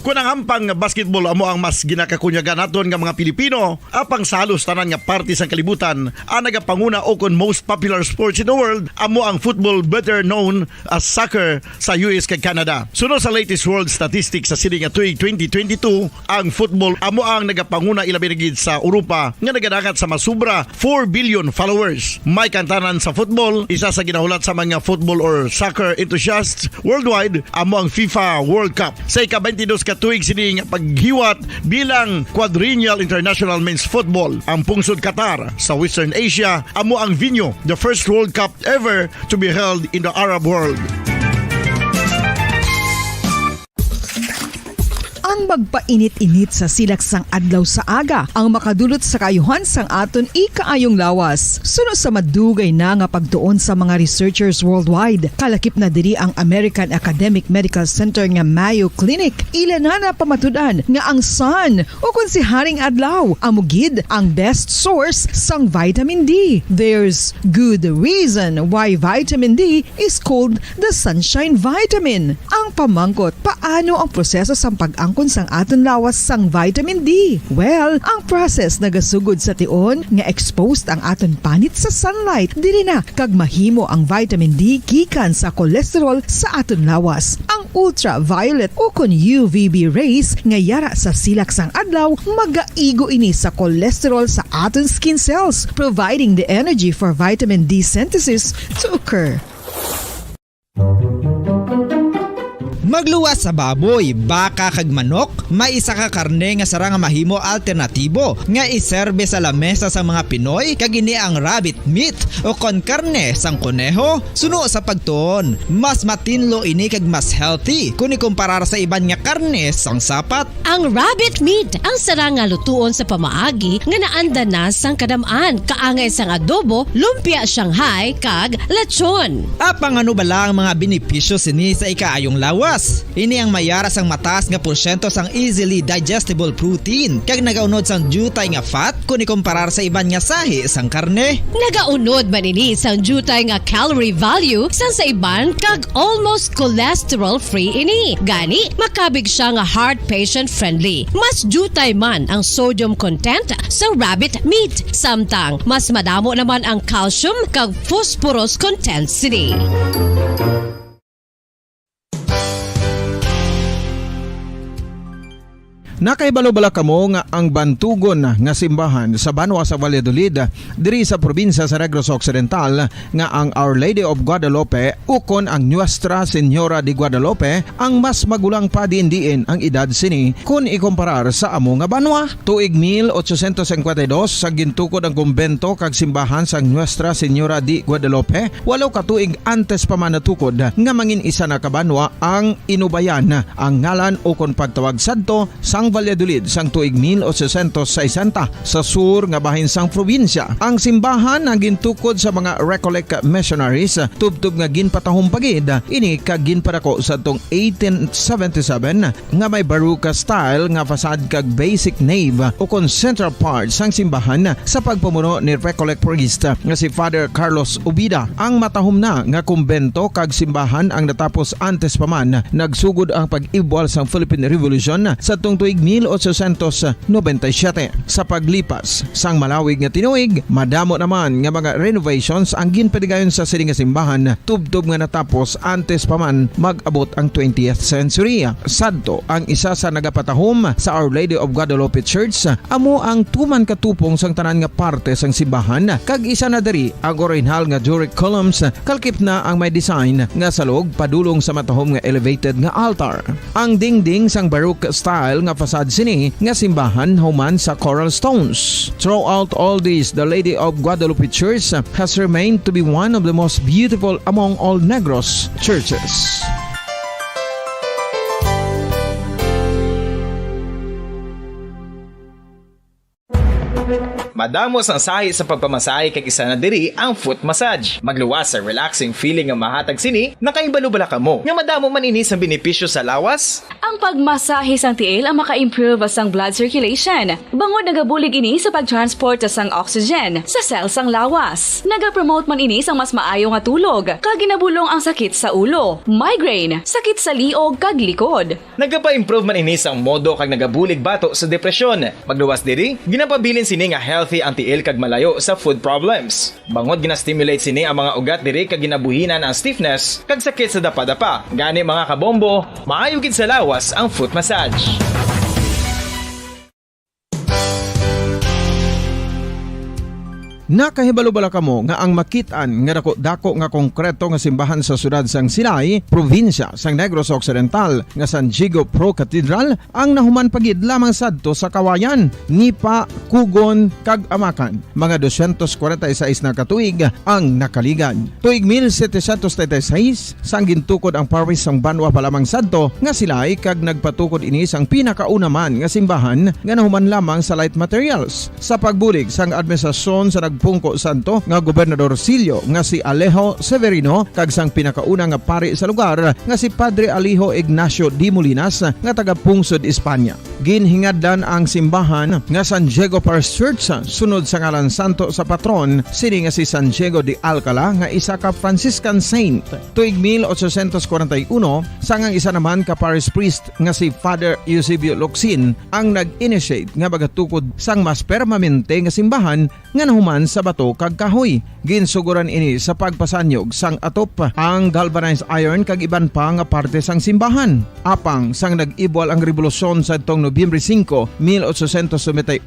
Kung ang ampang basketball amo ang mas ginakakunyagan naton nga mga Pilipino, apang salos tanan nga parte sang kalibutan, ang nagapanguna o kon most popular sports in the world, amo ang football, better known as soccer sa US kag Canada. Sunod sa latest world statistics sa sili nga tuig 2022, ang football amo ang nagapanguna ilabi na gid sa Europa nga nagadagat sa masubra 4 billion followers. May kantanan sa football, isa sa ginahulat sa mga football or soccer enthusiasts worldwide, amo ang FIFA World Cup. Sa ika-22 ka tuig sini nga paghiwat bilang quadrennial international men's football. Ang pungsod Qatar sa Western Asia amo ang venue, the first World Cup ever to be held in the Arab world. Ang magpainit-init sa silaksang adlaw sa aga ang makadulot sa kayuhan sang aton ikaayong lawas. Sunod sa madugay na nga pagtuon sa mga researchers worldwide, kalakip na diri ang American Academic Medical Center nga Mayo Clinic. Ila na pamatudan nga ang sun o kung si Haring Adlaw amugid ang best source sang vitamin D. There's good reason why vitamin D is called the sunshine vitamin. Ang pamangkot, paano ang proseso sang pag-angkon sang aton lawas sang vitamin D? Well, ang process nagasugod sa tion nga exposed ang aton panit sa sunlight dili na kag mahimo ang vitamin D gikan sa cholesterol sa aton lawas. Ang ultraviolet o kon UVB rays nga yara sa silak sang adlaw magaigo ini sa cholesterol sa aton skin cells, providing the energy for vitamin D synthesis to occur. Magluwas sa baboy, baka kag manok, may isa ka karne nga sara nga mahimo alternatibo nga iserbe sa lamesa sa mga Pinoy kag ini ang rabbit meat o kon karne sang kuneho. Suno sa pagtuon, mas matinlo ini kag mas healthy kung ikumparar sa iban nga karne sang sapat. Ang rabbit meat ang sara nga lutuon sa pamaagi nga naanda na sang kadamaan, kaangay sang adobo, lumpia Shanghai kag lechon. Apang ano bala ang mga benepisyo sini sa ikaayong lawas? Ini ang mayara sang mataas nga porsyento sang easily digestible protein kag nagaunod sang jutay nga fat kung ikumparar sa iban nga sahi sang karne. Nagaunod man ini sang jutay nga calorie value sang sa iban kag almost cholesterol free ini. Gani makabig siya nga heart patient friendly. Mas jutay man ang sodium content sa rabbit meat, samtang mas madamo naman ang calcium kag phosphorus content sini. Nakaibalo-bala kamo nga ang bantugon nga simbahan sa Banwa sa Valladolid diri sa probinsya sa Negros Occidental nga ang Our Lady of Guadalupe ukon ang Nuestra Señora de Guadalupe ang mas magulang pa diin ang edad sini kung ikumparar sa amo nga banwa. Tuig 1852 sa gintukod ang kumbento kag simbahan sa Nuestra Señora de Guadalupe, walo ka tuig antes pa man natukod nga mangin isa na kabanwa ang inubayan ang ngalan ukon pagtawag sadto sang Valladolid sang tuig 1860 sa sur nga bahin sang probinsya. Ang simbahan ang gintukod sa mga Recollect missionaries tubtub nga ginpatahong pagid ini kag ginpadako sa tong 1877 nga may baroque style nga fasad kag basic nave o kon central part sang simbahan sa pagpamuno ni Recollect priest nga si Father Carlos Ubida. Ang matahom na nga kumbento kag simbahan ang natapos antes pa man nagsugod ang pag-ibwal sang Philippine Revolution sa tong tuig 1897. Sa paglipas sang malawig nga tinuig, madamo naman nga mga renovations ang ginpadigayon sa siling nga simbahan tubtob nga natapos antes pa man mag-abot ang 20th century. Sadto ang isa sa nagapatahom sa Our Lady of Guadalupe Church, amo ang tuman katupong sang tanan nga parte sang simbahan kag isa na diri ang original nga Doric columns kalkip na ang may design nga salog padulong sa matahom nga elevated nga altar. Ang dingding sang baroque style nga fasad sini nga simbahan human sa coral stones. Throughout all this, the Lady of Guadalupe Church has remained to be one of the most beautiful among all Negros churches. Madamos ang sahi sa pagpamasahe kag isa na diri ang foot massage. Magluwas sa relaxing feeling nga mahatag sini, nakaibalo-bala ka mo. Nga madamo man ini sa benepisyo sa lawas. Ang pagmasahe sang tiil ang maka-improve sang blood circulation. Bangod nagabulig ini sa pag-transport sang oxygen sa cells sang lawas. Nagapromote man ini sang mas maayo nga tulog, kag ginabulong ang sakit sa ulo, migraine, sakit sa liog kag likod. Nagapa-improve man ini sang modo kag nagabulig bato sa depresyon. Magluwas diri, ginapabilin sini nga healthy ang tiil kag malayo sa food problems. Bangod ginastimulate sini ang mga ugat diri kag ginabuhinan ang stiffness kag sakit sa dapa-dapa. Gani mga kabombo, maayo gid sa lawas ang foot massage. Nakahibalo-bala kamo nga ang makitaan nga dako nga konkreto nga simbahan sa sudad sang Sinay, probinsya sang Negros Occidental nga San Diego Pro Cathedral ang nahuman pagid lamang sadto sa kawayan, Nipa, Kugon kag Amakan. Mga 246 na katuig ang nakaligan. Tuig 1736 sang gintukod ang parish sang Banwa pa lamang sadto nga Silay kag nagpatukod ini sang pinakauna man nga simbahan nga nahuman lamang sa light materials. Sa pagbulig sang administrasyon sa pungko santo nga Gobernador Silio nga si Alejo Severino kag sang pinakauna nga pari sa lugar nga si Padre Alijo Ignacio D. Molinas nga taga Pungsod, Espanya. Ginhingadlan ang simbahan nga San Diego Parish Church sunod sa ngalan santo sa patron sini nga si San Diego de Alcala nga isa ka Franciscan saint. Tuig 1841 sangang isa naman ka parish priest nga si Father Eusebio Locsin ang nag-initiate nga bagatukod sang mas permanente nga simbahan nga nahuman sa bato kag kahoy. Ginsuguran ini sa pagpasanyog sang atop ang galvanized iron kag iban pa nga parte sang simbahan. Apang sang nag-ibwal ang revolusyon sa tong Nobyembre 5, 1898,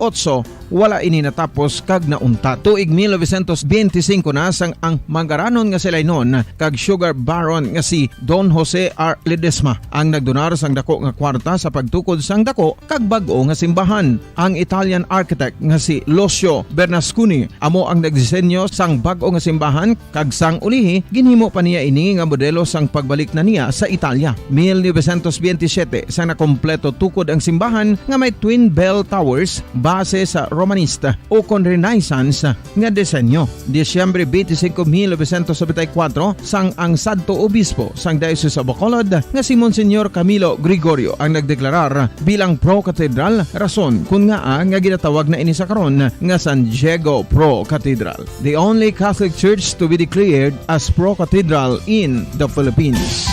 wala ini natapos kag naunta. Tuig 1925 na sang ang manggaranon nga sila noon kag sugar baron nga si Don Jose R. Ledesma ang nagdonar sang dako nga kwarta sa pagtukod sang dako kag bag-o nga simbahan. Ang Italian architect nga si Lucio Bernasconi amo ang nagdisenyo sang bag-o nga simbahan kag sang ulihi ginhimo pa niya ini nga modelo sang pagbalik na niya sa Italia. 1927 sang nakompleto tukod ang simbahan nga may twin bell towers base sa Romanista o kon Renaissance nga disenyo. Disyembre 25, 1974 sang ang Santo Obispo sang Diocese of Bacolod nga si Monsignor Camilo Gregorio ang nagdeklarar bilang pro cathedral, rason kun nga nga ginatawag na ini sa karon nga San Diego Pro Cathedral, the only Catholic church to be declared as pro cathedral in the Philippines.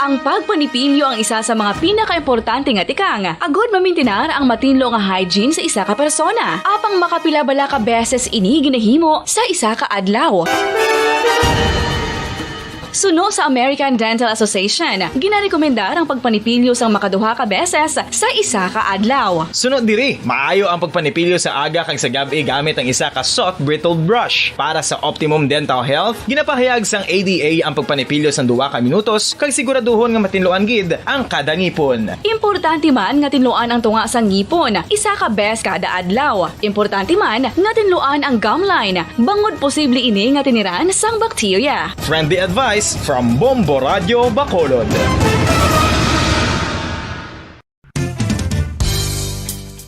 Ang pagpanipilyo ang isa sa mga pinaka-importante nga tikang. Agod mamintinar ang matinlo nga hygiene sa isa ka persona. Apang makapila-bala ka beses ini ginahimo sa isa ka adlaw. Suno sa American Dental Association, ginarekomendar ang pagpanipilyo sang makaduha ka beses sa isa ka adlaw. Sunod diri, maayo ang pagpanipilyo sa aga kag sa gabi gamit ang isa ka soft brittle brush. Para sa optimum dental health, ginapahayag sang ADA ang pagpanipilyo sang 2 ka minutos kag siguraduhon nga matinluan gid ang kada ngipon. Importante man nga tinluan ang tunga sang ngipon, isa ka bes kada adlaw. Importante man nga tinluan ang gum line, bangod posible ini nga tiniran sang bakterya. Friendly advice from Bombo Radio Bacolod.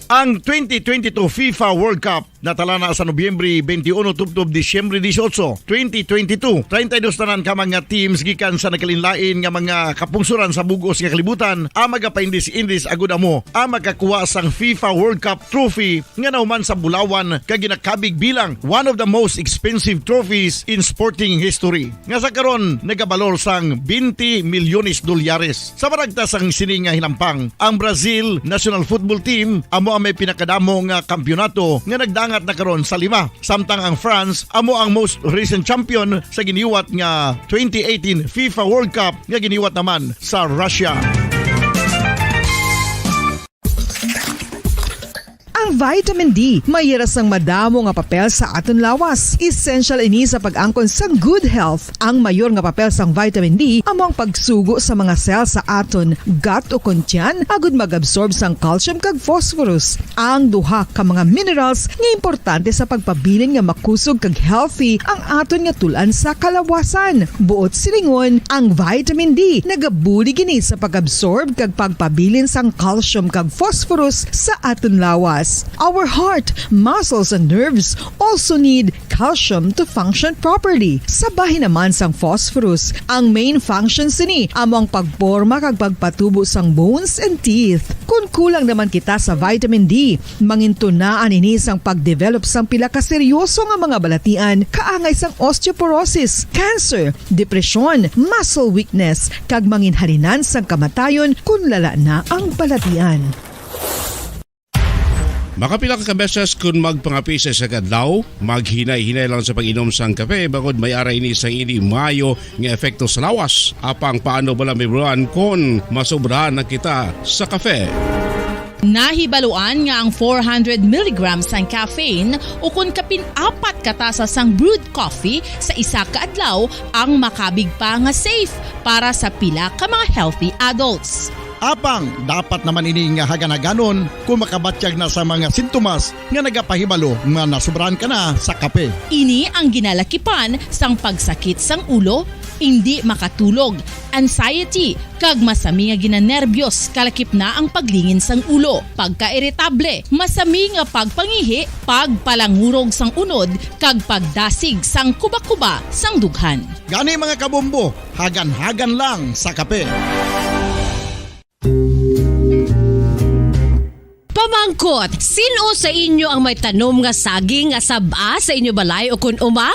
Ang 2022 FIFA World Cup natala na sa Nobyembre 21 tubtob Disyembre 18, 2022. 32 tanan ka mga teams gikan sa nakalinlain nga mga kapungsuran sa bugos nga kalibutan ang magapaindis-indis agud amo ang makakuha sang FIFA World Cup trophy nga nahuman sa Bulawan kag ginakabig bilang one of the most expensive trophies in sporting history. Nga sa karon nagabalor sang 20 milyones dolyares. Sa baragta sang sini nga hinampang, ang Brazil National Football Team amo ang may pinakadamo nga kampyonato nga nagdangat na karon sa 5. Samtang ang France amo ang most recent champion sa giniwat nga 2018 FIFA World Cup nga giniwat naman sa Russia. Ang vitamin D mayira sang madamo nga papel sa aton lawas. Essential ini sa pag-angkon sang good health. Ang mayor nga papel sang vitamin D amo ang pagsugo sa mga cell sa aton gut o kuntyan agud mag-absorb sang calcium kag phosphorus. Ang duha ka mga minerals nga importante sa pagpabilin nga makusog kag healthy ang aton nga tulan sa kalawasan. Buot silingon, ang vitamin D nagabuli gini sa pag-absorb kag pagpabilin sang calcium kag phosphorus sa aton lawas. Our heart, muscles and nerves also need calcium to function properly. Sabahin naman sang phosphorus, ang main functions ni among pagporma kag pagpatubo sang bones and teeth. Kung kulang naman kita sa vitamin D, mangintunaan ini sang pagdevelop sang pila ka seryoso nga mga balatian kaangay sang osteoporosis, cancer, depresyon, muscle weakness kag manginhalinan sang kamatayon kung lala na ang balatian. Makapila ka beses kung magpangapisa sa kadlaw, maghinay-hinay lang sa pag-inom sang kape bagod may ara ini sang ini mayo nga epekto sa lawas. Apang paano bala mibuan kung masobrahan na kita sa kape? Nahibaluan nga ang 400 mg sang caffeine o kung kapin-apat katasa sang brewed coffee sa isa ka adlaw ang makabig pa nga safe para sa pila ka mga healthy adults. Apang, dapat naman ini nga haganaganon kung makabatyag na sa mga sintomas nga nagapahibalo nga nasubrahan ka na sa kape. Ini ang ginalakipan sang pagsakit sang ulo, hindi makatulog, anxiety, kag masami nga ginanerbiyos kalakip na ang paglingin sang ulo, pagka-irritable, masami nga pagpangihi, pagpalangurog sang unod, kag pagdasig sang kuba-kuba sang dughan. Gani mga kabombo, hagan-hagan lang sa kape. Pamangkot, sino sa inyo ang may tanom nga saging nga saba sa inyo balay o kun uma?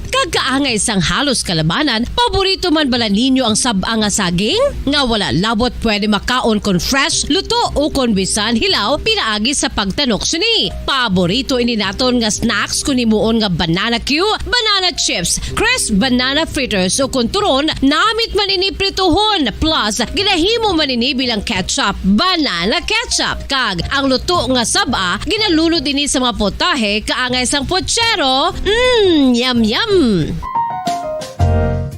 Kagaangay sang halos kalabanan, paborito man bala ninyo ang saba nga saging? Nga wala labot pwede makaon kon fresh, luto o kon bisan hilaw, pinaagi sa pagtanok sini. Paborito ini naton nga snacks kun imuon nga banana Q, banana chips, crisp banana fritters o kun turon, namit man ini prituhon, plus ginahimo man ini bilang ketchup, banana ketchup. Kag ang luto nga saba, ginalunod ini sa mga potahe kaangay sang pochero. Yum yum.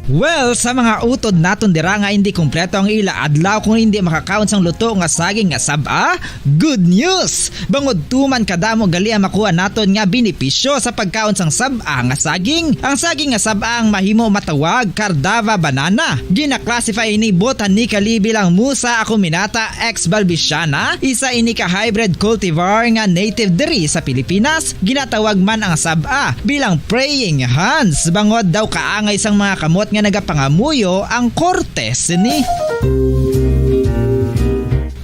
Well, sa mga utod naton dira nga hindi kumpleto ang ila adlaw kung hindi makakaon sang luto nga saging nga saba, good news! Bangod tuman kadamo gali ang makuha naton nga benepisyo sa pagkaon sang saba nga saging. Ang saging nga saba ang mahimo matawag Cardava banana. Gina-classify ini botanically bilang Musa acuminata ex balbisiana, isa ini ka hybrid cultivar nga native diri sa Pilipinas. Ginatawag man ang saba bilang praying hands. Bangod daw kaangay sang mga kamot nga nagapangamuyo ang kortes ni.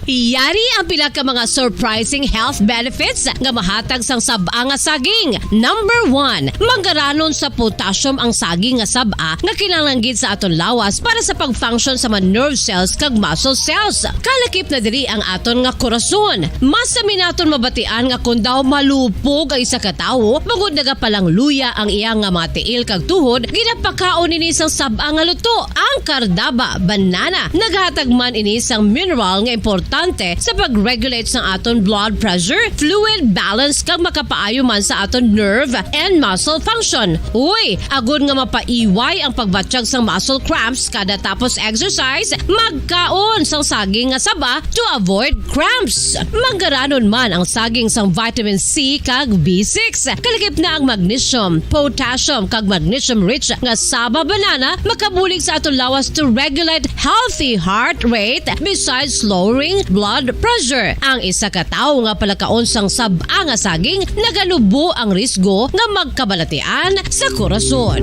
Yari ang pila ka mga surprising health benefits nga mahatag sang saba nga saging. Number 1, manggaranon sa potassium ang saging nga saba nga kinahanglan gid sa aton lawas para sa pag-function sa mga nerve cells kag muscle cells. Kalakip na diri ang aton nga korason. Mas naton mabatian nga kun daw malupog ang isa ka tawo, bangod nagapalang luya ang iyang nga mga tiil kag tuhod, ginapakaon ini sang saba nga luto. Ang Cardava banana naghatag man ini sang mineral nga importante sa pag-regulate sa aton blood pressure, fluid balance kag makapaayo man sa aton nerve and muscle function. Uy, agud nga mapaiway ang pagbatsyag sang muscle cramps kada tapos exercise, magkaon sang saging nga saba to avoid cramps. Manggaranon man ang saging sang vitamin C kag B6. Kalakip na ang magnesium, potassium kag magnesium rich nga saba banana makabulig sa aton lawas to regulate healthy heart rate besides lowering blood pressure. Ang isa ka tawo nga palakaon sang saba nga saging naganubo ang risgo nga magkabalatian sa korason.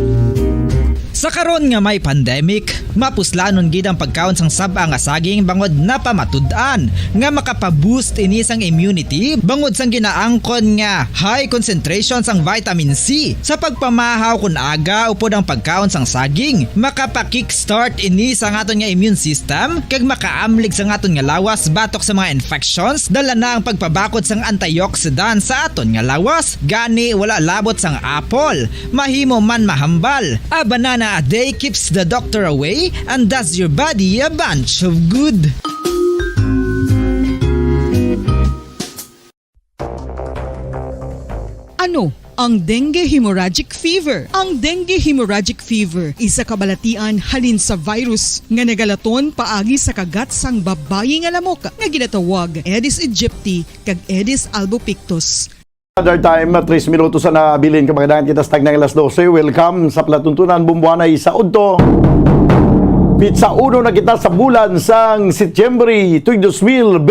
Sa karon nga may pandemic, mapuslanon gid ang pagkaon sang saba nga saging bangod napamatud-an nga makapaboost ini sang immunity bangod sang ginaangkon nga high concentration sang vitamin C. Sa pagpamahaw kun aga upod ang pagkaon sang saging, makapa-kickstart ini sa aton nga immune system kag makaamlig sa aton nga lawas batok sa mga infections, dala na ang pagpabakod sang antioxidant sa aton nga lawas. Gani wala labot sang apple, mahimo man mahambal. A banana a day keeps the doctor away and does your body a bunch of good. Ano ang dengue hemorrhagic fever? Ang dengue hemorrhagic fever isa kabalatian halin sa virus nga nagalaton paagi sa kagat sang babayi nga lamok nga ginatawag Aedes aegypti kag Aedes albopictus. Other time, 3 minutos na nabilin kamagandaan kita sa tagnang alas 12. Welcome sa Platuntunan Bumbuanay sa Udto. Pizza 1 na kita sa bulan sang Setyembre 2022.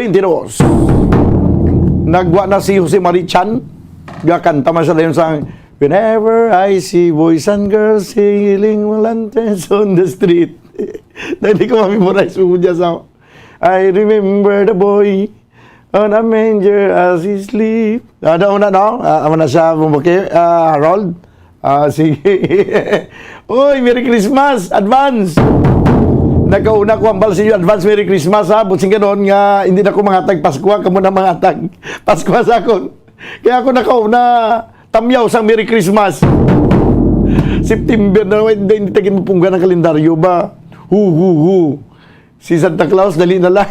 Nagwa na si Jose Marichan. Gakanta man siya na yun sang Whenever I see boys and girls sailing lanterns on the street. Dahil di ko mamemorize mo dyan sa I remember the boy on a manger as he sleep. Ano na, no? Amo na siya bumbuki. Harold? Sige. Uy, Merry Christmas! Advance! Nagkauna ko ang balsin yung advance Merry Christmas, ha? Butsing ganon nga, hindi na ko mangatag Paskwa, kamo na mangatag Paskwa sa akon. Kaya ako nakauna tamyaw sang Merry Christmas. September na, hindi tagin mo pungga ng kalendaryo ba? Si Santa Claus, dali na lang.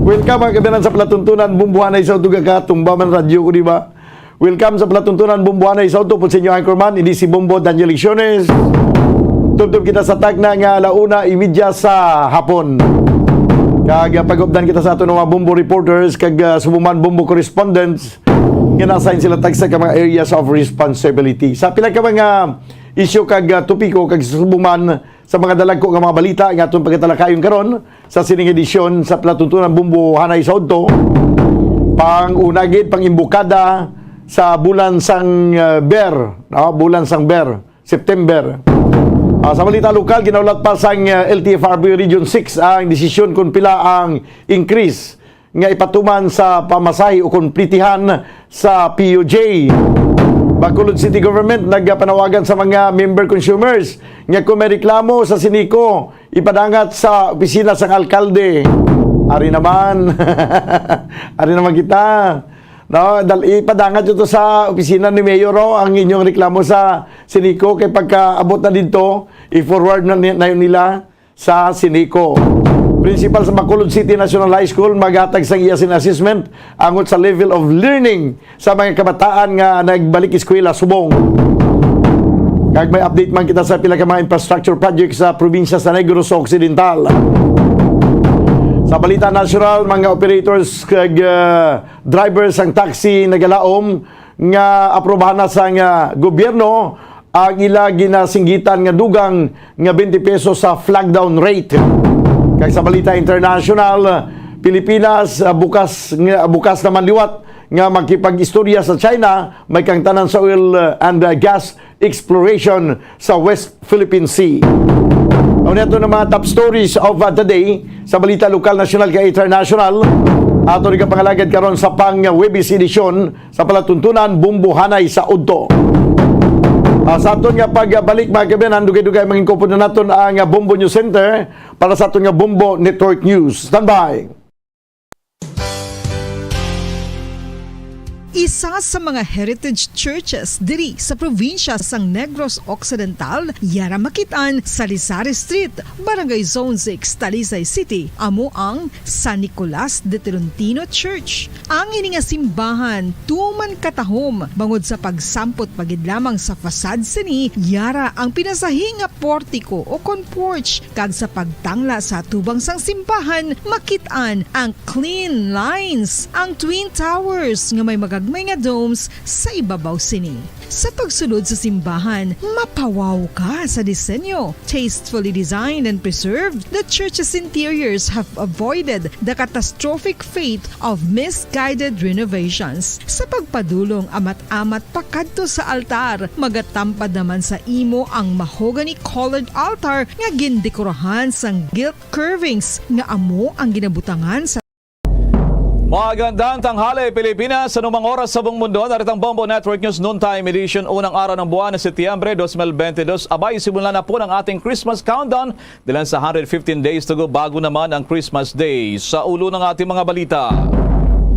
Welcome mga kabinan sa Platuntunan Bumbuanay sa Utuga ka, tumbaman radyo ko, di ba? Welcome sa Platuntunan Bumbuanay sa Uto, po sa inyo anchorman, hindi si Bombo Daniel Lecciones. Tubtub kita sa tagna nga alauna imidya sa hapon. Kag pag-updan kita sa ato mga Bombo reporters kag subuman Bombo correspondents nga nasign sila tag sa mga areas of responsibility. Sa pila ka mga isyu kag topiko kag subuman sa mga dalag ko nga mga balita nga atong pagkatalakayon karon sa sining edisyon sa Platuntunan Bumbo Hanay sa Udto. Pang-unagid, pang-imbukada sa bulan sang bulan sang September. Sa balita lokal, ginaulat pa sa LTFRB Region 6 ang desisyon kung pila ang increase nga ipatuman sa pamasahe o kumplitihan sa PUJ. Bacolod City Government nagpanawagan sa mga member consumers nga kung may reklamo sa Sinico, ipadangat sa opisina sang alkalde. Ari naman. Ari naman kita. No, ipadangat ito sa opisina ni Mayor ang inyong reklamo sa Sinico kay pagkaabot na dito, i-forward na nila sa Sinico. Principal sa Bacolod City National High School maghatag sang iyasin assessment angot sa level of learning sa mga kabataan nga nagbalik eskwela subong. Kag may update man kita sa pila ka mga infrastructure project sa probinsya sa Negros Occidental. Sa balita national, mga operators kag drivers ang taxi nagalaom nga aprobahan na sa gobyerno ang ila ginasinggitan nga dugang nga 20 pesos sa flag down rate. Kag sa balita international, Pilipinas bukas naman liwat nga magkipag-istorya sa China may kang tanan sa oil and gas exploration sa West Philippine Sea. Ito na mga top stories of the day sa balita lokal, national kay international. Ato rin pangalagad karon sa pang-Webis edisyon sa Palatuntunan Bumbuhanay sa Udto. Sa aton nga pagbalik mga kabinan, dugay-dugay maging kupon na naton ang Bombo News Center para sa aton nga Bombo Network News. Standby! Isa sa mga heritage churches diri sa probinsya sang Negros Occidental, yara makitaan sa Lizares Street, Barangay Zone 6, Talisay City, amo ang San Nicolas de Tolentino Church. Ang ini nga simbahan tuman katahom bangod sa pagsampot pagid lamang sa fasad sini, yara ang pinasahi nga portiko o kon porch kag sa pagtangla sa tubang sang simbahan makitaan ang clean lines, ang twin towers nga may magagmay nga domes sa ibabaw sini. Sa pagsulod sa simbahan, mapawaw ka sa disenyo. Tastefully designed and preserved, the church's interiors have avoided the catastrophic fate of misguided renovations. Sa pagpadulong amat-amat pakadto sa altar, magatampad naman sa imo ang mahogany colored altar nga gindekorahan sang gilt curvings nga amo ang ginabutangan sa Magandang tanghali Pilipinas, sa anumang oras sa buong mundo. Naritang Bombo Network News Noontime Edition, unang araw ng buwan ng Setyembre 2022. Abay, simulan na po ng ating Christmas countdown. Dilan sa 115 days to go bago naman ang Christmas Day. Sa ulo ng ating mga balita.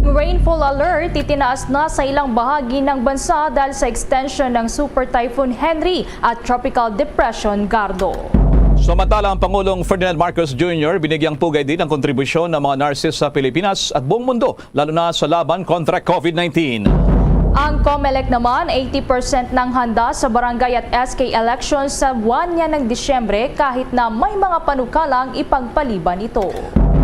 Rainfall alert itinaas na sa ilang bahagi ng bansa dahil sa extension ng Super Typhoon Henry at Tropical Depression Gardo. Samantala, ang Pangulong Ferdinand Marcos Jr. binigyang pugay din ang kontribusyon ng mga nurses sa Pilipinas at buong mundo, lalo na sa laban kontra COVID-19. Ang COMELEC naman, 80% ng handa sa barangay at SK elections sa buwan niya ng Disyembre kahit na may mga panukalang ipagpaliban ito.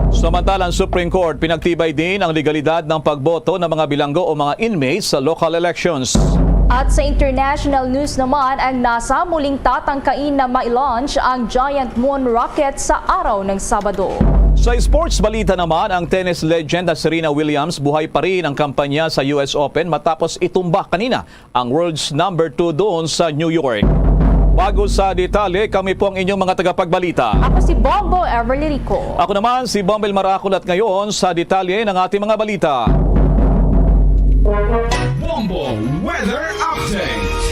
Samantalang Supreme Court, pinagtibay din ang legalidad ng pagboto ng mga bilanggo o mga inmates sa local elections. At sa international news naman, ang NASA muling tatangkain na ma-launch ang Giant Moon Rocket sa araw ng Sabado. Sa sports balita naman, ang tennis legend na Serena Williams buhay pa rin ang kampanya sa US Open matapos itumba kanina ang world's number 2 doon sa New York. Bago sa detalye, kami po ang inyong mga tagapagbalita. Ako si Bombo Everly Rico. Ako naman si Bombel Maracol at ngayon sa detalye ng ating mga balita. Bombo Weather Update.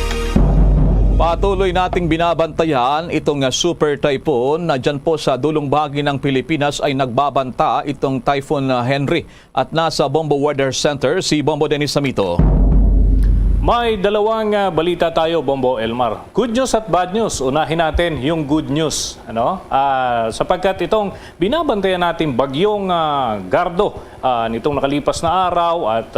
Patuloy nating binabantayan itong super typhoon na dyan po sa dulong bahagi ng Pilipinas ay nagbabanta itong Typhoon Henry. At nasa Bombo Weather Center si Bombo Dennis Samito. May dalawang balita tayo, Bombo Elmar. Good news at bad news. Unahin natin yung good news. Sapagkat itong binabantayan natin bagyong Gardo nitong nakalipas na araw at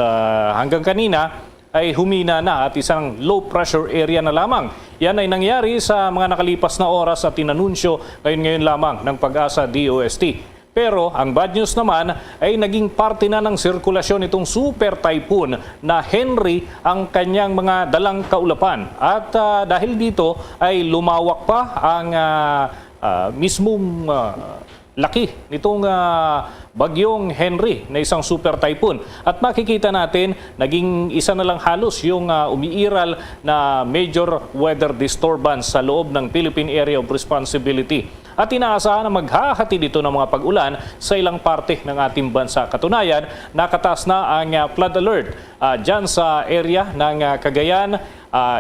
hanggang kanina ay humina na at isang low pressure area na lamang. Yan ay nangyari sa mga nakalipas na oras at tinanunsyo ngayon lamang ng Pag-asa DOST. Pero ang bad news naman ay naging parte na ng sirkulasyon itong super typhoon na Henry ang kanyang mga dalang kaulapan. At dahil dito ay lumawak pa ang mismong laki nitong bagyong Henry na isang super typhoon. At makikita natin, naging isa na lang halos yung umiiral na major weather disturbance sa loob ng Philippine Area of Responsibility. At inaasahan na maghahati dito ng mga pag-ulan sa ilang parte ng ating bansa. Katunayan, nakataas na ang flood alert dyan sa area ng Cagayan,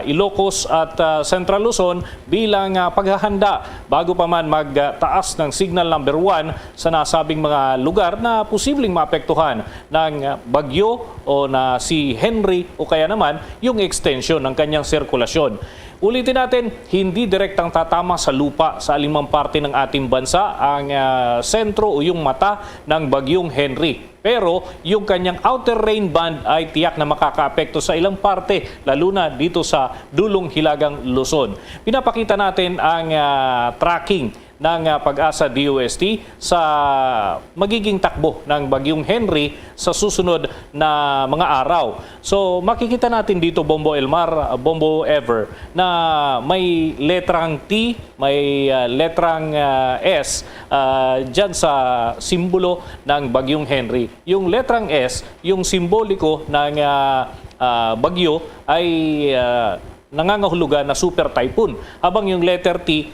Ilocos at Central Luzon bilang paghahanda bago pa man magtaas ng signal number 1 sa nasabing mga lugar na posibleng maapektuhan ng bagyo o na si Henry o kaya naman yung extension ng kanyang sirkulasyon. Ulitin natin, hindi direktang tatama sa lupa sa alimang parte ng ating bansa ang sentro o yung mata ng bagyong Henry. Pero yung kanyang outer rain band ay tiyak na makakaapekto sa ilang parte, lalo na dito sa dulong hilagang Luzon. Pinapakita natin ang tracking ng Pag-asa DOST sa magiging takbo ng bagyong Henry sa susunod na mga araw. So makikita natin dito, Bombo Elmar, Bombo Ever, na may letrang T, may letrang S dyan sa simbolo ng bagyong Henry. Yung letrang S, yung simboliko ng bagyo ay nangangahulugan na super typhoon, habang yung letter T,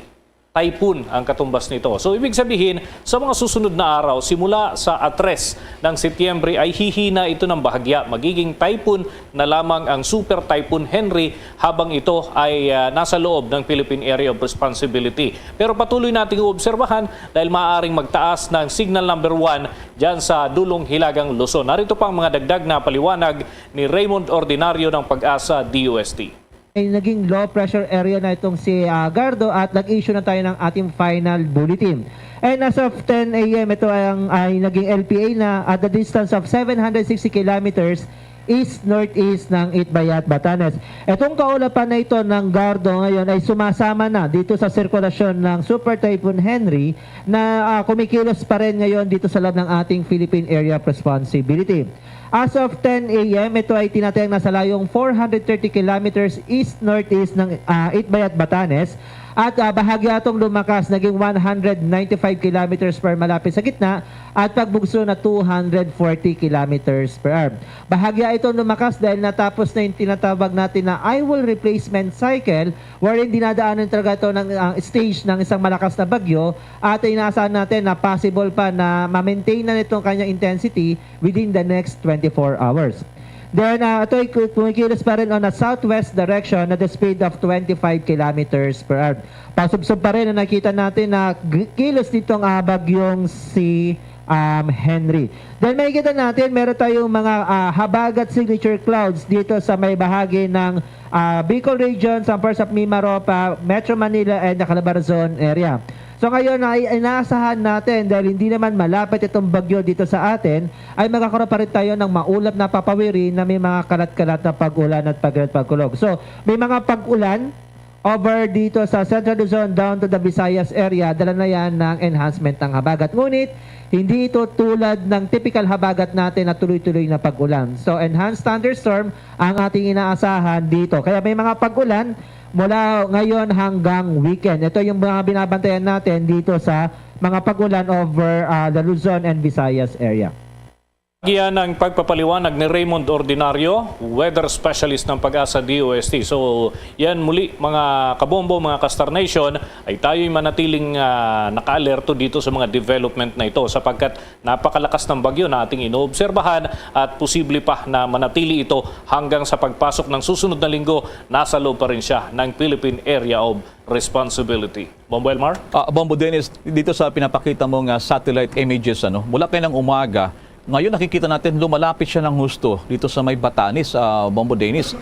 typhoon ang katumbas nito. So ibig sabihin, sa mga susunod na araw, simula sa 3 ng Setyembre ay hihina ito ng bahagya. Magiging typhoon na lamang ang super typhoon Henry habang ito ay nasa loob ng Philippine Area of Responsibility. Pero patuloy nating uobserbahan dahil maaaring magtaas ng signal number 1 dyan sa dulong hilagang Luzon. Narito pang mga dagdag na paliwanag ni Raymond Ordinario ng Pag-asa DOST. Ay naging low pressure area na itong si Gardo at nag-issue na tayo ng ating final bulletin. And as of 10 a.m. ito ay naging LPA na at the distance of 760 kilometers east-northeast ng Itbayat, Batanes. Itong kaulapan na ito ng Gardo ngayon ay sumasama na dito sa sirkulasyon ng Super Typhoon Henry na kumikilos pa rin ngayon dito sa loob ng ating Philippine Area of Responsibility. As of 10 a.m., ito ay tinatayang nasa layong 430 kilometers east-northeast ng Itbayat, Batanes. At bahagya itong lumakas, naging 195 kilometers per malapit sa gitna at pagbugso na 240 kilometers per hour. Bahagya itong lumakas dahil natapos na yung tinatawag natin na I-will replacement cycle wherein dinadaanan talaga ito ng stage ng isang malakas na bagyo at inaasahan natin na possible pa na ma-maintain na itong kanyang intensity within the next 24 hours. Then, ito ay kumikilos pa rin on a southwest direction at the speed of 25 kilometers per hour. Pasubsob pa rin na nakita natin na kilos nitong bagyong si Henry. Then makikita natin, meron tayong mga habagat signature clouds dito sa may bahagi ng Bicol region, some parts of Mimaropa, Metro Manila, and the Calabarzon area. So ngayon ay inaasahan natin dahil hindi naman malapit itong bagyo dito sa atin, ay magkakaroon pa rin tayo ng maulap na papawiri na may mga kalat-kalat na pag-ulan at pagkulog. So may mga pag-ulan over dito sa Central Luzon down to the Visayas area, dala na yan ng enhancement ng habagat. Ngunit, hindi ito tulad ng typical habagat natin na tuloy-tuloy na pag-ulan. So, enhanced thunderstorm ang ating inaasahan dito. Kaya may mga pag-ulan mula ngayon hanggang weekend. Ito yung mga binabantayan natin dito sa mga pag-ulan over the Luzon and Visayas area. Yan ang pagpapaliwanag ni Raymond Ordinario, weather specialist ng Pag-asa DOST. So yan muli mga kabombo, mga Kastar Nation, ay tayo'y manatiling naka-alerto dito sa mga development na ito sapagkat napakalakas ng bagyo na ating inoobserbahan at posible pa na manatili ito hanggang sa pagpasok ng susunod na linggo, nasa loob pa rin siya ng Philippine Area of Responsibility. Bombo Elmar? Bombo Dennis, dito sa pinapakita mong satellite images, mula kayo ng umaga, ngayon nakikita natin lumalapit siya ng husto dito sa may Batanes, Bombo Dennis.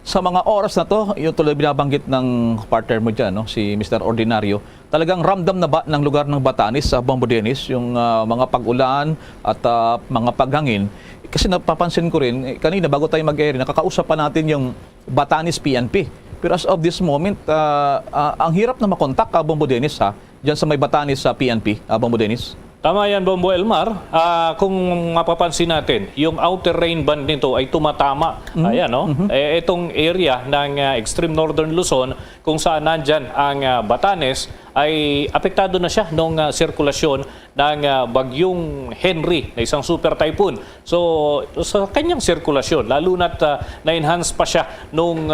Sa mga oras na to, yung tuloy binabanggit ng partner mo dyan, si Mr. Ordinario, talagang ramdam na ba ng lugar ng Batanes, Bombo Dennis, yung mga pag-ulan at mga paghangin. Kasi napapansin ko rin, kanina bago tayo mag-air, nakakausap pa natin yung Batanes PNP. Pero as of this moment, ang hirap na makontak, Bombo Dennis, dyan sa may Batanes PNP, Bombo Dennis. Tama yan, Bombo Elmar. Kung mapapansin natin, yung outer rain band nito ay tumatama. Ayan, no? Itong area ng extreme northern Luzon, kung saan nandyan ang Batanes, ay apektado na siya nung sirkulasyon ng bagyong Henry na isang super typhoon. So, sa kanyang sirkulasyon, lalo na't na-enhance pa siya nung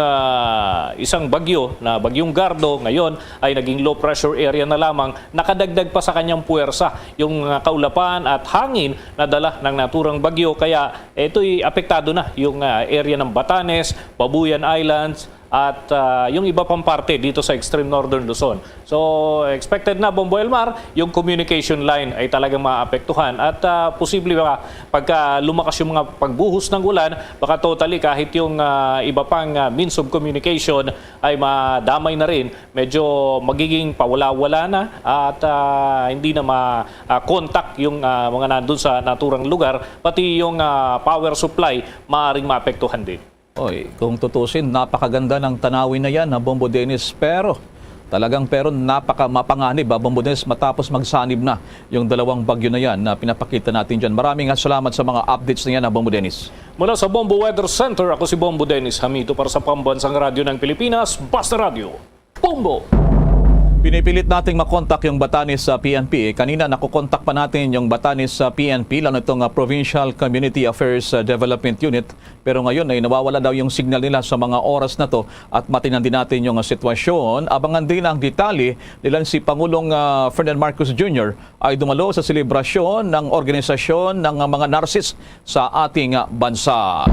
isang bagyo na bagyong Gardo, ngayon ay naging low pressure area na lamang, nakadagdag pa sa kanyang puwersa yung kaulapan at hangin na dala ng naturang bagyo. Kaya ito'y apektado na yung area ng Batanes, Babuyan Islands, at yung iba pang parte dito sa extreme northern Luzon. So, expected na, Bombo Elmar, yung communication line ay talagang maapektuhan. At posible ba, pagka lumakas yung mga pagbuhos ng ulan, baka totally kahit yung iba pang means of communication ay madamay na rin. Medyo magiging pawala-wala na at hindi na ma-contact yung mga nandun sa naturang lugar. Pati yung power supply maaaring maapektuhan din. Kung tutusin, napakaganda ng tanawin na yan, Bombo Dennis. Pero napaka-mapanganib, Bombo Dennis, matapos magsanib na yung dalawang bagyo na yan na pinapakita natin dyan. Maraming salamat sa mga updates na yan, Bombo Dennis. Mula sa Bombo Weather Center, ako si Bombo Dennis Hamito para sa Pambansang Radyo ng Pilipinas, Basta Radio. Bombo! Pinipilit nating makontak yung Batanes PNP. Kanina nakukontak pa natin yung Batanes PNP, lalo itong Provincial Community Affairs Development Unit. Pero ngayon ay nawawala daw yung signal nila sa mga oras na to at matinan din natin yung sitwasyon. Abangan din ang detalye nila si Pangulong Ferdinand Marcos Jr. ay dumalo sa selebrasyon ng organisasyon ng mga nurses sa ating bansa.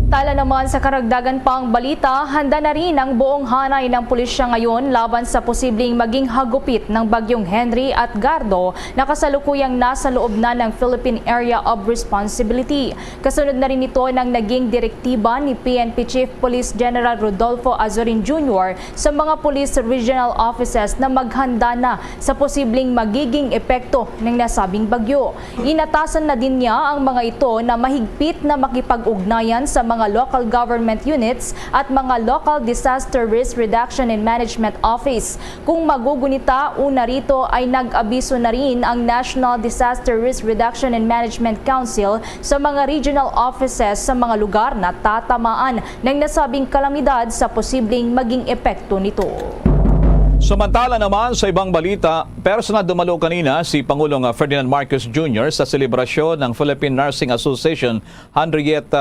Tala naman sa karagdagan pang balita, handa na rin ang buong hanay ng pulisya ngayon laban sa posibleng maging hagupit ng bagyong Henry at Gardo na kasalukuyang nasa loob na ng Philippine Area of Responsibility. Kasunod na rin ito ng naging direktiba ni PNP Chief Police General Rodolfo Azorin Jr. sa mga police regional offices na maghanda na sa posibleng magiging epekto ng nasabing bagyo. Inatasan na din niya ang mga ito na mahigpit na makipag-ugnayan sa mga local government units at mga local disaster risk reduction and management office. Kung magugunita, una rito ay nag-abiso na rin ang National Disaster Risk Reduction and Management Council sa mga regional offices sa mga lugar na tatamaan ng nasabing kalamidad sa posibleng maging epekto nito. Samantala naman sa ibang balita, personal dumalo kanina si Pangulong Ferdinand Marcos Jr. sa selebrasyon ng Philippine Nursing Association 100th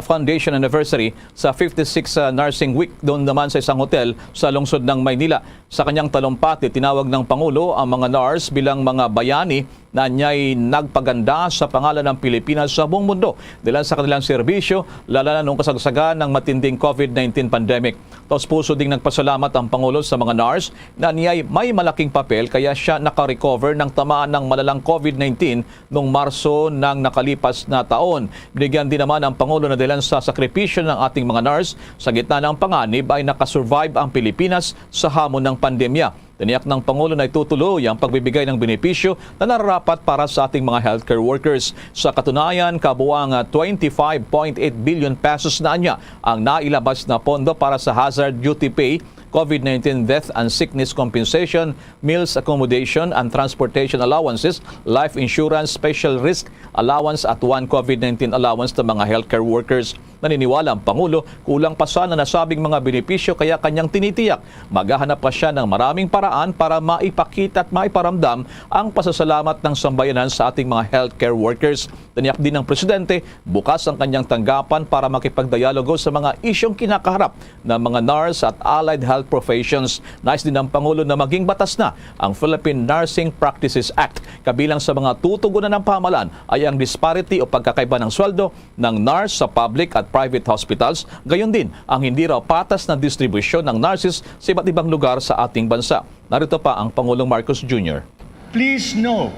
Foundation Anniversary sa 56 Nursing Week doon naman sa isang hotel sa lungsod ng Maynila. Sa kanyang talumpati, tinawag ng Pangulo ang mga nurse bilang mga bayani na niya'y nagpaganda sa pangalan ng Pilipinas sa buong mundo dahil sa kanilang serbisyo, lalo na noong kasagsagan ng matinding COVID-19 pandemic. Taos-puso ding nagpasalamat ang Pangulo sa mga NARS na niya'y may malaking papel kaya siya nakarecover ng tamaan ng malalang COVID-19 noong Marso ng nakalipas na taon. Binigyan din naman ang Pangulo na dahilan sa sakripisyo ng ating mga NARS sa gitna ng panganib ay nakasurvive ang Pilipinas sa hamon ng pandemya. Tiniyak ng Pangulo na itutuloy ang pagbibigay ng benepisyo na nararapat para sa ating mga healthcare workers. Sa katunayan, kabuang 25.8 billion pesos na anya ang nailabas na pondo para sa hazard duty pay, COVID-19 death and sickness compensation, meals accommodation and transportation allowances, life insurance, special risk allowance at one COVID-19 allowance ng mga healthcare workers. Naniniwala ang Pangulo, kulang pa sana nasabing mga benepisyo kaya kanyang tinitiyak. Maghahanap pa siya ng maraming paraan para maipakita at maiparamdam ang pasasalamat ng sambayanan sa ating mga healthcare workers. Tiniyak din ng Presidente, bukas ang kanyang tanggapan para makipagdialogo sa mga isyong kinakaharap ng mga NARS at allied health professions. Nais din ng Pangulo na maging batas na ang Philippine Nursing Practices Act. Kabilang sa mga tutugunan ng pamahalaan ay ang disparity o pagkakaiba ng sweldo ng NARS sa public at private hospitals, gayon din ang hindi raw patas na distribusyon ng nurses sa iba't ibang lugar sa ating bansa. Narito pa ang Pangulong Marcos Jr. Please know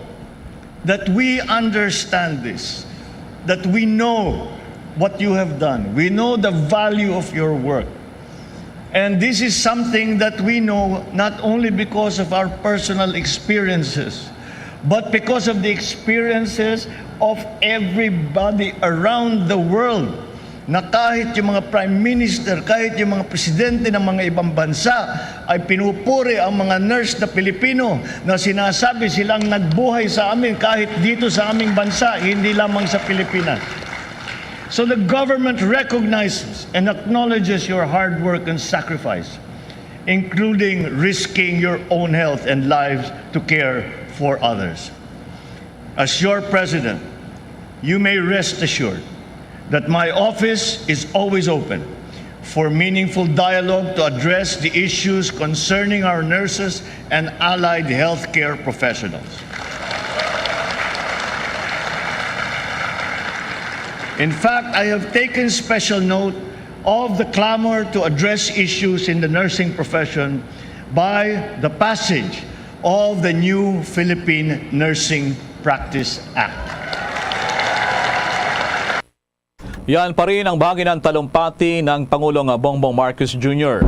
that we understand this, that we know what you have done. We know the value of your work. And this is something that we know not only because of our personal experiences, but because of the experiences of everybody around the world. Na kahit yung mga prime minister, kahit yung mga presidente ng mga ibang bansa ay pinupuri ang mga nurse na Pilipino na sinasabi silang nagbuhay sa amin kahit dito sa aming bansa, hindi lamang sa Pilipinas. So the government recognizes and acknowledges your hard work and sacrifice, including risking your own health and lives to care for others. As your president, you may rest assured that my office is always open for meaningful dialogue to address the issues concerning our nurses and allied healthcare professionals. In fact, I have taken special note of the clamor to address issues in the nursing profession by the passage of the new Philippine Nursing Practice Act. Yan pa rin ang bahagi ng talumpati ng Pangulong Bongbong Marcos Jr.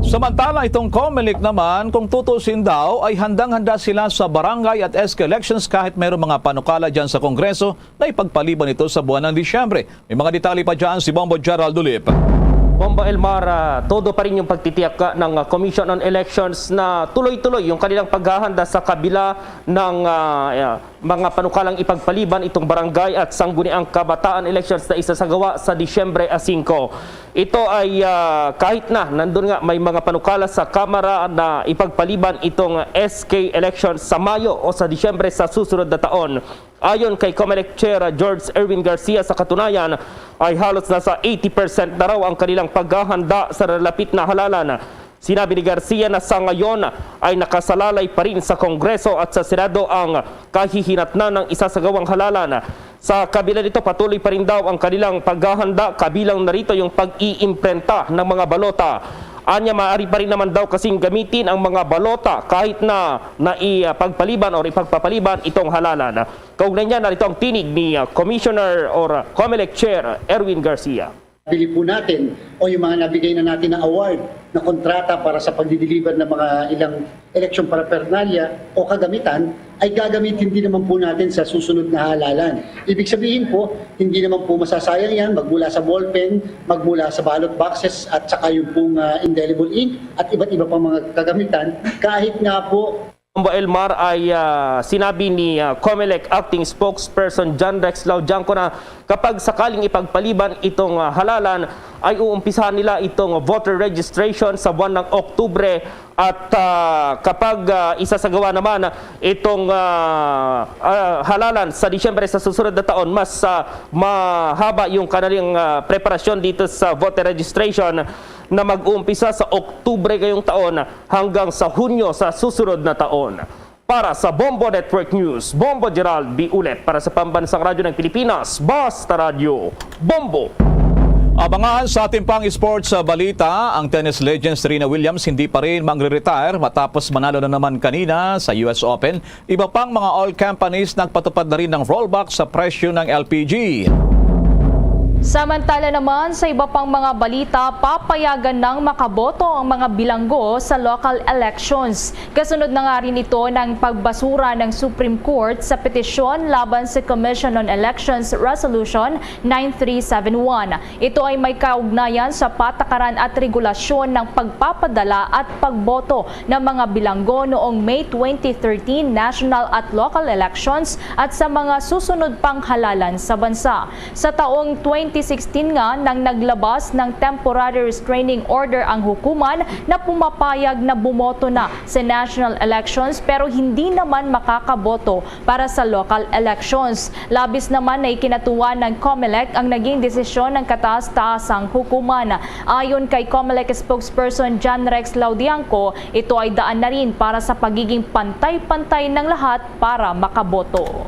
Samantala itong COMELEC naman, kung tutusin daw, ay handang-handa sila sa barangay at SK elections kahit mayroong mga panukala dyan sa Kongreso na ipagpaliban ito sa buwan ng Disyembre. May mga detalye pa dyan si Bombo Gerald Dulip. Bomba Elmar, todo pa rin yung pagtitiyak ng Commission on Elections na tuloy-tuloy yung kanilang paghahanda sa kabila ng mga panukalang ipagpaliban itong barangay at sangguniang kabataan elections na isasagawa sa Disyembre 5. Ito ay kahit na nandun nga may mga panukala sa Kamara na ipagpaliban itong SK elections sa Mayo o sa Disyembre sa susunod na taon. Ayon kay COMELEC Chair George Erwin Garcia, sa katunayan ay halos nasa 80% na raw ang kanilang paghahanda sa lalapit na halalan. Sinabi ni Garcia na sa ngayon ay nakasalalay pa rin sa Kongreso at sa Senado ang kahihinatnan ng isasagawang halalan. Sa kabila nito, patuloy pa rin daw ang kanilang paghahanda, kabilang narito yung pag-iimprenta ng mga balota. Anya, maaari pa rin naman daw kasing gamitin ang mga balota kahit na naipagpaliban o ipagpapaliban itong halalan. Kaugnay niya, narito ang tinig ni Commissioner or COMELEC Chair Erwin Garcia. Pili po natin o yung mga nabigay na natin na award na kontrata para sa pagdideliver ng mga ilang eleksyon paraphernalia o kagamitan ay gagamitin din naman po natin sa susunod na halalan. Ibig sabihin po, hindi naman po masasayang yan magmula sa ballpen, magmula sa ballot boxes at saka yung pong indelible ink at iba't iba pang mga kagamitan kahit nga po Bombo Elmar ay sinabi ni COMELEC Acting Spokesperson John Rex Laudianco na kapag sakaling ipagpaliban itong halalan ay uumpisahan nila itong voter registration sa buwan ng Oktubre at kapag isasagawa naman itong halalan sa Disyembre sa susunod na taon, mas mahaba yung kanilang preparasyon dito sa voter registration na mag-uumpisa sa Oktubre ngayong taon hanggang sa Hunyo sa susunod na taon. Para sa Bombo Network News, Bombo Gerald B. Ulet para sa Pambansang Radyo ng Pilipinas, Basta Radio, Bombo! Abangan sa ating pang sports balita, ang tennis legend Serena Williams hindi pa rin magre-retire matapos manalo na naman kanina sa US Open. Iba pang mga oil companies nagpatupad na rin ng rollback sa presyo ng LPG. Samantala naman sa iba pang mga balita, papayagan ng makaboto ang mga bilanggo sa local elections. Kasunod na nga rin ito ng pagbasura ng Supreme Court sa petisyon laban sa Commission on Elections Resolution 9371. Ito ay may kaugnayan sa patakaran at regulasyon ng pagpapadala at pagboto ng mga bilanggo noong May 2013 national at local elections at sa mga susunod pang halalan sa bansa. Sa taong 2016 nga nang naglabas ng temporary restraining order ang hukuman na pumapayag na bumoto na sa national elections pero hindi naman makakaboto para sa local elections. Labis naman na ikinatuwa ng COMELEC ang naging desisyon ng kataas-taasang hukuman. Ayon kay COMELEC spokesperson John Rex Laudianco, ito ay daan na rin para sa pagiging pantay-pantay ng lahat para makaboto.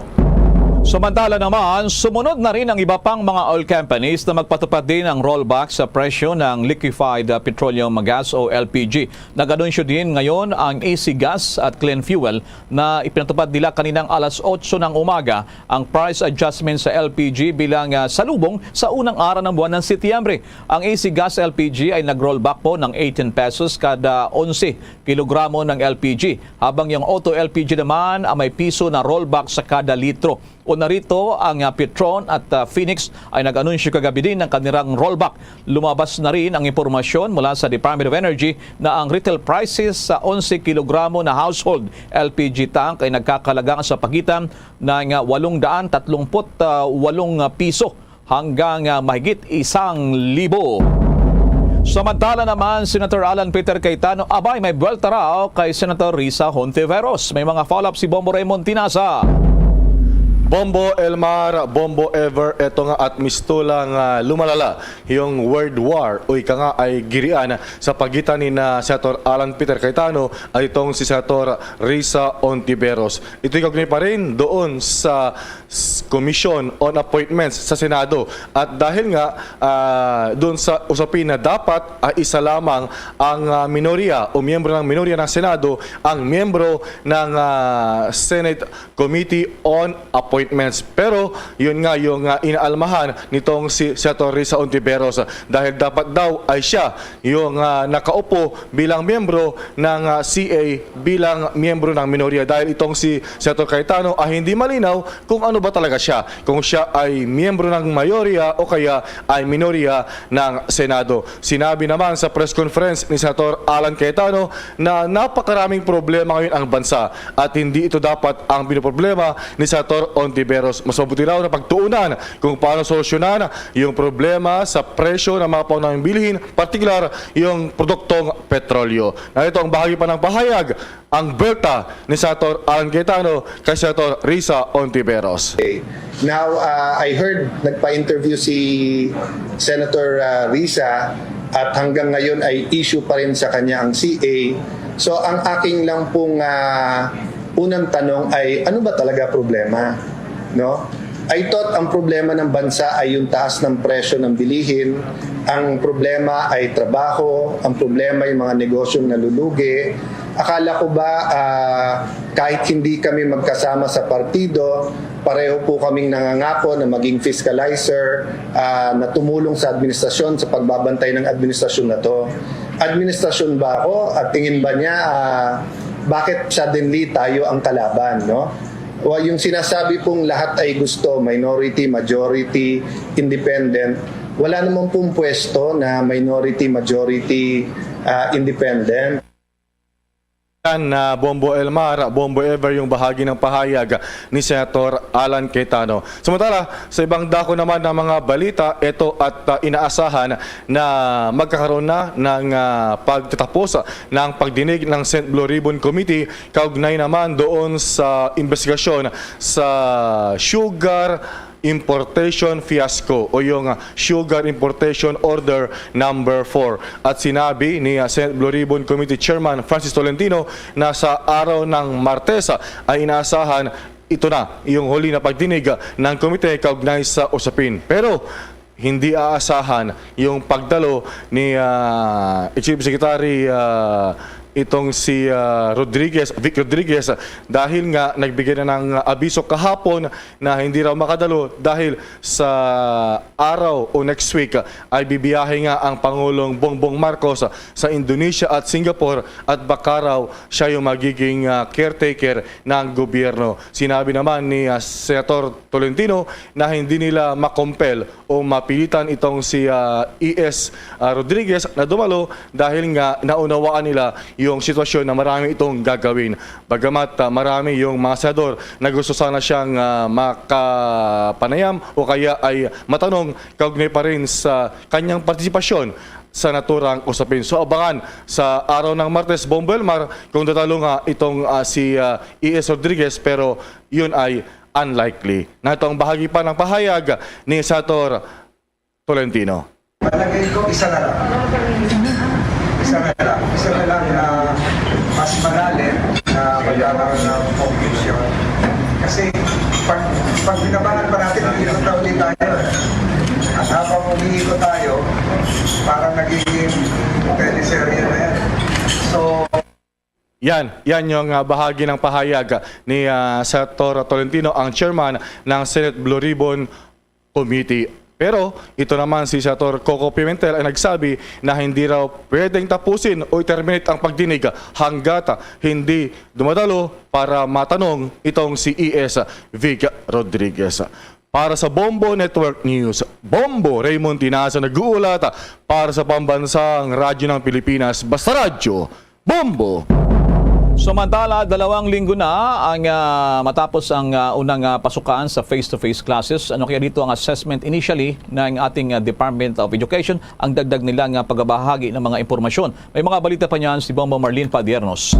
Samantala naman, sumunod na rin ang iba pang mga oil companies na magpatupad din ng rollback sa presyo ng liquefied petroleum gas o LPG. Nag-anunsyo din ngayon ang AC Gas at Clean Fuel na ipinatupad nila kaninang alas 8 ng umaga ang price adjustment sa LPG bilang salubong sa unang araw ng buwan ng Setyembre. Ang AC Gas LPG ay nag-rollback po ng 18 pesos kada 11 kilogramo ng LPG, habang yung Auto LPG naman ay may piso na rollback sa kada litro. Una rito, ang Petron at Phoenix ay nag-anunsyo kagabi din ng kanilang rollback. Lumabas na rin ang impormasyon mula sa Department of Energy na ang retail prices sa 11 kilogramo na household LPG tank ay nagkakalagang sa pagitan ng 838 piso hanggang mahigit 1,000. Samantala naman, Senator Alan Peter Cayetano, abay may buwelta raw kay Senator Risa Hontiveros. May mga follow-up si Bombo Raymond Tinasa. Bombo Elmar, Bombo Ever, eto nga at mistulang lumalala yung word war o ika nga ay girian sa pagitan ni na Senator Alan Peter Cayetano at itong si Senator Risa Hontiveros. Ito'y kaugnay pa rin doon sa Commission on Appointments sa Senado at dahil nga doon sa usapin na dapat isa lamang ang minorya o miyembro ng minorya ng Senado ang miyembro ng Senate Committee on Appointments. Pero yun nga yung inaalmahan nitong si Senator Risa Hontiveros dahil dapat daw ay siya yung nakaupo bilang miyembro ng CA bilang miyembro ng minorya dahil itong si Senator Cayetano ay hindi malinaw kung ano ba talaga siya, kung siya ay miyembro ng mayorya o kaya ay minorya ng Senado. Sinabi naman sa press conference ni Senator Alan Cayetano na napakaraming problema ngayon ang bansa at hindi ito dapat ang pinoproblema ni Senator Hontiveros. Mas mabuti raw na pagtuunan kung paano solusyonan yung problema sa presyo ng mga pangunahing bilhin, partikular yung produktong petrolyo. Narito ang bahagi pa ng pahayag, ang berta ni Senator Alan Cayetano kay Senator Risa Hontiveros. Now, I heard nagpa-interview si Senator Risa at hanggang ngayon ay issue pa rin sa kanya ang CA. So, ang aking lang pong unang tanong ay ano ba talaga problema? No? I thought ang problema ng bansa ay yung taas ng presyo ng bilihin, ang problema ay trabaho, ang problema yung mga negosyong nalulugi. Akala ko ba kahit hindi kami magkasama sa partido, pareho po kaming nangangako na maging fiscalizer, na tumulong sa administrasyon sa pagbabantay ng administrasyon na to. Administrasyon ba ako at tingin ba niya bakit suddenly tayo ang kalaban, no? O yung sinasabi pong lahat ay gusto, minority, majority, independent, wala naman pong pwesto na minority, majority, independent. Na Bombo Elmar, Bombo Ever yung bahagi ng pahayag ni Senator Alan Cayetano. Samantala, sa ibang dako naman ng mga balita, ito at inaasahan na magkakaroon na ng pagtatapos ng pagdinig ng Senate Blue Ribbon Committee kaugnay naman doon sa investigasyon sa sugar importation fiasco o yung Sugar Importation Order number 4. At sinabi ni Senate Blue Ribbon Committee Chairman Francis Tolentino na sa araw ng Martes ay inaasahan ito na yung huli na pagdinig ng komite kaugnay sa usapin. Pero hindi aasahan yung pagdalo ni Chief Secretary itong si Vic Rodriguez dahil nga nagbigay na ng abiso kahapon na hindi raw makadalo dahil sa araw o next week ay bibiyahe nga ang Pangulong Bongbong Marcos sa Indonesia at Singapore at baka raw siya yung magiging caretaker ng gobyerno. Sinabi naman ni Senator Tolentino na hindi nila makompel o mapilitan itong si E.S. Rodriguez na dumalo dahil nga naunawaan nila yung sitwasyon na marami itong gagawin. Bagamat marami yung mga senador na gusto sana siyang makapanayam o kaya ay matanong kaugnay pa rin sa kanyang partisipasyon sa naturang usapin. So abangan sa araw ng Martes, Bombo Elmar, kung tatalo nga itong si E.S. Rodriguez, pero yun ay unlikely. Na ito ang bahagi pa ng pahayag ni Senator Tolentino. Palagay ko isa na lang. Isa na lang na mas malalim na magkakaroon ng conclusion. Kasi pag binabangan pa natin, umiikot na ulit tayo. At habang umiikot tayo, parang nagiging teleserye na yan. So, Yan yung bahagi ng pahayag ni Senator Tolentino, ang chairman ng Senate Blue Ribbon Committee. Pero ito naman si Senator Coco Pimentel ay nagsabi na hindi raw pwedeng tapusin o i-terminate ang pagdinig hanggat hindi dumadalo para matanong itong si E.S. Vic Rodriguez. Para sa Bombo Network News, Bombo Raymond Tinaza nag-uulat para sa pambansang radyo ng Pilipinas, Basta Radyo, Bombo! Samantala, 2 linggo na ang matapos ang unang pasukan sa face-to-face classes. Ano kaya dito ang assessment initially ng ating Department of Education? Ang dagdag nilang pagbabahagi ng mga impormasyon. May mga balita pa niyan si Bombo Marlene Padiernos.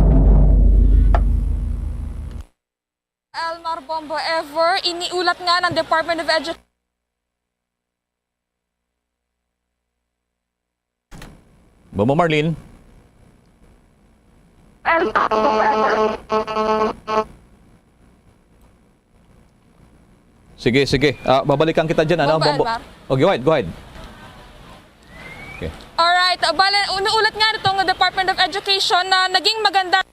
Elmar, Bombo Ever, iniulat nga ng Department of Education. Bombo Marlene. Sige. Babalikan kita dyan. Ano? Bombo. Okay, go ahead. Okay. Alright, unuulat nga itong Department of Education na naging maganda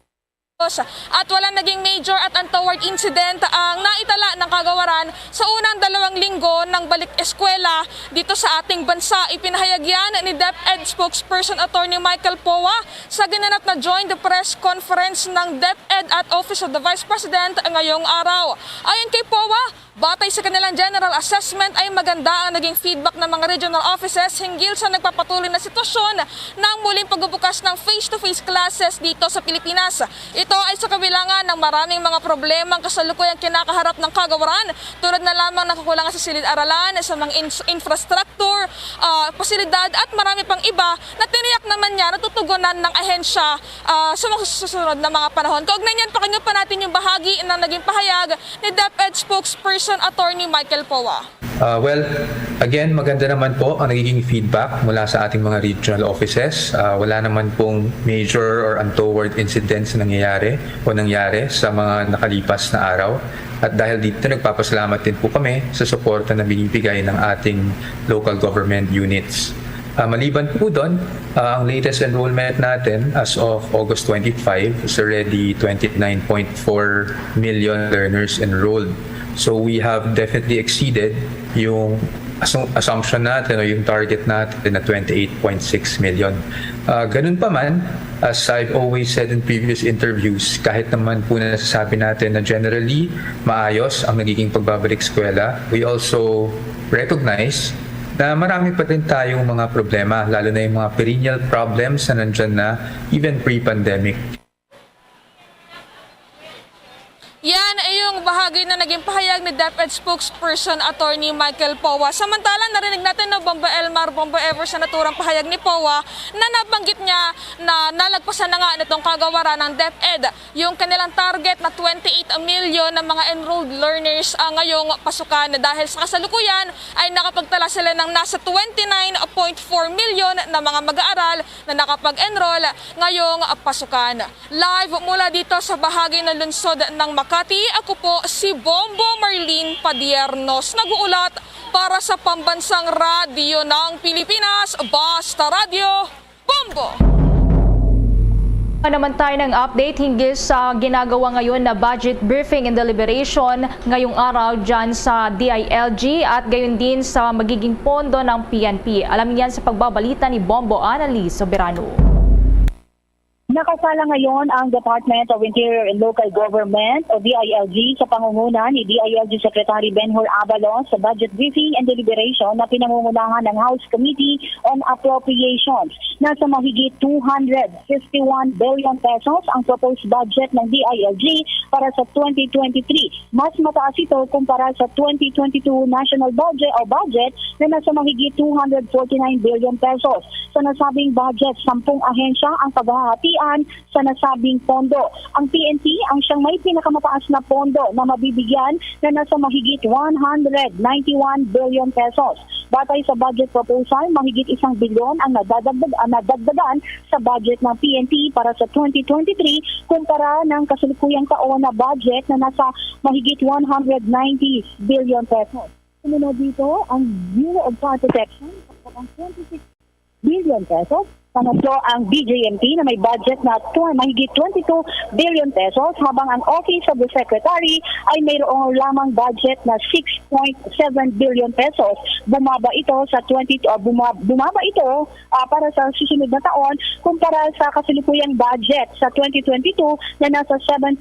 at walang naging major at untoward incident ang naitala ng kagawaran sa unang 2 linggo ng balik eskwela dito sa ating bansa. Ipinahayag yan ni DepEd spokesperson Attorney Michael Powa sa ginanap na joint press conference ng DepEd at Office of the Vice President ngayong araw. Ayon kay Powa, batay sa kanilang general assessment ay maganda ang naging feedback ng mga regional offices hinggil sa nagpapatuloy na sitwasyon ng muling pagbubukas ng face-to-face classes dito sa Pilipinas. Ito ay sa kabilangan ng maraming mga problemang kasalukuyang kinakaharap ng kagawaran tulad na lamang ng kakulangan sa silid-aralan, sa mga infrastructure, pasilidad at marami pang iba na tiniyak naman niya natutugunan ng ahensya sa mga susunod na mga panahon. Kaugnay niyan, pakinggan pa natin yung bahagi ng naging pahayag ni DepEd spokesperson Attorney Michael Powa. Well, again, maganda naman po ang nagiging feedback mula sa ating mga regional offices. Wala naman pong major or untoward incidents na nangyari sa mga nakalipas na araw. At dahil dito, nagpapasalamat din po kami sa suporta na binibigay ng ating local government units. Maliban po doon, ang latest enrollment natin as of August 25 is already 29.4 million learners enrolled. So we have definitely exceeded yung assumption natin o yung target natin na 28.6 million. Ganun pa man, as I've always said in previous interviews, kahit naman po nasasabi natin na generally maayos ang nagiging pagbabalik eskwela, we also recognize na marami pa rin tayong mga problema, lalo na yung mga perennial problems na nandyan na even pre-pandemic. Yan ay yung bahagi na naging pahayag ni DepEd spokesperson Attorney Michael Powa. Samantala, narinig natin na Bombo Elmar, Bombo Ever sa naturang pahayag ni Powa na nabanggit niya na nalagpasan na nga nitong kagawaran ng DepEd yung kanilang target na 28 million na mga enrolled learners ngayong pasukan dahil sa kasalukuyan ay nakapagtala sila ng nasa 29.4 million na mga mag-aaral na nakapag-enroll ngayong pasukan. Live mula dito sa bahagi ng lungsod ng Makati, ako po si si Bombo Marlene Padiernos, nag-uulat para sa Pambansang Radyo ng Pilipinas, Basta Radio, Bombo! Naman tayo ng update hinggil sa ginagawa ngayon na budget briefing and deliberation ngayong araw dyan sa DILG at gayon din sa magiging pondo ng PNP. Alamin yan sa pagbabalita ni Bombo Annalise Soberano. Nakasala ngayon ang Department of Interior and Local Government o DILG sa pangunguna ni DILG Secretary Benhur Abalos sa budget briefing and deliberation na pinangungunahan ng House Committee on Appropriations. Nasa mahigit 251 billion pesos ang proposed budget ng DILG para sa 2023. Mas mataas ito kumpara sa 2022 national budget o budget na nasa mahigit 249 billion pesos. Sa nasabing budget, 10 ahensya ang paghahatian sa nasabing pondo. Ang PNP ang siyang may pinakamataas na pondo na mabibigyan na nasa mahigit 191 billion pesos. Batay sa budget proposal, mahigit 1 bilyon ang nadagdagan sa budget ng PNP para sa 2023 kumpara ng kasalukuyang taon na budget na nasa mahigit 190 billion pesos. Sumunod dito ang Bureau of Fire Protection ang 26 billion pesos. Pangatlo ang BJMP na may budget na mahigit 22 billion pesos habang ang Office of the Secretary ay mayroong lamang budget na 6.7 billion pesos. Bumaba ito sa para sa susunod na taon kumpara sa kasalukuyang budget sa 2022 na nasa 7.2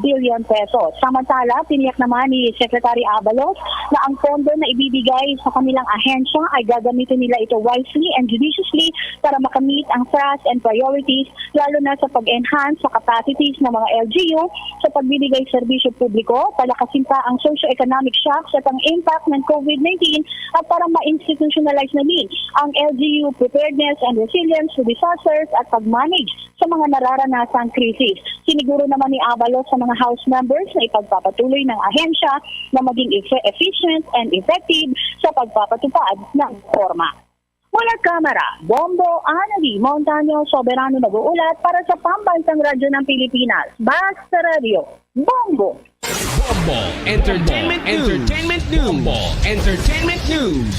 billion pesos. Samantala, tiniyak naman ni Secretary Abalos na ang pondo na ibibigay sa kanilang ahensya ay gagamitin nila ito wisely and judiciously para makamit ang thrust and priorities lalo na sa pag-enhance sa capacities ng mga LGU sa pagbibigay serbisyo publiko, palakasin pa ang socio-economic shocks at ang impact ng COVID-19 at para ma-institutionalize na din ang LGU preparedness and resilience to disasters at pag-manage sa mga nararanasang krisis. Siniguro naman ni Abalos sa mga House members na ipagpapatuloy ng ahensya na maging efficient and effective sa pagpapatupad ng reforma. Mula kamera, Bombo Annalise Montaño Soberano nag-uulat para sa Pambansang Radyo ng Pilipinas. Basta Radio, Bombo! Bombo Entertainment News. Bombo Entertainment News.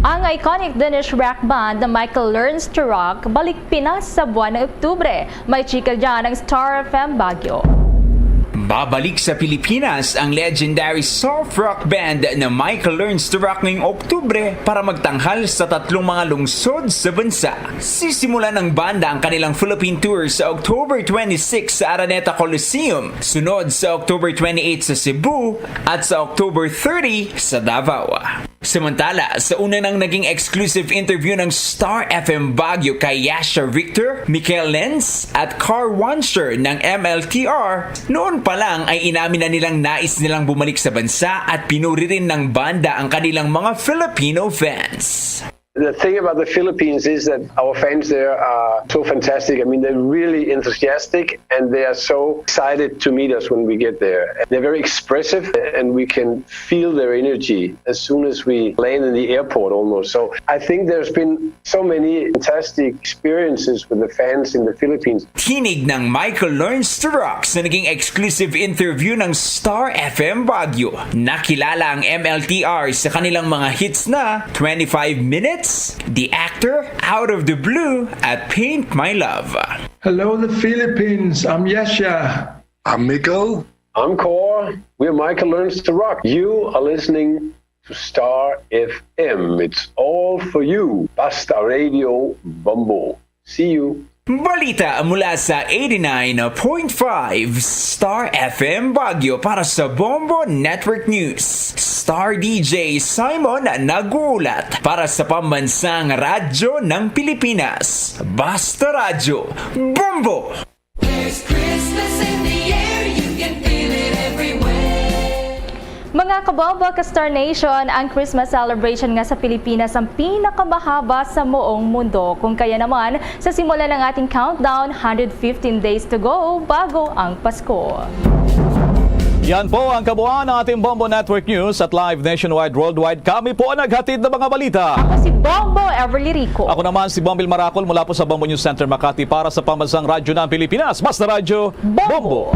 Ang iconic Danish rock band na Michael Learns to Rock balik Pinas sa buwan ng Oktubre. May chika dyan ng Star FM Baguio. Babalik sa Pilipinas ang legendary soft rock band na Michael Learns to Rock ngayong Oktubre para magtanghal sa 3 mga lungsod sa bansa. Sisimulan ng banda ang kanilang Philippine Tour sa October 26 sa Araneta Coliseum, sunod sa October 28 sa Cebu at sa October 30 sa Davao. Samantala, sa una nang naging exclusive interview ng Star FM Baguio kay Yasha Victor, Michael Lenz at Carl Wancher ng MLTR, noon pa lang ay inamin na nilang nais nilang bumalik sa bansa at pinuri rin ng banda ang kanilang mga Filipino fans. The thing about the Philippines is that our fans there are so fantastic. I mean, they're really enthusiastic and they are so excited to meet us when we get there. They're very expressive and we can feel their energy as soon as we land in the airport almost. So I think there's been so many fantastic experiences with the fans in the Philippines. Tinig ng Michael Learns to Rock sa naging exclusive interview ng Star FM Baguio. Nakilala ang MLTR sa kanilang mga hits na 25 Minutes, The Actor, Out of the Blue, at Paint My Love. Hello, the Philippines. I'm Yasha. I'm Mikkel. I'm Cor. We're Michael Learns to Rock. You are listening to Star FM. It's all for you. Basta Radio, Bombo. See you. Balita mula sa 89.5 Star FM Baguio para sa Bombo Network News. Star DJ Simon nag-uulat para sa Pambansang Radyo ng Pilipinas. Basta Radyo, Bombo! There's Christmas in the air, you can feel it everywhere. Mga kabombo ka Star Nation, ang Christmas celebration nga sa Pilipinas ang pinakamahaba sa buong mundo. Kung kaya naman, sa simula ng ating countdown, 115 days to go bago ang Pasko. Yan po ang kabuuan ng ating Bombo Network News at live nationwide, worldwide. Kami po ang naghatid ng mga balita. Ako si Bombo Everly Rico. Ako naman si Bombil Maracol mula po sa Bombo News Center Makati para sa Pambansang Radyo ng Pilipinas. Basta Radyo, Bombo!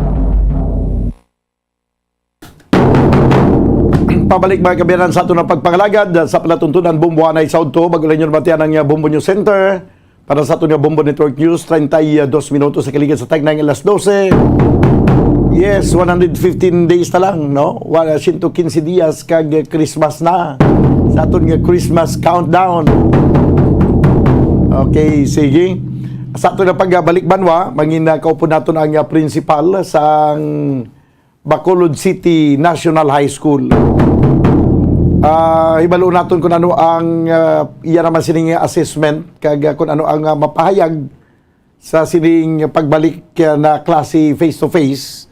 pabalik mga kabiyanan sa ato ng pagpangalagad sa palatuntunan bumbuanay sa Udto. Bago lang yun batian ng Bombo News Center para sa ato ng Bombo Network News. 32 minutos sa kaligid sa tag ng alas 12. Yes, 115 days na lang, no? 115 dias kag Christmas na. Sa ato ng Christmas countdown. Okay, sige. Sa ato na pagbalik banwa, mangina kaupo nato ang principal sa Bacolod City National High School. Hibalo naton kung ano ang iya naman sining assessment kag kung ano ang mapahayag sa sining pagbalik na klase face to face.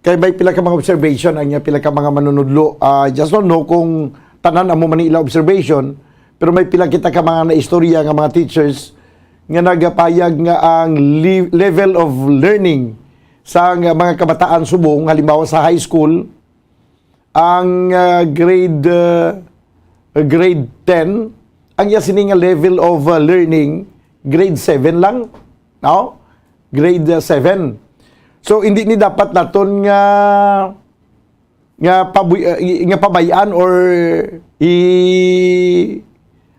Kay may pila ka mga observation ang pila ka mga manunudlo. Just don't know kung tanan amo Manila observation, pero may pila kita ka mga naistorya nga mga teachers nga nagapayag nga ang level of learning sa mga kabataan subong, halimbawa sa high school, ang grade 10, ang yasining level of learning, grade 7 lang. No? Grade 7. So, hindi ni dapat naton nga pabayaan or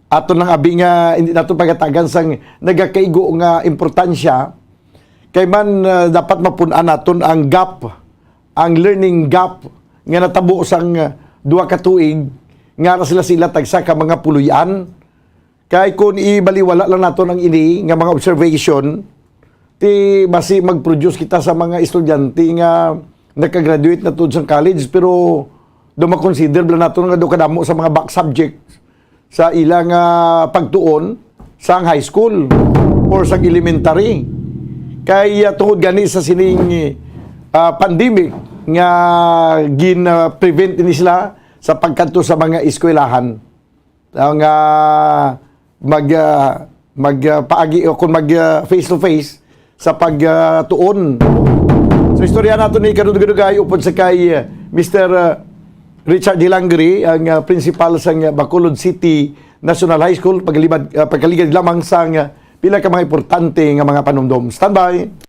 ato nang abi nga hindi nato pagatagan sang nagakaigo nga importansya kay man dapat mapun-an naton ang gap, ang learning gap nga natabo sang 2 ka tuig nga sila tagsa ka mga puluyan. Kay kung ibaliwala lang naton ang ini nga mga observation, ti basi mag-produce kita sa mga estudyante nga nagka-graduate na tud sa college pero do ma-consider lang naton nga do kadamo sa mga back subjects sa ilang pagtuon sa high school or sa elementary. Kaya tungod gani sa sining pandemic nga gin-prevent ni sila sa pagkanto sa mga eskwelahan. Ang magpaagi o kung mag face to face sa pagtuon. So istorya nato ni kadugay upod sa kay Mr. Richard Dilangri, ang principal sa Bacolod City National High School, pagkaligad lamang sa pila ka mga importante nga mga panumdom. Standby.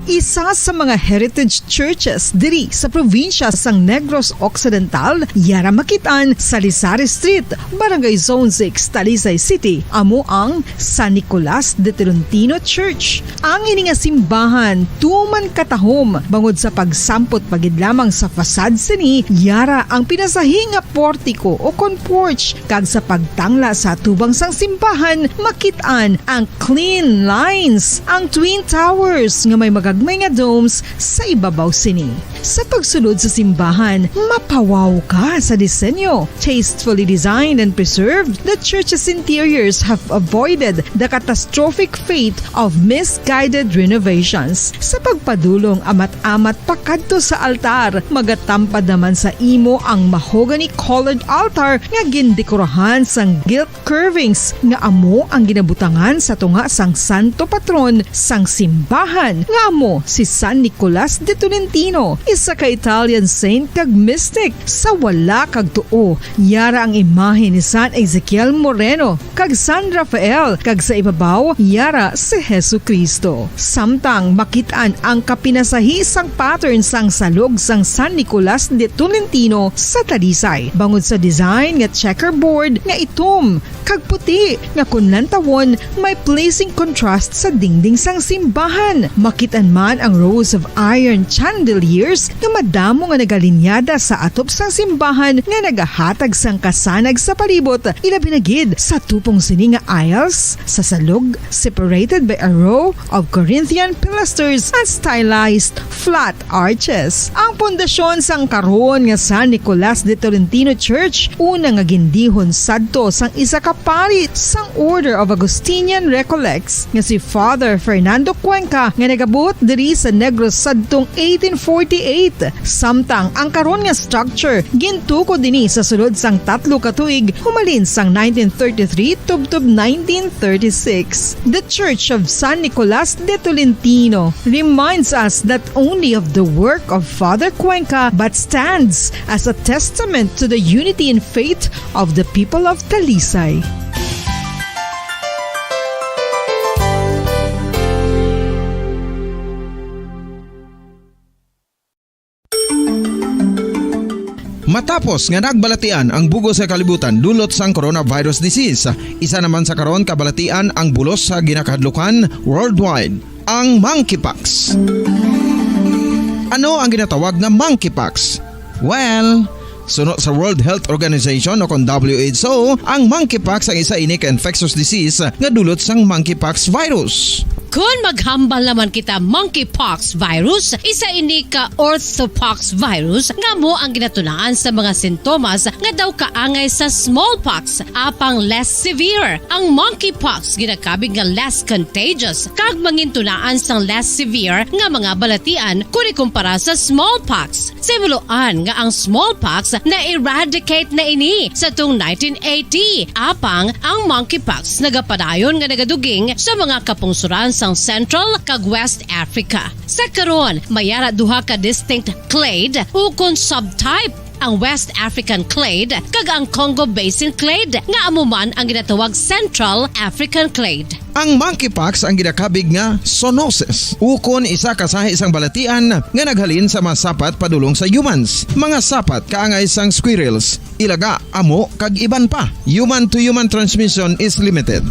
Isa sa mga heritage churches diri sa probinsya sang Negros Occidental, yara makitaan sa Lizares Street, Barangay Zone 6, Talisay City, amo ang San Nicolas de Tolentino Church. Ang ini nga simbahan tuman katahom bangod sa pagsampot pagid lamang sa fasad sini, yara ang pinasahi nga portiko o kon porch kag sa pagtangla sa tubang sang simbahan makitaan ang clean lines, ang twin towers nga may magagmay nga domes sa ibabaw sini. Sa pagsulod sa simbahan, mapawaw ka sa disenyo. Tastefully designed and preserved, the church's interiors have avoided the catastrophic fate of misguided renovations. Sa pagpadulong amat-amat pakadto sa altar, magatampad naman sa imo ang mahogany colored altar nga gindekorahan sang gilt curvings nga amo ang ginabutangan sa tunga sang santo patron sang simbahan nga amo si San Nicolas de Tolentino, isa ka Italian saint kag mystic. Sa wala kag tuo, yara ang imahe ni San Ezekiel Moreno kag San Rafael, kag sa ibabaw yara si Hesu Kristo. Samtang makitaan ang kapinasahi sang pattern sang salog sang San Nicolas de Tolentino sa Talisay, bangod sa design nga checkerboard nga itom kag puti nga kunlantawon may pleasing contrast sa dingding sang simbahan. Makitaan man ang rows of iron chandeliers nga madamo nga nagalinyada sa atop sang simbahan nga nagahatag sang kasanag sa palibot, ilabi na gid sa tupong sini nga aisles sa salog, separated by a row of Corinthian pilasters and stylized flat arches. Ang pundasyon sang karon nga San Nicolas de Tolentino Church una nga gindihon sadto sang isa ka pari sang Order of Augustinian Recollects nga si Father Fernando Cuenca nga nagabot diri sa Negros sadtong 1848. Samtang ang karon nga structure gintuko dinhi sa sulod sang 3 ka tuig humalin sang 1933 tubtob 1936. The Church of San Nicolas de Tolentino reminds us not only of the work of Father Cuenca but stands as a testament to the unity and faith of the people of Talisay. Matapos nga nagbalatian ang bugo sa kalibutan dulot sang coronavirus disease, isa naman sa karon kabalatian ang bulos sa ginakadlukan worldwide, ang monkeypox. Ano ang ginatawag na monkeypox? Well, sunod sa World Health Organization o kung WHO, ang monkeypox ang isa ini ka infectious disease nga dulot sang monkeypox virus. Kung maghambal naman kita monkeypox virus, isa ini ka orthopox virus nga mo ang ginatunaan sa mga sintomas nga daw kaangay sa smallpox apang less severe. Ang monkeypox ginakabig nga less contagious kag mangintunaan sang less severe nga mga balatian kung ikumpara sa smallpox. Simuloan nga ang smallpox na eradicate na ini sa tung 1980 apang ang monkeypox nagapadayon nga nagaduging sa mga kapungsuran sang Central kag West Africa. Sa karon, mayara duha ka distinct clade ukon subtype, ang West African clade kag ang Congo Basin clade nga amuman ang ginatawag Central African clade. Ang monkeypox ang ginakabig nga zoonosis. Ukon isa kasahi isang balatian nga naghalin sa mga sapat padulong sa humans. Mga sapat kaangay sang squirrels, ilaga, amo kag iban pa. Human to human transmission is limited.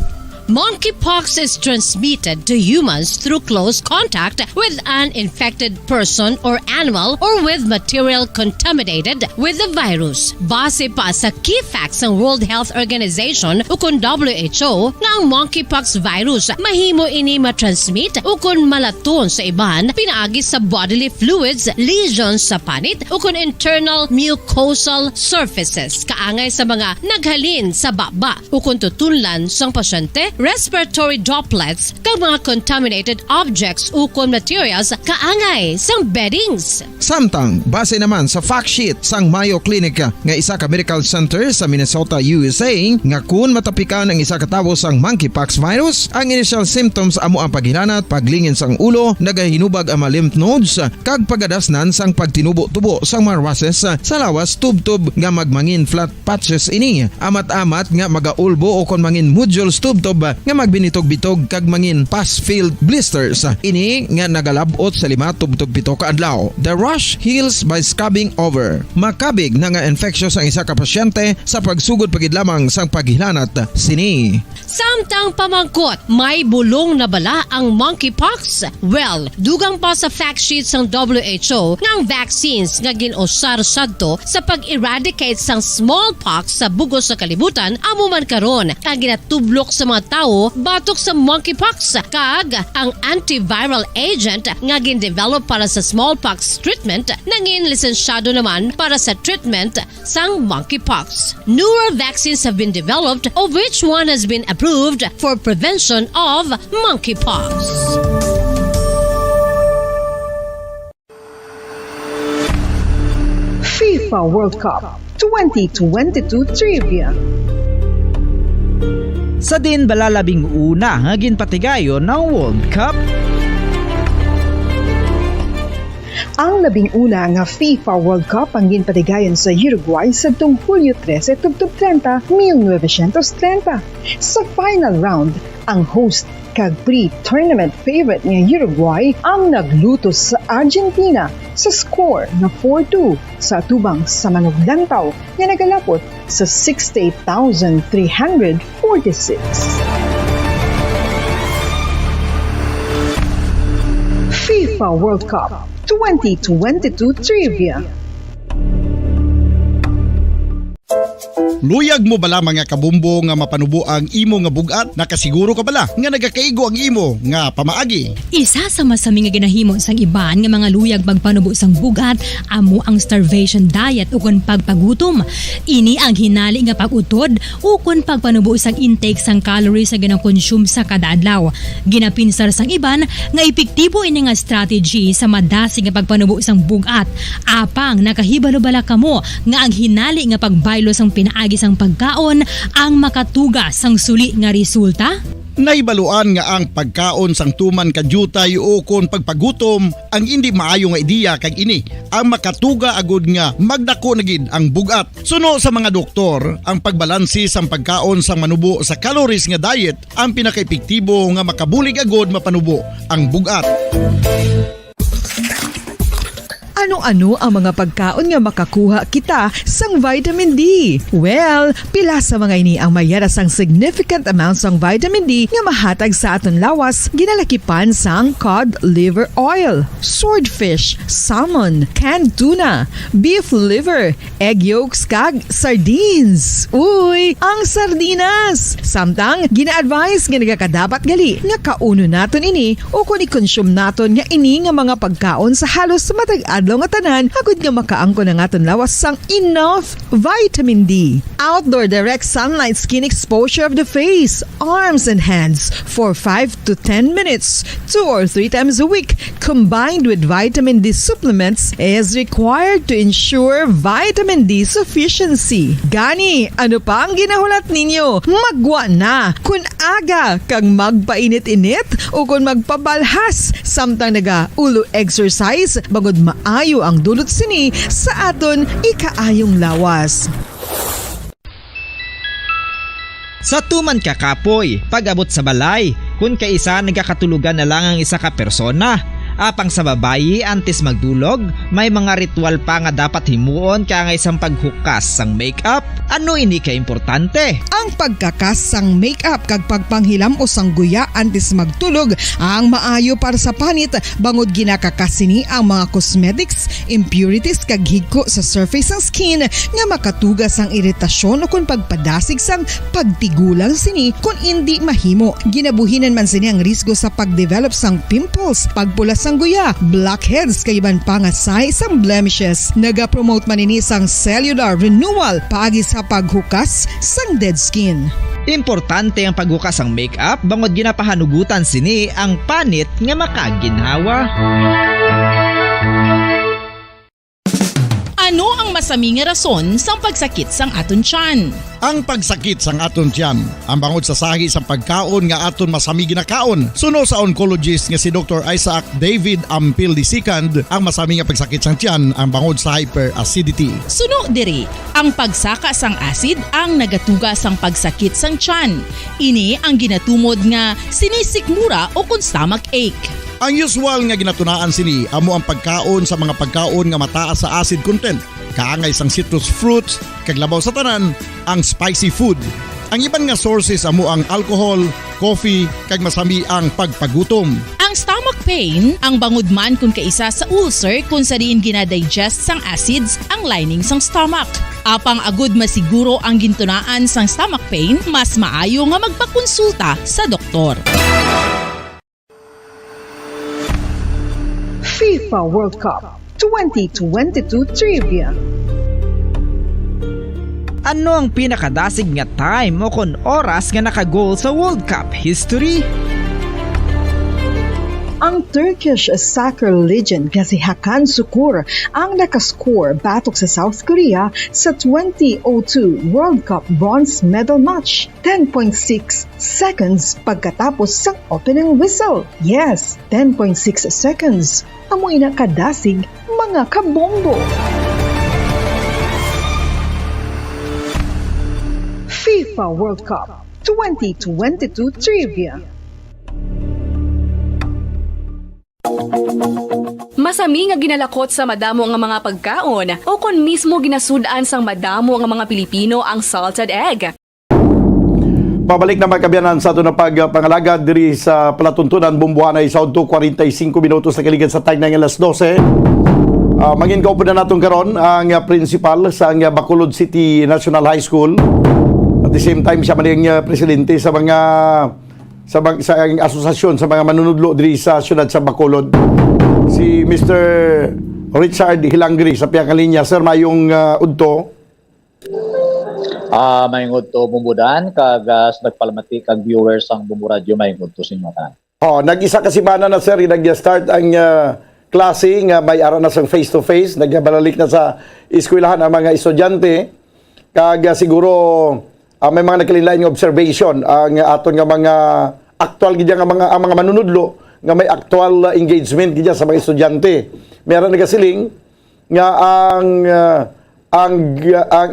Monkeypox is transmitted to humans through close contact with an infected person or animal or with material contaminated with the virus. Base pa sa key facts ng World Health Organization ukon WHO nga ang monkeypox virus mahimo ini matransmit ukon malaton sa iban pinaagi sa bodily fluids, lesions sa panit ukon internal mucosal surfaces kaangay sa mga naghalin sa baba ukon tutunlan sang pasyente, respiratory droplets kag mga contaminated objects ukon materials kaangay sang beddings. Samtang base naman sa fact sheet sang Mayo Clinic nga isa ka medical center sa Minnesota, USA, nga kun matapikan ang isa ka tawo sang monkeypox virus, ang initial symptoms amo ang paghilanat, paglingin sang ulo, nagahinubag ang mga lymph nodes kag pagadasnan sang pagtinubo-tubo sang mga rashes sa lawas tub-tub nga magmangin flat patches ini. Amat-amat nga magaulbo o kon mangin nodules tub-tub nga magbinitog-bitog kag mangin pus-filled blisters. Ini nga nagalabot sa 5 tub-tub 7 ka adlaw. The rash heals by scabbing over. Makabig na nga infectious ang isa ka pasyente sa pagsugod pagid lamang sang paghilanat sini. Samtang pamangkot, may bulong na bala ang monkeypox? Well, dugang pa sa fact sheets ng WHO ng vaccines nga ginusar sadto sa pag-eradicate sang smallpox sa bugos sa kalibutan amuman karon ang ginatublok sa mga tao batok sa monkeypox kag ang antiviral agent nga gin-develop para sa smallpox treatment nangin lisensyado naman para sa treatment sang monkeypox. Newer vaccines have been developed of which one has been approved for prevention of monkeypox. FIFA World Cup 2022 Trivia. Sa din balalabing una nga ginpatigayon ng World Cup. Ang labing-una nga FIFA World Cup ang ginpatigayon sa Uruguay sa tung Hulyo 13, Tubtub 30, 1930. Sa final round, ang host kag pre-tournament favorite nga Uruguay ang naglutos sa Argentina sa score na 4-2 sa tubang sa manuglantaw nga nagalapot sa 68,346. FIFA World Cup 2022 Trivia. Luyag mo bala mga kabumbo nga mapanubo ang imo nga bugat? Nakasiguro ka bala nga nagakaigo ang imo nga pamaagi? Isa sa masami nga ginahimo sang iban nga mga luyag pagpanubo sang bugat amo ang starvation diet ukon pagpagutom. Ini ang hinali nga pag-utod ukon pagpanubo sang intake sang calories sa ginakonsume sa kada adlaw. Ginapinsar sang iban nga epektibo ini nga strategy sa madasi nga pagpanubo sang bugat. Apang nakahibalo bala kamo nga ang hinali nga pagbaylo sang pinaagi sang pagkaon ang makatuga sang suli nga resulta? Naibaluan nga ang pagkaon sang tuman kadyutay o kon pagpagutom ang hindi maayo nga ideya kag ini ang makatuga agud nga magdako na gid ang bugat. Suno sa mga doktor, ang pagbalansi sang pagkaon sang manubo sa calories nga diet ang pinakaepektibo nga makabulig agud mapanubo ang bugat. Ano Ano-ano ang mga pagkaon nga makakuha kita sang vitamin D? Well, pila sa mga ini ang mayara sang significant amounts sang vitamin D nga mahatag sa aton lawas ginalakipan sang cod liver oil, swordfish, salmon, canned tuna, beef liver, egg yolks kag sardines. Uy, ang sardinas! Samtang gina-advise nga nagakadapat gali nga kauno naton ini o kung i-consume naton nga ini nga mga pagkaon sa halos matag adlaw nga tanan hagud nga makaangko na naton lawas sang enough vitamin D. Outdoor direct sunlight skin exposure of the face, arms and hands for 5 to 10 minutes 2 or 3 times a week combined with vitamin D supplements is required to ensure vitamin D sufficiency. Gani, ano pa ang ginahulat ninyo? Magwa na kun aga kang magpainit-init o kung magpabalhas samtang naga-ulo exercise bagod maayo ang dulot sini sa aton ikaayong lawas. Sa tuman ka kapoy, pag-abot sa balay, kung kaisa nagakatulugan na lang ang isa ka persona. Apang sa babayi antes magdulog, may mga ritual pa nga dapat himuon ka nga isang paghukas sang makeup. Ano ini ka importante? Ang pagkakas sang makeup kag pagpanghilam o sang guya antes magtulog ang maayo para sa panit bangod ginakakasini ang mga cosmetics, impurities kag higko sa surface sang skin nga makatugas sang iritasyon o kung pagpadasig sang pagtigulang sini kung hindi mahimo. Ginabuhinan man sini ang risgo sa pagdevelop sang pimples, pagpula sang guya, blackheads kay iban pa nga size sang blemishes. Naga-promote man ini sang cellular renewal paagi sa paghukas sang dead skin. Importante ang paghukas ang makeup bangod ginapahanugutan sini ang panit nga makaginhawa. Ano ang masami nga rason sang pagsakit sang aton tiyan? Ang pagsakit sang aton tiyan, ang bangod sa sahi sa pagkaon nga aton masami ginakaon. Suno sa oncologist nga si Dr. Isaac David Ampil II, ang masami nga pagsakit sang tiyan ang bangod sa hyperacidity. Suno diri, ang pagsaka sang acid ang nagatuga sang pagsakit sang tiyan. Ini ang ginatumod nga sinisikmura o kung stomach ache. Ang usual nga ginatunaan sini amo ang pagkaon sa mga pagkaon nga mataas sa acid content. Kaangay sang citrus fruits, kag labaw sa tanan, ang spicy food. Ang iban nga sources amo ang alcohol, coffee, kag masami ang pagpagutom. Ang stomach pain, ang bangod man kung kaisa sa ulcer kung sa diin ginadigest sang acids ang lining sang stomach. Apang agud masiguro ang gintunaan sang stomach pain, mas maayo nga magpakonsulta sa doktor. FIFA World Cup 2022 Trivia. Ano ang pinakadasig nga time o kon oras nga nakagol sa World Cup history? Ang Turkish soccer legend nga si Hakan Şükür ang nakascore batok sa South Korea sa 2002 World Cup bronze medal match. 10.6 seconds pagkatapos sa opening whistle. Yes, 10.6 seconds. Amoy na kadasig mga kabombo. FIFA World Cup 2022 Trivia. Masami nga ginalakot sa madamo nga mga pagkaon o kon mismo ginasudaan sang madamo nga mga Pilipino ang salted egg. Pabalik na magkabiyanan sa ito na pagpangalagad diri sa palatuntunan Bumbuanay sa 45 minutos na kaligid sa time ng alas 12. Mangin kaupo na natin karon ang principal sa Bacolod City National High School. At the same time siya man yung presidente sa mga sa asosasyon sa mga manunudlo diri sa siyudad sa Bacolod. Si Mr. Richard Hilangri sa piyang linya. Sir, mayong udto. Mayong udto bumbudan kag nagpalamati kag viewers ang Bumbu Radio mayong udto sa inyo tanan. Nag-isa kasi mana na sir, nag-start ang klase nga may ara na sang face to face, nagbalalik na sa eskwelahan ang mga estudyante. Kag siguro may mga nagkalilain nga observation ang aton nga mga actual gid nga mga manunudlo nga may actual engagement gid sa mga estudyante. Meron nagasiling nga ang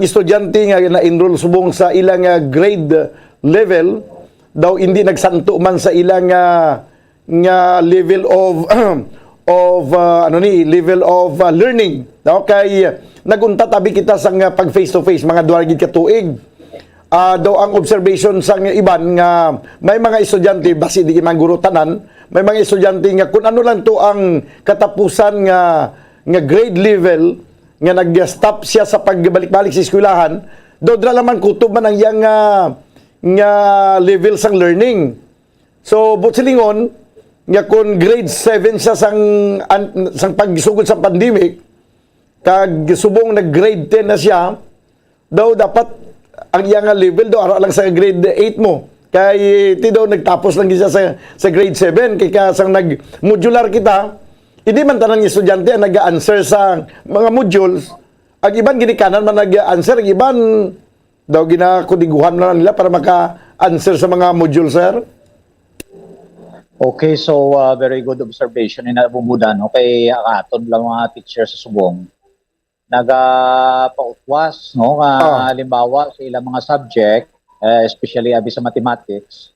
estudyante nga na-enroll subong sa ilang grade level daw hindi nagsanto man sa ilang nga level of level of learning. No? Kay nagunta tabi kita sa pag face to face mga duha gid ka tuig. Daw ang observation sang iban nga may mga estudyante basi di man guro tanan, may mga estudyante nga kung ano lang to ang katapusan nga grade level nga nag-stop siya sa pagbalik-balik sa eskwelahan, daw dra laman kutob man ang yang nga level sang learning. So butsilingon nga kung grade 7 siya sang pagsugod sa pandemic, kag subong nag-grade 10 na siya, daw dapat ang iyang level do ara lang sa grade 8 mo. Kay ti daw nagtapos lang siya sa grade 7 kay kasang nag-modular kita, hindi man tanan ng estudyante ang nag-answer sa mga modules. Ang iban ginikanan man nag-answer, ang iban daw ginakudiguhan na nila para maka-answer sa mga modules, sir. Okay, so very good observation na bumudan. Okay, aton lang mga teachers sa subong nagapautwas, no, halimbawa sa ilang mga subject, especially abi sa mathematics.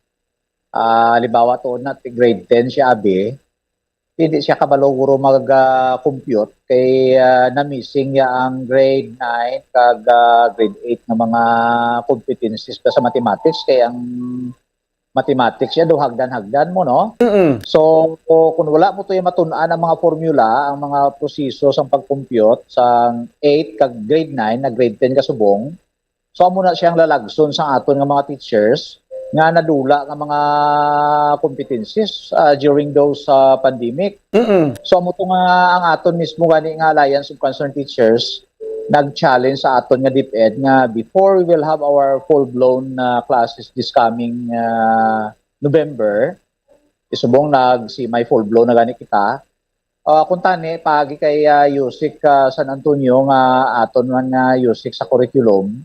Halimbawa to na grade 10 siya abi, hindi siya kabalo guro mag-compute kay na-missing ya ang grade 9 kag grade 8 na mga competencies sa mathematics kay ang mathematics ya do hagdan-hagdan mo, no? So kung wala mo to yung matun-an ang mga formula, ang mga proseso sa pag-compute sa 8 kag grade 9 na grade 10 kasubong, so amo na siyang lalagson sa aton nga mga teachers nga nadula nga mga competencies during those pandemic. So amo to nga ang aton mismo gani nga Alliance of Concerned Teachers nag-challenge sa aton nga DepEd nga before we will have our full-blown classes this coming November, isubong si may full-blown na gani kita. Kung tani, pagi kay USIC San Antonio nga aton nga USIC sa curriculum,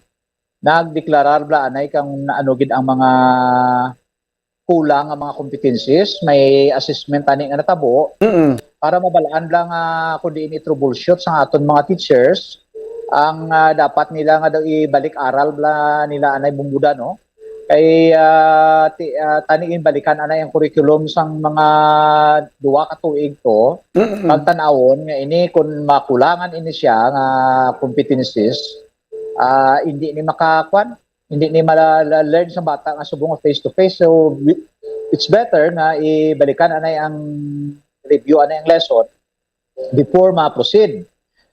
nagdeklarar bla anay kang naanugid ang mga kulang ang mga competencies, may assessment tani nga natabo, para mabalaan lang kung diin i-troubleshoot sa aton mga teachers ang dapat nila nga daw ibalik aral bla nila anay bumbuda, no, kay taniin balikan anay ang curriculum sang mga duwa ka tuig to, pagtan-awon nga ini kung makulangan ini siya nga competencies, hindi ni makakwan, hindi ni ma-learn sa bata nga subong face to face. So it's better na ibalikan anay ang review anay ang lesson before ma-proceed.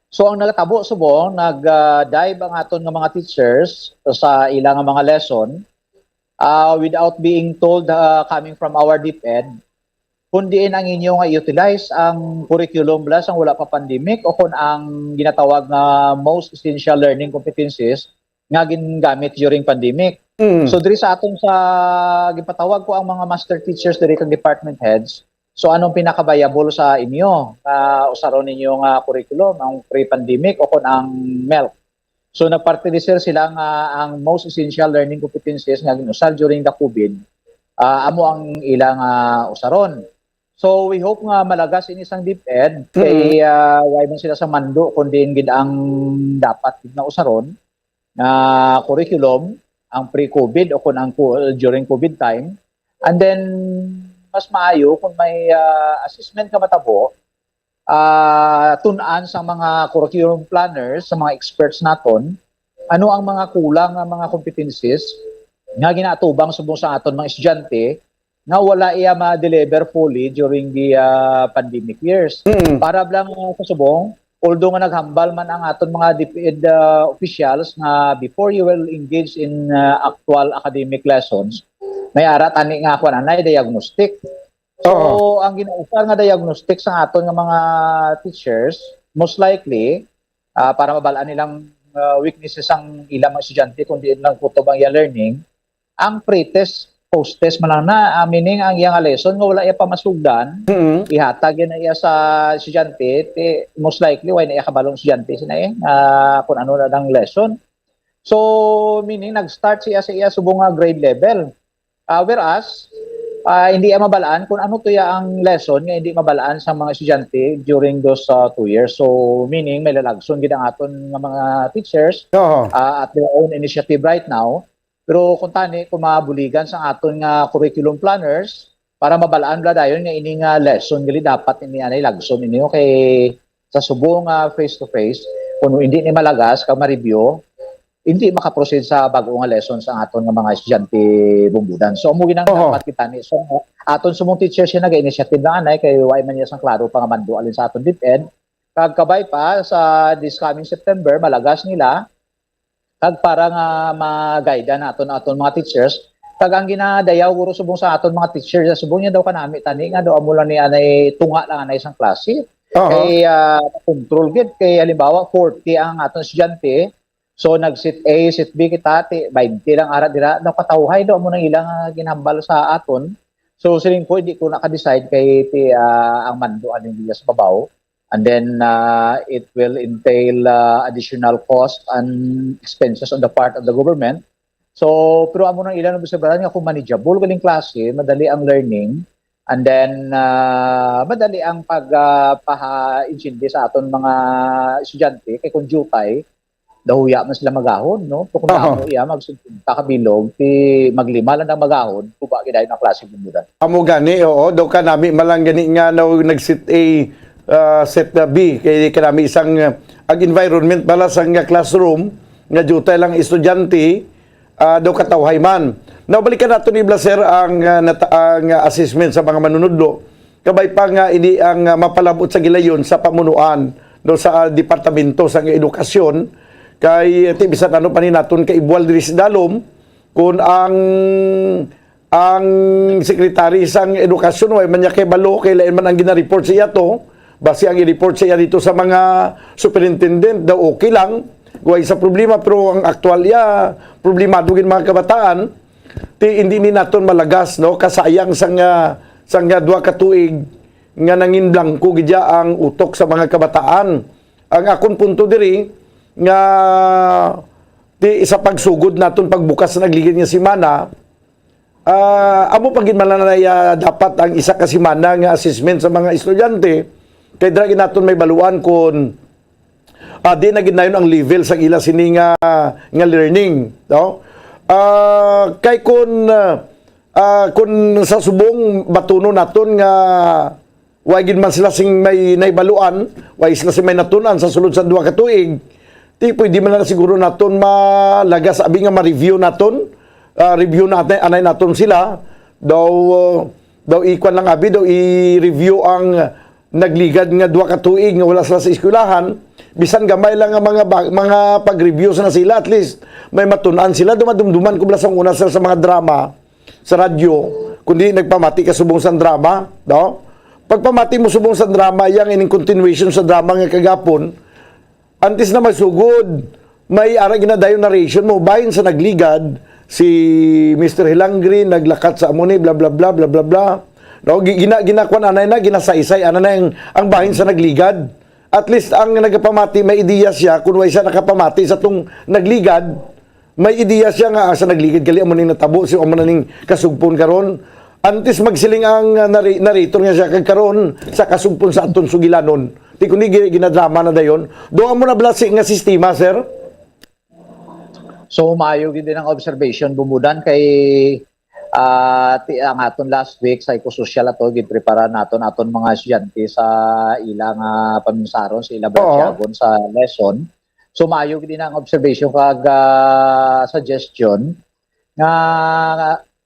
So ang nagatabo subong nag-dive ang aton nga mga teachers sa ilang mga lesson without being told coming from our DepEd kung diin ang inyo nga utilize ang curriculum plus ang wala pa pandemic o kung ang ginatawag na most essential learning competencies nga gingamit during pandemic. So diri sa aton sa gipatawag ko ang mga master teachers diri kang department heads. So anong pinakabayable sa inyo? Usaron ninyo nga curriculum, ang pre-pandemic o kung ang MELC. So nagpartidiser sila nga ang most essential learning competencies nga ginusal during the COVID. Amo ang ilang usaron. So we hope nga malagas ini sang DepEd kay why man sila sa mando kundi gid ang dapat na usaron na curriculum ang pre-COVID o kung ang during COVID time. And then mas maayo kung may assessment ka matabo, tunan sa mga curriculum planners, sa mga experts naton, ano ang mga kulang ng mga competencies nga ginatubang subong sa aton mga estudyante nga wala iya ma-deliver fully during the pandemic years. Para lang sa subong, although nga naghambal man ang aton mga DepEd officials nga before you will engage in actual academic lessons, may arat ani nga ako na diagnostic. So ang ginausar nga diagnostic sa aton nga mga teachers, most likely para mabalaan nilang weaknesses ang ilang mga estudyante kung diin lang kutob ang learning, ang pre-test, post-test man lang na, meaning ang iyang lesson nga wala iya pamasugdan, ihatag yan na iya sa estudyante, most likely why na iya kabalong estudyante sinay kung ano na ng lesson. So meaning nag-start siya sa iya subong nga grade level. Whereas, hindi mabalaan kung ano to ang lesson nga hindi mabalaan sa mga estudyante during those 2 years. So, meaning may lalagson gid ang aton nga mga teachers at their own initiative right now. Pero kung tani, kung mabuligan sa aton nga curriculum planners, para mabalaan bla dayon nga ini nga lesson gali dapat ini anay lagson ini kay sa subong face to face kuno hindi ni malagas ka ma-review hindi makaproceed sa bago nga lesson sa aton nga mga estudyante bumbudan. So amo ginang dapat kita ni so aton sumong teacher siya naga-initiative na anay kay way man niya sang klaro pa nga mando alin sa aton DepEd kag kabay pa sa this coming September malagas nila kag para nga ma-guide naton mga teachers kag ang ginadayaw guro subong sa aton mga teachers subong niya daw kanami tani nga daw amo lang ni anay tunga lang anay sang klase kay control gid kay halimbawa 40 ang aton estudyante so nag sit A sit B kita ti 20 lang ara dira daw katawhay daw amo nang ilang ginhambal sa aton so siling ko hindi ko naka-decide kay ti ang mando aning diya sa babaw and then it will entail additional cost and expenses on the part of the government. So, pero amo nang ilan obserbahan nga kung manageable galing klase, madali ang learning, and then madali ang pagpaha-intindi sa aton mga estudyante kay kung jutay, dahuya man sila magahon, no? Kung damo iya magsunta kabilog, maglima lang ang magahon, kuba gidayon ang klase bumudan. Amo gani, oo, daw ka nami malang gani nga nag-sit A, set B, kay kanami isang ang environment bala sang classroom, nga jutay lang estudyante, daw katawhay man. Nabalikan nato ni Blaser ang assessment sa mga manunudlo. Kabay pa nga ini ang mapalabot sa gilayon sa pamunuan do sa departamento sa edukasyon kay bisan ano pa ni naton kay Ibual diri sa Dalom kun ang sekretary sang edukasyon way man niya kay balo kay lain man ang gina-report siya to base ang i-report siya dito sa mga superintendent daw okay lang. Way sa problema pero ang aktual problemado gin mga kabataan hindi ni naton malagas no kasayang sang duha ka tuig nga nangin blanko gidya ang utok sa mga kabataan. Ang akon punto diri nga isa pagsugod naton pagbukas sa nagligid nga semana amo pagin malanaya dapat ang isa ka semana nga assessment sa mga estudyante kay dra naton may baluan kun di na ginayon ang level sa ila sini nga learning no kay kun sa subong batuno naton nga way gid man sila sing may naibaluan way sila sing may natunan sa sulod sa duha ka tuig di pwede man na siguro naton malagas abi nga ma-review naton review natin anay naton sila daw ikwan lang abi daw i-review ang nagligad nga duha ka tuig nga wala sila sa eskwelahan bisan gamay lang ang mga pag-review na sila at least may matunan sila dumadumduman ko blasang una sila sa mga drama sa radyo kundi nagpamati ka subong sa drama no pagpamati mo subong sa drama yang ining continuation sa drama nga kagapon antes na magsugod may ara ginadayon narration mo bahin sa nagligad si Mr. Hilangri naglakat sa amuni bla bla bla bla bla bla no ginakwan anay na ginasaysay ana na ang bahin sa nagligad. At least ang nagpamati may ideya siya kung way siya nakapamati sa tong nagligad may ideya siya nga sa nagligad gali amo ning natabo si amo ning kasugpon karon antes magsiling ang narrator nga siya kag karon sa kasugpon sa aton sugilanon ti kundi ginadrama na dayon do amo na blessing nga sistema sir. So maayo gid din ang observation bumudan kay ang aton last week psychosocial ato giprepara naton mga estudyante sa ilang paminsaron sa ilang batyagon sa lesson. So maayo gid din ang observation kag suggestion nga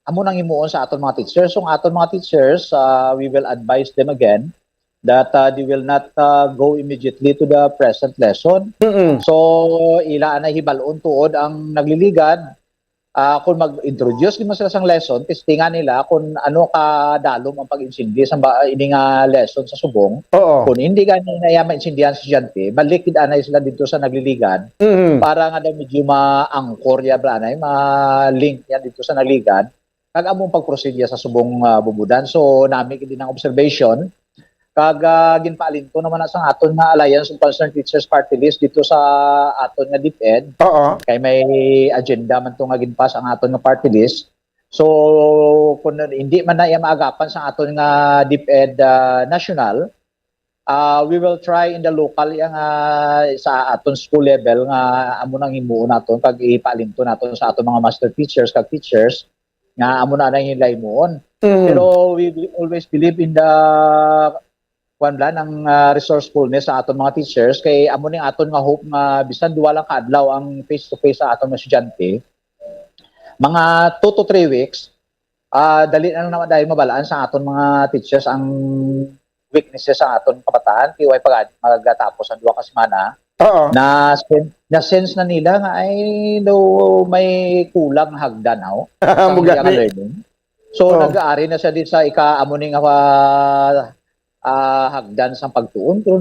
amo nang himuon sa aton mga teachers. So aton mga teachers we will advise them again that they will not go immediately to the present lesson. So ila na hibalon tuod ang nagliligad kung mag-introduce mo sila sang lesson, testingan nila kung ano kadalom ang pag-insindi sa ining lesson sa subong. Kung hindi gani na ma-insindihan sa estudyante, balik anay sila dito sa nagliligad para nga daw medyo ma-angkor ya anay, ma-link yan dito sa nagliligad kag among pag-proceed sa subong bubudan. So nami kini ang observation kag ginpaalinto naman sa aton nga Alliance of Concerned Teachers Party List dito sa aton nga DepEd. Kay may agenda man to nga ginpas ang aton nga party list. So kung hindi man na maagapan sa aton nga DepEd national, we will try in the local yang sa aton school level nga amo nang himuon naton kag ipaalinto naton sa aton mga master teachers kag teachers nga amo na nang hilay moon. Pero we always believe in the ng resourcefulness sa aton mga teachers kay amo ning aton nga hope nga bisan duwa lang kaadlaw ang face to face sa aton mga estudyante. Mga 2 to 3 weeks dali na naman dahil mabalaan sa aton mga teachers ang weaknesses sa aton kabataan kay way pagad magatapos ang duwa ka semana. Na sense na nila nga ay daw may kulang hagdan sa learning. So nag-aari na siya din sa ika-amo ning hagdan sa pagtuon pero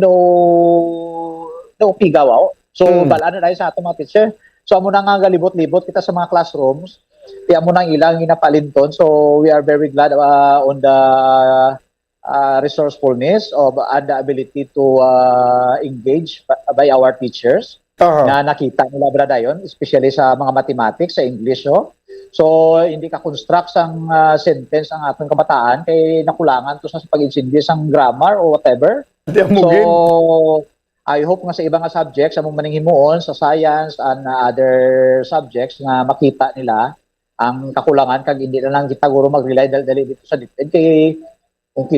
daw pigaw. So balaan na dahil sa aton mga teacher. So amo na nga galibot-libot kita sa mga classrooms. Ti amo nang ilang ginapalinton. So we are very glad on the resourcefulness of the ability to engage by our teachers na nakita nila bradayon, especially sa mga mathematics, sa English. So hindi ka construct sang sentence ang ating kabataan kay nakulangan to sa pag-insindi sang grammar or whatever. So I hope nga sa ibang subjects sa maning himuon sa science and other subjects nga makita nila ang kakulangan kag hindi na lang kita guro mag-rely dali dito sa DepEd kay kung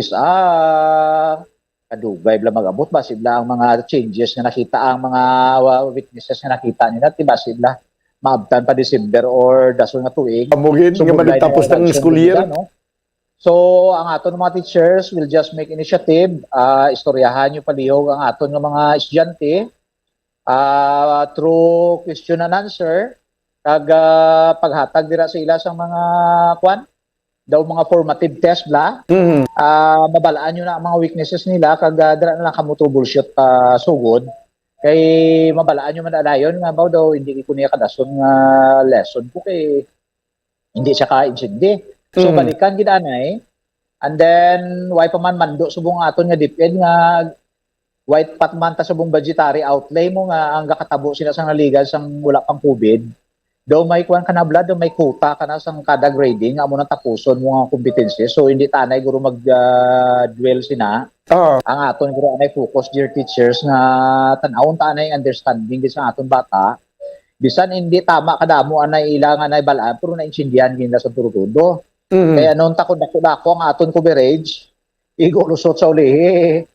kadugay bla magabot ba sila ang mga changes nga nakita ang mga weaknesses nga nakita nila tiba sila maabtan pa December or dason nga tuig. Amugin nga magtapos ng school year. So ang aton mga teachers will just make initiative, istoryahan nyo palihog ang aton nga mga estudyante through question and answer kag paghatag dira sa ila sa mga mga formative test bla. Mabalaan nyo na ang mga weaknesses nila kag dira na lang kamo troubleshoot sugod. Kay mabalaan nyo man nga ba daw hindi ko niya kadason nga lesson ko kay hindi siya ka-insindi. So balikan gid anay and then why pa man mando subong aton nga DepEd nga white pat man ta subong budgetary outlay mo nga ang gakatabo sila sa naligan sang wala pang COVID. Daw may kuan kanabla daw may quota kana sang kada grading amo nang tapuson mo nga competency. So hindi tanay guro mag-dwell sina. Ang aton guro anay focus dear teachers nga tan-awon tanay understanding di sa aton bata. Bisan hindi tama kadamo anay ilangan anay balaan pero naintindihan gina sa turutudo. Kaya noon takod dako ang aton coverage igulusot sa ulihi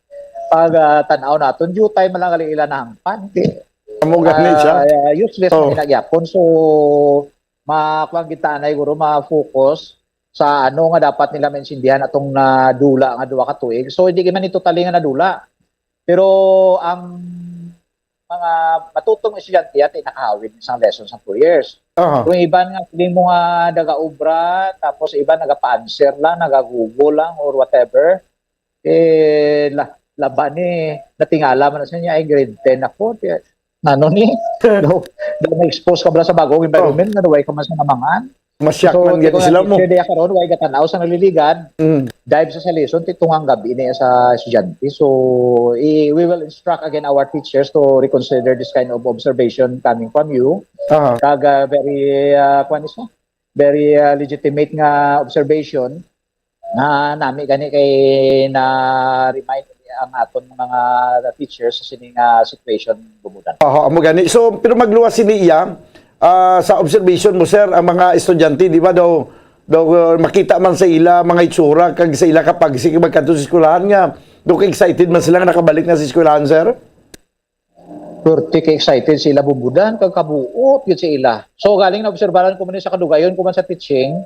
pag tan-aw naton due time lang gali ilan ang pante. Useless na ginagapon. So makuang kita anay guro ma-focus sa ano nga dapat nila maintindihan atong nadula nga duwa ka tuig. So hindi man ito tali nga nadula. Pero ang mga matutong estudyante at nakahawid isang lesson sa 2 years. Kung iban nga hindi mo nga nagaobra tapos iba nagapa-answer lang, nagagoogle lang or whatever. Laban natingala man sa niya ay grade 10 ako. Ano ni? daw na-expose ka ba sa bagong environment na duway ka man sa namangan. Masyak man gani sila mo. So, karon way gatanaw sa naliligan. Dive sa lesson titungang gabi niya sa estudyante. So, we will instruct again our teachers to reconsider this kind of observation coming from you. Kag very legitimate nga observation na nami gani kay na remind ang aton mga teachers sa sining situation bumudan. Amo gani. So pero magluwas sini iya sa observation mo sir ang mga estudyante di ba daw makita man sa ila mga itsura kag sa ila kapag sige magkanto sa eskwelahan nga do excited man sila nakabalik na sa eskwelahan sir. Purti ka excited sila bumudan kag kabuot gyud sa ila. So galing na obserbahan ko man sa kadugayon ko man sa teaching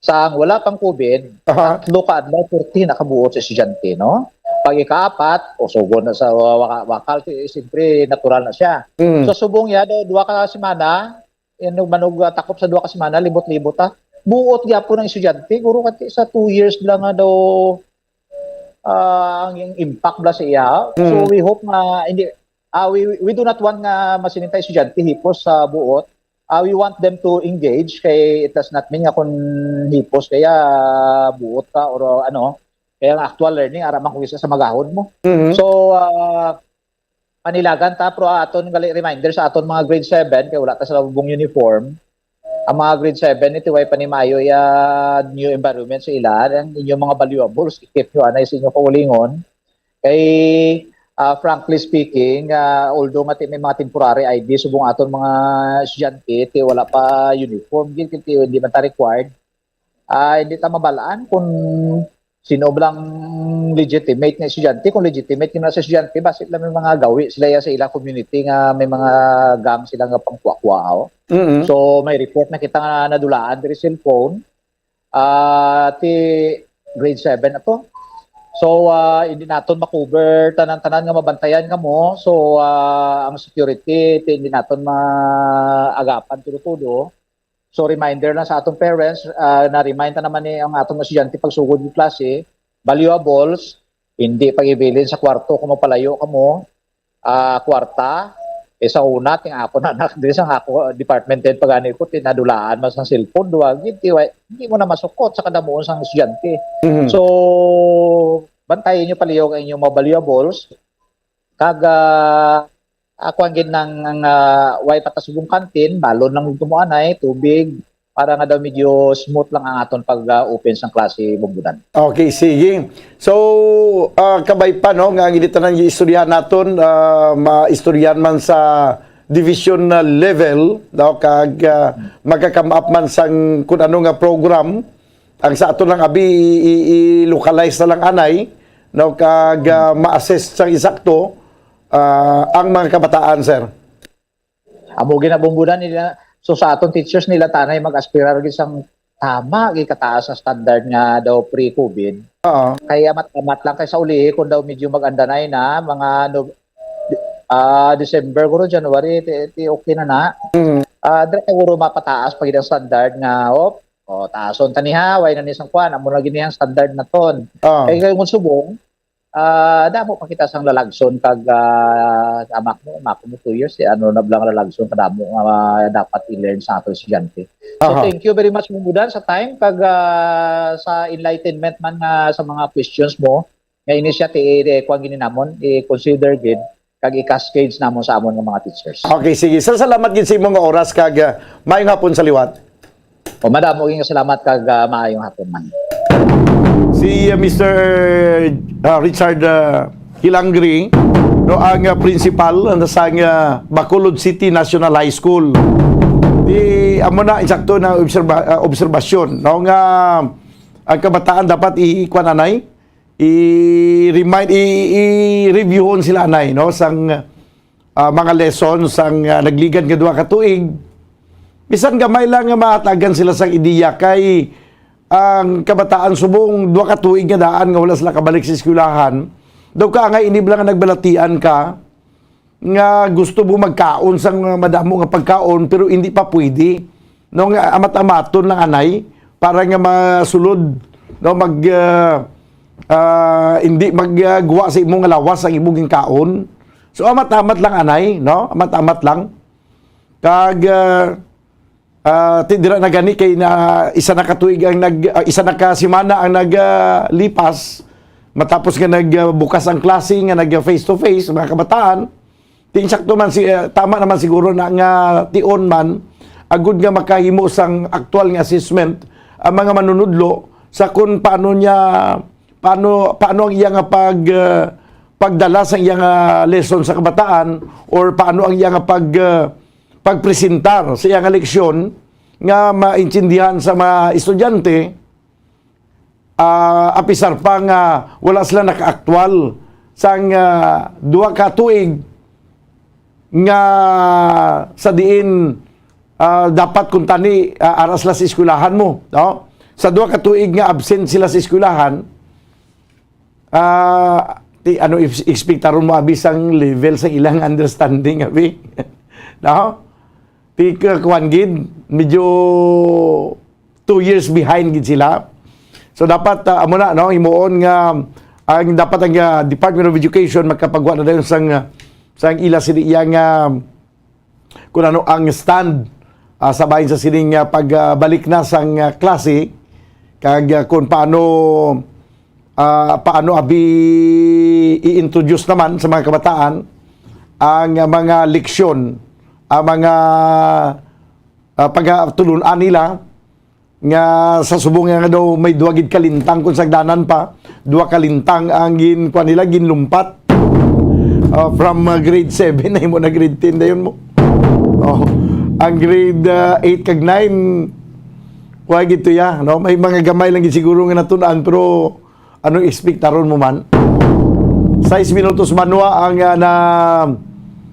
sa wala pang COVID, tatlo ka adlaw 40 nakabuot sa estudyante no. Pag ika-4, o sugod na sa wakal, siyempre natural na siya. So subong ya, duwa ka semana, manog takop sa duwa ka semana, libot-libot buot gyapon ng estudyante, guro kati sa 2 years lang nga daw ang impact bla sa iya. So we hope nga, we do not want nga masinintay estudyante hipos sa buot. We want them to engage, kay it does not mean nga kung hipos, kaya buot ka or ano, kaya ang actual learning aramang kung isa sa magahon mo. So panilagan ta pro aton gali reminder sa aton mga grade 7 kay wala ta sa bubong uniform. Ang mga grade 7 iti way panimayo ya new environment sa ila ang inyong mga valuables keep nyo anay sa inyong kaulingon. Kay frankly speaking, although nga may mga temporary ID subong aton mga estudyante ti wala pa uniform gid hindi man ta required. hindi ta mabalaan kung sino blang legitimate na estudyante. Kung legitimate yung nasa estudyante, basit lang may mga gawi sila sa ilang community nga may mga gang sila nga pangkwakwa. So may report na kita nga nadulaan diri cellphone ti grade 7 na to. So hindi naton makover tanan-tanan nga mabantayan kamo. So ang security hindi naton maagapan tudo-tudo. So reminder lang sa atong parents, na-remind na naman ang atong estudyante pagsugod ng klase, valuables, hindi pagibilin sa kwarto kung mapalayo ka mo, kwarta, sa una, ting ako na anak, din sa ako, department head pagani ko, tinadulaan mas ang cellphone, duwag, hindi mo na masukot sa kadamuon sa estudyante. So, bantayin nyo palayo ang inyong mga valuables, ako ang ginang way patasubong kantin, balon lang tumuanay, tubig, para nga daw medyo smooth lang ang aton pag-open sa klase bumbudan. Okay, sige. So, kabay pa, no, nga ang ilitan ng istoryahan naton, maistoryahan man sa division level, no, kag magka-come up man sang kung ano nga program, ang sa aton lang abi, i-localize na lang anay, no, kag ma-assess sang isakto, ang mga kabataan, sir. Amo ginabumbudan nila. So sa aton teachers nila tanay mag-aspirar gid sang tama gid kataas sa standard nga daw pre-COVID. Kaya mat lang kay sa uli kung daw medyo mag-andanay na mga December guro January okay na. Dire siguro mapataas pag ang standard nga taason taniha way na ni sang kuan amo na gini ang standard na ton. Kaya kung subong damo pakita sang lalagson kag amak mo 2 years ano na blang lalagson kadamo dapat i-learn sa ato estudyante. So thank you very much Munggudan sa time kag sa enlightenment man sa mga questions mo nga initiative kuan gini namon i-consider gid kag i-cascades namon sa amon nga mga teachers. Okay, sige. Sir, salamat gid sa imong oras kag maayong hapon sa liwat. Madamo gyud salamat kag maayong hapon man. Si Mr. Richard Hilangri, no, ang principal sa Bacolod City National High School. Amo na insakto na obserbasyon, no, nga ang kabataan dapat i-kuan anay, i-remind, i-reviewon sila anay, no, sang mga lessons sang nagligan nga duha ka tuig. Bisan gamay lang nga mahatagan sila sang ideya kay ang kabataan subong duha ka tuig nga daan nga wala sila kabalik sa eskwelahan. Daw ka nga inibla nga nagbalatian ka nga gusto mo magkaon sang madamo nga pagkaon pero hindi pa pwede. No nga amat-amaton lang anay para nga masulod no hindi magguwa sa imong lawas ang imong kaon. So amat-amat lang anay, no? Amat-amat lang. Kag tindira na gani kay na isa na katuig ang isa na ka semana ang naglipas matapos nga nagbukas ang klase nga nag face to face mga kabataan tinsakto man tama naman siguro na nga tion man agud nga makahimo sang actual nga assessment ang mga manunudlo sa kung paano ang iyang pagdala sa iyang lesson sa kabataan or paano ang iyang pagpresentar sa iyang leksyon nga maintindihan sa mga estudyante apisar pa nga wala sila naka-actual sang duha ka tuig nga sa diin dapat kung tani aras sila sa eskwelahan mo, no? Sa duha ka tuig nga absent sila sa eskwelahan expectaron mo abi sang level sa ilang understanding abi. No? Kuan gid medyo 2 years behind gid sila. So dapat amo na no himuon nga ang dapat ang Department of Education magkapagwa na dayon sang ila sini nga kung ano ang stand sa bahin sa sining pagbalik na sang klase kag kung paano abi i-introduce naman sa mga kabataan ang mga leksyon ang mga pagtulunan nila nga sa subong nga daw may duha gid kalintang kung sagdanan pa duha kalintang ang kuan nila ginlumpat from grade 7 na mo na grade 10 dayon mo ang grade 8 kag 9 Wa gito ya, no? May mga gamay lang siguro nga natunan pero anong expectaron mo man? 6 minutos manwa ang na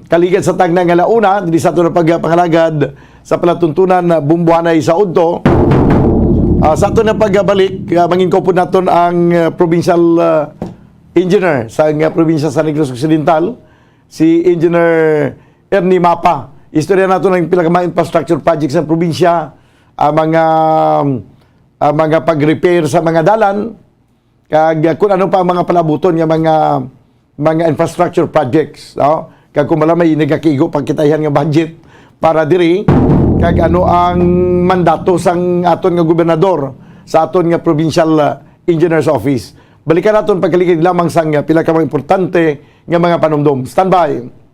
kaligad sa tagna nga launa dili sa ato na pagpangalagad sa palatuntunan na bumbuanay sa udto. Sa ato na pagbalik, mangin ko po naton ang provincial engineer sa probinsya sa Negros Occidental, si Engineer Ernie Mapa. Istorya nato ng pila ka mga infrastructure projects sa probinsya, mga pag-repair sa mga dalan, kag kung ano pa ang mga palabuton nga mga infrastructure projects, no? Kag kung malamay nagakigo pagkitayan nga budget para diri, kag ano ang mandato sang aton nga gobernador sa aton nga provincial engineer's office. Balikan naton pagkaligid lamang sang pila ka mga importante nga mga panumdum. Standby.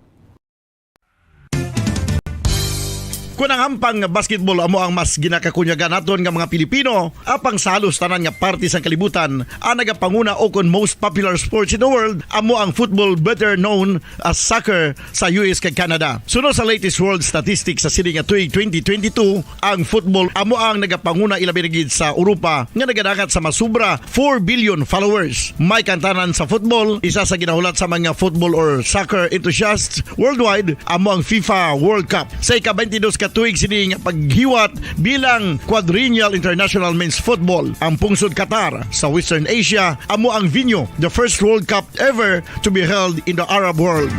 Kung ang ampang basketball amo ang mas ginakakunyagan naton nga mga Pilipino, apang salos tanan nga parte sa kalibutan, ang nagapanguna o kon most popular sports in the world amo ang football, better known as soccer sa US kag Canada. Sunod sa latest world statistics sa sini nga tuig 2022, ang football amo ang nagapanguna ilabi na gid sa Europa nga nagadangat sa masubra 4 billion followers. May kantanan sa football, isa sa ginahulat sa mga football or soccer enthusiasts worldwide amo ang FIFA World Cup. Sa ika-22 tuig sini nga paghiwat bilang quadrennial international men's football. Ang pungsod Qatar sa Western Asia amo ang venue, the first World Cup ever to be held in the Arab world.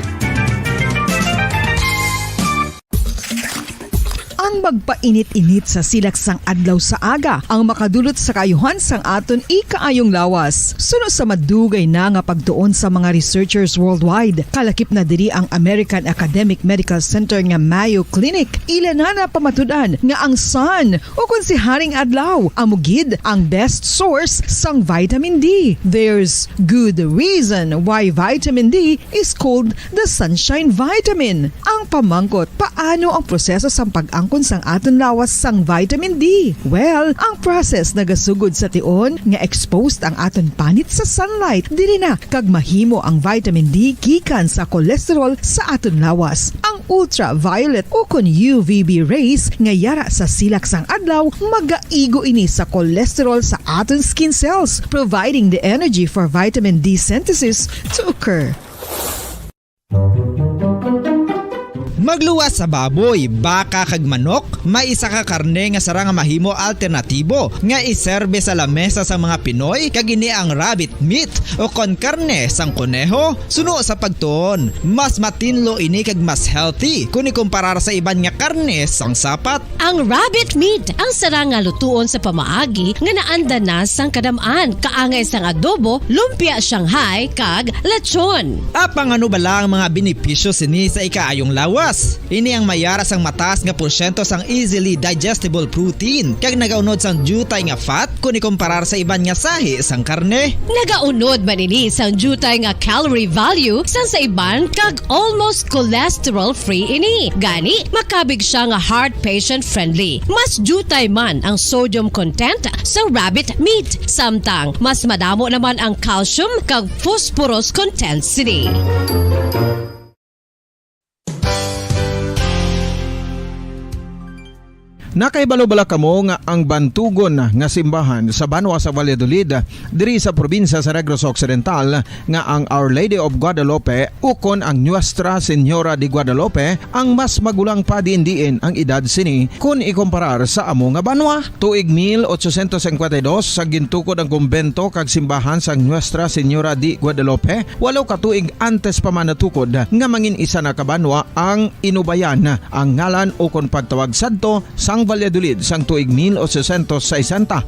Ang magpainit-init sa silaksang adlaw sa aga ang makadulot sa kaayuhan sang aton ikaayong lawas. Suno sa madugay na nga pagtuon sa mga researchers worldwide, kalakip na diri ang American Academic Medical Center nga Mayo Clinic. Ilan na pamatudan nga ang sun o kung si Haring Adlaw amugid ang best source sang vitamin D. There's good reason why vitamin D is called the sunshine vitamin. Ang pamangkot, paano ang proseso sang pag-angkon sang aton lawas sang vitamin D? Well, ang process nagasugod sa tion nga exposed ang aton panit sa sunlight dili na kag mahimo ang vitamin D gikan sa cholesterol sa aton lawas. Ang ultraviolet o kon UVB rays nga yara sa silak sang adlaw magaigo ini sa cholesterol sa aton skin cells, providing the energy for vitamin D synthesis to occur. Magluwas sa baboy, baka kag manok, may isa ka karne nga sara nga mahimo alternatibo nga iserbe sa lamesa sa mga Pinoy kag ini ang rabbit meat o kon karne sang koneho. Suno sa pagtuon, mas matinlo ini kag mas healthy kung ikumparar sa iban nga karne sang sapat. Ang rabbit meat ang sara nga lutuon sa pamaagi nga naanda na sang kadamaan, kaangay sang adobo, lumpia Shanghai kag lechon. Apang ano bala ang mga benepisyo sini sa ikaayong lawas? Ini ang mayara sang mataas nga porsyento sang easily digestible protein kag nagaunod sang jutay nga fat kung ikumparar sa iban nga sahi sang karne. Nagaunod man ini sang jutay nga calorie value sang sa iban kag almost cholesterol free ini. Gani makabig siya nga heart patient friendly. Mas jutay man ang sodium content sa rabbit meat, samtang mas madamo naman ang calcium kag phosphorus content sini. Nakaibalo-bala kamo nga ang bantugon nga simbahan sa Banwa sa Valladolid diri sa probinsya sa Negros Occidental nga ang Our Lady of Guadalupe ukon ang Nuestra Señora de Guadalupe ang mas magulang pa diin ang edad sini kung ikumparar sa amo nga banwa. Tuig 1852 sa gintukod ang kumbento kag simbahan sa Nuestra Señora de Guadalupe, walo ka tuig antes pa man natukod nga mangin isa na kabanwa ang inubayan ang ngalan ukon pagtawag sadto sang Valladolid sang tuig 1860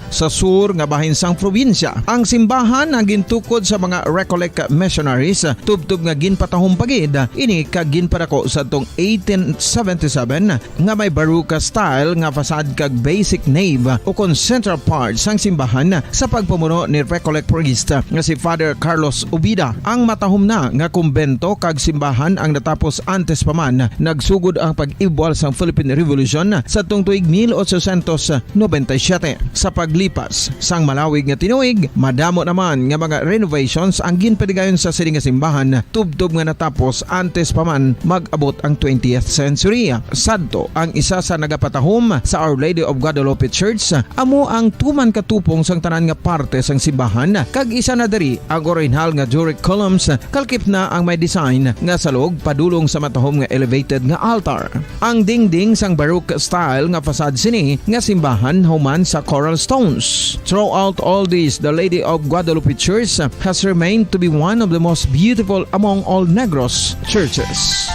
sa sur nga bahin sang probinsya. Ang simbahan ang gintukod sa mga Recollect missionaries tubtub nga ginpatahong pagid ini kag ginpadako sa tong 1877 nga may baroque style nga fasad kag basic nave o kon central part sang simbahan sa pagpamuno ni Recollect priest nga si Father Carlos Ubida. Ang matahom na nga kumbento kag simbahan ang natapos antes pa man nagsugod ang pag-ibwal sang Philippine Revolution sa tong tuig tuig 1897. Sa paglipas sang malawig nga tinuig, madamo naman nga mga renovations ang ginpadigayon sa sining nga simbahan tubtob nga natapos antes pa man mag-abot ang 20th century. Sadto ang isa sa nagapatahom sa Our Lady of Guadalupe Church, amo ang tuman katupong sang tanan nga parte sang simbahan, kag isa na diri ang original nga Doric columns, kalkip na ang may design nga salog padulong sa matahom nga elevated nga altar. Ang dingding sang Baroque style nga fasad sini nga simbahan human sa coral stones. Throughout all this, the Lady of Guadalupe Church has remained to be one of the most beautiful among all Negros churches.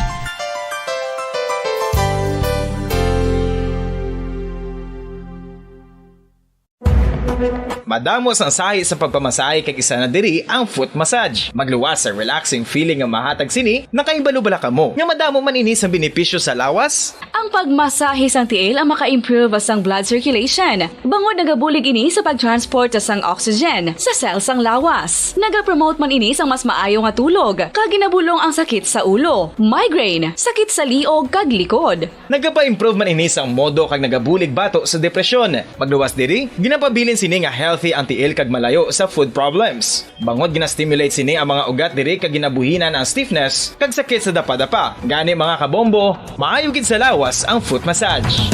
Madamo sang sahi sa pagpamasahe kag isa na diri ang foot massage. Magluwas sa relaxing feeling nga mahatag sini, nakaibalo-bala ka mo. Nga madamo man ini sa benepisyo sa lawas. Ang pagmasahe sang tiil ang maka-improve sang blood circulation. Bangod nagabulig ini sa pagtransport sang oxygen sa cells sang lawas. Nagapromote man ini sang mas maayo nga tulog, kag ginabulong ang sakit sa ulo, migraine, sakit sa liog kag likod. Nagapa-improve man ini sang modo kag nagabulig bato sa depresyon. Magluwas diri, ginapabilin sini nga healthy ang tiil kag malayo sa food problems. Bangod gina-stimulate sini ang mga ugat diri kag ginabuhinan ang stiffness kag sakit sa dapa-dapa. Gani mga kabombo, maayo gid sa lawas ang foot massage.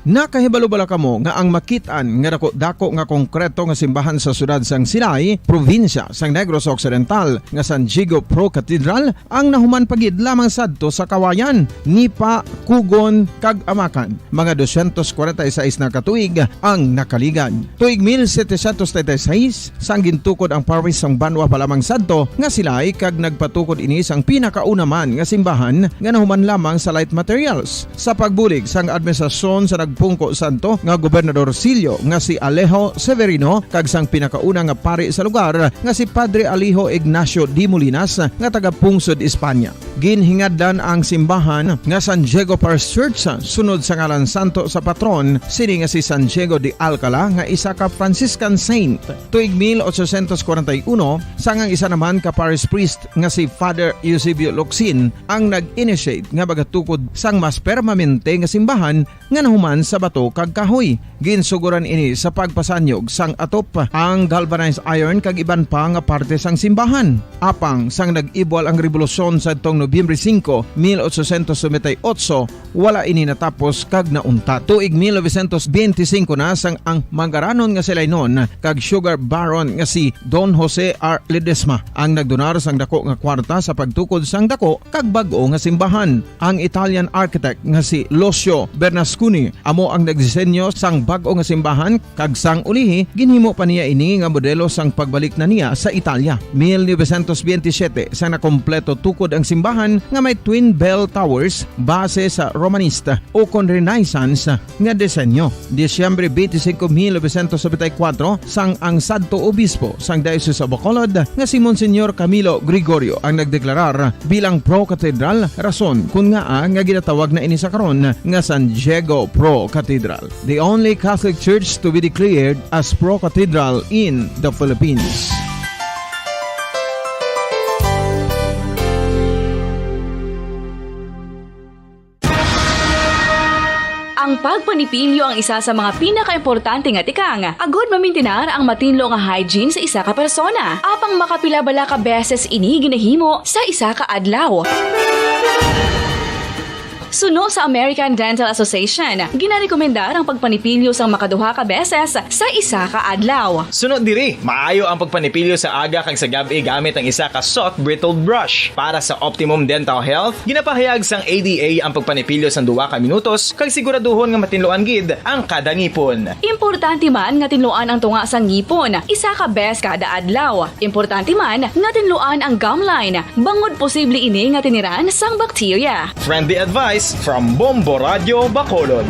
Nakahibalo-bala ka mo nga ang makitaan nga dako nga konkreto nga simbahan sa sudad sang Sinay, probinsya sang Negros Occidental nga San Diego Pro Cathedral ang nahuman pagid lamang sadto sa Kawayan, Nipa, Kugon kag Amakan. Mga 246 na katuig ang nakaligan. Tuig 1736 sang gintukod ang parish sang Banwa pa lamang sadto nga silay kag nagpatukod ini sang pinakauna man nga simbahan nga nahuman lamang sa light materials. Sa pagbulig sang administrasyon sa Pungko Santo nga Gobernador Silio nga si Alejo Severino kag sang pinakauna nga pari sa lugar nga si Padre Alijo Ignacio D. Molinas nga taga Pungsod, Espanya. Ginhingaddan ang simbahan nga San Diego Parish Church sunod sa ngalan santo sa patron sini nga si San Diego de Alcala nga isa ka Franciscan saint. Tuig 1841 sang ang isa naman ka parish priest nga si Father Eusebio Locsin ang nag-initiate nga bagatukod sang mas permanente nga simbahan nga nahuman sa bato kag kahoy. Ginsuguran ini sa pagpasanyog sang atop ang galvanized iron kag iban pa nga parte sang simbahan. Apang sang nag-ibwal ang revolusyon sa tong Nobyembre 5, 1898, wala ini natapos kag naunta. Tuig 1925 na sang ang manggaranon nga silay noon kag sugar baron nga si Don Jose R. Ledesma ang nagdonar sang dako nga kwarta sa pagtukod sang dako kag bag-o nga simbahan. Ang Italian architect nga si Lucio Bernasconi amo ang nagdisenyo sang bag-o nga simbahan kag sang ulihi ginhimo pa niya ini nga modelo sang pagbalik na niya sa Italia. 1927 sang nakompleto tukod ang simbahan nga may twin bell towers base sa Romanista o kon Renaissance nga disenyo. Disyembre 25, 1974 sang ang sadto obispo sang Diocese of Bacolod nga si Monsignor Camilo Gregorio ang nagdeklarar bilang pro cathedral, rason kun nga ginatawag na ini sa karon nga San Diego Pro Cathedral, the only Catholic church to be declared as pro cathedral in the Philippines. Ang pagpanipilyo ang isa sa mga pinaka-importante nga tikang. Agod mamintinar ang matinlo nga hygiene sa isa ka persona. Apang makapilabala ka beses ini ginahimo sa isa ka adlaw. Suno sa American Dental Association, ginarekomendar ang pagpanipilyo sang makaduha ka beses sa isa ka adlaw. Sunod diri, maayo ang pagpanipilyo sa aga kag sa gabi gamit ang isa ka soft brittled brush. Para sa optimum dental health, ginapahayag sang ADA ang pagpanipilyo sang 2 ka minutos kag siguraduhon nga matinloan gid ang kada ngipon. Importante man nga tinluan ang tunga sang ngipon, isa ka bes kada adlaw. Importante man nga tinluan ang gum line, bangod posible ini nga tiniran sang bakterya. Friendly advice from Bombo Radio Bacolod.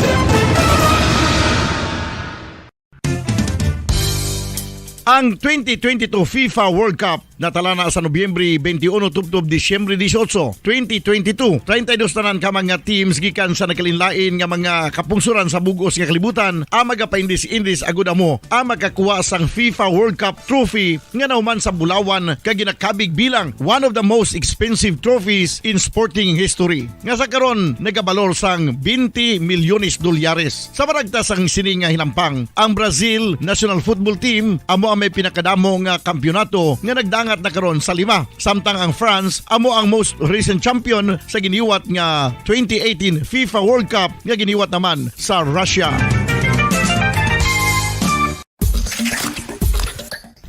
Ang 2022 FIFA World Cup Natala na sa Nobyembre 21 tubtob Disyembre 18, 2022. 32 tanan ka mga teams gikan sa nakalinlain nga mga kapungsuran sa bugos nga kalibutan ang magapaindis-indis agud amo ang makakuha sang FIFA World Cup trophy nga nauman sa Bulawan kag ginakabig bilang one of the most expensive trophies in sporting history. Nga sa karon nagabalor sang 20 milyones dolyares. Sa maragta sang sini nga hinampang, ang Brazil National Football Team amo ang may pinakadamo nga kampyonato nga nagdangat na karon sa 5. Samtang ang France amo ang most recent champion sa giniwat nga 2018 FIFA World Cup nga giniwat naman sa Russia.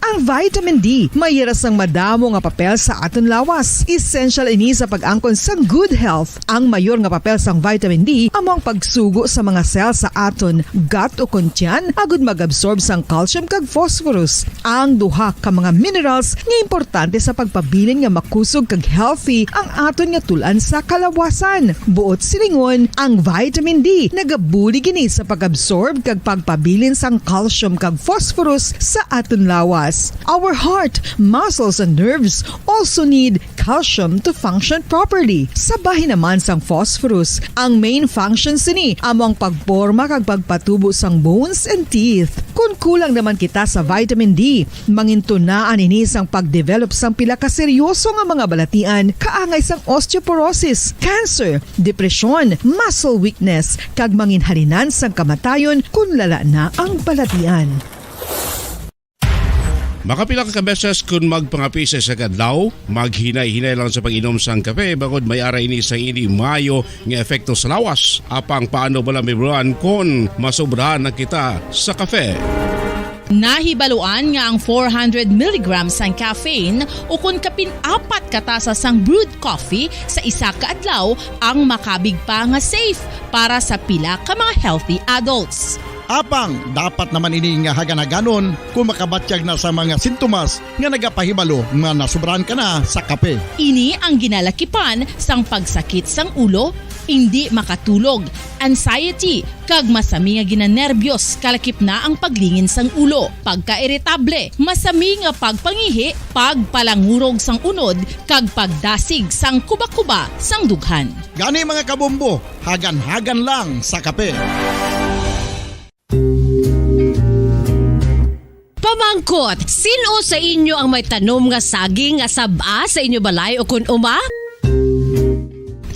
Ang vitamin D mayira sang madamo nga papel sa aton lawas. Essential ini sa pag-angkon sang good health. Ang mayor nga papel sang vitamin D amo ang pagsugo sa mga cell sa aton gut o kuntyan agud mag-absorb sang calcium kag phosphorus. Ang duha ka mga minerals nga importante sa pagpabilin nga makusog kag healthy ang aton nga tulan sa kalawasan. Buot silingon, ang vitamin D nagabuli gini sa pag-absorb kag pagpabilin sang calcium kag phosphorus sa aton lawas. Our heart, muscles, and nerves also need calcium to function properly. Sabahin naman sang phosphorus, ang main function sini amo ang pagporma kag pagpatubo sang bones and teeth. Kung kulang naman kita sa vitamin D, mangintunaan ini sang pagdevelop sang pila ka seryoso nga mga balatian kaangay sang osteoporosis, cancer, depresyon, muscle weakness, kag manginhalinan sang kamatayon kung lala na ang balatian. Makapila ka beses kung magpangapisa sa kadlaw, maghinay-hinay lang sa pag-inom sang kape bagod may ara ini sa ini mayo nga efekto sa lawas. Apang paano bala mibruan kung masobrahan na kita sa kape? Nahibaluan nga ang 400 mg sang caffeine o kung kapin-4 katasa sang brewed coffee sa isa ka adlaw ang makabig pa nga safe para sa pila ka mga healthy adults. Apang dapat naman ini nga haganaganon kung makabatyag na sa mga sintomas nga nagapahibalo nga nasubrahan ka na sa kape. Ini ang ginalakipan sang pagsakit sang ulo, hindi makatulog, anxiety, kag masami nga ginanerbiyos kalakip na ang paglingin sang ulo, pagka-iritable, masami nga pagpangihi, pagpalangurog sang unod, kag pagdasig sang kuba-kuba sang dughan. Gani mga kabombo, hagan-hagan lang sa kape. Pamangkot, sino sa inyo ang may tanom nga saging nga saba sa inyo balay o kun uma?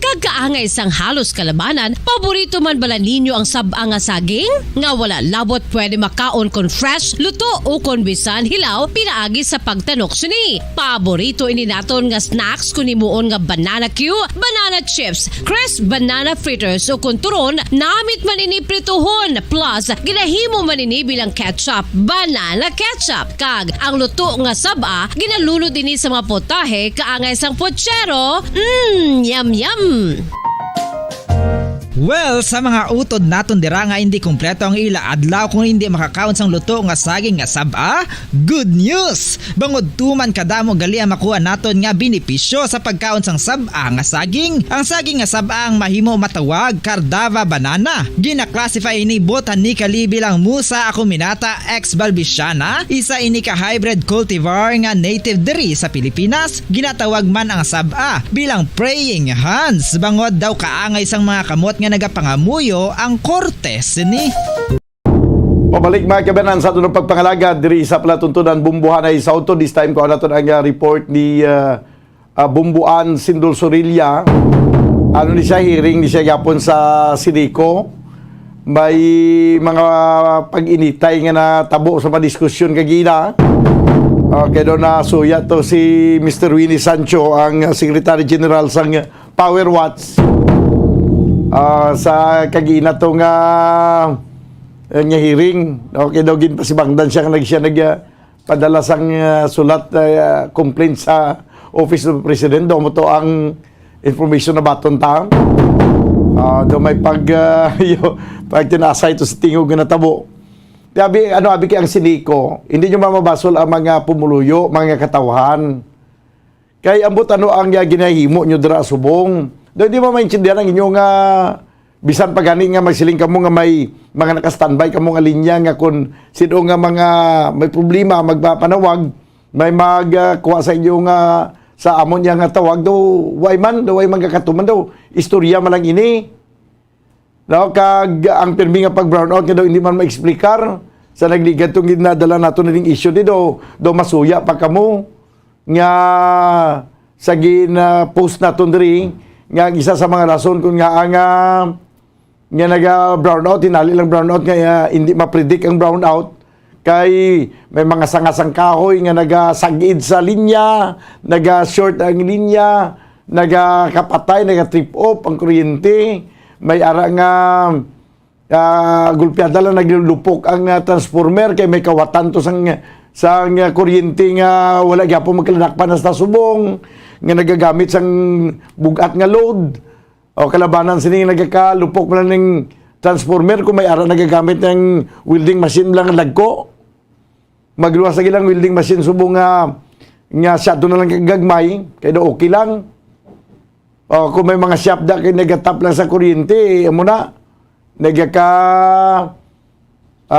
Kagkaangay sang halos kalabanan, paborito man bala ninyo ang saba nga saging? Nga wala labot pwede makaon kon fresh, luto o kon bisan hilaw pinaagi sa pagtanok suni. Paborito ini naton nga snacks kun imuon nga banana Q, banana chips, crisp banana fritters o kun turon, namit man ini prituhon plus ginahimo man ini bilang ketchup, banana ketchup. Kag ang luto nga saba ginalulod ini sa mga potahe kaangay sang pochero. Yum yum. Well, sa mga utod naton dira nga hindi kumpleto ang ila adlaw kung hindi makakaon sang luto nga saging nga saba, good news! Bangod tuman kadamo gali ang makuha naton nga benepisyo sa pagkaon sang saba nga saging. Ang saging nga saba ang mahimo matawag Cardava banana. Gina-classify ini botanically bilang Musa acuminata ex balbisiana, isa ini ka hybrid cultivar nga native diri sa Pilipinas. Ginatawag man ang saba bilang praying hands. Bangod daw kaangay sang mga kamot nga nagapangamuyo ang kortes ni. Pabalik mga kabanan sa tunong pagpangalaga diri sa palatuntunan Bumbuhan ay Sauto. This time ko naton ang report ni Bumbuan Sindol Sorilla. Ano ni siya, hearing ni siya yapon sa Sinico. May mga pag-initay nga natabo sa padiskusyon kagina. Okay, doon na suya to si Mr. Winnie Sancho, ang Secretary General sang Power Watch. Sa kagina to nga hearing, okay daw gin pasibangdan siya nagpadala sang sulat complaint sa Office of the President. Daw mo to ang information na baton ta. Daw may pag tinasay to sa tingog nga natabo. Abi kay ang Sinico, hindi nyo mamabasol ang mga pumuluyo, mga katawhan. Kay ambot ang ginahimo nyo dira subong. Daw di mo maintindihan ang inyo nga bisan pagani nga magsiling kamo nga may mga naka-standby kamo nga linya nga kung sino nga mga may problema magpapanawag, may magkuha sa inyo nga sa amon niya nga tawag do way man kakatuman do istorya man lang ini. No, kag ang pirmi nga pag brownout nga daw hindi man maeksplikar sa nagligat tong ginadala nato na ding issue do masuya pa kamo nga sa post naton diri nga isa sa mga rason kung nga ang nga naga brownout tinali lang brownout nga hindi ma-predict ang brownout kay may mga sangasang kahoy nga nagasagid sa linya, naga-short ang linya, nagakapatay, naga-trip off ang kuryente, may ara nga gulpyada lang naglulupok ang transformer kay may kawatan to sang kuryente nga wala gyapon magkalanakpan sa subong nga nagagamit sang bugat nga load o kalabanan sini nagakalupok man ning transformer kung may ara nagagamit ng welding machine lang lagko. Magluwas lagi lang welding machine subong nga shadow na lang kagagmay kay do okay lang. O kung may mga shop da kay nagatap lang sa kuryente, amo na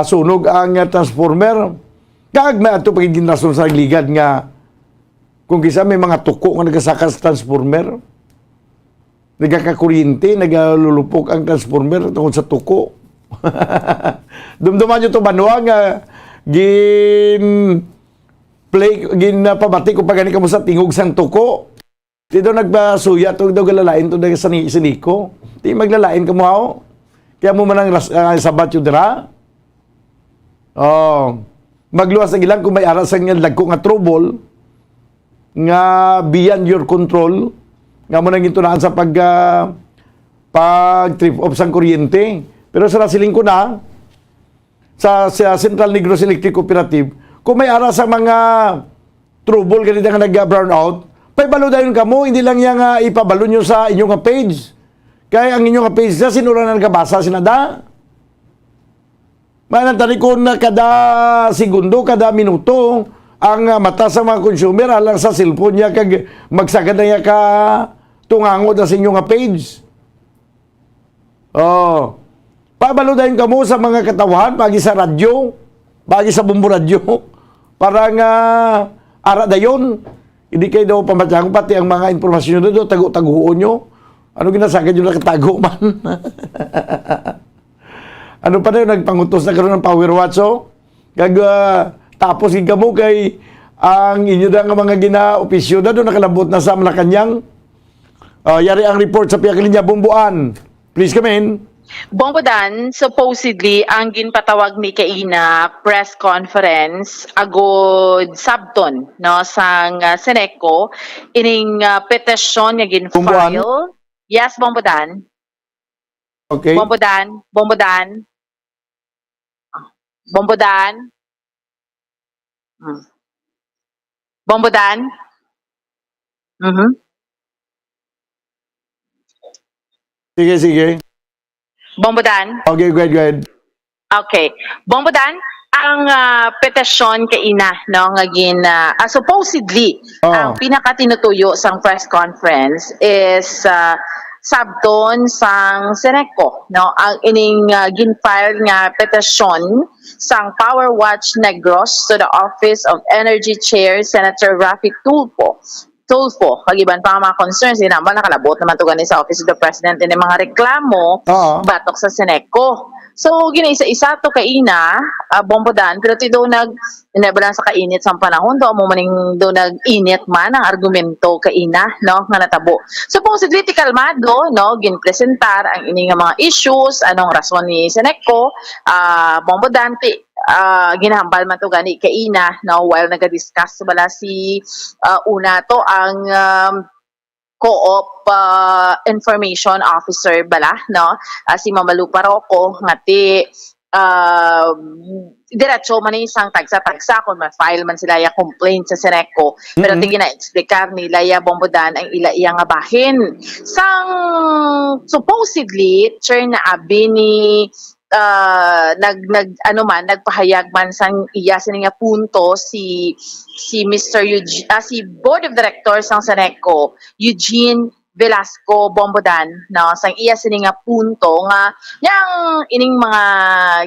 sunog ang transformer. Kag may ato pagiging rason sa ligad nga kung kisa may mga tuko nga nagasaka sa transformer. Nagkakakuryente, nagalulupok ang transformer tungkol sa tuko. Dumduman nyo ito banwa nga pabati ko pagani ka mo sa tingog sang tuko. Di daw nagbasuya ito daw galalain ito daw sa siniko. Di maglalain ka mo ako. Kaya mo manang sabat yun dira. Magluwas na ilang kung may aras ang lagko nga trouble nga beyond your control nga mo nang intunaan sa pag trip off sang kuryente. Pero sa nasiling ko na sa Central Negros Electric Cooperative, kung may aras sa mga trouble ganito nga nag-brownout, paibalo dayon ka mo, hindi lang yan ipabalo nyo sa inyong page. Kaya ang inyong page na sinura na nagabasa sinada. Manantari ko na kada segundo, kada minuto, ang mata sa mga consumer alang sa cellphone niya kag magsagad na niya ka tungangod na sa inyong page. Pabalo dayon ka mo sa mga katawan, pagi sa radyo, pagi sa bumbu radyo, para nga ara dayon. Hindi kayo daw pamatyang pati ang mga impormasyon nyo daw, tago-taguon nyo. Ano ginasagad nyo nakatago man? Ano pa na yun, nagpangutos na karoon ng power watch, Kag tapos ka mo kay ang inyo da nga mga gina-opisyo na doon nakalabot na sa Malacanang. Yari ang report sa Piyakilinya, Bumbuan. Please come in. Bongbodan, supposedly, ang ginpatawag ni Kaina press conference agod sabton no sang Seneco ining petisyon nga ginfile. Yes, Bongbodan. Okay. Bongbodan. Bongbodan. Sige. Bongbodan. Okay, go ahead. Okay. Bongbodan, ang petisyon kaina no nga supposedly ang pinakatinutuyo sang press conference is sabton sang Seneco no ang ining ginfile nga petisyon sang Power Watch Negros to the Office of Energy Chair Senator Rafi Tulfo, kagiban pa ang mga concerns, nakalabot naman to gani sa Office of the President ng mga reklamo batok sa Seneco. So, ginaisa-isa to kaina, Bongbodan, pero ito daw inabalan sa kainit sa panahon, daw mo maning daw nag-init man ang argumento kaina, no, nga natabo. Supposedly, ti kalmado, no, ginpresentar ang ining mga issues, anong rason ni Seneco, Bongbodan, ginahambal man to gani kaina no while naga-discuss bala si una to ang co-op information officer bala no si Mamalu Paroko ngati diretso man isang tagsa-tagsa kung ma-file man sila ya complaint sa Seneco pero tingin na explicar nila ya Bongbodan ang iya nga bahin sang supposedly turn na abi ni nagpahayag man sang iya sininga punto si Mr. Eugene, si Board of Directors ng Seneco, Eugene Velasco Bombodan no sang iya sini nga punto nga yang ining mga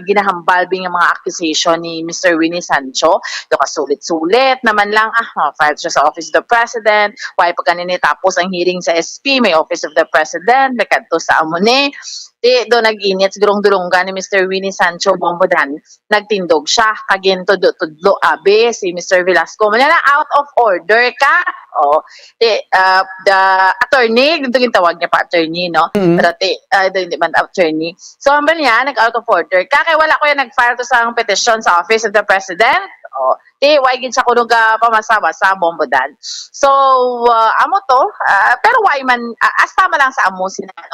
ginahambal bing mga accusation ni Mr. Winnie Sancho do kasulit-sulit naman lang filed siya sa Office of the President why pag kanini tapos ang hearing sa SP may Office of the President may kadto sa amune do nag-init durong-durongga ni Mr. Winnie Sancho Bombodan nagtindog siya kagento tudlo abe si Mr. Velasco man na out of order ka the attorney dito tawag niya pa attorney no pero hindi man attorney so ambal niya nag out of order ka kay wala ko yan nag-file to sa petition sa Office of the President why gid sa kunog pamasama sa Bombodan so amo to pero why man asta man lang sa amo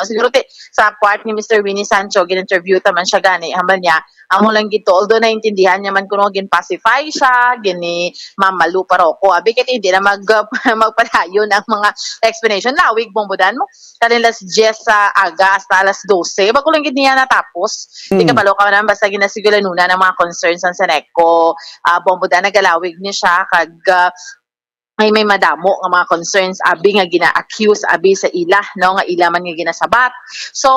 siguro sa part ni Mr. Winnie Sancho gin-interview taman siya gani hambal niya amo lang gito although naintindihan niya man kuno gin pacify siya gini mamalu pero ko abi ket hindi na magpadayon ang mga explanation lawig Bombodan mo kanila las 10 sa aga hasta alas 12 bago lang gid niya natapos di ka balo ka man basta ginasiguraduhan ng mga concerns sa Seneco Bombodan nagalawig ni siya kag may madamo nga mga concerns abi nga gina-accuse abi sa ila no nga ila man nga ginasabat so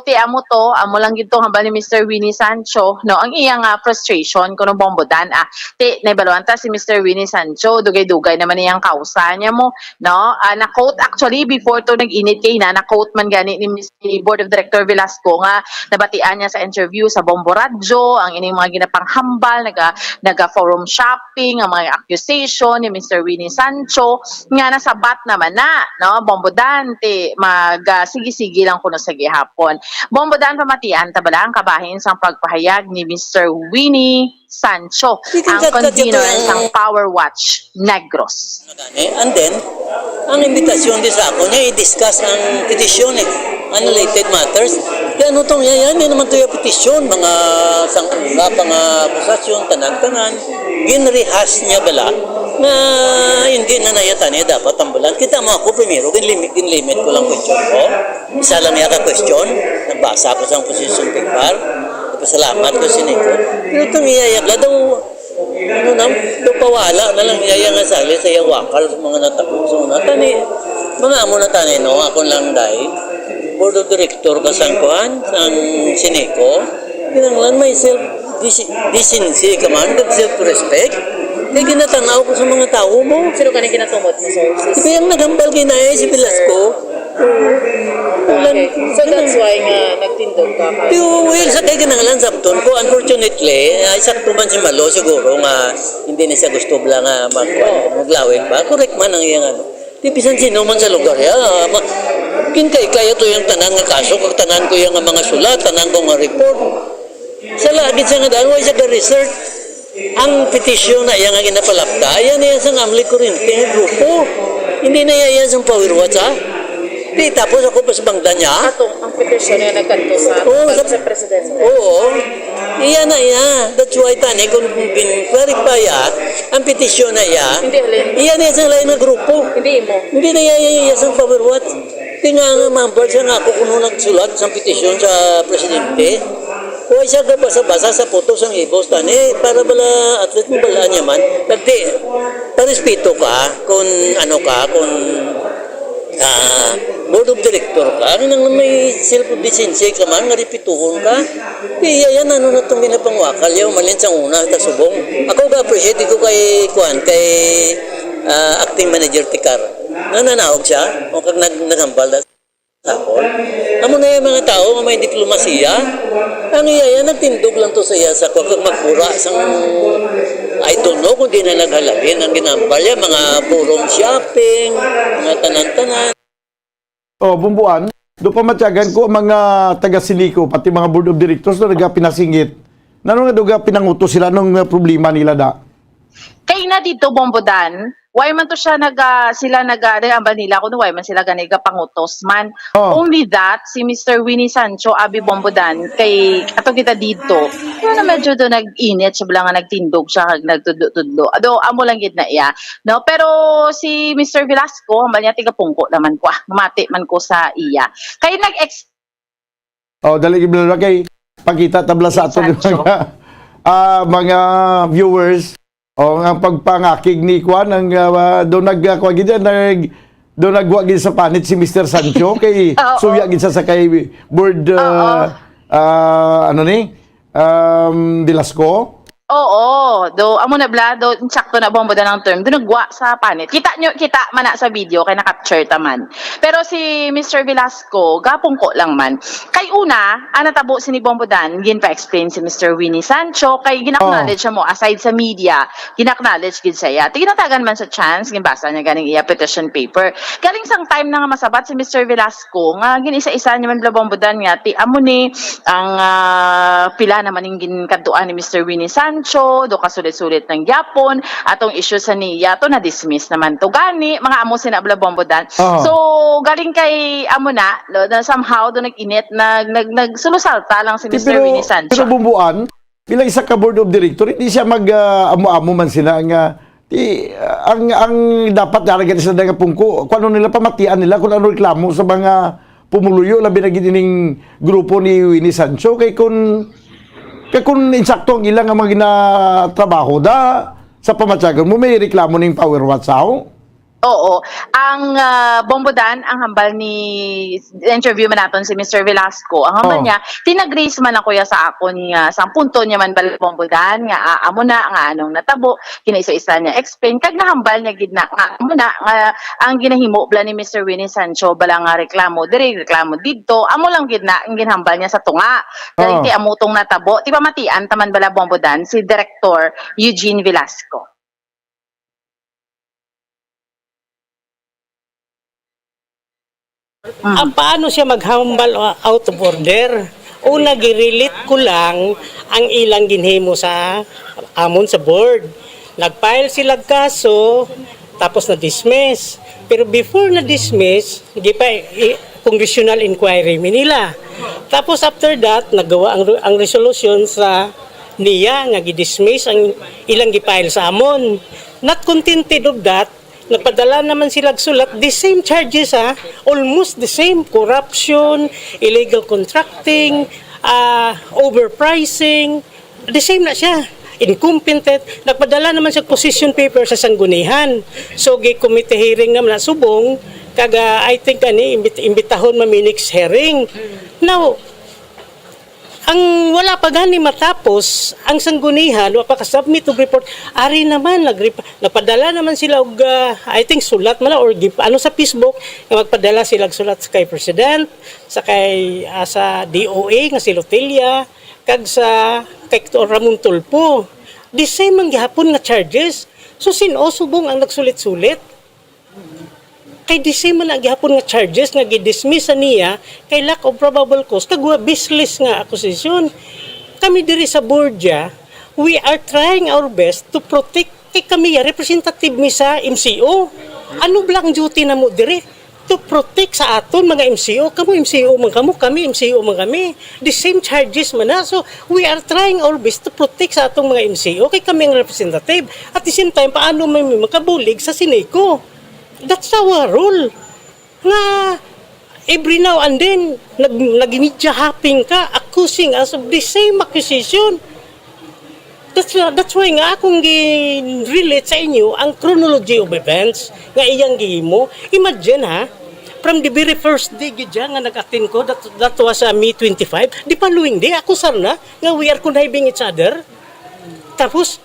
amo lang gito hambal ni Mr. Winnie Sancho no ang iyang frustration kuno Bombodan naibaluan ta si Mr. Winnie Sancho dugay-dugay naman iyang kausa niya mo no na quote actually before to nag-init kay na quote man gani ni Board of Director Velasco nga nabatian niya sa interview sa Bombo Radyo ang ining mga ginapanghambal naga forum shopping ang mga accusation ni Mr. Winnie Sancho nga nasabat naman na no Bombodan sige lang kuno sa gihapon Bombodan pamatian tabala ang kabahin sang pagpahayag ni Mr. Winnie Sancho ang convener sang Power Watch Negros and then ang imbitasyon din sa ako niya i-discuss ang petisyon unrelated matters kaya ano tong yan naman to yung petisyon mga sangka mga akusasyon tanan-tanan ginrehas niya bala na hindi na nayatan dapat tambalan kita mo ako primero ginlimit ko lang question ko isa lang niya ka question nagbasa ko sa position paper pasalamat ko siniko pero itong iyayabla daw daw pawala na lang iyaya nga sali sa iyawakal sa mga natakot sa una mga amo na tanay no ako lang dahil Board of Director kasangkuhan sang siniko pinanglan may self-decency ka man self-respect kaya ginatanaw ko sa mga tao mo. Sino ka na ginatumot mo, sir? Kaya yung nagambal kinaya si Velasco. Okay. So that's why nga nagtindog ka. Well, sa kaya ginangalan sabton ko, unfortunately, sakto man si Malo siguro nga hindi na siya gusto bala nga maglawig pa. Correct man ang iyang ano. Tipisan sino man sa lugar ya. Kaya to yung tanan nga kaso, kag tanan ko yung mga sulat, tanan ko nga report. Sa lagit siya nga dahil, siya ka-research. Ang petisyon na yan nga ginapalapta, yan na yan sa ngamli Corinti ng grupo. Hindi na yan sa Power Watch, ha? Di, tapos ako pa sa bangda niya. Ang petisyon na nagkanto sa president. Oo. Iyan na yan. That's why tani, kung bin-clarify ang petisyon na yan, iyan na yan sa lain na grupo. Hindi na yan sa Power Watch. Di nga member siya nga ako kung nagsulat sa petisyon sa presidente. Huwag siya ka basa-basa sa putos ang ibos tani para bala at least mo bala niya man nagdi parespeto ka kung ano ka kung board of director ka nang may self-decency ka man nga repituhon ka yan ano na itong ginapangwakal yaw malin sa una ta subong ako ga-appreciate ko kay acting manager Tikar nananaog siya o kag naghambal na tapon. Amo na yung mga tao may diplomasiya. Ang iya nagtindog lang to sa iya sa kag magpura sang I don't know kung di na naghalabin ang ginambal ya mga forum shopping, mga tanan-tanan. Bumbuan, do pa matyagan ko mga taga-Silico pati mga board of directors na nagapinasingit. Nano nga duga pinangutos sila nung problema nila da? Kay na dito Bombodan, why man to siya sila nag-amba nila kung why man sila ganiga pangutos man. Only that, si Mr. Winnie Sancho, Abi Bombodan, kay ato kita dito, yun na medyo do nag-init, siya bala nga nagtindog siya, nagtudlo. Ado, amo lang gid na iya. No? Pero si Mr. Velasco, hambal niya tiga-pungko naman ko, mati man ko sa iya. Kay dali gibla kay pagkita tabla sa ato mga viewers. Ang pagpangakig ni Kwan ang do nagkuha gid do nagwa gid sa panit si Mr. Sancho kay Oo. suya gid sa kay board ano ni Velasco. Oo, do amo na bla do insakto na bombo da ng term do nagwa sa panit. Kita man na sa video kay na-capture taman. Pero si Mr. Velasco gapong ko lang man. Kay una, natabo si ni Bombo Dan, gin pa explain si Mr. Winnie Sancho kay ginaknowledge mo aside sa media, ginaknowledge gid saya. Tinatagan man sa chance ginbasa niya ganing iya petition paper. Galing sang time na nga masabat si Mr. Velasco nga ginisa-isa niya man bla Bombo Dan nga ti amo ni ang pila naman ning ginkantuan ni Mr. Winnie Sancho do kasulit-sulit ng Yapon atong issue sa niya to na dismiss naman to gani mga amo sinabla Bombo Dan. So galing kay amo na somehow do nag-init nagsulusalta lang si Mr. Winnie Sancho. Pero bumbuan bilang isa ka board of director hindi siya mag amo-amo man sila nga ang dapat daragan sila nga pungko kung ano nila pamatian nila kung ano reklamo sa mga pumuluyo labi na gining grupo ni Winnie Sancho kay kung insakto ang ilang mga ginatrabaho da sa pamatyagan mo may reklamo ning power watts aho. Oo. Ang Bombo Dan, ang hambal ni interview man naton si Mr. Velasco. Ang hambal niya, tinagrace man ako ya sa akon nga sa punto niya man bal Bombo Dan nga amo na nga anong natabo, kinaiso-isa niya explain kag nahambal niya gid na nga amo na nga ang ginahimo bala ni Mr. Winnie Sancho bala nga reklamo didto, amo lang gid na ang ginhambal niya sa tunga. Dahil ti amo tong natabo, ti pamatian taman bala Bombo Dan si Director Eugene Velasco. Paano siya maghambal out of order? Una, girelate ko lang ang ilang ginhimo sa amon sa board. Nag-file sila kaso, tapos na-dismiss. Pero before na-dismiss, hindi pa congressional inquiry nila. Tapos after that, nagawa ang resolution sa niya nga gi-dismiss ang ilang gi-file sa amon. Not contented of that, nagpadala naman sila sulat, the same charges almost the same, corruption, illegal contracting, overpricing, the same na siya, incompetent, nagpadala naman siya position paper sa sanggunihan. So, committee hearing naman na subong, kaga, I think, imbitahon maminix hearing. Now, ang wala pa gani matapos ang sanggunihan wa pa ka-submit og report ari naman nagpadala naman sila og I think sulat man or sa Facebook nga magpadala sila og sulat sa kay president sa kay sa DOA nga si Lotelia kag sa kay Ramon Tulfo the same man gihapon nga charges so subong ang nagsulit-sulit kay di same man ang gihapon nga charges nga gidismiss niya kay lack of probable cause kag baseless nga accusation. Kami diri sa board we are trying our best to protect kay kami representative mi sa MCO. Ano blang duty na mo diri? To protect sa aton mga MCO. MCO man kami MCO man kami. The same charges man na. So we are trying our best to protect sa atong mga MCO kay kami ang representative. At the same time paano may makabulig sa Sineco? That's our role. Nga, every now and then, nag-media hopping ka, accusing us of the same accusation. That's why nga akong relate sa inyo ang chronology of events nga iyang gihimo. Imagine from the very first day nga nag-attend ko, that was May 25, the following day, ako sarna, nga we are conniving each other. Tapos,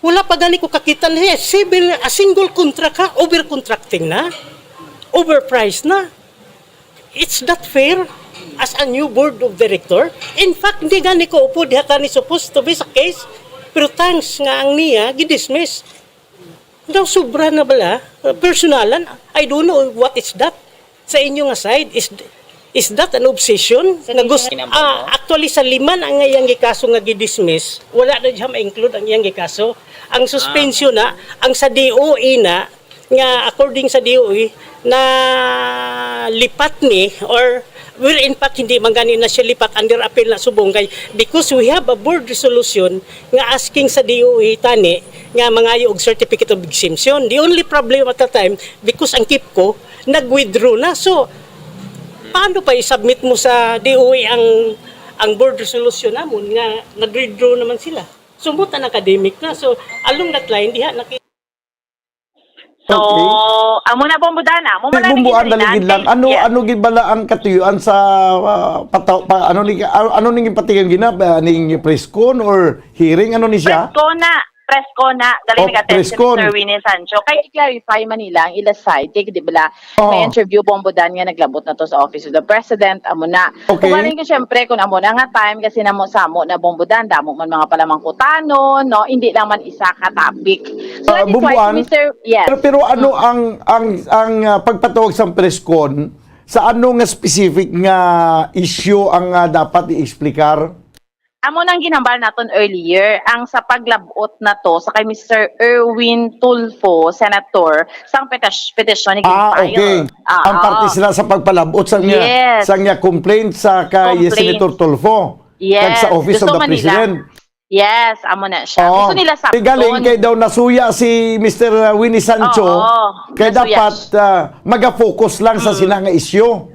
wala pa gani ko kakita na a single contract over-contracting na, overpriced na. It's not fair as a new board of director. In fact, hindi gani ko upo, diha ka ni supposed to be sa case, pero thanks nga ang niya, gidismiss. Daw sobra na bala, personalan, I don't know what is that. Sa inyo nga side, is that an obsession? Actually, sa liman ang iyang gikaso nga gidismiss, wala na diyan ma-include ang iyang gikaso. Ang suspension ang sa DOE na, nga according sa DOE, na lipat ni, or, well, in fact, hindi man ganin na siya lipat under appeal na subong kay, because we have a board resolution nga asking sa DOE tani, nga mangayo og certificate of exemption. The only problem at the time, because ang KIPCO, nag-withdraw na. So, paano pa i-submit mo sa DOE ang board resolution namon nga nag-withdraw naman sila? Sumutan academic na. So, along that line, diha So, amo na bombudana. Amo man Bumbuan daligid lang. Ano gid bala ang katuyuan sa ano ning patigan gina ning press con or hearing ano ni siya? Press ko na, galing nag-attend si press con. Mr. Winnie Sancho. Kaya i-clarify man nila ang ila side, di ba? Oh. May interview bombodan nga naglabot na to sa Office of the President, amo na. Okay. Kumarin ko syempre, kung amo na nga time, kasi namo samo na bombodan, damo man mga palamang kutano, no? Hindi lang man isa ka topic. So, that is why Bumbuan, si Mr. Yes. Pero ano ang pagpatawag sa press con, sa ano nga specific nga issue ang dapat i-explicar? Amo nang ginambal naton earlier ang sa paglabot na to sa kay Mr. Erwin Tulfo, Senator, sang petisyon ni Okay. Ang parte sila sa pagpalabot sa niya complaint sa kay Senator Tulfo. Yes. Kag sa Office of the President. Yes, amo na siya. Gusto nila sa galing kay daw nasuya si Mr. Winnie Sancho. Kaya dapat maga-focus lang sa sila nga issue.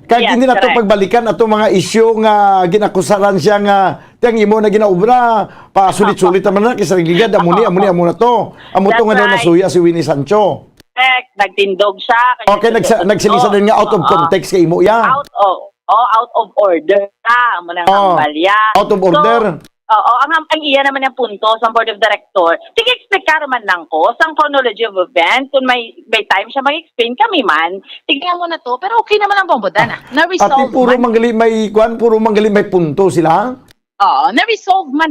Kaya hindi na ito pagbalikan ato mga issue nga ginakusaran siya nga tiyang imo na ginaubra pa sulit-sulit naman na kasi gigad amo na to. Amo to nga daw nasuya si Winnie Sancho. Nagtindog siya. Okay, nagsilisa din nga out of context kay imo ya. Out of order ka. Amo nang balya. Out of order. Ang iya naman yung punto sa Board of Director. Sige, explicar man lang ko sa chronology of event. Kung may time siya mag-explain, kami man. Tignan mo na to, pero okay naman ang bombodan. Na-resolve Ati puro manggali may punto sila. Na-resolve man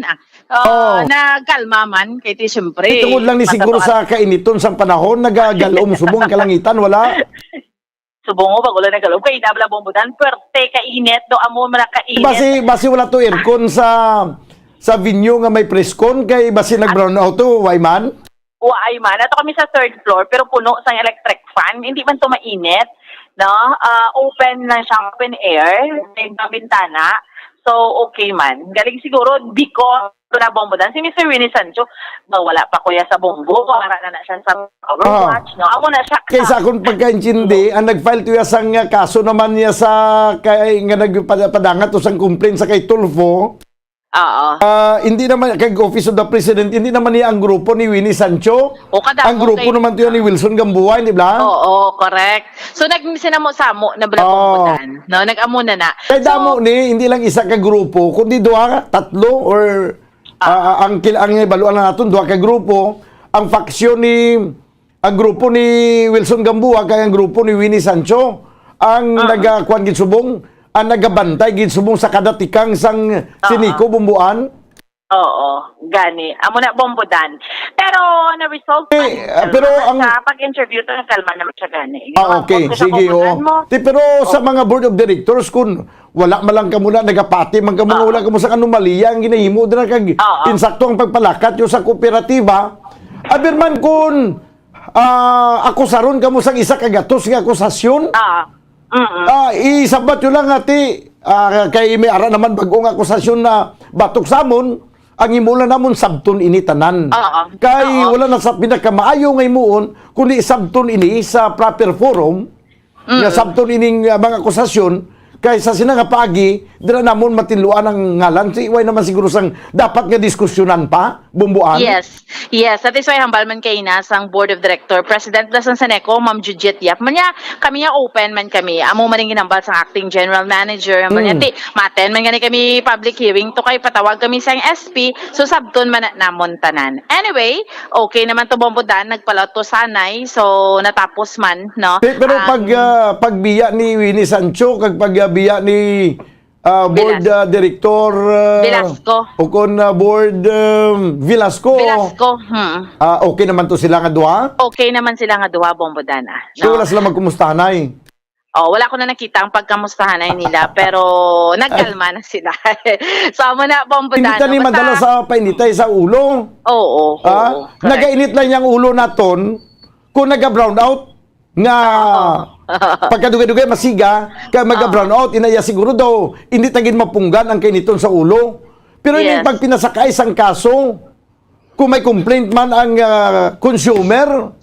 Nagalma man, kaya siyempre. Tungod lang ni siguro sa kainiton sa panahon, nagagalom subong kalangitan, wala. Subong pag wala nagalob kay nabla bombodan, pwerte kainit do amo man kainit. Basi wala to aircon sa venue nga may press con kay basi nag-brown out to, why man? Why man? Ato kami sa third floor pero puno sa electric fan, hindi man to mainit, no? Open lang siya, open air, may bintana. So okay man. Galing siguro because na bombodan si Mr. Winnie Sancho, wala pa kuya sa bombo, para na siya sa Overwatch, no? Amo na siya. Kaysa kung pagkaintindi, ang nag-file to sang kaso naman niya sa kay nga nagpadangat to sang complaint sa kay Tulfo. Hindi naman kay Office of the President, hindi naman niya ang grupo ni Winnie Sancho. Ang grupo naman to ni Wilson Gambuay, di ba? Oo, correct. So nagsinamo-samo na bombodan, no? Nag-amo na. Kay damo ni hindi lang isa ka grupo, kundi duha, tatlo or ang baluan na naton duha ka grupo. Ang faksyon ang grupo ni Wilson Gambuay kay ang grupo ni Winnie Sancho ang nagakuan gid subong ang nagabantay gid subong sa kadatikang sang Sinico Bumbuan. Oo, gani. Amo na bombodan. Pero na-resolve pero ang pag-interview to kalma naman siya gani. Okay, sige pero sa mga board of directors kun wala man lang kamo na nagapati man kamo wala kamo sa anomalya ang ginahimo dira kag insakto ang pagpalakat yo sa kooperatiba. Abirman kun akusaron kamo sa isa ka gatos nga akusasyon. Isabat yun lang ati kay may ara naman bagong akusasyon na batok samon ang imula namon sabton ini tanan. Kay wala na sa pinakamaayo nga imuon kundi sabton ini sa proper forum nga sabton ining mga akusasyon kaysa sinangapagi dira namon matinluan ang ngalan si way naman siguro sang dapat nga diskusyonan pa bumbuan. Yes that is why hambal man kay nasang board of director president dasan Saneco Ma'am Judith Yap manya kami nga open man kami amo man ning ginambal sang acting general manager manya ti maten man gani kami public hearing to kay patawag kami sang SP so sabton man namon tanan. Anyway, okay naman to bombodan nagpalaw to sanay so natapos man no. Pero pagbiya ni Winnie Sancho kag biya ni board director Velasco o kon board Velasco. Okay naman to sila nga duha? Okay naman sila nga duha bombodana. So wala sila magkumustahanay? Wala ko na nakita ang pagkamustahanay nila pero nagkalma na sila. So amo na bombodana. Hindi tani madala sa painitay sa ulo. Oo. Nagainit lang yung ulo naton kung naga-brown out nga pagkadugay-dugay masiga kaya maga-brown out inaya siguro daw hindi tagin mapunggan ang kainiton sa ulo pero yung pag pinasakay sang kaso kung may complaint man ang consumer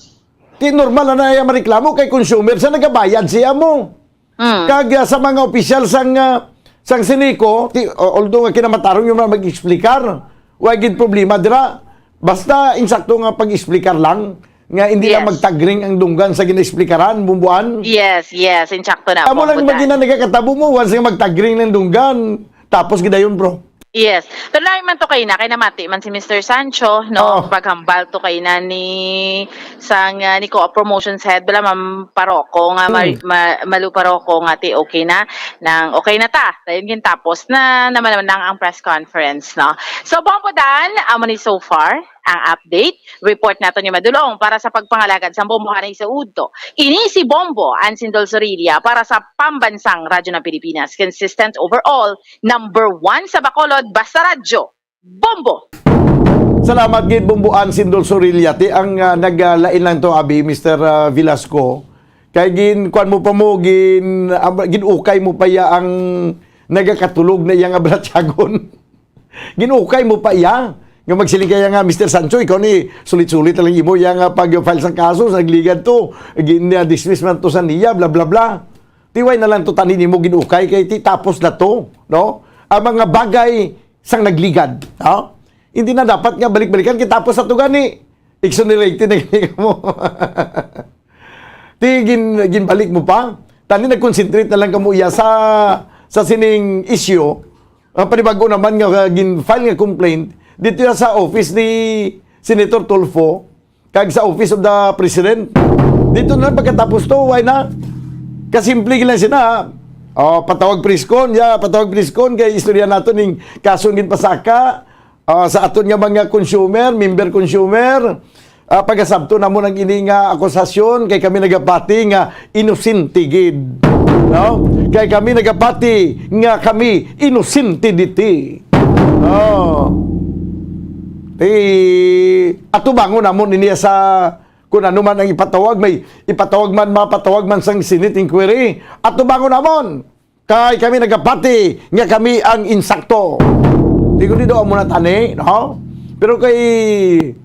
normal na yung mareklamo kay consumer sa nagabayad siya mo kag sa mga opisyal sang Sinico although kinamatarong yung mag-explikar wag gid problema dira basta insakto nga pag-explikar lang nga hindi lang magtagring ang dunggan sa ginaesplikaran, bumbuan. Yes, insakto na. Amo lang magina nagakatabo mo, once nga magtagring ng dunggan, tapos gidayon bro. Yes. Pero naman to kay namati man si Mr. Sancho, no? Paghambal to kay na ni ni ko promotions head bala Ma'am Paroko nga Malu Paroko nga ti okay na nang okay na ta. Dayon gin tapos na naman ang press conference, no. So bombodan amo ni so far ang update report nato ni Madulong para sa pagpangalagad sa bombohanay sa udto. Ini si Bombo Ansindol Zorilla para sa Pambansang Radyo ng Pilipinas, consistent overall, number 1 sa Bacolod, basta radyo. Bombo! Salamat gid Bumbuan Sindol Zorilla ti ang naglain lang to abi Mr. Velasco. Kay kuan mo pa mo ginukay mo pa ya ang nagakatulog na iya nga Bratyagon. Ginukay mo pa iya nga magsiling kaya nga Mr. Sancho, ikaw ni sulit-sulit lang imo ya nga pag-file sa kaso nagligad to gin-dismiss man to sa niya bla bla bla. Tiway na lang to tanin mo ginukay kay ti tapos na to, no? Ang mga bagay sang nagligad, no? Hindi na dapat nga balik-balikan kita tapos na to gani. Exonerated na mo. Ti ginbalik mo pa. Tani nag-concentrate na lang kamo iya sa sining issue. Panibago naman nga gin-file nga complaint dito sa office ni Senator Tulfo kag sa office of the President. Dito na pagkatapos to, why na? Kasimple lang sina. Patawag priskon, patawag priskon kay istorya nato ning kaso ngin pasaka sa aton nga mga consumer, member consumer. Pagasabto na mo ng ini nga akusasyon kay kami nagapati nga innocente gid. No? Kay kami nagapati nga kami innocente diti. Atubangon namon niya sa kung ano man ang ipatawag, may ipatawag man, mapatawag man sang Senate inquiry. Atubangon namon kay kami nagapati nga kami ang insakto. Di ko dito muna tani, no? Pero kay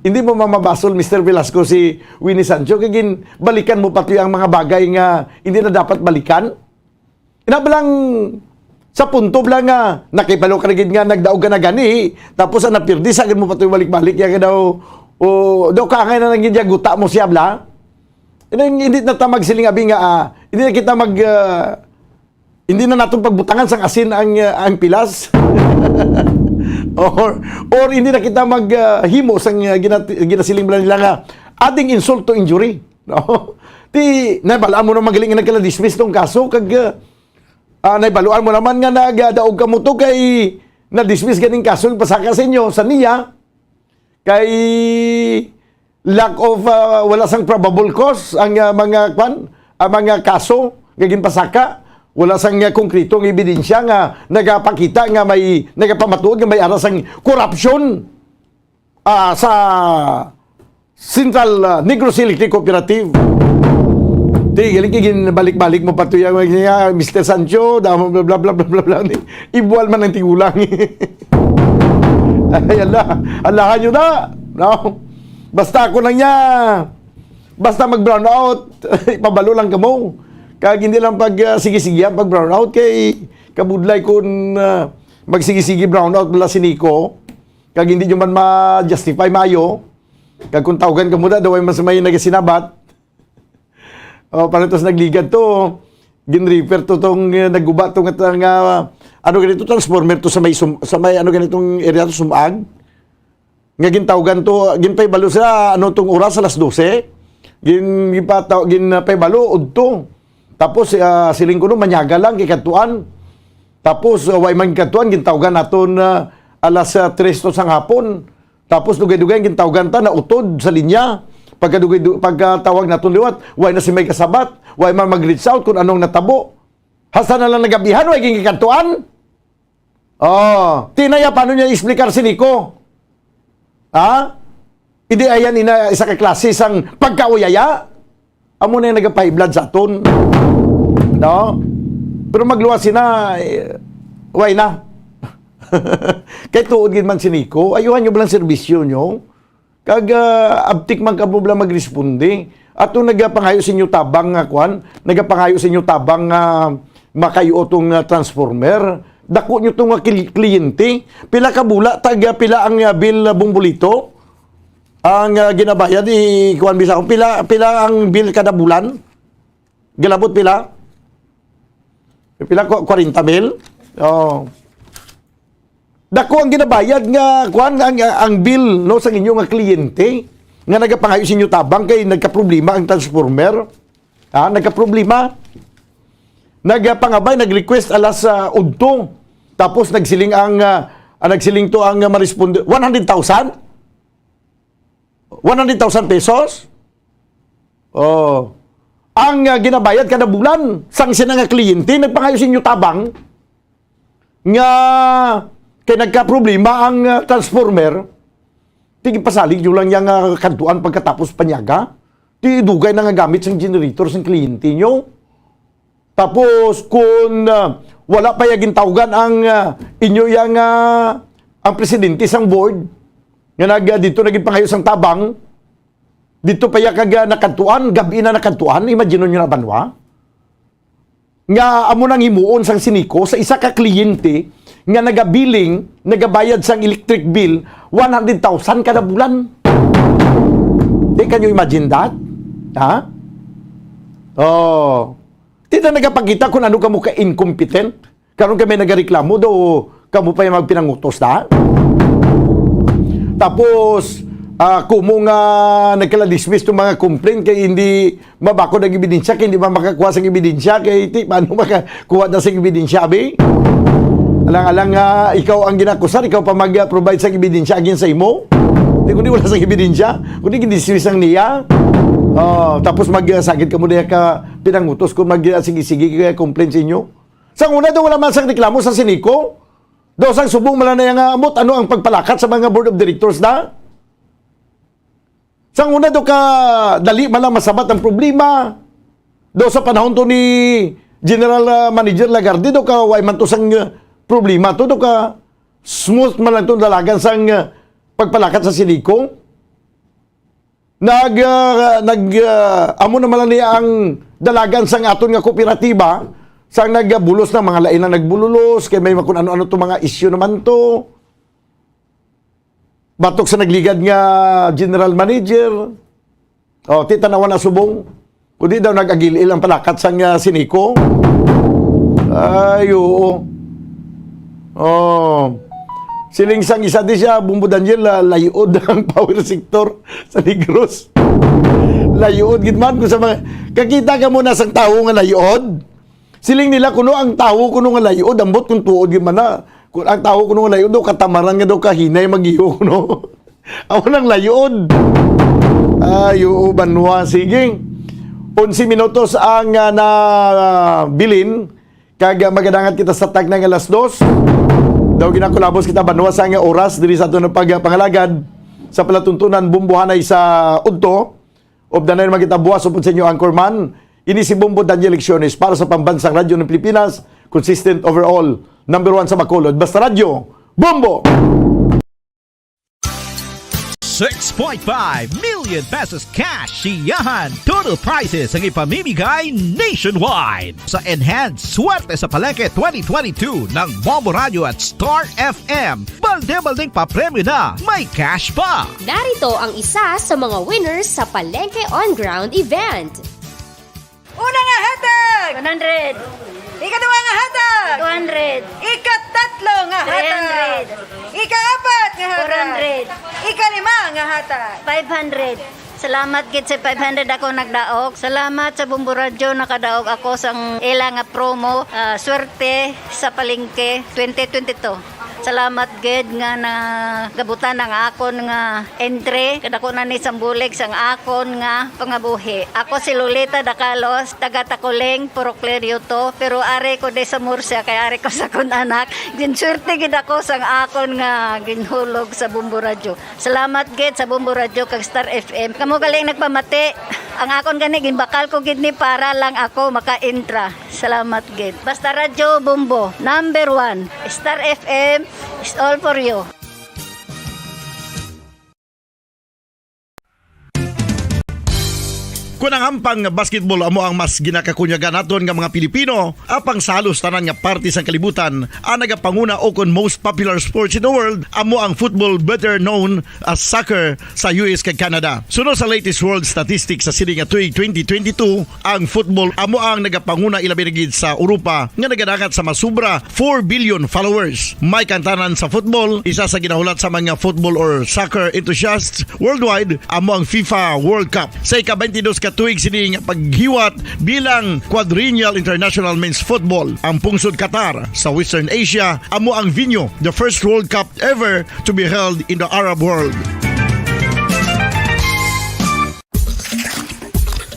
hindi mo mamabasol Mr. Velasco si Winnie Sancho kay balikan mo pati ang mga bagay nga hindi na dapat balikan. Inabalang sa punto lang nga nakipalo ka gid nga nagdaog ka na gani tapos ang napirdi sa mo patoy balik-balik ya daw daw ka nga na gid guta mo siya bla hindi na ta magsiling abi nga hindi na kita hindi na natong pagbutangan sang asin ang pilas or hindi na kita maghimo sang ginasiling bla nila nga adding insult to injury, no? Ti nabalaan mo na magaling nga nagkala-dismiss tong kaso kag naibaluan mo naman nga nagadaog ka mo to kay na-dismiss ganing kaso pasaka sa inyo sa niya kay lack of wala sang probable cause ang mga kaso gagin pasaka wala sang konkretong ebidensya nga nagapakita nga may nagapamatuod nga may aras ang corruption sa Central Negros Electric Cooperative. Galing balik-balik mo pa ito yung Mr. Sancho, bla bla bla bla bla bla. Ibual man ang tigulang. Ay, alahan nyo na. No? Basta ako lang niya. Basta mag-brown out, ipabalo lang kamo. Kag hindi lang sige-sige pag brown out kay kabudlay kun magsige-sige brown out mula si Nico. Kag hindi nyo man ma-justify mayo. Kag kung tawagan ka muna, daw ay mas may nagasinabat. Parang tos nagligad to, gin-refer to tong nagguba tong ano ganito transformer to sa may ano ganitong area to sumag. Nga gintawgan to, ginpay balo sa ano tong oras alas 12. Ginpay balo udto. Tapos siling kuno manyaga lang kay katuan. Tapos way man katuan gintawgan naton alas 3 to sang hapon. Tapos dugay-dugay gintawgan ta na utod sa linya. Pagkatawag na liwat, why na si may kasabat, why man mag-reach out kung anong natabo. Hasta na lang nagabihan, why gigikantuan? Tinaya, paano niya explicar si Nico? Hindi ayan isa ka klase sang pagkauyaya. Amo na yung nagapahiblood sa aton. No? Pero magluwas na, why na? Kaya tuod gid man si Nico, ayuhan nyo ba lang serbisyo nyo? Kag abtik man kamo bla magresponde ato nagapangayo sa inyo tabang nga kwan nagapangayo sa inyo tabang makayo tong transformer dako nyo tong kliyente pila ka bula taga pila ang bill bumbulito ang ginabayad ni kuan bisa kung pila ang bill kada bulan? Galabot pila? Pila 40 mil? Oh. Dako ang ginabayad nga kuan ang bill no sa inyo nga kliyente nga nagapangayo sa inyo tabang kay nagka-problema ang transformer. Nagka-problema. Nagpangabay, nag-request alas udto. Tapos nagsiling nagsiling to ang ma-responde 100,000? 100,000 pesos? Oh. Ang ginabayad kada bulan sang sina nga kliyente nagpangayo sa inyo tabang nga kay nagka-problema ang transformer. Tigipasalig nyo lang yung kantuan pagkatapos panyaga. Di dugay na nga gamit sang generator sang kliyente nyo. Tapos kung wala pa yaging tawgan ang inyo yung ang presidente sang board nga dito naging pangayo sang tabang dito pa kag nakantuan gabi na nakantuan, imagine nyo na banwa nga amo nang himuon sang siniko sa isa ka kliyente nga nagabayad sang electric bill 100,000 kada bulan. Can you imagine that? Ha? Oh. Tita nagapakita kung ano kamo ka incompetent. Karon kami nagareklamo do kamo pa yung magpinangutos na. Tapos kumo nga nagkala-dismiss itong mga complaint kay hindi mabako ng ebidensya, kay hindi makakuha sa ebidensya, kay paano makakuha na sa ebidensya, abi? Alang-alang ikaw ang ginakusan, ikaw pa mag-provide sa ebidensya agin sa imo. Hindi kundi wala sa ebidensya, kundi gindismiss ang niya. Tapos magsagit ka mo na ka pinangutos kung magsigi-sige kaya complaint sa inyo. Sa una daw wala man sang reklamo sa siniko. Daw sang subong mala na yung amot, ano ang pagpalakat sa mga board of directors na? Sa una daw ka dali man lang masabat ang problema. Daw sa panahon to ni General Manager Lagarde, daw ka way man to sang problema to, daw ka smooth man lang to dalagan sang pagpalakat sa siniko. Amo naman lang niya ang dalagan sang aton nga kooperatiba sang nagbulos ng mga lain na nagbululos kay may makun ano-ano to mga issue naman to. Batok sa nagligad nga general manager. Titanawan na subong. Kundi daw nag-agilil ang palakat sang siniko. Ay, oo. Siling sang isa di siya, Bumbo Daniel, layod ang power sector sa Negros. Layod, gitman ko sa mga... Kakita ka muna sang tao nga layod. Siling nila, kuno ang tao kuno nga layod, ambot kung tuod gimana. Kung ang tao kuno nga layod, do katamaran nga daw kahinay mag-iyo kuno. Ako nang layod. Ay, oo, banwa. Sige. 11 minutos ang bilin. Kag magadangat kita sa tag ng alas 2. Daw ginakulabos kita banwa sa nga oras diri sa aton pagpangalagad sa palatuntunan bumbuhanay sa udto. Obda na magita buwas upod sa inyo anchorman. Ini si Bumbo Daniel Lecciones para sa Pambansang Radyo ng Pilipinas, consistent overall, number 1 sa Bacolod. Basta Radyo, Bumbo! 6.5 million pesos cash siyahan. Total prizes ang ipamimigay nationwide sa Enhanced Swerte sa Palengke 2022 ng Bombo Radio at Star FM. Balde-baldeng papremyo na, may cash pa. Narito ang isa sa mga winners sa Palengke On Ground event. Una nga hatag! 100. Ikaduha nga hatag! 200. Ikatatlo nga hatag! 300. Ikaapat nga hatag! 400. Ikalima nga hatag! 500. Salamat gid sa 500 ako nagdaog. Salamat sa Bumbo Radio nakadaog ako sang ila nga promo. Swerte sa Palengke 2022. Salamat gid nga na gabutan ang akon nga entry kadako na ni sambulig sang akon nga pangabuhi. Ako si Lolita Dacalos, taga Tacoleng, Poroclerio to, pero are ko de sa Murcia kay are ko sa kun anak. Ginswerte gid ako sang akon nga ginhulog sa Bumbo Radio. Salamat gid sa Bumbo Radio kag Star FM. Kamo galing nagpamati. Ang akon gani ginbakal ko gid ni para lang ako maka-intra. Salamat gid. Basta Radio Bumbo, number 1. Star FM is all for you. Kung ang ampang basketball amo ang mas ginakakunyagan naton nga mga Pilipino, apang salos tanan nga parte sang kalibutan, ang nagapanguna o kon most popular sports in the world, amo ang football, better known as soccer sa US kag Canada. Sunod sa latest world statistics sa sili nga tuig 2022, ang football amo ang nagapanguna ilabi na gid sa Europa nga nagadagat sa masubra 4 billion followers. May kantanan sa football, isa sa ginahulat sa mga football or soccer enthusiasts worldwide, amo ang FIFA World Cup. Sa ika-22 ka tuig sini nga paghiwat bilang quadrennial international men's football. Ang pungsod Qatar sa Western Asia amo ang venue, the first World Cup ever to be held in the Arab world.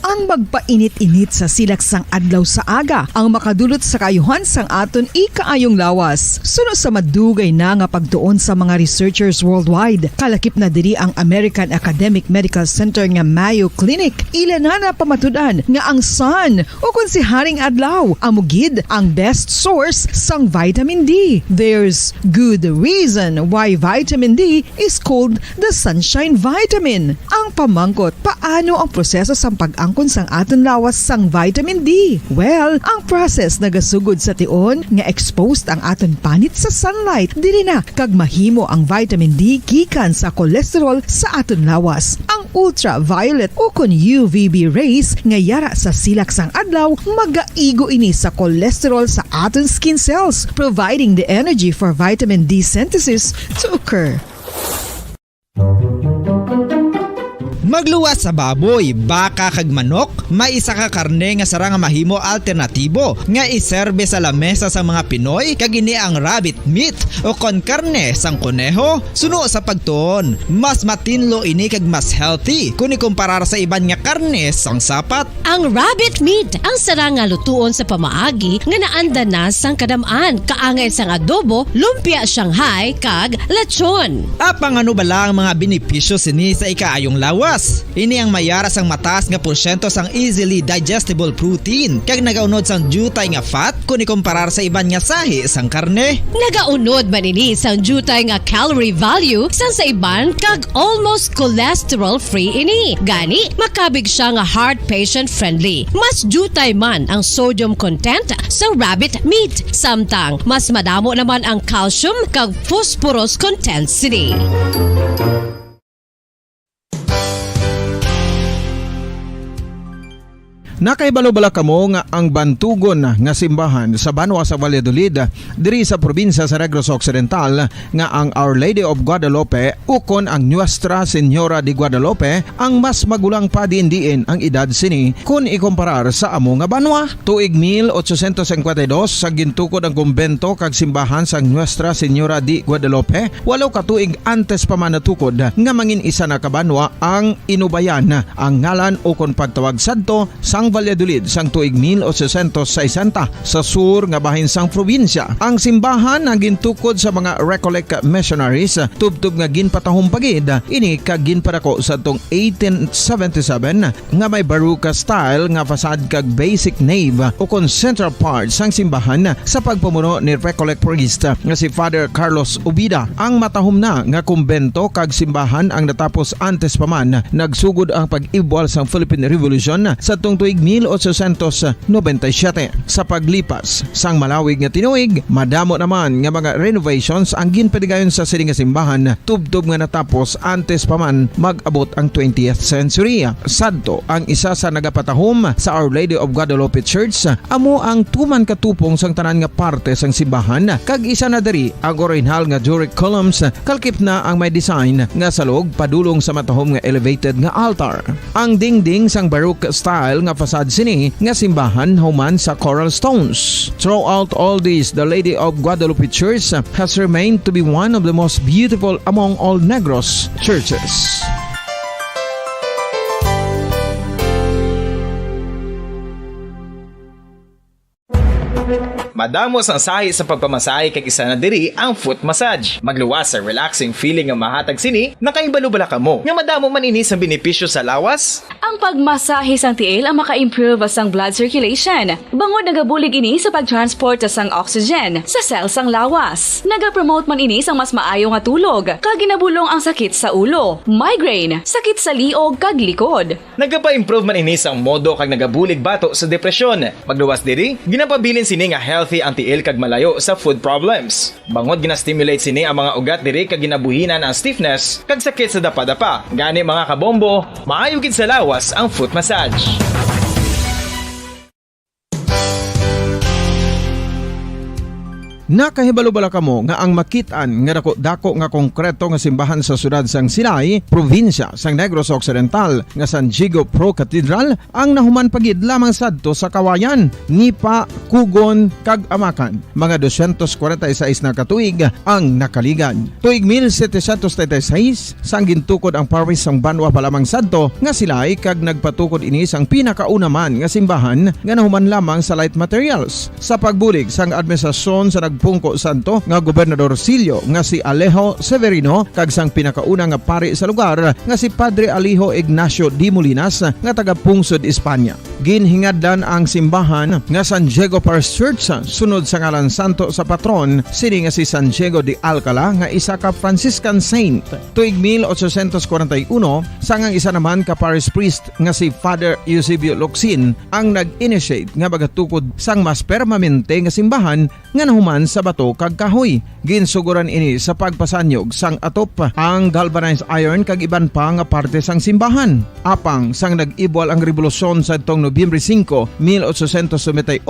Ang magpainit-init sa silaksang adlaw sa aga ang makadulot sa kayuhan sang aton ikaayong lawas. Sunod sa madugay na nga pagtuon sa mga researchers worldwide, kalakip na diri ang American Academic Medical Center nga Mayo Clinic. Ila na pamatudan nga ang sun o kung si Haring Adlaw amugid ang best source sang vitamin D. There's good reason why vitamin D is called the sunshine vitamin. Ang pamangkot, paano ang proseso sang pag-angkon sang aton lawas sang vitamin D? Well, ang process nagasugod sa tion nga exposed ang aton panit sa sunlight dili na kag mahimo ang vitamin D gikan sa cholesterol sa aton lawas. Ang ultraviolet o kon UVB rays nga yara sa silak sang adlaw magaigo ini sa cholesterol sa aton skin cells, providing the energy for vitamin D synthesis to occur. Magluwas sa baboy, baka kag manok, may isa ka karne nga sara nga mahimo alternatibo nga iserbe sa lamesa sa mga Pinoy kag ini ang rabbit meat o kon karne sang kuneho. Suno sa pagtuon, mas matinlo ini kag mas healthy kung ikumparar sa iban nga karne sang sapat. Ang rabbit meat ang sara nga lutuon sa pamaagi nga naanda na sang kadamaan, kaangay sang adobo, lumpia Shanghai kag lechon. Apang ano bala ang mga benepisyo sini sa ikaayong lawas? Ini ang mayara sang mataas nga porsyento sang easily digestible protein kag nagaunod sang jutay nga fat kung ikumparar sa iban nga sahi sang karne. Nagaunod man ini sang jutay nga calorie value sang sa iban kag almost cholesterol free ini. Gani makabig siya nga heart patient friendly. Mas jutay man ang sodium content sa rabbit meat, samtang mas madamo naman ang calcium kag phosphorus content sini. Nakaibalo-bala kamo nga ang bantugon nga simbahan sa Banwa sa Valladolid diri sa probinsya sa Negros Occidental nga ang Our Lady of Guadalupe ukon ang Nuestra Señora de Guadalupe ang mas magulang pa diin ang edad sini kung ikumparar sa amo nga banwa. Tuig 1852 sa gintukod ang kumbento kag simbahan sa Nuestra Señora de Guadalupe, walo ka tuig antes pa man natukod nga mangin isa na kabanwa ang inubayan ang ngalan ukon pagtawag sadto sang Valladolid sang tuig 1860 sa sur nga bahin sang probinsya. Ang simbahan ang gintukod sa mga Recollect missionaries tubtub nga ginpatahong pagid ini kag ginpadako sa tong 1877 nga may baroque style nga fasad kag basic nave o kon central part sang simbahan sa pagpamuno ni Recollect priest nga si Father Carlos Ubida. Ang matahom na nga kumbento kag simbahan ang natapos antes pa man nagsugod ang pag-ibwal sang Philippine Revolution sa tong tuig 1897. Sa paglipas sang malawig nga tinuig, madamo naman nga mga renovations ang ginpadigayon sa siling nga simbahan tubtob nga natapos antes pa man mag-abot ang 20th century. Sadto ang isa sa nagapatahom sa Our Lady of Guadalupe Church, amo ang tuman katupong sang tanan nga parte sang simbahan kag isa na diri ang original nga Doric columns kalkip na ang may design nga salog padulong sa matahom nga elevated nga altar. Ang dingding sang baroque style nga fasad sini nga simbahan human sa coral stones. Throughout all this, the Lady of Guadalupe Church has remained to be one of the most beautiful among all Negros churches. Madamos ang sahi sa pagpamasahe kag isa na diri ang foot massage. Magluwas sa relaxing feeling nga mahatag sini, nakaibalo-bala ka mo. Nga madamo man ini sa benepisyo sa lawas. Ang pagmasahe sang tiil ang maka-improve sang blood circulation. Bangod nagabulig ini sa pag-transport sang oxygen sa cells sang lawas. Nagapromote man ini sang mas maayo nga tulog, kag ginabulong ang sakit sa ulo, migraine, sakit sa liog kag likod. Nagapa-improve man ini sang modo kag nagabulig bato sa depresyon. Magluwas diri, ginapabilin sini nga healthy ang tiil kag malayo sa food problems. Bangod ginastimulate sini ang mga ugat diri kag ginabuhinan ang stiffness kag sakit sa dapa-dapa. Gani mga kabombo, maayo gid sa lawas ang foot massage. Nakahibalo-bala kamo nga ang makitaan nga dako nga konkreto nga simbahan sa sudad sang Sinay, probinsya sang Negros Occidental nga San Diego Pro Cathedral ang nahuman pagid lamang sadto sa Kawayan, Nipa, Kugon kag Amakan. Mga 246 na katuig ang nakaligan. Tuig 1736 sang gintukod ang parish sang Banwa pa lamang sadto nga Silay kag nagpatukod ini sang pinakauna man nga simbahan nga nahuman lamang sa light materials. Sa pagbulig sang administrasyon sa pungko santo nga Gobernador Silio nga si Alejo Severino kag sang pinakauna nga pari sa lugar nga si Padre Alijo Ignacio D. Molinas nga taga Pungsod, Espanya. Ginhingadlan ang simbahan nga San Diego Parish Church sunod sa ngalan santo sa patron sini nga si San Diego de Alcala nga isa ka Franciscan saint. Tuig 1841 sangang isa naman ka parish priest nga si Father Eusebio Locsin ang nag-initiate nga bagatukod sang mas permanente nga simbahan nga nahuman sa bato kag kahoy. Ginsuguran ini sa pagpasanyog sang atop ang galvanized iron kag iban pa nga parte sang simbahan. Apang sang nag-ibwal ang revolusyon sa tong Nobyembre 5, 1898,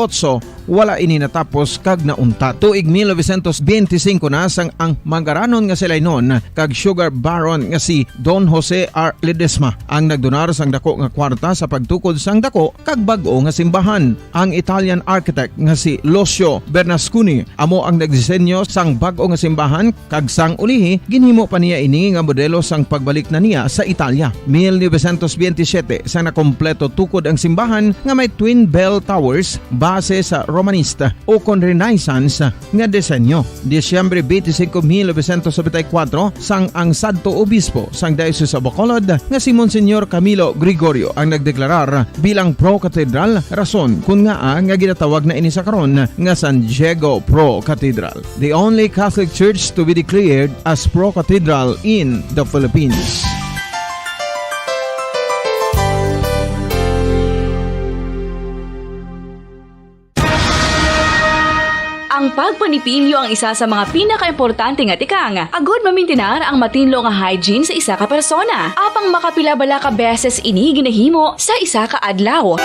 wala ini natapos kag naunta. Tuig 1925 na sang ang manggaranon nga sila noon kag sugar baron nga si Don Jose R. Ledesma ang nagdonar sang dako nga kwarta sa pagtukod sang dako kag bag-o nga simbahan. Ang Italian architect nga si Lucio Bernasconi amo ang nagdisenyo sang bag-o nga simbahan kag sang ulihi ginhimo pa niya ini nga modelo sang pagbalik na niya sa Italia. 1927 sang nakompleto tukod ang simbahan nga may twin bell towers base sa Romanista o kon Renaissance nga disenyo. Disyembre 25, 1974 sang ang Santo Obispo sang Diocese of Bacolod nga si Monsignor Camilo Gregorio ang nagdeklarar bilang pro cathedral, rason kun nga nga ginatawag na ini sa karon nga San Diego Pro Cathedral, the only Catholic church to be declared as pro cathedral in the Philippines. Ang pagpanipilyo ang isa sa mga pinaka-importante nga tikang. Agod mamintinar ang matinlo nga hygiene sa isa ka persona. Apang makapilabala ka beses ini ginahimo sa isa ka adlaw.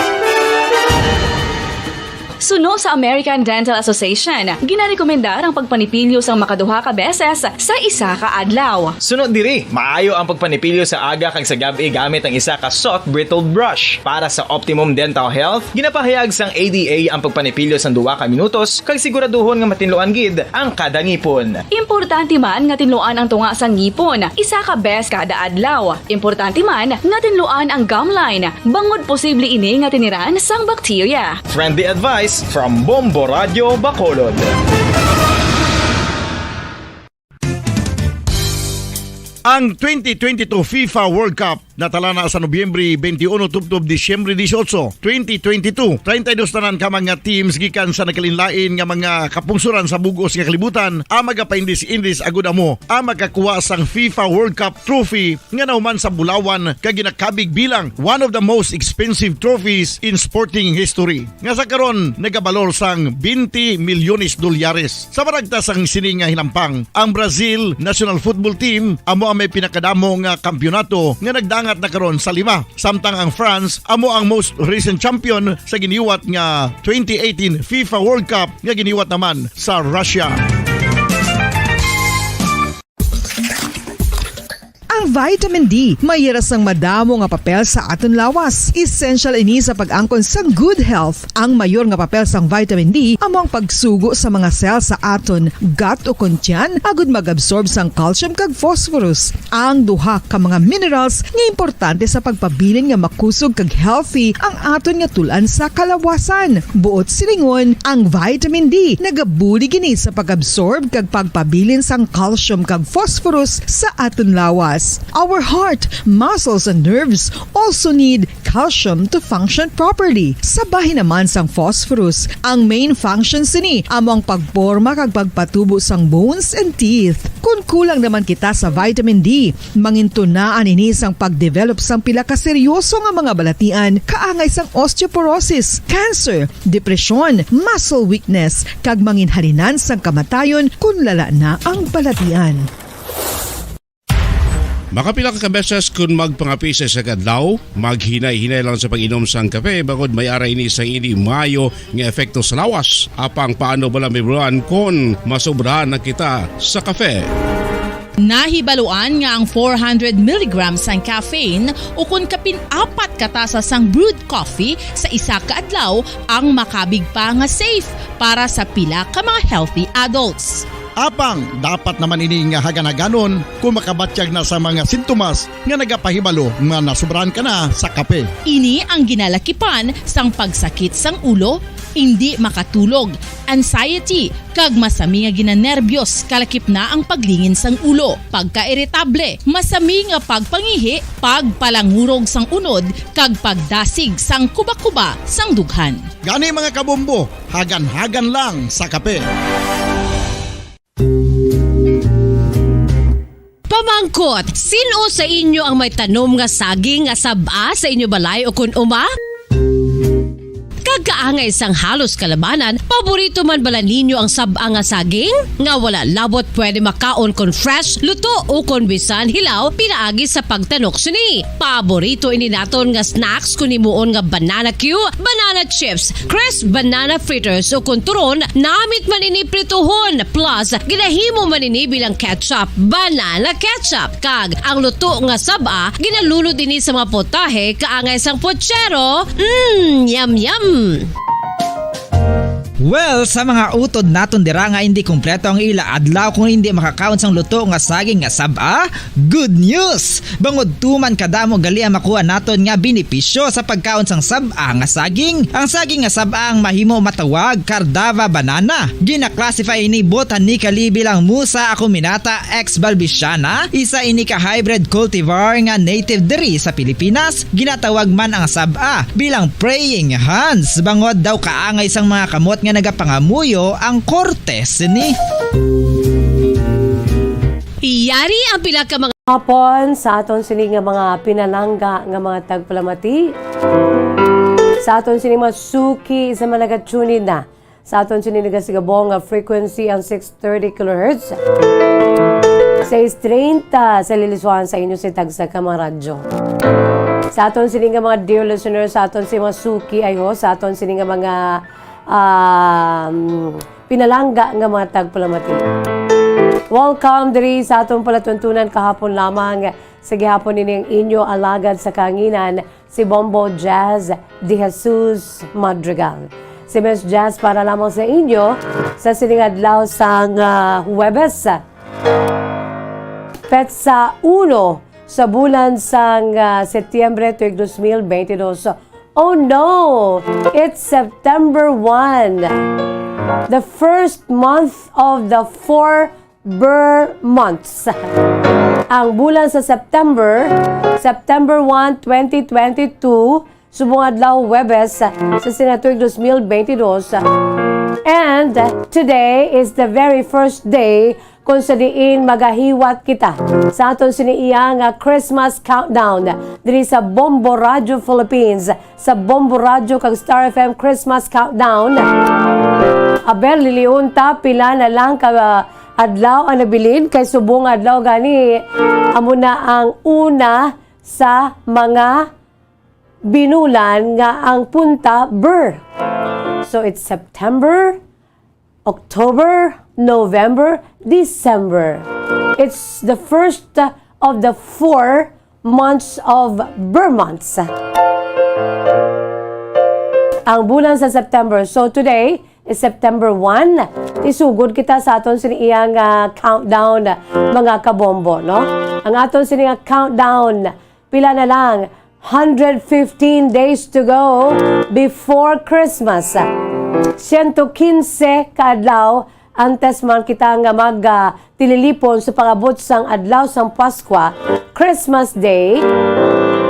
Suno sa American Dental Association, ginarekomendar ang pagpanipilyo sang makaduha ka beses sa isa ka adlaw. Sunod diri, maayo ang pagpanipilyo sa aga kag sa gabi gamit ang isa ka soft brittle brush. Para sa optimum dental health, ginapahayag sang ADA ang pagpanipilyo sang 2 ka minutos kag siguraduhon nga matinloan gid ang kada ngipon. Importante man nga tinluan ang tunga sang ngipon, isa ka bes kada adlaw. Importante man nga tinluan ang gum line, bangod posible ini nga tiniran sang bakterya. Friendly advice from Bombo Radio Bacolod. Ang 2022 FIFA World Cup natala na sa Nobyembre 21 tubtob Disyembre 18, 2022. 32 tanan ka mga teams gikan sa nakalinlain nga mga kapungsuran sa bugos nga kalibutan ang magapaindis-indis agud amo ang makakuha sang FIFA World Cup trophy nga nahuman sa Bulawan kag ginakabig bilang one of the most expensive trophies in sporting history. Nga sa karon nagabalor sang 20 milyones dolyares. Sa maragta sang sini nga hinampang, ang Brazil National Football Team amo ang may pinakadamo nga kampyonato nga nagdangat na karon sa 5. Samtang ang France amo ang most recent champion sa giniwat nga 2018 FIFA World Cup nga giniwat naman sa Russia. Ang vitamin D mayira sang madamo nga papel sa aton lawas. Essential ini sa pag-angkon sa good health. Ang mayor nga papel sang vitamin D amo ang pagsugo sa mga cell sa aton gut o kuntyan agud mag-absorb sang calcium kag phosphorus. Ang duha ka mga minerals nga importante sa pagpabilin nga makusog kag healthy ang aton nga tulan sa kalawasan. Buot silingon, ang vitamin D nagabuli gini sa pag-absorb kag pagpabilin sang calcium kag phosphorus sa aton lawas. Our heart, muscles and nerves also need calcium to function properly. Sabahin naman sang phosphorus, ang main function sini amo ang pagporma kag pagpatubo sang bones and teeth. Kung kulang naman kita sa vitamin D, mangintunaan ini sang pagdevelop sang pila ka seryoso nga mga balatian kaangay sang osteoporosis, cancer, depresyon, muscle weakness kag manginhalinan sang kamatayon kung lala na ang balatian. Makapila ka beses kung magpangapisa sa kadlaw, maghinay-hinay lang sa pag-inom sang kape bagod may ara ini sang hindi mayo nga efekto sa lawas. Apang paano bala mibruan kung masobrahan na kita sa kape? Nahibaluan nga ang 400 mg sang caffeine o kung kapin-apat katasa sang brewed coffee sa isa ka adlaw ang makabig pa nga safe para sa pila ka mga healthy adults. Apang, dapat naman ini nga haganaganon kung makabatyag na sa mga sintomas nga nagapahibalo nga nasubrahan ka na sa kape. Ini ang ginalakipan sang pagsakit sang ulo, hindi makatulog, anxiety, kag masami nga ginanerbiyos kalakip na ang paglingin sang ulo, pagka-irritable, masami nga pagpangihi, pagpalangurog sang unod, kag pagdasig sang kuba-kuba sang dughan. Gani mga kabombo, hagan-hagan lang sa kape. Pamangkot, sino sa inyo ang may tanom nga saging nga saba sa inyo balay o kun uma? Kagaangay sang halos kalabanan, paborito man bala ninyo ang saba nga saging? Nga wala labot pwede makaon kon fresh, luto o kon bisan hilaw, pinaagi sa pagtanok sini. Paborito ini naton nga snacks kun imuon nga banana Q, banana chips, crisp banana fritters o kun turon, namit man ini prituhon, plus ginahimo man ini bilang ketchup, banana ketchup. Kag ang luto nga saba, ginalunod ini sa mga potahe kaangay sang pochero. Yum yum. Well, sa mga utod naton dira nga hindi kumpleto ang ila adlaw kung hindi makakaon sang luto nga saging nga saba, good news! Bangod tuman kadamo gali ang makuha naton nga benepisyo sa pagkaon sang saba nga saging. Ang saging nga saba ang mahimo matawag Cardava banana. Gina-classify ini botanically bilang Musa acuminata ex balbisiana, isa ini ka hybrid cultivar nga native diri sa Pilipinas. Ginatawag man ang saba bilang praying hands. Bangod daw kaangay sang mga kamot nga nagapangamuyo ang kortes ni. Iyari ang pila ka mga hapon sa aton sini nga mga pinalangga nga mga tagpalamati. Sa aton sini mga suki sa mga nagatunid na. Sa aton sini nagasigabong nga frequency ang 630 kHz. 630 sa liliswahan sa inyo si Tagsa ka mga radyo. Sa aton sini nga mga dear listeners, sa aton sini mga suki ayo, sa aton sini nga mga pinalangga nga mga tagpalamati. Welcome diri sa atong palatuntunan kahapon lamang sa gihapon nining inyo alagad sa kanginan si Bombo Jazz de Jesus Madrigal. Si Miss Jazz para lamang sa inyo sa sining adlaw sang Huwebes. Petsa 1 sa bulan sang Setyembre tuig 2022. Oh no! It's September 1. The first month of the 4 Ber months. Ang bulan sa September 1, 2022, subong adlaw Huwebes sa sinatuig 2022. And today is the very first day kung sa diin magahiwat kita sa aton siniiya nga Christmas countdown diri sa Bombo Radio Philippines, sa Bombo Radio kag Star FM Christmas countdown. Aber liliunta pila na lang ka adlaw ang nabilin kay subong adlaw gani amo na ang una sa mga binulan nga ang punta Ber. So it's September, October, November, December. It's the first of the 4 months of Burr months. Ang bulan sa September. So today is September 1. Isugod kita sa aton siniyang countdown, mga kabombo, no? Ang aton siniyang countdown, pila na lang, 115 days to go before Christmas. 115 kaadlaw antes man kita nga tililipon sa pangabot sang adlaw sang Paskwa, Christmas Day.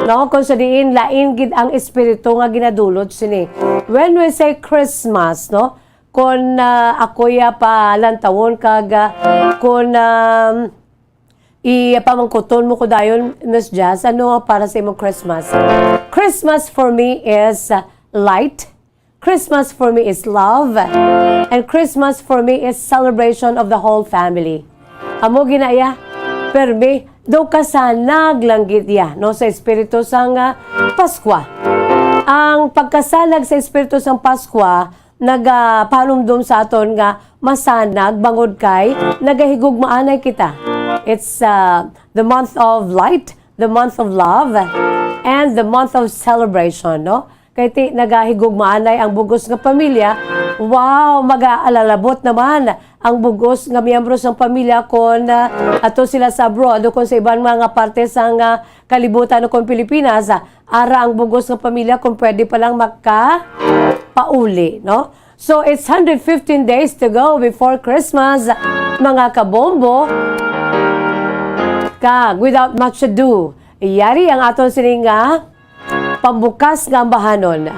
No, kung sa diin lain gid ang espiritu nga ginadulot sini. When we say Christmas, no, kung ako ya pa lantawon kag kung pamangkuton mo ko dayon, Miss Jazz, ano para sa imong Christmas? Christmas for me is light. Christmas for me is love. And Christmas for me is celebration of the whole family. Amo ginaya, permi, daw kasanag langgit ya, no, sa espiritu sang Paskwa. Ang pagkasalag sa espiritu sang Paskwa, nagapalumdum sa aton nga masanag bangod kay nagahigugmaanay kita. It's the month of light, the month of love, and the month of celebration, no? Kay ti nagahigugmaanay ang bugos nga pamilya. Wow, mag-aalalabot naman ang bugos nga miyembro sang pamilya kon ato sila sa abroad o kon sa ibang mga parte sang kalibutan o kon Pilipinas. Ara ang bugos nga pamilya kung pwede pa lang pauli, no? So it's 115 days to go before Christmas, mga kabombo. Kag without much ado, iyari ang aton sininga pambukas nga ambahanon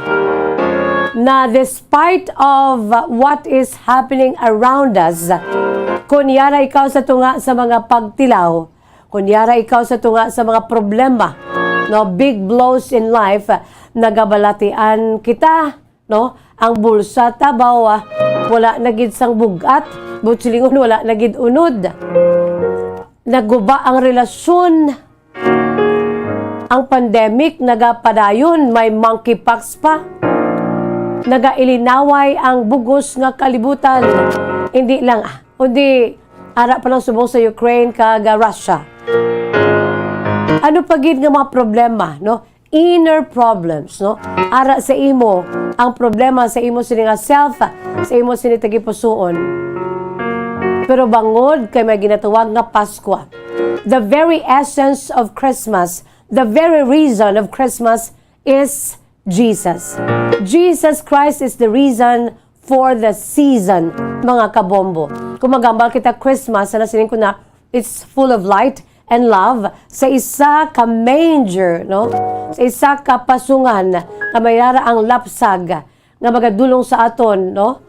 na despite of what is happening around us, kunyara ikaw sa tunga sa mga pagtilaw, kunyara ikaw sa tunga sa mga problema, no, big blows in life, nagabalatian kita, no, ang bulsa tabaw, wala nagid sang bugat, butsilingon wala nagid unod. Naguba ang relasyon. Ang pandemic nagapadayon, may monkeypox pa. Nagailinaway ang bugos nga kalibutan. Hindi lang, kundi ara pa lang subong sa Ukraine kag Russia. Ano pagid nga mga problema, no? Inner problems, no? Ara sa imo, ang problema sa imo sini nga self, sa imo sini tagipusoon. Pero bangod kay may ginatawag nga Paskwa. The very essence of Christmas, the very reason of Christmas is Jesus. Jesus Christ is the reason for the season, mga kabombo. Kung magambal kita Christmas, na sining ko na, it's full of light and love sa isa ka manger, no? Sa isa ka pasungan na mayara ang lapsag nga magadulong sa aton, no?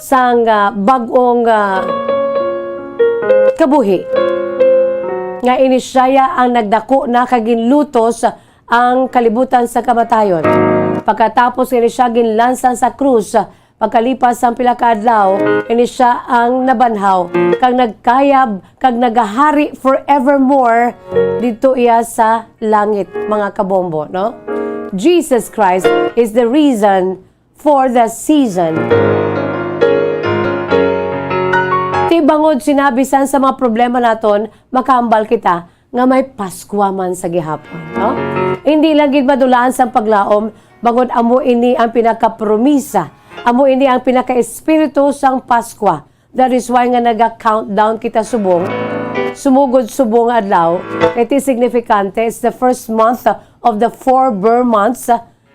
Sang bagong kabuhi. Nga inisyaya ang nagdako na kaginlutos ang kalibutan sa kamatayon. Pagkatapos inisya ginlansan sa krus, pagkalipas ang pila ka adlaw, inisya ang nabanhaw, kag nagkayab, kag nagahari forevermore dito iya sa langit, mga kabombo, no? Jesus Christ is the reason for the season. Bangod sinabisan sa mga problema naton, makahambal kita nga may Paskwa man sa gihapon, no? Hindi lang gid madulaan sa paglaom, bangod amo ini ang pinakapromisa, amo ini ang pinaka-espiritu sang Paskwa. That is why nga naga-countdown kita subong, sumugod subong adlaw. Iti signifikante, it's the first month of the 4 Burr months,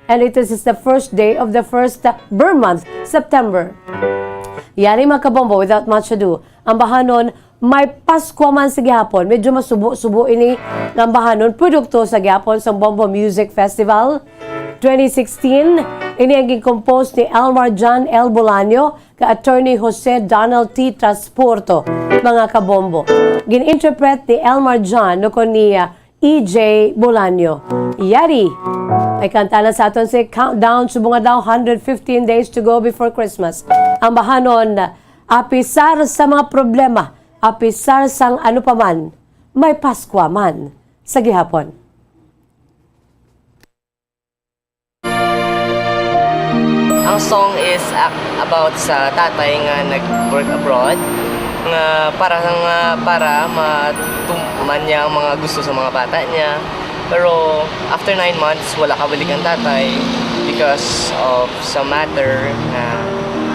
and it is the first day of the first Burr month, September. Yari mga kabombo, without much ado, ang bahanon, may Paskwa man sa gihapon. Medyo masubo-subo ini ng bahanon. Produkto sa gihapon sa Bombo Music Festival 2016. Ini ang compose ni Elmar John L. Bolaño ka Attorney Jose Donald T. Transporto, mga kabombo. Gin-interpret ni Elmar John no ko ni E.J. Bolaño. Yari, ay kanta na sa aton si Countdown, subunga daw 115 days to go before Christmas. Ang bahanon, apisar sa mga problema, apisar sang ano pa man, may Paskwa man sa gihapon. Ang song is about sa tatay nga nag-work abroad nga para man niya ang mga gusto sa mga bata niya. Pero after 9 months, wala kabalik ang tatay because of some matter na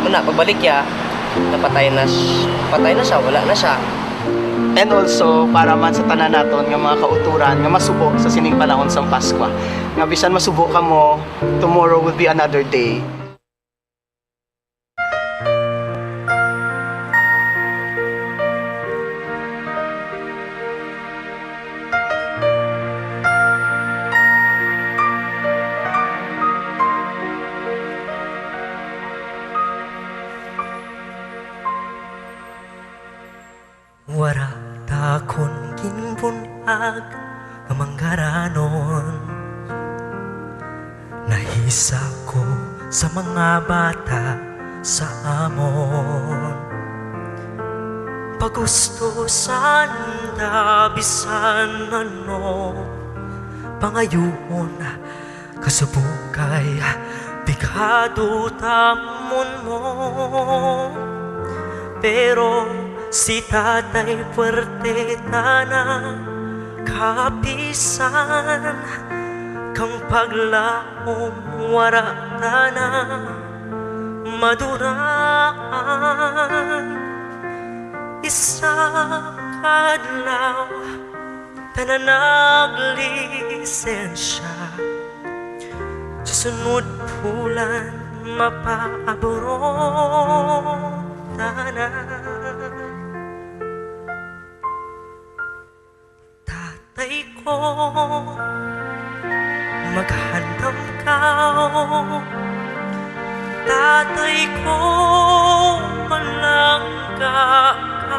muna pagbalik niya, patay na siya, wala na siya. And also para man sa tanan naton nga mga kauturan nga masubo sa sining panahon sang Pasko. Nga bisan masubo ka mo, tomorrow will be another day. Wara takon ginbunag nga manggaranon. Nahisa ko sa mga bata sa amon. Pagusto sanda bisan ano pangayon kasubukay bigado tamon mo. Pero si tatay puwerte na kapisan kang paglaom wara na maduraan. Isa kadlaw tanan naglisensya sa sunod bulan mapaabron tanan. Tatay ko, maghandam ka. Tatay ko, malangga ka.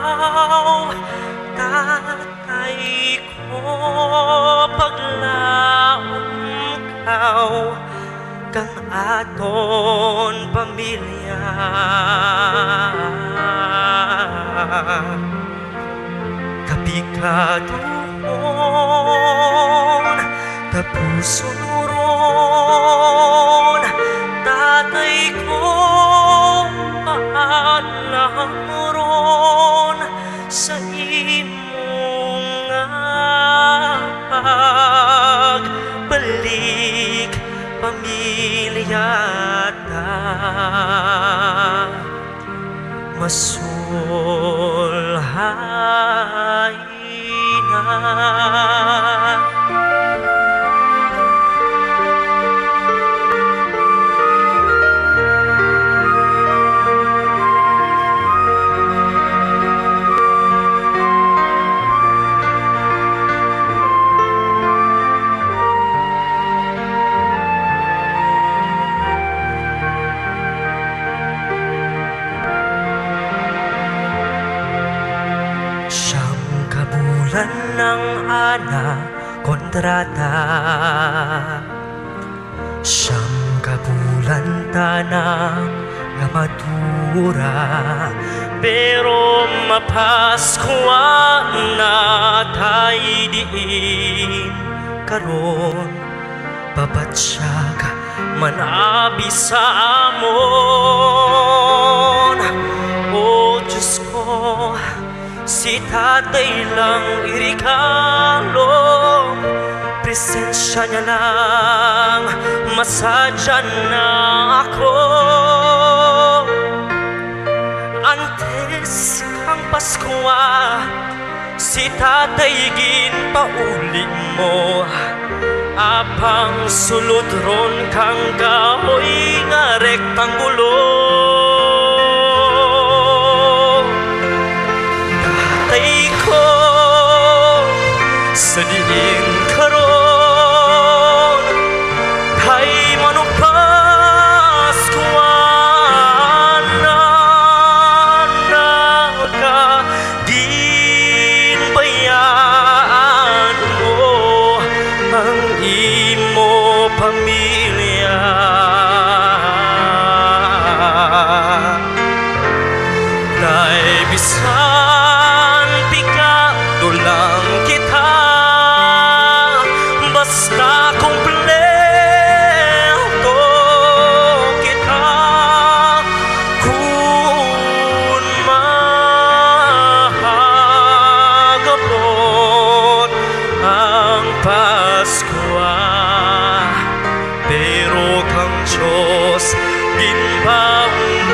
Tatay ko, paglaom ka. Kang aton pamilya. Kapikaduhon, tapuson ron. Tatay ko, paalam ron sa imong pagbalik pamilya ta. Masulhay na. Ng anak kontrata siyang kabulan tanang nga matura, pero mapaskuan na tayo diin karon. Babatsyag manabi sa amon. O Diyos ko, si tatay lang irikalo, presensya niya lang masadya na ako. Antes kang Paskwa, si tatay ginpauli mo. Apang sulod ron kang kahoy nga rektanggulo. Sa diin karon tay manupaskuan na nakaginbayaan mo ang imo pamilya. Nay bisan pikado lang kita, Paskwa pero kang Diyos ginbawang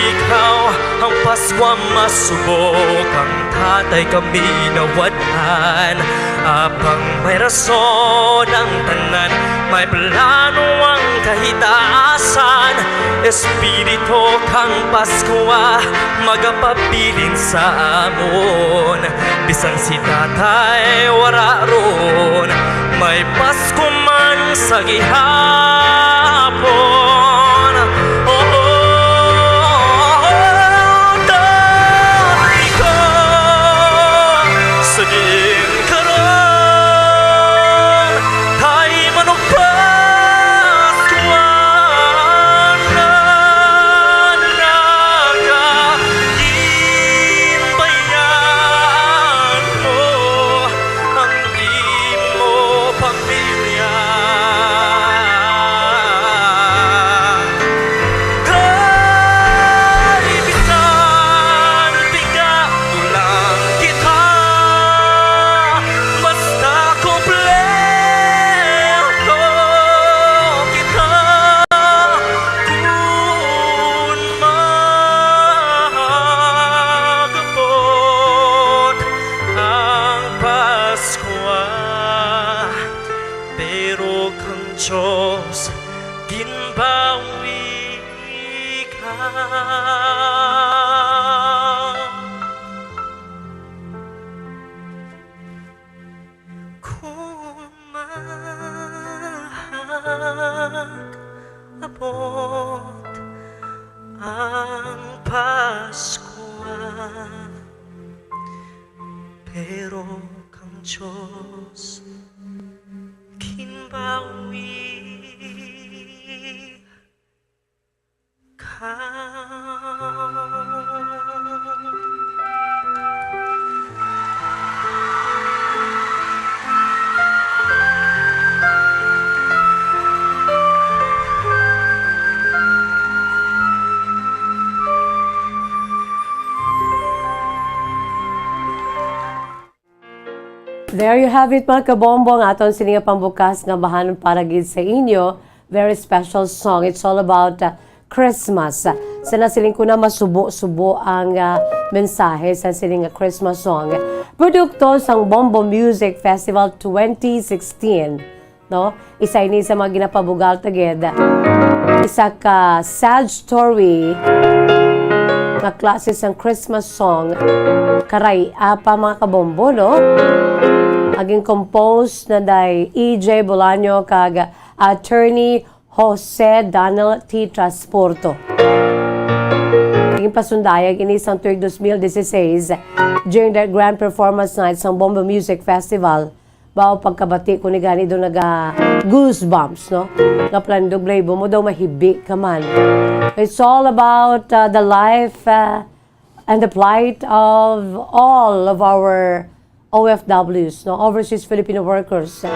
ikaw ang Paskwa masubok ang tatay kami nawadhan apang may rason ang tanan may plano ang kahitaasan Espiritu kang Paskwa magapabilin sa amon bisan si tatay wara ron may Pasko man sa gihapon dahil ka sa ding karon tay manong Paskwa na nagagimbayan mo ang imo pamilya kay bisan bigat ulang kita basta kompleto kita kung magabot ang Paskwa pero kang Diyos ginbawi ka kung mag-abot ang Paskwa pero kang Diyos ginbawi ka. There you have it mga kabombong, aton sininga pambukas nga bahanon para gid sa inyo. Very special song. It's all about Christmas. Sa nasiling ko na masubo-subo ang mensahe sa sininga Christmas song. Produkto sang Bombo Music Festival 2016. No? Isa ini sa mga ginapabugal taged. Isa ka sad story na klase sang Christmas song. Karay apa mga kabombo, no? Aging compose na day E.J. Bolaño kag attorney Jose Daniel T. Transporto. Aging pasundayag inisang tuig 2016 during the grand performance night sa Bombo Music Festival. Bao pagkabati ko ni gani doon naga goosebumps, no? Nga plan doble mo daw mahibi ka man. It's all about the life and the plight of all of our OFWs, no? Overseas Filipino workers.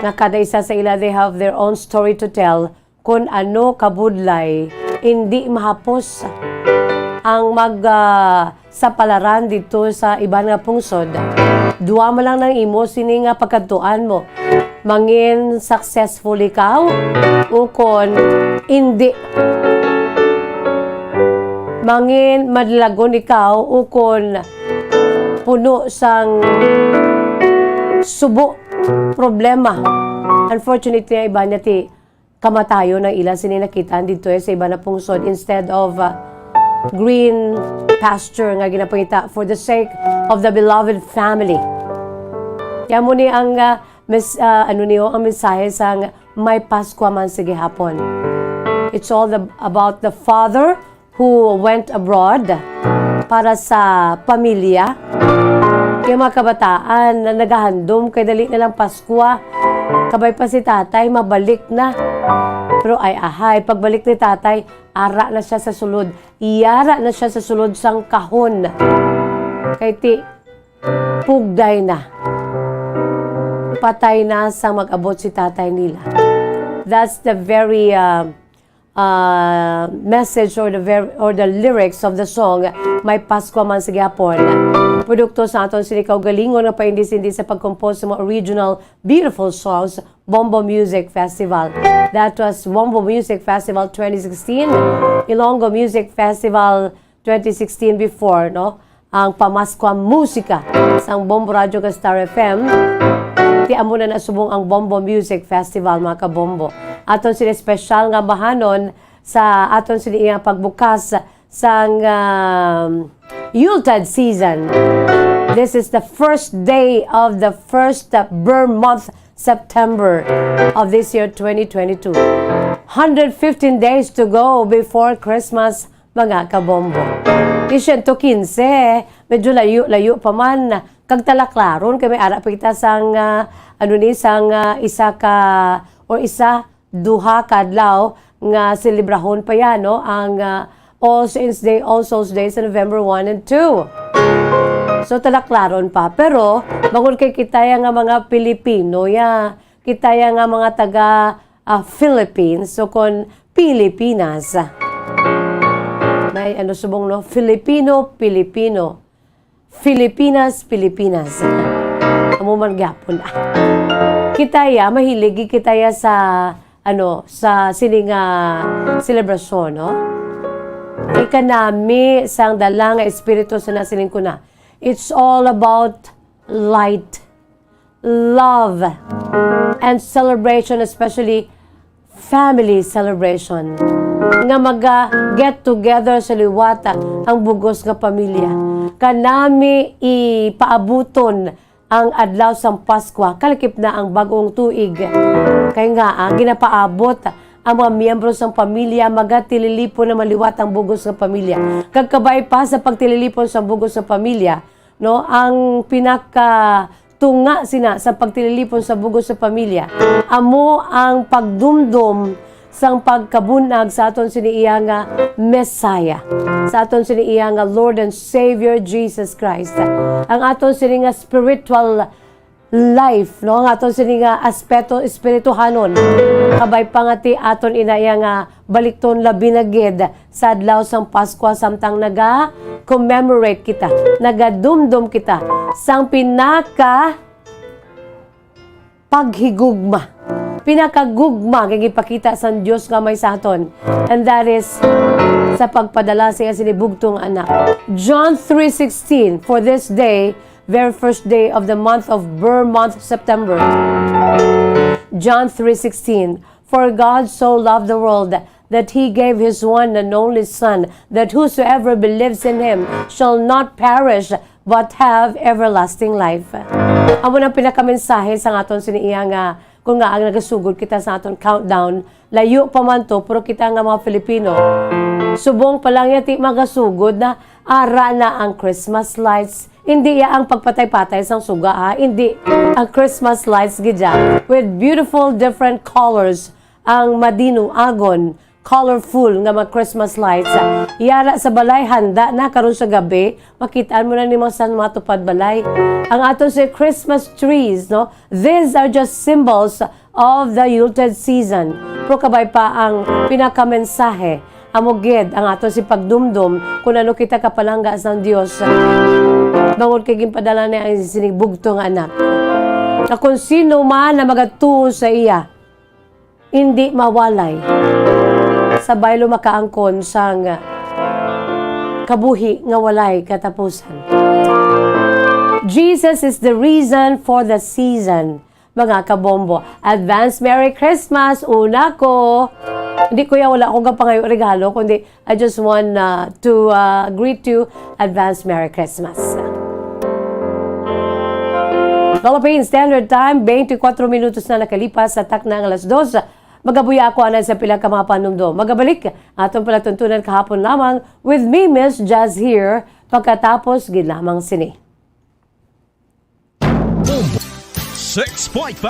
Na kada isa sa ila, they have their own story to tell kung ano kabudlay, hindi mahapos ang magsapalaran dito sa iban nga pungsod. Duwa mo lang ng imo, sini nga pagkatuan mo. Mangin successful ikaw, ukon hindi. Mangin madlagon ikaw, ukon puno sang subo, problema. Unfortunately, iba niya ti kamatayo ng ilan sininakitaan dito sa iba na pungsod instead of green pasture nga ginapangita for the sake of the beloved family. Kaya mo ni ang ang mensahe sang may Paskwa man sa gihapon. It's all about the father who went abroad para sa pamilya. Kaya mga kabataan na naghahandom kay dali na lang Paskwa, kabay pa si tatay, mabalik na. Pero ay ahay, pagbalik ni tatay, ara na siya sa sulod. Iyara na siya sa sulod sang kahon. Kay ti, pugday na. Patay na sang mag-abot si tatay nila. That's the very message or the lyrics of the song May Pasko Man sa Gyapon. Produkto sa aton sinikaw galingon nga paindis-indi sa pag-compose sa mga original beautiful songs, Bombo Music Festival. That was Bombo Music Festival 2016, Ilonggo Music Festival 2016 before, no? Ang Pamaskwa Musika sa Bombo Radio ka Star FM. Ti amo na nasubong ang Bombo Music Festival, mga kabombo. Aton sila special nga bahanon sa aton sila iyang pagbukas sa Yuletide season. This is the first day of the first Burr month, September of this year 2022. 115 days to go before Christmas, mga kabombo. Isyan to 15, medyo layo pa man. Kag talaklaron kay may ara pa kita sang duha kadlaw nga selebrahon pa yan, no? Ang All Saints Day, All Souls Day sa November 1 and 2. So talaklaron pa. Pero bangon kay kitaya nga mga Pilipino, kitaya nga mga taga Philippines, so kon Pilipinas. May subong, no? Filipino. Filipinas. Amo man gyapon. Kitaya mahilig kitaya sa sa sining celebration, no? Ikanami sang dala nga espiritu sa nasiling ko na. It's all about light, love, and celebration, especially family celebration. Nga get together sa liwata ang bugos nga pamilya. Kanami ipaabuton ang adlaw sang Pasko, kalakip na ang bagong tuig. Kaya nga, ginapaabot ang mga miyembro sang pamilya, magatililipon na maliwat ang bugos ng pamilya. Kagkabay pa sa pagtililipon sa bugos ng pamilya, no, ang pinakatunga sina sa pagtililipon sa bugos ng pamilya, amo ang pagdumdum sang pagkabunag sa aton siniiya nga Messiah, sa aton siniiya nga Lord and Savior Jesus Christ. Ang aton sini nga spiritual life, no, ang aton sini nga aspeto espirituhanon. Kabay pangati aton inaya nga balikton labi na gid sa adlaw sang Pasko samtang commemorate kita, nagadumdum kita sang pinaka paghigugma. Pinakagugma kay ipakita sa Dios nga may sa aton. And that is sa pagpadala sa sinibugtong anak. John 3:16, for this day, very first day of the month of Burr month, September. John 3:16, for God so loved the world that He gave His one and only Son, that whosoever believes in Him shall not perish, but have everlasting life. Amo nang pinakamensahe sa aton siniiya nga kung nga ang nagasugod kita sa aton countdown, layo pa man to, pero kita nga mga Filipino, subong pa lang yati magasugod na ara na ang Christmas lights. Hindi ang pagpatay-patay sang suga, ha? Hindi. Ang Christmas lights gidya with beautiful different colors, ang madino agon, colorful nga mga Christmas lights. Yara sa balay, handa na karon sa gabi, makitaan mo na ni mga san matupad balay. Ang aton sa Christmas trees, no? These are just symbols of the Yuletide season. Pero kabay pa ang pinakamensahe, amogid ang aton si pagdumdum kung ano kita kapalangga sa Dios. Bangod kay ginpadala niya ang sinibugto nga anak. Na kung sino man na magatuo sa iya, hindi mawalay. Sabay lumakaangkon sang kabuhi nga walay katapusan. Jesus is the reason for the season. Mga kabombo, advance Merry Christmas, una ko. Hindi ko wala akong kapangayo regalo, kundi I just want to greet you, advance Merry Christmas. Philippine Standard Time, 24 minutos na nakalipas sa takna ng 2:00. Magabuya ako anay sa pila ka mga panumdo. Magabalik atong palatuntunan kahapon lamang with me, Miss Jazz here, pagkatapos ginlamang sini. 6.5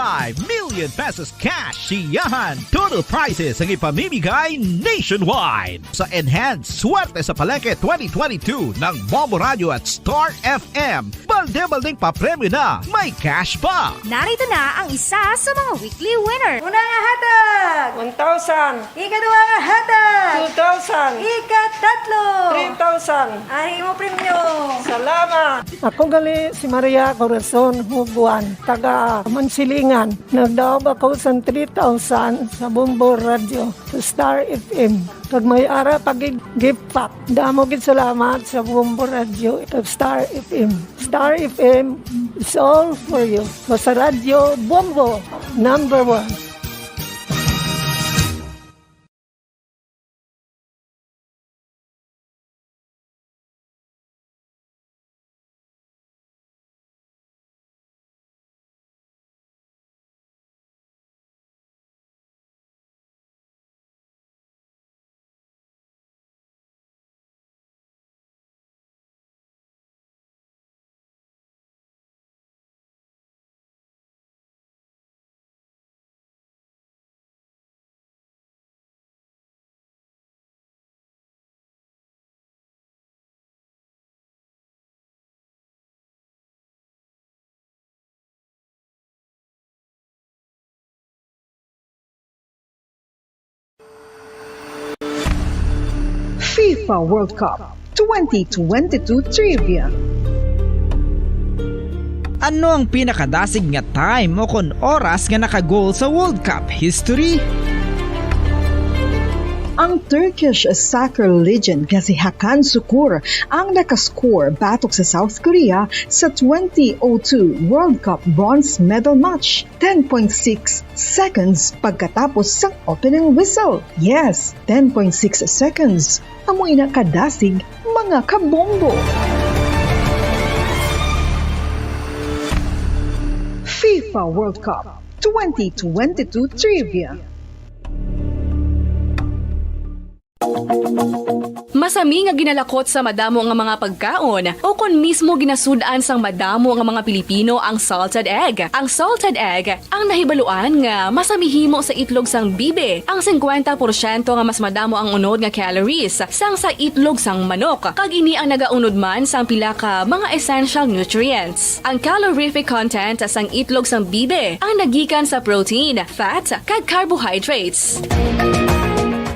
million pesos cash siyahan. Total prizes ang ipamimigay nationwide sa Enhanced Swerte sa Palengke 2022 ng Bombo Radio at Star FM. Balde-baldeng papremyo na, may cash pa. Narito na ang isa sa mga weekly winner. Una nga hatag! 1,000. Ika-2 nga hatag! 2,000. Ika-3. 3,000. Ay mo premyo. Salamat! Ako gali si Maria Corazon Huguan, taga Mansilingan. Nagdaog ako sa 3,000 sa Bombo Radio sa Star FM. Kag may ara pag-gift pack. Damo gid salamat sa Bombo Radio at Star FM. Star FM is all for you. Sa Radio Bombo, number 1. FIFA World Cup 2022 Trivia. Ano ang pinakadasig nga time o kon oras nga nakagol sa World Cup history? Ang Turkish soccer legend nga si Hakan Şükür ang nakascore batok sa South Korea sa 2002 World Cup bronze medal match. 10.6 seconds pagkatapos sa opening whistle. Yes, 10.6 seconds. Amoy na kadasig mga kabombo. FIFA World Cup 2022 Trivia. Masami nga ginalakot sa madamo nga mga pagkaon o kon mismo ginasudaan sang madamo nga mga Pilipino ang salted egg. Ang salted egg ang nahibaluan nga masamihimo sa itlog sang bibe. Ang 50% nga mas madamo ang unod nga calories sang sa itlog sang manok. Kag ini ang nagaunod man sang pila ka mga essential nutrients. Ang calorific content sang itlog sang bibe ang nagikan sa protein, fat, kag carbohydrates.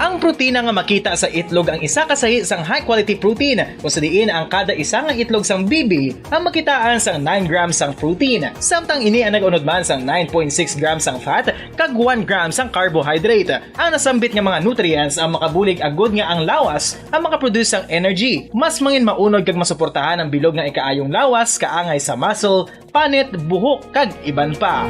Ang protina nga makita sa itlog ang isa kasahi sang high quality protein kung sa diin ang kada isa nga itlog sang bibi ang makitaan sang 9 grams sang protein. Samtang ini ang nag-unod man sang 9.6 grams sang fat kag 1 grams sang carbohydrate. Ang nasambit nga mga nutrients ang makabulig agud nga ang lawas ang makaproduce sang energy. Mas mangin maunod kag masuportahan ang bilog nga ikaayong lawas kaangay sa muscle, panit, buhok kag iban pa.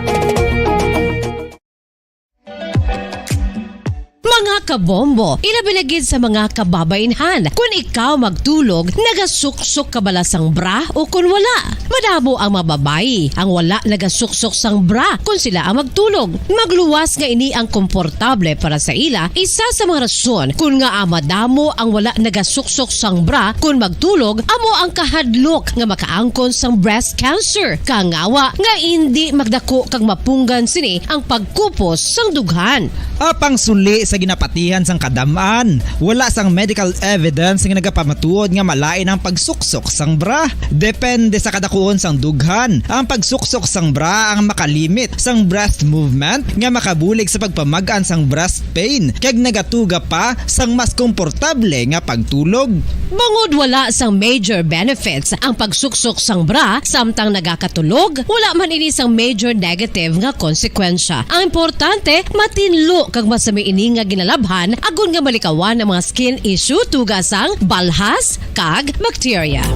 Mga kabombo, ilabilagid sa mga kababainhan. Kung ikaw magtulog, nagasuksok ka bala sang bra o kung wala. Madamo ang mababayi, ang wala nagasuksok sang bra kung sila ang magtulog. Magluwas nga ini ang komportable para sa ila, isa sa mga rason kung nga madamo ang wala nagasuksok sang bra kung magtulog, amo ang kahadlok nga makaangkon sang breast cancer. Kangawa nga hindi magdako kag mapunggan sini ang pagkupos sang dughan. Apang suli sa ginapatihan sang kadamaan, wala sang medical evidence nga nagapamatuod nga malain ang pagsuksok sang bra. Depende sa kadakuon sang dughan. Ang pagsuksok sang bra ang makalimit sang breast movement nga makabulig sa pagpamagaan sang breast pain kag nagatuga pa sang mas komportable nga pagtulog. Bangod wala sang major benefits ang pagsuksok sang bra samtang nagakatulog, wala man ini sang major negative nga konsekwensya. Ang importante, matinlo kag masami ini nga ginalabhan agon nga malikawan ang mga skin issue tugas ang balhas kag bacteria.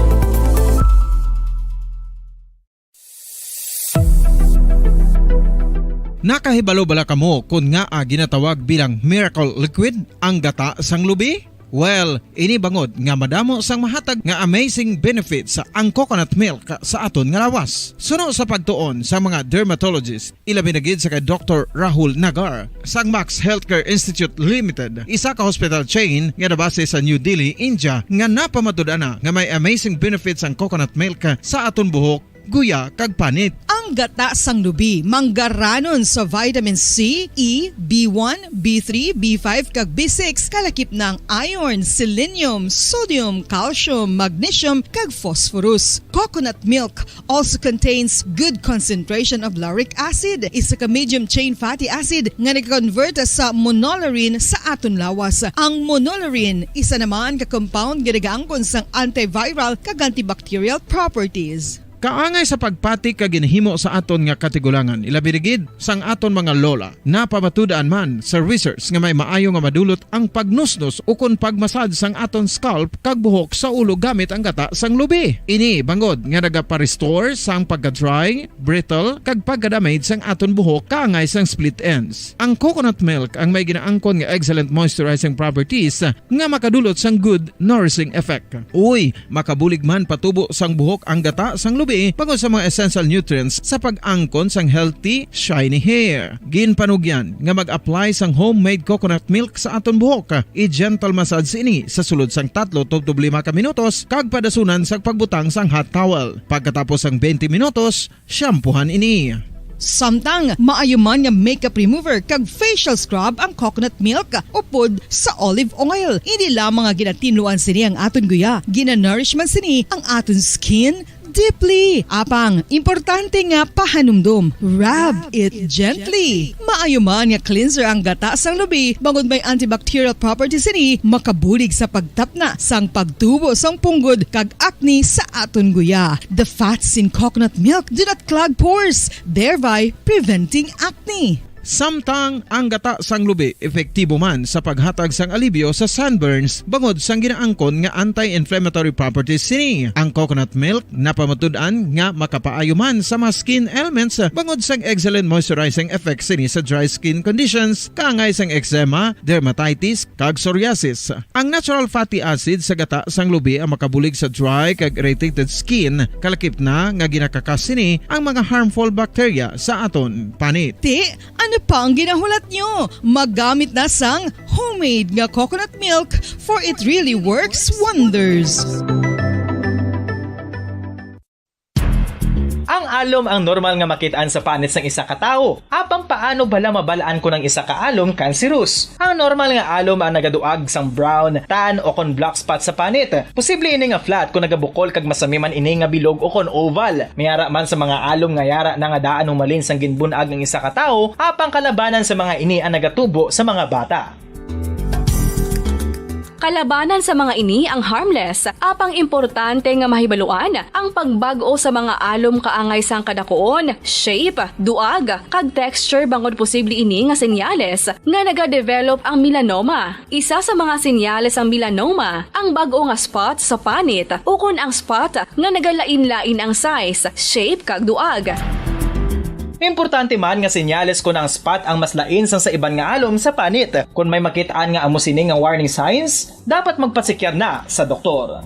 Nakahibalo bala kamo kung nga ginatawag bilang miracle liquid ang gata sang lubi? Well, ini bangod nga madamo sang mahatag nga amazing benefit sa ang coconut milk sa aton nga lawas. Suno sa pagtuon sa mga dermatologist, ilabi na gid sa kay Dr. Rahul Nagar sang Max Healthcare Institute Limited, isa ka hospital chain nga nabase sa New Delhi, India, nga napamatud-ana nga may amazing benefits ang coconut milk sa aton buhok guya kag panit. Ang gata sang lubi manggaranon sa vitamin C, E, B1, B3, B5 kag B6 kalakip ng iron, selenium, sodium, calcium, magnesium kag phosphorus. Coconut milk also contains good concentration of lauric acid, isa ka medium chain fatty acid nga nag-convert sa monolaurin sa aton lawas. Ang monolaurin isa naman ka compound nga nagaangkon sang antiviral kag antibacterial properties. Kaangay sa pagpati kag ginhimo sa aton nga katigulangan, ilabirigid sang aton mga lola. Napamatudaan man sa research nga may maayo nga madulot ang pagnusnos ukon pagmasad sang aton scalp kag buhok sa ulo gamit ang gata sang lubi. Ini bangod nga nagapa-restore sang pagka-dry, brittle kag pagka-damage sang aton buhok kaangay sang split ends. Ang coconut milk ang may ginaangkon nga excellent moisturizing properties nga makadulot sang good nourishing effect. Uy, makabulig man patubo sang buhok ang gata sang lubi bangod sa mga essential nutrients sa pag-angkon sang healthy, shiny hair. Ginpanugyan nga mag-apply sang homemade coconut milk sa aton buhok. I-gentle massage ini sa sulod sang 3 to 5 ka minutos kag padasunan sang pagbutang sang hot towel. Pagkatapos sang 20 minutos, shampoohan ini. Samtang maayo man nga makeup remover kag facial scrub ang coconut milk upod sa olive oil. Hindi lamang nga ginatinluan sini ang aton guya, ginanourishment sini ang aton skin deeply. Apang, importante nga pahanumdum. Rub it gently. Maayo man nga cleanser ang gata sang lubi, bangod may antibacterial properties ini, makabulig sa pagtapna sang pagtubo sang punggod kag acne sa aton guya. The fats in coconut milk do not clog pores, thereby preventing acne. Samtang ang gata sang lubi epektibo man sa paghatag sang alibyo sa sunburns bangod sang ginaangkon nga anti-inflammatory properties sini. Ang coconut milk napamatud-an nga makapaayo man sa mga skin ailments bangod sang excellent moisturizing effect sini sa dry skin conditions kaangay sang eczema, dermatitis kag psoriasis. Ang natural fatty acid sa gata sang lubi ang makabulig sa dry kag irritated skin kalakip na nga ginakakas sini ang mga harmful bacteria sa aton panit. Ano pa ang ginahulat nyo? Maggamit na sang homemade nga coconut milk for it really works wonders. Ang alom ang normal nga makitaan sa panit sang isa ka tawo. Apang paano bala mabalaan ko ng isa ka alom cancerous? Ang normal nga alom ang nagaduag sang brown, tan o kon black spot sa panit. Posible ini nga flat kung nagabukol kag masami man ini nga bilog o kon oval. Mayara man sa mga alom nga yara na nga daan humalin sang ginbunag ng isa ka tawo, apang kalabanan sa mga ini ang nagatubo sa mga bata. Kalabanan sa mga ini ang harmless, apang importante nga mahibaluan ang pagbago sa mga alom kaangay sang kadakuon, shape, duag, kag texture bangod posible ini nga senyales nga nagadevelop ang melanoma. Isa sa mga senyales ang melanoma, ang bago nga spot sa panit ukon ang spot nga nagalain-lain ang size, shape kag duag. Importante man nga senyales kung ang spot ang mas lain sang sa iban nga alom sa panit. Kung may makitaan nga amo sini nga warning signs, dapat magpasikyar na sa doktor.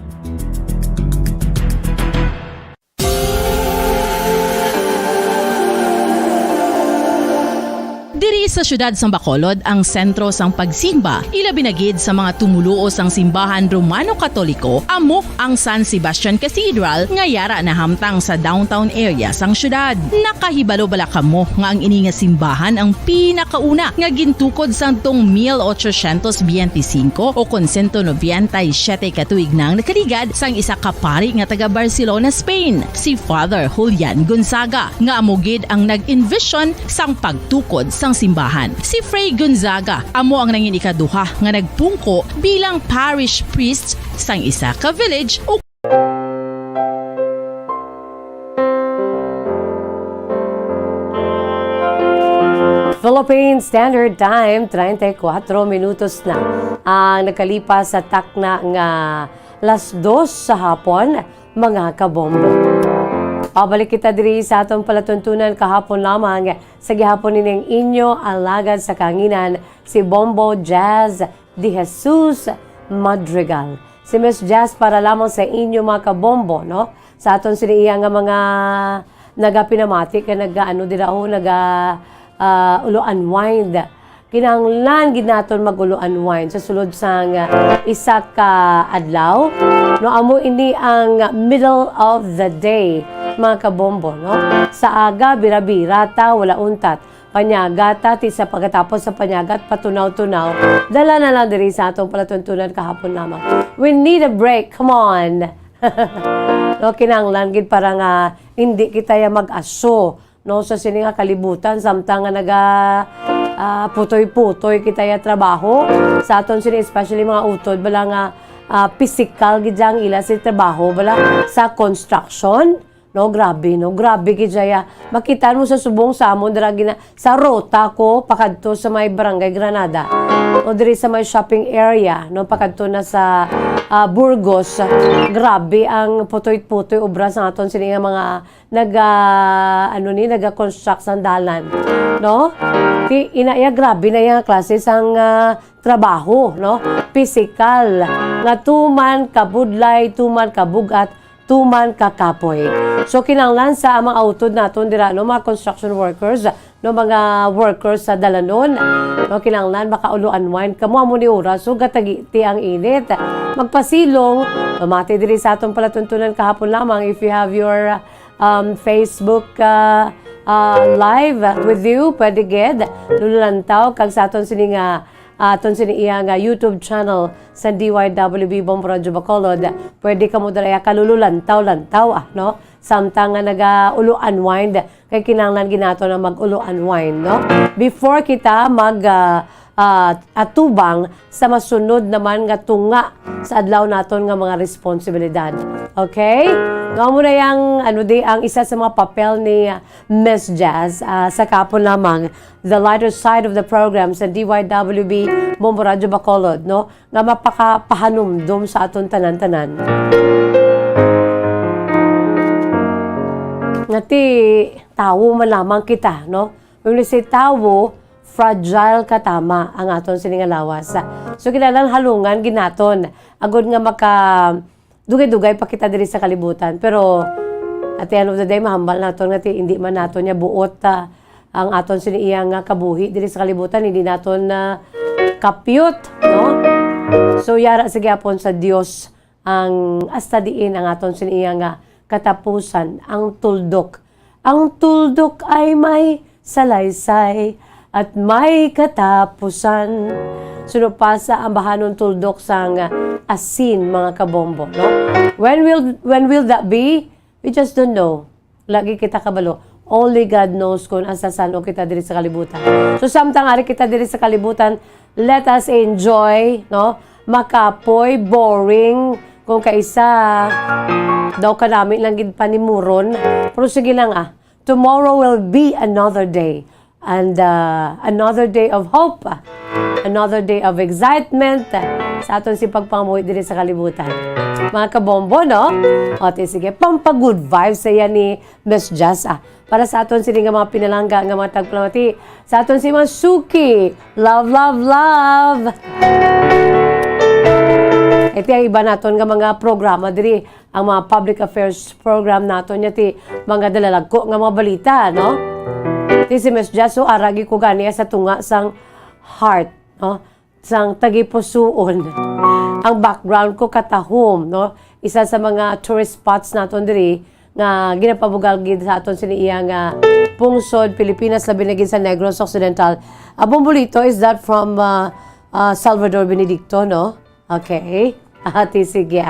Diri sa syudad sang Bacolod ang sentro sang pagsimba, ilabi na gid sa mga tumuluo sang simbahan Romano-Katoliko, amo ang San Sebastian Cathedral nga yara na hamtang sa downtown area sang syudad. Nakahibalo bala kamo nga ang ini nga simbahan ang pinakauna nga gintukod sang tong 1825 o kon 197 katuig nang nakaligad sang isa ka pari nga taga Barcelona, Spain, si Father Julian Gonzaga, nga amo gid ang nag-envision sang pagtukod sang simbahan. Si Fray Gonzaga amo ang nangin ikaduha nga nagpungko bilang parish priest sang isa ka village o Philippine Standard Time, 34 minutos na ang nakalipas sa takna nga 2:00 sa hapon, mga kabombo. Pabalik kita diri sa atong palatuntunan kahapon lamang sa gihapon nining inyo alagad sa kanginan si Bombo Jazz de Jesus Madrigal. Si Miss Jazz para lamang sa inyo mga kabombo, no? Sa aton siniya nga mga nagapinamati ka ulo-unwind. Kinahanglan gid naton mag-ulo-unwind sa sulod sang isa ka adlaw. No, amo ini ang middle of the day mga kabombo, no? Sa aga, bira-bira ta, wala untat. Panyagata, ti sa pagkatapos sa panyagat, patunaw-tunaw. Dala na lang diri sa atong palatuntunan kahapon lamang. We need a break, come on. No, kinanglan gid para nga hindi kita ya mag-aso, no, sa sini nga kalibutan samtang nga naga putoy-putoy kita ya trabaho sa aton sini, especially mga utod bala nga physical gid ang ila sa trabaho bala sa construction. No, grabe kidya. Makita mo sa subong sa amon dira gina sa rota ko pakadto sa may Barangay Granada. O diri sa may shopping area, no, pakadto na sa Burgos. Grabe ang putoy-putoy obra sa aton sini nga mga naga-construct sa dalan, no? Inaya grabe na yung klase sang trabaho, no? Physical nga tuman kabudlay, tuman kabugat, tuman kakapoy. So kinanglan sa mga utod naton dira, no, mga construction workers, no, mga workers sa dalanon, no, kinanglan makaulo-unwind kamo amo ni oras so gatagiti ang init. Magpasilong, mati diri sa atong palatuntunan kahapon lamang if you have your Facebook live with you, pwede ged lululantaw kag sa aton sini nga aton siniya nga YouTube channel sa DYWB Bombo Radio Bacolod. Pwede ka mo dala kalululantaw-lantaw, no? Samtang nga naga-ulo unwind kay kinahanglan ginato na mag-ulo unwind, no? Before kita mag atubang sa masunod naman nga tunga sa adlaw naton nga mga responsibilidad. Okay? Ngao mo na yang ang isa sa mga papel ni Miss Jazz sa kapon lamang the lighter side of the program sa DYWB Bombo Radio Bacolod, no? Nga mapakapahanumdum sa aton tanan-tanan. Ngati tawo man lamang kita, no? When we say tawo, fragile katama ang aton sining lawas. So kinalang halungan ginaton agod nga maka dugay-dugay pa kita diri sa kalibutan. Pero at the end of the day mahambal naton nga hindi man naton nya buot ang aton siniya nga kabuhi diri sa kalibutan, hindi naton kapyot, no? So yara sa gyapon sa Dios ang hasta diin ang aton siniya nga katapusan, ang tuldok. Ang tuldok ay may salaysay at may katapusan. Suno pa sa ambahanon tuldok sang asin, mga kabombo, no? When will that be? We just don't know. Lagi kita kabalo. Only God knows kung asa saan o kita diri sa kalibutan. So samtang ari kita diri sa kalibutan, let us enjoy, no? Makapoy, boring, kung kaisa daw kanami lang gid panimuron. Pero sige lang tomorrow will be another day. And another day of hope, another day of excitement sa aton si pagpangamuhi diri sa kalibutan. Mga kabombo, no? O, sige, pampagood vibes sa yan ni Miss Jazz, para sa aton sini nga mga pinalangga, nga mga tagplamati. Sa aton si Masuki, love, love, love! Ito ang iba naton nga mga programa diri, ang mga public affairs program naton, yati mga dalalagko nga mga balita, no? Si Miss Jazz, so aragi ko ganiya sa tunga sang heart, no? Sang tagipusoon. Ang background ko katahom, no? Isa sa mga tourist spots naton diri nga ginapabugal gid sa aton siniya nga pungsod Pilipinas labi na gid sa Negros Occidental. Bombolito, is that from Salvador Benedicto, no? Okay. Ati sige.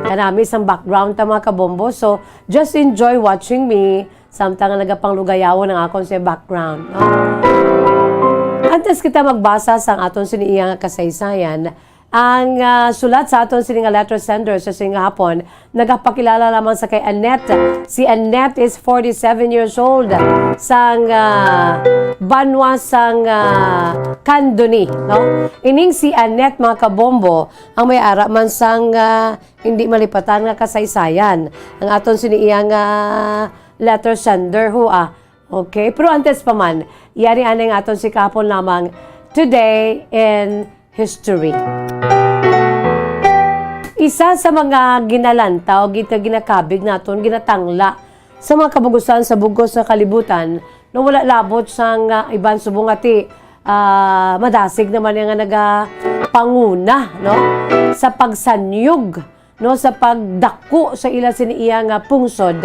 Kanami sang background ta mga kabombo. So, just enjoy watching me samtang nagapanglugayawon ang akong sa background. No? Antes kita magbasa sa aton siniya nga kasaysayan, ang sulat sa aton sininga letter sender sa Singapore, nagapakilala lamang sa kay Annette. Si Annette is 47 years old, sang banwa sang Kandoni, no? Ining si Annette, mga kabombo, ang may ara man sang hindi malipatan nga kasaysayan. Ang aton siniya nga letter sender okay, pero antes pa man, yari anay aton si kapon lamang today in history. Isa sa mga ginalantaw, ginakabig naton, ginatangla sa mga kabugusan sa bugos na kalibutan na wala labot sang iban subong ati madasig naman yung nagapanguna, no? Sa pagsanyog no sa pagdako sa ila siniya nga pungsod.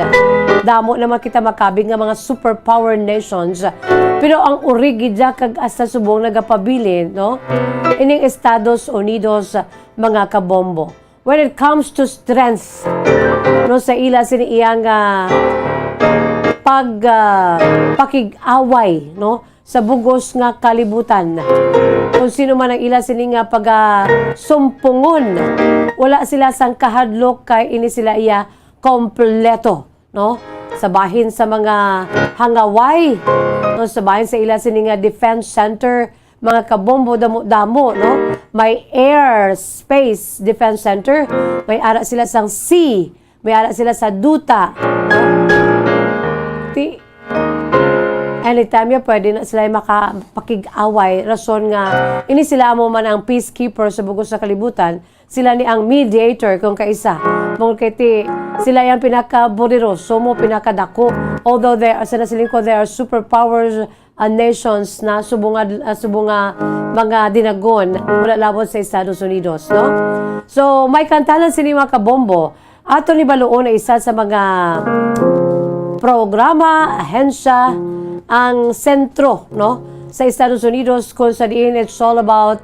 Damo naman kita makabig nga mga superpower nations. Pero ang origidya kag asta subong nagapabilin, no? Ining Estados Unidos mga kabombo. When it comes to strength, no sa ila siniya nga pakig-away, no? Sa bugos nga kalibutan. Kung sino man ang ila sini nga sumpungon, wala sila sang kahadlok kay ini sila iya kompleto, no? Sa bahin sa mga hangaway, no? Sa bahin sa ila sini nga defense center, mga kabombo damo-damo, no? May air, space defense center, may ara sila sang sea, may ara sila sa duta, no? Anytime ya pwede na sila makapakig-away, rason nga ini sila mo man ang peacekeeper sa bugos sa kalibutan, sila ni ang mediator kung kaisa. Mong kiti sila yang pinaka-bodiroso mo, pinakadako, although they are superpowers nations na subunga mga dinagon wala labot sa Estados Unidos, no? So may kantanan sini mga kabombo ato ni baluon na isa sa mga programa, ahensya, ang sentro, no, sa Estados Unidos kung sa diin it's all about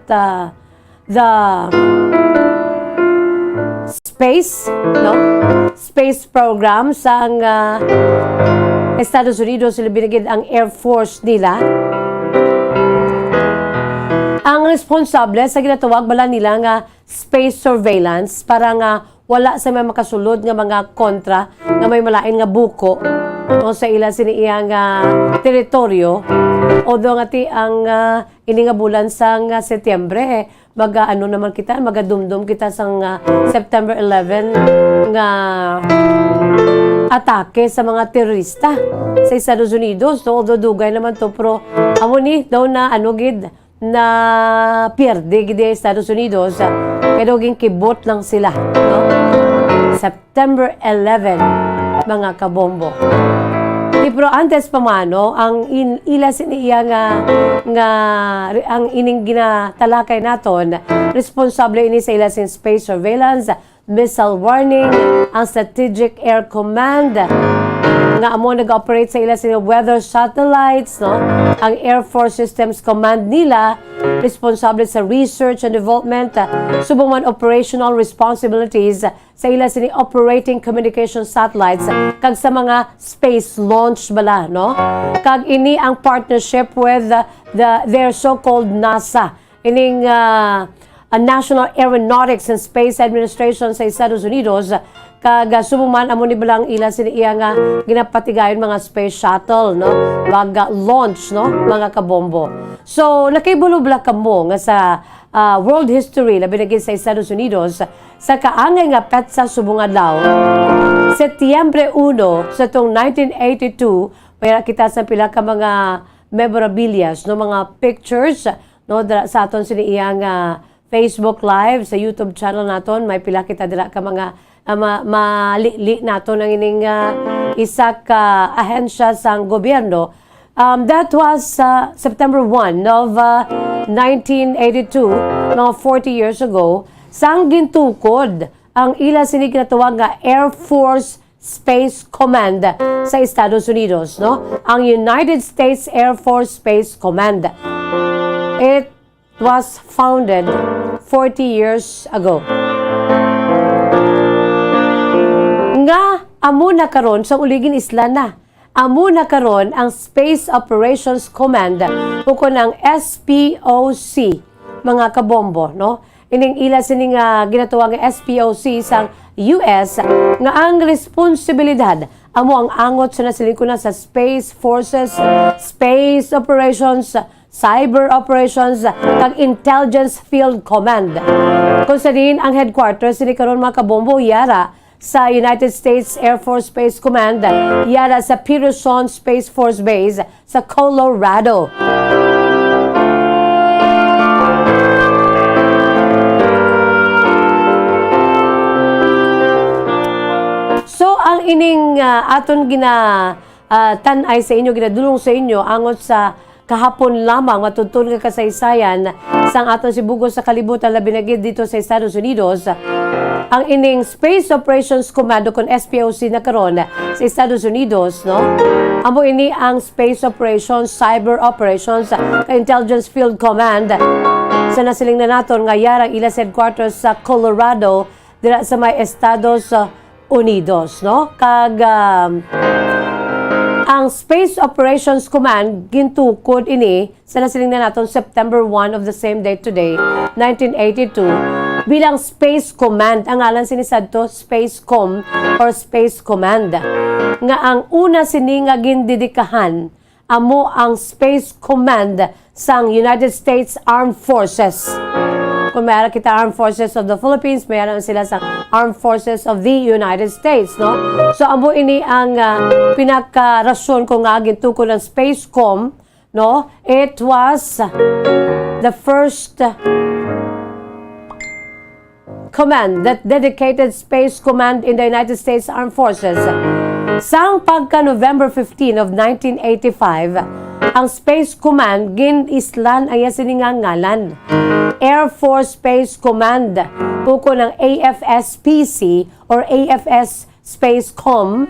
the space, no, space program sa Estados Unidos. Sila binigyan ang Air Force nila. Ang responsable sa ginatawag bala nila nga space surveillance para nga wala sa may makasulod nga mga kontra nga may malain nga buko o sa ila siniiyang teritoryo. Although nga ti ang ini nga bulan sa Setyembre ano naman kita magadumdum kita sa September 11 nga atake sa mga terorista sa Estados Unidos. So, although dugay naman to pero amo ni daw na gid na pierde gid Estados Unidos kaya doging kibot lang sila, no? September 11 mga kabombo. Pero antes pa mano, ang ila siniya nga ang ining ginatalakay naton, responsable ini sa ila sin space surveillance, missile warning, ang strategic air command, nga amo nag-operate sa ila sin weather satellites, no? Ang Air Force Systems Command nila, responsable sa research and development, subong man operational responsibilities sa ila sini operating communication satellites kag sa mga space launch bala, no? Kag ini ang partnership with their so-called NASA, ining National Aeronautics and Space Administration sa Estados Unidos. Kag sumuman amo ni balang ila sini iya nga ginapatigayon mga space shuttle, no, mga launch, no, mga kabombo. So nakibulubla kamo nga sa world history labi na sa Estados Unidos sa kaangay nga petsa subong adlaw Setyembre 1 sa tong 1982 para kita sa pila ka mga memorabilias, no, mga pictures, no, sa aton sini iya nga Facebook Live sa YouTube channel naton may pila kita dira ka mga mali nato ng ining isa ka ahensya sa gobyerno. That was September 1 of 1982, mga 40 years ago, sang gintukod ang ila sini kinatawag nga Air Force Space Command sa Estados Unidos, no? Ang United States Air Force Space Command. It was founded 40 years ago. Nga amo na karon sa uligin isla na. Amo na karon ang Space Operations Command ukon ang SPOC mga kabombo, no? Ining ila sini nga ginatawag nga SPOC sa US nga ang responsibilidad amo ang angot sa nasilingkunan sa Space Forces, Space Operations, Cyber Operations, kag Intelligence Field Command. Kung sa din ang headquarters sini karon mga kabombo yara sa United States Air Force Space Command, yara sa Peterson Space Force Base sa Colorado. So ang ining aton tanay sa inyo, ginadulong sa inyo angot sa kahapon lamang matutun nga kasaysayan sang aton sibugos sa kalibutan labi na gid dito sa Estados Unidos. ang ining Space Operations Command o kung SPOC na karon sa Estados Unidos, no? Amo ini ang Space Operations, Cyber Operations, Intelligence Field Command sa nasiling na naton nga yarang ilas headquarters sa Colorado dira sa may Estados Unidos, no? Kag ang Space Operations Command gintukod ini sa nasiling na naton September 1 of the same day today, 1982, bilang Space Command. Ang ngalan sinisadto Spacecom or Space Command. Nga ang una sini nga gindedikahan amo ang Space Command sang United States Armed Forces. Kung mayroon kita Armed Forces of the Philippines, mayroon sila sa Armed Forces of the United States, no? So, amo ini ang pinaka-rasyon ko nga gintukod ng Spacecom, no? It was the first command that dedicated Space Command in the United States Armed Forces. Sang pagka November 15 of 1985, ang Space Command gin-islan ay siningang ngalan. Air Force Space Command, puko ng AFSPC or AFS Spacecom,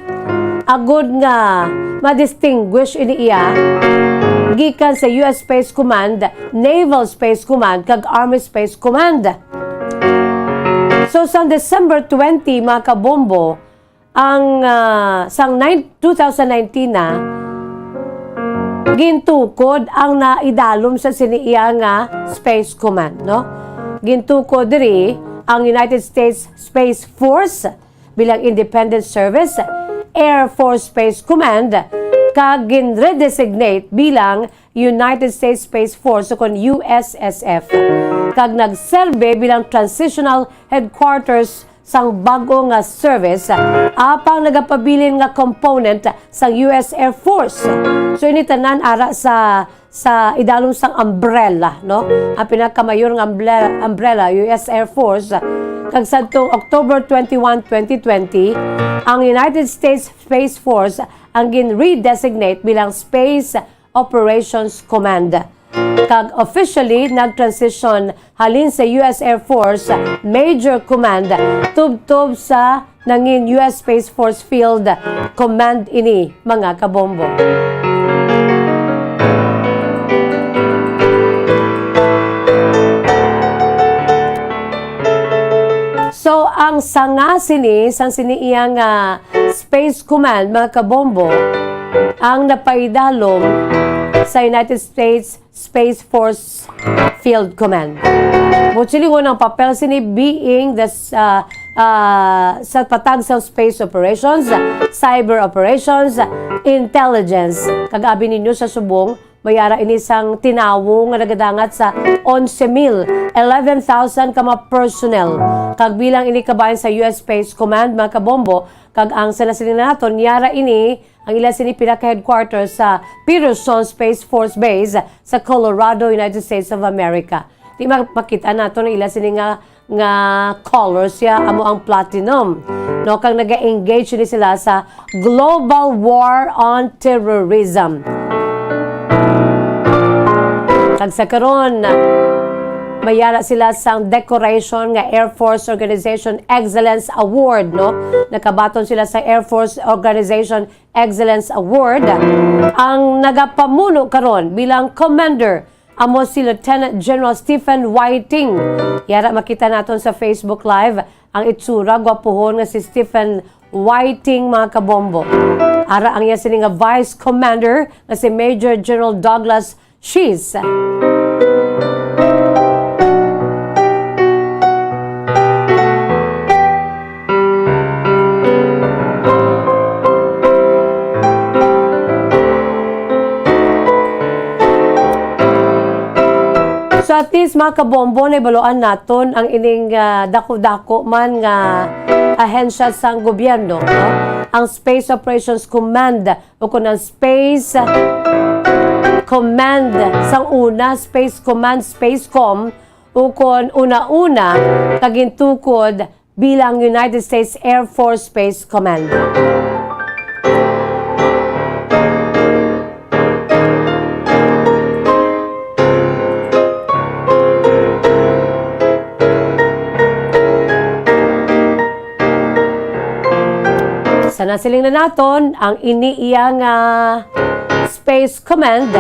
agud nga ma-distinguish ini iya gikan sa US Space Command, Naval Space Command, kag Army Space Command. So, sa December 20, mga kabombo, ang sang 2019 na, gintukod ang naidalom sa siniiya nga Space Command, no? Gintukod diri ang United States Space Force bilang independent service, Air Force Space Command, kag gin-redesignate bilang United States Space Force o kon USSF. Kag nagserbe bilang transitional headquarters sang bago nga service apang nagapabilin nga component sang US Air Force. So ini tanan ara sa idalom sang umbrella, no? Ang pinakamayor nga umbrella US Air Force. Kag sadtong October 21, 2020, ang United States Space Force ang gin-redesignate bilang Space Operations Command. Kag officially nag-transition halin sa US Air Force Major Command tubtob sa nangin US Space Force Field Command ini, mga kabombo. So, ang sanga sini, sang siniiyang Space Command, mga kabombo, ang napaidalom sa United States Space Force Field Command. Mutsilingon ang papel sini being the sa patag sa space operations, cyber operations, intelligence. Kagabi ninyo sa subong, mayara inisang tinawo nga nagadangat sa 11,000 ka mga personnel. Kag bilang ini kabayan sa US Space Command, mga kabombo, kag ang sanasilin naton, yara ini ang ila sini pinaka-headquarters sa Peterson Space Force Base sa Colorado, United States of America. Di makita nato na ila sini nga colors ya amo ang platinum. No, kang naga-engage ni sila sa Global War on Terrorism. Kag sa karon mayara sila sang decoration nga Air Force Organization Excellence Award, no? Nakabaton sila sa Air Force Organization Excellence Award. Ang nagapamuno karon bilang commander amo si Lieutenant General Stephen Whiting. Yara makita naton sa Facebook Live ang itsura gwapuhon nga si Stephen Whiting, mga kabombo. Ara ang iya sini nga Vice Commander nga si Major General Douglas Shees. So at least mga kabombo na ibaluan naton ang ining dako-dako man nga ahensya sang gobyerno, no? Ang Space Operations Command o kung ang Space Command sang una, Space Command, Spacecom o kung una-una kagintukod bilang United States Air Force Space Command. Sa nasiling na naton, ang iniiyang Space Command,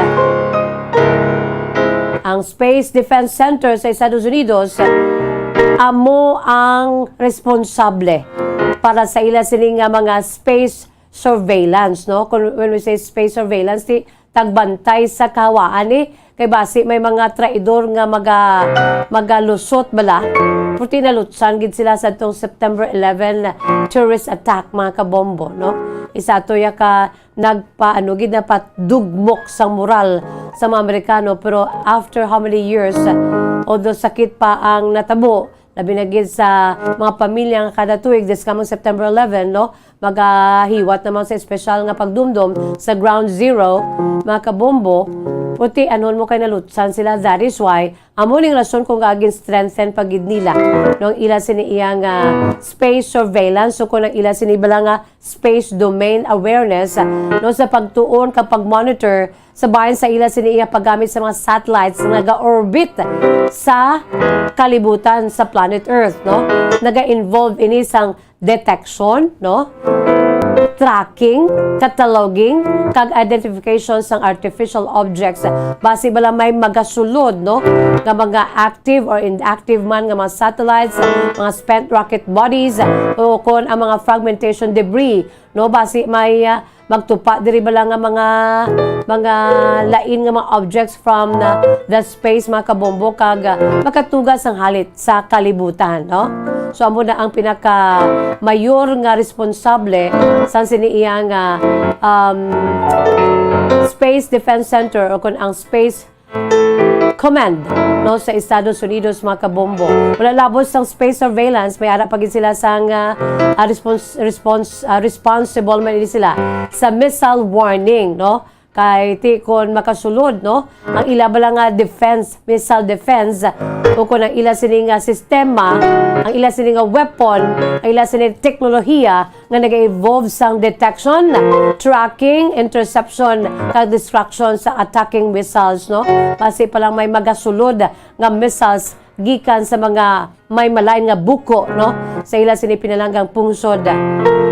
ang Space Defense Center sa Estados Unidos, amo ang responsable para sa ila sining mga space surveillance, no? When we say space surveillance, tagbantay sa kahawaan kay basi may mga traidor nga magalusot bala. Puti nalutsan gid sila sa tong September 11 terrorist attack, mga kabombo, no? Isa to ya ka gid na patdugmok sa moral sa mga Amerikano, pero after how many years, although sakit pa ang natabo, labi na gid sa mga pamilya nga kada tuig this coming September 11, no? Magahiwat naman sa espesyal nga pagdumdum sa Ground Zero, mga kabombo. Puti anon mo kay nalutsan sila. That is why amo ning rason kung gagin strengthen pagid nila nung ila sini iyang space surveillance, so kung ila sini bala nga space domain awareness, no, sa pagtuon kapag monitor sa bayan sa ila sini iya paggamit sa mga satellites nga naga-orbit sa kalibutan sa planet Earth, no? Naga-involve ini sang detection, no? Tracking, cataloging, kag identification sang artificial objects. Base bala may magasulod, no? Nga mga active or inactive man nga mga satellites, mga spent rocket bodies, o kon ang mga fragmentation debris, no? Base may magtupa diri bala nga mga lain nga mga objects from the space, mga kabombo, kag makatugas ang halit sa kalibutan, no? So amo na ang pinaka mayor nga responsable sa siniiyang Space Defense Center o kun ang Space Command, no, sa Estados Unidos, mga kabombo. Wala labos sang space surveillance, may ara pagid sila sang responsible man ini sila sa missile warning, no? Kay ti kon makasulod, no, ang ila bala nga defense, missile defense, o kon ang ila sining sistema, ang ila sining weapon, ang ila sining teknolohiya nga nag-evolve sang detection, tracking, interception, kag destruction sa attacking missiles, no? Kasi palang may magasulod nga missiles gikan sa mga may malain nga buko, no, sa ila sini pinalanggang pungsod.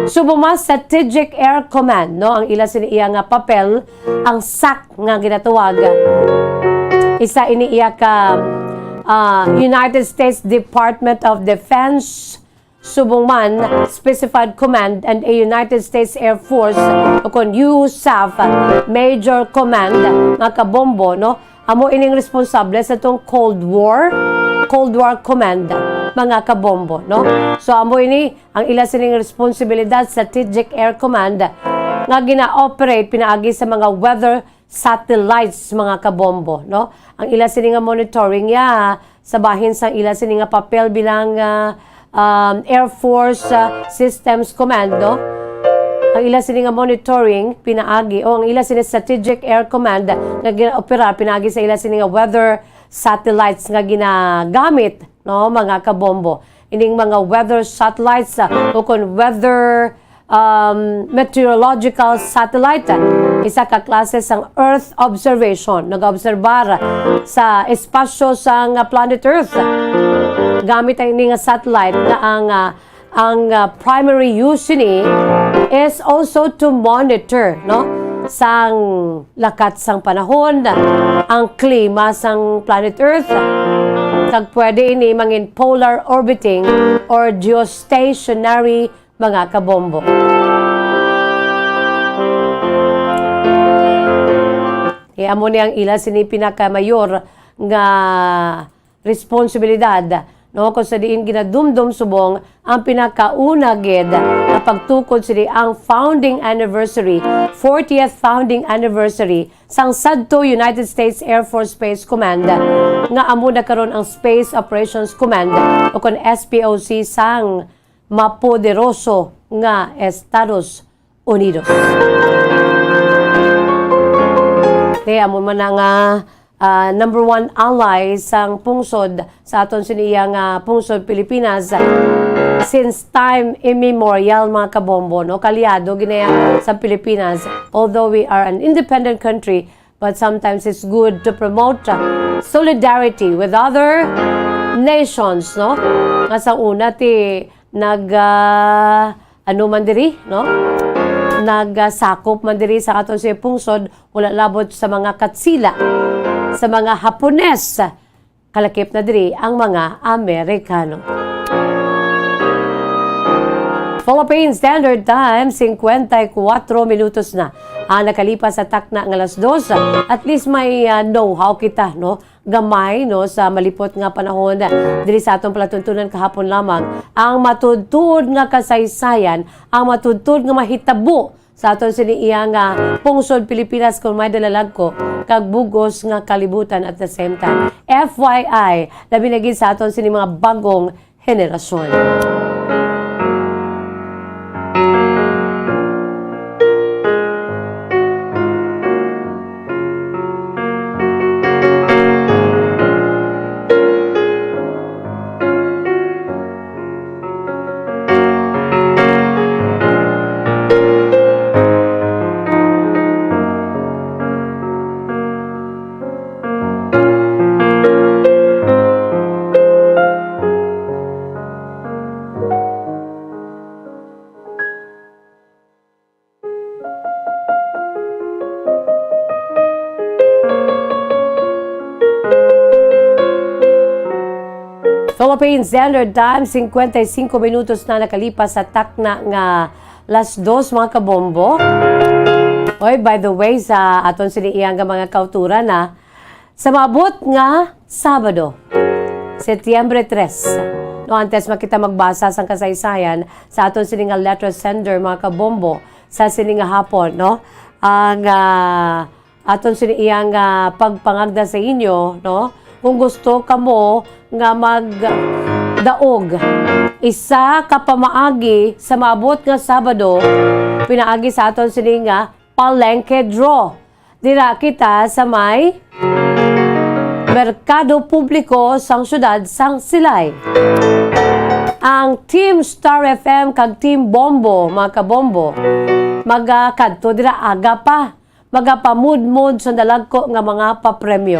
Subuma Strategic Air Command, no, ang ila sini iya nga papel, ang SAC nga ginatawag. Isa ini iya ka United States Department of Defense subong man Specified Command and a United States Air Force o kon USAF Major Command, nga kabombo, no, amo ining responsable sa tong Cold War Command, mga kabombo, no? So amo ini ang ila sining responsibilidad Strategic Air Command nga gina-operate pinaagi sa mga weather satellites, mga kabombo, no? Ang ila sining monitoring ya sa bahin sa ila sining papel bilang Air Force Systems Command, no? Ang ila sining monitoring pinaagi o ang ila sining Strategic Air Command nga gina-opera pinaagi sa ila sining weather satellites nga ginagamit, no, mga kabombo. Ining mga weather satellites o kon weather meteorological satellite, isa ka klase sang Earth observation, nag-obserbar sa espasyo sang planet Earth. Gamit ang ining satellite nga ang primary use ni is also to monitor, no, sang lakat sang panahon, ang klima sang planet Earth, kag pwede ini mangin polar orbiting or geostationary, mga kabombo. Amo ni ang ila sini pinakamayor nga responsibilidad, no, kung sa diin ginadumdum subong ang pinakauna gid na pagtukod sila ang founding anniversary, 40th founding anniversary sang sadto United States Air Force Space Command nga amo na karon ang Space Operations Command o kon SPOC sang mapoderoso nga Estados Unidos. Kaya amo man nga number one ally sang pungsod sa aton siniyang pungsod Pilipinas since time immemorial, mga kabombo, no, kalyado ginaya sa Pilipinas. Although we are an independent country, but sometimes it's good to promote solidarity with other nations, no? Nga sa una ti ano man diri, no? nagsakop man diri sa aton sa pungsod, wala labot sa mga katsila, sa mga Hapones, kalakip na diri ang mga Amerikano. Philippine Standard Time, 54 minutos na ang nakalipas sa takna ng alas 2. At least may know-how kita, no? Gamay, no? Sa malipot nga panahon diri sa atong palatuntunan kahapon lamang. Ang matudtod nga kasaysayan, ang matudtod nga mahitabo sa aton siniiyang pungsod Pilipinas kung may dalalag ko kag bugos nga kalibutan at the same time. FYI, labi na gid sa aton sini mga bagong henerasyon. Philippine Standard Time, 55 minutos na nakalipas sa takna nga alas 2 mga kabombo. Oy, by the way, sa aton siniiyang nga mga kauturan na sa maabot nga Sabado, Setyembre 3. No, antes makita magbasa sang kasaysayan sa aton sining nga letter sender mga kabombo sa sining nga hapon, no? Ang aton siniiyang pagpangagda sa inyo, no? Kung gusto kamo nga magdaog isa ka pamaagi sa maabot nga Sabado, pinaagi sa aton sini nga palengke draw. Dira kita sa may merkado publiko sang syudad sang Silay. Ang Team Star FM kag Team Bombo, mga kabombo, magakadto dira aga pa, magapamud-mud sa dalagko nga mga papremyo.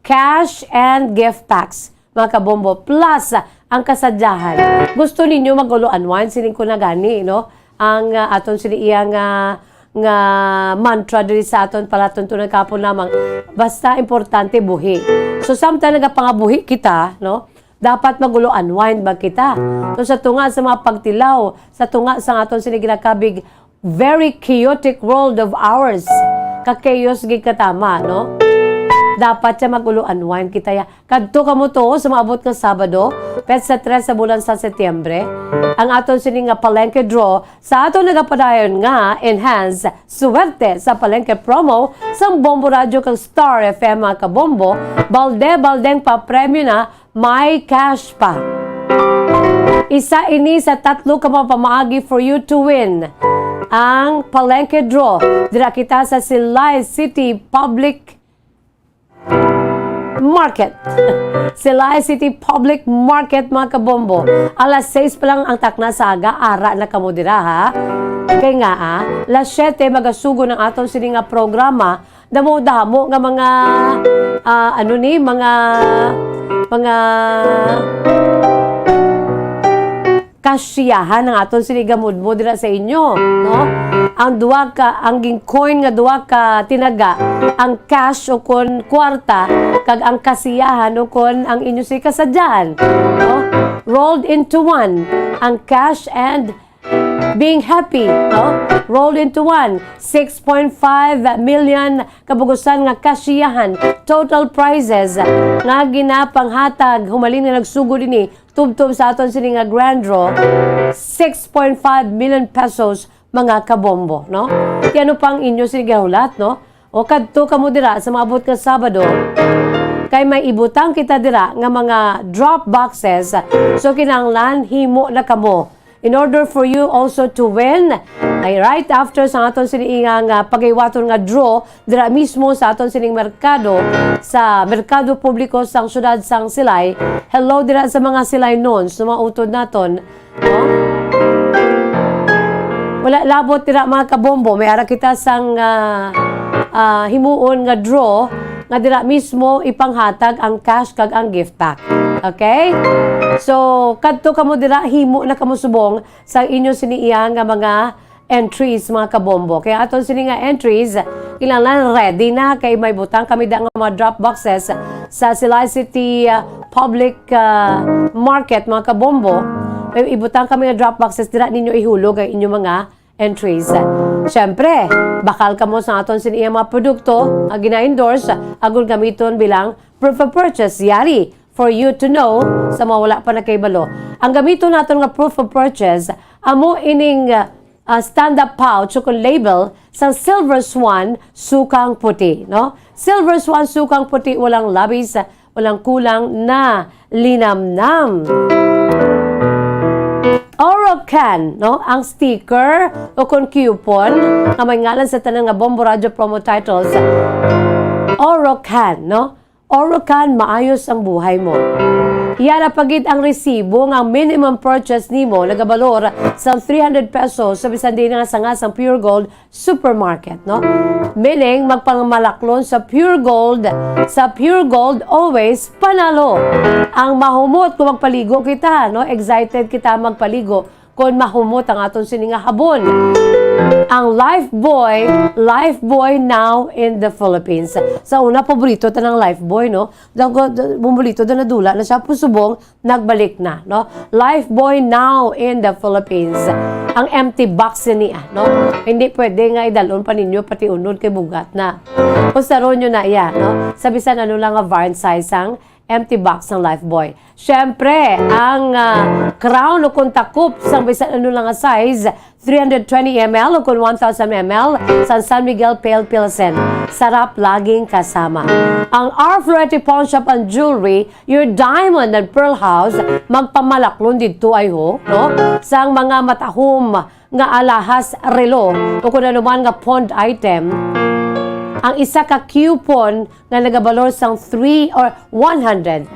Cash and gift packs, mga kabombo, plus ang kasadyahan. Gusto ninyo magulo unwind, sining ko na gani, no? Ang aton siniyang nga mantra diri sa aton palatuntunan kapon lamang, basta importante buhi. So samtang nagapangabuhi kita, no? Dapat magulo unwind ba kita? So sa tunga sa mga pagtilaw, sa tunga sa aton siniginakabig very chaotic world of ours, ka-chaos gid katama, no? Dapat siya magulo unwind kita ya. Kadto kamo to sa maabot nga Sabado, pet sa 3 sa bulan sa Setyembre, ang aton sining nga palengke draw sa aton nagapadayon nga enhance suwerte sa palengke promo sa Bombo Radio kag Star FM mga kabombo, balde-baldeng pa premyo na may cash pa. Isa ini sa 3 ka pamaagi for you to win. Ang palengke draw dira kita sa Silay City Public Market. Silay City Public Market mga kabombo. Alas 6 pa lang ang takna sa aga, ara na kamo dira ha. Kay nga alas 7 magasugo ng aton sini nga programa, damo-damo nga mga mga kasiyahan ng aton sinigamud mo dira sa inyo, no? Ang coin nga duwa ka tinaga, ang cash o kon kwarta kag ang kasiyahan o kon ang inyo si kasadyan, no? Rolled into one, ang cash and being happy, no? Rolled into one, 6.5 million kabugusan nga kasiyahan, total prizes nga ginapanghatag humalin nga nagsugod ini tubtob sa aton sini nga grand draw, 6.5 million pesos mga kabombo, no? Yan pang inyo sinigahulat, no? O kadto kamo dira sa maabot nga Sabado, kay may ibutang kita dira nga mga drop boxes, so kinahanglan himo na kamo. In order for you also to win, ay right after sa aton siniingang pagaywaton nga draw, dira mismo sa aton sining merkado, sa merkado publiko sang syudad sang Silay. Hello dira sa mga Silay noon, sa mga utod naton, no? Wala labot dira mga kabombo, may ara kita sang himuon nga draw, nga dira mismo ipanghatag ang cash kag ang gift pack. Okay? So, kadto kamo dira himo na kamo subong sa inyo siniiyang nga mga entries mga kabombo. Kaya aton sini nga entries, kailangan ready na kay may butang kami da nga mga drop boxes sa Silay City Public Market mga kabombo. May ibutang kami nga drop boxes dira ninyo ihulog ang inyong mga entries. Siyempre, bakal ka mo sa aton sini mga produkto nga gina-endorse agon gamiton bilang proof of purchase. Yari, for you to know sa mawala pa na kay balo. Ang gamiton naton nga proof of purchase amo ining stand-up pouch o label sa Silver Swan Sukang Puti, no? Silver Swan Sukang Puti, walang labis, walang kulang na linamnam. Orocan, no? Ang sticker o coupon na may ngalan sa tanang nga Bombo Radio promo titles. Orocan, no? Orocan, maayos ang buhay mo. Yara pagid ang resibo nga minimum purchase nimo nagabalor sa 300 pesos sa bisan din nga sang Pure Gold supermarket, no? Meaning magpangmalaklon sa Pure Gold. Sa Pure Gold always panalo. Ang mahumot kung magpaligo kita, no? Excited kita magpaligo kung mahumot ang aton sini nga habon. Ang Lifebuoy now in the Philippines. Sa una, paborito tanang Lifebuoy, no? Bumulito na nadula na siya pusubong, nagbalik na, no? Lifebuoy now in the Philippines. Ang empty box niya, no? Hindi pwede nga idalon pa ninyo pati unod kay bugat na. Pusaron nyo na iya, no? Sabisan ano lang nga variant size ang empty box ng Lifebuoy. Siyempre, ang crown o kontakup sa bisan ano lang nga size, 320 ml o kung 1,000 ml sa San Miguel Pale Pilsen. Sarap laging kasama. Ang R. Florete Pawn Shop and Jewelry, your diamond and pearl house, magpamalaklon dito ay ho, no? Sa mga matahom nga alahas relo o kung ano man nga pawned item, ang isa ka coupon nga nagabalor sang 3 or 100.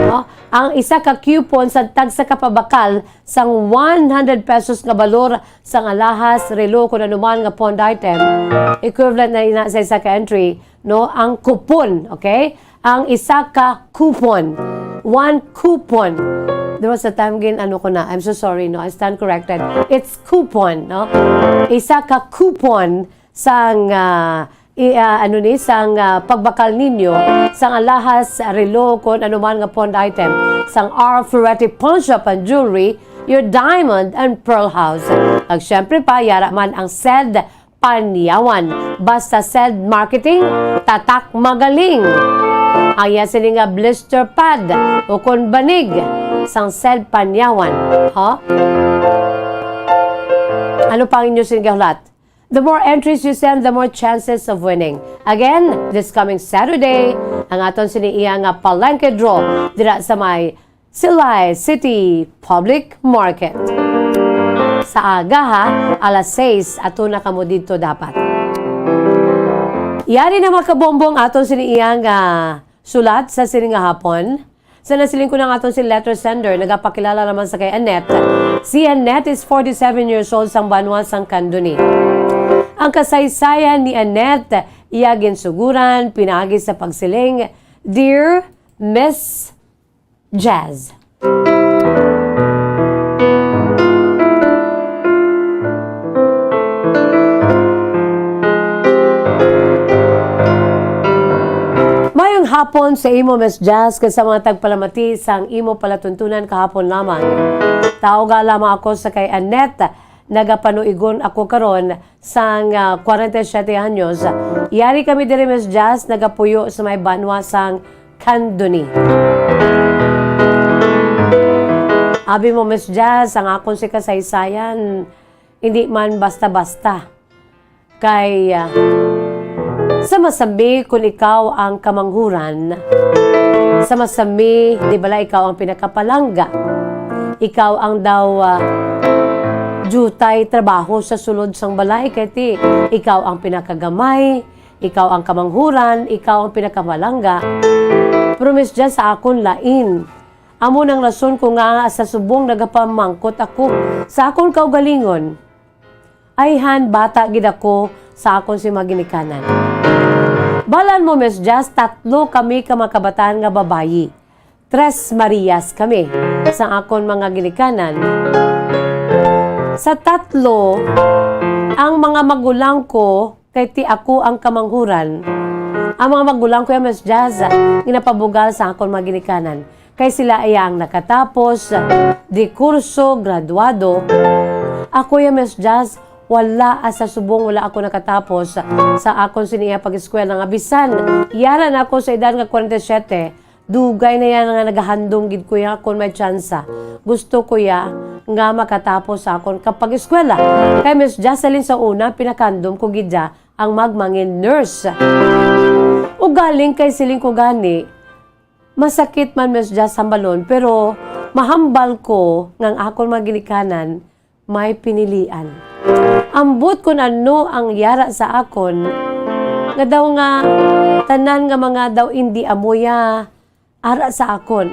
No? Ang isa ka coupon sa tag sa kapabakal sang 100 pesos nga balor sang alahas, relo, kung anuman nga pawned item. Equivalent na ina sa isa ka entry, no? Ang coupon, okay? Ang isa ka coupon. One coupon. There was a time again, ano ko na, I'm so sorry, no? I stand corrected. It's coupon, no? Isa ka coupon sang sang pagbakal ninyo sang alahas, relo, kung anuman nga pawned item sang R. Florete Pawn Shop and Jewelry, your diamond and pearl house. At syempre pa, yara man ang SED Panyawan. Basta SED Marketing, tatak magaling. Ang yasin nga blister pad o kung banig sang SED Panyawan. Ano pang inyo sinigahulat? The more entries you send, the more chances of winning. Again, this coming Saturday, ang aton siniiya nga palengke draw dira sa may Silay City Public Market. Sa aga ha, alas 6, ato na kamo dito dapat. Yari na makabombong aton siniiya nga sulat sa sining nga hapon. Sa nasiling ko ng aton si letter sender, nagapakilala naman sa kay Annette. Si Annette is 47 years old sang Banwa sang Candoni. Ang kasaysayan ni Annette, iyagin suguran, pinagi sa pagsiling, Dear Miss Jazz. Mayong hapon sa imo, Miss Jazz, kasi sa mga tagpalamati sang imo palatuntunan kahapon lamang. Tawag lamang ako sa kay Annette, nagapanuigon ako karon sang 47 anyos. Yari kami diri, Miss Jazz, nagapuyo sa may Banwa sang Candoni. Abi mo, Miss Jazz, ang akong si kasaysayan, hindi man basta-basta. Kay sa masami kung ikaw ang kamanghuran, sa masami, di bala ikaw ang pinakapalangga. Ikaw ang daw jutay trabaho sa sulod sang balay kay ikaw ang pinakagamay, ikaw ang kamanghuran, ikaw ang pinakamalangga. Promise dyan sa akon lain. Amo nang rason ko nga sa subong nagapamangkot ako sa akon kaugalingon. Ayhan bata gid ako sa akon si maginikanan. Balan mo, Miss Jazz, 3 kami ka makabataan nga babayi. 3 Marias kami sa akon mga ginikanan. Sa 3, Ang mga magulang ko, kay ti ako ang kamanghuran. Ang mga magulang ko yung Miss Jazz, ginapabugal sa akong mga ginikanan. Kay sila ay ang nakatapos, di kurso, graduado. Ako yung Miss Jazz, wala sa subong, wala ako nakatapos sa akong siniya pag-eskwela nga bisan. Yaran ako sa edad nga 47, dugay na yan nga nagahandong gid ko ya kung may tsansa. Gusto ko ya nga makatapos sa akong kapag-eskwela. Kay Miss Jocelyn sa una, pinakandom ko gidya ang magmangin nurse. O galing kay siling ko gani, masakit man Miss Jazz hambalon, pero mahambal ko ng akong maginikanan, may pinilian. Ambot kun ano ang yara sa akon, nga daw nga, tanan nga mga daw hindi amoya, ara sa akon.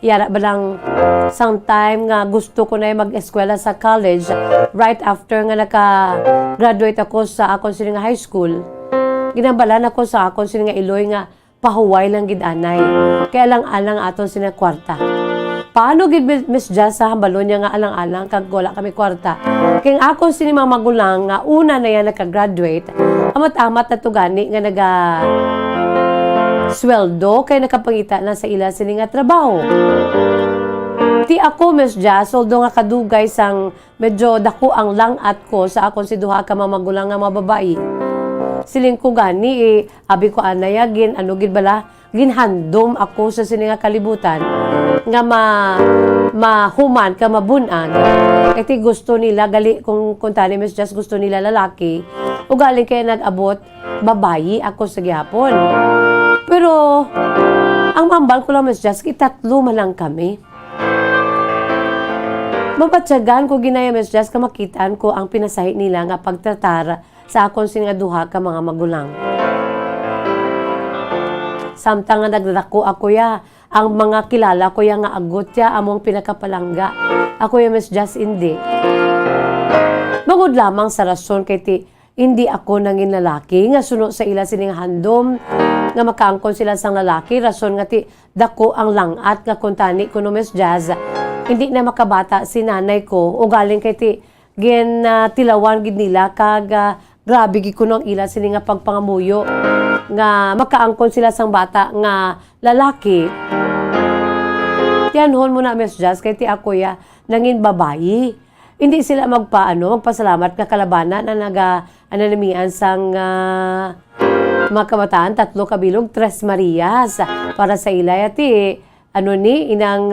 Yara ba lang sometime nga gusto ko na mag-eskwela sa college right after nga naka-graduate ako sa akon sila nga high school. Ginabalan ako sa akon sila nga iloy nga pahuway lang gid anay. Kaya lang alang aton sila kwarta. Paano gid Miss Jazz sa hambalon niya nga alang-alang kag wala kami kwarta. Kaya akon sila mga magulang nga una na yan naka-graduate, amat-amat na to gani nga sweldo kay nakapangita na sa ila sila nga trabaho. Ti ako Miss Jazz, although nga kadugay sang medyo dako ang langat ko sa akon si duha ka mga magulang nga mga babae. Siling ko gani abi ko anayagin ano gid bala ginhandom ako sa sini nga kalibutan nga mahuman ka mabunan. Kaya gusto nila gali kung tani Miss Jazz gusto nila lalaki o galing kay nag-abot babayi ako sa gihapon. Pero, ang mambal ko lang, Miss Jazz, itatlo man lang kami. Mapatsagan ko ginaya, Miss Jazz, kamakitaan ko ang pinasahi nila nga pagtratar sa akong singaduha ka mga magulang. Samtang nga nagdadako ako ya, ang mga kilala ko ya nga agot ya, among pinakapalangga. Ako ya, Miss Jazz, hindi. Magod lamang sa rason kay ti, hindi ako nangin lalaki, nga suno sa ila sining handom, nga makaangkon sila sang lalaki, rason nga ti dako ang langat nga kuntani ko no Miss Jazz. Hindi na makabata si nanay ko o galing kay ti tilawan gid nila kag grabe gid ko nang ila sini nga pagpangamuyo nga makaangkon sila sang bata nga lalaki. Tiyanhon mo na Miss Jazz kay ti ako ya nangin babayi. Hindi sila magpasalamat nga kalabanan na ananamian sang mga kabataan, 3 kabilog, 3 Marias. Para sa ilay ati, inang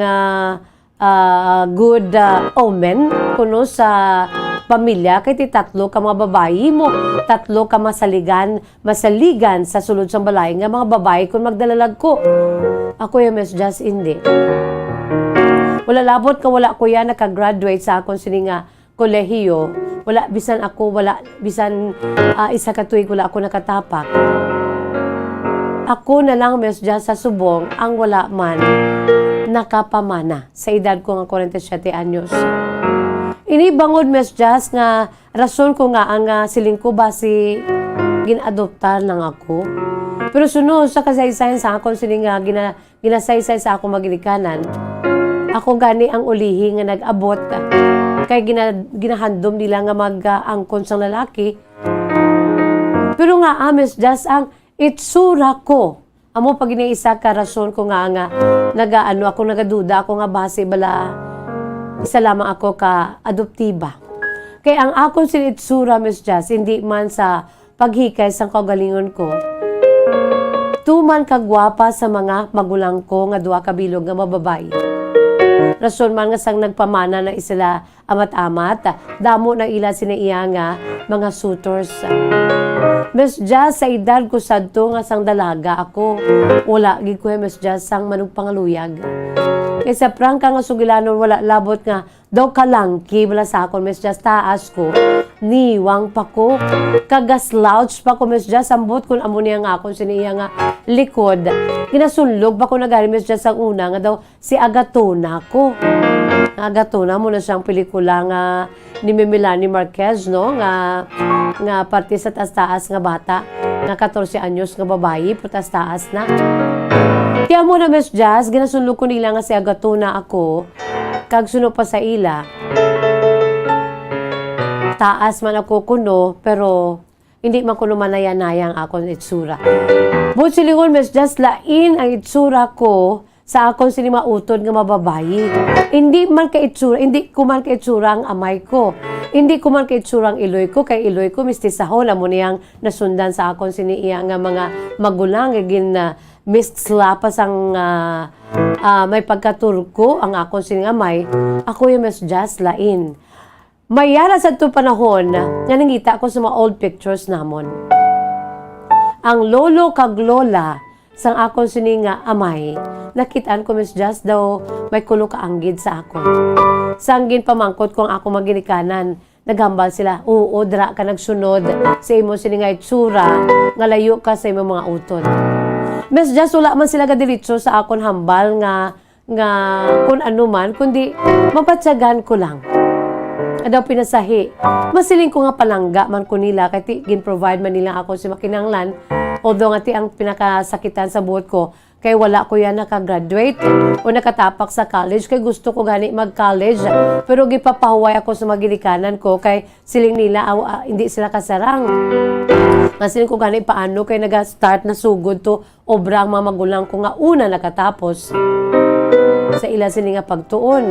good omen kuno sa pamilya. Kaya ti 3 ka mga babayi mo, 3 ka masaligan sa sulod sang balay nga mga babayi kung magdalalag ko. Ako yung Miss Jazz, hindi. Wala labot ka, wala ko yan nakagraduate sa akong sininga kolehiyo. Bisan isa ka tuig, wala ako nakatapak. Ako na lang, Miss Jazz, sa subong, ang wala man nakapamana sa edad ko nga 47 anyos. Inibangod, Miss Jazz, nga rason ko nga ang siling ko basi ginadoptar lang ako. Pero sunod sa kasaysayan sa akong siling ginasaysay sa akong maginikanan, ako gani ang ulihi nga nag-abot kay ginahandom nila nga mag-angkon sang lalaki. Pero nga, Miss Jazz, ang itsura ko. Amo pag inaisa ka rason ko nga ako nagaduda ako nga base bala isa lamang ako ka adoptiba. Kaya ang akong sinitsura, Miss Jazz, hindi man sa paghikay sa kagalingon ko. Tuman kagwapa sa mga magulang ko nga 2 kabilog nga mababay. Rason man nga sang nagpamana na isila amat-amat, damo na ila sinaiya nga mga suitors. Miss Jazz, sa edad ko sadto nga sang dalaga ako, wala gid ko Miss Jazz sang manug pangaluyag. Kaysa prangka nga sugilanon wala labot nga daw kalangki bala sa akon Miss Jazz, taas ko niwang pa ko kagaslouch pa ko Miss Jazz, ambot kun amo niya nga akon siniya nga likod ginasulog pa ko nagari Miss Jazz ang una nga daw si Agatona ko. Agatona mo na siyang pelikula nga ni Melanie Marquez, no, nga parte sa taas-taas nga bata nga 14 anyos nga babayi putas-taas na. Kaya mo na Miss Jazz, ginasunod ko nila nga si Agatona ako, kag suno pa sa ila. taas man ako kuno, pero hindi man kuno manaya-nayang akong itsura. But silingon, mas just lain ang itsura ko sa akong sinimautod nga mababayi. Hindi ko man ka itsura ang amay ko. Hindi ko man ka itsura ang iloy ko, kay iloy ko mistisahon amo niyang nasundan sa akong siniiya nga mga magulang, gin mislapas ang may pagkaturko ang akong siningamay. Ako yung mas just lain. Mayara sa ito panahon nga nangita ko sa mga old pictures namon. Ang lolo kag lola sang akong sininga amay, nakitaan ko mas just daw may kulo kaanggid sa akon. Sanggin pamangkot ko ang ako maginikanan, naghambal sila, oo, dra ka nagsunod sa imo sininga itsura, nga layo ka sa imo mga utod. Mas just wala man sila kadiritso sa akon hambal nga kung ano man, kundi mapatsagan ko lang. Daw pinasahi. Masiling ko nga palangga man ko nila, kaya gin-provide man nila ako si makinanglan. Although nga ang pinakasakitan sa buhat ko, kay wala ko yan nakagraduate o nakatapak sa college, kay gusto ko gani mag-college. Pero gipapahuway ako sa maginikanan ko, kay siling nila, hindi sila kasarang. Masiling ko gani paano, kay nag-start na sugod to, obra ang mga magulang ko nga una nakatapos sa ila sila nga pagtuon.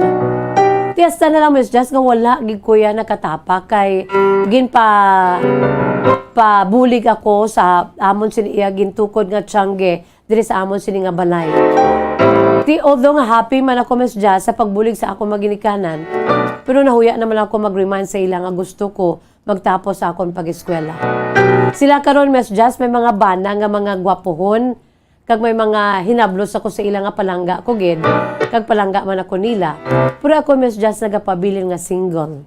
Tiyasta na lang, Miss Jess, nga wala gig kuya nakatapak, kay pabulig ako sa amon siniya gintukod nga tiyangge diri sa amon sini nga balay. Although nga happy man ako, Miss Jess, sa pagbulig sa ako maginikanan, pero nahuya naman ako mag-remind sa ila nga gusto ko magtapos sa akong pag-eskwela. Sila karon, Miss Jess, may mga bana nga mga gwapohon, kag may mga hinablos ako sa ila nga palangga ko gid, kag palangga man ako nila. Pero ako, Miss Jess, nagapabilin nga single.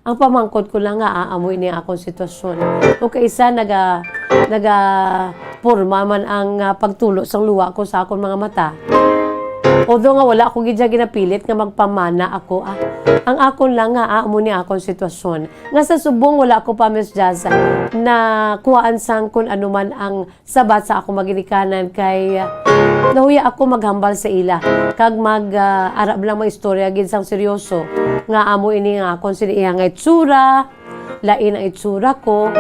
Ang pamangkot ko lang nga aamoy niya akong sitwasyon. O kaisa purma man ang pagtulo sang luwa ko sa akong mga mata. Although nga wala ako gidya ginapilit nga magpamana ako. Ang akon lang nga aamoy niya akong sitwasyon. Nga sa subong wala ko pa, Miss Jazz, na kuhaan sang kung ano man ang sabat sa akong maginikanan, kay nahuya ako maghambal sa ila. Kag mag-arab lang mga istorya gid sang seryoso. Nga amo ini nga akong siniya nga itsura, lain ang itsura ko.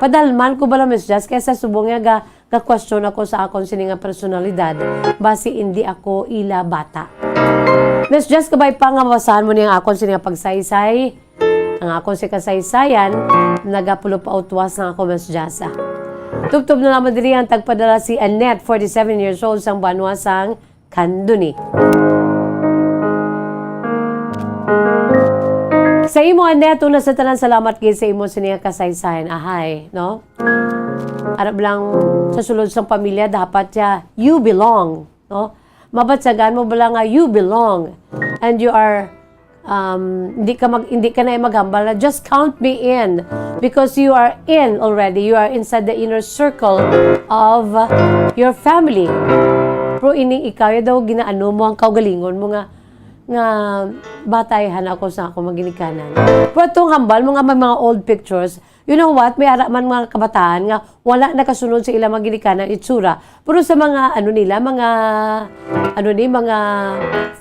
Padalman ko bala, Miss Jazz, kaysa subong nga ka-question ako sa akong sininga personalidad, basi hindi ako ila bata. Miss Jazz, kabay pa nga mabasahan mo niya ang akong sininga pagsaysay, ang akong si kasaysayan, nagapulo pa utwas ng ako, Miss Jazz. Tubtob na naman diri ang tagpadala si Annette, 47 years old, sang Banwa sang Kanduni. Sa imo, Annette, una sa tanan salamat gid sa imo sininga kasaysayan. Ahay, no? Arab lang sa sulod sang pamilya, dapat you belong, no? Mabatsagan mo bala nga you belong, and you are hindi ka na maghambal na just count me in, because you are in already, you are inside the inner circle of your family. Pero ining ikaw daw ginaano mo ang kaugalingon mo nga batayhan ako sa ako maginikanan. Pero itong hambal mo nga may mga old pictures, you know what, may ara man mga kabataan nga wala nakasunod sa ilang maginikanan itsura. Pero sa mga mga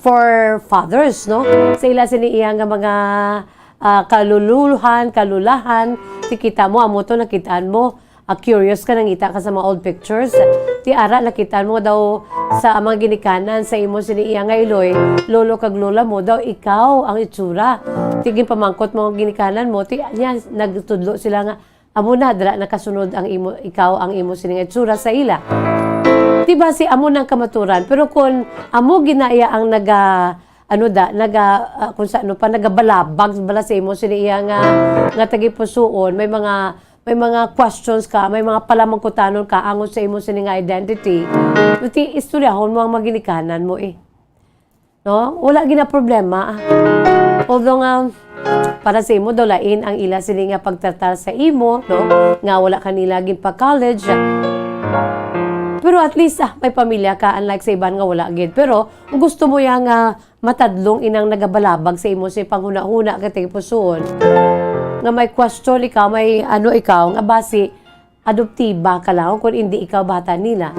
forefathers, no? Sa ila siniiya nga mga kalulahan, kita mo, amo to nakitaan mo, curious ka, nangita ka sa mga old pictures. Ti ara, nakitaan mo daw sa mga ginikanan, sa imo siniiya nga iloy, lolo kag lola mo, daw ikaw ang itsura. Tiging pamangkot mo ang ginikanan mo, nagtudlo sila nga, amo na, dala nakasunod ikaw ang imo sining itsura sa ila. Diba si amo ng kamaturan, pero kung amo ginaya ang nagabalabag bala sa imo siniiya nga tagipusuon, may mga questions ka, may mga palamangkutanon ka angon sa imo sining identity. Iti istoryahon mo ang maginikanan mo no? Wala gina problema. Although nga para sa imo daw lain ang ila sini nga pagtratar sa imo, no? Nga wala kanila gin pa college. Pero at least may pamilya ka, unlike sa iban nga wala gid. Pero kung gusto mo yang matadlong inang nagabalabag sa imo sa panghuna-huna ka tipuson, nga may question ikaw, may ikaw, nga basi adoptiba ka lang kung hindi ikaw bata nila,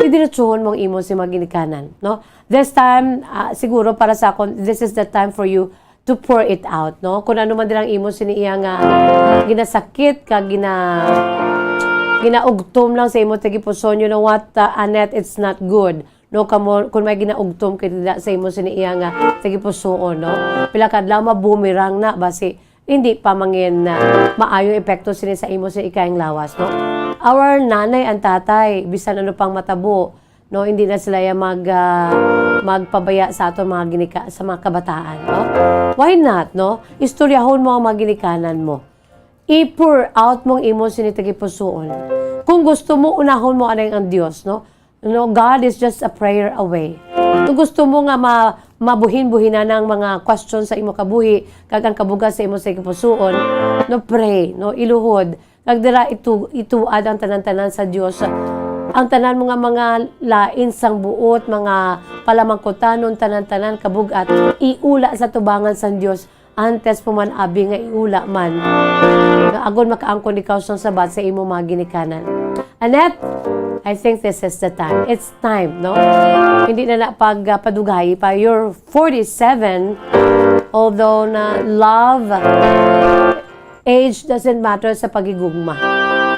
idiretsuhon mong imo si maginikanan, no? This time, siguro para sa akon, this is the time for you to pour it out, no? Kung ano man din ang imo siniya nga ginasakit ka, ginaugtom lang sa imo tagipuson, you know what, Annette, it's not good. No, kamo kung may ginaugtom kay sa imo siniya nga tagipusoon, no? Pila kadlaw mabumirang na basi hindi pa mangin maayong epekto sini sa imo sa ikayang lawas, no? Our nanay and tatay, bisan ano pang matabo, no, hindi na sila magpabaya sa aton sa mga kabataan, no? Why not, no? Istoryahon mo ang mga ginikanan mo. I-pour out mong imo sinitagi pusoon. Kung gusto mo, unahon mo anay ang Diyos, no? No, God is just a prayer away. Kung gusto mo nga mabuhin-buhina ng mga questions sa imo kabuhi, kag ang kabugas sa imo sa pusoon, no, pray, no, iluhod. Kag dira ituad ang tanan-tanan sa Dios. Ang tanan mga lain sang buot, mga palamangkutanon, tanan-tanan kabugat, iula sa tubangan sa Dios. Antes puman abi nga iula man. Nga agon makaangkon ikaw sang sabat sa imo mga ginikanan. Annette, I think this is the time. It's time, no? Hindi na pagpadugay pa. You're 47, although na love, age doesn't matter sa pagigugma.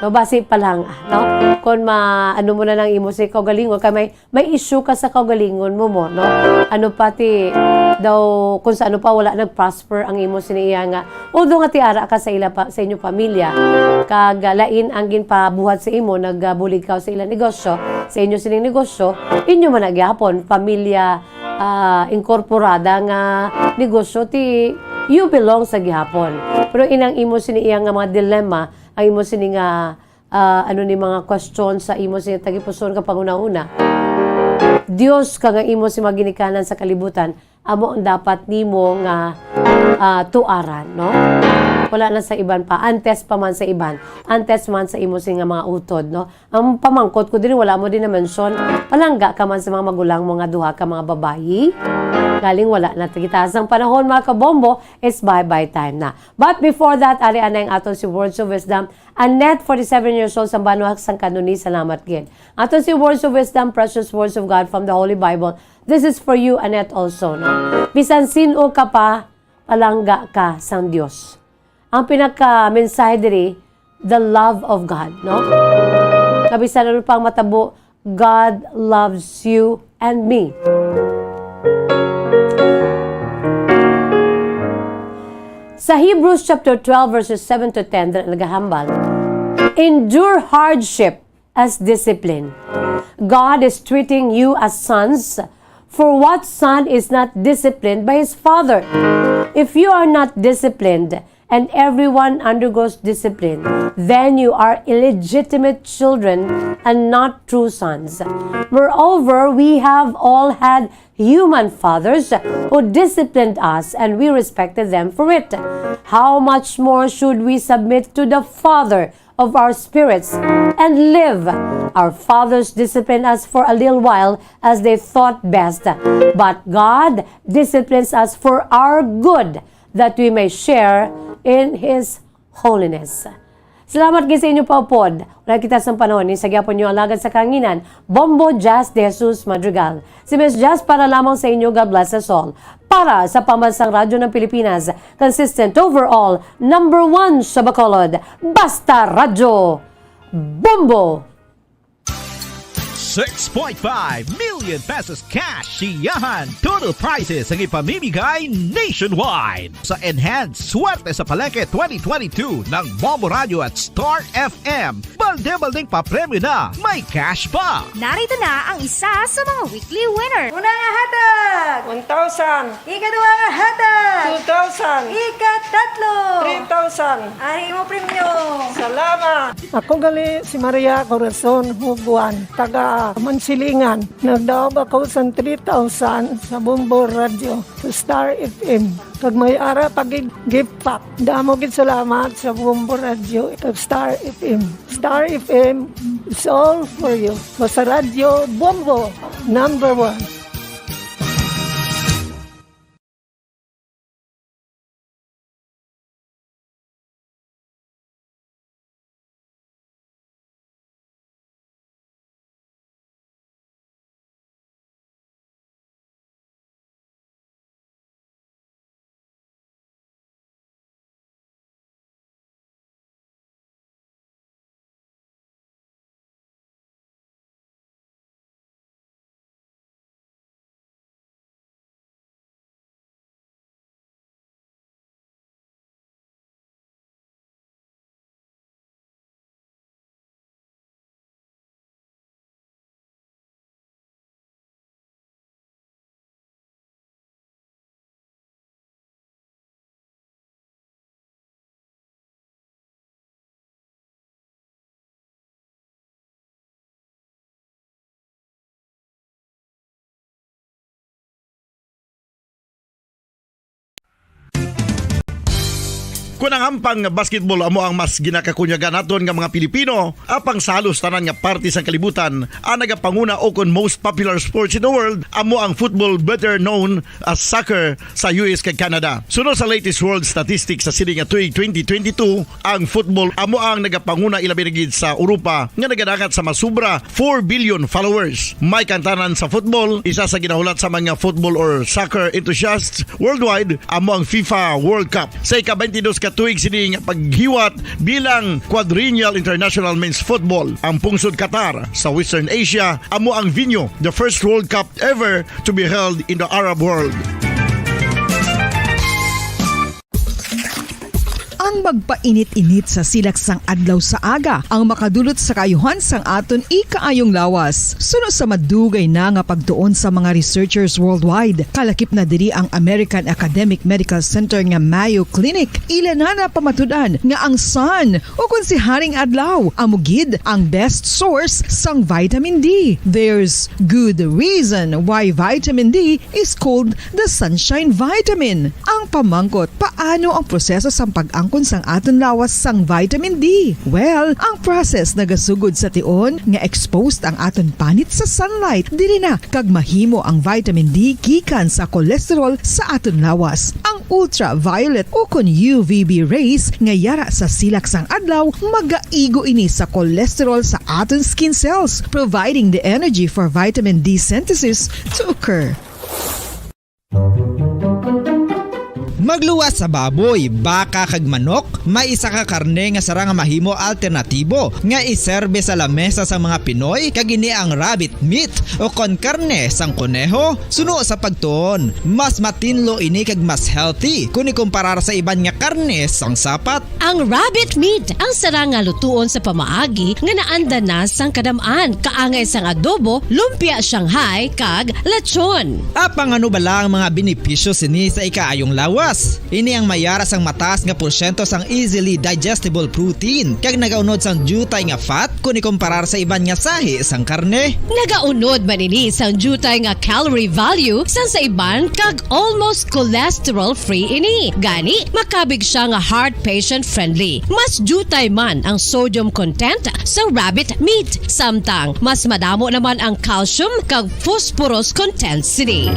No, basi pa lang, no? Kung ano mo na lang imo sa kaugalingon, kay may issue ka sa kaugalingon mo, no? Ano pati daw kung sa ano pa wala nag-prosper ang imo siniya nga. Although nga tiara ka sa inyo pamilya, kag lain ang ginpabuhat sa imo, nagbulig ka sa ilang negosyo, sa inyo sining negosyo, inyo man nagyapon pamilya inkorporada nga negosyo ti you belong sa gihapon. Pero inang imo siniya nga mga dilema, ang imo sini nga mga question sa imo sini tagipuson ka panguna-una. Dios ka nga imo si maginikanan sa kalibutan, amo ang dapat nimo nga tuaran, no? Wala na sa iban pa, antes pa man sa iban, antes man sa imo sing nga mga utod, no? Ang pamangkot ko din wala mo din na mention, palangga ka man sa mga magulang mo nga duha ka mga babayi. Galing wala na tagitas ang panahon mga kabombo, it's bye-bye time na. But before that, ari anay ang aton si Words of Wisdom. Annette, 47 years old, sang Banuak, sang Kanuni, salamat gid. Aton si Words of Wisdom, precious words of God from the Holy Bible. This is for you, Annette, also, no? Bisan sino ka pa, palangga ka sang Dios. Ang pinaka-mensahe diri, the love of God, no? Kabisan ano pang matabo, God loves you and me. Sa Hebrews chapter 12 verses 7 to 10, nagahambal, endure hardship as discipline. God is treating you as sons. For what son is not disciplined by his father? If you are not disciplined, and everyone undergoes discipline, then you are illegitimate children and not true sons. Moreover, we have all had human fathers who disciplined us, and we respected them for it. How much more should we submit to the Father of our spirits and live? Our fathers disciplined us for a little while as they thought best, but God disciplines us for our good, that we may share in His holiness. Salamat kayo sa inyo pa upod. Wala kita sa panahon ni sagyapon nyo alagad sa kanginan, Bombo Jazz de Jesus Madrigal. Si Miss Jazz para lamang sa inyo, God bless us all. Para sa Pambansang Radyo ng Pilipinas, consistent overall, #1 sa Bacolod, Basta Radyo, Bombo! 6.5 million pesos cash siyahan. Total prizes ang ipamimigay nationwide sa Enhanced Swerte sa Palengke 2022 ng Bombo Radio at Star FM. Balde-baldeng pa-premyo na, may cash pa. Narito na ang isa sa mga weekly winner. Unang hatag! 1,000. Ikaduha nga hatag! 2,000. Ikatatlo! 3,000. Ari mo premyo! Salamat! Ako gali si Maria Corazon Huguan, taga Mansilingan. Nagdaob ako sa 3,000 sa Bombo Radio sa Star FM. Kag may ara pag gift pack. Damo gid salamat sa Bombo Radio kag Star FM. Star FM is all for you. Basta Radio Bombo, #1. Kung ang ampang basketball amo ang mas ginakakunyagan naton nga mga Pilipino, apang salos tanan nga parte sa kalibutan, ang nagapanguna o kon most popular sports in the world amo ang football, better known as soccer sa US kag Canada. Sunod sa latest world statistics sa sini nga tuig 2022, ang football amo ang nagapanguna ilabi na gid sa Europa nga nagadagat sa masubra 4 billion followers. May kantanan sa football, isa sa ginahulat sa mga football or soccer enthusiasts worldwide amo ang FIFA World Cup. Sa ika-22 ka tuig sini nga paghiwat bilang quadrennial international men's football. Ang pungsod Qatar sa Western Asia amo ang venue, the first World Cup ever to be held in the Arab world. Ang magpainit-init sa silaksang adlaw sa aga ang makadulot sa kaayuhan sang aton ikaayong lawas. Suno sa madugay na nga pagtuon sa mga researchers worldwide, kalakip na diri ang American Academic Medical Center nga Mayo Clinic. Ila na pamatudan nga ang sun o kung si Haring Adlaw amugid ang best source sang vitamin D. There's good reason why vitamin D is called the sunshine vitamin. Ang pamangkot, paano ang proseso sang pag-angkon sang aton lawas sang vitamin D? Well, ang process nagasugod sa tion nga exposed ang aton panit sa sunlight dili na kag mahimo ang vitamin D gikan sa cholesterol sa aton lawas. Ang ultraviolet o kon UVB rays nga yara sa silak sang adlaw magaigo ini sa cholesterol sa aton skin cells, providing the energy for vitamin D synthesis to occur. Magluwas sa baboy, baka kag manok, may isa ka karne nga sara nga mahimo alternatibo nga iserbe sa lamesa sa mga Pinoy kag ini ang rabbit meat o kon karne sang koneho. Suno sa pagtuon, mas matinlo ini kag mas healthy kung ikumparar sa iban nga karne sang sapat. Ang rabbit meat ang sara nga lutuon sa pamaagi nga naanda na sang kadamaan, kaangay sang adobo, lumpia Shanghai kag lechon. Apang ano bala ang mga benepisyo sini sa ikaayong lawas? Ini ang mayara sang mataas nga porsyento sang easily digestible protein kag nagaunod sang jutay nga fat kung ikumparar sa iban nga sahi sang karne. Nagaunod man ini sang jutay nga calorie value sang sa iban kag almost cholesterol free ini. Gani makabig siya nga heart patient friendly. Mas jutay man ang sodium content sa rabbit meat, samtang mas madamo naman ang calcium kag phosphorus content sini.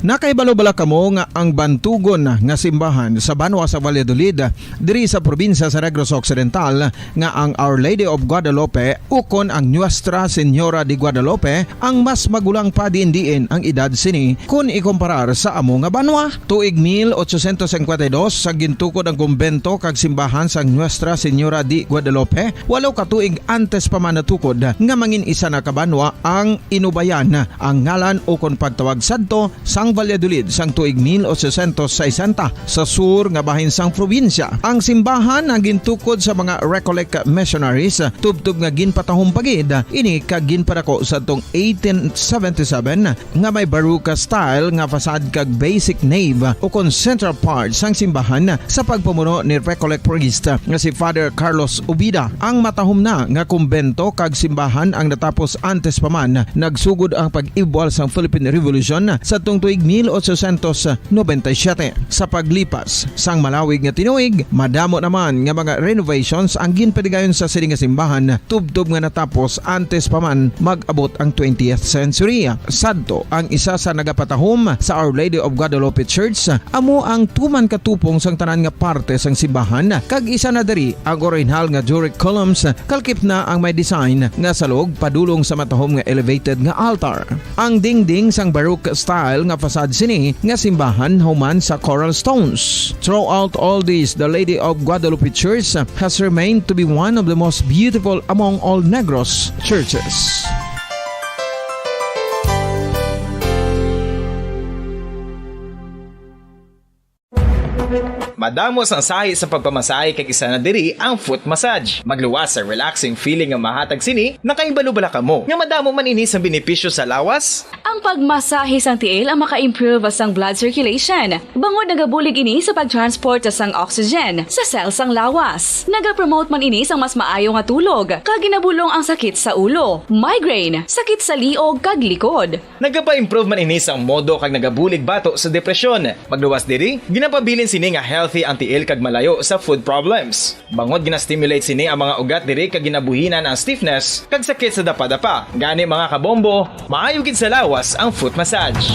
Nakaibalo-bala kamo nga ang bantugon nga simbahan sa Banwa sa Valladolid diri sa probinsya sa Negros Occidental nga ang Our Lady of Guadalupe ukon ang Nuestra Señora de Guadalupe ang mas magulang pa diin ang edad sini kung ikumparar sa amo nga banwa. Tuig 1852 sa gintukod ang kumbento kag simbahan sa Nuestra Señora de Guadalupe, walo ka tuig antes pa man natukod nga mangin isa na kabanwa ang inubayan ang ngalan ukon pagtawag sadto sang Valladolid sang tuig 1860 sa sur nga bahin sang probinsya. Ang simbahan ang gintukod sa mga Recollect missionaries tubtub nga ginpatahong pagid ini kag ginpadako sa tong 1877 nga may baroque style nga fasad kag basic nave o kon central part sang simbahan sa pagpamuno ni Recollect priest nga si Father Carlos Ubida. Ang matahom na nga kumbento kag simbahan ang natapos antes pa man nagsugod ang pag-ibwal sang Philippine Revolution sa tong tuig 1897. Sa paglipas sang malawig nga tinuig, madamo naman nga mga renovations ang ginpadigayon sa sining nga simbahan tubtob nga natapos antes pa man mag-abot ang 20th century. Sadto ang isa sa nagapatahom sa Our Lady of Guadalupe Church amo ang tuman katupong sang tanan nga parte sang simbahan kag isa na diri ang original nga Doric columns kalkip na ang may design nga salog padulong sa matahom nga elevated nga altar. Ang dingding sang baroque style nga fasad sini nga simbahan human sa coral stones. Throughout all this, the Lady of Guadalupe Church has remained to be one of the most beautiful among all Negros churches. Madamos ang sahi sa pagpamasahe kag isa na diri ang foot massage. Magluwas sa relaxing feeling nga mahatag sini, nakaibalo-bala kamo. Nga madamo man ini sa benepisyo sa lawas. Ang pagmasahe sang tiil ang maka-improve sang blood circulation. Bangod nagabulig ini sa pagtransport sang oxygen sa cells sang lawas. Nagapromote man ini sang mas maayo nga tulog, kag ginabulong ang sakit sa ulo, migraine, sakit sa liog kag likod. Nagapa-improve man ini sang modo kag nagabulig bato sa depresyon. Magluwas diri, ginapabilin sini nga healthy ang tiil kag malayo sa food problems. Bangod ginastimulate sini ang mga ugat diri kag ginabuhinan ang stiffness kag sakit sa dapa-dapa. Gani mga kabombo, maayo gid sa lawas ang foot massage.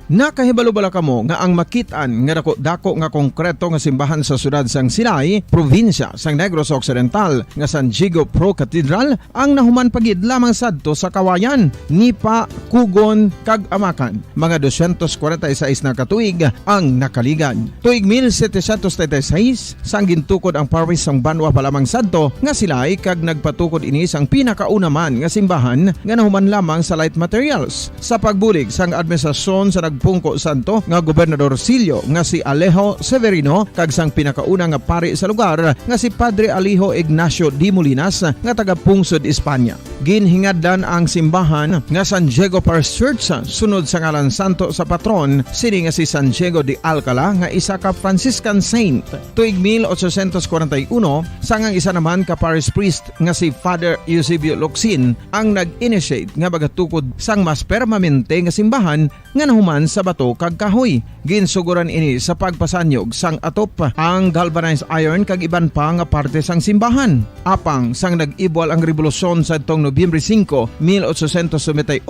Nakahibalo-bala kamo nga ang makitaan nga dako nga konkreto nga simbahan sa sudad sang Sinay, probinsya sang Negros Occidental nga San Diego Pro Cathedral ang nahuman pagid lamang sadto sa Kawayan, Nipa, Kugon kag Amakan. Mga 246 na katuig ang nakaligan. Tuig 1736 sang gintukod ang parish sang Banwa pa lamang sadto nga silay kag nagpatukod ini sang pinakauna man nga simbahan nga nahuman lamang sa light materials. Sa pagbulig sang administrasyon sa Pungko Santo nga Gobernador Silio nga si Alejo Severino kag sang pinakauna nga pari sa lugar nga si Padre Alijo Ignacio Di Molinas nga taga Pungsod, Espanya. Ginhingaddan ang simbahan nga San Diego Parish Church sunod sa ngalan santo sa patron sini nga si San Diego de Alcala nga isa ka Franciscan saint. Tuig 1841 sang ang isa naman ka parish priest nga si Father Eusebio Locsin ang nag-initiate nga bagatukod sang mas permanente nga simbahan nga nahuman sa bato kag kahoy. Ginsuguran ini sa pagpasanyog sang atop ang galvanized iron kag iban pa nga parte sang simbahan. Apang sang nag-ibwal ang revolusyon sa tong Nobyembre 5, 1898,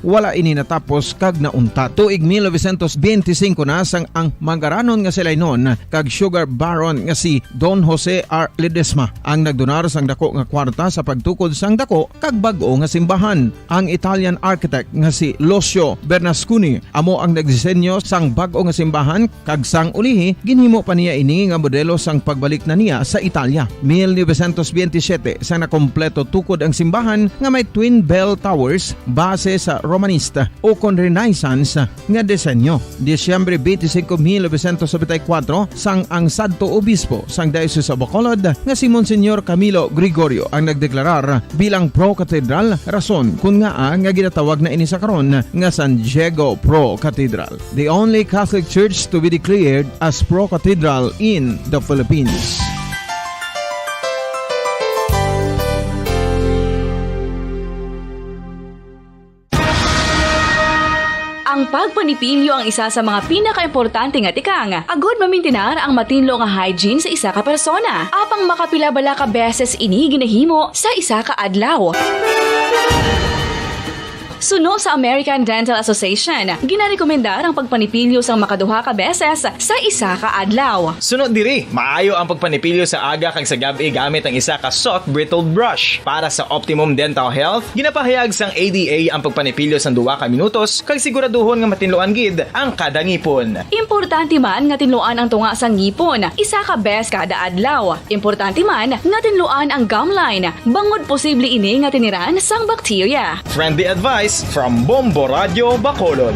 wala ini natapos kag naunta. Tuig 1925 na sang ang manggaranon nga silay noon kag sugar baron nga si Don Jose R. Ledesma ang nagdonar sang dako nga kwarta sa pagtukod sang dako kag bag-o nga simbahan. Ang Italian architect nga si Lucio Bernasconi amo ang nagdisenyo sang bag-o nga simbahan kag sang ulihi ginhimo pa niya ini nga modelo sang pagbalik na niya sa Italia. 1927 sang nakompleto tukod ang simbahan nga may twin bell towers base sa Romanista o kon Renaissance nga disenyo. Disyembre 25, 1974 sang ang sadto obispo sang Diocese of Bacolod nga si Monsignor Camilo Gregorio ang nagdeklarar bilang pro cathedral, rason kun nga ginatawag na ini sa karon nga San Diego Pro Cathedral, the only Catholic church to be declared as pro cathedral in the Philippines. Ang pagpanipilyo ang isa sa mga pinaka-importante nga tikang. Agod mamintinar ang matinlo nga hygiene sa isa ka persona. Apang makapilabala ka beses ini ginahimo sa isa ka adlaw. Suno sa American Dental Association, ginarekomendar ang pagpanipilyo sang makaduha ka beses sa isa ka adlaw. Sunod diri, maayo ang pagpanipilyo sa aga kag sa gabi gamit ang isa ka soft brittle brush. Para sa optimum dental health, ginapahayag sang ADA ang pagpanipilyo sang 2 ka minutos kag siguraduhon nga matinloan gid ang kada ngipon. Importante man nga tinluan ang tunga sang ngipon, isa ka bes kada adlaw. Importante man nga tinluan ang gum line, bangod posible ini nga tiniran sang bakterya. Friendly advice from Bombo Radio Bacolod.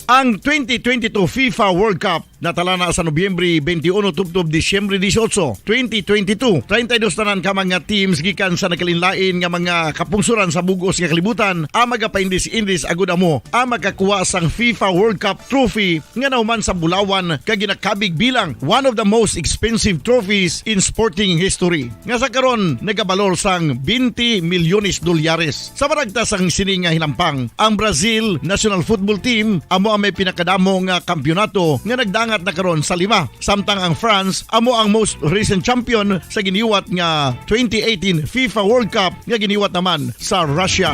Ang 2022 FIFA World Cup natala na sa Nobyembre 21 tubtob Disyembre 18, 2022. 32 tanan ka mga teams gikan sa nakalinlain nga mga kapungsuran sa bugos nga kalibutan ang magapaindis-indis agud amo ang makakuha sang FIFA World Cup trophy nga nauman sa Bulawan kag ginakabig bilang one of the most expensive trophies in sporting history. Nga sa karon nagabalor sang 20 milyones dolyares. Sa baragta sang sini nga hinampang, ang Brazil National Football Team amo ang may pinakadamo nga kampyonato nga nagdangat na karon sa 5. Samtang ang France amo ang most recent champion sa giniwat nga 2018 FIFA World Cup nga giniwat naman sa Russia.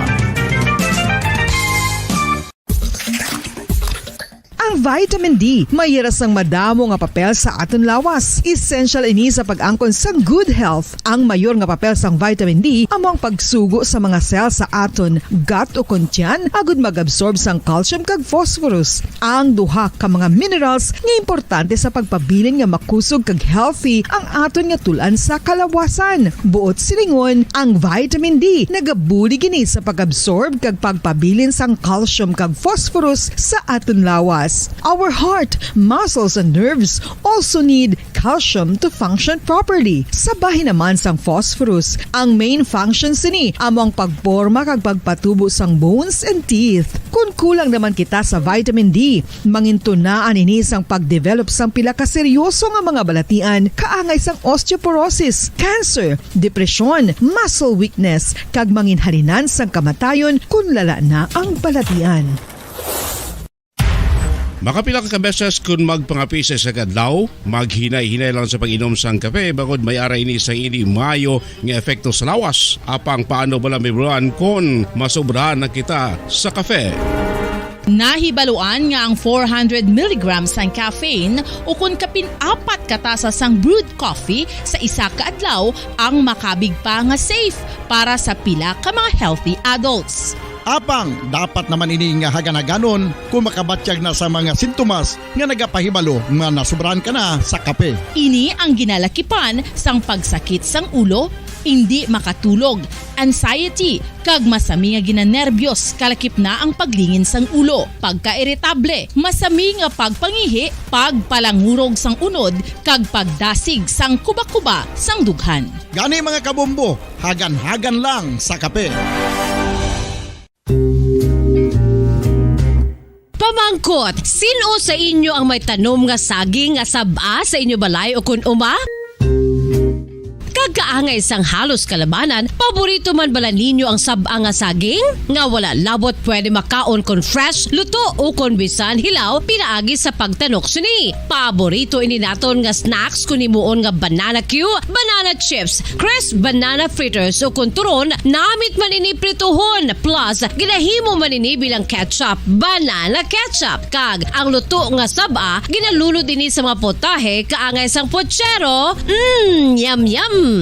Ang vitamin D mayira sang madamo nga papel sa aton lawas. Essential ini sa pag-angkon sang good health. Ang mayor nga papel sang vitamin D amo ang pagsugo sa mga cell sa aton gut o kuntyan agud mag-absorb sang calcium kag phosphorus. Ang duha ka mga minerals nga importante sa pagpabilin nga makusog kag healthy ang aton nga tulan sa kalawasan. Buot silingon, ang vitamin D nagabuli gini sa pag-absorb kag pagpabilin sang calcium kag phosphorus sa aton lawas. Our heart, muscles, and nerves also need calcium to function properly. Sabahin naman sang phosphorus. Ang main functions ni amo ang pagporma kag pagpatubo sang bones and teeth. Kung kulang naman kita sa vitamin D, mangintunaan ini sang pagdevelop sang pila ka seryoso nga mga balatian kaangay sang osteoporosis, cancer, depresyon, muscle weakness, kag manginhalinan sang kamatayon kung lala na ang balatian. Makapila ka beses kung magpangapisa sa kadlaw, maghinay-hinay lang sa pag-inom sang kape bakod may ara ini sa ini mayo nga efekto sa lawas. Apang paano bala may buruan kung masobrahan na kita sa kape. Nahibaluan nga ang 400 mg sang caffeine o kung kapin-4 katasa sang brewed coffee sa isa ka adlaw ang makabig pa nga safe para sa pila ka mga healthy adults. Apang dapat naman ini nga haganaganon kung makabatyag na sa mga sintomas nga nagapahibalo nga nasubrahan ka na sa kape. Ini ang ginalakipan sang pagsakit sang ulo, hindi makatulog, anxiety, kag masami nga ginanerbiyos kalakip na ang paglingin sang ulo, pagka-irritable, masami nga pagpangihi, pagpalangurog sang unod, kag pagdasig sang kuba-kuba sang dughan. Gani mga kabombo, hagan-hagan lang sa kape. Pamangkot, sino sa inyo ang may tanom nga saging nga saba sa inyo balay o kun uma? Kagkaangay sang halos kalabanan, paborito man bala ninyo ang saba nga saging? Nga wala labot pwede makaon kon fresh, luto o kon bisan hilaw, pinaagi sa pagtanok suni. Paborito ini naton nga snacks kun imuon nga banana Q, banana chips, crisp banana fritters o kun turon, namit man ini prituhon, plus ginahimo man ini bilang ketchup, banana ketchup. Kag ang luto nga saba, ginalulod ini sa mga potahe kaangay sang pochero. Yum yum.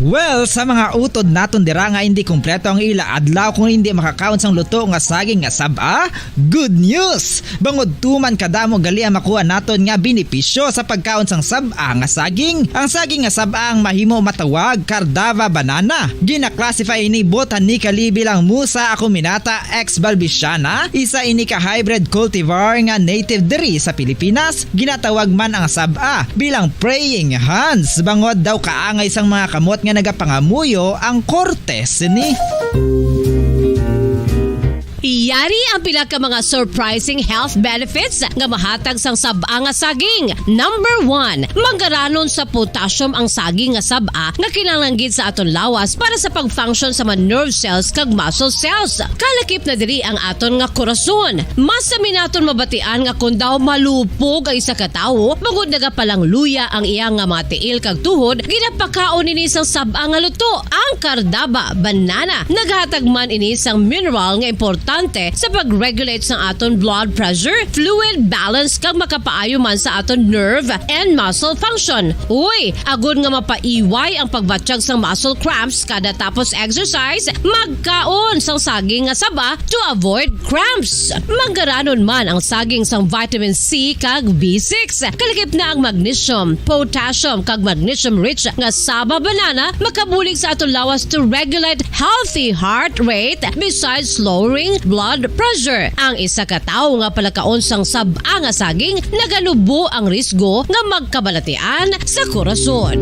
Well, sa mga utod naton dira nga hindi kumpleto ang ila adlaw kung hindi makakaon sang luto nga saging nga saba, good news! Bangod tuman kadamo gali ang makuha naton nga benepisyo sa pagkaon sang saba nga saging. Ang saging nga saba ang mahimo matawag Cardava banana. Gina-classify ini botanically bilang Musa acuminata ex balbisiana, isa ini ka hybrid cultivar nga native diri sa Pilipinas. Ginatawag man ang saba bilang praying hands. Bangod daw kaangay sang mga kamot nga nagapangamuyo ang kortes ni. Iyari ang pila ka mga surprising health benefits nga mahatag sang saba nga saging. Number 1, manggaranon sa potassium ang saging nga saba nga kinahanglan sa aton lawas para sa pag-function sa mga nerve cells kag muscle cells. Kalakip na diri ang aton nga korason. Mas sa minaton mabatian nga kun daw malupog ang isa ka tawo, bangod nagapalang luya ang iyang nga mga tiil kag tuhod, ginapakaon ini sang saba nga luto, ang Cardava banana. Naghatag man ini sang mineral nga importante sa pag-regulate sa aton blood pressure, fluid balance kag makapaayo man sa aton nerve and muscle function. Uy, agud nga mapaiway ang pagbatsyag sang muscle cramps kada tapos exercise, magkaon sang saging nga saba to avoid cramps. Manggaranon man ang saging sang vitamin C kag B6. Kalakip na ang magnesium, potassium kag magnesium rich nga saba banana makabulig sa aton lawas to regulate healthy heart rate besides lowering blood pressure. Ang isa ka tawo nga palakaon sang saba nga saging nagalubo ang risgo nga magkabalatian sa korason.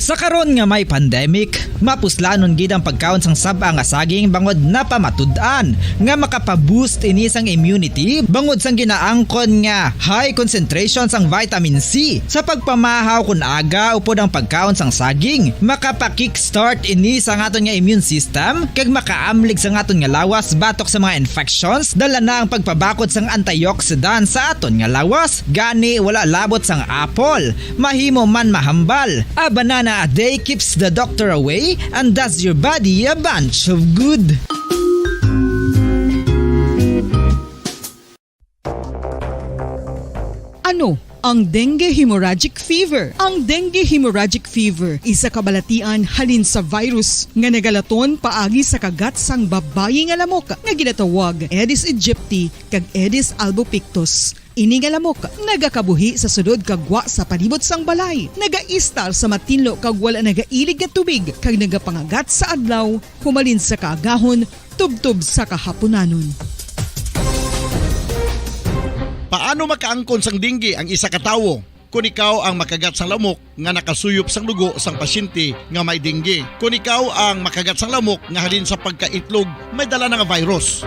Sa karon nga may pandemic, mapuslanon gid ang pagkaon sang saba nga saging bangod napamatud-an nga makapaboost ini sang immunity bangod sang ginaangkon nga high concentration sang vitamin C. Sa pagpamahaw kun aga upod ang pagkaon sang saging, makapa-kickstart ini sa aton nga immune system kag makaamlig sa aton nga lawas batok sa mga infections, dala na ang pagpabakod sang antioxidant sa aton nga lawas. Gani wala labot sang apple, mahimo man mahambal. A banana a day keeps the doctor away and does your body a bunch of good. Ano ang dengue hemorrhagic fever? Ang dengue hemorrhagic fever isa kabalatian halin sa virus nga nagalaton paagi sa kagat sang babayi nga lamok nga ginatawag Aedes aegypti kag Aedes albopictus. Ini nga lamok nagakabuhi sa sudod kagwa sa palibot sang balay, nagaistar sa matinlo kag wala nagailig nga tubig kag nagapangagat sa adlaw, humalin sa kaagahon, tubtob sa kahaponanon. Paano makaangkon sang dengue ang isa ka tawo? Kung ikaw ang makagat sang lamok nga nakasuyop sang dugo sang pasyente nga may dengue. Kung ikaw ang makagat sang lamok nga halin sa pagkaitlog may dala nga virus.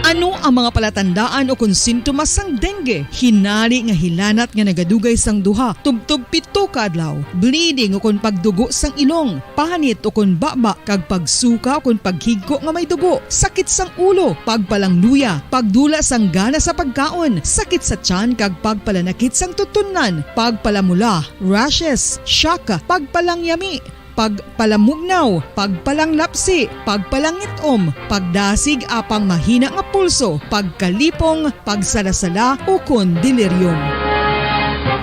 Ano ang mga palatandaan o kung sintomas sang dengue? Hinari nga hilanat nga nagadugay sang duha, tubtog 7 ka adlaw, bleeding o kung pagdugo sang ilong, panit o kung baba, kag pagsuka o kung paghigko nga may dugo, sakit sang ulo, pagpalangluya, pagdula sang gana sa pagkaon, sakit sa tiyan kag pagpalanakit sang tutunan, pagpalamula, rashes, shock, pagpalangyami, pagpalamugnaw, pagpalanglapsi, pagpalangitom, pagdasig apang mahina nga pulso, pagkalipong, pagsalasala o kon delirium.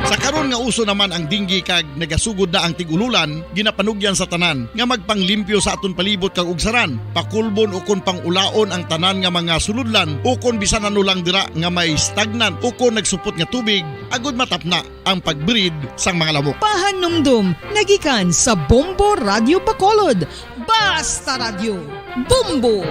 Sa karon nga uso naman ang dengue kag nagasugod na ang tigululan, ginapanugyan sa tanan nga magpanglimpyo sa aton palibot kag ugsaran, pakulbon o kon pangulaon ang tanan nga mga suludlan o kon bisan ano lang dira nga may stagnant o kon nagsupot nga tubig, agud matapna ang pagbreed sang mga lamok. Pahanumdum, nagikan sa Bombo Radio Bacolod. Basta Radio, Bombo!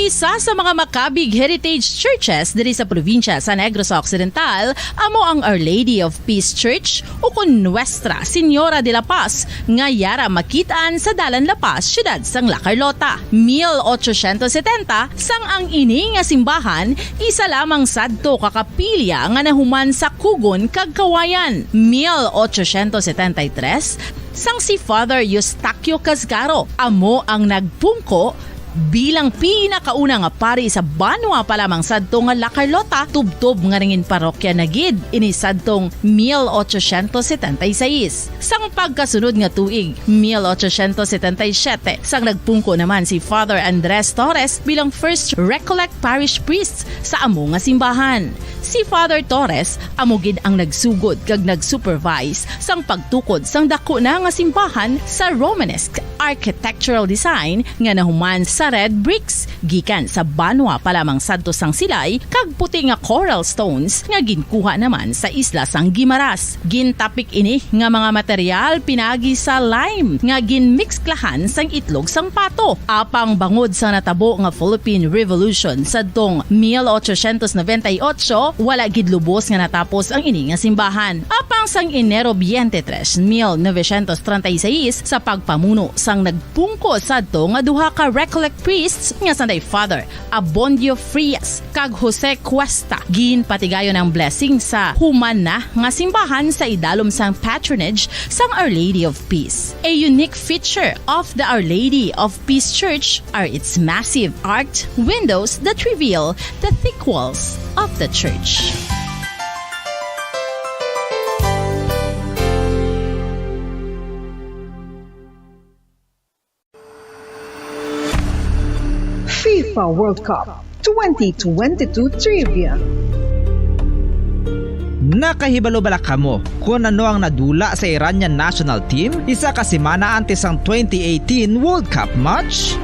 Isa sa mga makabig heritage churches diri sa probinsya sa Negros Occidental amo ang Our Lady of Peace Church o kun Nuestra Señora de la Paz nga yara makitaan sa Dalan La Paz, siyudad sang La Carlota. 1870 sang ang ini nga simbahan isa lamang sadto ka kapilya nga nahuman sa Kugon kag Kawayan. 1873 sang si Father Eustaquio Casgaro amo ang nagpungko bilang pinakauna nga pari sa Banwa pa lamang sadto nga La Carlota, tubtob nga ringin parokya na gid ini sadtong 1876. Sang pagkasunod nga tuig 1877 sang nagpungko naman si Father Andres Torres bilang first Recollect Parish Priest sa amo nga simbahan. Si Father Torres amo gid ang nagsugod kag nagsupervise sang pagtukod sang dako na nga simbahan sa Romanesque architectural design nga nahuman sa red bricks gikan sa Banwa pa lamang sadto sang silay kag puti nga coral stones nga ginkuha naman sa isla sang Guimaras. Gintapik ini nga mga material pinagi sa lime nga ginmixklahan sang itlog sang pato. Apang bangod sa natabo nga Philippine Revolution sadtong 1898 wala gid lubos nga natapos ang ini nga simbahan. Apang sang Enero 23, 1936 sa pagpamuno sang nagpungko sadto nga duha ka Recollect priests nga sanday Father Abondio Frias kag Jose Cuesta ginpatigayon ang blessing sa human na nga simbahan sa idalom sang patronage sang Our Lady of Peace. A unique feature of the Our Lady of Peace Church are its massive arched windows that reveal the thick walls of the church. FIFA World Cup 2022 Trivia. Nakahibalo bala kamo kung ano ang nadula sa Iranian national team isa ka semana antes ang 2018 World Cup match?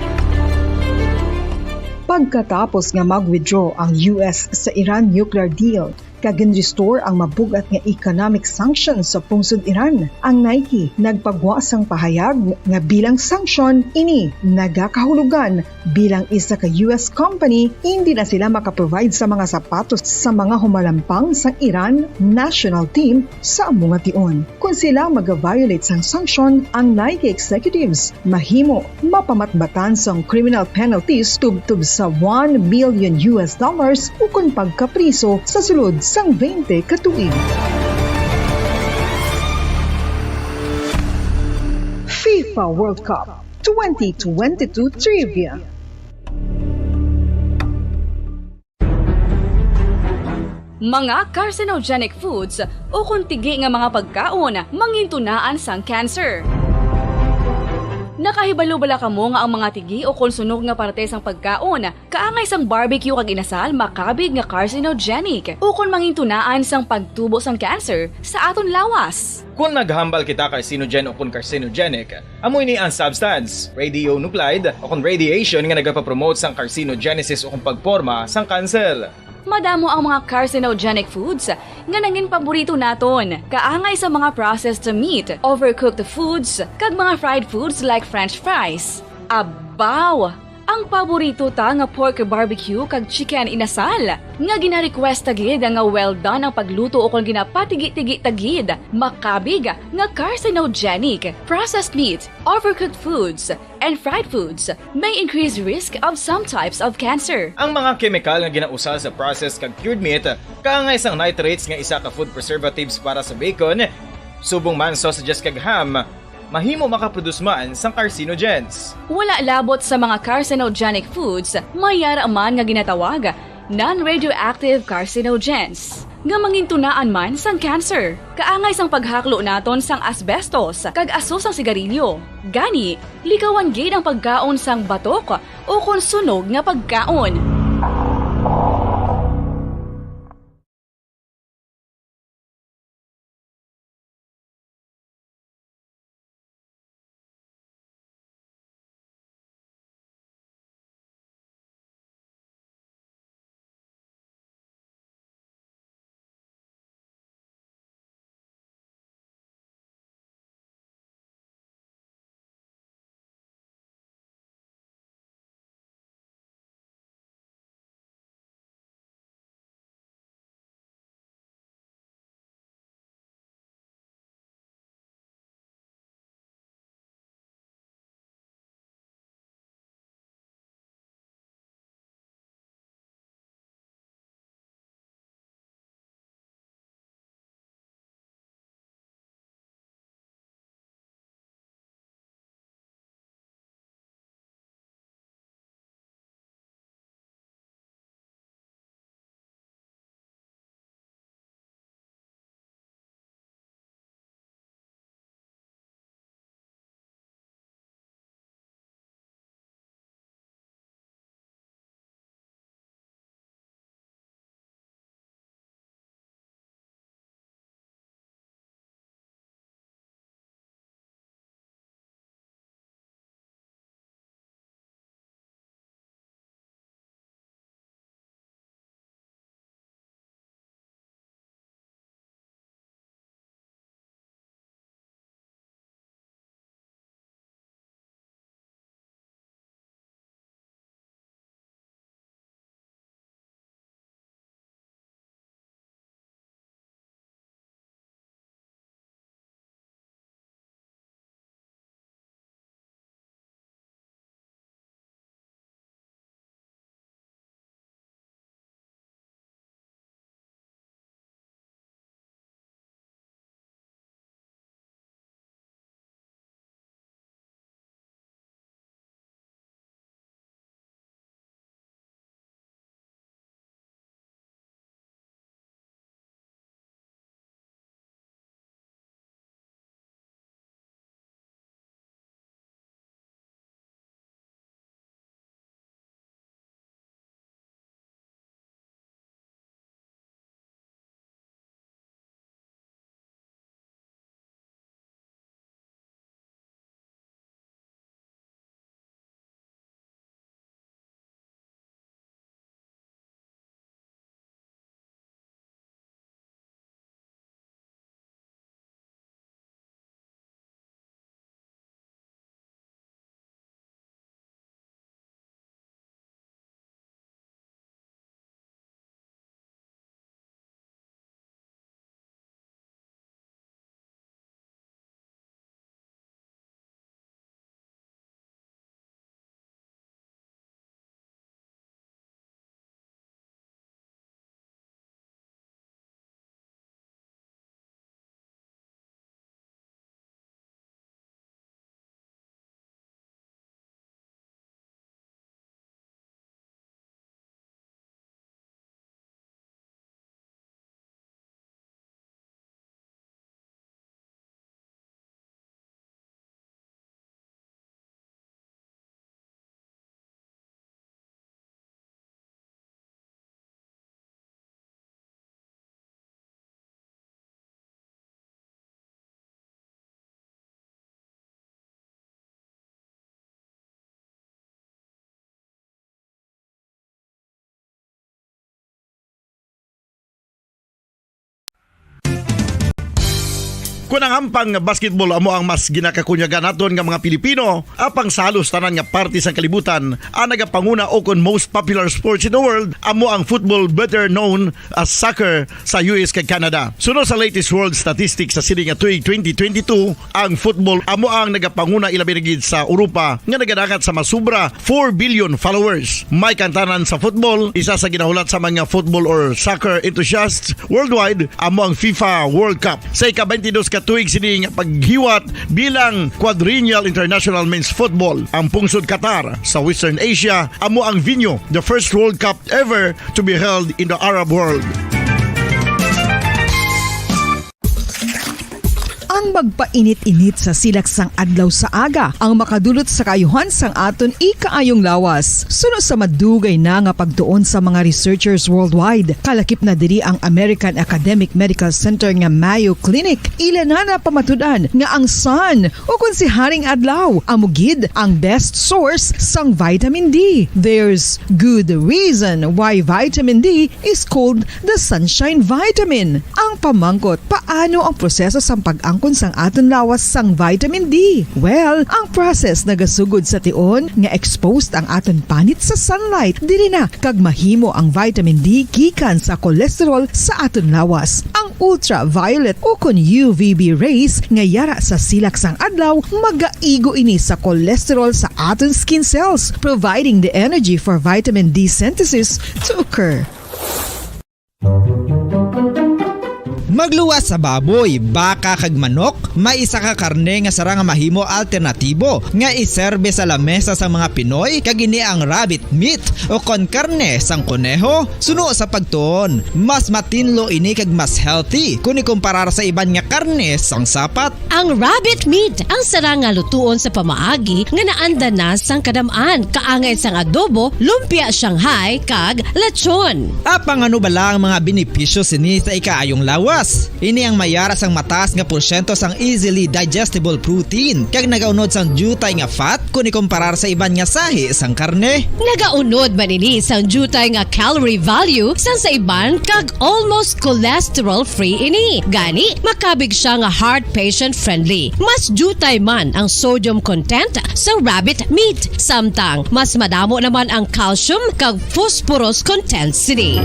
Pagkatapos nga mag-withdraw ang US sa Iran nuclear deal, kag-restore ang mabugat nga economic sanctions sa pungsod Iran, ang Nike nagpagwasang pahayag nga bilang sanction ini nagakahulugan bilang isa ka US company hindi na sila makaprovide sa mga sapatos sa mga humalampang sa Iran national team sa mga tion. Kung sila mag-violate sang sanction, ang Nike executives mahimo mapamatbatan sang criminal penalties tubtub sa $1 million o kung pagkapriso sa sulod sang 20 katuig. FIFA World Cup 2022 Trivia. Mga carcinogenic foods o kung tigi nga mga pagkaon mangintunaan sang cancer. Nakahibalo bala kamo nga ang mga tigi o konsunog nga parte sang pagkaon kaangay sang barbecue kag inasal makabig nga carcinogenic o kon mangintunaan sang pagtubo sang cancer sa aton lawas. Kung naghambal kita carcinogen o kung carcinogenic, amoy ni ang substance, radionuclide o kung radiation nga nagapapromote sang carcinogenesis o kung pagporma sang cancer. Madamo ang mga carcinogenic foods nga nangin paborito naton. Kaangay sa mga processed meat, overcooked foods, kag mga fried foods like french fries. Abaw! Ang paborito ta nga pork barbecue kag chicken inasal. Nga gina-request tagid nga well done ang pagluto o kung ginapatigi-tigi tagid. Makabig nga carcinogenic, processed meat, overcooked foods, and fried foods may increase risk of some types of cancer. Ang mga chemical nga ginausal sa processed kag cured meat, kaangay sang nitrates nga isa ka food preservatives para sa bacon, subong man sausages kag ham, mahimo makaproduce man sang carcinogens. Wala labot sa mga carcinogenic foods, mayara man nga ginatawag non-radioactive carcinogens. Nga mangintunaan man sang cancer. Kaangay sang paghaklo naton sang asbestos kag aso sang sigarilyo. Gani, likawan gid ang pagkaon sang batok o kung sunog nga pagkaon. Kung ang ampang basketball amo ang mas ginakakunyagan naton nga mga Pilipino, apang salos tanan nga parte sa kalibutan, ang nagapanguna o kon most popular sports in the world, amo ang football, better known as soccer sa US kag Canada. Sunod sa latest world statistics sa sini nga tuig 2022, ang football amo ang nagapanguna ilabi na gid sa Europa nga nagadagat sa masubra 4 billion followers. May kantanan sa football, isa sa ginahulat sa mga football or soccer enthusiasts worldwide, amo ang FIFA World Cup. Sa ika-22 katuig sini nga paghiwat bilang quadrennial international men's football. Ang pungsod Qatar sa Western Asia amo ang venue, the first World Cup ever to be held in the Arab world. Ang magpainit-init sa silaksang adlaw sa aga ang makadulot sa kaayuhan sang aton ikaayong lawas. Suno sa madugay na nga pagtuon sa mga researchers worldwide, kalakip na diri ang American Academic Medical Center nga Mayo Clinic. Ila na pamatudan nga ang sun o kung si Haring Adlaw amugid ang best source sang vitamin D. There's good reason why vitamin D is called the sunshine vitamin. Ang pamangkot, paano ang proseso sang pag-angkon sang aton lawas sang vitamin D? Well, ang process nagasugod sa tion nga exposed ang aton panit sa sunlight, dili na kag mahimo ang vitamin D gikan sa cholesterol sa aton lawas. Ang ultraviolet o kon UVB rays nga yara sa silak sang adlaw magaigo ini sa cholesterol sa aton skin cells, providing the energy for vitamin D synthesis to occur. Magluwas sa baboy, baka kag manok, may isa ka karne nga sara nga mahimo alternatibo nga iserbe sa lamesa sa mga Pinoy kag ini ang rabbit meat o kon karne sang koneho. Suno sa pagtuon, mas matinlo ini kag mas healthy kung ikumparar sa iban nga karne sang sapat. Ang rabbit meat ang sara nga lutuon sa pamaagi nga naanda na sang kadamaan, kaangay sang adobo, lumpia Shanghai kag lechon. Apang ano bala ang mga benepisyo sini sa ikaayong lawas? Ini ang mayara sang mataas nga porsyento sang easily digestible protein kag nagaunod sang jutay nga fat kung ikumparar sa iban nga sahi sang karne. Nagaunod man ini sang jutay nga calorie value sang sa iban kag almost cholesterol free ini. Gani makabig siya nga heart patient friendly. Mas jutay man ang sodium content sa rabbit meat, samtang mas madamo naman ang calcium kag phosphorus content sini.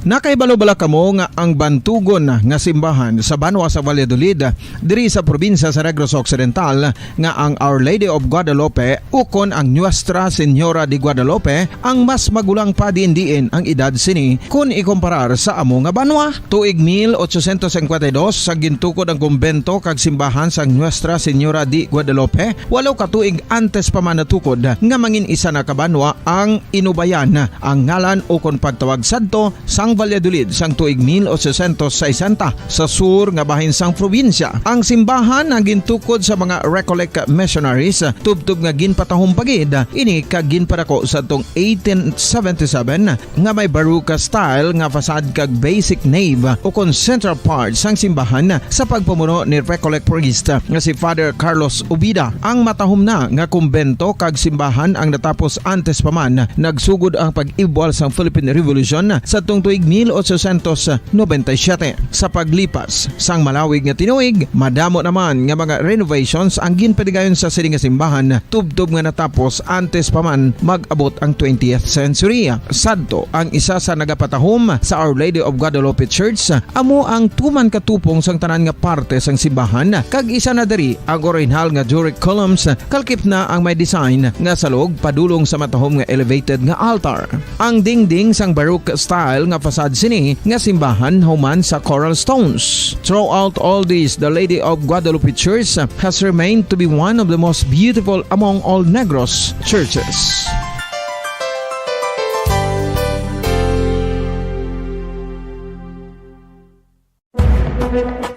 Nakaibalo-bala kamo nga ang bantugon nga simbahan sa Banwa sa Valladolid diri sa probinsya sa Negros Occidental nga ang Our Lady of Guadalupe ukon ang Nuestra Señora de Guadalupe ang mas magulang pa diin ang edad sini kung ikumparar sa amo nga banwa. Tuig 1852 sa gintukod ang kumbento kag simbahan sa Nuestra Señora de Guadalupe, walo ka tuig antes pa man natukod nga mangin isa na kabanwa ang inubayan ang ngalan ukon pagtawag sadto sang Valladolid sang tuig 1860 sa sur nga bahin sang probinsya. Ang simbahan ang gintukod sa mga Recollect missionaries tubtub nga ginpatahong pagid ini kag ginpadako sa tong 1877 nga may baroque style nga fasad kag basic nave o kon central part sang simbahan sa pagpamuno ni Recollect priest nga si Father Carlos Ubida. Ang matahom na nga kumbento kag simbahan ang natapos antes pa man nagsugod ang pag-ibwal sang Philippine Revolution sa tong tuig 1897. Sa paglipas sang malawig nga tinuig, madamo naman nga mga renovations ang ginpadigayon sa sining nga simbahan tubtob nga natapos antes pa man mag-abot ang 20th century. Sadto ang isa sa nagapatahom sa Our Lady of Guadalupe Church, amo ang tuman katupong sang tanan nga parte sang simbahan kag isa na diri ang original nga Doric columns kalkip na ang may design nga salog padulong sa matahom nga elevated nga altar. Ang dingding sang baroque style nga fasad sini nga simbahan human sa coral stones. Throughout all this, the Lady of Guadalupe Church has remained to be one of the most beautiful among all Negros churches.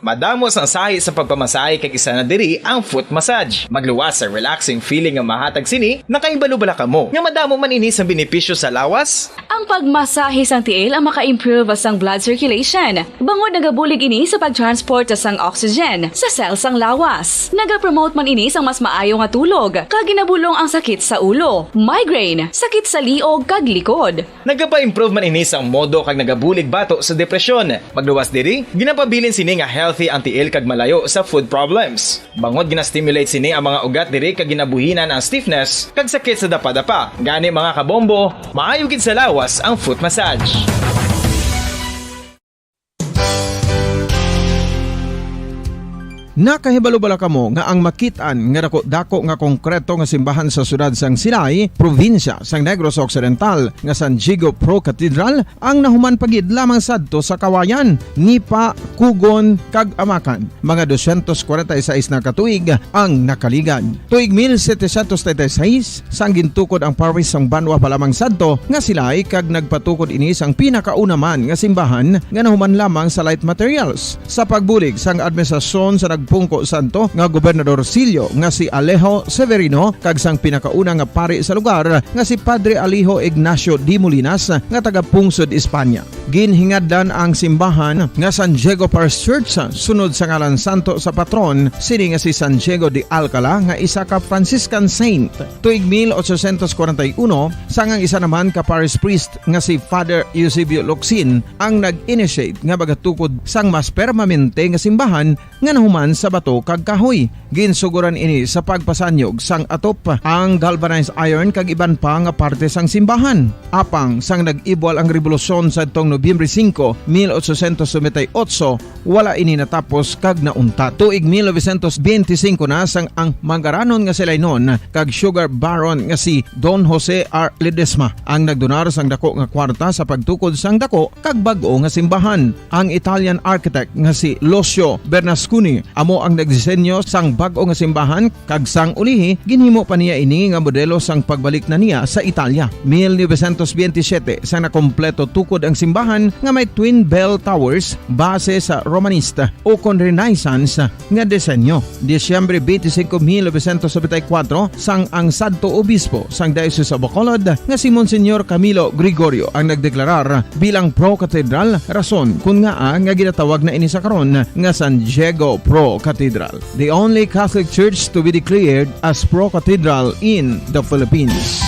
madamo sang sahi sa pagpamasahe kag isa na diri ang foot massage. Magluwas sa relaxing feeling nga mahatag sini, nakaibalo-bala ka mo. Nga madamo man ini sa benepisyo sa lawas. Ang pagmasahe sang tiil ang maka-improve sang blood circulation. Bangod nagabulig ini sa pagtransport sang oxygen sa cells sang lawas. Nagapromote man ini sang mas maayo nga tulog, kag ginabulong ang sakit sa ulo, migraine, sakit sa liog kag likod. Nagapa-improve man ini sang modo kag nagabulig bato sa depresyon. Magluwas diri, ginapabilin sini nga healthy ang tiil kag malayo sa food problems. Bangod ginastimulate sini ang mga ugat diri kag ginabuhinan ang stiffness kag sakit sa dapa-dapa. Gani mga kabombo, maayo gid sa lawas ang foot massage. Nakahibalo-bala ka mo nga ang makitaan nga dako nga konkreto nga simbahan sa sudad sang Sinay, probinsya sang Negros Occidental nga San Diego Pro Cathedral ang nahuman pagid lamang sadto sa Kawayan, Nipa, Kugon, kag Amakan. Mga 246 na katuig ang nakaligan. Tuig 1736 sang gintukod ang parish sang Banwa pa lamang sadto nga sila'y kag nagpatukod ini sang pinakauna man nga simbahan nga nahuman lamang sa light materials. Sa pagbulig sang administrasyon sa Pungko Santo nga Gobernador Silio nga si Alejo Severino kag sang pinakauna nga pari sa lugar nga si Padre Alijo Ignacio Di Molinas nga taga Pungsod, Espanya. Ginhingaddan ang simbahan nga San Diego Parish Church sunod sa ngalan santo sa patron sini nga si San Diego de Alcala nga isa ka Franciscan saint. Tuig 1841 sang ang isa naman ka parish priest nga si Father Eusebio Locsin ang nag-initiate nga bagatukod sang mas permanente nga simbahan nga nahuman sa bato kag kahoy. Ginsuguran ini sa pagpasanyog sang atop ang galvanized iron kag iban pa nga parte sang simbahan. Apang sang nag-ibwal ang revolusyon sa tong Nobyembre 5, 1898, wala ini natapos kag naunta. Tuig 1925 na sang ang manggaranon nga sila'y noon kag sugar baron nga si Don Jose R. Ledesma ang nagdonar sang dako nga kwarta sa pagtukod sang dako kag bag-o nga simbahan. Ang Italian architect nga si Lucio Bernasconi amo ang nagdisenyo sang bag-o nga simbahan kag sang ulihi ginhimo pa niya ini nga modelo sang pagbalik na niya sa Italia. 1927 sang nakompleto tukod ang simbahan nga may twin bell towers base sa Romanista o kon Renaissance nga disenyo. Disyembre 25, 1974 sang ang sadto obispo sang Diocese of Bacolod nga si Monsignor Camilo Gregorio ang nagdeklarar bilang pro cathedral, rason kung nga ginatawag na ini sa karon nga San Diego Pro Cathedral, the only Catholic church to be declared as pro cathedral in the Philippines.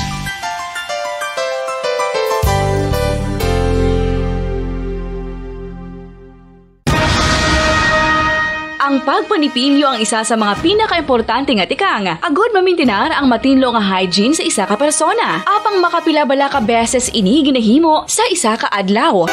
Ang pagpanipilyo ang isa sa mga pinaka-importante nga tikang. Agod mamintinar ang matinlo nga hygiene sa isa ka persona. Apang makapilabala ka beses ini ginahimo sa isa ka adlaw.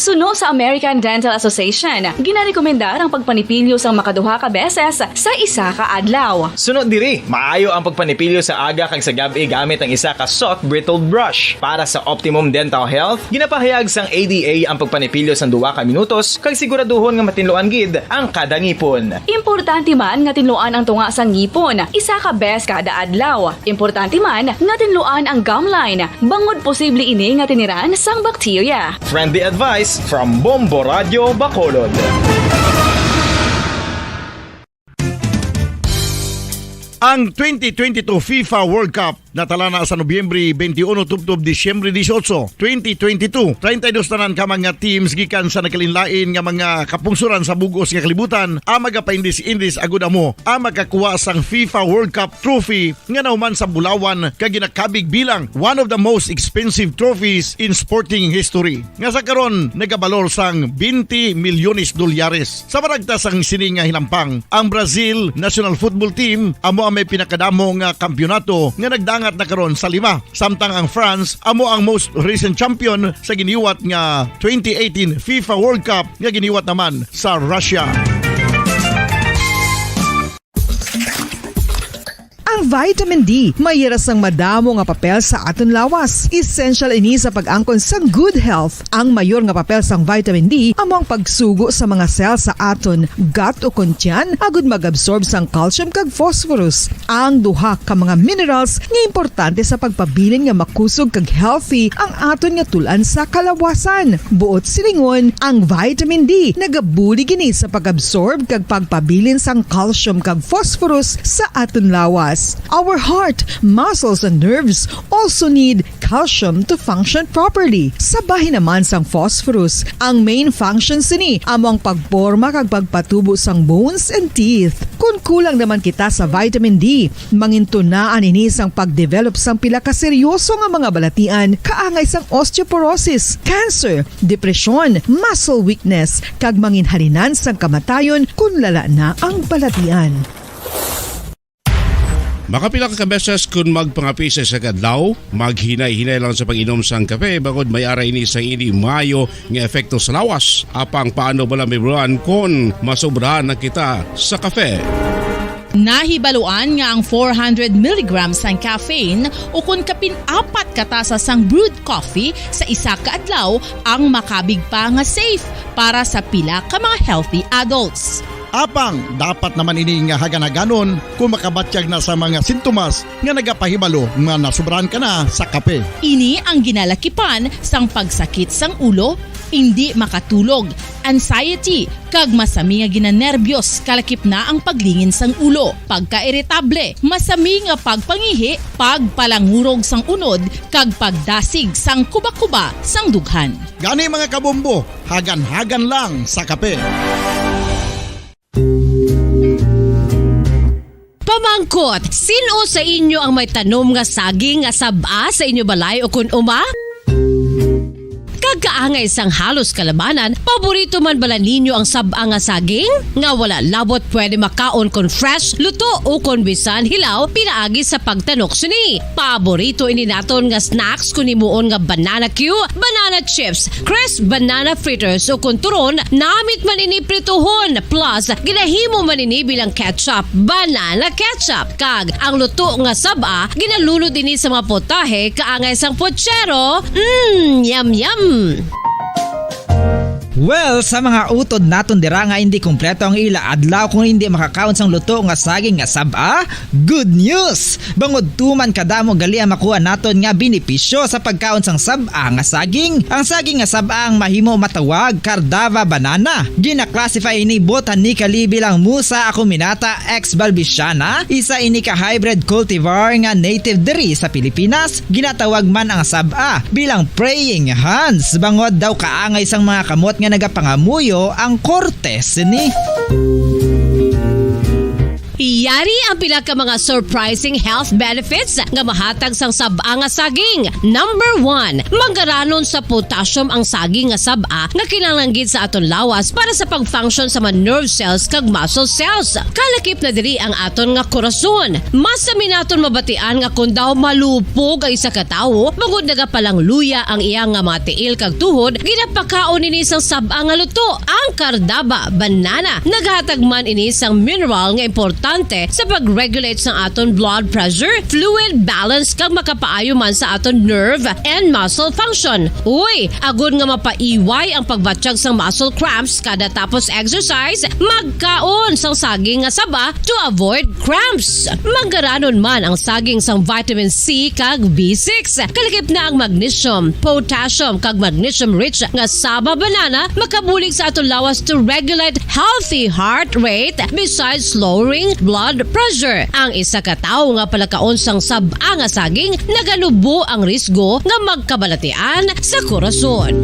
Suno sa American Dental Association, ginarekomendar ang pagpanipilyo sang makaduha ka beses sa isa ka adlaw. Sunod diri, maayo ang pagpanipilyo sa aga kag sa gabi gamit ang isa ka soft brittled brush. Para sa optimum dental health, ginapahayag sang ADA ang pagpanipilyo sang 2 ka minutos kag siguraduhon nga matinloan gid ang kada ngipon. Importante man nga tinluan ang tunga sang ngipon, isa ka bes kada adlaw. Importante man nga tinluan ang gum line, bangod posible ini nga tiniran sang bakterya. Friendly advice from Bombo Radio Bacolod. Ang 2022 FIFA World Cup natala na sa Nobyembre 21 tubtob Disyembre 18, 2022. 32 tanan ka mga teams gikan sa nakalinlain nga mga kapungsuran sa bugos nga kalibutan ang magapaindis-indis agud amo ang makakuha sang FIFA World Cup trophy nga nauman sa Bulawan kag ginakabig bilang one of the most expensive trophies in sporting history. Nga sa karon nagabalor sang 20 milyones dolyares. Sa baragta sang sini nga hinampang, ang Brazil National Football Team amo ang may pinakadamo nga kampyonato nga nagdangat na karon sa 5. Samtang ang France amo ang most recent champion sa giniwat nga 2018 FIFA World Cup nga giniwat naman sa Russia. Ang Ang vitamin D mayira sang madamo nga papel sa aton lawas. Essential ini sa pag-angkon sang good health. Ang mayor nga papel sang vitamin D among pagsugo sa mga cell sa aton gut o kuntyan agud mag-absorb sang calcium kag phosphorus. Ang duha ka mga minerals nga importante sa pagpabilin nga makusog kag healthy ang aton nga tulan sa kalawasan. Buot silingon, ang vitamin D nagabuli gini sa pag-absorb kag pagpabilin sang calcium kag phosphorus sa aton lawas. Our heart, muscles and nerves also need calcium to function properly. Sabahin naman sang phosphorus, ang main functions ni among pagporma kag pagpatubo sang bones and teeth. Kung kulang naman kita sa vitamin D, mangintunaan ini sang pagdevelop sang pila ka seryoso nga mga balatian kaangay sang osteoporosis, cancer, depresyon, muscle weakness, kag manginhalinan sang kamatayon kung lala na ang balatian. Makapila ka beses kung magpangapisa sa kadlaw, maghinay-hinay lang sa pag-inom sang kape bagod may ara ini sa ini mayo nga efekto sa lawas. Apang paano bala may buruan kung masobrahan na kita sa kape. Nahibaluan nga ang 400 mg sang caffeine o kung kapin-4 katasa sang brewed coffee sa isa ka adlaw ang makabig pa nga safe para sa pila ka mga healthy adults. Apang, dapat naman ini nga haganaganon kung makabatyag na sa mga sintomas nga nagapahibalo nga nasubrahan ka na sa kape. Ini ang ginalakipan sang pagsakit sang ulo, hindi makatulog, anxiety, kag masami nga ginanerbiyos kalakip na ang paglingin sang ulo, pagka-irritable, masami nga pagpangihi, pagpalangurog sang unod, kag pagdasig sang kuba-kuba sang dughan. Gani mga kabombo, hagan-hagan lang sa kape. Pamangkot, sino sa inyo ang may tanom nga saging nga saba sa inyo balay o kun uma? Kagkaangay sang halos kalabanan, paborito man bala ninyo ang saba nga saging? Nga wala labot pwede makaon kon fresh, luto o kon bisan hilaw pinaagi sa pagtanok suni. Paborito ini naton nga snacks kun imuon nga banana Q, banana chips, crisp banana fritters o kun turon, namit man ini prituhon plus ginahimo man ini bilang ketchup, banana ketchup. Kag ang luto nga saba ginalulod ini sa mga potahe kaangay sang pochero. Yum yum. Well, sa mga utod naton dira nga hindi kumpleto ang ila adlaw kung hindi makakaon sang luto nga saging nga saba, good news! Bangod tuman kadamo gali ang makuha naton nga benepisyo sa pagkaon sang saba nga saging. Ang saging nga saba ang mahimo matawag Cardava banana. Gina-classify ini botanically bilang Musa acuminata ex balbisiana, isa ini ka hybrid cultivar nga native diri sa Pilipinas. Ginatawag man ang saba bilang praying hands. Bangod daw kaangay sang mga kamot nga nagapangamuyo ang kortes ni. Yari ang pila ka mga surprising health benefits nga mahatag sang saba nga saging. Number 1, manggaranon sa potassium ang saging nga saba nga kinahanglan sa aton lawas para sa pag-function sa mga nerve cells kag muscle cells. Kalakip na diri ang aton nga korason. Mas sa minaton mabatian nga kung daw malupog ang isa ka tawo, bangod nagapalang luya ang iyang nga mga tiil kag tuhod, ginapakaon ini sang saba nga luto. Ang Cardava banana naghatag man ini sang mineral nga importante sa pag-regulate sa aton blood pressure, fluid balance kag makapaayo man sa aton nerve and muscle function. Uy, agud nga mapaiway ang pagbatsyag sang muscle cramps kada tapos exercise, magkaon sang saging nga saba to avoid cramps. Manggaranon man ang saging sang vitamin C kag B6. Kalakip na ang magnesium, potassium kag magnesium rich nga saba banana makabulig sa aton lawas to regulate healthy heart rate besides lowering blood pressure. Ang isa ka tawo nga palakaon sang saba nga saging nagalubo ang risgo nga magkabalatian sa korason.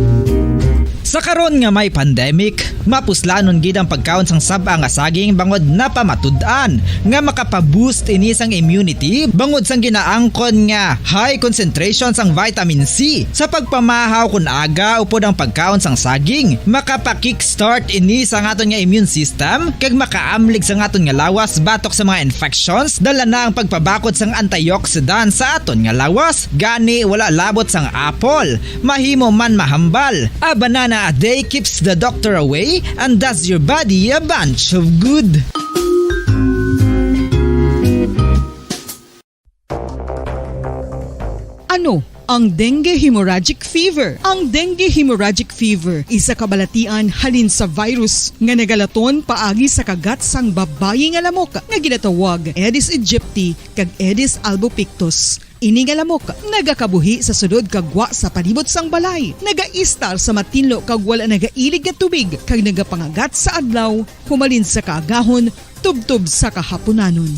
Sa karon nga may pandemic, mapuslanon gid ang pagkaon sang saba nga saging bangod napamatud-an nga makapaboost ini sang immunity bangod sang ginaangkon nga high concentration sang vitamin C. Sa pagpamahaw kun aga upod ang pagkaon sang saging, makapa-kickstart ini sa aton nga immune system kag makaamlig sa aton nga lawas batok sa mga infections, dala na ang pagpabakod sang antioxidant sa aton nga lawas. Gani wala labot sang apple, mahimo man mahambal. A banana a day keeps the doctor away and does your body a bunch of good. Ano ang dengue hemorrhagic fever? Ang dengue hemorrhagic fever isa kabalatian halin sa virus nga nagalaton paagi sa kagat sang babayi nga lamok nga ginatawag Aedes aegypti kag Aedes albopictus. Ini nga lamok nagakabuhi sa sulod kagwa sa palibot sang balay, nagaistar sa matinlo kag wala nagailig nga tubig kag nagapangagat sa adlaw, humalin sa kaagahon, tubtob sa kahaponanon.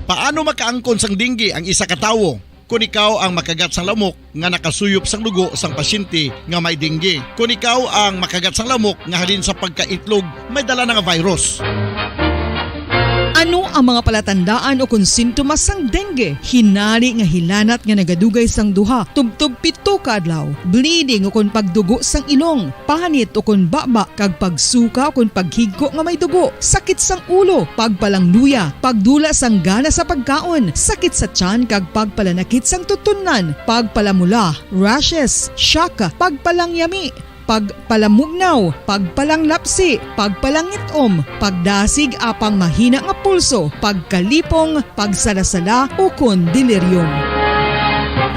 Paano makaangkon sang dengue ang isa ka tawo? Kung ikaw ang makagat sang lamok nga nakasuyop sang dugo sang pasyente nga may dengue. Kung ikaw ang makagat sang lamok nga halin sa pagkaitlog may dala nga virus. Ano ang mga palatandaan o kung sintomas sang dengue? Hinari nga hilanat nga nagadugay sang duha, tubtob 7 ka adlaw, bleeding o kung pagdugo sang ilong, panit o kung baba, kag pagsuka o kung paghigko nga may dugo, sakit sang ulo, pagpalangluya, pagdula sang gana sa pagkaon, sakit sa tiyan kag pagpalanakit sang tutunan, pagpalamula, rashes, shock, pagpalangyami, pagpalamugnaw, pagpalanglapsi, pagpalangitom, pagdasig apang mahina nga pulso, pagkalipong, pagsalasala o kon delirium.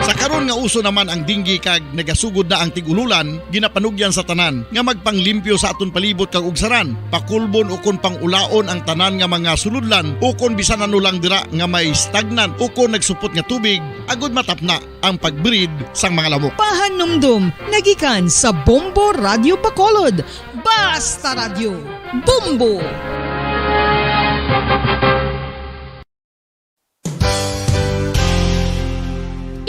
Sa karon nga uso naman ang dengue kag nagasugod na ang tigululan, ginapanugyan sa tanan nga magpanglimpyo sa aton palibot kag ugsaran, pakulbon o kon pangulaon ang tanan nga mga suludlan o kon bisan ano lang dira nga may stagnan o kon nagsupot nga tubig, agud matapna ang pagbreed sang mga lamok. Pahanumdum, nagikan sa Bombo Radio Bacolod. Basta Radio, Bombo!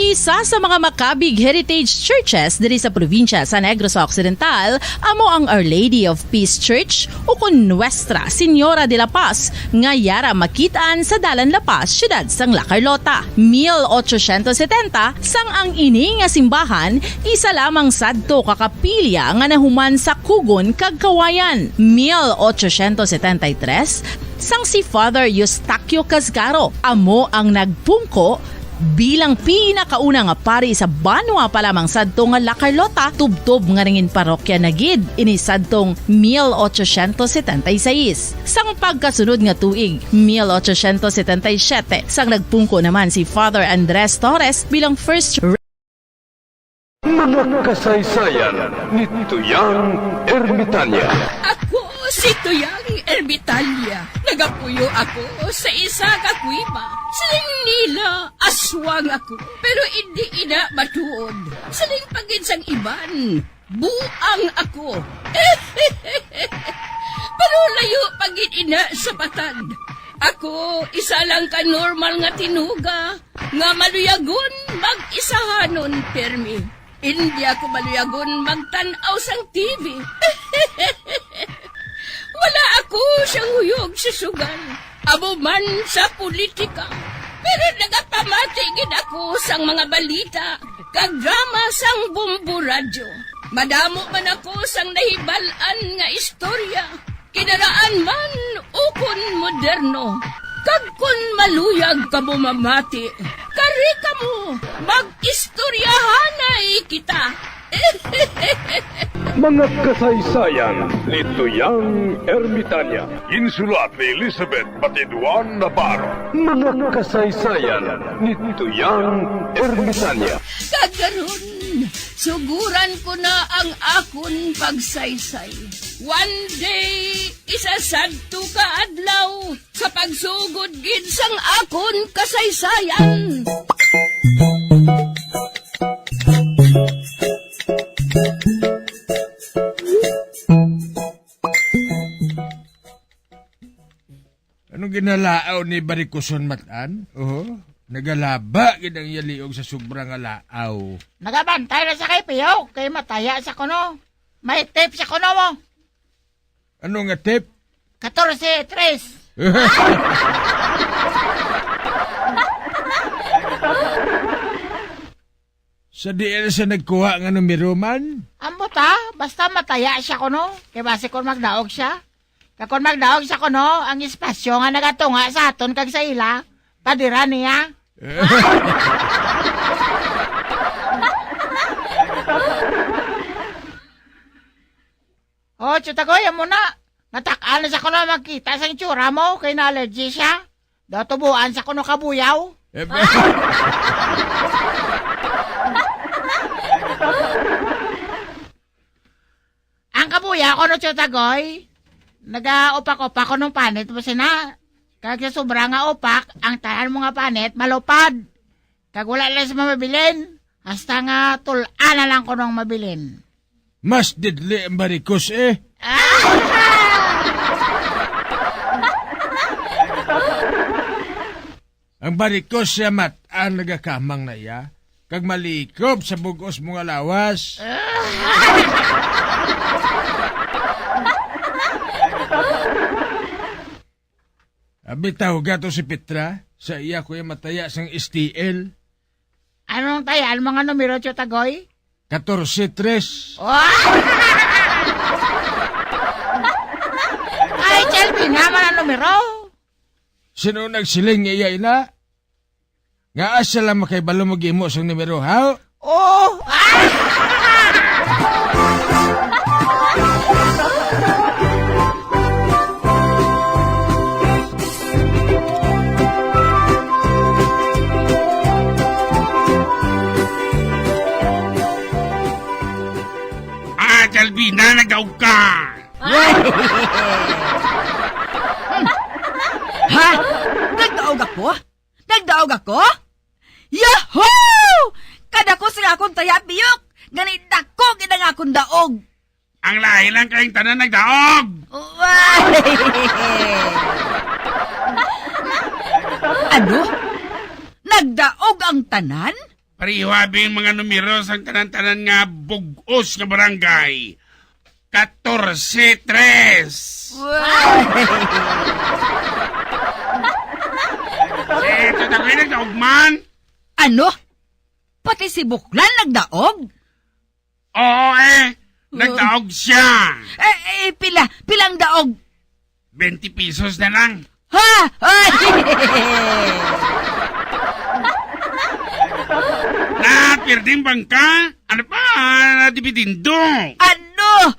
Isa sa mga makabig heritage churches diri sa probinsya sa Negros Occidental amo ang Our Lady of Peace Church o kun Nuestra Señora de la Paz nga yara makitaan sa Dalan La Paz, siyudad sang La Carlota. 1870 sang ang ini nga simbahan isa lamang sadto kakapilya nga nahuman sa Kugon kag Kawayan. 1873 sang si Father Eustaquio Casgaro amo ang nagpungko bilang pinakauna nga pari sa Banwa pa lamang sadto nga La Carlota, tubtob nga ringin parokya na gid ini sadtong 1876. Sang pagkasunod nga tuig 1877 sang nagpungko naman si Father Andres Torres bilang first mga kasaysayan ni Tuyang Ermitanya. Ako si Tuyang Ermitanya. Nagapuyo ako sa isa ka kuiba. Siling nila, aswang ako. Pero hindi ina matuod. Siling pagin sang iban, buang ako. Pero layo pagin ina sa patad. Ako, isa lang ka normal nga tinuga, nga maluyagon mag-isahanon permi. Hindi ako maluyagon magtanaw sang TV. Wala ako siyang huyog sa sugal. Amo man sa politika. Pero nagapamatay ako sang mga balita kag drama sang Bombo Radyo. Madamo man ako sang nahibalan nga istorya. Kinaraan man ukon moderno. Kag kun maluyag ka mo mamati, kari ka mo, mag-istoryahanay kita. Mga kasaysayan ni Tuyang Ermitanya. Insulat ni Elizabeth Batiduan Navarro. Mga kasaysayan ni Tuyang Ermitanya. Kagaron, suguran ko na ang akon pagsaysay. One day, isasadto ka adlaw sa pagsugod gid sang akon kasaysayan. Anong ginalaaw ni Barikuson Matan? Nagalaba gid ang yaliog sa sobrang alaaw. Nagabantay na sa kay Piyo, kay mataya sa kuno. May tip sa kuno mo. Ano nga tip? 14-3. Sa diyan sa nagkuha nga numero man? Ambot basta mataya siya kuno. Kay base kon magdaog siya. Kung magdaog siya kuno, ang espasyo nga nagatunga sa aton kag sa ila, padira niya. Chutagoy, mo na. Natakal na sa kuno magkita sa itsura mo, kay na-allergy siya. Tubuan sa kuno kabuyaw. Ang kabuya ko no Chotagoy, nag-upak-upak ko ng panit mo sina. Kag sa sobra nga upak, ang tahan mo nga panit, malupad. Kag wala lang sa mabilin, hasta nga tulaan na lang ko nung mabilin. Mas didli ang barikos eh. Ang barikos siya mataan nagakamang na iya, kag malikop sa bugos mga lawas. Abitaw gato si Petra, sa iya ko yung mataya sang STL. Anong tayan mga numero Chotagoy? 14-3. Ay, Chelby naman ang numero. Sino nagsiling iya ina? Nga asa lang makaibalo mag-imo sa numero, ha? Oh! Calvina, nagaw ka! Ha? Nagdaog ako? Nagdaog ako? Yahoo! Kada ko sila akong tayapiyok. Ganit ako ginang akong daog. Ang lahi lang kayong tanan nagdaog! Ano? Nagdaog ang tanan? Pariwabing mga numero sa tanan-tanan nga bugos nga barangay. 14-3. Ito na kayo nagdaog man? Ano? Pati si Buklan nagdaog? Oo nagdaog siya. Pilang daog? 20 pesos na lang. Ha? Napirding bangka? Ano pa? Nadibidindo. Ano?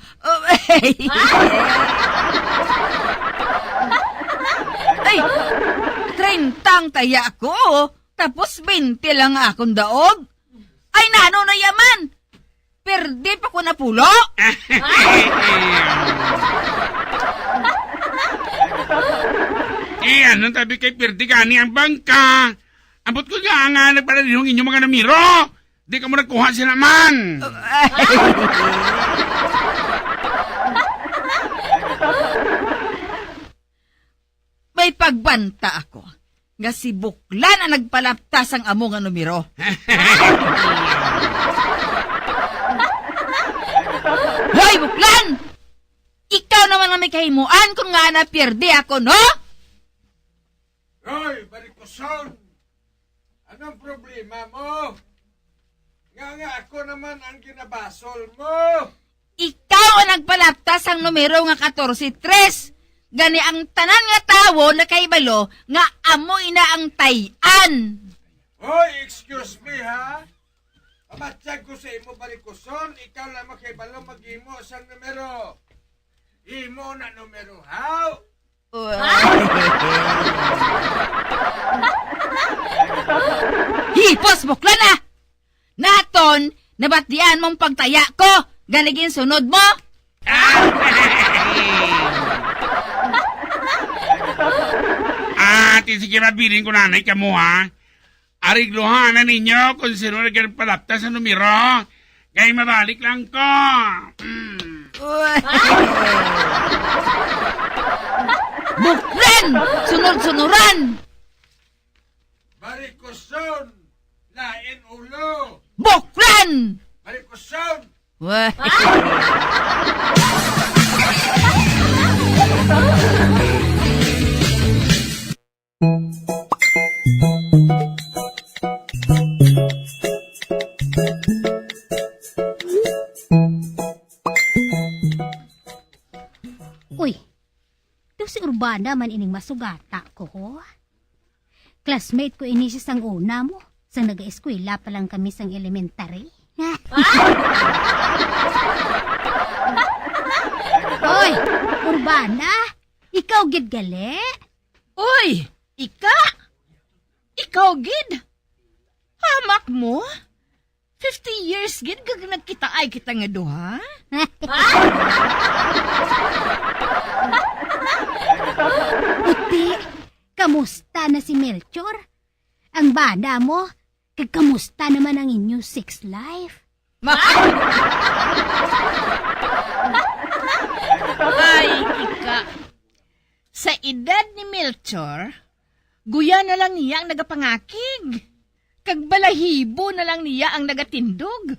Ay, 30 taya ko. Tapos 20 lang akong daog. Ay, nano na yaman. Perde pa ko na pulo. Ano tabi kay pirdi gani ang bangka? Abot ko nga nagpala din yung inyong mga namiro. Di ka mo nagkuha siya naman. May pagbanta ako. Nga si Buklan ang nagpalaptas ang amo nga numero. Hoy, Buklan! Ikaw naman ang may kahimuan kung nga napierde ako, no? Hoy, barikoson! Anong problema mo? Nga ako naman ang ginabasol mo. Ikaw ang nagpalaptas ang numero nga 14-3. Gani ang tanan nga tawo na kaibalo nga amoy na ang tayan. Hoy, excuse me ha? Pamatsag ko sa imo barikoson, ikaw lang makaibalo mag-imo sa numero. Imo na numero, how? Hipos, Buklan na! Naton, nabatdian mong pagtaya ko. Ganigin sunod mo. Sige mabilin ko nanay ka mo ha. Arigluhan na ninyo kung sino nagpalapta sa numero. Kaya mabalik lang ko. Buklan! Sunod-sunuran! Barikoson! Lain ulo! Buklan! Barikoson! Uy, ito si Urbana man ining masugata ko. Classmate ko ini siya sang una mo. Sang nag-eskwela pa lang kami sang elementary. Oy, Urbana, ikaw gid gali? Uy, ika! Ikaw, gid? Hamak mo? 50 years, gid, kag nagkita ay kita nga duha? Uti, kamusta na si Melchor? Ang bada mo, kag kamusta naman ang inyong sex life? Ay, Kika. Sa edad ni Melchor, guya na lang niya ang nagapangakig. Kag balahibo na lang niya ang nagatindog.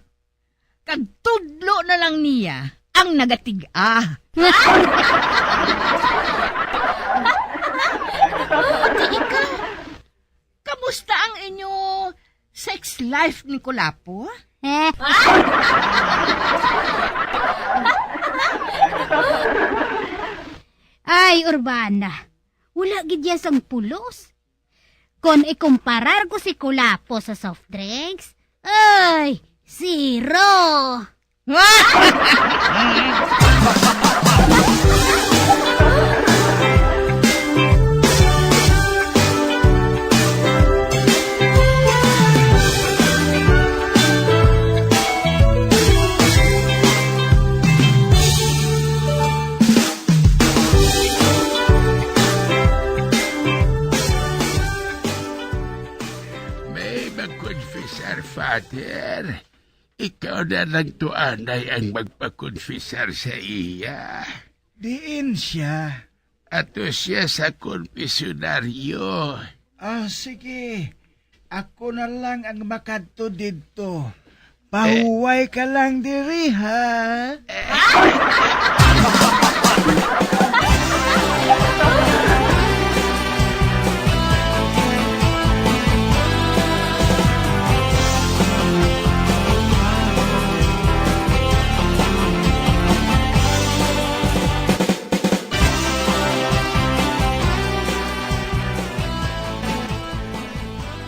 Kag tudlo na lang niya ang nagatiga. Pati ikaw, kamusta ang inyo sex life ni Kulapo? Ay, Urbana, wala gid yan sang pulos. Kung ikumparar ko si Kulapo sa soft drinks, ay, zero! May mag-confessor, Father. Ikaw na lang tuanay ang magpa-confessor sa iya. Diin siya. Ato siya sa konfesyonaryo. Sige. Ako na lang ang makadto dito. Pahuway ka lang diri, ha?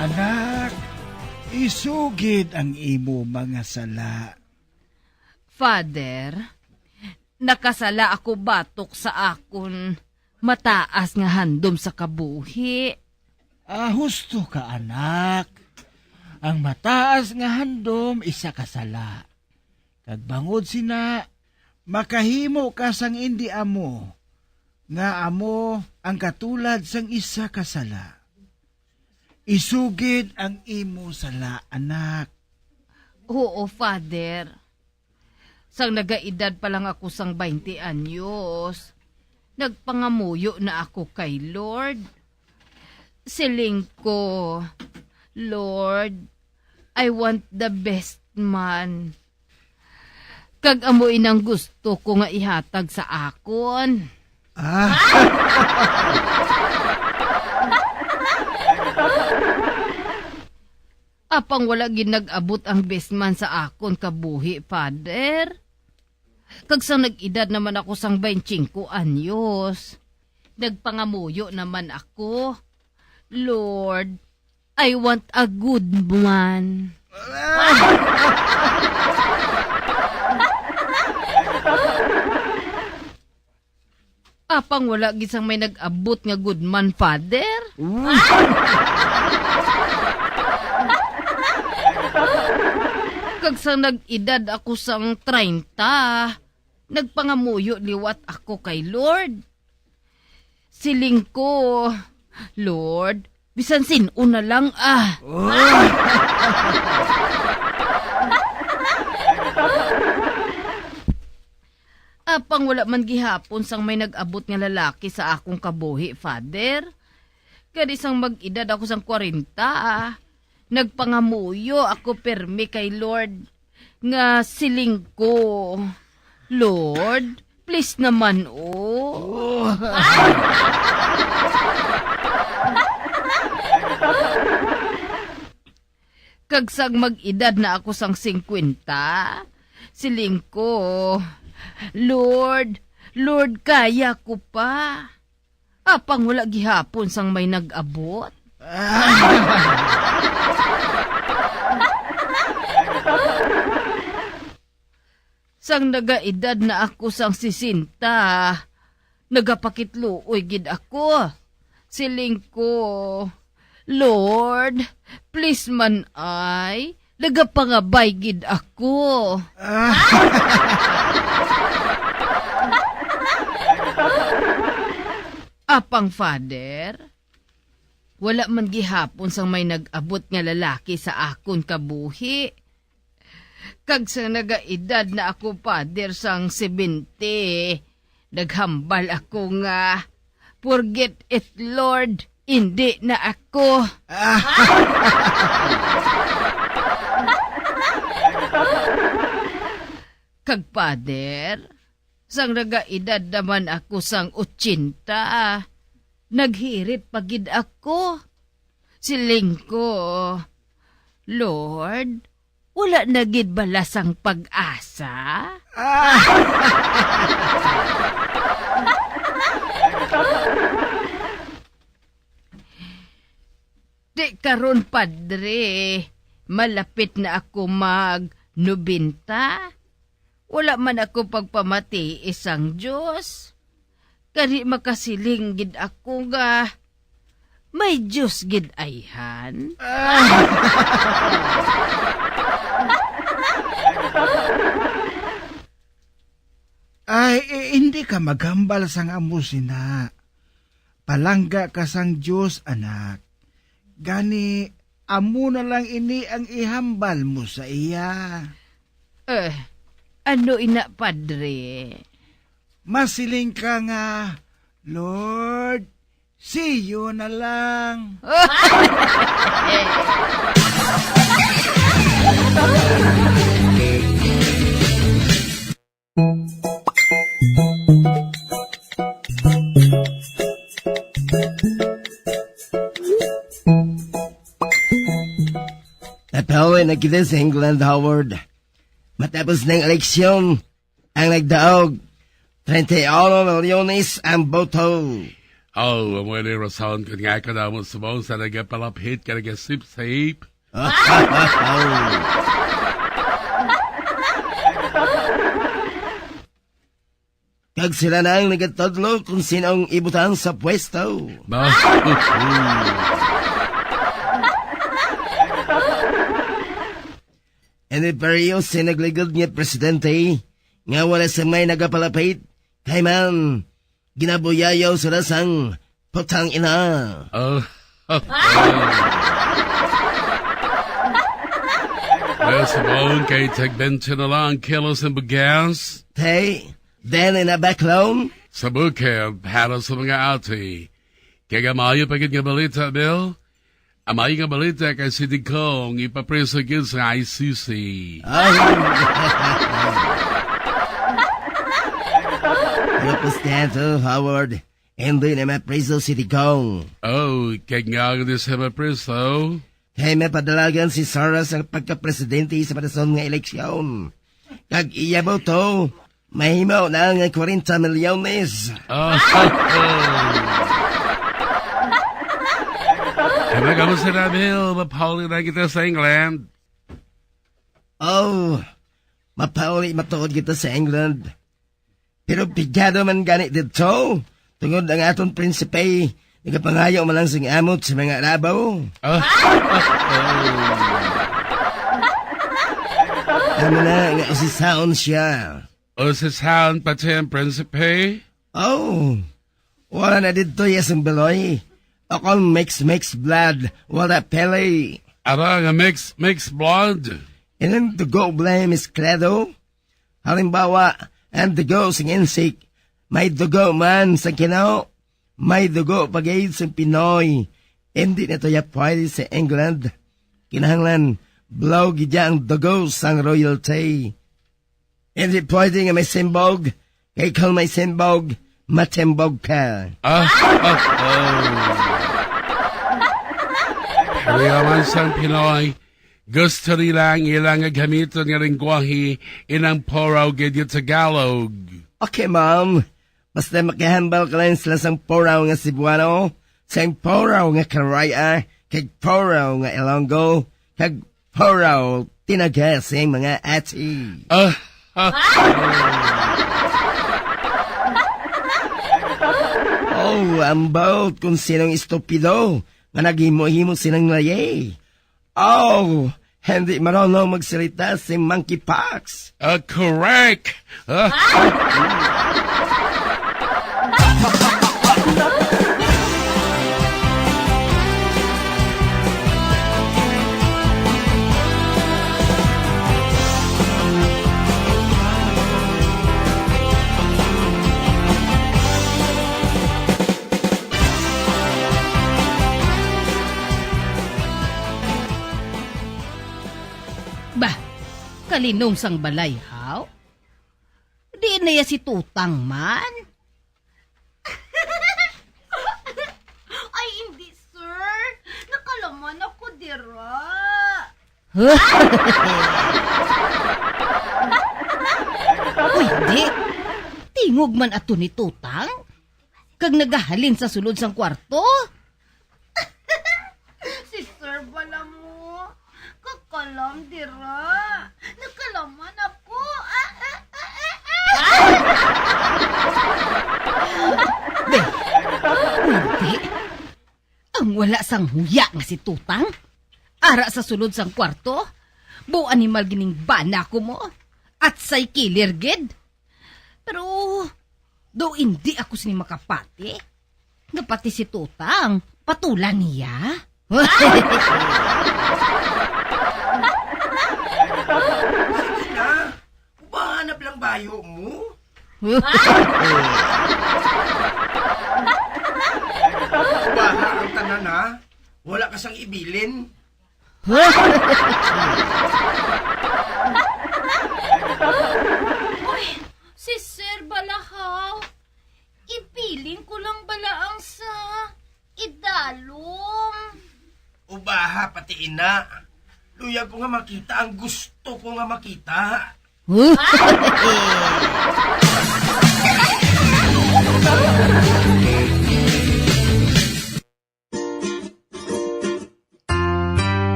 Anak, isugid ang imo mga sala. Father, nakasala ako batok sa akon mataas nga handom sa kabuhi. Husto ka, anak. Ang mataas nga handom isa ka sala. Kag bangod sina, makahimo ka sang indi amo, nga amo ang katulad sang isa ka sala. Isugid ang imo sala, anak. Oo, Father. Sang nagaedad pa lang ako sang 20 anyos, nagpangamuyo na ako kay Lord. Siling ko, Lord, I want the best man. Kag amuin ang gusto ko nga ihatag sa akon. Apang wala ginag-abot ang best man sa akon kabuhi, Father. Kag sa nag-edad naman ako sang 25 anyos, nagpangamuyo naman ako. Lord, I want a good man. Apang wala gisang may nag-abot nga good man, Father. Kag sa nag-edad ako sang 30, nagpangamuyo liwat ako kay Lord. Siling ko, Lord, bisan sino na lang Apang wala man gihapon sang may nag-abot nga lalaki sa akong kabuhi, Father. Kadi sang mag-edad ako sang 40, nagpangamuyo ako permi kay Lord nga siling ko. Lord, please naman, Kagsag mag-edad na ako sang 50, siling ko, Lord, kaya ko pa. Apang wala gihapon sang may nag-abot. Sang nagaedad na ako sang 60, nagapakitluoy gid ako. Siling ko, Lord, please man ay, nagapangabay gid ako. Apang Father, wala man gihapon sang may nag-abot nga lalaki sa akon kabuhi. Kag sa nagaedad na ako, Father, sang 70, naghambal ako nga, forget it, Lord, hindi na ako. Kag Father, sang nagaedad naman ako sang 80, naghirit pagid ako. Siling ko, Lord, wala na gid balasang pag-asa? Di karon, Padre, malapit na ako mag-90. Wala man ako pagpamati isang Diyos. Kani makasiling gid ako nga, may Diyos gid ayhan. Ay, hindi ka maghambal sang amo sina. Palangga ka sang Diyos, anak. Gani, amo na lang ini ang ihambal mo sa iya. Ano ina, Padre? Masiling ka nga, Lord, see you na lang. Napauwi na kita sa England, Howard. Matapos ng eleksyon, ang nagdaog, 31 milyones ang boto. Ang mwede rason kung nga ka na mo sa mong sa nagapalapit ka nagasip-sip. Kag sila na ang nagatodlo kung sinong ibutang sa pwesto. Any periyo sinagligod niya presidente, nga wala sa may nagapalapit, kay man, ginabuyayaw sila sang putang ina. Well, sabon kay tagbente na lang kilos ng bagas. Tay, then in a backloan? Sa bukid, para sa mga ati. Kaya mayo pagid nga balita, Bill? Amay nga balita kay si Dikong ipapreso gid sa ICC. Tapos tanto, Howard, hindi na mapreso si Dikong. Oh, kaya nga di siya mapreso? Kaya may padalagan si Sarah sa pagka-presidente sa patason nga eleksyon. Kag iya mo to, mahimaw na nga 40 milyones. Kaya ka mo sila, Bill, mapauli na kita sa England. Oh, mapauli matuod kita sa England. Pero pigyado man ganit dito. Tungod ang aton prinsipe, nagapangayaw man lang sing amot sa mga labaw. Ano na, nga usisaon siya. Usisaon pati ang prinsipe? Oh, wala na dito yasang beloy. Akong mixed blood, wala pele. Ara nga mixed blood? And the go blame is credo. Halimbawa, ang dugo sa insik, may dugo man sa Kinao, may dugo pag-aid sa Pinoy. Hindi na ito pwede sa England. Kinahanglan, blow gidya ang dugo sa royalty. Hindi pwede nga may simbog, kay kung may simbog, matimbog ka. Kaya man sang Pinoy, gusto nila ang ilang gamiton nga lingwahe inang poraw gid Tagalog. Okay, ma'am. Basta makihambal ka lang sila sang poraw nga Cebuano, sang poraw nga Karaya, kag poraw nga Ilonggo, kag poraw tinagas ang mga ati. Oh, ambot kung sinong estupido nga naghimo-himo sinang laye. Oh, hindi marunong magsalita si Monkeypox. Correct. Bah, kalinong sang balay, haw? Di na ya si Tutang man. Ay, hindi, sir. Nakalaman ako, dira. Uy, di. Tingog man ato ni Tutang. Kag nagahalin sa sulod sang kwarto. Si sir bala mo. Kakalam, dira. Nakalaman ako. Hindi. Ang wala sang huya nga si Tutang. Ara sa sulod sang kwarto. Bu animal gining bana ko mo. At say kilir gid. Pero, do hindi ako sini makapati. Nga pati si Tutang, patulan niya. Ubahanap lang bayo mo? Ubaha ang tanan ha? Wala ka sang ibilin? Uy, si sir balahaw. Ipiling ko lang balaang sa idalom. Ubaha pati ina. Luya ko nga makita ang gusto ko nga makita.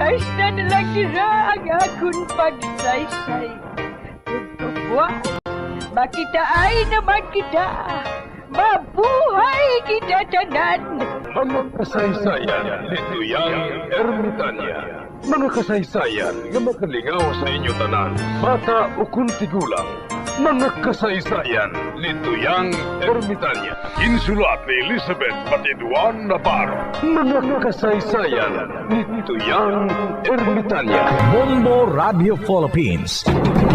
Ay, na lang nila ang akong pagsaysay. Buwan, makita ay naman kita. Mabuhay kita tanan. Mga kasaysayan ni Tuyang Ermitanya. Mga kasaysayan nga makalingaw sa inyo tanan, bata o kuntigulang. Mga kasaysayan ni Tuyang Ermitanya. Insulat ni Elizabeth Batiduan Navarro. Mga kasaysayan ni Tuyang Ermitanya. Bombo Radio Philippines.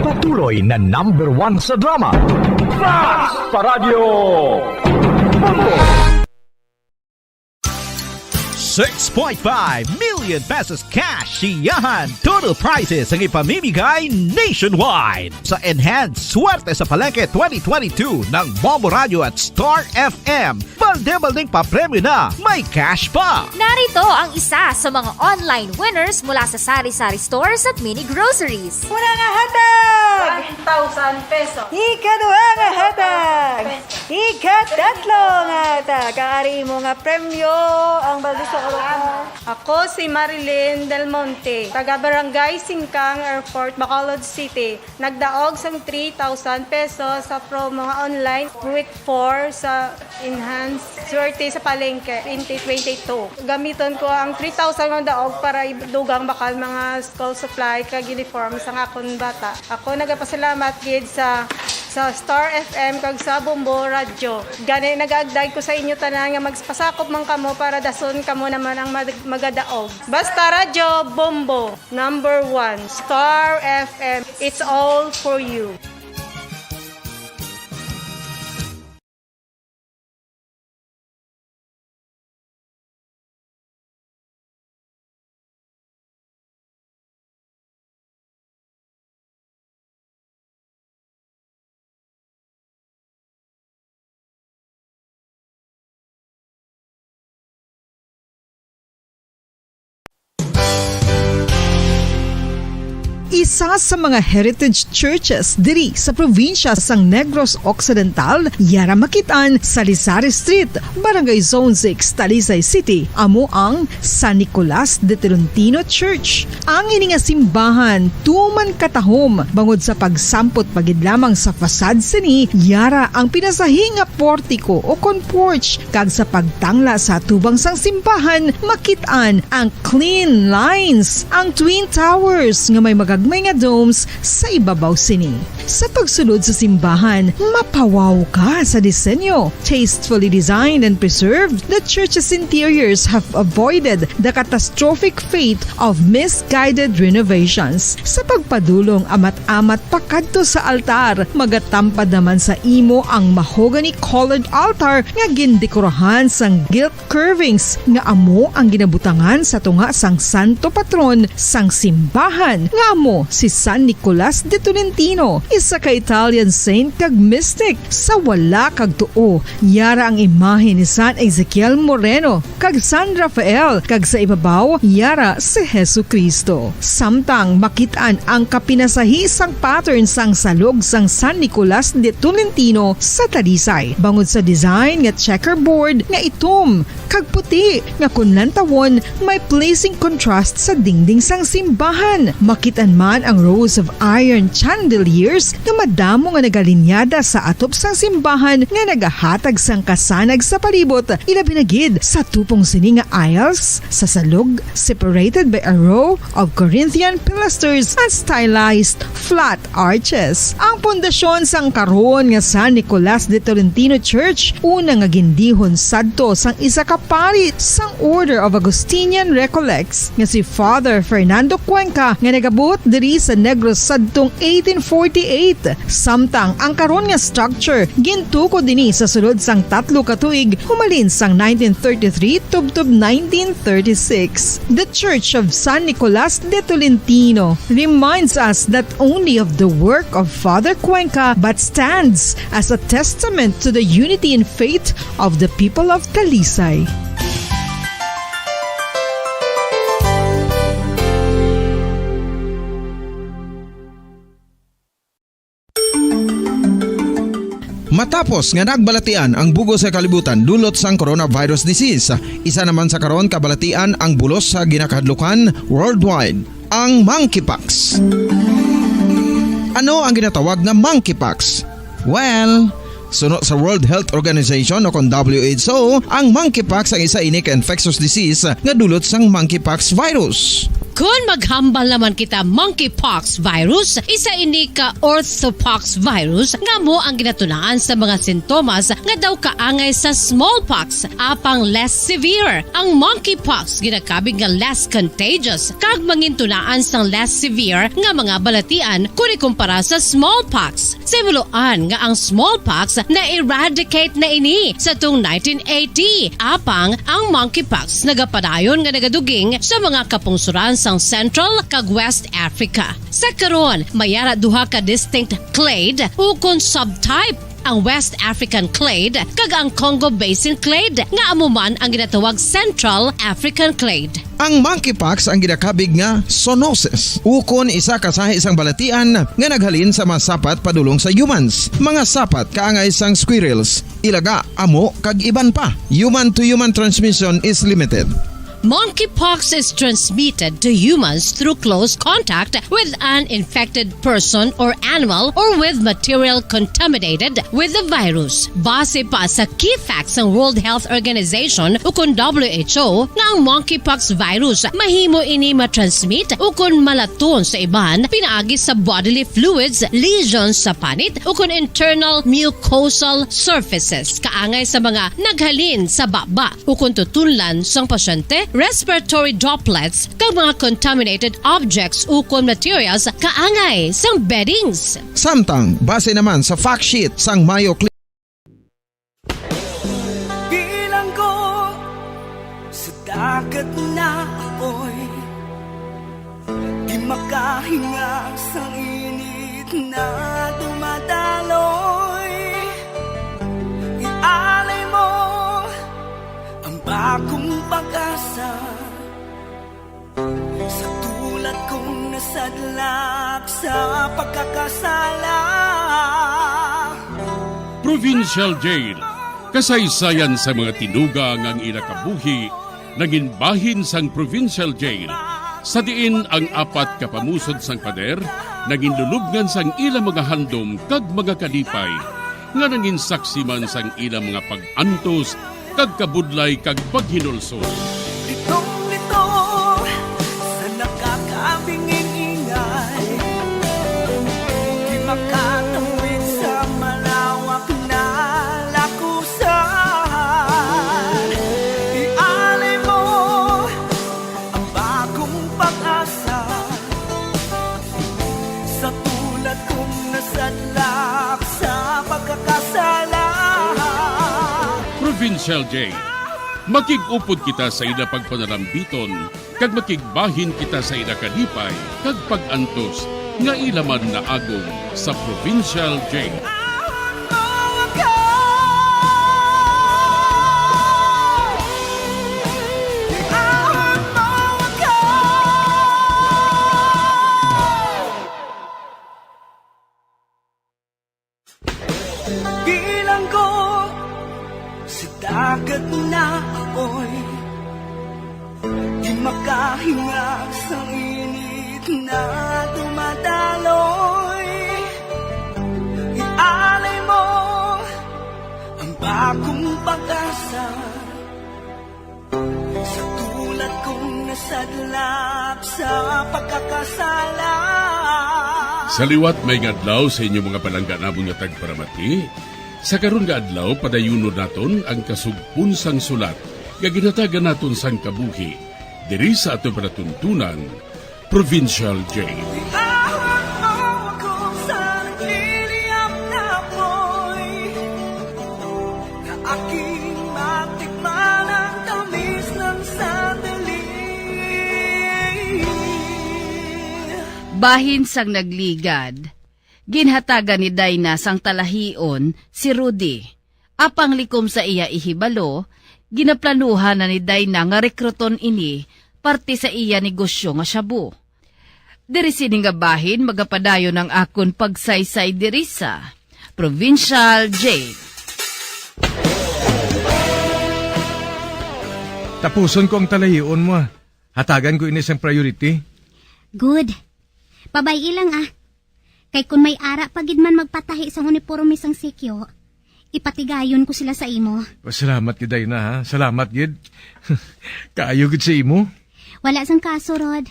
Patuloy na #1 sa drama. Flash sa Radio Bombo! 6.5 million pesos cash siyahan. Total prizes ang ipamimigay nationwide sa Enhanced Swerte sa Palengke 2022 ng Bombo Radio at Star FM. Balde-balding papremyo na, may cash pa. Narito ang isa sa mga online winners mula sa Sari-Sari Stores at Mini Groceries. Una nga hatag! 1,000 peso. Ika-2 nga hatag! Ika-3 nga hatag! Kaari mo nga premyo ang balde sa Ako si Marilyn Del Monte, taga Barangay Singkang Airport, Bacolod City. Nagdaog sang 3,000 pesos sa promo nga online week 4 sa Enhanced Swerte sa Palengke 2022. Gamiton ko ang 3,000 nga daog para idugang bakal mga school supply kag uniform sa akong bata. Ako nagapasalamat gid sa Star FM kag sa Bombo Radio. Gani nagaagdag ko sa inyo tanan nga magpasakop man kamo para dason kamo naman ang magadaog. Basta Radio Bombo, #1, Star FM. It's all for you. isa sa mga heritage churches diri sa probinsya sang Negros Occidental, yara makitaan sa Rizal Street, Barangay Zone 6, Talisay City, amo ang San Nicolas de Tolentino Church. Ang ini nga simbahan tuman katahom bangod sa pagsampot pagid lamang sa fasad sini, yara ang pinasahi nga portiko o kon porch, kag sa pagtangla sa tubang sang simbahan makitaan ang clean lines, ang twin towers nga may magagmay nga domes sa ibabaw sini. Sa pagsulod sa simbahan, mapawaw ka sa disenyo. Tastefully designed and preserved, the church's interiors have avoided the catastrophic fate of misguided renovations. Sa pagpadulong amat-amat pakadto sa altar, magatampad naman sa imo ang mahogany colored altar nga gindekorahan sang gilt curvings nga amo ang ginabutangan sa tunga sang santo patron sang simbahan nga amo si San Nicolas de Tolentino, isa ka Italian saint kag mystic. Sa wala kag tuo, yara ang imahe ni San Ezekiel Moreno kag San Rafael, kag sa ibabaw yara si Hesu Kristo. Samtang makitaan ang kapinasahi sang pattern sang salog sang San Nicolas de Tolentino sa Talisay, bangod sa design nga checkerboard nga itom kag puti nga kunlantawon may pleasing contrast sa dingding sang simbahan. Makitan man ang rows of iron chandeliers nga madamo nga nagalinyada sa atop sang simbahan nga nagahatag sang kasanag sa palibot, ilabi na gid sa tupong sini nga aisles sa salog, separated by a row of Corinthian pilasters and stylized flat arches. Ang pundasyon sang karon nga San Nicolas de Tolentino Church una nga gindihon sadto sang isa ka pari sang Order of Augustinian Recollects nga si Father Fernando Cuenca nga nagabot diri sa Negros sadtong 1848. Samtang ang karon nga structure gintuko dinhi sa sulod sang 3 ka tuig humalin sang 1933 tubtob 1936. The Church of San Nicolas de Tolentino reminds us not only of the work of Father Cuenca but stands as a testament to the unity and faith of the people of Talisay. Matapos nga nagbalatian ang bugos sa kalibutan dulot sang coronavirus disease, isa naman sa karon kabalatian ang bulos sa ginakahadlukan worldwide, ang monkeypox. Ano ang ginatawag na monkeypox? Well, suno sa World Health Organization o kon WHO, ang monkeypox ang isa ini ka infectious disease nga dulot sang monkeypox virus. Kung maghambal naman kita monkeypox virus, isa ini ka orthopox virus nga mo ang ginatunaan sa mga sintomas nga daw kaangay sa smallpox, apang less severe. Ang monkeypox ginakabig nga less contagious kag mangintunaan sang less severe nga mga balatian kung ikumpara sa smallpox. Simuloan nga ang smallpox na eradicate na ini sa tung 1980, apang ang monkeypox nagapadayon nga nagaduging sa mga kapungsuran sang Central kag West Africa. Sa karon, mayara duha ka distinct clade ukon subtype, ang West African clade kag ang Congo Basin clade nga amuman ang ginatawag Central African clade. Ang monkeypox ang ginakabig nga zoonosis, ukon isa kasahi isang balatian nga naghalin sa mga sapat padulong sa humans. Mga sapat kaangay sang squirrels, ilaga, amo kag iban pa. Human to human transmission is limited. Monkeypox is transmitted to humans through close contact with an infected person or animal or with material contaminated with the virus. Base pa sa key facts ng World Health Organization ukon WHO nga ang monkeypox virus mahimo ini matransmit ukon malaton sa iban pinaagi sa bodily fluids, lesions sa panit ukon internal mucosal surfaces kaangay sa mga naghalin sa baba ukon tutunlan sang pasyente, respiratory droplets kag mga contaminated objects ukon materials kaangay sang beddings. Samtang base naman sa fact sheet sang Mayo Clinic, bilang ko sa dagat na apoy, di makahinga sa init na dumadaloy. Ialay mo ang bagong pag-asa sa tulad kong nasa nasadlak sa pagkakasala. Provincial Jail. Kasaysayan sa mga tinugang ang ila kabuhi naging bahin sang Provincial Jail. Sa diin ang apat kapamusod sang pader naging lulubngan sang ila mga handom kag mga kalipay nga naging saksi man sang ila mga pag-antos kag kabudlay kag paghinulsol. Litong-lito sa nakakabinging ingay, di makatawid sa malawak na lakusan. Ialay mo ang bagong pag-asa sa tulad kong nasadlak sa pagkakasala. Provincial Jail. Makig-upod kita sa ina pagpanarambiton, kag makigbahin kita sa ina kalipay, kag pag-antos, nga ilaman na agong sa Provincial Jail. Bilang ko sa dagat na apoy, di makahinga sa init na dumadaloy. Ialay mo ang bagong pag-asa sa tulad kong nasadlak sa pagkakasala. Sa liwat may ngadlaw sa inyo mga palangganabong nga tagparamati. Sa karon nga adlaw padayunon naton ang kasugpon sang sulat nga ginatagan naton sang kabuhi diri sa aton panatuntunan Provincial Jail. Bahin sang nagligad. Ginhatagan ni Dayna sang talahion si Rudy. Apang likom sa iya ihibalo, ginaplanuhan na ni Dayna nga rekruton ini parte sa iya negosyo nga shabu. Diri sini nga bahin magapadayo ng akon pagsaysay diri sa Provincial Jail. Tapuson ko ang talahion mo. Hatagan ko ini sang priority. Good. Pabay ilang Kay kung may ara pagid man magpatahi sang uniforme sang sikyo, ipatigayon ko sila sa imo. Salamat gid na ha. Salamat gid. Kaayo gid sa imo. Wala sang kaso, Rod.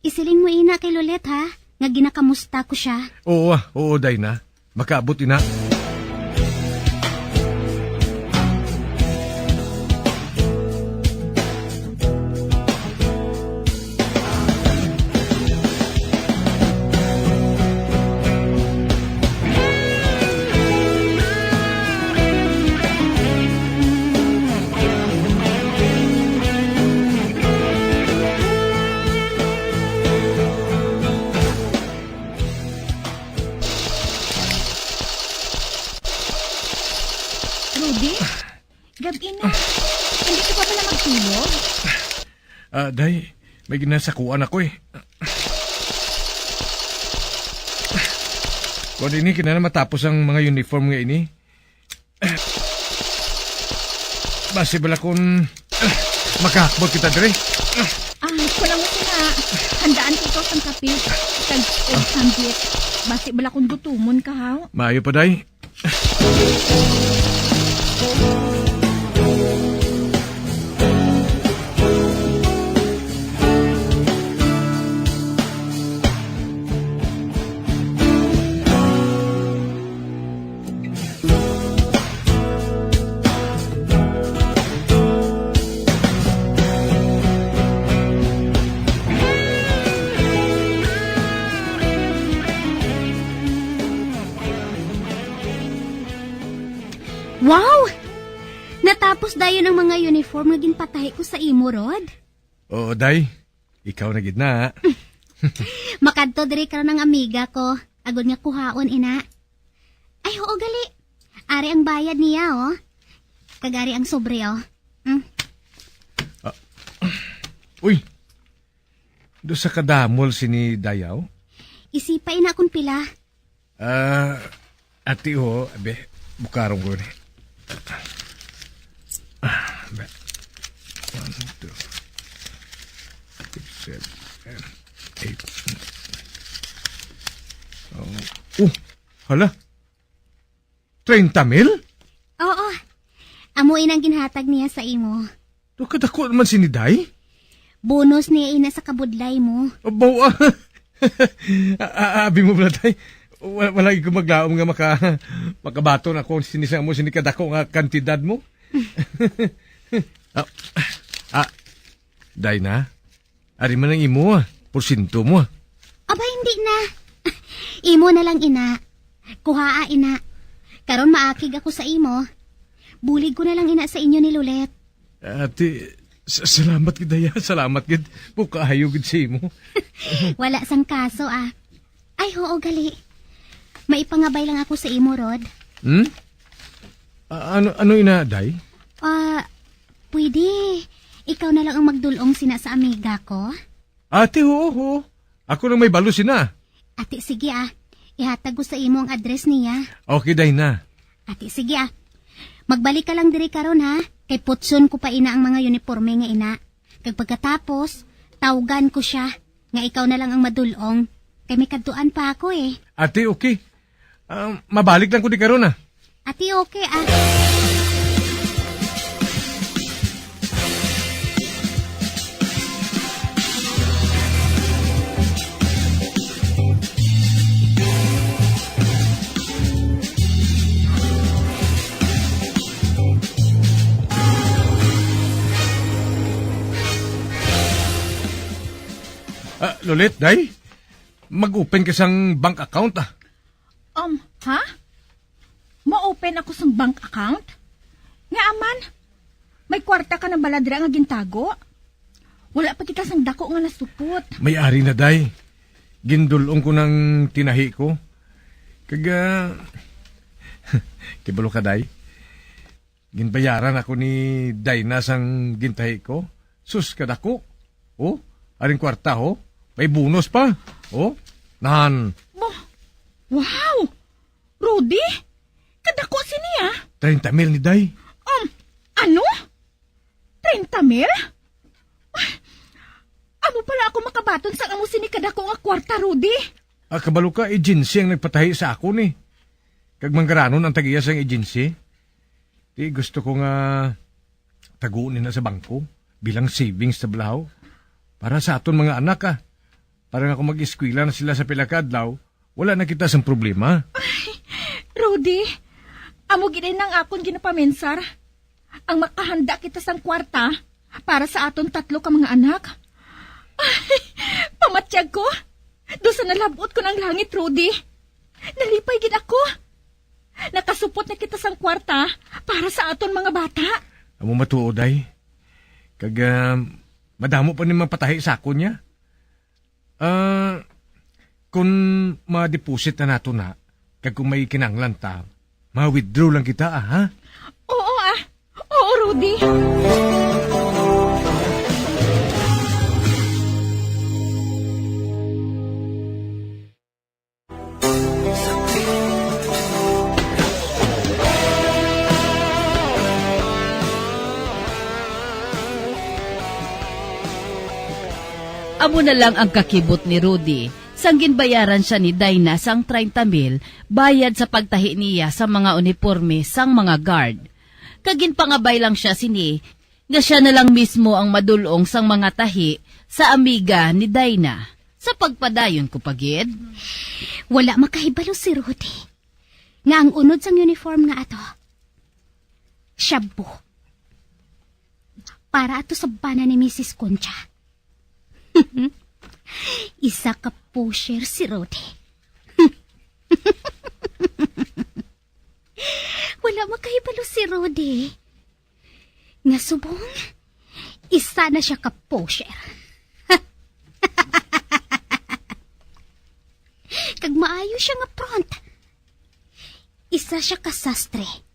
Isiling mo ina kay Lolet ha, nga ginakamusta ko siya. Oo, Dayna. Makaabot ina. Day, may ginasakuan ako eh. Kung ini, kinala matapos ang mga uniform nga ini. Basi bala kung makakbot kita dire. Kulang mo sila. Handaan ko ito sang kapit. Kag sambit. Basi bala kung gutumon ka ha. Maayo pa, Day. Wow! Natapos dayon ang mga uniform nga ginpatahi ko sa imo, Rod. Oo, Day. Ikaw na gid na. Makadto diri karon ng amiga ko. Agod nga kuhaon, ina. Ay, oo, gali. Ari ang bayad niya, oh. Kagari ang sobre, oh. Uy! Do sa kadamol sini Dayaw? Isipay na akong pila. Ati ho, abe, bukarong ko ni. Abe. 1, 2, 6, 7, 8. Hala. 30,000? Oo. Amuin ang ginhatag niya sa imo. Do kadako naman sini Day? Bonus niya ina sa kabudlay mo. Abaw, abi mo ba tay? Wala ko maglaom nga makabato na kung sinisang mo sinikadako nga kantidad mo. Day na. Ari man ang imo porsinto mo. Aba, hindi na. Imo na lang ina. Kuhaa ina. Karon maakig ako sa imo. Bulig ko na lang ina sa inyo ni Lulet. Ate, salamat gid Daya. Salamat gid. Bukahayo gid sa imo. Wala sang kaso Ay, oo gali. Maipangabay lang ako sa imo, Rod. Ano ina, Day? Pwede. Ikaw na lang ang magdulong sina sa amiga ko. Ate, oo. Ako lang may balo sina. Ate, sige Ihatag ko sa imo ang address niya. Okay, Day na. Ate, sige Magbalik ka lang diri karon ha. Kay putson ko pa ina ang mga uniforme nga ina. Kag pagkatapos, tawgan ko siya. Nga ikaw na lang ang madulong. Kay may kadtuan pa ako Ate, okay. Mabalik lang ko di karon Ate, okay Lolet, Day? Mag-open ka sang bank account Ha? Ma-open ako sa bank account? Nga aman, may kwarta ka na baladra nga gintago? Wala pa kita sang dako nga nasupot. May-ari na, Day. Gindulong ko ng tinahi ko. Kaga... Kibalo ka, Day. Ginbayaran ako ni Dayna sang gintahi ko. Sus, kadako. Aring kwarta, May bonus pa. Nahan. Wow! Rudy? Kadako siniya? 30,000 ni Day. Ano? 30,000? Amo pala ako makabaton sa amo sini kadako nga kwarta, Rudy. Kabalo ka, agency ang nagpatahi sa ako ni. Kag manggaranon ang tagiya sa agency. Di gusto ko nga tagunin na sa bangko bilang savings sa blaw. Para sa aton mga anak Para nga kung mag-eskwela na sila sa pilakadlaw, wala na kita sang problema. Rudy, amo ginay nang akon ginapamensar. Ang makahanda kita sang kwarta para sa aton 3 ka mga anak. Pamatsyag ko. Do sa nalabot ko ng langit, Rudy. Nalipay gid ako. Nakasupot na kita sang kwarta para sa aton mga bata. Amo matuod Day. Kag madamo pa ni mapatahi sa akon niya. Kung ma-deposit na nato na, kag kung may kinanglan ta, ma-withdraw lang kita, ha? Oo, Oo, Rudy. Amo na lang ang kakibot ni Rudy. Sanggin bayaran siya ni Dayna sang 30,000 bayad sa pagtahi niya sa mga uniforme sang mga guard. Kagin pangabay lang siya sini, nga siya na lang mismo ang madulong sang mga tahi sa amiga ni Dayna. Sa pagpadayon ko pagid. Wala makahibalo si Rudy. Nga ang unod sang uniform nga ato. Shabu. Para ato sa bana ni Mrs. Concha. Isa ka pusher si Rudy. Wala makahibalo si Rudy. Nga subong, isa na siya ka pusher. Kag maayo siya nga front. Isa siya ka sastre.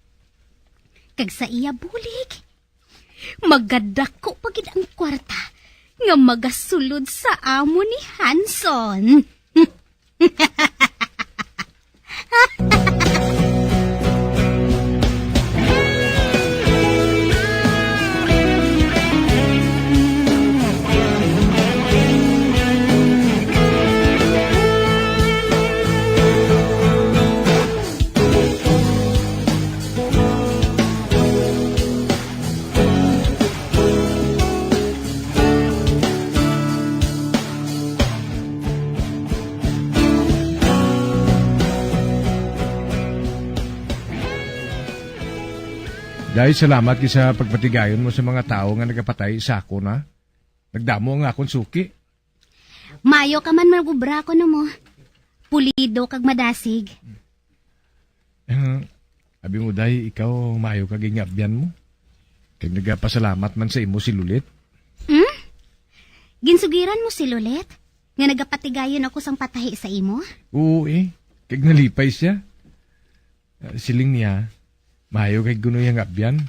Kag sa iya bulig, magadako pagid ang kwarta nga magasulod sa amo ni Hanson. Dahil salamat sa pagpatigayon mo sa mga tao nga nagapatay sa ako na. Nagdamo nga akong suki. Mayo ka man magubra ko no mo. Pulido kag madasig. Abi mo day, ikaw mayo kag ingabyan mo. Kag nagapasalamat man sa imo si Lulit. Ginsugiran mo si Lulit? Nga nagapatigayon ako sang patahi sa imo? Oo kag nalipay siya. Siling niya, mayo kay guno yung abyan.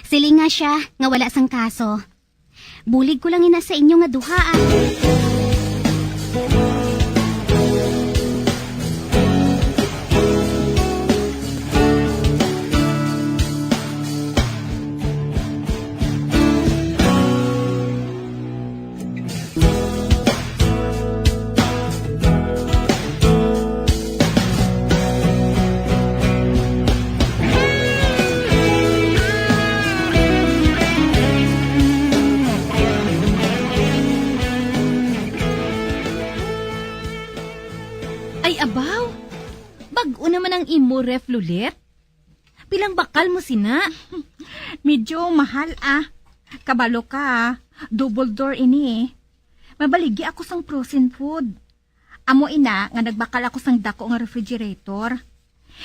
Siling nga siya, nga wala sang kaso. Bulig ko lang ina sa inyo nga duha. Ay, abaw! Bag-o naman ang imo, Ref Lulit. Pilang bakal mo sina? Medyo mahal Kabalo ka Double door ini Mabaligi ako sang frozen food. Amo ina nga nagbakal ako sang dako nga refrigerator.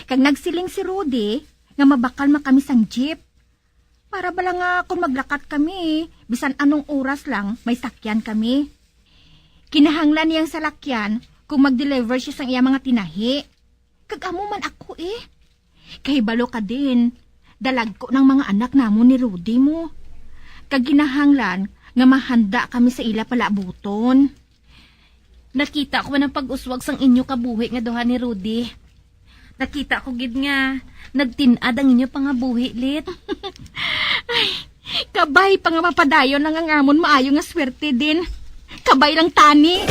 Kag nagsiling si Rudy nga mabakal kami sang jeep. Para bala nga kung maglakat kami, bisan anong oras lang may sakyan kami. Kinahanglan niyang salakyan kung mag-deliver siya sang iya mga tinahi. Kag-amo man ako Kahibalo ka din. Dalag ko ng mga anak namo ni Rudy mo. Kag kinahanglan nga mahanda kami sa ila palabuton. Nakita ko man ang pag-uswag sang inyo kabuhi nga duha ni Rudy. Nakita ko gid nga nagtinad ang inyo pangabuhi, Lit. Ay, kabay pa nga mapadayon lang ang amon maayo nga swerte din. Kabay lang tani.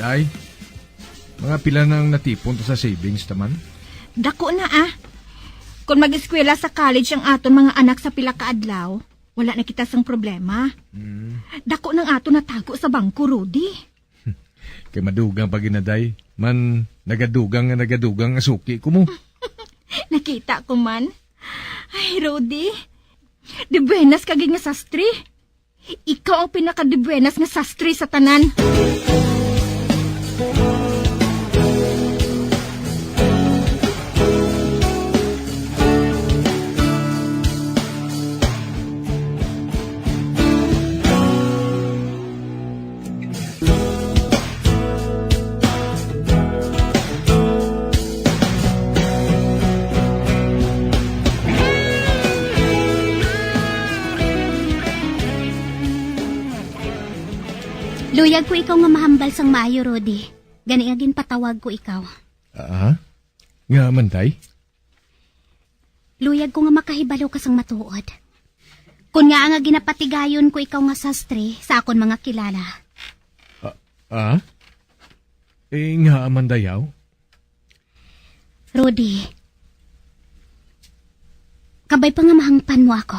Day, mga pila nang natipon to sa savings taman? Dako na Kung mag-eskwela sa college ang aton mga anak sa pila ka adlaw, wala na kita sang problema. Dako nang aton natago sa bangko, Rudy. Kay madugang pag inaday, man nagadugang nga suki ko mo. Nakita ko man. Ay, Rudy, di buenas kagig nga sastri. Ikaw ang pinaka-di buenas nga sastri sa tanan. Luyag ko ikaw nga mahambal sang maayo, Rudy. Gani agin patawag ko ikaw. Nga man, Day? Luyag ko nga makahibalo ka sang matuod. Kung nga nga ginapatigayon ko ikaw nga sastre sa akon mga kilala. Nga man, Dayaw? Rudy, kabay pa nga mahangpan mo ako.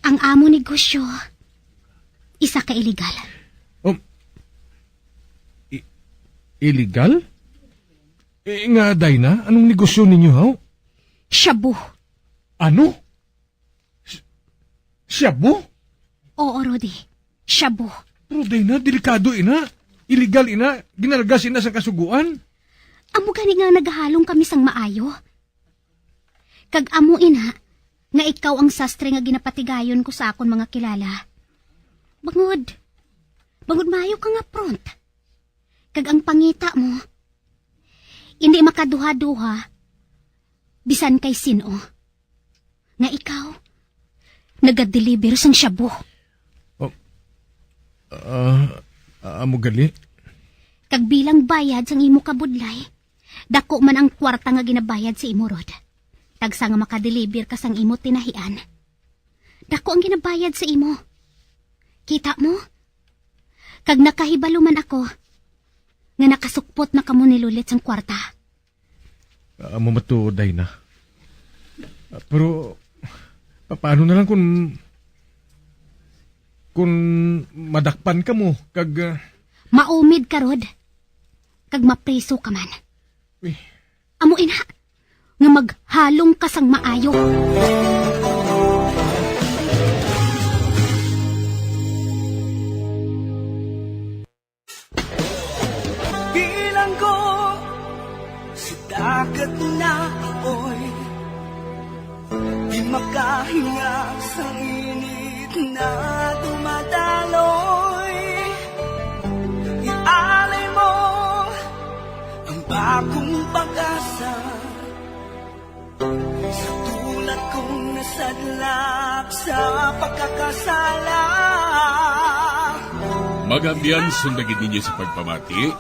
Ang amo negosyo, isa ka illegal. Illegal? Nga, Dayna, anong negosyo ninyo, haw? Shabu. Ano? Shabu? Oo, Rudy. Shabu. Pero, Dayna, delikado, ina. illegal ina, ginalgas ina sa kasuguan. Amo gani nga nagahalong kami sang maayo. Kag amo ina, nga ikaw ang sastre nga ginapatigayon ko sa akon mga kilala. Bangod maayo ka nga front. Kag ang pangita mo, hindi makaduha-duha, bisan kay sino. Nga ikaw, nagadeliver sang shabu. Amo gali? Kag bilang bayad sang imo kabudlay, dako man ang kwarta nga ginabayad sa imo rod. Tagsa nga makadeliver ka sang imo tinahian. Dako ang ginabayad sa imo. Kita mo? Kag nakahibalo man ako, nga nakasukpot na kamo nilulit sang kwarta. Amo matuday na. Pero, paano na lang kung madakpan ka mo, kag... Maumid ka, Rod. Kag mapreso ka man. Amo ina, nga maghalong ka sang maayo. Bilang ko sa dagat na apoy, di makahinga sa init na dumadaloy. Ialay mo ang bagong pag-asa sa tulad kong nasadlak sa pagkakasala. Magambiyan sundagin ninyo sa pagpamati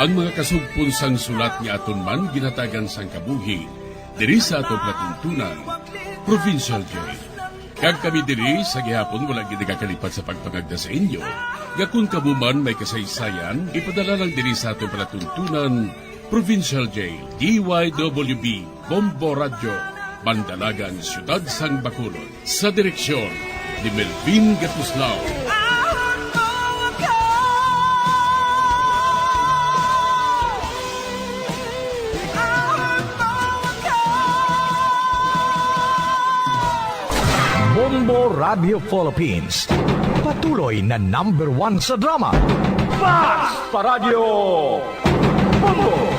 ang mga kasugpon sang sulat ni aton man ginatagan sang kabuhi diri sa atong platuntunan, Provincial Jail. Kag kami diri sa gihapon wala gid nakakalipat sa pagpangagda sa inyo. Gakun kabuman may kasaysayan, ipadala lang diri sa atong palatuntunan, Provincial Jail, DYWB, Bombo Radio, Bandalagan, Siyudad Sang Bacolod. Sa direksyon ni Melvin Gatuslao. Bombo Radio Philippines. Patuloy na #1 sa drama. Fast Paradyo Bombo!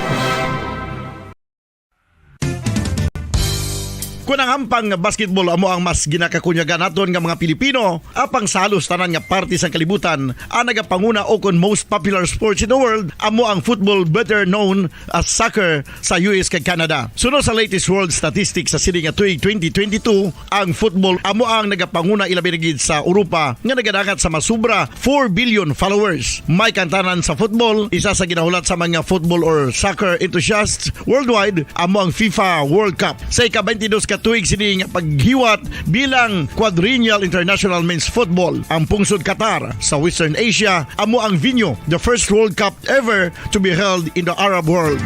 Kunang ampang basketball amo ang mas ginakakunyagan naton nga mga Pilipino, apang salos tanan nga parte sa kalibutan, ang nagapanguna o kon most popular sports in the world, amo ang football, better known as soccer sa US kag Canada. Sunod sa latest world statistics sa sini nga tuig 2022, ang football amo ang nagapanguna ilabi na gid sa Europa nga nagadangat sa masubra 4 billion followers. May kantanan sa football, isa sa ginahulat sa mga football or soccer enthusiasts worldwide, amo ang FIFA World Cup. Sa ika-22 tuig sini nga paghiwat bilang Quadrennial International Men's Football. Ang pungsod Qatar sa Western Asia amo ang venue, the first World Cup ever to be held in the Arab world.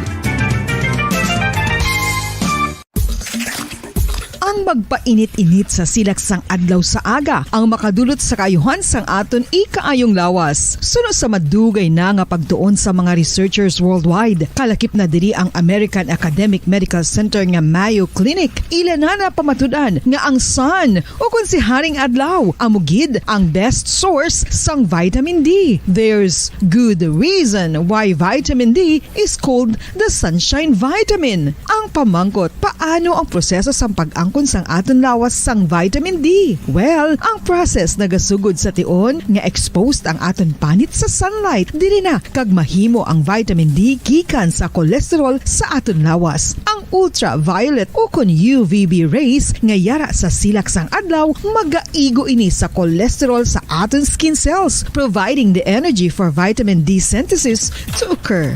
Ang magpainit-init sa silaksang adlaw sa aga ang makadulot sa kaayuhan sang aton ikaayong lawas. Suno sa madugay na nga pagtuon sa mga researchers worldwide, kalakip na diri ang American Academic Medical Center nga Mayo Clinic. Ilan na pamatudan nga ang sun o kung si Haring Adlaw amugid ang best source sang vitamin D. There's good reason why vitamin D is called the sunshine vitamin. Ang pamangkot, paano ang proseso sa pag-angkon sang aton lawas sang vitamin D? Well, ang process nagasugod sa tion nga exposed ang aton panit sa sunlight, dili na kag mahimo ang vitamin D gikan sa cholesterol sa aton lawas. Ang ultraviolet o kon UVB rays nga yara sa silak sang adlaw magaigo ini sa cholesterol sa aton skin cells, providing the energy for vitamin D synthesis to occur.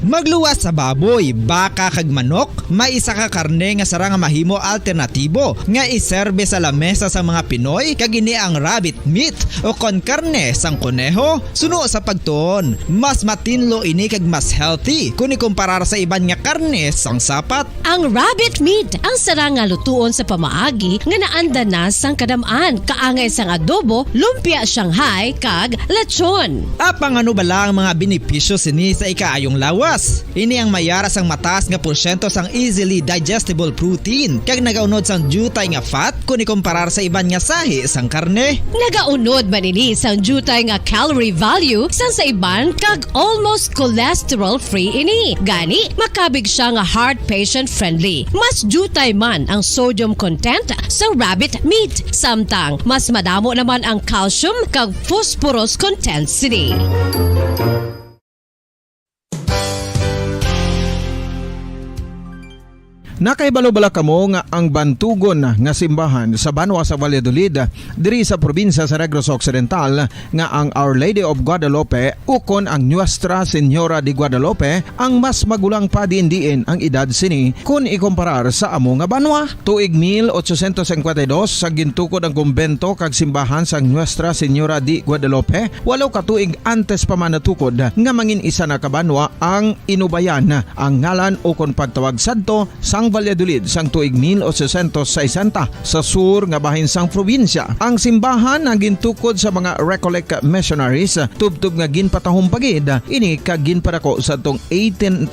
Magluwas sa baboy, baka kag manok, may isa ka karne nga sara nga mahimo alternatibo nga iserbe sa lamesa sa mga Pinoy kag ini ang rabbit meat o kon karne sang kuneho. Suno sa pagtuon, mas matinlo ini kag mas healthy kung ikumparar sa iban nga karne sang sapat. Ang rabbit meat ang sara nga lutuon sa pamaagi nga naanda na sang kadamaan, kaangay sang adobo, lumpia Shanghai kag lechon. Apang ano bala ang mga benepisyo sini sa ikaayong lawas? Plus, ini ang mayara sang mataas nga porsyento sang easily digestible protein kag nagaunod sang jutay nga fat kung ikumparar sa iban nga sahi sang karne. Nagaunod man ini sang jutay nga calorie value sang sa iban kag almost cholesterol-free ini. Gani, makabig siya nga heart patient friendly. Mas jutay man ang sodium content sa rabbit meat. Samtang, mas madamo naman ang calcium kag phosphorus content sini. Nakaibalo-bala kamo nga ang bantugon nga simbahan sa Banwa sa Valladolid diri sa probinsya sa Negros Occidental nga ang Our Lady of Guadalupe ukon ang Nuestra Señora de Guadalupe ang mas magulang pa diin ang edad sini kung ikumparar sa amo nga banwa. Tuig 1852 sa gintukod ang kumbento kag simbahan sa Nuestra Señora de Guadalupe, 8 ka tuig antes pa man natukod nga mangin isa na kabanwa ang inubayan ang ngalan ukon pagtawag sadto sang Valladolid sang tuig 1860 sa sur nga bahin sang probinsya. Ang simbahan ang gintukod sa mga Recollect missionaries tubtub nga ginpatahong pagid ini kag ginpadako sa tong 1877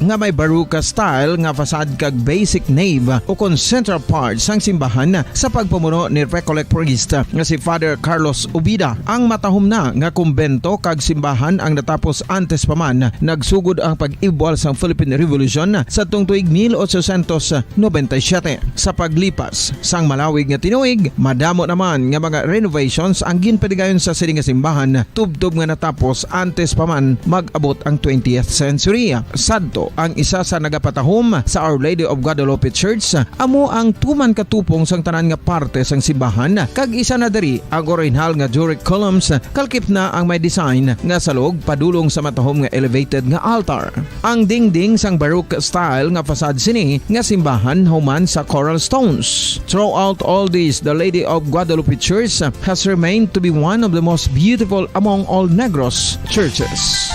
nga may baroque style nga fasad kag basic nave o kon central part sang simbahan sa pagpamuno ni Recollect priest nga si Father Carlos Ubida. Ang matahom na nga kumbento kag simbahan ang natapos antes pa man nagsugod ang pag-ibwal sang Philippine Revolution sa tong tuig 1897. Sa paglipas sang malawig nga tinuig, madamo naman nga mga renovations ang ginpadigayon sa sining nga simbahan tubtob nga natapos antes pa man mag-abot ang 20th century. Sadto ang isa sa nagapatahom sa Our Lady of Guadalupe Church, amo ang tuman katupong sang tanan nga parte sang simbahan kag isa na diri ang original nga Doric columns kalkip na ang may design nga salog padulong sa matahom nga elevated nga altar. Ang dingding sang baroque style nga fasad sini nga simbahan human sa coral stones. Throughout all this, the Lady of Guadalupe Church has remained to be one of the most beautiful among all Negros churches.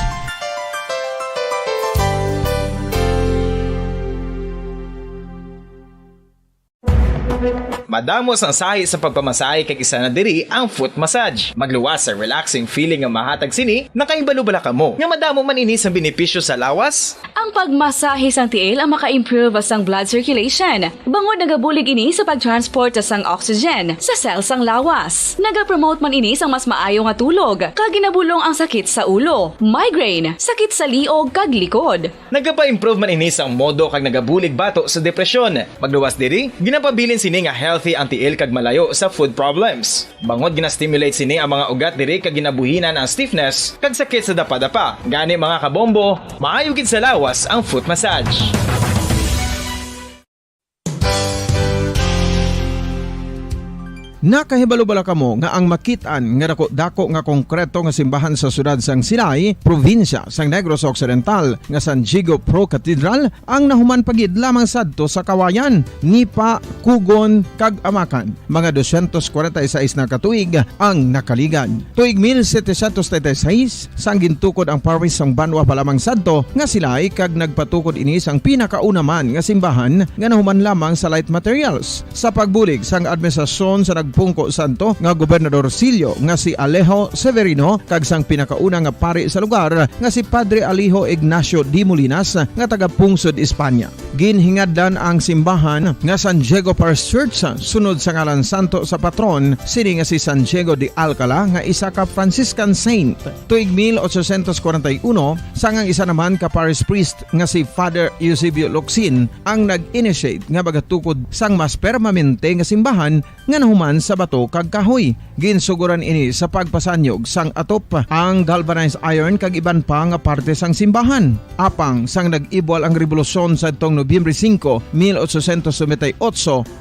Madamos ang sahi sa pagpamasahe kag isa na diri ang foot massage. Magluwas sa relaxing feeling nga mahatag sini, nakaibalo-bala ka mo. Nga madamo man ini sa benepisyo sa lawas. Ang pagmasahe sang tiil ang maka-improve sang blood circulation. Bangod nagabulig ini sa pagtransport sang oxygen sa cells sang lawas. Nagapromote man ini sang mas maayo nga tulog, kag ginabulong ang sakit sa ulo, migraine, sakit sa liog kag likod. Nagapa-improve man ini sang modo kag nagabulig bato sa depresyon. Magluwas diri, ginapabilin sini nga healthy ang tiil kag malayo sa food problems. Bangod gina-stimulate sini ang mga ugat diri kag ginabuhinan ang stiffness kag sakit sa dapa-dapa. Gani mga kabombo, maayo gid sa lawas ang foot massage. Nakahibalo-bala kamo nga ang makitaan nga dako nga konkreto nga simbahan sa sudad sang Sinay, probinsya sang Negros Occidental nga San Diego Pro Cathedral ang nahuman pagid lamang sadto sa Kawayan, Nipa, Kugon kag Amakan. Mga 246 na katuig ang nakaligan. Tuig 1736 sang gintukod ang parish sang Banwa pa lamang sadto nga Silay kag nagpatukod ini sang pinakauna man nga simbahan nga nahuman lamang sa light materials. Sa pagbulig sang administrasyon sa Pungko Santo nga Gobernador Silio nga si Alejo Severino kag sang pinakauna nga pari sa lugar nga si Padre Alijo Ignacio de Molinas nga taga Pungsod, Espanya. Ginhingaddan ang simbahan nga San Diego Parish Church sunod sa ngalan santo sa patron sini nga si San Diego de Alcala nga isa ka Franciscan saint. Tuig 1841 sangang isa naman ka parish priest nga si Father Eusebio Locsin ang nag-initiate nga bagatukod sang mas permanente nga simbahan nga nahuman sa bato kag kahoy. Ginsuguran ini sa pagpasanyog sang atop ang galvanized iron kag iban pa nga parte sang simbahan. Apang sang nag-ibwal ang revolusyon sa tong Nobyembre 5, 1898,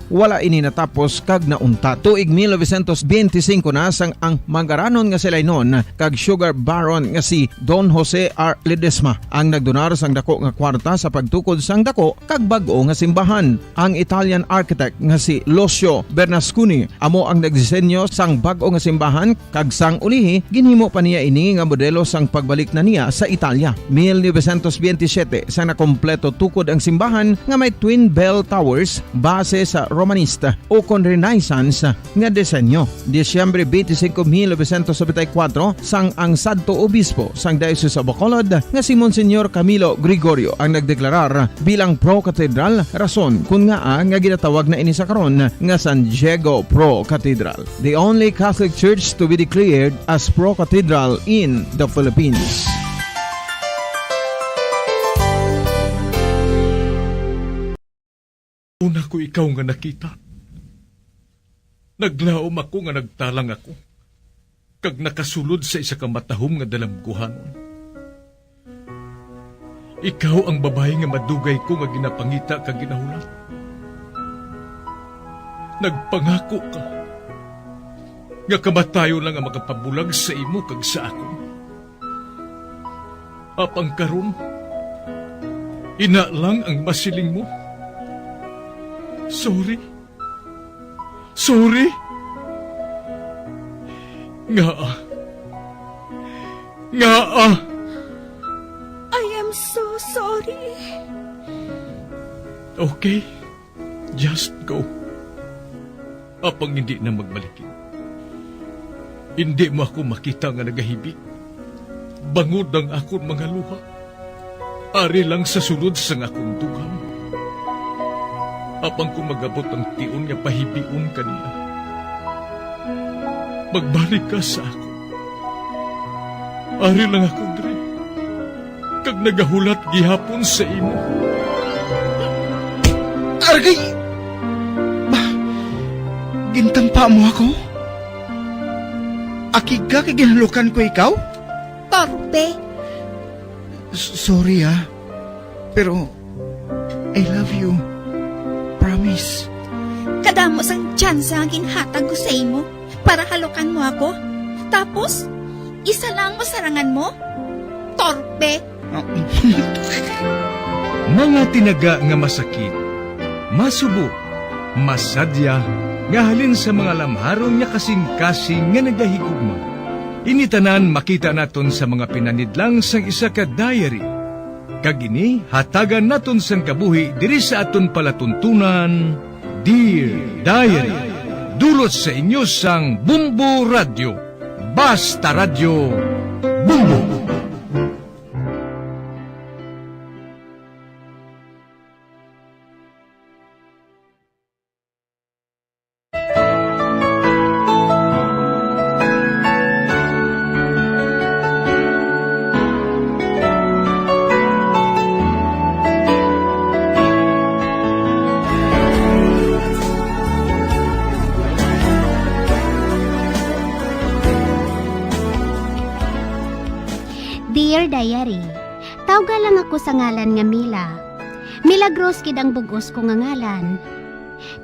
wala ini natapos kag naunta. Tuig 1925 na sang ang mangaranon nga silay noon kag sugar baron nga si Don Jose R. Ledesma ang nagdonar sang dako nga kwarta sa pagtukod sang dako kag bag-o nga simbahan. Ang Italian architect nga si Lucio Bernasconi amo ang nagdisenyo sang bag-o nga simbahan kag sang ulihi ginhimo pa niya ini nga modelo sang pagbalik na niya sa Italia. 1927 sang nakompleto tukod ang simbahan simbahan nga may twin bell towers base sa Romanista o kon Renaissance nga disenyo. Disyembre 25, 1974 sang ang sadto obispo sang Diocese of Bacolod nga si Monsignor Camilo Gregorio ang nagdeklarar bilang pro-cathedral, rason kung nga ginatawag na ini sa karon nga San Diego Pro-Cathedral, the only Catholic Church to be declared as pro-cathedral in the Philippines. Una ko ikaw nga nakita. Naglaom ako nga nagtalang ako. Kag nakasulod sa isa ka matahom nga dalamguhanon. Ikaw ang babae nga madugay ko nga ginapangita kag ginahulat. Nagpangako ka nga kamatayo lang ang makapabulag sa imo kag sa ako. Apang karon, ina lang ang masiling mo. Sorry. Nga. I am so sorry. Okay, just go. Apang hindi na magbalikin. Hindi mo ako makita nga nagahibig. Bangod ang akong mga luha. Ari lang sa sulod sa akong dugang. Apang kung magabot ang tion nga pahibiun kanila. Magbalik ka sa ako. Ari lang ako, Dre. Kag nagahulat gihapon sa imo. Argay! Gintampa mo ako? Akig ka kay ginalukan ko ikaw? Torpe. Sorry pero I love you. Promise. Kadamo sang tsansa ang ginhatag ko sa imo para halukan mo ako. Tapos, isa lang masarangan mo? Torpe. Mga tinaga nga masakit, masubo, masadya, nga halin sa mga lamharong nga kasing-kasing nga nagahigugma. Initanan makita naton sa mga pinanidlang sang isa ka diary. Kagini, hatagan naton sang kabuhi diri sa aton palatuntunan, Dear Diary. Dulot sa inyo sang Bumbo Radio. Basta Radio Bumbo. Dear Diary, tawga lang ako sa ngalan nga Mila. Milagros kid ang bugos ko nga ngalan.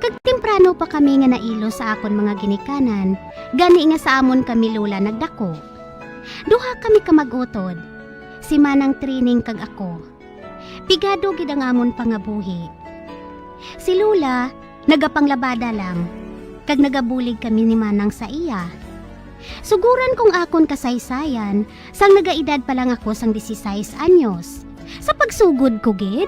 Kag temprano pa kami nga nailo sa akon mga ginikanan, gani nga sa amon kami lula nagdako. Duha kami kamag-utod, si Manang Trining kag ako. Pigado gid ang amon pangabuhi. Si Lula, nagapanglabada lang, kag nagabulig kami ni Manang sa iya. Suguran kong akon kasaysayan, sang nagaedad pa lang ako sang 16 anyos. Sa pagsugod ko, gid.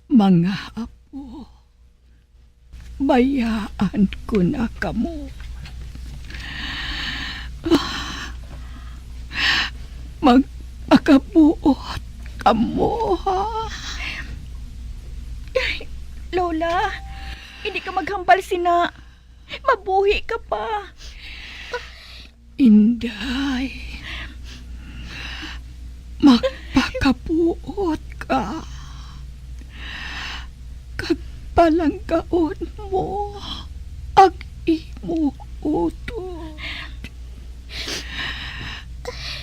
Mga apo, bayaan ko na kamo. Magpakabuot kamo, ha? Lola, hindi ka maghambal sina. Mabuhi ka pa. Inday, magpakabuot ka. Kagpalanggaon mo ang imo utod.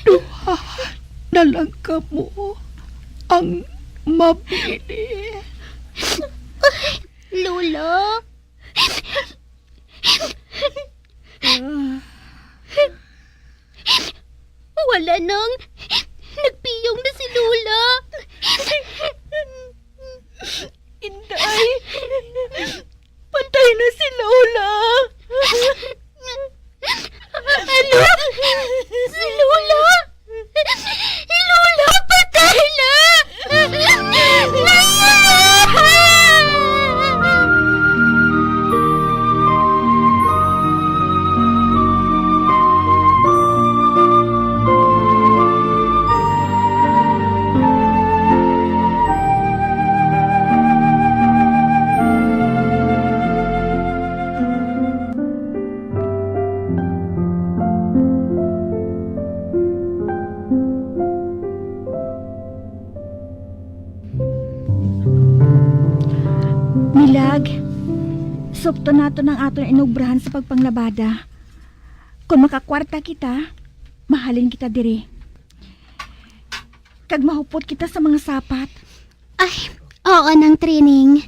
Duha na lang ka mo ang mabili. Lolo? Wala nang nagpiyong na si Lula. Inday, Ano? Si Lola? Lola, patay na! Milag, supto nato ng aton inubrahan sa pagpanglabada. Kung makakwarta kita, mahalin kita diri. Kag mahupot kita sa mga sapat. Ay, oo ng training.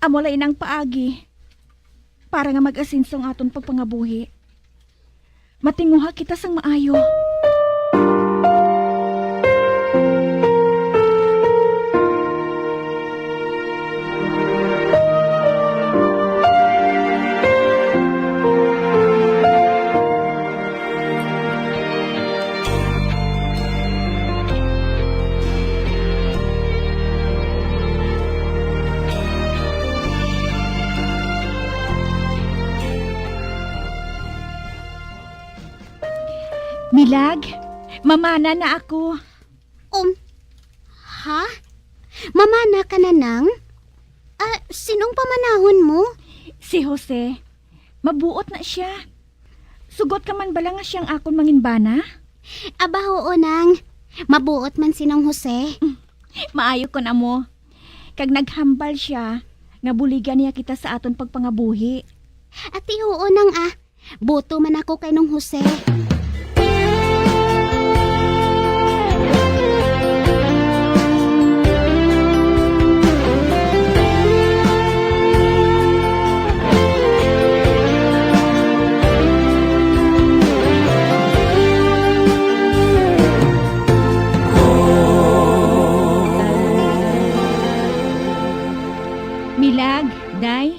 Amo lain ang paagi para nga mag-asinsong aton pagpangabuhi. Matinguha kita sang maayo. Milag, mamana na ako. Ha? Mamana ka na nang? Sinong pamanahon mo? Si Jose. Mabuot na siya. Sugot ka man bala nga siyang akon manginbana? Aba, oo nang. Mabuot man sinong Jose. Maayo ko na mo. Kag naghambal siya, nga buligan niya kita sa aton pagpangabuhi. Ati oo nang Buto man ako kay nung Jose. Milag, Day.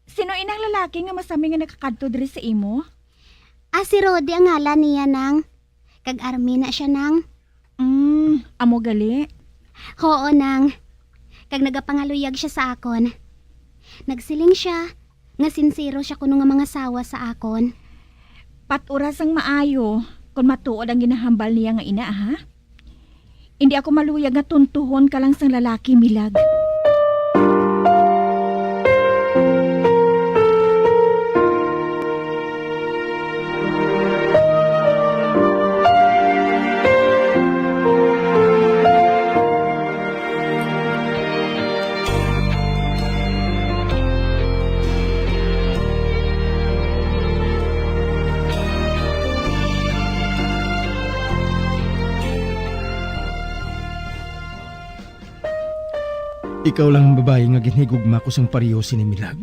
Sino inang lalaki nga masami nga nakakadto diri sa imo? Si Rodi ang ngalan niya nang. Kag army na siya nang. Amo gali? Oo nang. Kag nagapangaluyag siya sa akon. Nagsiling siya. Nga sincero siya kuno nga mga sawa sa akon. Paturas ang maayo kung matuod ang ginahambal niya nga ina, ha? Hindi ako maluyag nga tuntuhon ka lang sang lalaki, Milag. Ikaw lang ang babae nga ginhigugma ko sang pareho si Milag.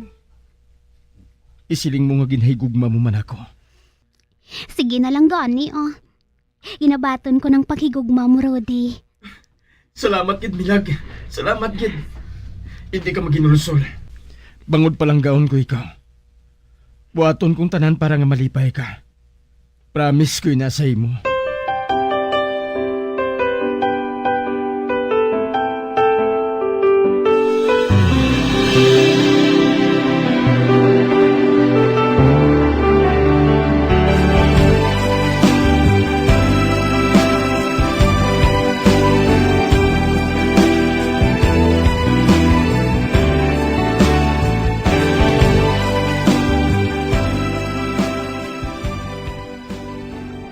Isiling mo nga ginhigugma mo man ako. Sige na lang gani, Inabaton ko ng paghigugma mo, Rodi. Salamat gid, Milag. Salamat gid. Hindi ka maginulusol. Bangod palang gaon ko ikaw. Buhaton kong tanan para nga malipay ka. Promise ko'y nasa imo.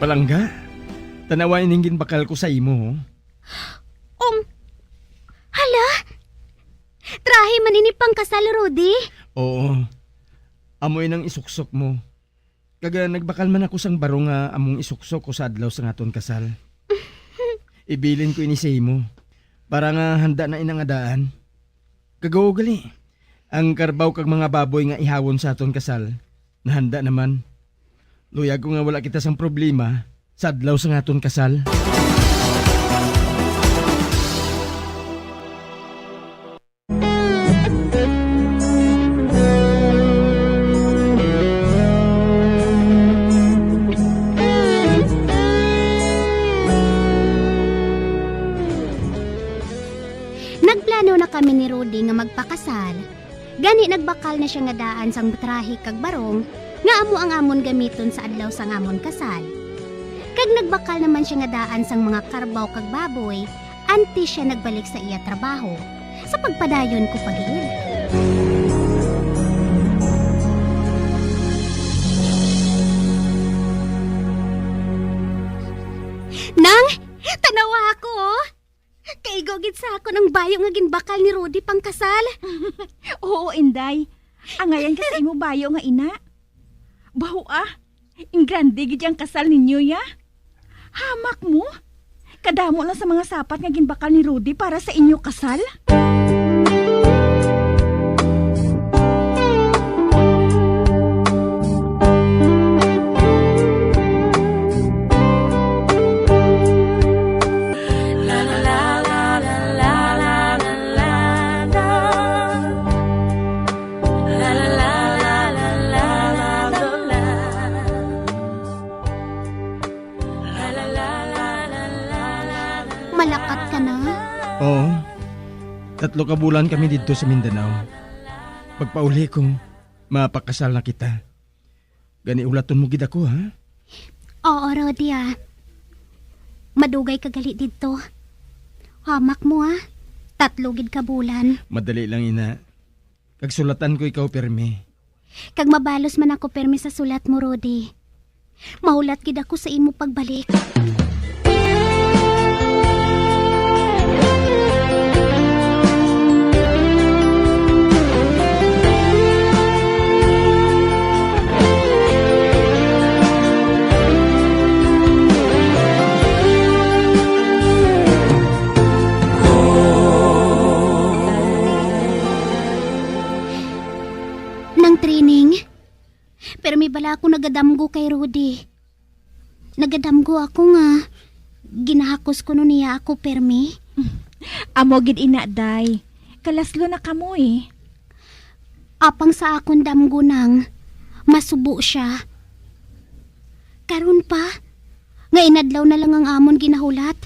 Palangga, tanawain ninggin bakal ko sa imo. Hala? Trahe man ini pang kasal, Rodi? Oo. Amoy nang isuksok mo. Kaga nagbakal man ako sang baro nga among isuksok ko sa adlaw sa ngaton kasal. Ibilin ko ini sa imo. Para nga handa na inangadaan. Kagaw gali. Ang karbaw kag mga baboy nga ihawon sa aton kasal. Nahanda naman. Luyag ko nga wala kita sang problema sa adlaw sa ngaton kasal. kami ni Rudy nga magpakasal, gani nagbakal na siya nga daan sang trahe kag barong nga amo ang amon gamiton sa adlaw sang amon kasal. Kag nagbakal naman siya nga daan sang mga karbaw kag baboy, anti siya nagbalik sa iya trabaho. Sa pagpadayon ko pagid. Nang, tanawa ako oh. Kaigogit sa ako ng bayo nga ginbakal ni Rudy pang kasal. Oo, Inday. Angayan ka sa imo bayo nga ina. Baho ing grande gid ang kasal ninyo ya. Hamak mo. Kadamo lang sa mga sapat nga ginbakal ni Rudy para sa inyo kasal. Malakat ka na? Oo. 3 ka bulan kami dito sa Mindanao. Pagpauli ko, mapakasal na kita. Gani ulaton mo gid ako, ha? Oo, Rudy Madugay ka gali dito. Hamak mo 3 gid ka bulan. Madali lang ina. Kag sulatan ko ikaw permi. Kag mabalos man ako permi sa sulat mo, Rudy. Mahulat gid ako sa imo pagbalik. Pero may bala ako nagadamgo kay Rudy. Nagadamgo ako nga. Ginahakos ko no niya ako, permi. Amo gid ina, day. Kalaslo na kamo eh. Apang sa akong damgo nang masubo siya. Karon pa, nga inadlaw na lang ang amon ginahulat.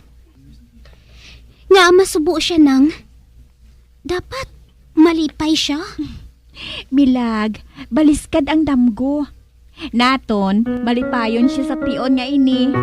Nga masubo siya nang dapat malipay siya. Milag, baliskad ang damgo. Naton, malipayon siya sa tion nga ini.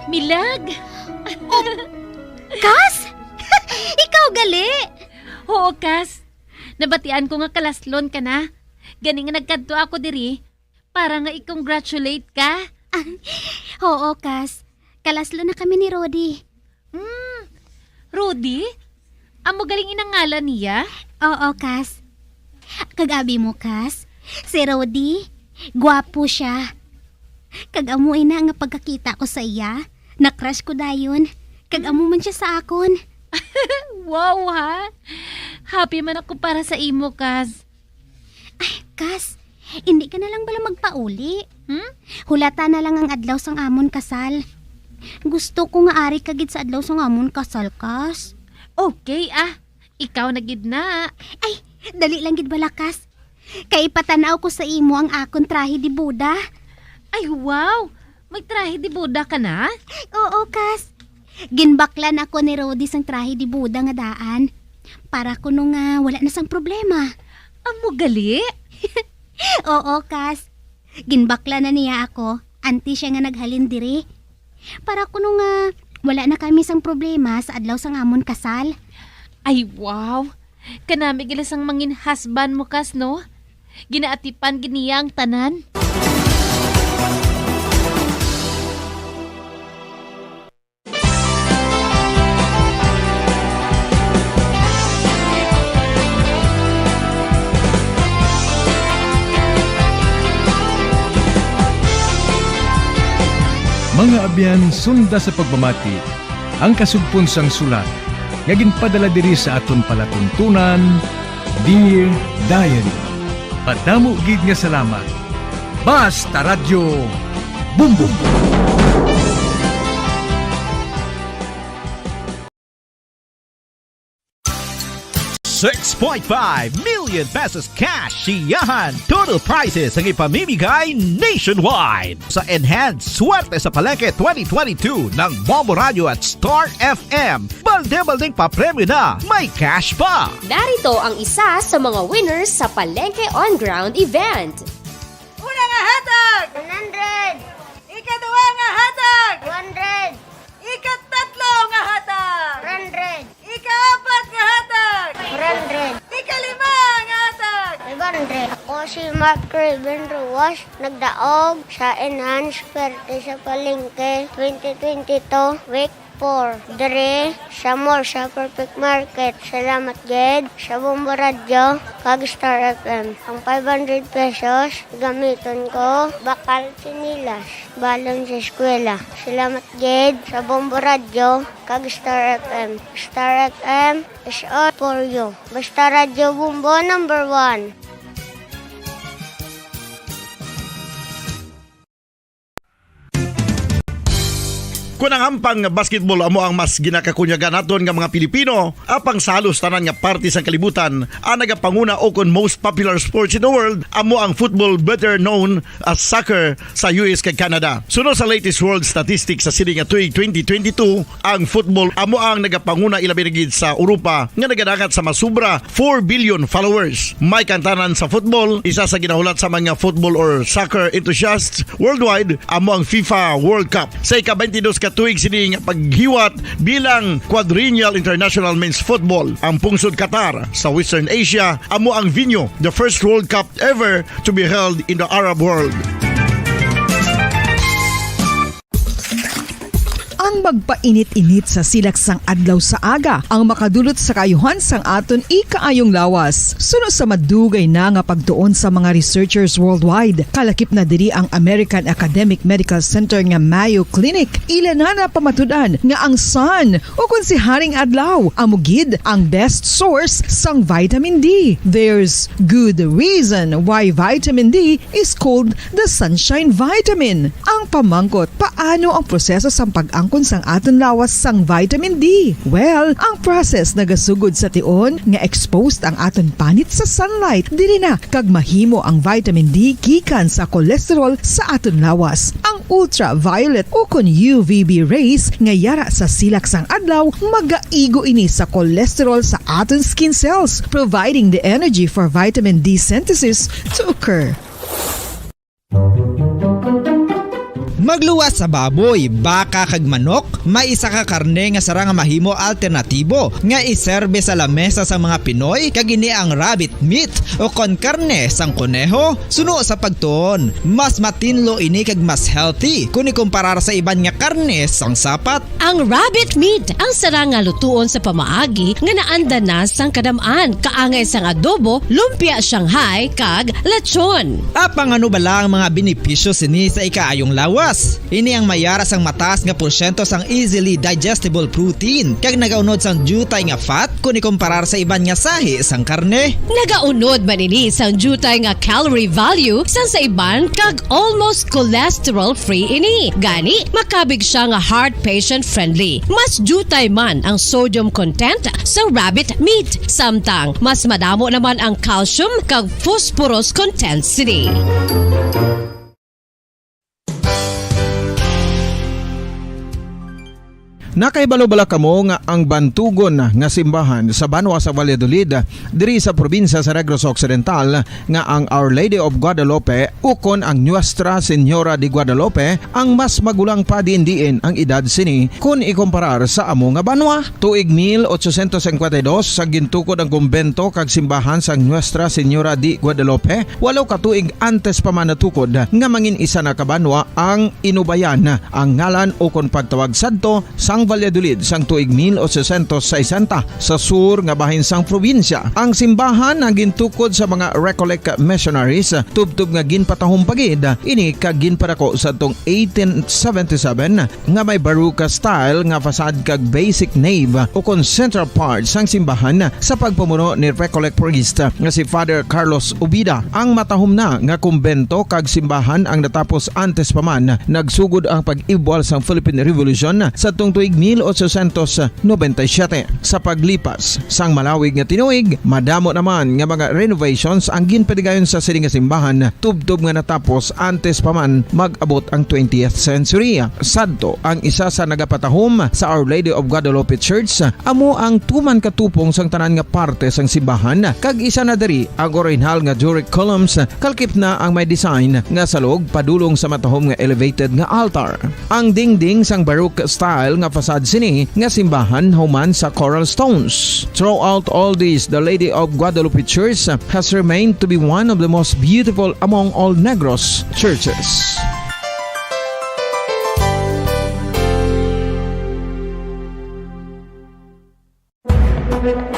Milag! Kas? Ikaw gali? Oo, Kas. Nabatian ko nga kalaslon ka na. Gani nga nagkadto ako diri para nga i-congratulate ka. Oo, Kas. Kalaslo na kami ni Rudy. Rudy? Amo galing inangalan niya? Oo, Kas. Kagabi mo, Kas. Si Rudy, gwapo siya. Kag-amuin na nga pagkakita ko sa iya. Na-crush ko dayon. Kag-amo man siya sa akon. Wow, ha? Happy man ako para sa imo, Kas. Ay, Kas, hindi ka na lang bala magpauli. Hulata na lang ang adlaw sang amon kasal. Gusto ko nga ari kagid sa adlaw sang amon kasal, Kas. Okay, ikaw na gid na. Ay, dali lang gid bala, Kas. Kay ipatanaw ko sa imo ang akon trahe di Buda. Ay, wow! May trahe di Buda ka na? Oo, Kas. Ginbaklan ako ni Rudy sang trahe di Buda nga daan. Para ko nung wala na sang problema. Amo gali? Oo, Kas. Ginbaklan na niya ako. Anti siya nga naghalin diri. Para ko nung wala na kami sang problema sa adlaw sang amon kasal. Ay, wow! Kanami gila sang mangin husband mo, Kas, no? Ginaatipan giniyang tanan. Mga abyan, sunda sa pagmamati, ang kasugpon sang sulat nga ginpadala diri sa aton palatuntunan, Dear Diary. Padamo gid nga salamat. Basta Radyo Bumbum. $6.5 million pesos cash siyahan. Total prizes ang ipamimigay nationwide sa Enhanced Swerte sa Palengke 2022 ng Bombo Radio at Star FM. Balde-baldeng papremyo na, may cash pa. Narito ang isa sa mga winners sa Palengke On Ground event. Una nga hatag! 100! Ikaduwa nga hatag! 200! Ikatatlo nga hatag! 300! Ikaapat nga hatag! 400! Ikalima nga hatag! 500. Ako si Mark Raven Ruwas, nagdaog sa Enhanced Swerte sa Palengke 2022 Week 4. Dere sa mall sa Perfect Market. Salamat ged sa Bombo Radio kag Star FM. Ang 500 pesos gamiton ko bakal sinilas balon sa eskwela. Salamat ged sa Bombo Radio kag Star FM. Star FM is all for you. Basta Radio Bombo number 1. Kung ang ampang basketball amo ang mas ginakakunyagan naton nga mga Pilipino, apang salos tanan nga parte sa kalibutan, ang nagapanguna o kon most popular sports in the world, amo ang football, better known as soccer sa US kag Canada. Sunod sa latest world statistics sa sini nga tuig 2022, ang football amo ang nagapanguna ilabi na gid sa Europa nga nagadagat sa masubra 4 billion followers. May kantanan sa football, isa sa ginahulat sa mga football or soccer enthusiasts worldwide, amo ang FIFA World Cup. Sa ika-22 tuig sini nga paghiwat bilang Quadrennial International Men's Football. Ang pungsod Qatar sa Western Asia amo ang venue, the first World Cup ever to be held in the Arab world. Ang magpainit-init sa silaksang adlaw sa aga ang makadulot sa kayuhan sang aton ikaayong lawas. Suno sa madugay na nga pagtuon sa mga researchers worldwide, kalakip na diri ang American Academic Medical Center nga Mayo Clinic. Ilan na pamatudan nga ang sun o kung si Haring Adlaw amugid ang best source sang vitamin D. There's good reason why vitamin D is called the sunshine vitamin. Ang pamangkot, paano ang proseso sang pag-angkon sang aton lawas sang vitamin D? Well, ang process nagasugod sa tion nga exposed ang aton panit sa sunlight. Dili na kag mahimo ang vitamin D gikan sa cholesterol sa aton lawas. Ang ultraviolet o kon UVB rays nga yara sa silak sang adlaw magaigo ini sa cholesterol sa aton skin cells, providing the energy for vitamin D synthesis to occur. Magluwas sa baboy, baka kag manok, may isa ka karne nga sarang mahimo alternatibo nga iserbe sa lamesa sa mga Pinoy kag ini ang rabbit meat o kon karne sang kuneho. Suno sa pagtuon, mas matinlo ini kag mas healthy kung ikumparar sa iban nga karne sang sapat. Ang rabbit meat ang sarang nga lutuon sa pamaagi nga naanda na sang kadamaan, kaangay sang adobo, lumpia Shanghai kag lechon. Apang ano bala ang mga benepisyo sini sa ikaayong lawas? Ini ang mayara sang mataas nga porsyento sang easily digestible protein kag nagaunod sang jutay nga fat kung ikumparar sa iban nga sahi sang karne. Nagaunod man ini sang jutay nga calorie value sang sa iban kag almost cholesterol free ini. Gani makabig siya nga heart patient friendly. Mas jutay man ang sodium content sa rabbit meat, samtang mas madamo naman ang calcium kag phosphorus content sini. Nakaibalo-bala kamo nga ang bantugon nga simbahan sa Banwa sa Valladolid diri sa probinsya sa Negros Occidental nga ang Our Lady of Guadalupe ukon ang Nuestra Señora de Guadalupe ang mas magulang pa diin ang edad sini kung ikumparar sa amo nga banwa. Tuig 1852 sa gintukod ang kumbento kag simbahan sa Nuestra Señora de Guadalupe, walo ka tuig antes pa man natukod nga mangin isa na kabanwa ang inubayan ang ngalan ukon pagtawag sadto sang Valladolid sang tuig 1860 sa sur nga bahin sang probinsya. Ang simbahan ang gintukod sa mga Recollect missionaries tubtub nga ginpatahong pagid ini kag ginpadako sa tong 1877 nga may baroque style nga fasad kag basic nave o kon central part sang simbahan sa pagpamuno ni Recollect priest nga si Father Carlos Ubida. Ang matahom na nga kumbento kag simbahan ang natapos antes pa man nagsugod ang pag-ibwal sang Philippine Revolution sa tong tuig 1897. Sa paglipas sang malawig nga tinuig, madamo naman nga mga renovations ang ginpadigayon sa sining nga simbahan tubtob nga natapos antes pa man mag-abot ang 20th century. Sadto ang isa sa nagapatahom sa Our Lady of Guadalupe Church amo ang tuman katupong sang tanan nga parte sang simbahan kag isa na diri ang original nga Doric columns kalkip na ang may design nga salog padulong sa matahom nga elevated nga altar. Ang dingding sang baroque style nga fasad sini nga simbahan human sa coral stones. Throughout all this, the Lady of Guadalupe Church has remained to be one of the most beautiful among all Negros churches.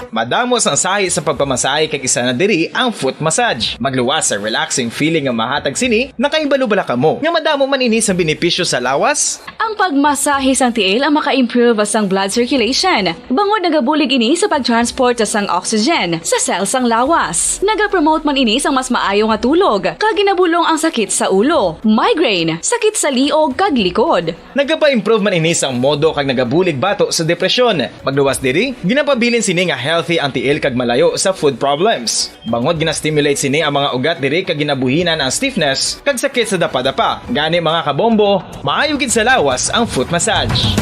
Madamos ang sahi sa pagpamasahe kag isa na diri ang foot massage. Magluwas sa relaxing feeling nga mahatag sini, nakaibalo-bala ka mo. Nga madamo man ini sa benepisyo sa lawas. Ang pagmasahe sang tiil ang maka-improve sang blood circulation. Bangod nagabulig ini sa pag-transport sang oxygen sa cells sang lawas. Nagapromote man ini sang mas maayo nga tulog, kag ginabulong ang sakit sa ulo, migraine, sakit sa liog kag likod. Nagapa-improve man ini sang modo kag nagabulig bato sa depresyon. Magluwas diri, ginapabilin sini nga healthy ang tiil kag malayo sa food problems. Bangod gina-stimulate sini ang mga ugat diri kag ginabuhinan ang stiffness kag sakit sa dapa-dapa. Gani mga kabombo, maayo gid sa lawas ang foot massage.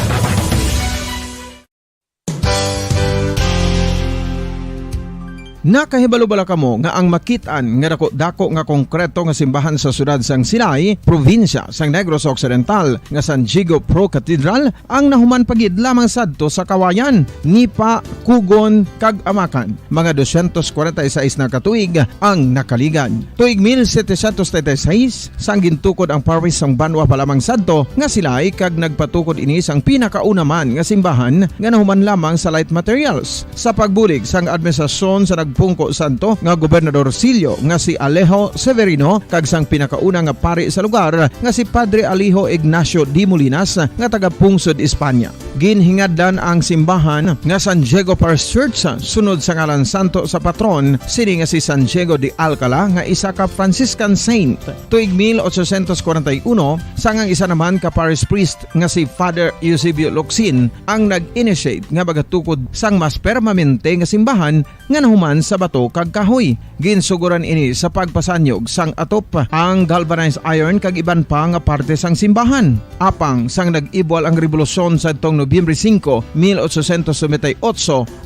Nakahibalo-bala kamo nga ang makitaan nga dako nga konkreto nga simbahan sa sudad sang Sinay, probinsya sang Negros Occidental nga San Diego Pro Cathedral ang nahuman pagid lamang sadto sa Kawayan, Nipa, Kugon kag Amakan. Mga 246 na katuig ang nakaligan. Tuig 1736 sang gintukod ang parish sang Banwa pa lamang sadto nga silay kag nagpatukod ini sang pinakauna man nga simbahan nga nahuman lamang sa light materials. Sa pagbulig sang administrasyon sa Pungko Santo nga Gobernador Silio nga si Alejo Severino kag sang pinakauna nga pari sa lugar nga si Padre Alijo Ignacio Di Molinas nga taga Pungsod, Espanya. Ginhingadlan ang simbahan nga San Diego Parish Church sunod sa ngalan santo sa patron sini nga si San Diego de Alcala nga isa ka Franciscan saint. Tuig 1841 sangang isa naman ka parish priest nga si Father Eusebio Locsin ang nag-initiate nga bagatukod sang mas permanente nga simbahan nga nahuman sa bato kag kahoy. Ginsuguran ini sa pagpasanyog sang atop ang galvanized iron kag iban pa nga parte sang simbahan. Apang sang nag-ibwal ang revolusyon sa tong Nobyembre 5, 1898,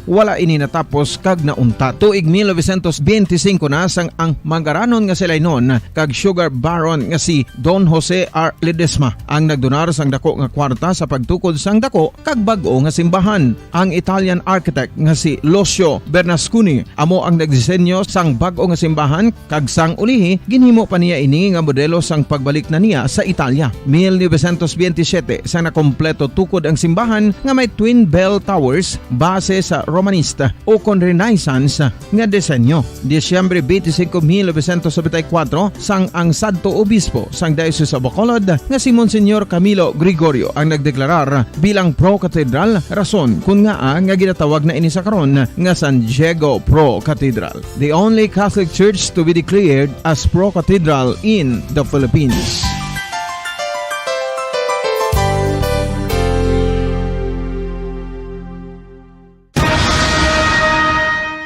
wala ini natapos kag naunta. Tuig 1925 na sang ang mangaranon nga silay noon kag sugar baron nga si Don Jose R. Ledesma ang nagdonar sang dako nga kwarta sa pagtukod sang dako kag bag-o nga simbahan. Ang Italian architect nga si Lucio Bernasconi amo ang nagdisenyo sang bag-o nga simbahan kag sang ulihi ginhimo pa niya ini nga modelo sang pagbalik na niya sa Italia. 1927 sang nakompleto tukod ang simbahan nga may twin bell towers base sa Romanista o kon Renaissance nga disenyo. Disyembre 25, 1974 sang ang sadto obispo sang Diocese of Bacolod nga si Monsignor Camilo Gregorio ang nagdeklarar bilang pro-cathedral, rason kung nga ginatawag na ini sa karon nga San Diego Pro Cathedral, the only Catholic church to be declared as pro-cathedral in the Philippines.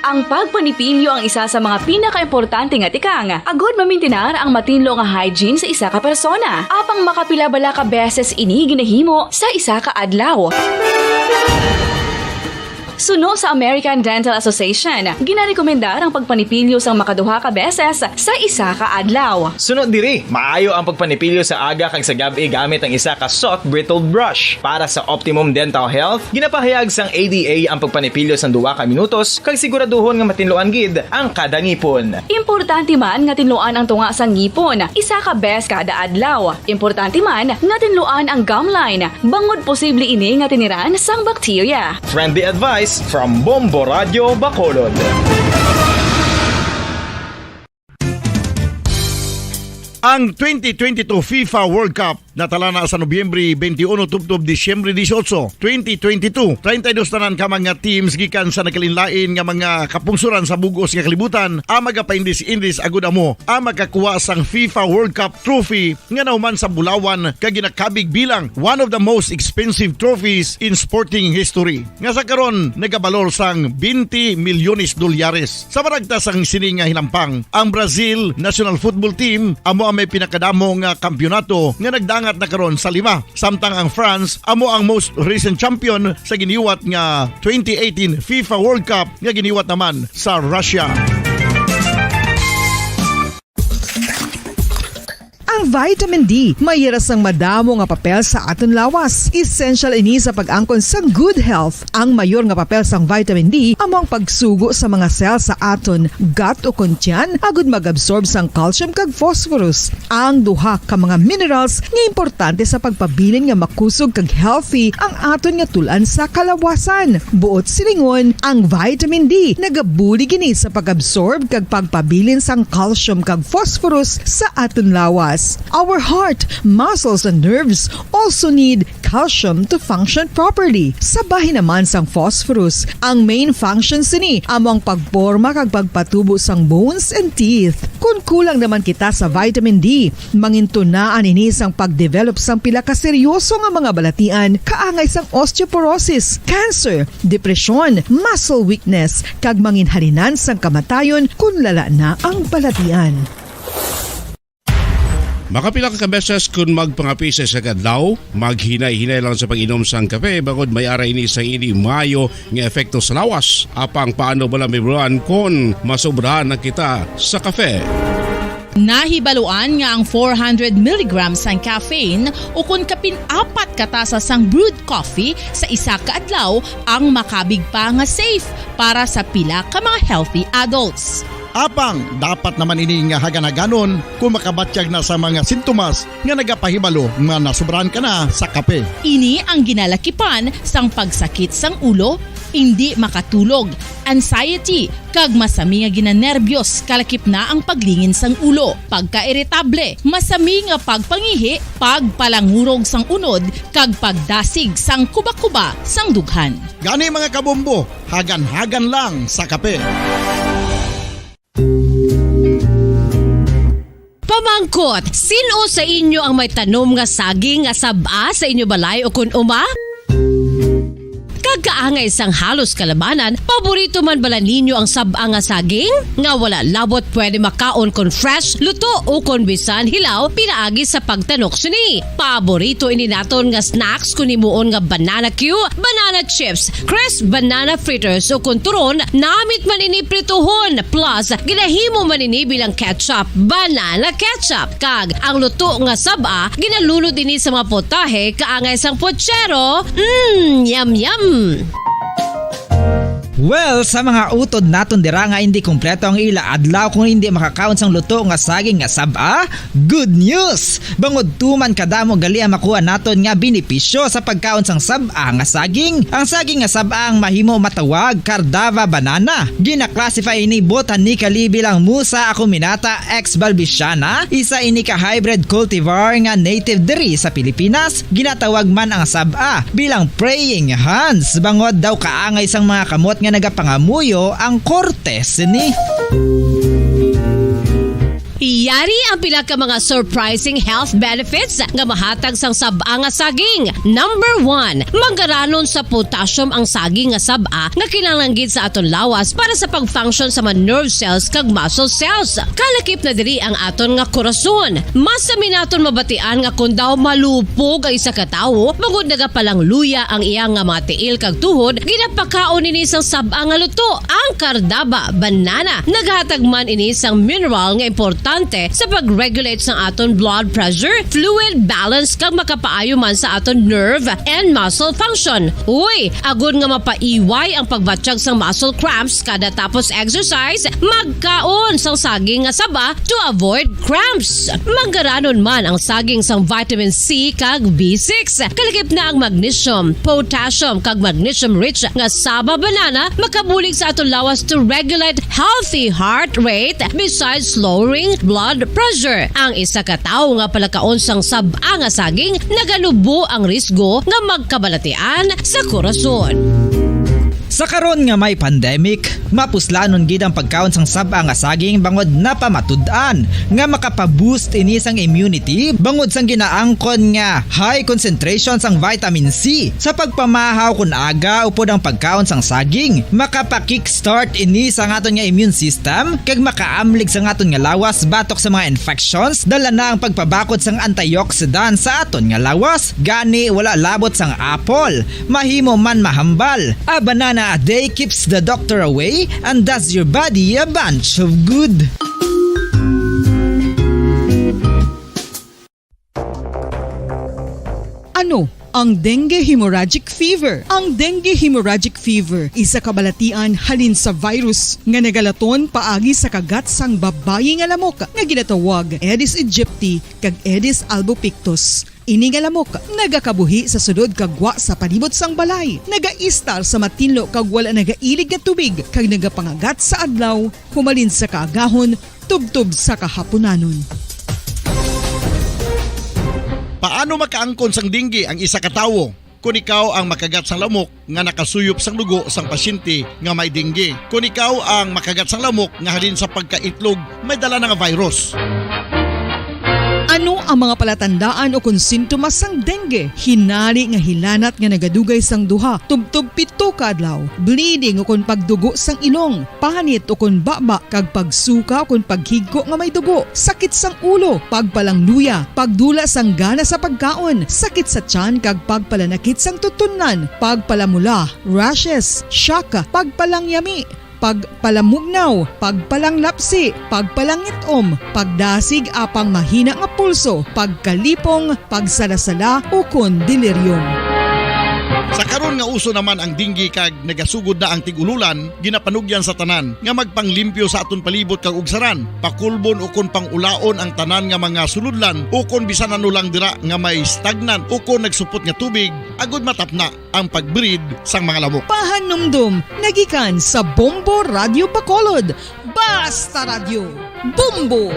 Ang pagpanipilyo ang isa sa mga pinaka-importante nga tikang. Agod mamintinar ang matinlo nga hygiene sa isa ka persona. Apang makapilabala ka beses ini ginahimo sa isa ka adlaw. Suno sa American Dental Association, ginarekomendar ang pagpanipilyo sang makaduha ka beses sa isa ka adlaw. Sunod diri, maayo ang pagpanipilyo sa aga kag sa gabi gamit ang isa ka soft brittled brush. Para sa optimum dental health, ginapahayag sang ADA ang pagpanipilyo sa 2 ka minutos kag siguraduhon nga matinluan gid ang kada ngipon. Importante man nga tinluan ang tunga sa ngipon, isa ka bes kada adlaw. Importante man nga tinluan ang gum line, bangod posible ini nga tiniran sang bakterya. Friendly advice from Bombo Radio Bacolod. Ang 2022 FIFA World Cup natala na sa Nobyembre 21 tubtob Disyembre 18, 2022. 32 tanan ka mga teams gikan sa nakalinlain nga mga kapungsuran sa bugos nga kalibutan ang magapaindis-indis agud amo ang makakuha sang FIFA World Cup trophy nga nauman sa Bulawan kag ginakabig bilang one of the most expensive trophies in sporting history. Nga sa karon nagabalor sang 20 milyones dolyares. Sa baragta sang sini nga hinampang, ang Brazil National Football Team amo may pinakadamo nga kampyonato nga nagdangat na karon sa 5. Samtang ang France amo ang most recent champion sa giniwat nga 2018 FIFA World Cup nga giniwat naman sa Russia. Ang vitamin D mayira sang madamo nga papel sa aton lawas. Essential ini sa pag-angkon sang good health. Ang mayor nga papel sang vitamin D among pagsugo sa mga cell sa aton gut o kuntyan agud mag-absorb sang calcium kag phosphorus. Ang duha ka mga minerals nga importante sa pagpabilin nga makusog kag healthy ang aton nga tulan sa kalawasan. Buot silingon, ang vitamin D nagabuli gini sa pag-absorb kag pagpabilin sang calcium kag phosphorus sa aton lawas. Our heart, muscles, and nerves also need calcium to function properly. Sabahin naman sang phosphorus, ang main function sini among pagporma kag pagpatubo sang bones and teeth. Kung kulang naman kita sa vitamin D, mangintunaan ini sang pagdevelop sang pila ka seryoso nga mga balatian, kaangay sang osteoporosis, cancer, depresyon, muscle weakness, kag manginhalinan sang kamatayon kung lala na ang balatian. Makapila ka beses kung magpangapisa sa kadlaw, maghinay-hinay lang sa pag-inom sang kape bagod may ara ini sa hindi mayo nga epekto sa lawas. Apang paano bala may buruan kung masobrahan na kita sa kape. Nahibaluan nga ang 400 mg sang caffeine o kung kapin-4 katasa sang brewed coffee sa isa ka adlaw ang makabig pa nga safe para sa pila ka mga healthy adults. Apang, dapat naman ini nga haganaganon kung makabatyag na sa mga sintomas nga nagapahibalo nga nasubrahan ka na sa kape. Ini ang ginalakipan sang pagsakit sang ulo, hindi makatulog, anxiety, kag masami nga ginanerbiyos kalakip na ang paglingin sang ulo, pagka-iritable, masami nga pagpangihi, pagpalangurog sang unod, kag pagdasig sang kuba-kuba sang dughan. Gani mga kabombo, hagan-hagan lang sa kape. Pamangkot, sino sa inyo ang may tanom nga saging nga saba sa inyo balay o kun uma? Kagkaangay sang halos kalabanan, paborito man bala ninyo ang saba nga saging? Nga wala labot pwede makaon kon fresh, luto o kon bisan hilaw, pinaagi sa pagtanok sini. Paborito ini naton nga snacks kun himuon nga banana Q, banana chips, crisp banana fritters o kun turon, namit man ini prituhon, plus ginahimo man ini bilang ketchup, banana ketchup. Kag ang luto nga saba, ginalunod ini sa mga potahe kaangay sang pochero. Yum yum. Well, sa mga utod naton dira nga hindi kumpleto ang ila adlaw kung hindi makakaon sang luto nga saging nga saba, good news! Bangod tuman kadamo gali ang makuha naton nga benepisyo sa pagkaon sang saba nga saging. Ang saging nga saba ang mahimo matawag Cardava banana. Gina-classify ini botanically bilang Musa acuminata ex balbisiana, isa ini ka hybrid cultivar nga native diri sa Pilipinas. Ginatawag man ang saba bilang praying hands, bangod daw kaangay sang mga kamot nga nagapangamuyo ang kortes ni. Yari ang pila ka mga surprising health benefits nga mahatag sang saba nga saging. Number 1, manggaranon sa potassium ang saging nga saba nga kinahanglan sa aton lawas para sa pag-function sa mga nerve cells kag muscle cells. Kalakip na diri ang aton nga korason. Mas sa minaton mabatian nga kung daw malupog ang isa ka tawo, bangod nagapalang luya ang iyang nga mga tiil kag tuhod, ginapakaon ini sang saba nga luto. Ang kardaba, banana, naghatag man ini sang mineral nga importante sa pag-regulate sa aton blood pressure, fluid balance kag makapaayo man sa aton nerve and muscle function. Uy, agud nga mapaiway ang pagbatsyag sang muscle cramps kada tapos exercise, magkaon sang saging nga saba to avoid cramps. Manggaranon man ang saging sang vitamin C kag B6. Kalakip na ang magnesium, potassium kag magnesium rich nga saba banana makabulig sa aton lawas to regulate healthy heart rate besides lowering blood pressure. Ang isa ka tawo nga palakaon sang saba nga saging nagalubo ang risgo nga magkabalatian sa korason. Sa karon nga may pandemic, mapuslanon gid ang pagkaon sang saba nga saging bangod napamatud-an nga makapaboost ini sang immunity bangod sang ginaangkon nga high concentration sang vitamin C. Sa pagpamahaw kun aga upod ang pagkaon sang saging, makapa-kickstart ini sa aton nga immune system kag makaamlig sa aton nga lawas batok sa mga infections, dala na ang pagpabakod sang antioxidant sa aton nga lawas. Gani wala labot sang apple, mahimo man mahambal. A banana a day keeps the doctor away and does your body a bunch of good. Ano ang dengue hemorrhagic fever? Ang dengue hemorrhagic fever isa kabalatian halin sa virus nga nagalaton paagi sa kagat sang babayi nga lamok nga ginatawag Aedes aegypti kag Aedes albopictus. Ini nga lamok nagakabuhi sa sudod kagwa sa palibot sang balay, nagaistar sa matinlo kag wala nagailig nga tubig kag nagapangagat sa adlaw, humalin sa kaagahon, tubtub sa kahaponanon. Paano makaangkon sang dengue ang isa ka tawo? Kung ikaw ang makagat sang lamok nga nakasuyop sang dugo sang pasyente nga may dengue. Kung ikaw ang makagat sang lamok nga halin sa pagkaitlog may dala nga virus. Ano ang mga palatandaan o kung sintomas sang dengue? Hinali nga hilanat nga nagadugay sang duha, tubtub 7 ka adlaw, bleeding o kung pagdugo sang ilong, panit o kung baba kag pagsuka o kung paghigko nga may dugo, sakit sang ulo, pagpalangluya, pagdula sang gana sa pagkaon, sakit sa tiyan kag pagpalanakit sang tutunan, pagpalamula, rashes, syaka, pagpalangyami, pagpalamugnaw, pagpalanglapsi, pagpalangitom, pagdasig apang mahina nga pulso, pagkalipong, pagsalasala o kon delirium. Sa karon nga uso naman ang dengue kag nagasugod na ang tigululan, ginapanugyan sa tanan nga magpanglimpyo sa aton palibot kag ugsaran, pakulbon o kon pangulaon ang tanan nga mga suludlan o kon bisan ano lang dira nga may stagnant o kon nagsupot nga tubig, agud matapna ang pagbreed sang mga lamok. Pahanumdum, nagikan sa Bombo Radio Bacolod. Basta Radio, Bombo!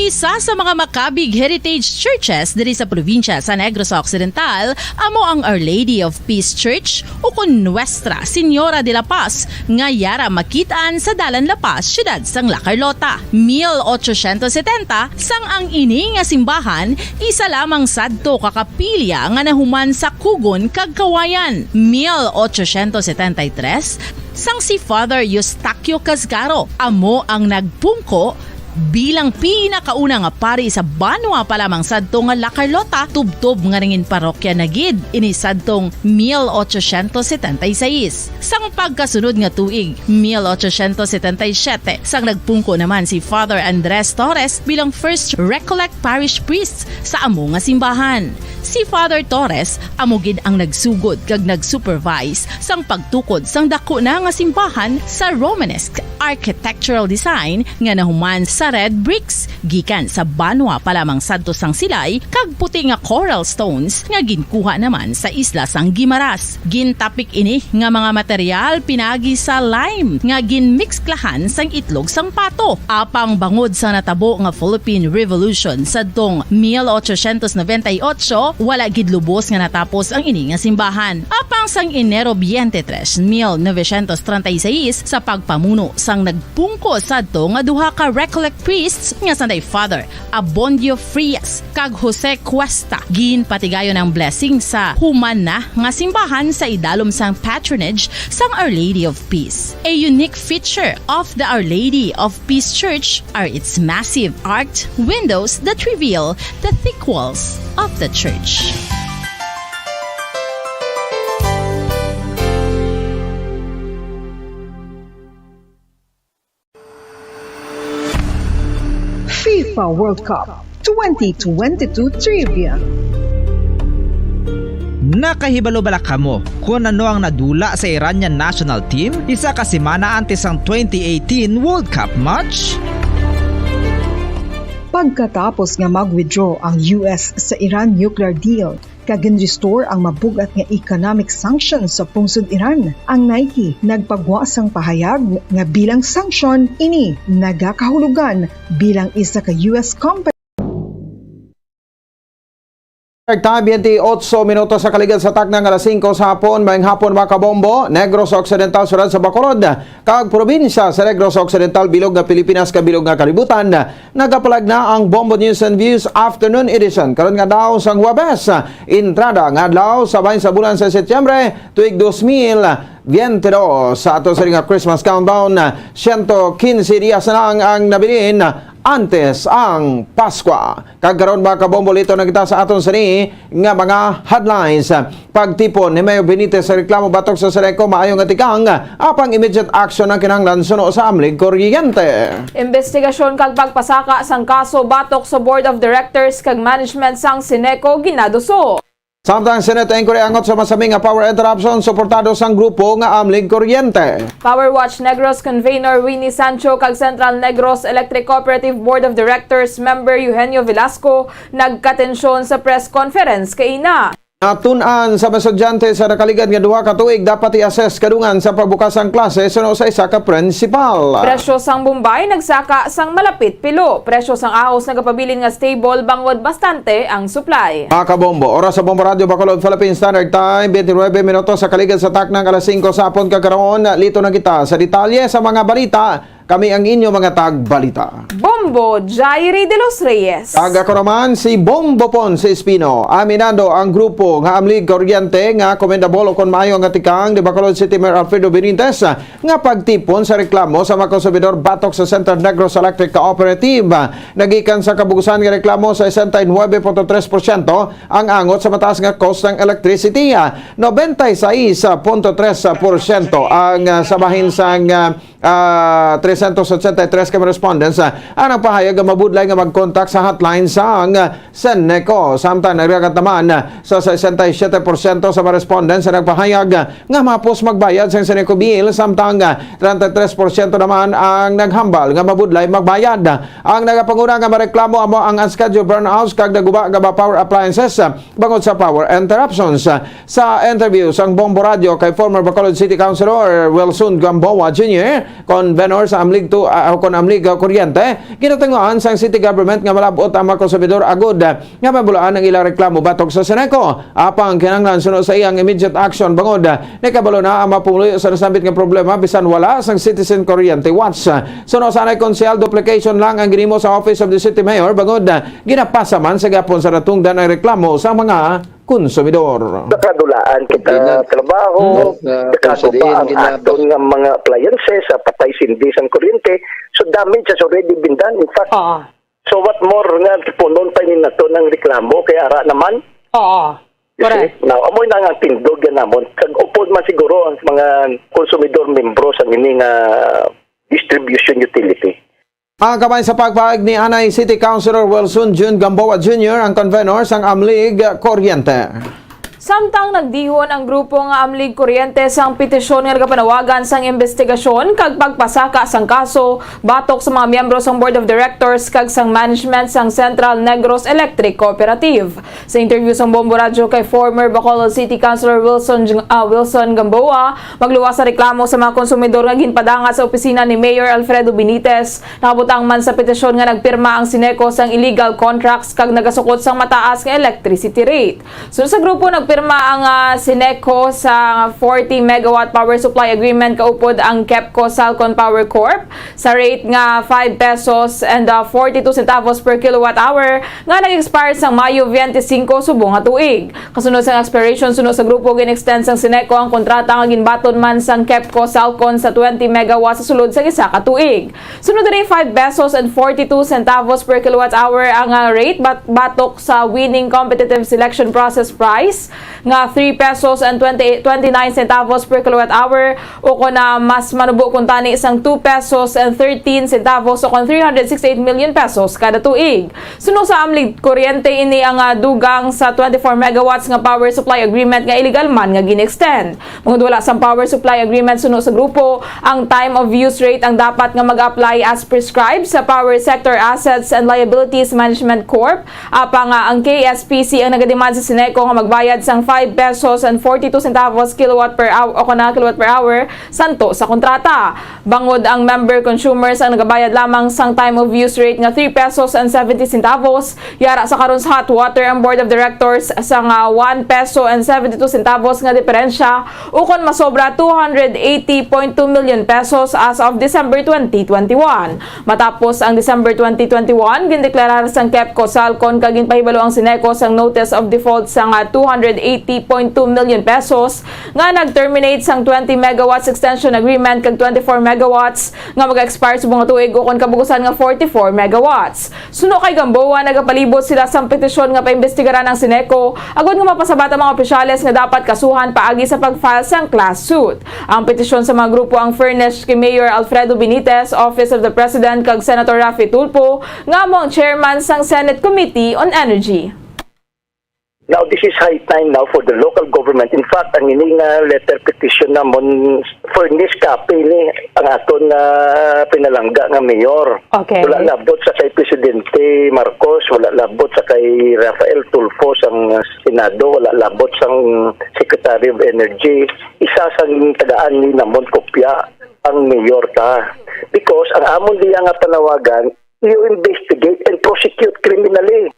Isa sa mga makabig heritage churches diri sa probinsya sa Negros Occidental amo ang Our Lady of Peace Church o kun Nuestra Señora de la Paz nga yara makitaan sa Dalan La Paz, siyudad sang La Carlota. 1870 sang ang ini nga simbahan isa lamang sadto kakapilya nga nahuman sa Kugon kag Kawayan. 1873 sang si Father Eustaquio Casgaro amo ang nagpungko bilang pinakauna nga pari sa Banwa pa lamang sadto nga La Carlota, tubtob nga ringin parokya na gid ini sadtong 1876. Sang pagkasunod nga tuig 1877 sang nagpungko naman si Father Andres Torres bilang first Recollect Parish Priest sa amo nga simbahan. Si Father Torres amo gid ang nagsugod kag nagsupervise sang pagtukod sang dako na nga simbahan sa Romanesque architectural design nga nahuman sa red bricks gikan sa Banwa pa lamang sadto sang silay kag puti nga coral stones nga ginkuha naman sa isla sang Guimaras. Gintapik ini nga mga material pinagi sa lime nga ginmixklahan sang itlog sang pato. Apang bangod sa natabo nga Philippine Revolution sadtong 1898 wala gid lubos nga natapos ang ini nga simbahan. Apang sang Enero 23, 1936 sa pagpamuno sang nagpungko sadto nga duha ka Recollect priests nga sanday Father Abondio Frias kag Jose Cuesta ginpatigayon ang blessing sa human na nga simbahan sa idalom sang patronage sang Our Lady of Peace. A unique feature of the Our Lady of Peace Church are its massive arched windows that reveal the thick walls of the church. FIFA World Cup 2022 Trivia. Nakahibalo bala kamo kung ano ang nadula sa Iranian national team isa ka semana antes ang 2018 World Cup match? Pagkatapos nga mag-withdraw ang US sa Iran nuclear deal, kagin-restore ang mabugat nga economic sanctions sa pungsod Iran. Ang Nike nagpagwasang pahayag nga bilang sanction ini nagakahulugan bilang isa ka US company. Time 28 minutos sa kaligid sa taknang alas 5 sa hapon, mayang hapon mga kabombo, Negros Occidental surad sa Bacolod, kag probinsya sa Negros Occidental bilog nga Pilipinas kabilog nga kalibutan. Nagapalag na ang Bombo News and Views Afternoon Edition. Karon nga daw sang Huwebes, entrada nga adlaw sabay sa bulan sa Setyembre tuig 2022 sa ato sa nga Christmas countdown. 115 dias na lang ang nabilin antes ang Pasko. Kagkaroon mga kabombo lito na kita sa aton sani nga mga headlines. Pagtipon ni Mayor Benitez sa reklamo batok sa Seneco maayong atikang apang immediate action ang kinahanglan suno sa Amlig Kuryente. Investigasyon kag pagpasaka sang kaso batok sa Board of Directors kag Management sang Seneco ginaduso. Samtang Senate Inquiry angot sa masaming nga power interruption suportado sang grupo nga Amlig Kuryente. Power Watch Negros convener Winnie Sancho kag Central Negros Electric Cooperative Board of Directors member Eugenio Velasco nagkatensyon sa press conference kay ina. Natun-an sa estudyante sa nakaligad nga duha ka tuig dapat i-assess kadungan sa pagbukasang klase suno sa isa ka principal. Presyo sang Bombay nagsaka sang malapit pilo. Presyo sang ahos nagapabilin nga stable bangod bastante ang supply. Mga kabombo, oras sa Bombo Radio Bacolod Philippine Standard Time 29 minutos sa kaligad sa taknang alas 5 sa hapon kagkaroon. Lito na kita sa detalye sa mga balita. Kami ang inyo mga tagbalita. Bombo Jairi de los Reyes. Kaga ko naman si Bombo Ponce Espino. Aminado ang grupo nga Amlig Kuryente nga komendable kon maayo nga tikang di Bacolod City Mayor Alfredo Benitez nga pagtipon sa reklamo sa mga konsumidor batok sa Central Negros Electric Cooperative. Nagikan sa kabugusan nga reklamo sa 69.3% ang angot sa mataas nga cost ng electricity. 96.3% ang sabahin sang 383 ka respondents ang nagpahayag nga mabudlay nga mag-contact sa hotline sang Seneco. Samtang nagreagat naman sa 67% sa mga respondents na nagpahayag nga mapos magbayad sa Seneco bill, samtang 33% naman ang naghambal nga mabudlay magbayad. Ang nagapanguna nga mareklamo amo ang unscheduled burnouts kag naguba nga power appliances bangod sa power interruptions. Sa interview sang Bombo Radio kay former Bacolod City Councilor Wilson Gamboa Jr., convenor sa Amlig kon Amlig Kuryente, ginatunguan sang city government nga malabot ang mga konsumidor agud nga mabulaan ang ilang reklamo batok sa Seneco. Apang kinahanglan suno sa iyang immediate action bangod nakabalo na ang mapumuloy sa nasambit nga problema bisan wala sang Citizen Kuryente Watch. Suno sa consel duplication lang ang ginimo sa Office of the City Mayor bangod ginapasa man sa gapon sa natungdan ang reklamo sa mga konsumidor. Nakadulaan kita trabaho, nakasuba ang aton nga mga appliances sa patay sindi sang kuryente. So damage has already been done in fact. So what more nga punon pa ni nato ng reklamo kay ara naman? Correct. Now amoy na nga tindog yan namon. Kag upod man siguro ang mga konsumidor membro sa ini nga distribution utility. Ang kamay sa pagpahayag ni Anay City Councilor Wilson June Gamboa Jr., ang convenor sang Amlig Kuryente. Samtang nagdihon ang grupo nga Amlig Kuryente sang petisyon nga nagapanawagan sang investigasyon kag pagpasaka sang kaso batok sa mga miyembro sang Board of Directors kag sang management sang Central Negros Electric Cooperative. Sa interview sang Bombo Radio kay former Bacolod City Councilor Wilson Gamboa, magluwas sa reklamo sa mga konsumidor nga ginpadanga sa opisina ni Mayor Alfredo Benitez. Nakabutang man sa petisyon nga nagpirma ang Sineco sang illegal contracts kag nagasukot sang mataas nga electricity rate. So sa grupo nagpirma ang Sineco sa 40 megawatt power supply agreement kaupod ang KEPCO Salcon Power Corp sa rate nga 5 pesos and 42 centavos per kilowatt hour nga nag-expire sa Mayo 25 subong nga tuig. Kasunod sa expiration, sunod sa grupo gin-extend sang Sineco ang kontrata nga ginbaton man sang KEPCO Salcon sa 20 megawatt sa sulod sa isa ka tuig. Sunod rin 5 pesos and 42 centavos per kilowatt hour ang rate batok sa winning competitive selection process price nga 3 pesos and 29 centavos per kilowatt hour o kung na mas manubo kung tani isang 2 pesos and 13 centavos o kung 368 million pesos kada tuig. Suno sa Amlig Kuryente ini ang dugang sa 24 megawatts nga power supply agreement nga illegal man nga gin-extend. Mungod wala sa power supply agreement suno sa grupo, ang time of use rate ang dapat nga mag-apply as prescribed sa Power Sector Assets and Liabilities Management Corp. Apang ang KSPC ang nagademand sa Sineco nga magbayad sang 5 pesos and 42 centavos kilowatt per hour o kilowatt per hour santo sa kontrata. Bangod ang member consumers ang nagabayad lamang sang time of use rate nga 3 pesos and 70 centavos. Yara sa karon sa hot water ang Board of Directors sang 1 peso and 72 centavos nga diferensya o kon masobra 280.2 million pesos as of December 2021. Matapos ang December 2021, gindeklarar sang KEPCO Salcon kag ginpahibalo ang Sineco sang notice of default sang 280.2 million pesos nga nag-terminate sang 20 megawatts extension agreement kag 24 megawatts nga mag-expire sa mga tuig o kon kabugusan nga 44 megawatts. Suno kay Gamboa, nagapalibot sila sang petisyon nga paimbestigaran ang Sineco agod nga mapasabat ang mga opisyales nga dapat kasuhan paagi sa pag-file sang class suit. Ang petisyon sa mga grupo ang furnished kay Mayor Alfredo Benitez, Office of the President kag Senator Raffy Tulfo nga mo ang chairman sang Senate Committee on Energy. Now, this is high time now for the local government. In fact, ang ining letter petition namon furnish copy ni ang aton pinalangga nga mayor. Okay. Wala labot sa kay Presidente Marcos, wala labot sa kay Rafael Tulfo sang Senado, wala labot sang Secretary of Energy. Isa sang tagaan ni namon kopya ang mayor ta. Because ang amon diya nga panawagan, you investigate and prosecute criminally.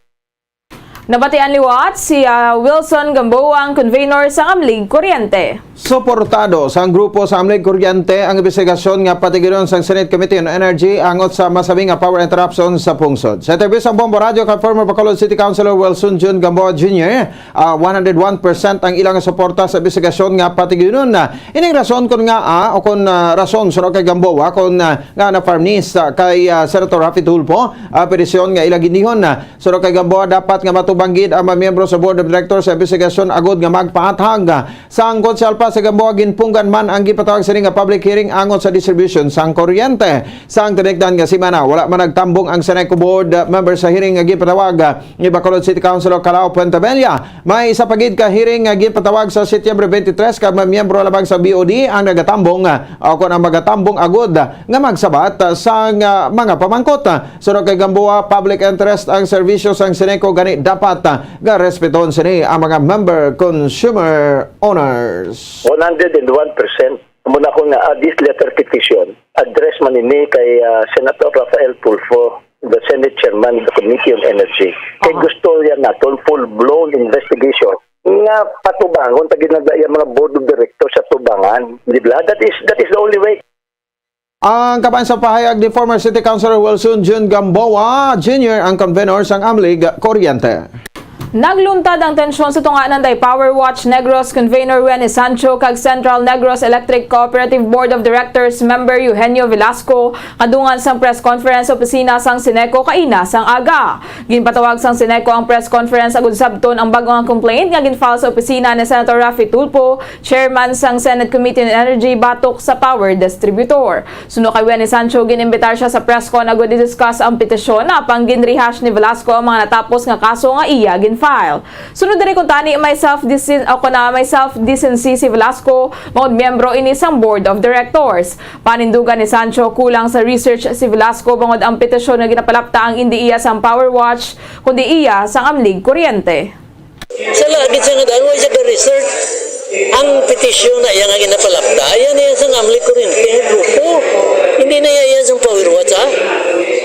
Nabatian liwat si Wilson Gamboa, ang convener sa Amlig Kuryente. Suportado sa grupo sa Amlig Kuryente ang investigasyon nga patigiron sa Senate Committee on Energy angot sa masabing nga power interruption sa pungsod. Sa interview sa Bombo Radio kay former Bacolod City Councilor Wilson Jun Gamboa Jr., 101% ang ilang suporta sa investigasyon nga patigiron na ining rason kun nga o kun rason sunod kay Gamboa kun nga na farmnis kay Senator Raffy Tulfo petisyon nga ilang ginihon na sunod kay Gamboa dapat nga banggid ang mga miyembro sa Board of Directors sa investigasyon agod nga magpahatag sa angkot sa alpa sa Gamboa ginpunggan man ang gipatawag sa nga public hearing angot sa distribution sang kuryente. Sang tinigdan nga semana wala man nagtambong ang Sineco Board member sa hearing nga gipatawag ni Bacolod City Councilor Calao Puentebella. May isa pagid ka hearing nga gipatawag sa Setyembre 23 kag mga miyembro labang sa BOD ang nagatambong o kun ang magatambong agod nga magsabat sa mga pamangkot. Sunod kay Gamboa, public interest ang serbisyo sang Sineco gani dapat nga respeton sini ang mga member consumer owners. 101%. Muna ko nga this letter petition address man ini kay Senator Rafael Tulfo, the Senate Chairman of the Committee on Energy. Kay gusto yan naton full-blown investigation nga patubangon tagid na yung mga board of directors sa tubangan. Di ba? That is the only way. Ang kapan sa pahayag ni former City Councilor Wilson Jun Gamboa Jr. ang convener sang Amlig Kuryente. Nagluntad ang tensyon sa tunganan day Power Watch Negros convener Wenny Sancho kag Central Negros Electric Cooperative Board of Directors member Eugenio Velasco kadungan sang press conference opisina sang Sineco kaina sang aga. Ginpatawag sang Sineco ang press conference agud sabton ang bag-ong complaint nga ginfile sa opisina ni Senator Raffy Tulfo, chairman sang Senate Committee on Energy batok sa power distributor. Suno kay Wenny Sancho ginimbitar siya sa press con agud i-discuss ang petisyon na pang ginrehash ni Velasco ang mga natapos nga kaso nga iya ginfile. file. Sunod diri kung tani may self-decency si Velasco, mga miyembro ini sang board of directors. Panindugan ni Sancho kulang sa research si Velasco bangod ang petisyon nga ginapalapta ang hindi iya sang Power Watch kundi iya sang Amlig Kuryente. Sa lagi siya nga dahil siya research ang petisyon na iya nga ginapalapta, yan iya sang Amlig Kuryente grupo. Hindi na iya sang Power Watch ha.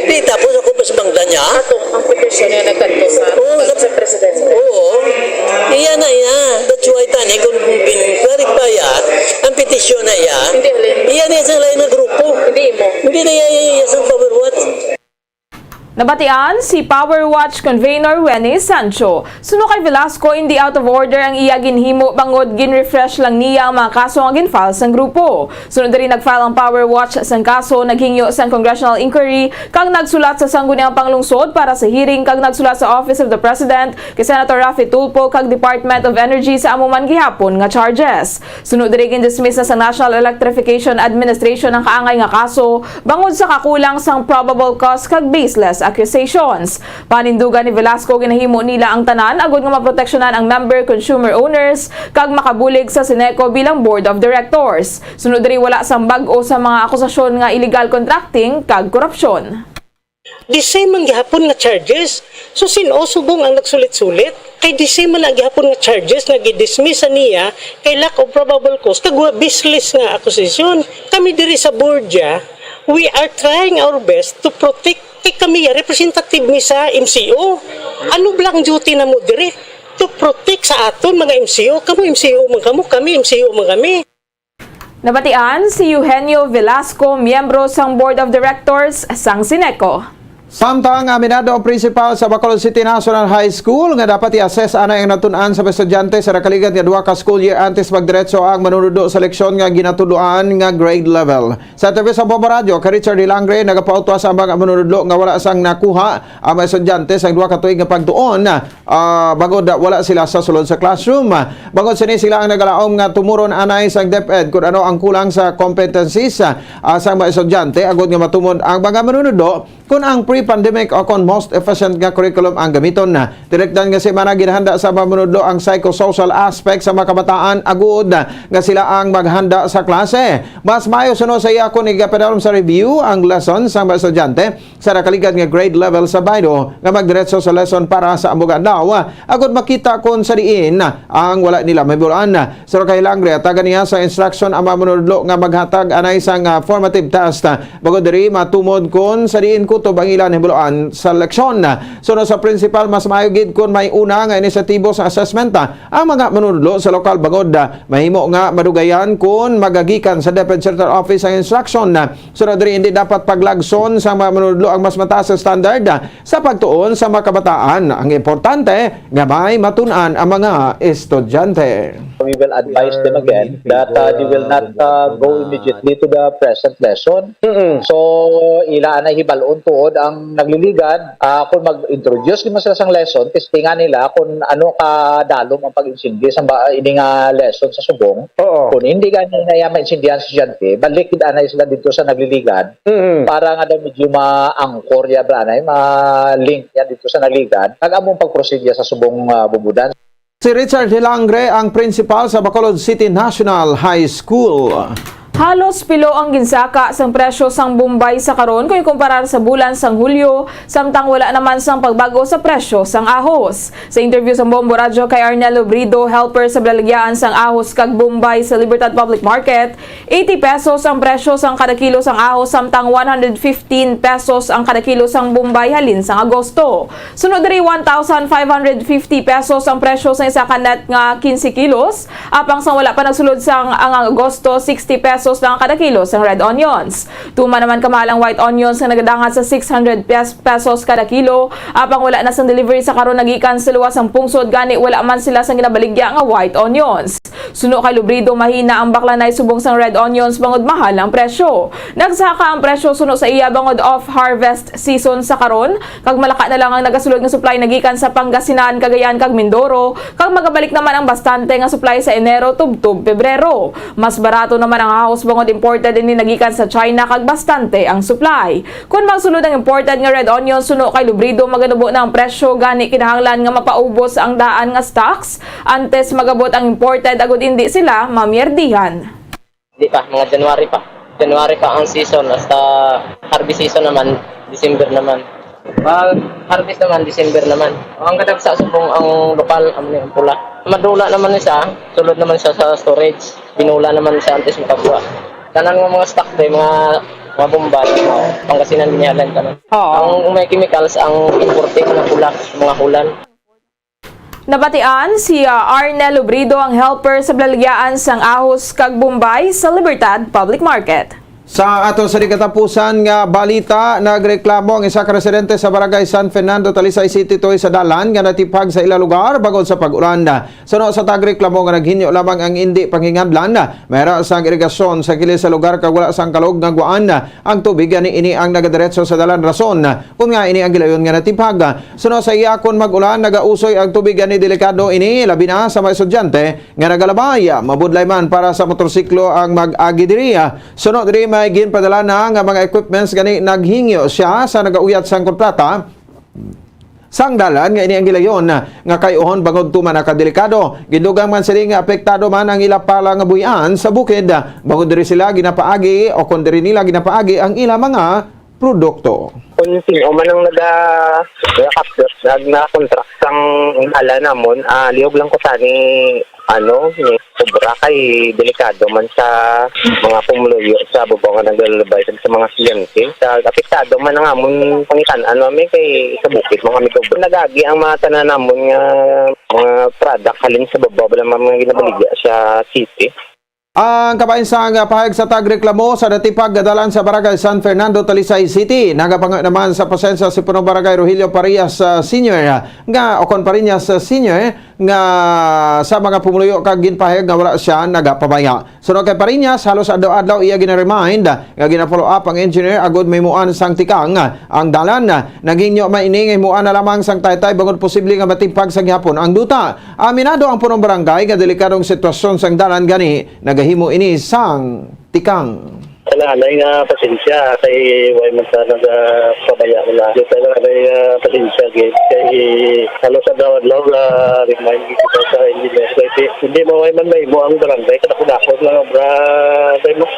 Di tapos ako pa sa bangda niya. Ang petisyon na nagkanto sa presidente. Oo. Iya na iya. That's why tani kung verify ang petisyon na iya. Iya na isang lain na grupo. Hindi na iya isang Power Watch. Nabatian si Power Watch convener Wenny Sancho. Suno kay Velasco, hindi out of order ang iya ginhimo bangod gin-refresh lang niya ang mga kaso nga ginfile sang grupo. Sunod rin nagfile ang Power Watch sang kaso, naghingyo sang congressional inquiry kag nagsulat sa sangguniang panglungsod para sa hearing kag nagsulat sa Office of the President kay Senator Raffy Tulfo kag Department of Energy sa amuman gihapon nga charges. Sunod rin dismiss na sa National Electrification Administration ang kaangay nga kaso bangod sa kakulang sang probable cause kag baseless accusations. Panindugan ni Velasco, ginahimo nila ang tanan agud nga maproteksyonan ang member consumer owners kag makabulig sa Sineco bilang board of directors. Sunod diri wala sang bag-o sa mga akusasyon nga illegal contracting kag korupsyon. The same ang gihapon nga charges. So sinusubong ang nagsulit-sulit. Kay the same man ang gihapon nga charges na gidismiss niya kay lack of probable cause kag baseless nga accusation. Kami diri sa board we are trying our best to protect kay kami representative mi sa MCO. Ano blang duty na mo dire? To protect sa aton mga MCO. Kamo MCO man kamo, kami MCO man kami. Nabatian si Eugenio Velasco, miyembro sang Board of Directors sang Sineco. Samtang aminado ang principal sa Bacolod City National High School nga dapat i-assess ana ang natun-an sa estudyante sa nakaligan nga duha ka school year antes magdiretso ang manunudo sa leksyon nga ginatuduan nga grade level. Sa TV sa Bomba Radio, ka Richard Dilangre nagapautwa sa mga manunudo nga wala sang nakuha ang mga estudyante sa duha ka tuig nga pagtuon bagod wala sila sa sulod sa classroom. Bagod sini sila ang nagalaom nga tumuron anay sang DepEd kung ano ang kulang sa competencies sa mga estudyante agud nga matumod ang mga manunudo kung ang pre-pandemic o kung most efficient nga curriculum ang gamiton na. Direktan nga si Mana ginahanda sa mamunudlo ang psychosocial aspect sa mga kabataan agud nga sila ang maghanda sa klase. Mas mayo suno sa iya kung igapadalom sa review ang lesson sa mga estudyante sa nakaligan nga grade level sa Baydo nga magdiretso sa lesson para sa ambugan daw. Agud makita kung sa diin ang wala nila mabulan. Sir kay Langre taga niya sa instruction ang mamunudlo nga maghatag anay sang formative test. Bagod diri matumod kung sa diin kutob ang ilan hibuloan sa leksyon. Sunod sa principal, mas mayugid kung may una nga inisyatibo sa assessment ang mga manunudlo sa lokal bangod mahimo nga madugayan kung magagikan sa DepEd Central Office ang instruction. Sunod rin hindi dapat paglagson sa mga manunudlo ang mas mataas na standard sa pagtuon sa mga kabataan. Ang importante nga may matunan ang mga estudyante. We will advise them again that they will not go immediately to the present lesson. So, ilaan na hibalon tuod ang nagliligan. Kung mag-introduce mo sila sang lesson, testingan nila kung ano kadalom ang pag-insindi sa ining lesson sa subong. Kung hindi ganyan na ma-insindihan sa estudyante, balik na sila dito sa nagliligan para nga daw medyo ma-angkor ya ma-link yan dito sa nagliligan. Nag-among pag-proceed sa subong bubudan. Si Richard Hilangre ang principal sa Bacolod City National High School. Halos pilo ang ginsaka sang presyo sang Bombay sa karon kung ikumparar sa bulan sang Hulyo, samtang wala naman sang pagbago sa presyo sang ahos. Sa interview sa Bombo Radio kay Arnello Brido, helper sa balagyaan sang ahos kag Bombay sa Libertad Public Market, 80 pesos ang presyo sang kada kilo sang ahos samtang 115 pesos ang kada kilo sang Bombay halin sang Agosto. Sunod diri 1,550 pesos ang presyo sa isa ka net nga 15 kilos, apang sang wala pa nagsulod sang ang Agosto 60 pesos lang kada kilo ng red onions. Tuma naman kamahal ang white onions na nagadangat sa 600 pesos kada kilo. Apang wala na sang delivery sa karon nagikan sa luwas ang pungsod gani wala man sila sang ginabaligya nga white onions. Suno kay Lubrido mahina ang baklanay subong sang red onions bangod mahal ang presyo. Nagsaka ang presyo suno sa iya bangod off harvest season sa karon kag malaka na lang ang nagasulod nga supply nagikan sa Pangasinan, Cagayan kag Mindoro kag magabalik naman ang bastante nga supply sa Enero tubtub Pebrero. Mas barato naman ang ahos bangod imported ini nagikan sa China kag bastante ang supply. Kung magsulod ang imported nga red onions suno kay Lubrido maganubo na ang presyo gani kinahanglan nga mapaubos ang daan nga stocks antes magabot ang imported agud hindi sila mamierdihan. Di pa, mga January pa. January pa ang season, hasta harvest season naman, December naman. Pag harvest naman, December naman. Ang kadagsa subong ang lokal, ang pula. Madula naman siya, sulod naman siya sa storage. Binula naman siya antes makabuha. Tanan ng mga stock day, mga bombay, Pangasinan, Binyalan, tanan. Ang may chemicals, ang importing na pula, mga hulan. Nabatian si Arnel Lubrido ang helper sa balagyaan sang ahos kag Bombay sa Libertad Public Market. Sa ato sa katapusan nga balita, nagreklamo ang isa ka residente sa Barangay San Fernando, Talisay City toy sa dalan nga natipag sa ila lugar bagod sa pag-ulan. Suno sa tagreklamo nga naghinyo lamang ang indi panghingablan, mayroon sang irigasyon sa kilid sa lugar kag wala sang kalog nga guan. Ang tubig ani ini ang nagadiretso sa dalan rason kun nga ini ang gilayon nga natipag. Suno sa iya kun mag-ulan nagausoy ang tubig ani delikado ini labi na sa mga estudyante nga nagalabay. Mabudlay man para sa motorsiklo ang mag-agi diri. Suno diri may ginpadala na nga mga equipments gani naghingyo siya sa nagauyat sang kontrata sang dalan nga ini ang gilayon nga kayuhon bangod tuman nakadelikado. Gidugang man sila nga apektado man ang ila pala nga buyan sa bukid bangod diri sila ginapaagi o kun diri nila ginapaagi ang ila mga produkto. Kung sino man ang nag-capture, nag-contract sang ala namon, lihog lang ko sa ni sobra kay delikado man sa mga pumuluyo sa bubong nga naglalabay sa mga estudyante. Sa apektado man ang amon pangitan-an may kay sa bukid mga amigo. Nagagi ang mga tanan namon nga mga product halin sa baba wala mga ginabaligya sa city. Ang kapainsang pahayag sa tagreklamo sa natipag gadalan sa Barangay San Fernando, Talisay City. Nagapanga naman sa pasensya si Punong Barangay Rogelio Parias Sr. nga o kon Pariñas Sr. nga sa mga pumuluyo kag ginpahayag nga wala siya nagapabaya. Sunod kay Pariñas halos adlaw-adlaw iya gina-remind nga gina-follow up ang engineer agud may muan sang tikang ang dalan. Naghinyo maining muan na lamang sang taytay bangod posible nga matipag sa gihapon ang duta. Aminado ang Punong Barangay nga delikadong sitwasyon sang dalan gani nagahimo ini sang tikang. Kailangan nga pasensya kay way man sa nagpabaya nila. Kailangan pasensya kay halos sa daw remind kita sa engineer. Hindi mo way man may mo ang barangay kadako-dako lang mo.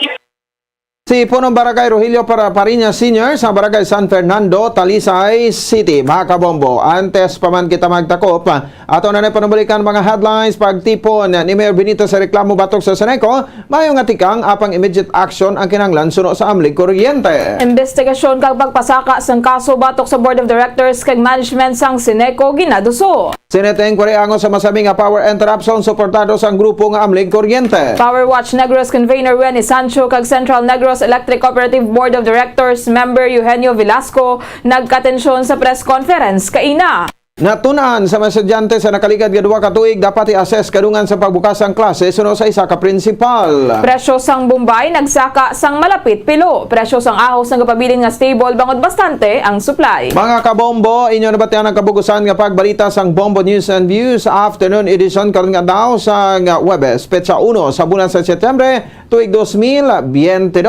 Si Punong Barangay Rogelio Pariñas Sr. sa Barangay San Fernando, Talisay City. Mga kabombo, antes pa man kita magtakop, ato na panabalikan mga headlines pagtipon ni Mayor Benito sa reklamo batok sa Seneco, mayong atikang apang immediate action ang kinanglan suno sa Amlig Kuryente. Investigasyon kag pagpasaka sang kaso batok sa Board of Directors kag Management sang Seneco ginaduso. Sineteng Koreango sa masabi nga power interruption suportado sang grupo nga Amlig Kuryente. Power Watch Negros convener Rene Sancho kag Central Negros Electric Cooperative Board of Directors member Eugenio Velasco nagkatensyon sa press conference kaina. Natunaan sa mga estudyante sa nakaligad nga 2 ka tuig dapat i-assess kadungan sa pagbukas ang klase suno sa isa ka principal. Presyo sang Bombay nagsaka sang malapit pilo. Presyo sang ahos nagapabilin nga stable bangod bastante ang supply. Mga kabombo, inyo nabatian ang kabugusan nga pagbalita sang Bombo News and Views afternoon edition karon nga daw sa Webes petsa 1 sa bulan sa Setyembre tuig 2022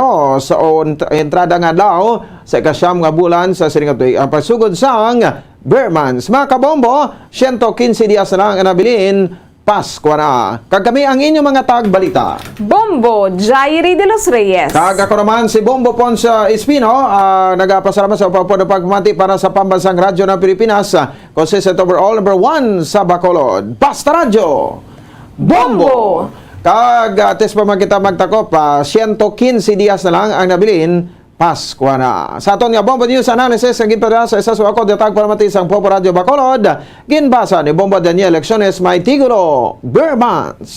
o entrada nga daw sa ikasyam nga bulan sa sining tuig ang pagsugod sang Bermans. Mga kabombo, 115 dias na lang ang nabilin, Pasko na. Kag kami ang inyong mga tagbalita. Bombo Jairi de los Reyes. Kag ako naman si Bombo Ponce Espino, nagapasalamat sa pagpapamati para sa pambansang radyo ng Pilipinas, consistent overall number 1 sa Bacolod. Basta Radyo! Bombo! Kag test pa man kita magtakop, 115 dias na lang ang nabilin, Pasko na. Sa aton nga Bombo News Analysis ang ginpadala sa isa suwako detag para matis ang Popo Radio Bacolod. Ginbasa ni Bombo Daniel Lecciones may tigulo Bermans.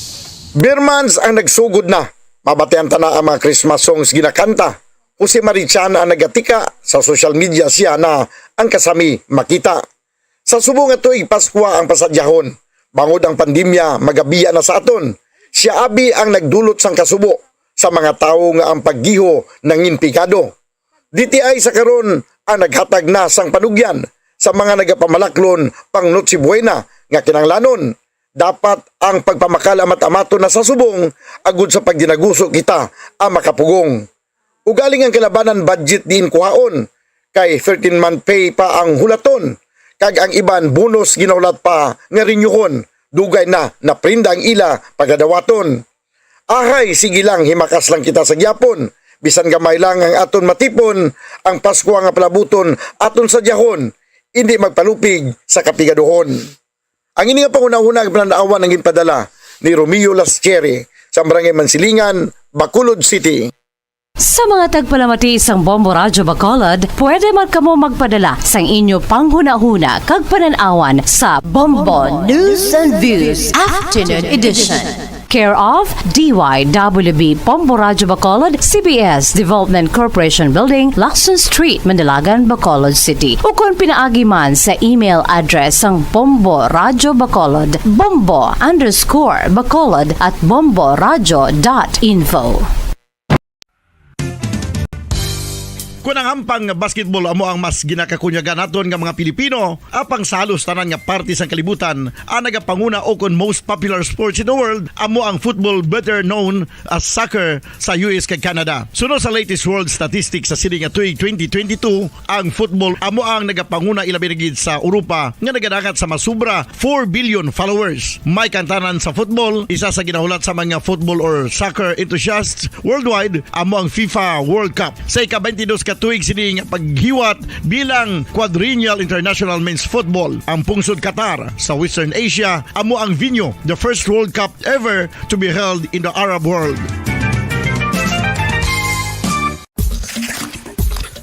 Bermans ang nagsugod na. Mabatian ta na ang mga Christmas songs ginakanta. Jose Mariciana ang nagatika sa social media siya na ang kasami makita. Sa subong nga tuig Pasko ang pasadyahon. Bangod ang pandemya magabiya na sa aton. Siya abi ang nagdulot sang kasubo sa mga tawo nga ang paggiho ng impikado. DTI sa karon ang naghatag na sang panugyan sa mga nagapamalaklon pang Noche Buena nga kinanglanon. Dapat ang pagpamakal amat-amato na sa subong agud sa pagdinaguso kita ang makapugong. Ugaling ang kalabanan budget din kuhaon kay 13-month pay pa ang hulaton kag ang iban bonus ginaulat pa nga rinyuhon dugay na naprinda ang ila pagadawaton. Ahay, sige lang, himakas lang kita sa gyapon. Bisan gamay lang ang aton matipon, ang Pasko nga palabuton aton sa dyahon, hindi magpalupig sa kapigaduhon. Ang ini nga pangunahunang pananawan ng ginpadala ni Romeo Laschieri sa Barangay Mansilingan, Bacolod City. Sa mga tagpalamati isang Bombo Radyo Bacolod, pwede man kamo magpadala sang inyo panghuna-huna kag pananawan sa Bombo News and Views Afternoon Edition. Care of DYWB Bombo Radyo Bacolod, CBS Development Corporation Building, Lacson Street, Mandalagan, Bacolod City. O kung pinaagi man sa email address ang Bombo Radyo Bacolod, bombo_bacolod@bomboradyo.info. Kung ang ampang basketball amo ang mas ginakakunyagan naton nga mga Pilipino, apang salos tanan nga parte sang kalibutan, ang nagapanguna o kon most popular sports in the world, amo ang football, better known as soccer sa US kag Canada. Suno sa latest world statistics sa sining nga tuig 2022, ang football amo ang nagapanguna ilabi na gid sa Europa nga nagadagat sa masubra 4 billion followers. May kantanan sa football, isa sa ginahulat sa mga football or soccer enthusiasts worldwide, amo ang FIFA World Cup. Sa ika-22 tuig sining paghiwat bilang Quadrennial International Men's Football. Ang pungsod Qatar sa Western Asia amo ang venue, the first World Cup ever to be held in the Arab world.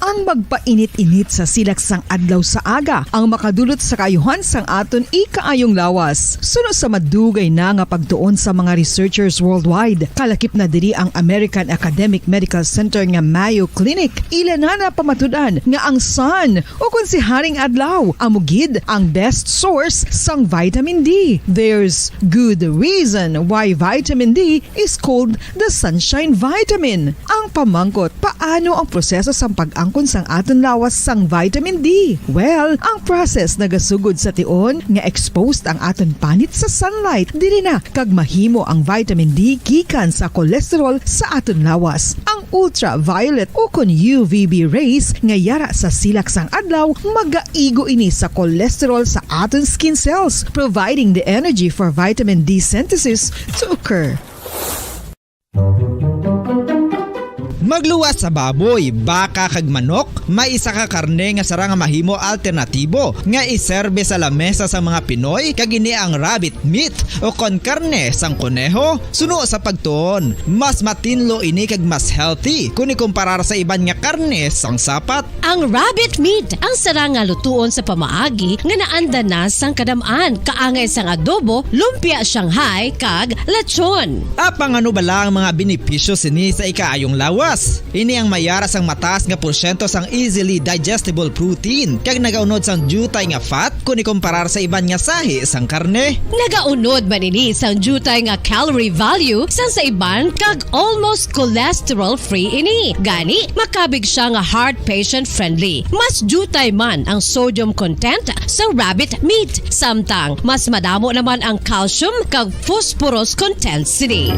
Ang magpainit-init sa silaksang adlaw sa aga ang makadulot sa kayuhan sang aton ikaayong lawas. Suno sa madugay na nga pagtuon sa mga researchers worldwide, kalakip na diri ang American Academic Medical Center nga Mayo Clinic. Ila na pamatudan nga ang sun o kung si Haring Adlaw amugid ang best source sang vitamin D. There's good reason why vitamin D is called the sunshine vitamin. Ang pamangkot, paano ang proseso sang pag-angkon sang aton lawas sang vitamin D? Well, ang process nagasugod sa tion nga exposed ang aton panit sa sunlight dili na kag mahimo ang vitamin D gikan sa cholesterol sa aton lawas. Ang ultraviolet o kon UVB rays nga yara sa silak sang adlaw magaigo ini sa cholesterol sa aton skin cells, providing the energy for vitamin D synthesis to occur. Magluwas sa baboy, baka kag manok, may isa ka karne nga sarang mahimo alternatibo nga iserbe sa lamesa sa mga Pinoy kag ini ang rabbit meat o kon karne sang kuneho. Suno sa pagtuon, mas matinlo ini kag mas healthy kung ikumparar sa iban nga karne sang sapat. Ang rabbit meat ang sarang nga lutuon sa pamaagi nga naanda na sang kadamaan, kaangay sang adobo, lumpia Shanghai kag lechon. Apang ano bala ang mga benepisyo sini sa ikaayong lawas? Ini ang mayara sang mataas nga porsyento sang easily digestible protein kag nagaunod sang jutay nga fat kung ikumparar sa iban nga sahi sang karne. Nagaunod man ini sang jutay nga calorie value sang sa iban kag almost cholesterol free ini. Gani makabig siya nga heart patient friendly. Mas jutay man ang sodium content sa rabbit meat, samtang mas madamo naman ang calcium kag phosphorus content sini.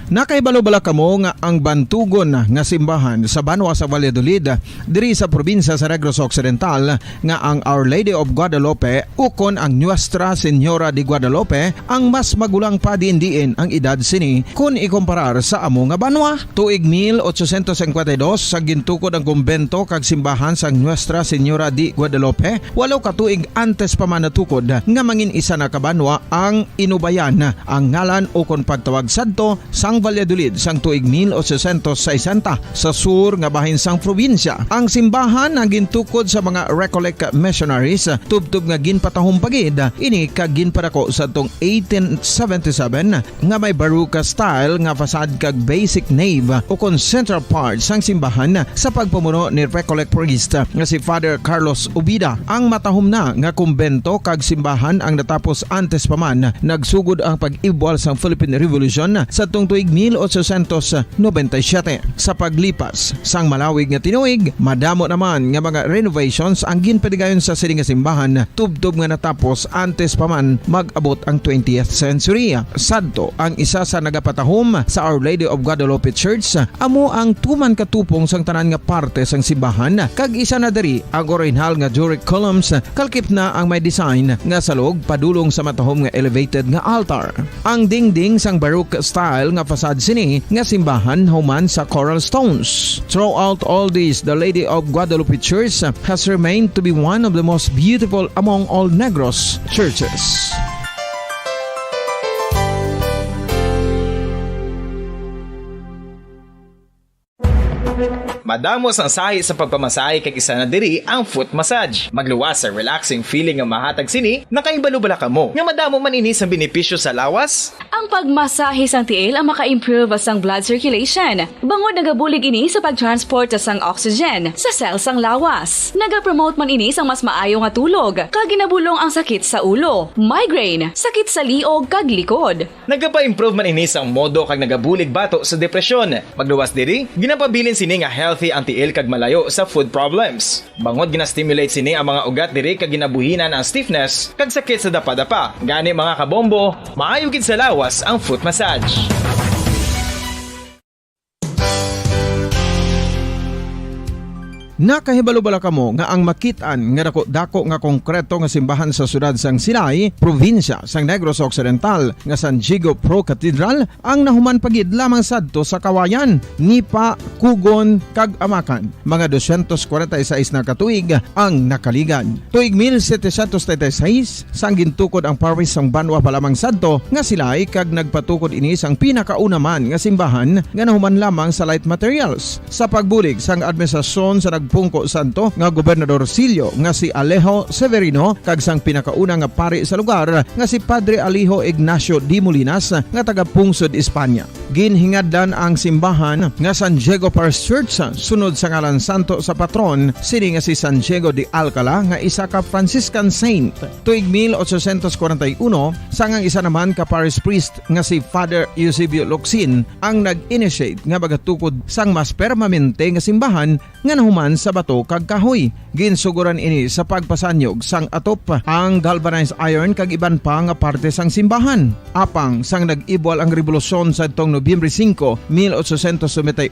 Nakaibalo-bala kamo nga ang bantugon nga simbahan sa Banwa sa Valladolid diri sa probinsya sa Negros Occidental nga ang Our Lady of Guadalupe ukon ang Nuestra Señora de Guadalupe ang mas magulang pa diin ang edad sini kung ikumparar sa amo nga banwa. Tuig 1852 sa gintukod ang kumbento kag simbahan sa Nuestra Señora de Guadalupe, walo ka tuig antes pa man natukod nga mangin isa na kabanwa ang inubayan ang ngalan ukon pagtawag sadto sang Valladolid sang tuig 1860 sa sur nga bahin sang probinsya. Ang simbahan ang gintukod sa mga Recollect missionaries tubtub nga ginpatahom pagid ini kag ginpadako sa tong 1877 nga may baroque style nga fasad kag basic nave o kon central part sang simbahan sa pagpamuno ni Recollect priest nga si Father Carlos Ubida. Ang matahom na nga kumbento kag simbahan ang natapos antes pa man nagsugod ang pag-ibwal sa Philippine Revolution sa tong tuig 1897. Sa paglipas sang malawig nga tinuig, madamo naman nga mga renovations ang ginpadigayon sa sining nga simbahan tubtob nga natapos antes pa man mag-abot ang 20th century. Sadto ang isa sa nagapatahom sa Our Lady of Guadalupe Church, amo ang tuman katupong sang tanan nga parte sang simbahan kag isa na diri ang original nga Doric columns kalkip na ang may design nga salog padulong sa matahom nga elevated nga altar. Ang dingding sang baroque style nga fasad sini nga simbahan human sa coral stones. Throughout all this, the Lady of Guadalupe Church has remained to be one of the most beautiful among all Negros churches. Madamos ang sahi sa pagpamasahe kag isa na diri ang foot massage. Magluwas sa relaxing feeling nga mahatag sini, nakaibalo-bala ka mo. Nga madamo man ini sa benepisyo sa lawas. Ang pagmasahe sang tiil ang maka-improve sang blood circulation. Bangod nagabulig ini sa pag-transport sang oxygen sa cell sang lawas. Nagapromote man ini sang mas maayo nga tulog, kag ginabulong ang sakit sa ulo, migraine, sakit sa liog kag likod. Nagapa-improve man ini sang modo kag nagabulig bato sa depresyon. Magluwas diri, ginapabilin sini nga healthy ang tiil kag malayo sa food problems. Bangod gina-stimulate sini ang mga ugat diri kag ginabuhinan ang stiffness kag sakit sa dapa-dapa. Gani mga kabombo, maayo gid sa lawas ang foot massage. Nakahibalo-bala kamo nga ang makitaan nga dako nga konkreto nga simbahan sa sudad sang Sinay, probinsya sang Negros Occidental nga San Diego Pro Cathedral ang nahuman pagid lamang sadto sa Kawayan, Nipa, Kugon kag Amakan. Mga 246 na katuig ang nakaligan. Tuig 1736 sang gintukod ang parish sang Banwa pa lamang sadto nga Silay kag nagpatukod ini sang pinakauna man nga simbahan nga nahuman lamang sa light materials. Sa pagbulig sang administrasyon sa pungko santo nga Gobernador Silio nga si Alejo Severino kag sang pinakauna nga pari sa lugar nga si Padre Alijo Ignacio de Molinas nga taga Pungsod, Espanya. Ginhingaddan ang simbahan nga San Diego Parish Church sunod sa ngalan santo sa patron sini nga si San Diego de Alcala nga isa ka Franciscan saint. Tuig 1841 sangang isa naman ka parish priest nga si Father Eusebio Locsin ang nag-initiate nga bagatukod sang mas permanente nga simbahan nga nahuman sa bato kag kahoy. Ginsuguran ini sa pagpasanyog sang atop ang galvanized iron kag iban pa nga parte sang simbahan. Apang sang nag-ibwal ang revolusyon sa tong Nobyembre 5, 1898,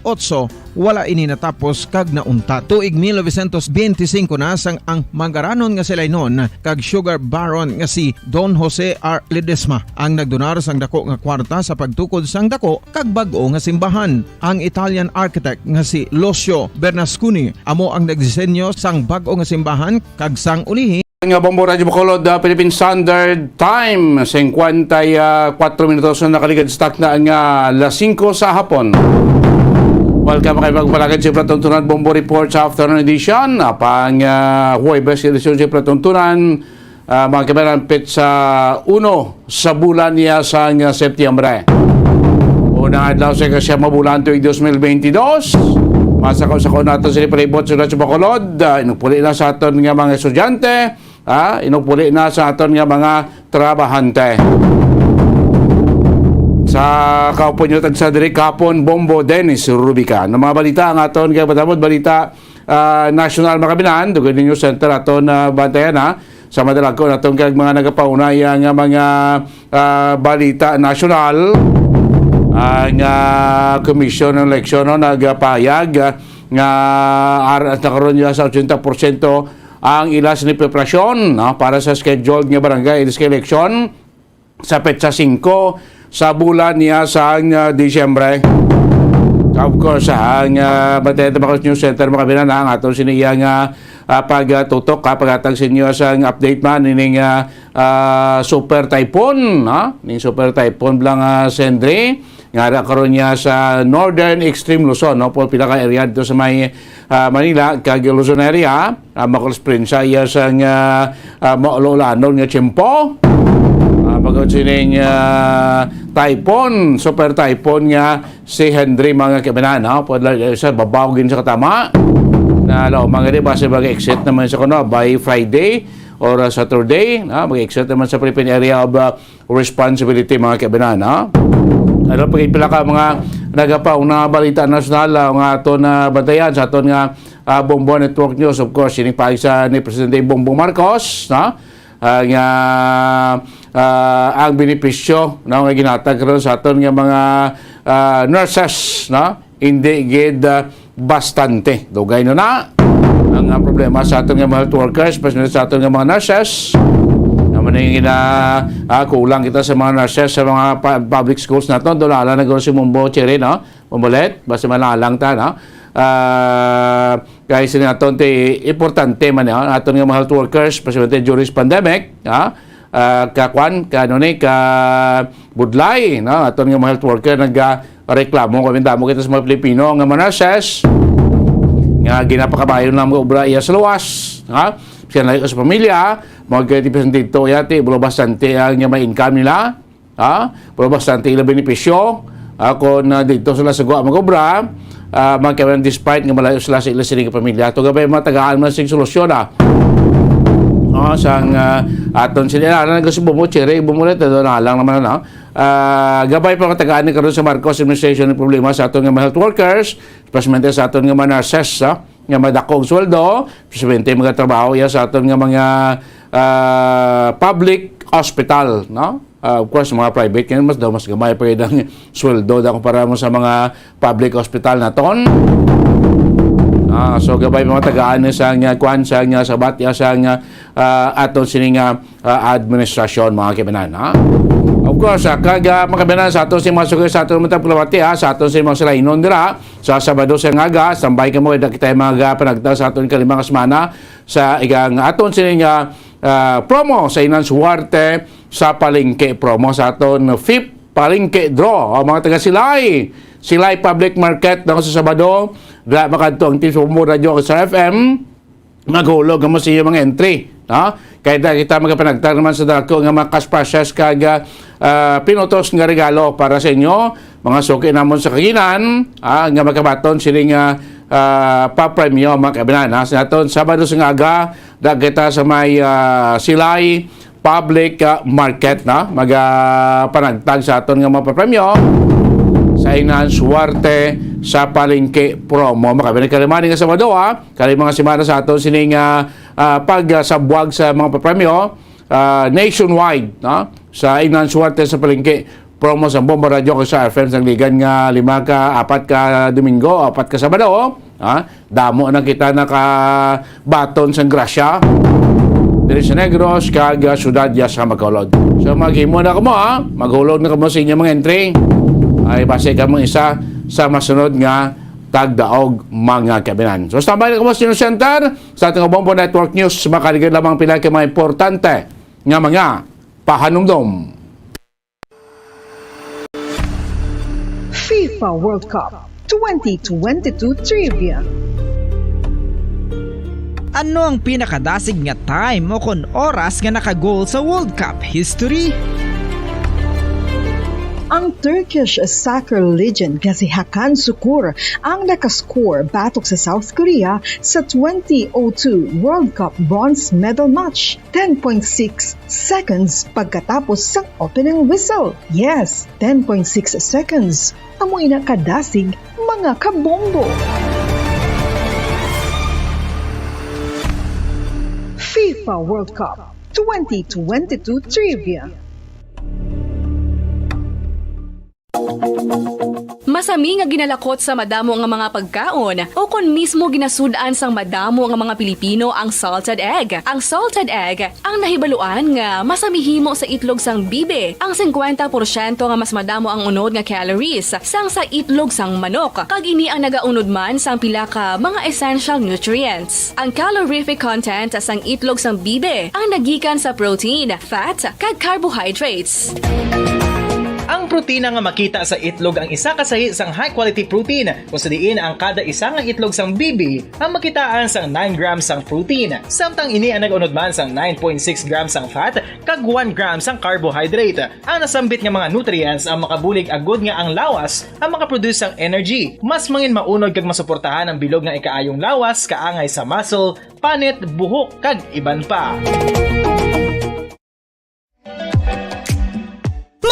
wala ini natapos kag naunta. Tuig 1925 na sang ang mangaranon nga silay noon kag sugar baron nga si Don Jose R. Ledesma ang nagdonar sang dako nga kwarta sa pagtukod sang dako kag bag-o nga simbahan. Ang Italian architect nga si Lucio Bernasconi amo ang nagdisenyo sang bag-o nga simbahan kag sang ulihi. Nga Bombo Radyo Bacolod, Philippine Standard Time, 54 minutos na nakaligad stock na ang alas 5 sa hapon. Welcome kayo magpalagad sa Platuntunan Bombo Report sa afternoon edition. Pang Huwebes edisyon sa Platuntunan, mga kabalampit sa 1 sa bulan niya sa Setyembre. Unang adlaw sa kasyama bulan tuig 2022. Masakaw sa nato sa palibot sa Radyo Bacolod. Inugpuli na sa aton nga mga estudyante. Inugpuli na sa aton nga mga trabahante. Sa kaupo nyo tag sa diri kapon Bombo Dennis Rubica. Na mga balita ang aton kay patamod balita national makabinan. Dugay ninyo center aton bantayan sa madalag ko aton kay mga nagapaunaya nga mga balita national. Ang Commission ng Eleksyon nagpahayag nga nakaroon niya sa 80% ang ilas ni preparasyon para sa scheduled nga barangay election sa petsa 5 sa bulan niya sa Disyembre. Of course, ang Batete Bacos News Center makabinan ang atong siniyang pagtutok pagatag sa inyo sa update man ning super typhoon, ning super typhoon lang Sendre nga karon niya sa northern extreme Luzon, no, po pila ka area dito sa may Manila kag Luzon area, Macols Prinsa iya sa maulolanon nga Tiyempo. Pagod sining typhoon, super typhoon nga si Henry mga kabanan, no, po sa babawgin sa katama na mga di base mag-exit naman sa kuno by Friday or Saturday, mag-exit naman sa Philippine Area of Responsibility mga kabanan, no. Ano pagpila ka mga nagapaw na balita nasyonal nga aton bantayan sa aton nga Bombo Network News, of course sining paisa ni Presidente Bongbong Marcos, no, nga ang benepisyo na nga ginatag ron sa aton nga mga nurses, no, hindi gid bastante dugay na ang problema sa aton nga mga health workers, especially sa aton nga mga nurses. Naman yung kulang kita sa mga nurses sa mga public schools natin. Doon ala na si Mumbo Cherry, no? Mumbolet, basta malalang ta, no? Kaya sila natin importante man yun. Aton nga mga health workers, especially during this pandemic, budlay, no? Aton nga mga health worker nag-reklamo, kamindamo kita sa mga Pilipino nga mga nurses nga ginapakabayon lang mga obra iya sa luwas, siya na sa pamilya, mag-dipesente dito yati, bulo bastante ang may income nila, bulo bastante ilang benepisyo, kung dito sila sa mag-obra, magkaroon despite nga malayo sila sa ilang sining pamilya. Ito gabay matagaan mo sing solusyon, sang aton sila na nagsubo Cherry bumulit doon na lang naman gabay pa katagaan ni karon sa Marcos administration ng problema sa aton nga health workers, especially sa aton nga nurses nga madakong sweldo, especially mga trabaho ya sa aton nga mga public hospital, no. Of course mga private kaya mas gamay pa yung sweldo da kumpara mo sa mga public hospital naton. So gabay mga tagaan sa kwan sa sabat ya sa aton sining administrasyon mga kabanan, Of course, kag makabanan sa aton sing mga sa aton mga plawati sa aton sing mga salainon dira sa Sabado sa ngaga tambay kamo kita mga panagta sa aton kalimang semana sa igang aton sining promo sa Inan Suwarte sa palengke promo sa aton FIP palengke draw mga taga Silay Public Market na sa Sabado, dahil makadto ang Team Sumo Radio sa FM, maghulog mo sa iyo mga entry. Kaya kita magapanagtag naman sa dako nga mga cash prizes kag pinutos nga regalo para sa inyo, mga suki namon sa kaginan, nga magkabaton sining pa-premyo mga kabinan. Sa naton, Sabado sa ngaga, dahil kita sa may Silay Public Market, magapanagtag sa aton nga mga pa-premyo, sa Inan Suwarte sa palengke promo. Makabili kalimani nga Sabado, kalimang mga semana sa aton sining pagsabwag sa mga papremyo nationwide, sa Inan Suwarte sa palengke promo sa Bombo Radio ko sa FM ng ligan nga 4 ka Domingo, 4 ka Sabado, damo na kita nakabaton sa grasya diri sa Negros kag syudad ya sa Bacolod. So maghimo na kamo, maghulog na kamo sa inyong mga entry. Ay base ka mong isa sa masunod nga tagdaog mga kabinan. So tambay na kamo sa center sa ating Bombo Network News, makaligid lamang pila ka mga importante nga mga pahanumdom. FIFA World Cup 2022 Trivia. Ano ang pinakadasig nga time o kon oras nga naka-goal sa World Cup history? Ang Turkish soccer legend nga si Hakan Şükür ang nakascore batok sa South Korea sa 2002 World Cup bronze medal match. 10.6 seconds pagkatapos sa opening whistle. Yes, 10.6 seconds. Amoy na kadasig mga kabombo. FIFA World Cup 2022 Trivia. Masami nga ginalakot sa madamo nga mga pagkaon o kon mismo ginasudaan sang madamo nga mga Pilipino ang salted egg. Ang salted egg ang nahibaluan nga masamihimo sa itlog sang bibe. Ang 50% nga mas madamo ang unod nga calories sang sa itlog sang manok. Kag ini ang nagaunod man sang pila ka mga essential nutrients. Ang calorific content sang itlog sang bibe ang nagikan sa protein, fat, kag carbohydrates. Ang protina nga makita sa itlog ang isa kasahi sang high quality protein kung sa diin ang kada isa nga itlog sang bibi ang makitaan sang 9 grams sang protein. Samtang ini ang nag-unod man sang 9.6 grams sang fat kag 1 gram sang carbohydrate. Ang nasambit nga mga nutrients ang makabulig agud nga ang lawas ang makaproduce sang energy. Mas mangin maunod kag masuportahan ang bilog nga ikaayong lawas kaangay sa muscle, panit, buhok kag iban pa.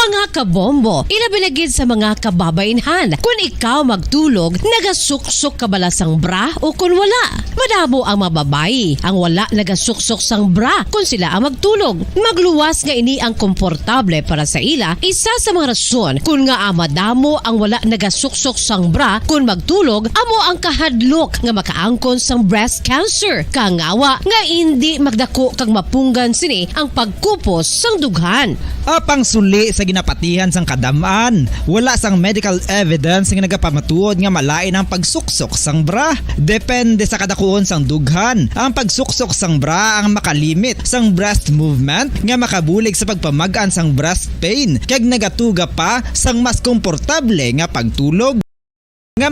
Mga kabombo, ilabilagid sa mga kababainhan. Kung ikaw magtulog, nagasuksok ka bala sang bra o kung wala. Madamo ang mababayi ang wala nagasuksok sang bra kung sila ang magtulog. Magluwas nga ini ang komportable para sa ila. Isa sa mga rason kung nga madamo ang wala nagasuksok sang bra kung magtulog, amo ang kahadlok nga makaangkon sang breast cancer. Kangawa nga hindi magdako kag mapunggan sini ang pagkupos sang dughan. Apang suli sa ginapatihan sang kadamaan, wala sang medical evidence nga nagapamatuod nga malain ang pagsuksok sang bra. Depende sa kadakuon sang dughan. Ang pagsuksok sang bra ang makalimit sang breast movement nga makabulig sa pagpamagaan sang breast pain kag nagatuga pa sang mas komportable nga pagtulog nga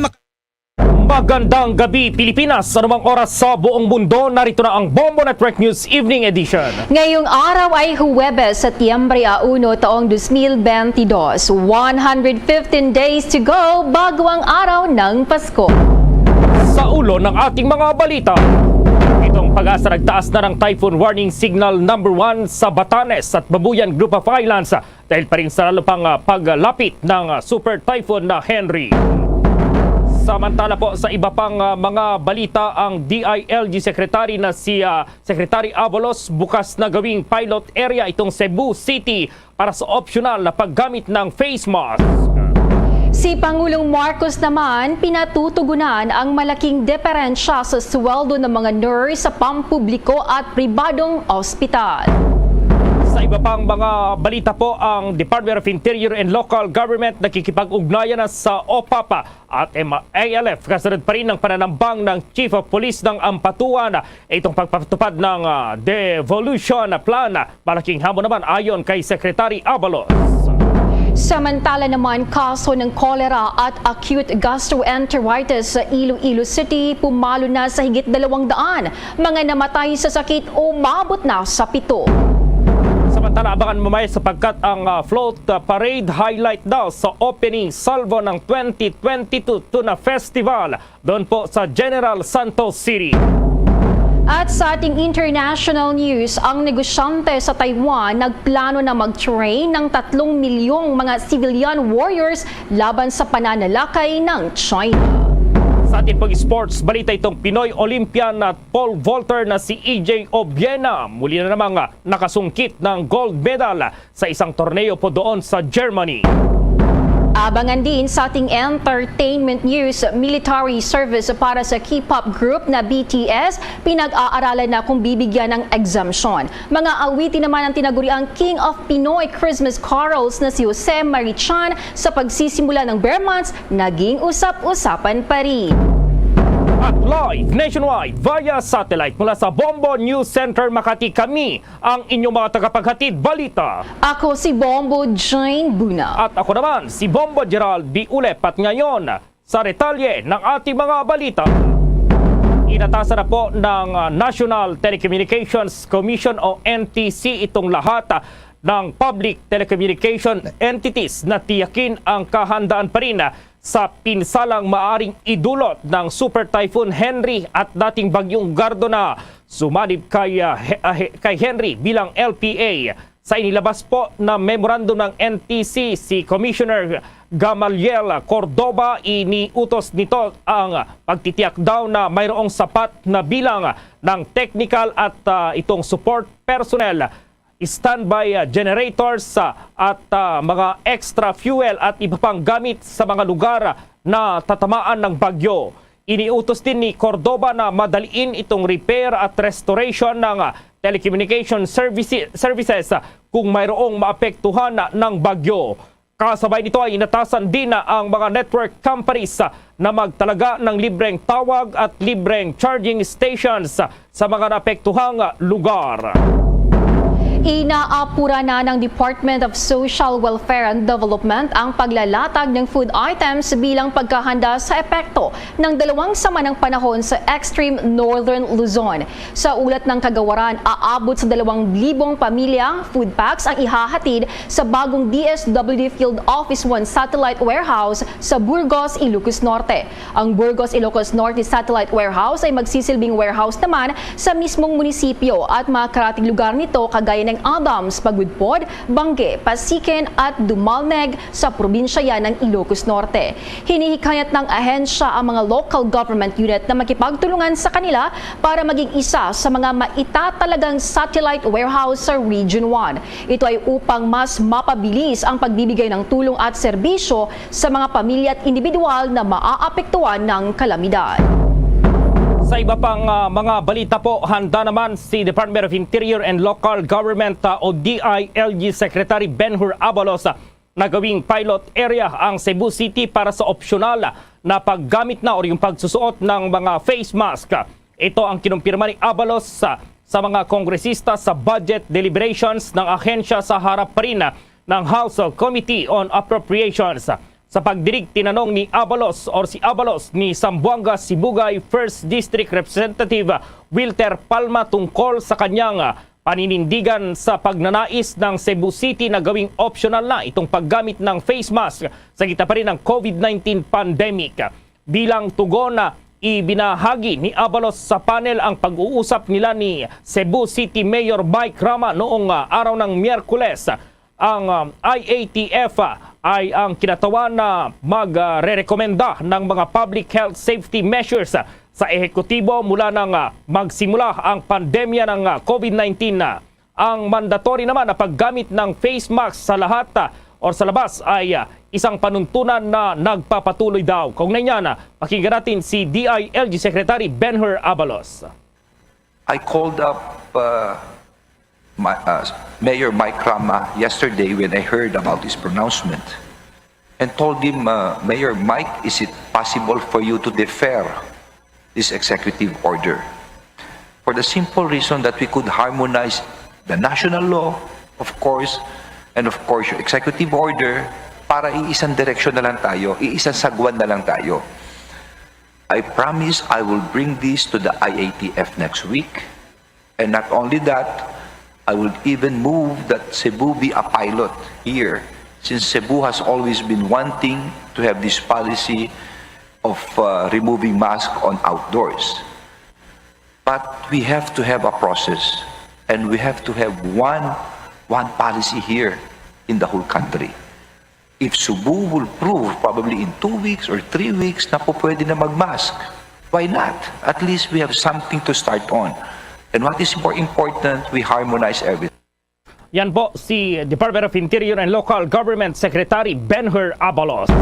Magandang gabi Pilipinas, sa anumang oras sa buong mundo, narito na ang Bombo Network News Evening Edition. Ngayong araw ay Huwebes, Setyembre 1, taong 2022. 115 days to go bago ang araw ng Pasko. Sa ulo ng ating mga balita, itong Pag-asa nagtaas na ng Typhoon Warning Signal number 1 sa Batanes at Babuyan Group of Islands dahil pa rin sa lalo pang paglapit ng Super Typhoon na Henry. Samantala po sa iba pang mga balita, ang DILG Secretary na si Secretary Abalos bukas na gawing pilot area itong Cebu City para sa optional na paggamit ng face mask. Si Pangulong Marcos naman pinatutugunan ang malaking diferensya sa sweldo ng mga nurse sa pampubliko at pribadong ospital. Sa iba pang mga balita po, ang Department of Interior and Local Government nakikipag-ugnayan na sa OPAP at MALF kasunod pa rin ng pananambang ng Chief of Police ng Ampatuan. Itong pagpatupad ng devolution plan, malaking hamon naman ayon kay Secretary Abalos. Samantala naman, kaso ng cholera at acute gastroenteritis sa Iloilo City pumalo na sa higit 200. Mga namatay sa sakit umabot na sa 7. Samantala, abangan mamaya sapagkat ang float parade highlight daw sa opening salvo ng 2022 Tuna Festival doon po sa General Santos City. At sa ating international news, ang negosyante sa Taiwan nagplano na mag-train ng 3 milyong mga civilian warriors laban sa pananalakay ng China. Sa ating pag-sports, balita itong Pinoy Olympian at pole vaulter na si EJ Obiena. Muli na namang nakasungkit ng gold medal sa isang torneo po doon sa Germany. Abangan din sa ating entertainment news, military service para sa K-pop group na BTS, pinag-aaralan na kung bibigyan ng exemption. Mga awitin naman ang tinaguriang King of Pinoy Christmas Carols na si Jose Marichan sa pagsisimula ng Bear Months, naging usap-usapan pa rin. At live nationwide via satellite mula sa Bombo News Center Makati, kami ang inyong mga tagapaghatid balita. Ako si Bombo Jane Buna. At ako naman si Bombo Gerald B. Ulep. At ngayon sa retalye ng ating mga balita, inatasan na po ng National Telecommunications Commission o NTC itong lahat ng public telecommunication entities na tiyakin ang kahandaan pa rin sa pinsalang maaring idulot ng Super Typhoon Henry at dating bagyong Gardo na sumanib kay Henry bilang LPA. Sa inilabas po na memorandum ng NTC, si Commissioner Gamaliel Cordoba, iniutos nito ang pagtitiyak daw na mayroong sapat na bilang ng technical at itong support personnel standby generators at mga extra fuel at iba pang gamit sa mga lugar na tatamaan ng bagyo. Iniutos din ni Cordova na madaliin itong repair at restoration ng telecommunication services kung mayroong maapektuhan ng bagyo. Kasabay nito ay inatasan din ang mga network companies na magtalaga ng libreng tawag at libreng charging stations sa mga naapektuhang lugar. Inaapura na ng Department of Social Welfare and Development ang paglalatag ng food items bilang pagkahanda sa epekto ng dalawang sama ng panahon sa extreme northern Luzon. Sa ulat ng kagawaran, aabot sa 2,000 pamilya food packs ang ihahatid sa bagong DSWD Field Office 1 Satellite Warehouse sa Burgos, Ilocos Norte. Ang Burgos, Ilocos Norte Satellite Warehouse ay magsisilbing warehouse naman sa mismong munisipyo at mga karating lugar nito kagaya ng Adams, Pagudpod, Bangge, Pasiken at Dumalneg sa probinsya yan ng Ilocos Norte. Hinihikayat ng ahensya ang mga local government unit na makipagtulungan sa kanila para maging isa sa mga maitatalagang satellite warehouse sa Region 1. Ito ay upang mas mapabilis ang pagbibigay ng tulong at serbisyo sa mga pamilya at individual na maaapektuhan ng kalamidad. Sa iba pang mga balita po, handa naman si Department of Interior and Local Government o DILG Secretary Ben-Hur Abalos na gawing pilot area ang Cebu City para sa opsyonal na paggamit na o yung pagsusuot ng mga face mask. Ito ang kinumpirma ni Abalos sa mga kongresista sa budget deliberations ng ahensya sa harap pa rin ng House Committee on Appropriations. Sa pagdinig, tinanong ni Abalos ni Zamboanga Sibugay 1st District Representative Wilter Palma tungkol sa kanyang paninindigan sa pagnanais ng Cebu City na gawing optional na itong paggamit ng face mask sa gitna pa rin ng COVID-19 pandemic. Bilang tugon na ibinahagi ni Abalos sa panel ang pag-uusap nila ni Cebu City Mayor Mike Rama noong araw ng Miyerkules. Ang IATF ay ang kinatawan na magre-rekomenda ng mga public health safety measures sa ehekutibo mula nang magsimula ang pandemya ng COVID-19. Ang mandatory naman na paggamit ng face mask sa lahat o sa labas ay isang panuntunan na nagpapatuloy daw. Kaugnay niyan, pakinggan natin si DILG Secretary Ben-Hur Abalos. I called up Mayor Mike Rama yesterday when I heard about his pronouncement and told him, Mayor Mike, is it possible for you to defer this executive order? For the simple reason that we could harmonize the national law, of course, and of course yung executive order para iisang direksyon na lang tayo, iisang sagwan na lang tayo. I promise I will bring this to the IATF next week, and not only that, I will even move that Cebu be a pilot here, since Cebu has always been wanting to have this policy of removing masks on outdoors. But we have to have a process, and we have to have one policy here in the whole country. If Cebu will prove probably in 2 weeks or 3 weeks na po pwede na mag-mask, why not? At least we have something to start on. And what is more important, we harmonize everything. Yan po si Department of Interior and Local Government Secretary Ben-Hur Abalos.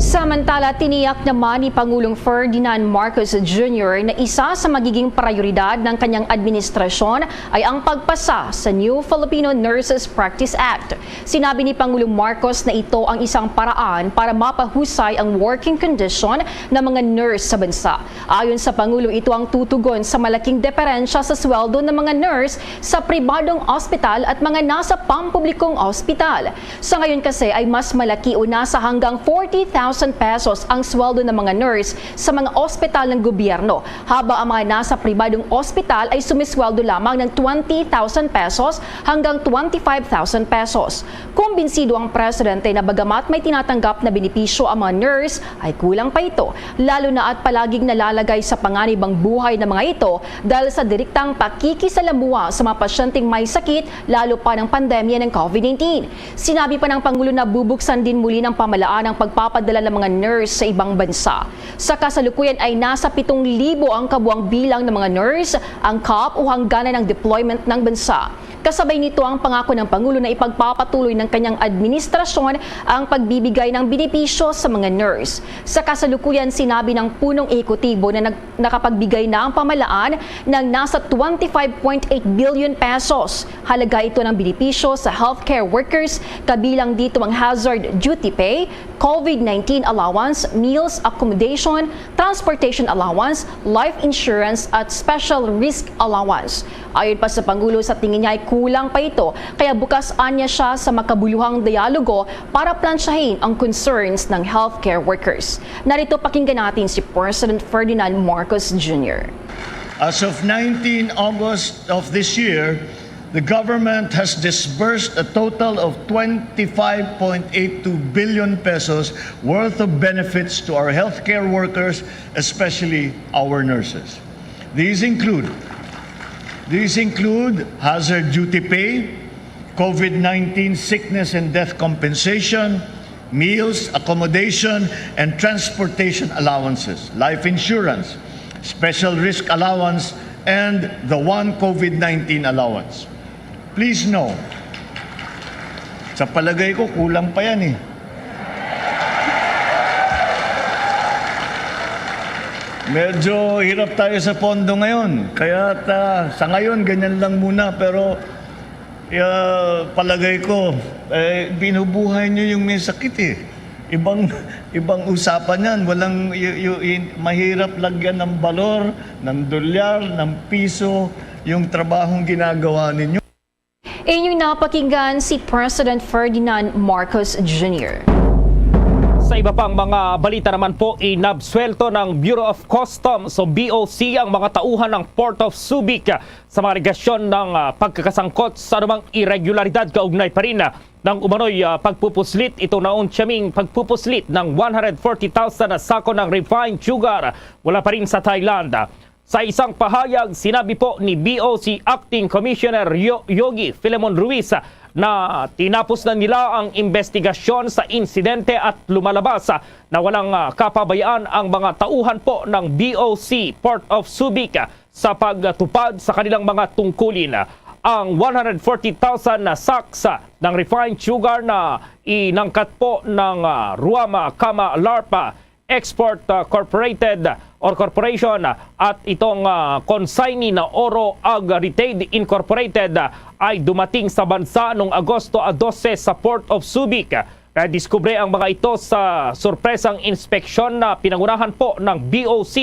Samantala, tiniyak naman ni Pangulong Ferdinand Marcos Jr. na isa sa magiging prioridad ng kanyang administrasyon ay ang pagpasa sa New Filipino Nurses Practice Act. Sinabi ni Pangulong Marcos na ito ang isang paraan para mapahusay ang working condition ng mga nurse sa bansa. Ayon sa Pangulo, ito ang tutugon sa malaking diferensya sa sweldo ng mga nurse sa pribadong ospital at mga nasa pampublikong ospital. Sa ngayon kasi ay mas malaki o nasa hanggang 40,000 pesos ang sweldo ng mga nurse sa mga ospital ng gobyerno, habang ang mga nasa pribadong ospital ay sumisweldo lamang ng 20,000 pesos hanggang 25,000 pesos. Kumbinsido ang presidente na bagamat may tinatanggap na benepisyo ang mga nurse, ay kulang pa ito, lalo na at palaging nalalagay sa panganib ang buhay ng mga ito dahil sa direktang pakikisalamuha sa mga pasyenteng may sakit, lalo pa ng pandemya ng COVID-19. Sinabi pa ng Pangulo na bubuksan din muli ng pamalaan ang pagpapadala ng mga nurse sa ibang bansa. Sa kasalukuyan ay nasa 7,000 ang kabuang bilang ng mga nurse ang cap o hangganan ng deployment ng bansa. Kasabay nito ang pangako ng Pangulo na ipagpapatuloy ng kanyang administrasyon ang pagbibigay ng benepisyo sa mga nurse. Sa kasalukuyan, sinabi ng punong ehekutibo na nakapagbigay na ang pamahalaan ng nasa 25.8 billion pesos. Halaga ito ng benepisyo sa healthcare workers, kabilang dito ang hazard duty pay, COVID-19 allowance, meals, accommodation, transportation allowance, life insurance at special risk allowance. Ayon pa sa Pangulo, sa tingin niya ay kulang pa ito, kaya bukas anya siya sa makabuluhang dialogo para plansyahin ang concerns ng healthcare workers. Narito pakinggan natin si President Ferdinand Marcos Jr. As of 19 August of this year, the government has disbursed a total of 25.82 billion pesos worth of benefits to our healthcare workers, especially our nurses. These include hazard duty pay, COVID-19 sickness and death compensation, meals, accommodation, and transportation allowances, life insurance, special risk allowance, and the one COVID-19 allowance. Please know, sa palagay ko, kulang pa yan eh. Medyo hirap tayo sa pondo ngayon. Kaya sa ngayon, ganyan lang muna. Pero palagay ko, binubuhay nyo yung may sakit eh. Ibang usapan yan. Walang, mahirap lagyan ng balor, ng dolyar, ng piso, yung trabahong ginagawa ninyo. Inyong napakinggan si President Ferdinand Marcos Jr. Sa iba pang mga balita naman po, inabswelto ng Bureau of Customs o BOC ang mga tauhan ng Port of Subic sa mga alegasyon ng pagkakasangkot sa anumang irregularidad kaugnay pa rin ng umano'y pagpupuslit. Ito naon tiyaming pagpupuslit ng 140,000 na sako ng refined sugar mula pa rin sa Thailand. Sa isang pahayag, sinabi po ni BOC Acting Commissioner Yogi Filemon Ruiz na tinapos na nila ang investigasyon sa insidente at lumalabas na walang kapabayaan ang mga tauhan po ng BOC Port of Subic sa pagtupad sa kanilang mga tungkulin. Ang 140,000 na sacks ng refined sugar na inangkat po ng Ruama Kama Larpa Export Corporation at itong consignee na Oro Ag Retail Incorporated ay dumating sa bansa noong Agosto 12 sa Port of Subic. Nadiskubre ang mga ito sa sorpresang inspeksyon na pinangunahan po ng BOC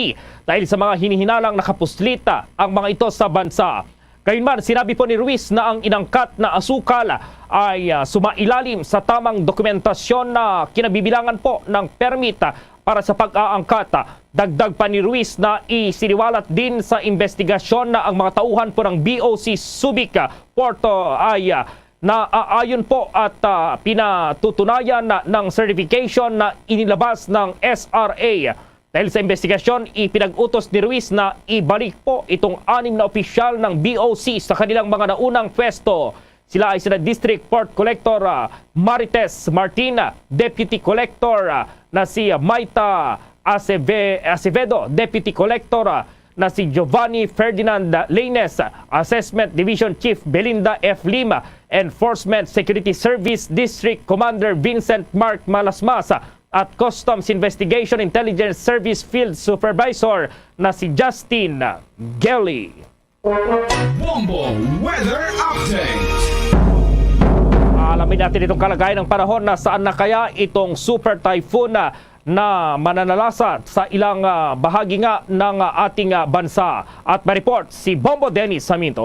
dahil sa mga hinihinalang nakapuslita ang mga ito sa bansa. Gayunman, sinabi po ni Ruiz na ang inangkat na asukal ay sumailalim sa tamang dokumentasyon na kinabibilangan po ng permit para sa pag-aangkat. Dagdag pa ni Ruiz na isiniwalat din sa investigasyon na ang mga tauhan po ng BOC Subic Porto ay naaayon po at pinatutunayan ng certification na inilabas ng SRA. Dahil sa investigasyon, ipinag-utos ni Ruiz na ibalik po itong 6 na opisyal ng BOC sa kanilang mga naunang pwesto. Sila ay sina District Port Collector Marites Martina, Deputy Collector na si Maita Acevedo, Deputy Collector na si Giovanni Ferdinand Laines, Assessment Division Chief Belinda F. Lima, Enforcement Security Service District Commander Vincent Mark Malasmas, at Customs Investigation Intelligence Service Field Supervisor na si Justin Gelly. Bombo Weather Update. Alamin natin itong kalagayan ng panahon na saan na kaya itong super typhoon na mananalasa sa ilang bahagi nga ng ating bansa. At may-report si Bombo Dennis Saminto.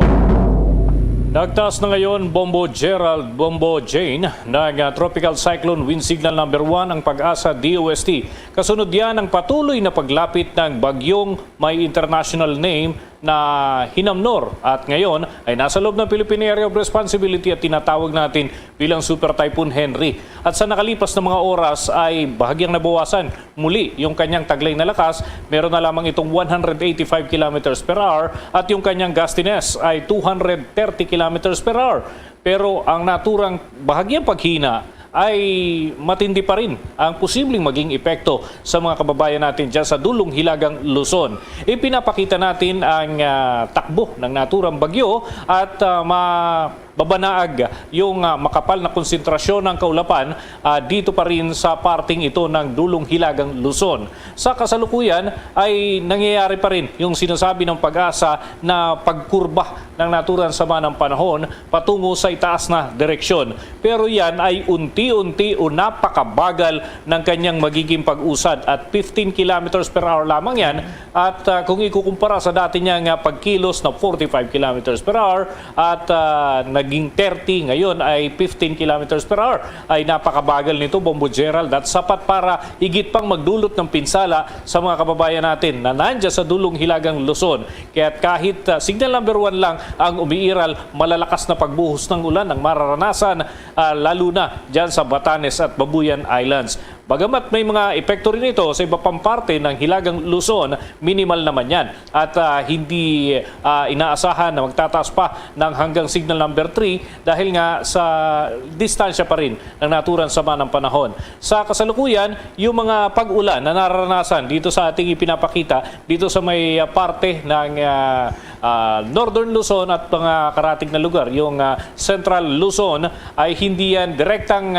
Nagtaas na ngayon Bombo Gerald, Bombo Jane ng Tropical Cyclone Wind Signal number 1 ang Pag-asa DOST. Kasunod yan ang patuloy na paglapit ng bagyong may international name na Hinamnor at ngayon ay nasa loob ng Philippine Area of Responsibility at tinatawag natin bilang Super Typhoon Henry. At sa nakalipas na mga oras ay bahagyang nabawasan muli yung kanyang taglay na lakas. Meron na lamang itong 185 km per hour at yung kanyang gustiness ay 230 km per hour. Pero ang naturang bahagyang paghina ay matindi pa rin ang posibleng maging epekto sa mga kababayan natin dyan sa dulong hilagang Luzon. Ipinapakita natin ang takbo ng naturang bagyo at babanaag yung makapal na konsentrasyon ng kaulapan dito pa rin sa parting ito ng dulong hilagang Luzon. Sa kasalukuyan ay nangyayari pa rin yung sinasabi ng Pag-asa na pagkurba ng naturang sama ng panahon patungo sa itaas na direksyon. Pero yan ay unti-unti o napakabagal ng kanyang magiging pag-usad at 15 kilometers per hour lamang yan at kung ikukumpara sa dati niyang pagkilos na 45 kilometers per hour at naging 30, ngayon ay 15 kilometers per hour. Ay napakabagal nito, Bombo Gerald, at sapat para higit pang magdulot ng pinsala sa mga kababayan natin na nandiyan sa dulong hilagang Luzon. Kaya't kahit signal number 1 lang ang umiiral, malalakas na pagbuhos ng ulan ang mararanasan, lalo na dyan sa Batanes at Babuyan Islands. Bagamat may mga epekto rin ito sa iba pang parte ng hilagang Luzon, minimal naman yan. At hindi inaasahan na magtataas pa ng hanggang signal number 3 dahil nga sa distansya pa rin ng naturang sama ng panahon. Sa kasalukuyan, yung mga pag-ulan na nararanasan dito sa ating ipinapakita, dito sa may parte ng Northern Luzon at mga karatig na lugar, yung Central Luzon, ay hindi yan direktang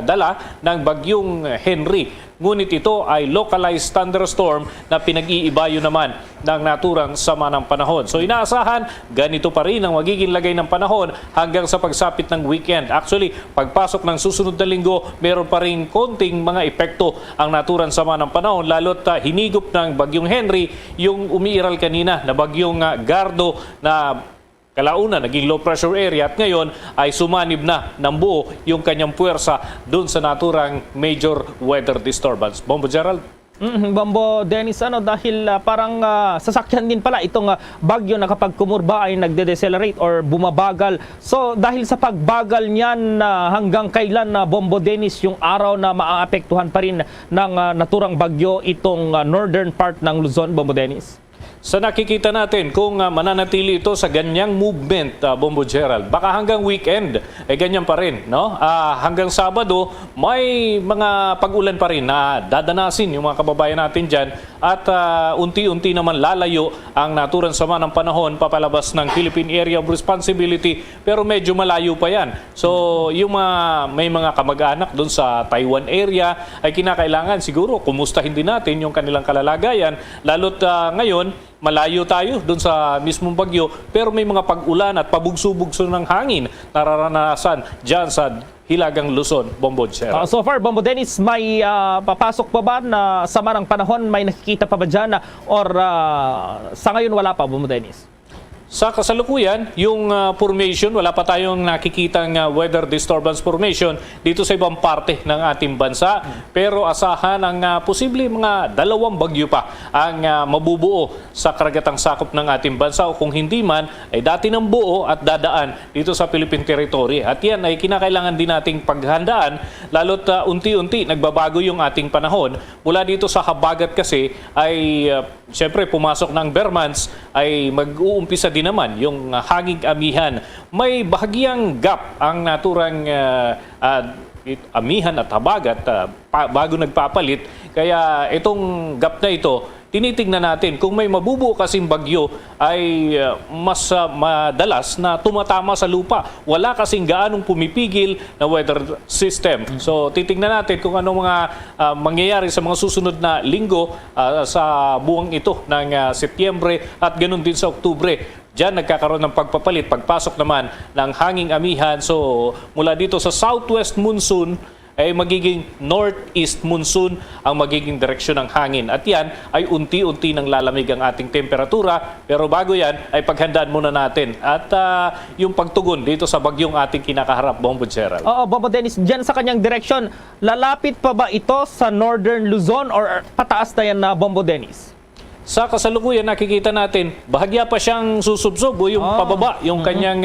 dala ng bagyong Henry. Ngunit ito ay localized thunderstorm na pinag-iibayo naman ng naturang sama ng panahon. So inaasahan, ganito pa rin ang magiging lagay ng panahon hanggang sa pagsapit ng weekend. Actually, pagpasok ng susunod na linggo, meron pa rin konting mga epekto ang naturang sama ng panahon, lalo't hinigop ng bagyong Henry yung umiiral kanina na bagyong Gardo na kalauna naging low pressure area at ngayon ay sumanib na ng buo yung kanyang puwersa doon sa naturang major weather disturbance. Bombo Gerald? Bombo Dennis, dahil parang sasakyan din pala itong bagyo na kapag kumurba ay nagde-decelerate or bumabagal. So dahil sa pagbagal niyan, hanggang kailan Bombo Dennis yung araw na maaapektuhan pa rin ng naturang bagyo itong northern part ng Luzon, Bombo Dennis? Sa nakikita natin, kung mananatili ito sa ganyang movement, Bombo Gerald, baka hanggang weekend, ganyan pa rin. No? Hanggang Sabado, may mga pag-ulan pa rin na dadanasin yung mga kababayan natin dyan at unti-unti naman lalayo ang naturang sama ng panahon papalabas ng Philippine Area of Responsibility, pero medyo malayo pa yan. So, yung may mga kamag-anak doon sa Taiwan area ay kinakailangan siguro kumustahin din natin yung kanilang kalalagayan, lalo't ngayon, malayo tayo doon sa mismong bagyo, pero may mga pag-ulan at pabugso-bugso ng hangin nararanasan dyan sa hilagang Luzon, Bombo Gerald. So far, Bombo Dennis, may papasok pa ba na sama ng panahon? May nakikita pa ba dyan? Or sa ngayon wala pa, Bombo Dennis? Sa kasalukuyan, yung formation, wala pa tayong nakikitang weather disturbance formation dito sa ibang parte ng ating bansa. Pero asahan ang posible mga 2 bagyo pa ang mabubuo sa karagatang sakop ng ating bansa o kung hindi man ay dati ng buo at dadaan dito sa Philippine Territory. At yan ay kinakailangan din nating paghandaan lalo't unti-unti nagbabago yung ating panahon. Mula dito sa habagat kasi ay siyempre pumasok ng bare months ay mag-uumpisa din naman yung hanging amihan. May bahagyang gap ang naturang amihan at habagat bago nagpapalit. Kaya itong gap na ito, tinitingnan natin kung may mabubuo kasing bagyo ay mas madalas na tumatama sa lupa. Wala kasing gaanong pumipigil na weather system. So titingnan natin kung anong mga mangyayari sa mga susunod na linggo sa buwang ito ng Setyembre at ganun din sa Oktubre. Diyan nagkakaroon ng pagpapalit, pagpasok naman ng hanging amihan. So mula dito sa southwest monsoon ay magiging northeast monsoon ang magiging direksyon ng hangin. At yan ay unti-unti nang lalamig ang ating temperatura. Pero bago yan ay paghandaan muna natin. At yung pagtugon dito sa bagyong ating kinakaharap, Bombo Gerald. Oo, Bombo Dennis, dyan sa kanyang direksyon, lalapit pa ba ito sa northern Luzon or pataas na yan na Bombo Dennis? Sa kasalukuyan, nakikita natin, bahagya pa siyang susubsob o yung pababa, yung kanyang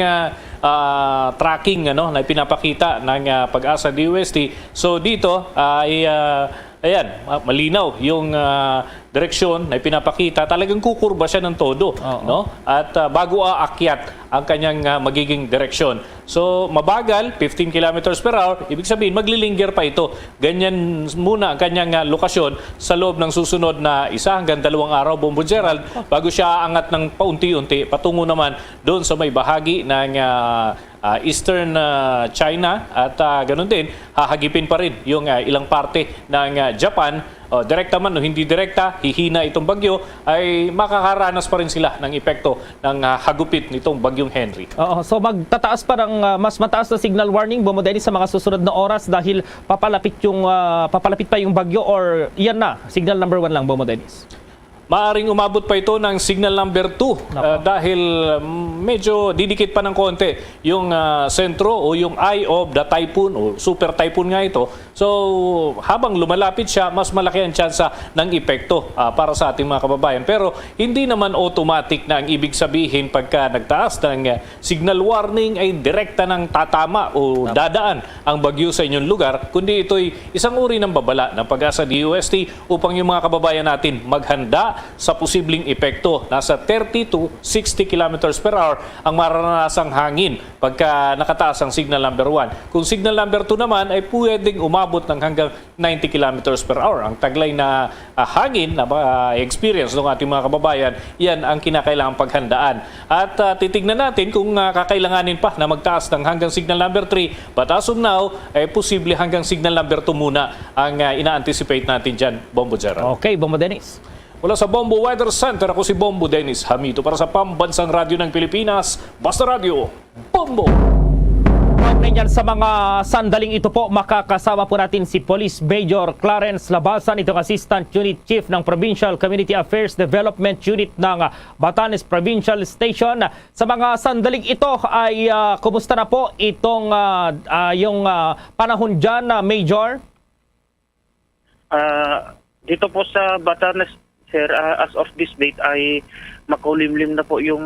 tracking na pinapakita ng Pag-asa DOST. So dito ay ayan, malinaw yung direksyon na pinapakita, talagang kukurba siya ng todo, no? At bago aakyat ang kanyang magiging direksyon. So, mabagal, 15 kilometers per hour, ibig sabihin, maglilinger pa ito. Ganyan muna ang kanyang lokasyon sa loob ng susunod na 1 hanggang 2 araw, Bombo Gerald, bago siya aangat ng paunti-unti, patungo naman doon sa may bahagi ng Eastern China at ganun din, hahagipin pa rin yung ilang parte ng Japan. Direkta man o hindi direkta, hihina itong bagyo, ay makakaranas pa rin sila ng epekto ng hagupit nitong bagyong Henry. Oo, so magtataas pa ng mas mataas na signal warning, Bombo Dennis, sa mga susunod na oras dahil papalapit pa yung bagyo, or yan na, signal number 1 lang, Bombo Dennis? Maaring umabot pa ito ng signal number 2 dahil medyo didikit pa ng konti yung sentro o yung eye of the typhoon o super typhoon nga ito. So habang lumalapit siya, mas malaki ang tsansa ng epekto para sa ating mga kababayan. Pero hindi naman automatic na ang ibig sabihin pagka nagtaas ng signal warning ay direkta ng tatama o dadaan ang bagyo sa inyong lugar, kundi ito'y isang uri ng babala ng Pag-asa DOST upang yung mga kababayan natin maghanda sa posibleng epekto. Nasa 30 to 60 kilometers per hour ang maranasang hangin pagka nakataas ang signal number 1. Kung signal number 2 naman ay pwedeng umabot ng hanggang 90 kilometers per hour. Ang taglay na hangin na experience ng ating mga kababayan, yan ang kinakailangang paghandaan. At titignan natin kung kakailanganin pa na magtaas ng hanggang signal number 3. But as of now, ay posible hanggang signal number 2 muna ang ina-anticipate natin dyan, Bombo Gerald. Okay, Bombo Dennis. Mula sa Bombo Weather Center, ako si Bombo Dennis Hamito para sa Pambansang Radyo ng Pilipinas, Basta Radio, Bombo! Ganyan sa mga sandaling ito po, makakasama po natin si Police Major Clarence Labasan, itong Assistant Unit Chief ng Provincial Community Affairs Development Unit ng Batanes Provincial Station. Sa mga sandaling ito ay kumusta na po itong yung panahon dyan, Major? Dito po sa Batanes, sir, as of this date ay makulimlim na po yung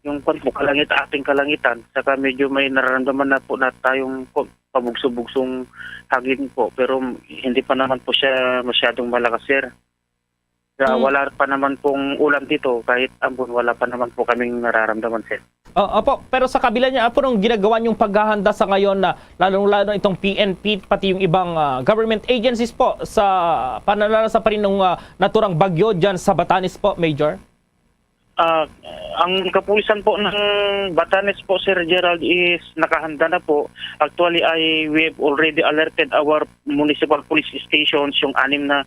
ating kalangitan. Saka medyo may nararamdaman na po na tayong pabugso-bugsong hagin po. Pero hindi pa naman po siya masyadong malakas, sir. Wala pa naman pong ulan dito. Kahit ambon, wala pa naman po kaming nararamdaman, sir. Opo, pero sa kabila niya, po nung ginagawa niyong paghahanda sa ngayon na lalong-lalo itong PNP, pati yung ibang government agencies po sa pananalasa pa rin ng naturang bagyo dyan sa Batanes po, Major? Ang kapulisan po ng Batanes po, Sir Gerald, is nakahanda na po. Actually, we have already alerted our municipal police stations, yung 6 na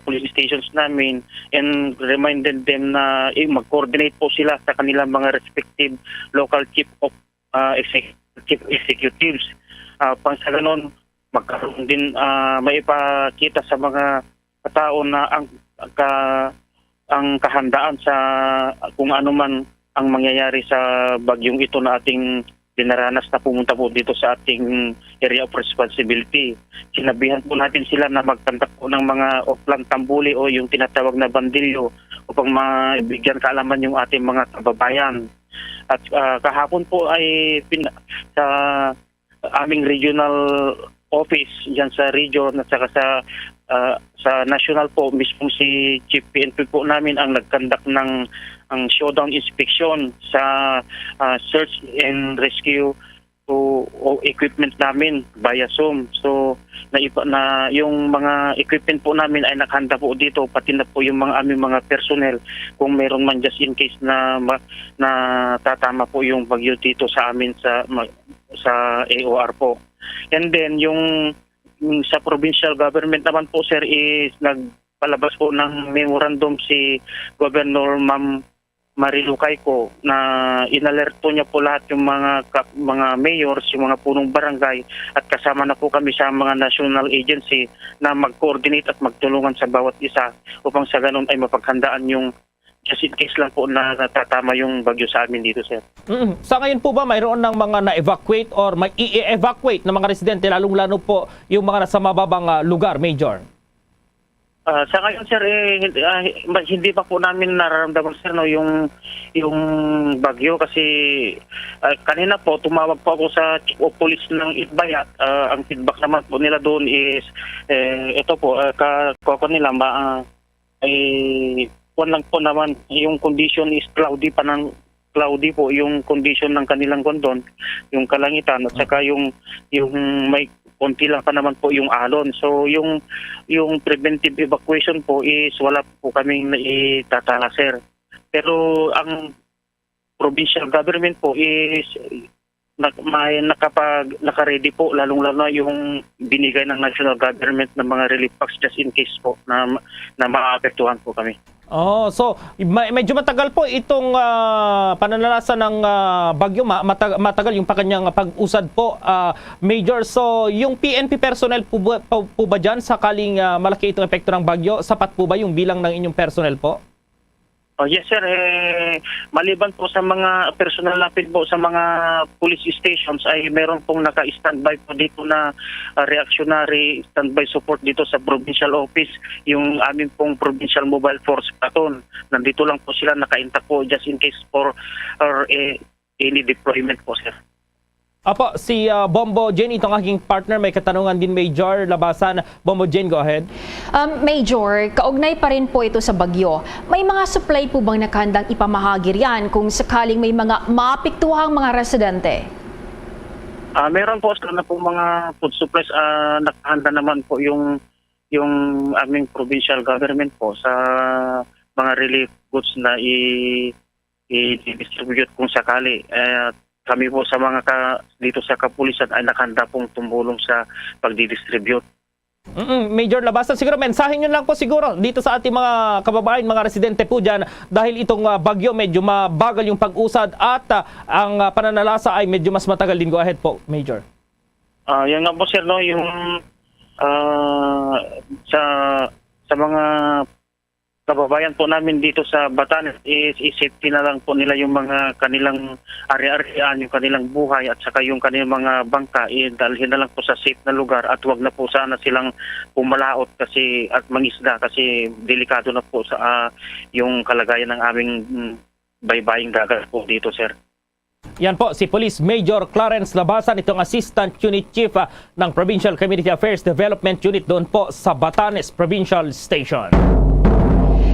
police stations namin, and reminded them na mag-coordinate po sila sa kanilang mga respective local chief executives. Pang sa ganon, magkaroon din maipakita sa mga katao na ang kahandaan sa kung ano man ang mangyayari sa bagyong ito na ating dinaranas na pumunta po dito sa ating area of responsibility. Sinabihan po natin sila na magkandak po ng mga offland tambuli o yung tinatawag na bandilyo upang mabigyan kaalaman yung ating mga kababayan. At kahapon po ay sa aming regional office dyan sa region at saka sa national po, mismo si Chief PNP po namin ang nagkandak ng ang showdown inspection sa search and rescue to equipment namin via Zoom. So na yung mga equipment po namin ay nakahanda po dito, pati na po yung aming mga personnel kung meron man just in case na tatama po yung bagyo dito sa amin sa AOR po. And then yung sa provincial government naman po, sir, is nagpalabas po ng memorandum si Governor Ma'am Marilu Cayco na inalerto niya po lahat yung mga mayors, yung mga punong barangay, at kasama na po kami sa mga national agency na mag-coordinate at magtulungan sa bawat isa upang sa ganun ay mapaghandaan yung just in case lang po na natatama yung bagyo sa amin dito, sir. Sa ngayon po ba mayroon ng mga na-evacuate or may i-evacuate ng mga residente, lalong-lalo po yung mga nasa mababang lugar, Major? Sa ngayon, sir, hindi pa po namin nararamdaman, sir, no, yung bagyo kasi kanina po tumawag po ako sa Chief of Police ng Itbayat. Ang feedback naman po nila doon is ito po, kako nila lang po naman, yung condition is cloudy po yung condition ng kanilang kondon, yung kalangitan at saka yung may konti lang pa naman po yung alon. So yung preventive evacuation po is wala po kaming naitatala, sir. Pero ang provincial government po is naka-ready po, lalong-lalo yung binigay ng national government ng mga relief packs just in case po na maapektuhan po kami. Oh, so medyo matagal po itong pananalasa ng bagyo, matagal yung kanyang pag-usad po, Major. So yung PNP personnel po ba dyan sakaling malaki itong epekto ng bagyo? Sapat po ba yung bilang ng inyong personnel po? Yes, sir. Maliban po sa mga personal lapid po sa mga police stations ay meron pong naka-standby po dito na reactionary standby support dito sa provincial office. Yung amin pong provincial mobile force platoon. Nandito lang po sila naka-intact po just in case for any deployment po, sir. Apo, si Bombo Jane, itong aking partner, may katanungan din, Major Labasan. Bombo Jane, go ahead. Major, kaugnay pa rin po ito sa bagyo. May mga supply po bang nakahandang ipamahagi riyan kung sakaling may mga maapektuhang mga residente? Meron po na po mga food supplies, nakahanda naman po yung aming provincial government po sa mga relief goods na i-distribute kung sakali. Kami po sa mga dito sa kapulisan ay nakahanda pong tumulong sa pagdidistribute. Major Labasan, siguro mensahe nyo lang po siguro dito sa ating mga kababayan, mga residente po dyan, dahil itong bagyo medyo mabagal yung pag-usad at ang pananalasa ay medyo mas matagal din. Go ahead po, Major. Yan nga po, sir, no, yung sa mga kababayan po namin dito sa Batanes is safety na lang po nila yung mga kanilang ari-arian, yung kanilang buhay at saka yung kanilang mga bangka, dalhin na lang po sa safe na lugar at wag na po sana silang pumalaot kasi at mangisda kasi delikado na po sa yung kalagayan ng aming baybaying dagat po dito, sir. Yan po, si Police Major Clarence Labasan, itong Assistant Unit Chief ng Provincial Community Affairs Development Unit doon po sa Batanes Provincial Station.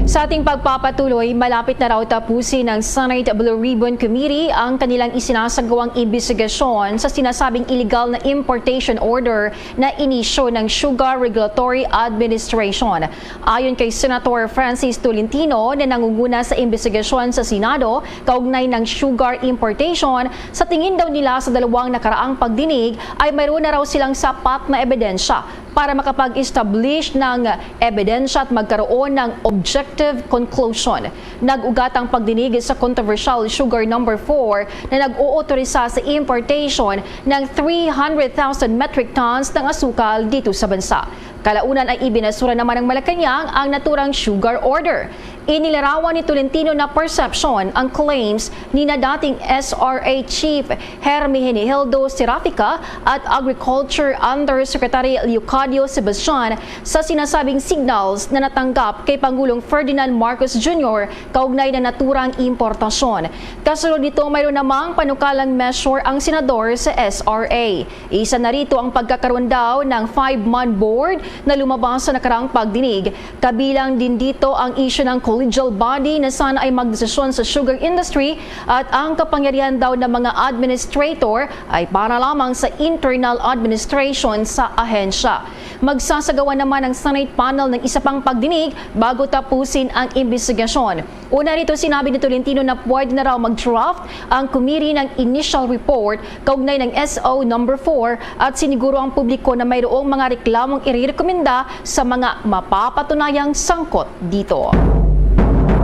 Sa ating pagpapatuloy, malapit na raw tapusin ng Senate Blue Ribbon Committee ang kanilang isinasagawang investigasyon sa sinasabing illegal na importation order na inisyo ng Sugar Regulatory Administration. Ayon kay Senator Francis Tolentino na nangunguna sa investigasyon sa Senado kaugnay ng sugar importation, sa tingin daw nila sa dalawang nakaraang pagdinig ay mayroon na raw silang sapat na ebidensya para makapag-establish ng ebidensya at magkaroon ng objective conclusion. Nag-ugat ang pagdinig sa controversial Sugar No. 4 na nag-ootorisa sa importation ng 300,000 metric tons ng asukal dito sa bansa. Kalaunan ay ibinasura naman ng Malacanang ang naturang sugar order. Inilarawan ni Tolentino na perception ang claims ni na dating SRA Chief Hermie Hinihildo Serafica at Agriculture Undersecretary Leocadio Sebastian sa sinasabing signals na natanggap kay Pangulong Ferdinand Marcos Jr. kaugnay na naturang importasyon. Kasunod nito, mayroon namang panukalang measure ang senador sa SRA. Isa na rito ang pagkakaroon daw ng 5-man board na lumabas sa nakaraang pagdinig. Kabilang din dito ang issue ng collegial body na sana ay magdesisyon sa sugar industry at ang kapangyarihan daw ng mga administrator ay para lamang sa internal administration sa ahensya. Magsasagawa naman ang Senate panel ng isa pang pagdinig bago tapusin ang investigasyon. Una rito, sinabi ni Tolentino na pwede na raw mag-draft ang committee ng initial report kaugnay ng SO No. 4 at siniguro ang publiko na mayroong mga reklamong irerekomenda sa mga mapapatunayang sangkot dito.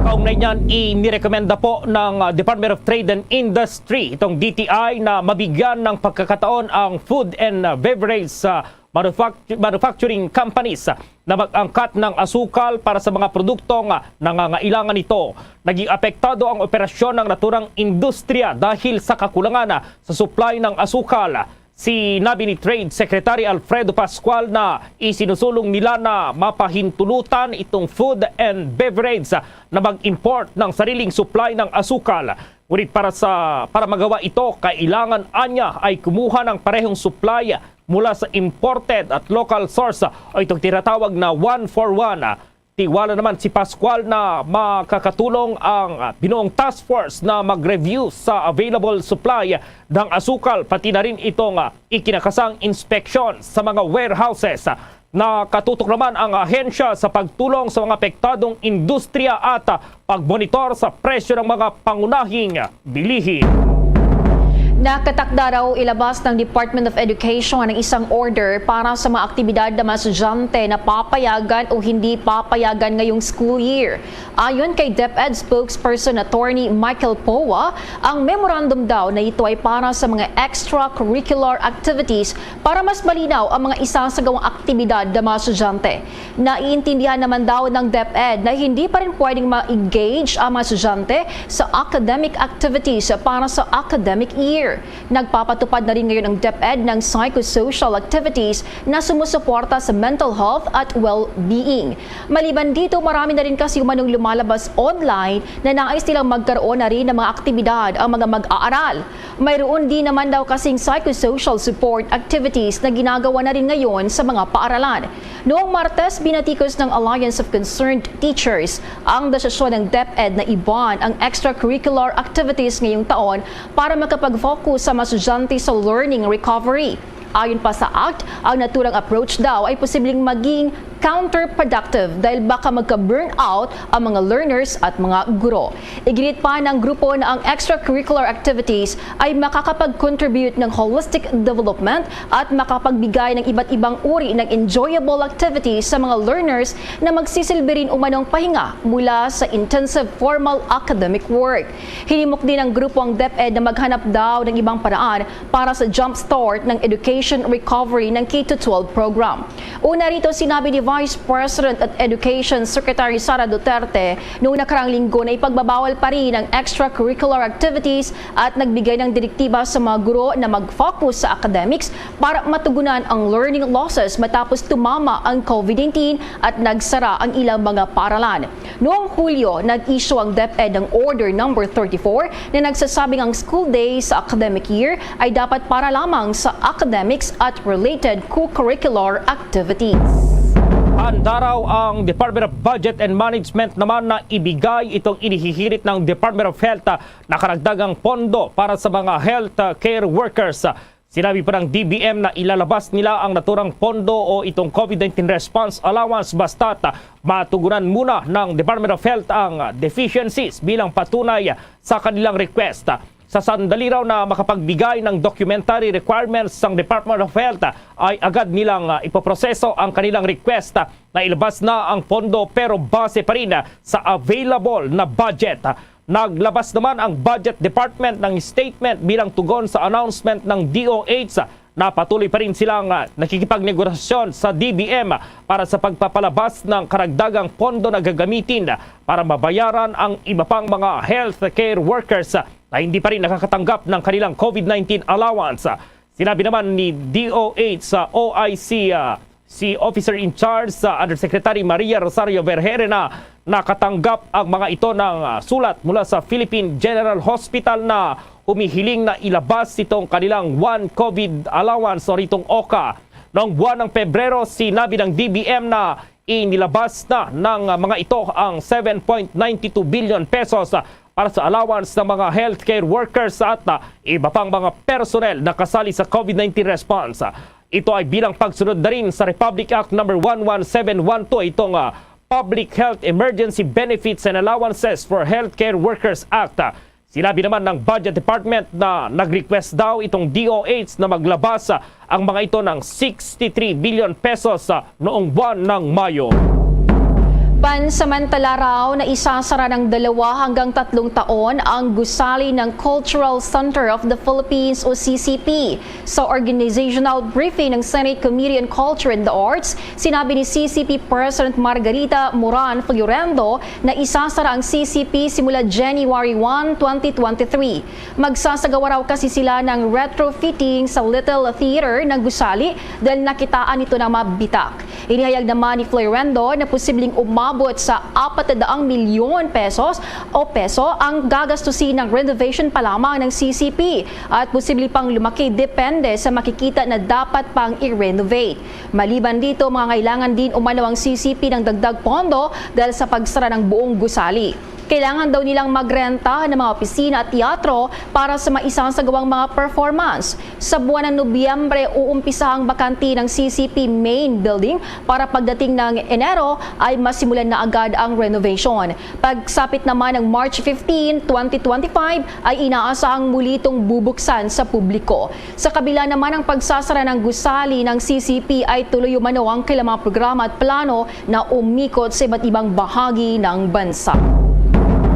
Kaugnay niyan, inirekomenda po ng Department of Trade and Industry, itong DTI, na mabigyan ng pagkakataon ang food and beverage manufacturing companies na mag-angkat ng asukal para sa mga produktong nangangailangan nito. Naging apektado ang operasyon ng naturang industriya dahil sa kakulangan sa supply ng asukal. Sinabi ni Trade Secretary Alfredo Pascual na isinusulong nila na mapahintulutan itong food and beverage na mag-import ng sariling supply ng asukal. Ngunit para magawa ito, kailangan anya ay kumuha ng parehong supply mula sa imported at local source o itong tinatawag na 1-for-1. Tiwala naman si Pascual na makakatulong ang binuong task force na mag-review sa available supply ng asukal, pati na rin itong ikinakasang inspection sa mga warehouses. Nakatutok naman ang ahensya sa pagtulong sa mga apektadong industriya at pagmonitor sa presyo ng mga pangunahing bilihin. Nakatakda raw ilabas ng Department of Education ang isang order para sa mga aktibidad ng mga estudyante na papayagan o hindi papayagan ngayong school year. Ayon kay DepEd spokesperson Attorney Michael Powa, ang memorandum daw na ito ay para sa mga extracurricular activities para mas malinaw ang mga isasagawang aktibidad ng mga estudyante. Naiintindihan naman daw ng DepEd na hindi pa rin pwedeng ma-engage ang mga estudyante sa academic activities para sa academic year. Nagpapatupad na rin ngayon ang DepEd ng psychosocial activities na sumusuporta sa mental health at well-being. Maliban dito, marami na rin kasi umanong lumalabas online na nais nilang magkaroon na rin ng mga aktibidad ang mga mag-aaral. Mayroon din naman daw kasing psychosocial support activities na ginagawa na rin ngayon sa mga paaralan. Noong Martes, binatikos ng Alliance of Concerned Teachers ang desisyon ng DepEd na iban ang extracurricular activities ngayong taon para makapag-focus sa mga estudyante sa learning recovery. Ayon pa sa ACT, ang naturang approach daw ay posibleng maging counterproductive dahil baka magka-burnout ang mga learners at mga guro. Iginit pa ng grupo na ang extracurricular activities ay makakapag-contribute ng holistic development at makapagbigay ng iba't ibang uri ng enjoyable activities sa mga learners na magsisilbi rin umanong pahinga mula sa intensive formal academic work. Hinimok din ng grupo ang DepEd na maghanap daw ng ibang paraan para sa jumpstart ng education recovery ng K-12 program. Una rito, sinabi ni Vice President at Education Secretary Sara Duterte noong nakaraang linggo na ipagbabawal pa rin ang extracurricular activities at nagbigay ng direktiba sa mga guro na mag-focus sa academics para matugunan ang learning losses matapos tumama ang COVID-19 at nagsara ang ilang mga paaralan. Noong Hulyo, nag-issue ang DepEd ng Order No. 34 na nagsasabing ang school day sa academic year ay dapat para lamang sa academics at related co-curricular activities. Handa raw ang Department of Budget and Management naman na ibigay itong inihihirit ng Department of Health na karagdagang pondo para sa mga health care workers. Sinabi pa ng DBM na ilalabas nila ang naturang pondo o itong COVID-19 response allowance basta't matugunan muna ng Department of Health ang deficiencies bilang patunay sa kanilang request. Sa sandali raw na makapagbigay ng documentary requirements ng Department of Health ay agad nilang ipoproseso ang kanilang request na ilabas na ang pondo pero base pa rin sa available na budget. Naglabas naman ang Budget Department ng statement bilang tugon sa announcement ng DOH na patuloy pa rin silang nakikipagnegosasyon sa DBM para sa pagpapalabas ng karagdagang pondo na gagamitin para mabayaran ang iba pang mga health care workers na hindi pa rin nakakatanggap ng kanilang COVID-19 allowance. Sinabi naman ni DOH sa OIC si Officer in Charge sa Undersecretary Maria Rosario Vergere na nakatanggap ang mga ito ng sulat mula sa Philippine General Hospital na humihiling na ilabas itong kanilang one COVID allowance o itong OCA. Noong buwan ng Pebrero, sinabi ng DBM na inilabas na ng mga ito ang 7.92 billion pesos para sa allowance ng mga healthcare workers at iba pang mga personnel na kasali sa COVID-19 response. Ito ay bilang pagsunod na rin sa Republic Act No. 11712, itong Public Health Emergency Benefits and Allowances for Healthcare Workers Act. Sinabi naman ng Budget Department na nag-request daw itong DOH na maglabas ang mga ito ng 63 billion pesos noong buwan ng Mayo. Pansamantala raw na isasara ng 2 hanggang 3 taon ang gusali ng Cultural Center of the Philippines o CCP. Sa organizational briefing ng Senate Committee on Culture and the Arts, sinabi ni CCP President Margarita Moran Florendo na isasara ang CCP simula January 1, 2023. Magsasagawa raw kasi sila ng retrofitting sa Little Theater ng gusali dahil nakitaan ito ng mabitak. Inihayag naman ni Florendo na posibleng umabot aabot sa 400 milyon pesos ang gagastusin ng renovation pa lamang ng CCP at posible pang lumaki depende sa makikita na dapat pang i-renovate. Maliban dito, mga kailangan din umano ang CCP ng dagdag pondo dahil sa pagsara ng buong gusali. Kailangan daw nilang magrenta ng mga opisina at teatro para sa maisasagawang mga performance. Sa buwan ng Nobyembre, uumpisa ang bakanti ng CCP main building para pagdating ng Enero ay masimulan na agad ang renovation. Pagsapit naman ng March 15, 2025 ay inaasahang muli itong bubuksan sa publiko. Sa kabila naman ng pagsasara ng gusali ng CCP ay tuloy umano ang kailang mga programa at plano na umikot sa iba't ibang bahagi ng bansa.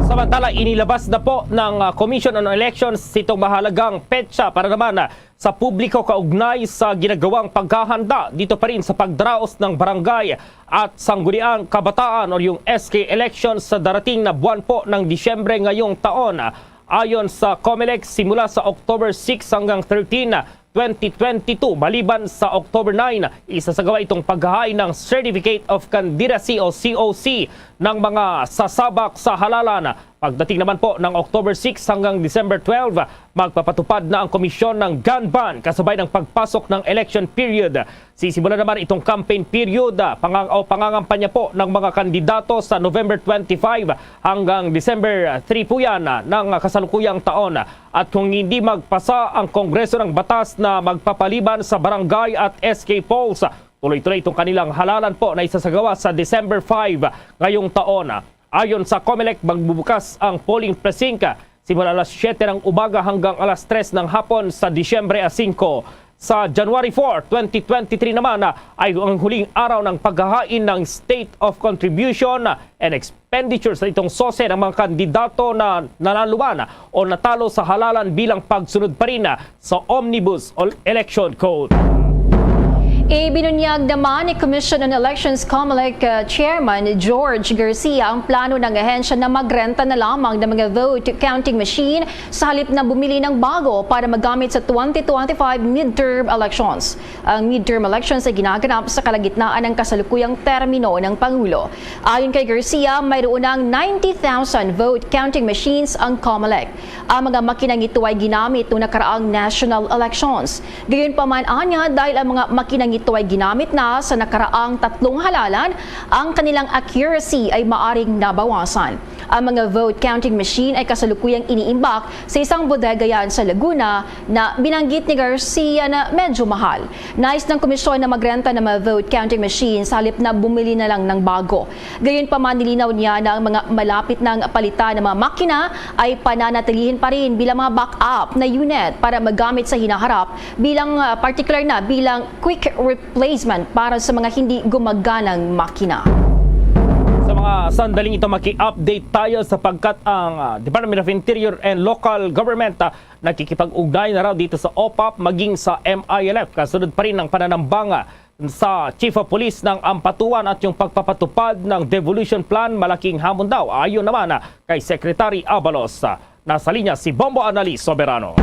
Samantala, inilabas na po ng Commission on Elections itong mahalagang petsa para naman sa publiko kaugnay sa ginagawang paghahanda dito pa rin sa pagdraos ng barangay at sangguniang kabataan o yung SK elections sa darating na buwan po ng Disyembre ngayong taon. Ayon sa COMELEC, simula sa October 6 hanggang 13, 2022, maliban sa October 9, isasagawa itong paghahain ng Certificate of Candidacy o COC ng mga sasabak sa halalan. Pagdating naman po ng October 6 hanggang December 12, magpapatupad na ang komisyon ng gun ban kasabay ng pagpasok ng election period. Sisimula naman itong campaign period pangangampanya po ng mga kandidato sa November 25 hanggang December 3 po yan ng kasalukuyang taon. At kung hindi magpasa ang Kongreso ng batas na magpapaliban sa barangay at SK polls, tuloy-tuloy itong kanilang halalan po na isasagawa sa December 5 ngayong taon. Ayon sa COMELEC, magbubukas ang polling precinct simula alas 7 ng umaga hanggang alas 3 ng hapon sa Disyembre 5. Sa January 4, 2023 naman ay ang huling araw ng paghahain ng State of Contribution and Expenditures na itong sose ng mga kandidato na nanaluan o natalo sa halalan bilang pagsunod pa rin sa Omnibus Election Code. Ibinunyag naman ni Commission on Elections COMELEC Chairman George Garcia ang plano ng ahensya na magrenta na lamang ng mga vote counting machine sa halip na bumili ng bago para magamit sa 2025 midterm elections. Ang midterm elections ay ginaganap sa kalagitnaan ng kasalukuyang termino ng Pangulo. Ayon kay Garcia, mayroon ng 90,000 vote counting machines ang COMELEC. Ang mga makinang ito ay ginamit noong nakaraang national elections. Gayunpaman anya, dahil ang mga makinang ito ay ginamit na sa nakaraang 3 halalan, ang kanilang accuracy ay maaring nabawasan. Ang mga vote counting machine ay kasalukuyang iniimbak sa isang bodega yan sa Laguna na binanggit ni Garcia na medyo mahal. Nais ng komisyon na magrenta ng mga vote counting machine sa halip na bumili na lang ng bago. Gayunpaman nilinaw niya na ang mga malapit ng palitan ng mga makina ay pananatilihin pa rin bilang mga backup na unit para magamit sa hinaharap bilang particular na bilang quick replacement para sa mga hindi gumaganang makina. Sa mga sandaling ito, maki-update tayo sapagkat ang Department of Interior and Local Government nakikipag-ugnay na raw dito sa OPAP maging sa MILF. Kasunod pa rin ng pananambang sa Chief of Police ng Ampatuan at yung pagpapatupad ng devolution plan, malaking hamon daw. Ayon naman kay Secretary Abalos. Nasa linya si Bombo Annalise Soberano.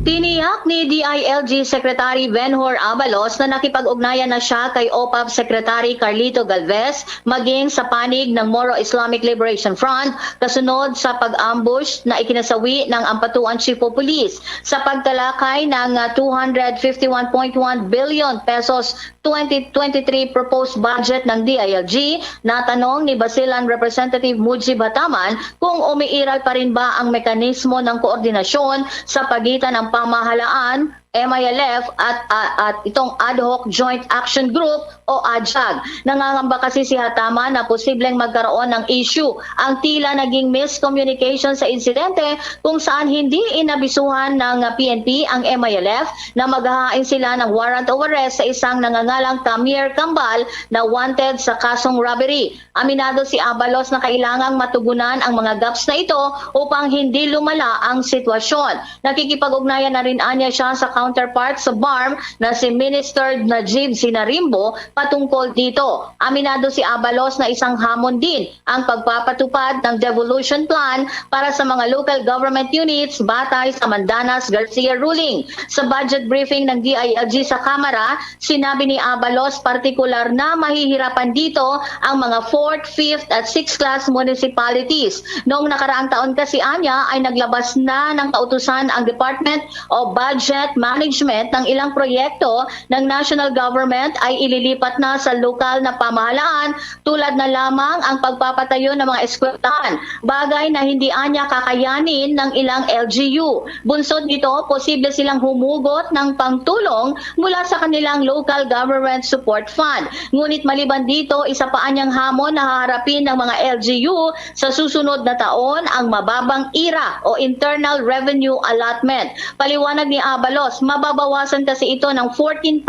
Tiniyak ni DILG Secretary Benhur Abalos na nakipag-ugnayan na siya kay OPAP Secretary Carlito Galvez maging sa panig ng Moro Islamic Liberation Front kasunod sa pag-ambush na ikinasawi ng Ampatuan Chief of Police sa pagtalakay ng 251.1 billion pesos 2023 proposed budget ng DILG. Natanong ni Basilan Representative Muji Bataman kung umiiral pa rin ba ang mekanismo ng koordinasyon sa pagitan ng pamahalaan, MILF at itong Ad Hoc Joint Action Group o AJAG. Nangangamba kasi si Hatama na posibleng magkaroon ng issue ang tila naging miscommunication sa insidente kung saan hindi inabisuhan ng PNP ang MILF na maghahain sila ng warrant of arrest sa isang nangangalang Tamir Kambal na wanted sa kasong robbery. Aminado si Abalos na kailangang matugunan ang mga gaps na ito upang hindi lumala ang sitwasyon. Nakikipag-ugnayan na rin anya siya sa counterpart sa BARM na si Minister Najib Sinarimbo patungkol dito. Aminado si Abalos na isang hamon din ang pagpapatupad ng devolution plan para sa mga local government units batay sa Mandanas-Garcia ruling. Sa budget briefing ng DILG sa Kamara, sinabi ni Abalos partikular na mahihirapan dito ang mga 4th, 5th at 6th class municipalities. Noong nakaraang taon kasi anya ay naglabas na ng kautusan ang Department of Budget Management ng ilang proyekto ng national government ay ililipat na sa lokal na pamahalaan tulad na lamang ang pagpapatayo ng mga eskwelahan, bagay na hindi anya kakayanin ng ilang LGU. Bunsod nito, posible silang humugot ng pangtulong mula sa kanilang local government support fund. Ngunit maliban dito, isa pa anyang hamon na haharapin ng mga LGU sa susunod na taon ang mababang IRA o Internal Revenue Allotment. Paliwanag ni Abalos, mababawasan kasi ito ng 14%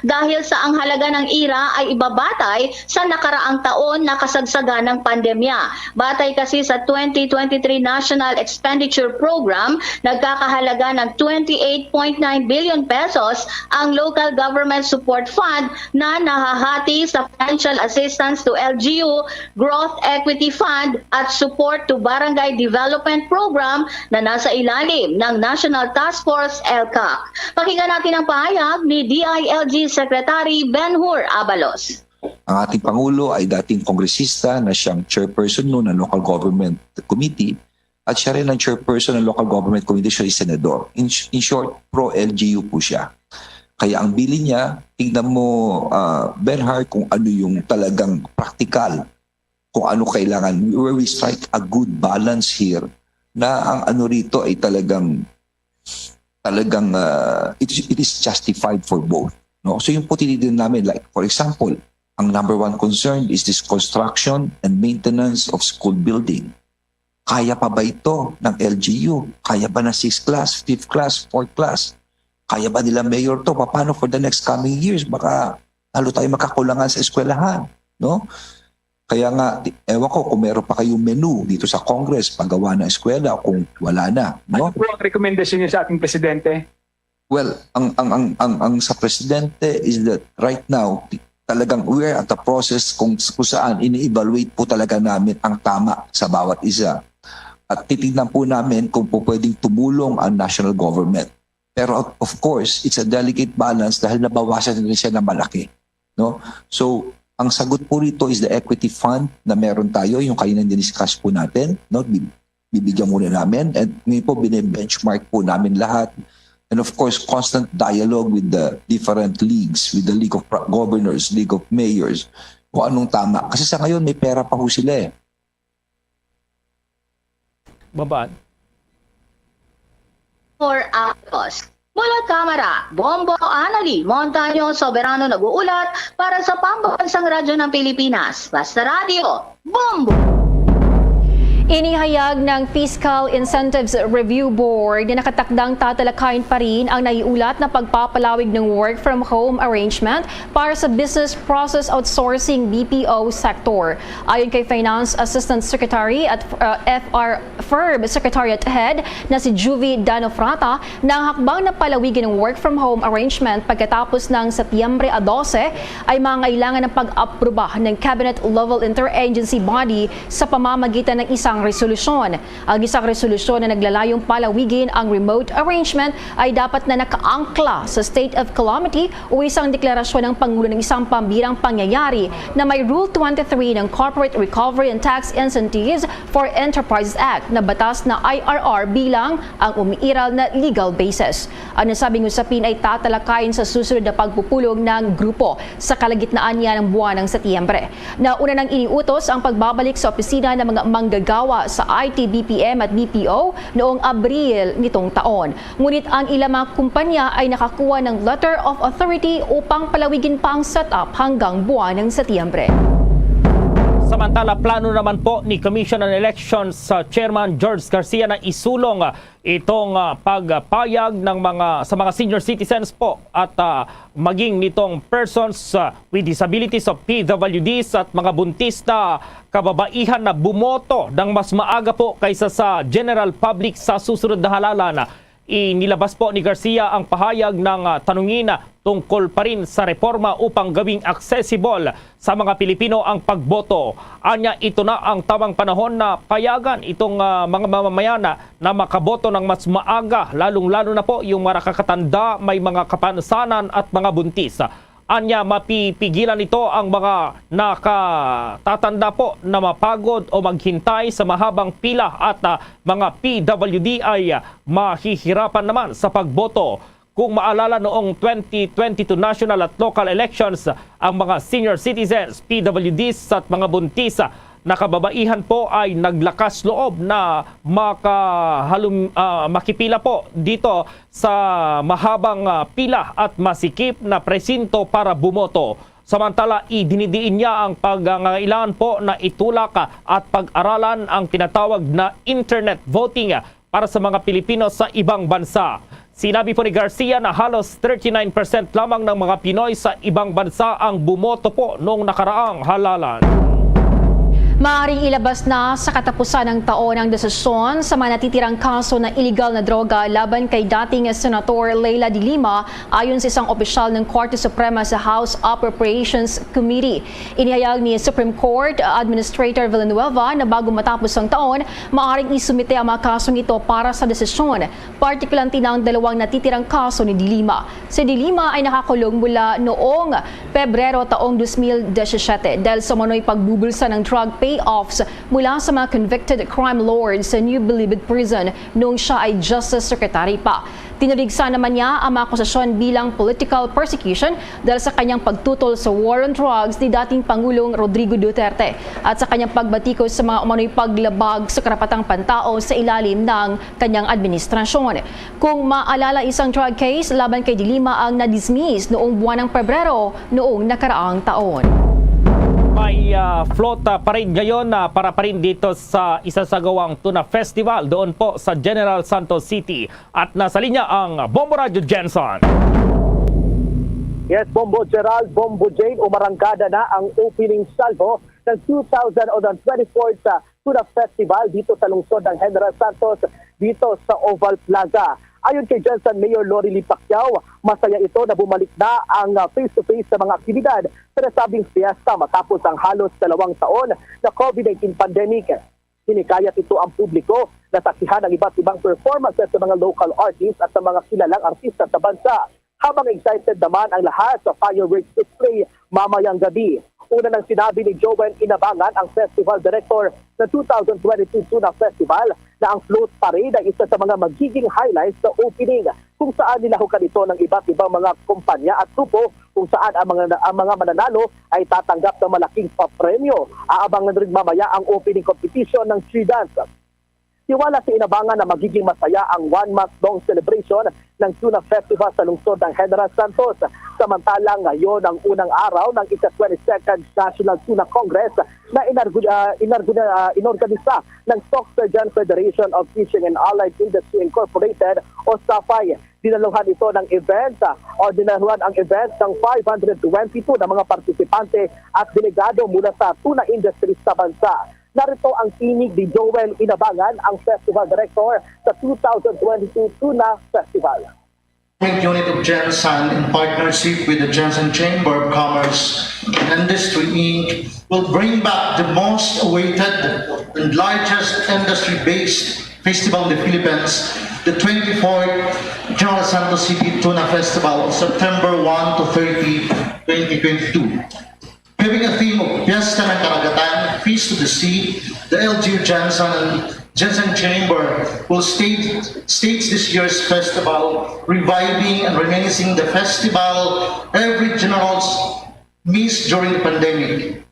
dahil sa ang halaga ng IRA ay ibabatay sa nakaraang taon na kasagsagan ng pandemya. Batay kasi sa 2023 National Expenditure Program, nagkakahalaga ng 28.9 billion pesos ang Local Government Support Fund na nahahati sa Financial Assistance to LGU, Growth Equity Fund at Support to Barangay Development Program na nasa ilalim ng National Task Force LCAC. Pakinggan natin ang pahayag ni DILG Secretary Ben-Hur Abalos. Ang ating Pangulo ay dating kongresista na siyang chairperson noon ng Local Government Committee at siya rin ang chairperson ng Local Government Committee, siya ay senador. In short, pro-LGU po siya. Kaya ang bili niya, tignan mo, Benhar, kung ano yung talagang practical, kung ano kailangan, where we strike a good balance here, na ang ano rito ay talagang it is justified for both. No? So yung po tinitin namin, like for example, ang number one concern is this construction and maintenance of school building. Kaya pa ba ito ng LGU? Kaya ba ng 6th class, 5th class, 4th class? Kaya ba nila mayor to? Paano for the next coming years? Baka lalo tayo makakulangan sa eskwelahan. No? Kaya nga, ewan ko kung meron pa kayong menu dito sa Congress paggawa ng eskwela o kung wala na. No? Ano po ang rekomendasyon niyo sa ating presidente? Well, ang sa presidente is that right now, talagang we're at the process kung saan ini-evaluate po talaga namin ang tama sa bawat isa. At titignan po namin kung po pwedeng tumulong ang national government. Pero of course, it's a delicate balance dahil nabawasan rin siya ng malaki. No? So, ang sagot po rito is the equity fund na meron tayo, yung kayo nang diniscuss po natin. No? Bibigyan muna namin. And ngayon po, bine-benchmark po namin lahat. And of course, constant dialogue with the different leagues, with the League of Governors, League of Mayors, kung anong tama. Kasi sa ngayon, may pera pa po sila eh. Babaan. For Abalos. Mula Kamara, Bombo Anali, Montaño Soberano nag-uulat para sa Pambansang Radyo ng Pilipinas. Basta Radio, Bombo! Inihayag ng Fiscal Incentives Review Board na nakatakdang tatalakayin pa rin ang naiulat na pagpapalawig ng work from home arrangement para sa business process outsourcing BPO sector. Ayon kay Finance Assistant Secretary at FIRB Secretariat Head na si Juvie Danofrata, na ang hakbang na palawigin ng work from home arrangement pagkatapos ng Setyembre 12 ay mangailangan ng pag-aproba ng Cabinet Level Interagency Body sa pamamagitan ng isang resolusyon. Ang isang resolusyon na naglalayong palawigin ang remote arrangement ay dapat na nakaangkla sa state of calamity o isang deklarasyon ng Pangulo ng isang pambirang pangyayari na may Rule 23 ng Corporate Recovery and Tax Incentives for Enterprises Act na batas na IRR bilang ang umiiral na legal basis. Ang nasabing usapin ay tatalakayin sa susunod na pagpupulong ng grupo sa kalagitnaan niya ng buwan ng Setyembre. Nauna nang iniutos ang pagbabalik sa opisina ng mga manggagawa sa IT, BPM at BPO noong Abril nitong taon. Ngunit ang ilang mga kumpanya ay nakakuha ng letter of authority upang palawigin pa ang setup hanggang buwan ng Setyembre. Samantala, plano naman po ni Commission on Elections Chairman George Garcia na isulong itong pagpayag ng sa mga senior citizens po at maging nitong persons with disabilities of PWDs at mga buntis na kababaihan na bumoto ng mas maaga po kaysa sa general public sa susunod na halalan. Inilabas po ni Garcia ang pahayag ng tanungin tungkol pa rin sa reforma upang gawing accessible sa mga Pilipino ang pagboto. Anya, ito na ang tamang panahon na payagan itong mga mamamayan na makaboto ng mas maaga, lalong-lalo na po yung mga nakakatanda, may mga kapansanan at mga buntis. Anya, mapipigilan ito ang mga nakatatanda po na mapagod o maghintay sa mahabang pila at mga PWD ay mahihirapan naman sa pagboto. Kung maalala noong 2022 national at local elections, ang mga senior citizens, PWDs at mga buntis na kababaihan po ay naglakas loob na makipila po dito sa mahabang pila at masikip na presinto para bumoto. Samantala, idinidiin niya ang pangangailangan po na itulak at pag-aralan ang tinatawag na internet voting para sa mga Pilipino sa ibang bansa. Sinabi po ni Garcia na halos 39% lamang ng mga Pinoy sa ibang bansa ang bumoto po noong nakaraang halalan. Maaaring ilabas na sa katapusan ng taon ang desisyon sa mga natitirang kaso ng illegal na droga laban kay dating Senator Leila de Lima ayon sa isang opisyal ng Korte Suprema sa House Appropriations Committee. Inihayag ni Supreme Court Administrator Villanueva na bago matapos ang taon, maaaring isumite ang mga kasong ito para sa desisyon, partikulanti na ang dalawang natitirang kaso ni de Lima. Si de Lima ay nakakulong mula noong Pebrero taong 2017 dahil sa manoy pagbubulsa ng drug payoffs mula sa mga convicted crime lords sa New Bilibid Prison noong siya ay Justice Secretary pa. Tinurigsa naman niya ang mga akusasyon bilang political persecution dahil sa kanyang pagtutol sa war on drugs ni dating Pangulong Rodrigo Duterte at sa kanyang pagbatikos sa mga umano'y paglabag sa karapatang pantao sa ilalim ng kanyang administrasyon. Kung maalala, isang drug case laban kay de Lima ang na-dismiss noong buwan ng Pebrero noong nakaraang taon. May float parade ngayon para pa rin dito sa isasagawang Tuna Festival doon po sa General Santos City. At nasa linya ang Bombo Radio Jensen. Yes, Bombo Gerald, Bombo Jane, umarangkada na ang opening salvo ng 2024 sa Tuna Festival dito sa lungsod ng General Santos dito sa Oval Plaza. Ayon kay Jensen Mayor Lori Lee Pacquiao, masaya ito na bumalik na ang face-to-face sa mga aktibidad sa nasabing fiesta matapos ang halos 2 taon na COVID-19 pandemic. Hinikayat ito ang publiko na saksihan ang iba't ibang performances sa mga local artists at sa mga kilalang artista sa bansa. Habang excited naman ang lahat sa fireworks display mamayang gabi. Una nang sinabi ni Joel Inabangan, ang festival director ng 2022 Tuna Festival, na ang float parade ay isa sa mga magiging highlights sa opening, kung saan nilahukan ito ng iba't ibang mga kumpanya at grupo, kung saan ang mga mananalo ay tatanggap ng malaking papremyo. Aabangan rin mamaya ang opening competition ng street dance. Tiwala si Inabangan na magiging masaya ang 1-month-long celebration ng Tuna Festival sa lungsod ng General Santos. Samantalang ngayon ang unang araw ng ika-22nd National Tuna Congress na inorganisa ng Stock Surgeon Federation of Fishing and Allied Industry Incorporated o SAFAI. Dinaluhan ito ng event dinaluhan ang event ng 522 na mga partisipante at delegado mula sa tuna industry sa bansa. Narito ang tinig ni Joel Inabangan, ang Festival Director sa 2022 Tuna Festival. Unit of Jensen in partnership with the Jensen Chamber of Commerce and Industry Inc. will bring back the most awaited and largest industry-based festival in the Philippines, the 24th General Santos City Tuna Festival, September 1 to 30, 2022. Having a theme of Fiesta ng Karagatan, Feast of the Sea, the LGU Jensen and Jensen Chamber will stage this year's festival, reviving and reminiscing the festival every generals missed during the pandemic.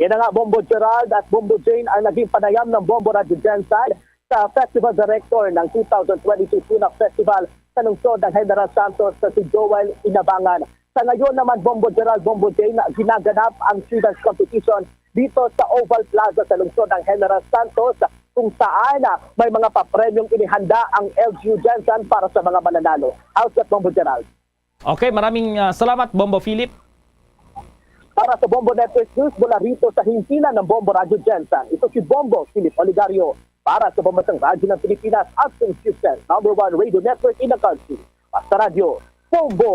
Yan na nga, Bombo Gerald at Bombo Jane ang naging panayam ng Bombo Radio Jensen sa Festival Director ng 2022 Tuna Festival sa lungsod ng General Santos sa si Joel Inabangan. Sa ngayon naman, Bombo Gerald, Bombo Jane, ginaganap ang students competition dito sa Oval Plaza sa lungsod ng General Santos, kung saan may mga papremyong inihanda ang LGU Jensen para sa mga mananalo. Outset, Bombo Gerald. Okay, maraming salamat, Bombo Philip. Para sa Bombo Network News, mula rito sa himpilan ng Bombo Radio Jensen, ito si Bombo Philip Oligario. Para sa pambansang radyo ng Pilipinas at consistent #1 radio network in the country. Basta Radio, Bombo!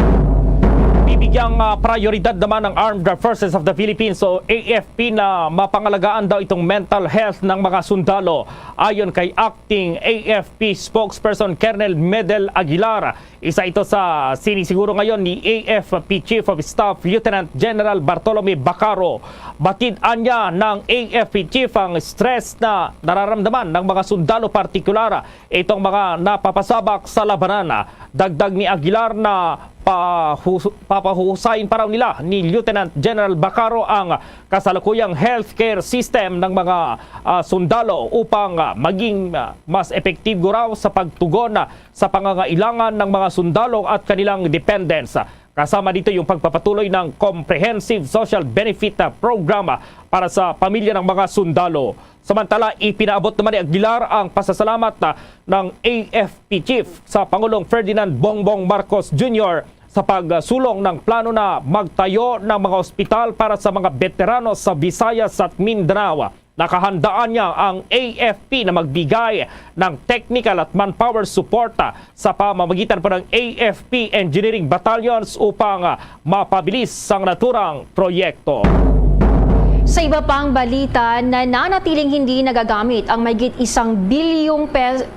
Bibigyang prioridad naman ng Armed Forces of the Philippines o AFP na mapangalagaan daw itong mental health ng mga sundalo. Ayon kay Acting AFP Spokesperson Colonel Medel Aguilar, isa ito sa sinisiguro ngayon ni AFP Chief of Staff Lieutenant General Bartolome Bacaro. Batid anya ng AFP Chief ang stress na nararamdaman ng mga sundalo, partikular itong mga napapasabak sa labanan. Dagdag ni Aguilar na papahusayin pa raw nila ni Lieutenant General Bacaro ang kasalukuyang healthcare system ng mga sundalo upang maging mas epektibo raw sa pagtugon sa pangangailangan ng mga sundalo at kanilang dependents. Kasama dito yung pagpapatuloy ng Comprehensive Social Benefit Program para sa pamilya ng mga sundalo. Samantala, ipinaabot naman ni Aguilar ang pasasalamat ng AFP Chief sa Pangulong Ferdinand Bongbong Marcos Jr. sa pagsulong ng plano na magtayo ng mga ospital para sa mga veterano sa Visayas at Mindanao. Nakahandaan niya ang AFP na magbigay ng technical at manpower support sa pamamagitan po ng AFP Engineering Battalions upang mapabilis ang naturang proyekto. Sa iba pang balita, nananatiling hindi nagagamit ang mahigit 1 bilyong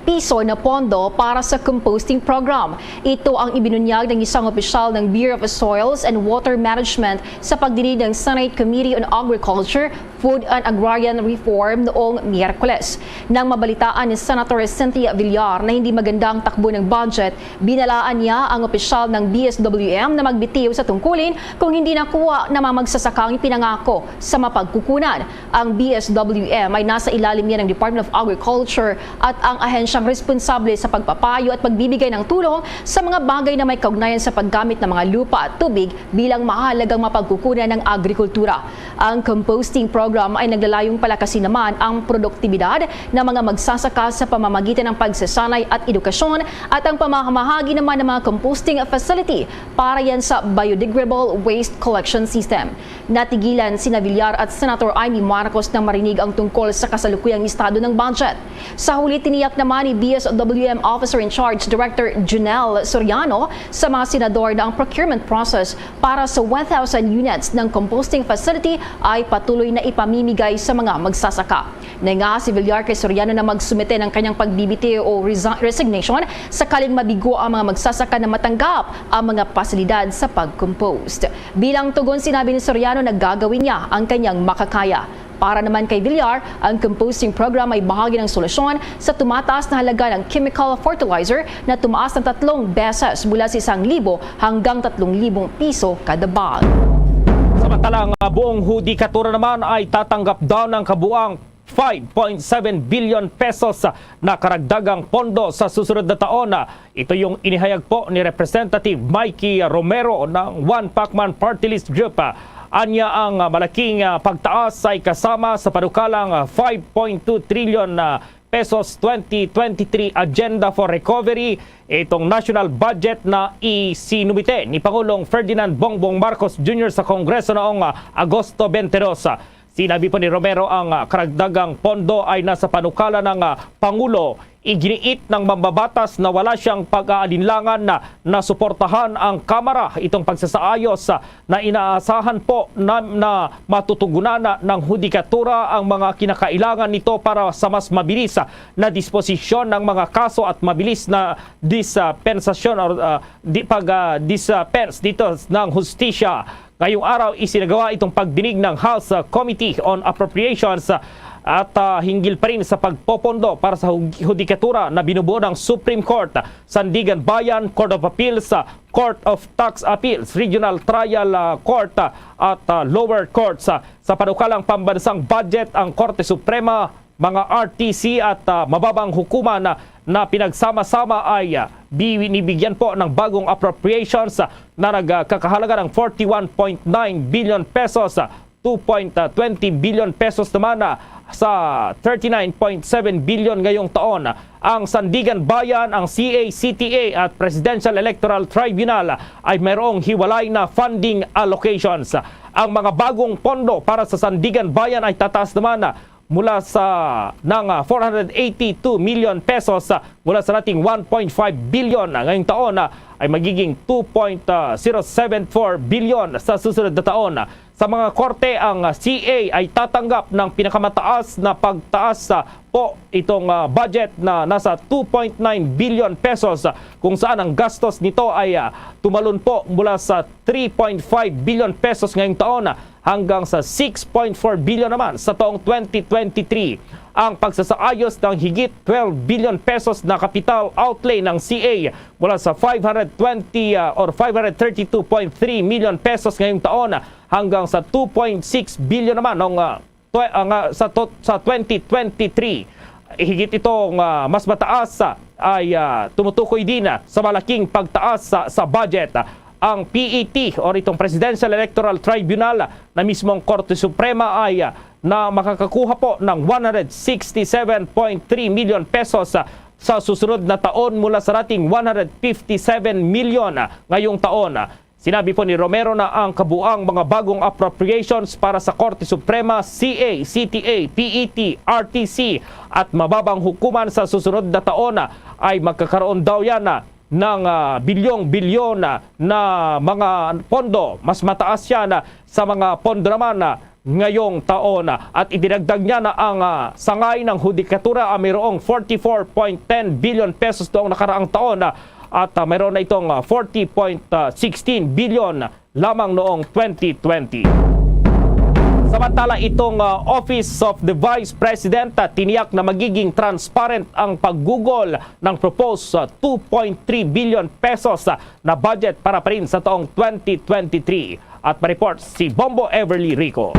piso na pondo para sa composting program. Ito ang ibinunyag ng isang opisyal ng Bureau of Soils and Water Management sa pagdinig ng Senate Committee on Agriculture, Food and Agrarian Reform noong Miyerkules. Nang mabalitaan ni Senator Cynthia Villar na hindi magandang takbo ng budget, binalaan niya ang opisyal ng BSWM na magbitiw sa tungkulin kung hindi nakuha na mamagsasakang ipinangako sa mapagkukunan. Ang BSWM ay nasa ilalim niya ng Department of Agriculture at ang ahensyang responsable sa pagpapayo at pagbibigay ng tulong sa mga bagay na may kaugnayan sa paggamit ng mga lupa at tubig bilang mahalagang mapagkukunan ng agrikultura. Ang composting program ay naglalayong palakasin naman ang produktibidad ng mga magsasaka sa pamamagitan ng pagsasanay at edukasyon at ang pamamahagi naman ng mga composting facility para yan sa biodegradable waste collection system. Natigilan sina Villar at Senator Amy Marcos na marinig ang tungkol sa kasalukuyang estado ng budget. Sa huli, tiniyak naman ni BSWM Officer in Charge Director Junel Soriano sa mga senador na ang procurement process para sa 1,000 units ng composting facility ay patuloy na ipamimigay sa mga magsasaka. Nainga si Villar kay Soriano na magsumite ng kanyang pagbibiti o resignation sakaling mabigo ang mga magsasaka na matanggap ang mga pasilidad sa pag-compost. Bilang tugon, sinabi ni Soriano na gagawin niya ang kanyang makakaya. Para naman kay Villar, ang composting program ay bahagi ng solusyon sa tumataas na halaga ng chemical fertilizer na tumaas ng 3 beses mula sa 1,000 hanggang 3,000 piso kada bag. Samantalang buong hudikatura naman ay tatanggap daw ng kabuang 5.7 billion pesos na karagdagang pondo sa susunod na taon. Ito yung inihayag po ni Representative Mikey Romero ng One Pacman Party List Group. Anya ang malaking pagtaas ay kasama sa panukalang 5.2 trillion pesos 2023 Agenda for Recovery, itong national budget na isinumite ni Pangulong Ferdinand Bongbong Marcos Jr. sa Kongreso noong Agosto 22. Sinabi po ni Romero ang karagdagang pondo ay nasa panukala ng Pangulo. Iginiit ng mambabatas na wala siyang pag-aalinlangan na suportahan ang Kamara itong pagsasaayos na inaasahan po na matutugunan ng hudikatura ang mga kinakailangan nito para sa mas mabilis na disposisyon ng mga kaso at mabilis na dispensasyon o pag-dispense dito ng hustisya. Ngayong araw, isinagawa itong pagdinig ng House Committee on Appropriations at hinggil pa rin sa pagpopondo para sa hudikatura na binubuo ng Supreme Court, Sandigan Bayan, Court of Appeals, Court of Tax Appeals, Regional Trial Court at lower courts. Sa panukalang pambansang budget, ang Korte Suprema, mga RTC at mababang hukuman na pinagsama-sama ay binibigyan po ng bagong appropriations na nagkakahalaga ng 41.9 billion pesos, 2.20 billion pesos naman sa 39.7 billion ngayong taon. Ang Sandigan Bayan, ang CACTA at Presidential Electoral Tribunal ay mayroong hiwalay na funding allocations. Ang mga bagong pondo para sa Sandigan Bayan ay tataas naman mula sa 482 million pesos mula sa nating 1.5 billion ngayong taon ay magiging 2.074 billion sa susunod na taon. Sa mga korte, ang CA ay tatanggap ng pinakamataas na pagtaas po itong budget na nasa 2.9 billion pesos kung saan ang gastos nito ay tumalon po mula sa 3.5 billion pesos ngayong taon hanggang sa 6.4 billion naman sa taong 2023. Ang pagsasaayos ng higit 12 billion pesos na capital outlay ng CA mula sa 532.3 million pesos ngayong taon hanggang sa 2.6 billion naman sa 2023. Higit itong mas mataas ay tumutukoy din sa malaking pagtaas sa budget. Ang PET o itong Presidential Electoral Tribunal na mismong Korte Suprema ay na makakakuha po ng 167.3 million pesos sa susunod na taon mula sa rating 157 million ngayong taon. Sinabi po ni Romero na ang kabuang mga bagong appropriations para sa Korte Suprema, CA, CTA, PET, RTC at mababang hukuman sa susunod na taon ay magkakaroon daw yan ng bilyong-bilyon na mga pondo. Mas mataas yan sa mga pondo naman ngayong taon at idinagdag niya na ang sangay ng hudikatura mayroong 44.10 billion pesos doong nakaraang taon at mayroon na itong 40.16 billion lamang noong 2020. Samantala itong Office of the Vice President tiniyak na magiging transparent ang paggugol ng proposed 2.3 billion pesos na budget para pa rin sa taong 2023. At ma-report si Bombo Everly Rico.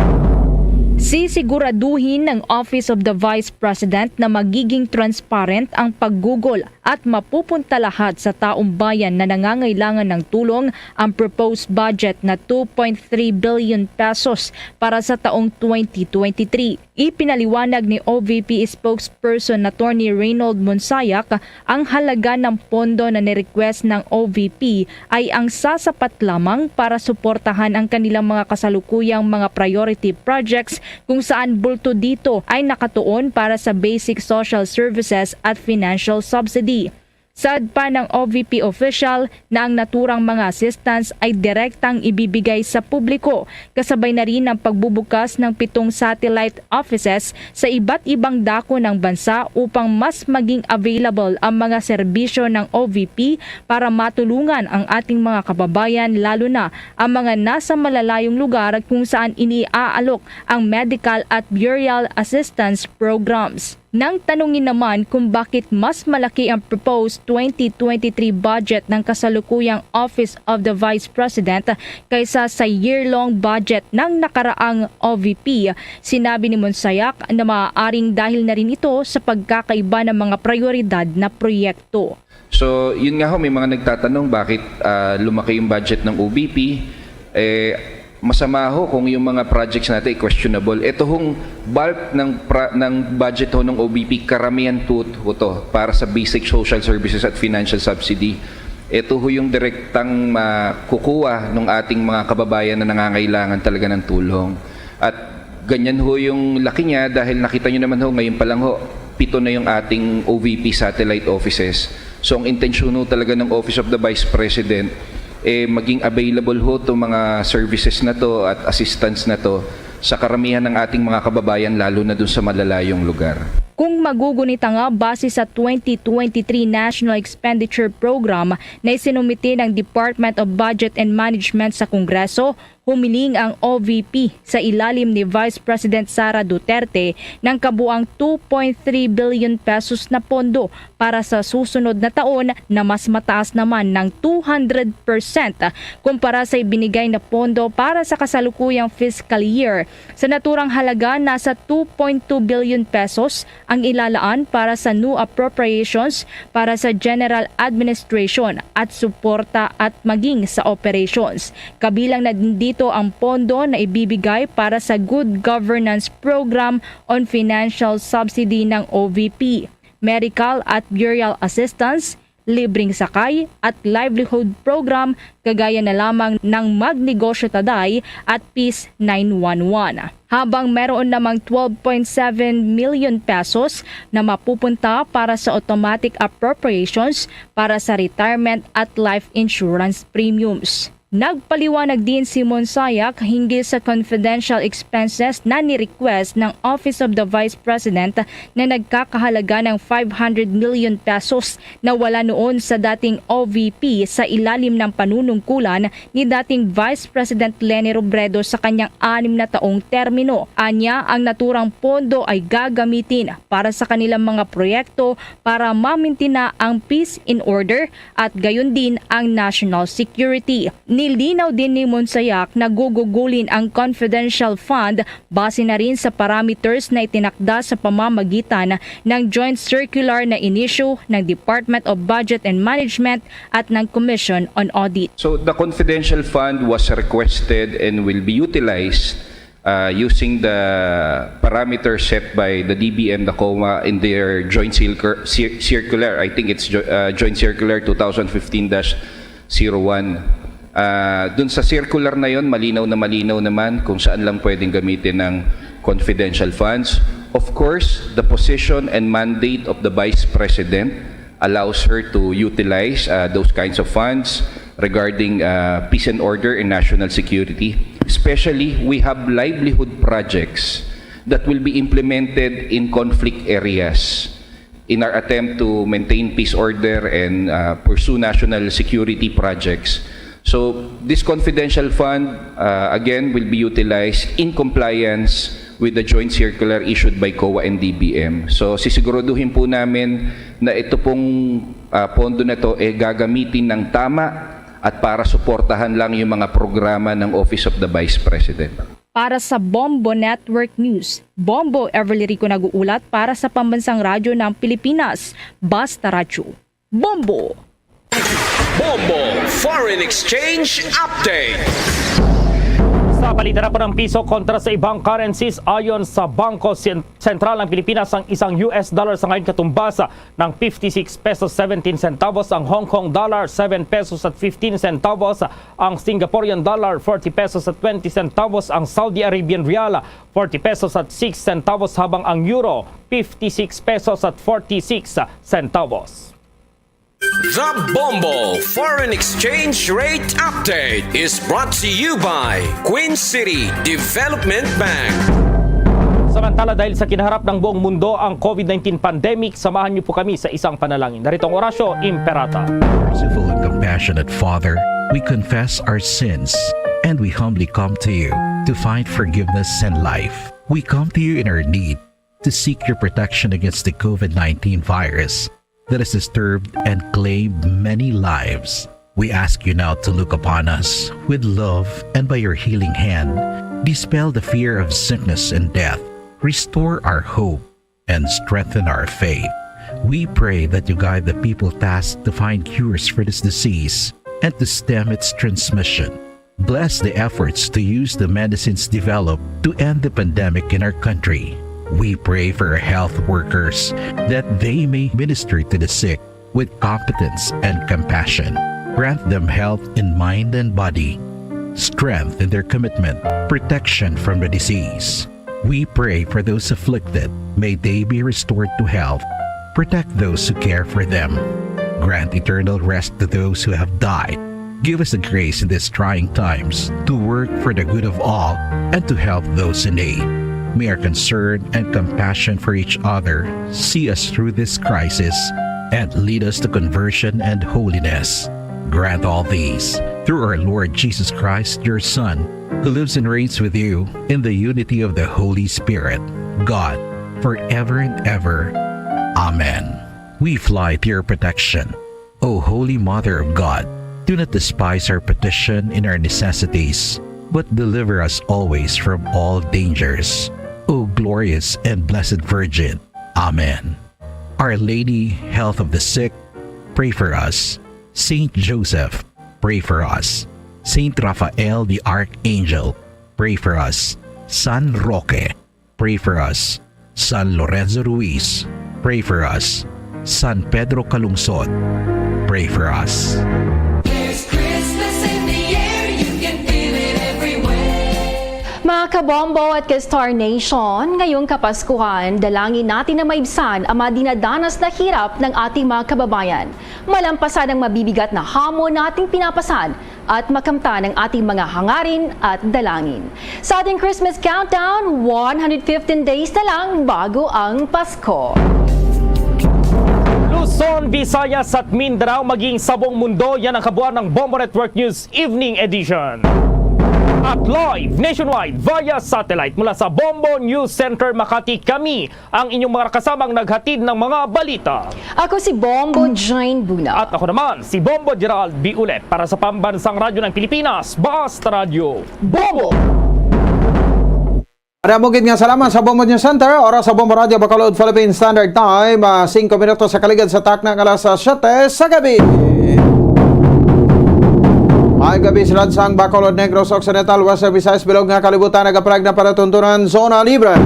Sisiguraduhin ng Office of the Vice President na magiging transparent ang paggugol at mapupunta lahat sa taong bayan na nangangailangan ng tulong ang proposed budget na 2.3 billion pesos para sa taong 2023. Ipinaliwanag ni OVP spokesperson na Attorney Reynold Monsayak ang halaga ng pondo na nirequest ng OVP ay ang sasapat lamang para suportahan ang kanilang mga kasalukuyang mga priority projects kung saan bulto dito ay nakatuon para sa basic social services at financial subsidy. Saad pa ng OVP official na ang naturang mga assistance ay direktang ibibigay sa publiko, kasabay na rin ang pagbubukas ng 7 satellite offices sa iba't ibang dako ng bansa upang mas maging available ang mga serbisyo ng OVP para matulungan ang ating mga kababayan, lalo na ang mga nasa malalayong lugar kung saan iniaalok ang medical at burial assistance programs. Nang tanungin naman kung bakit mas malaki ang proposed 2023 budget ng kasalukuyang Office of the Vice President kaysa sa year-long budget ng nakaraang OVP, sinabi ni Monsayak na maaaring dahil na rin ito sa pagkakaiba ng mga prioridad na proyekto. So yun nga ho, may mga nagtatanong bakit lumaki yung budget ng OVP. Masama ho kung yung mga projects natin questionable. Ito hong bulk ng budget ho ng OVP, karamihan po to para sa basic social services at financial subsidy. Ito ho yung direktang kukuha ng ating mga kababayan na nangangailangan talaga ng tulong. At ganyan ho yung laki niya dahil nakita nyo naman ho, ngayon pa lang ho, 7 na yung ating OVP satellite offices. So ang intensyon ho talaga ng Office of the Vice President maging available ho itong mga services na to at assistance na to sa karamihan ng ating mga kababayan, lalo na dun sa malalayong lugar. Kung magugunita nga base sa 2023 National Expenditure Program na isinumite ng Department of Budget and Management sa Kongreso, humiling ang OVP sa ilalim ni Vice President Sara Duterte ng kabuang 2.3 billion pesos na pondo para sa susunod na taon na mas mataas naman ng 200% kumpara sa ibinigay na pondo para sa kasalukuyang fiscal year. Sa naturang halaga, nasa 2.2 billion pesos ang ilalaan para sa new appropriations para sa general administration at suporta at maging sa operations. Kabilang na din dito ang pondo na ibibigay para sa Good Governance Program on Financial Subsidy ng OVP, medical at burial assistance, libreng sakay at livelihood program kagaya na lamang ng Magnegosyo Taday at Peace 911. Habang meron namang 12.7 million pesos na mapupunta para sa automatic appropriations para sa retirement at life insurance premiums. Nagpaliwanag din si Monsayak hinggil sa confidential expenses na ni-request ng Office of the Vice President na nagkakahalaga ng 500 million pesos na wala noon sa dating OVP sa ilalim ng panunungkulan ni dating Vice President Leni Robredo sa kanyang 6 na taong termino. Anya, ang naturang pondo ay gagamitin para sa kanilang mga proyekto para mamintina ang peace in order at gayon din ang national security. Nilinaw din ni Monsayak na gugugulin ang confidential fund base na rin sa parameters na itinakda sa pamamagitan ng joint circular na inisyu ng Department of Budget and Management at ng Commission on Audit. So the confidential fund was requested and will be utilized using the parameters set by the DBM, the COMA in their joint circular. I think it's joint circular 2015-01. Dun sa circular na yon, malinaw naman kung saan lang pwedeng gamitin ng confidential funds. Of course, the position and mandate of the Vice President allows her to utilize those kinds of funds regarding peace and order and national security. Especially, we have livelihood projects that will be implemented in conflict areas in our attempt to maintain peace order and pursue national security projects. So this confidential fund, again, will be utilized in compliance with the joint circular issued by COA and DBM. So sisiguraduhin po namin na ito pong pondo na ito gagamitin ng tama at para suportahan lang yung mga programa ng Office of the Vice President. Para sa Bombo Network News, Bombo Everly Rico nag-uulat para sa Pambansang Radyo ng Pilipinas, Basta Radyo. Bombo! Bombo Foreign Exchange Update. Sa palitan na po ng piso kontra sa ibang currencies, ayon sa Bangko Sentral ng Pilipinas, ang isang US dollar sa ngayon katumbas ng 56 pesos 17 centavos, ang Hong Kong dollar 7 pesos at 15 centavos, ang Singaporean dollar 40 pesos at 20 centavos, ang Saudi Arabian Rial 40 pesos at 6 centavos, habang ang euro 56 pesos at 46 centavos. The Bombo Foreign Exchange Rate Update is brought to you by Queen City Development Bank. Samantala, dahil sa kinaharap ng buong mundo ang COVID-19 pandemic, samahan niyo po kami sa isang panalangin. Narito ang Orasyo Imperata. Merciful and compassionate Father, we confess our sins and we humbly come to you to find forgiveness and life. We come to you in our need to seek your protection against the COVID-19 virus that has disturbed and claimed many lives. We ask you now to look upon us with love and by your healing hand, dispel the fear of sickness and death, restore our hope, and strengthen our faith. We pray that you guide the people tasked to find cures for this disease and to stem its transmission. Bless the efforts to use the medicines developed to end the pandemic in our country. We pray for our health workers that they may minister to the sick with competence and compassion. Grant them health in mind and body, strength in their commitment, protection from the disease. We pray for those afflicted. May they be restored to health. Protect those who care for them. Grant eternal rest to those who have died. Give us the grace in these trying times to work for the good of all and to help those in need. May our concern and compassion for each other see us through this crisis and lead us to conversion and holiness. Grant all these through our Lord Jesus Christ, your Son, who lives and reigns with you in the unity of the Holy Spirit, God, forever and ever. Amen. We fly to your protection, O Holy Mother of God. Do not despise our petition in our necessities, but deliver us always from all dangers. O glorious and blessed Virgin. Amen. Our Lady, health of the sick, pray for us. Saint Joseph, pray for us. Saint Raphael the Archangel, pray for us. San Roque, pray for us. San Lorenzo Ruiz, pray for us. San Pedro Calungsod, pray for us. Mga kabombo at ka-Star Nation, ngayong Kapaskuhan, dalangin natin na maibsan ang mga dinadanas na hirap ng ating mga kababayan. Malampasan ang mabibigat na hamon na ating pinapasan at makamtan ang ating mga hangarin at dalangin. Sa ating Christmas countdown, 115 days na lang bago ang Pasko. Luzon, Visayas at Mindanao maging sa buong mundo, yan ang kabuuan ng Bombo Network News Evening Edition. At live nationwide via satellite mula sa Bombo News Center Makati, kami ang inyong mga kasamang naghatid ng mga balita. Ako si Bombo Jane Buna. At ako naman si Bombo Gerald B. Ulet para sa Pambansang Radyo ng Pilipinas, Basta Radio Bombo! Maramugid nga salamat sa Bombo News Center, oras sa Bombo Radio Bacolod Philippine Standard Time, 5 minutos sa kaligid sa taknang alas 7 sa gabi. Ay gabi sa Lansang, Bacolod, Negros Occidental, Western Visayas, bilog nga kalibutan, nagaprag na palatuntunan, zona libre.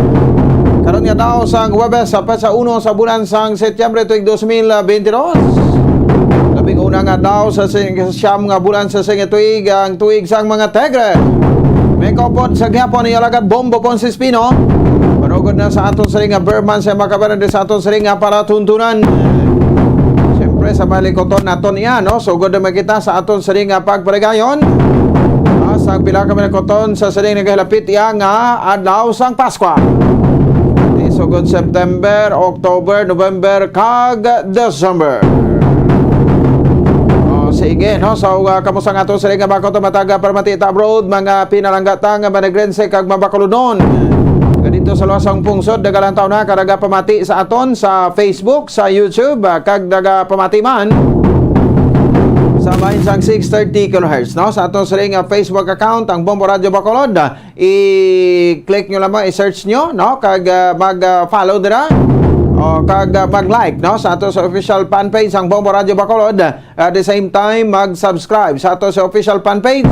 Karon nga daw sang Webes sa petsa 1 sa bulan sang Setyembre tuig 2022. Labing una nga daw sa siyam nga bulan sa tuig, ang tuig sang mga Tegre. May kopod sa gyapon ni Alagad Bombo Ponce Espino. Manugod na sa aton sa ring nga Berman sa makabaran sa aton sa ring nga palatuntunan. Sa malikoton naton niya, no? So, good na makita sa aton sa ring pagpaligayon. Sa pila kami na koton sa saling naghilapit yang adlaw sang Pasko. So, good September, October, November, kag December. Sige, no? So, kamusta nga aton sa ring bakoto mataga para matita abroad, mga pinalanggatang managrense kag mabakuludon. Dito sa Luasang Pungsod, dagalang taon na kadaga pamati sa aton sa Facebook, sa YouTube, kag daga pamati man sa bahin sang 630 kHz, no? Sa aton sa ring Facebook account, ang Bombo Radio Bacolod, i-click nyo lamang, i-search nyo, no? Kag mag-follow dira o kag mag-like, no? Sa aton sa official fanpage ang Bombo Radio Bacolod. At the same time, mag-subscribe sa aton sa official fanpage.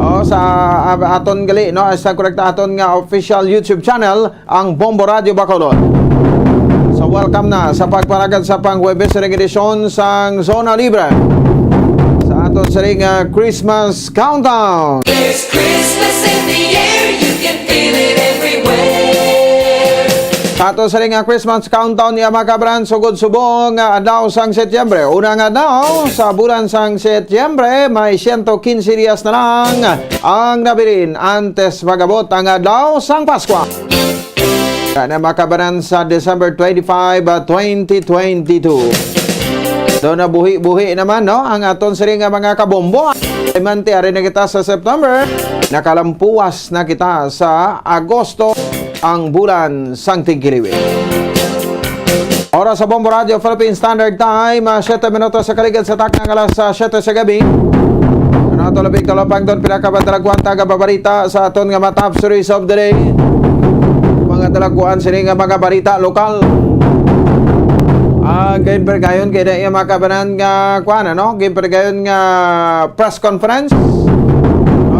Sa aton gali, no, sa korrekta aton nga official YouTube channel ang Bombo Radio Bacolod. So welcome na sa pagpanagad sa pang-Webes edisyon sang Zona Libre sa aton sa ring Christmas Countdown. There's Christmas in the air, you can feel it everywhere. Sa aton sa ring Christmas Countdown niya makabran sugod subong adlaw sang Setyembre. Unang adlaw sa bulan sang Setyembre, may 115 dias na lang ang nabirin antes magabot ang adlaw sang Pasko. Na makabaran sa December 25, 2022. Doon na buhi-buhi naman, no? Ang aton sa ring mga kabombo. Manti ari na kita sa September, nakalampuas na kita sa Agosto, ang bulan sang tigiliwin. Oras sa Bombo Radio Philippine Standard Time, 7 minutos sa kaligid sa taknang alas 7 sa gabi. Ano labing talapang doon pinakabatalaguan taga-babarita sa aton nga matap series of the day. Mga talaguan sini nga mga barita lokal. Gayon per gayon kaya iya makabanan nga kuan, no? Gayon per gayon nga press conference.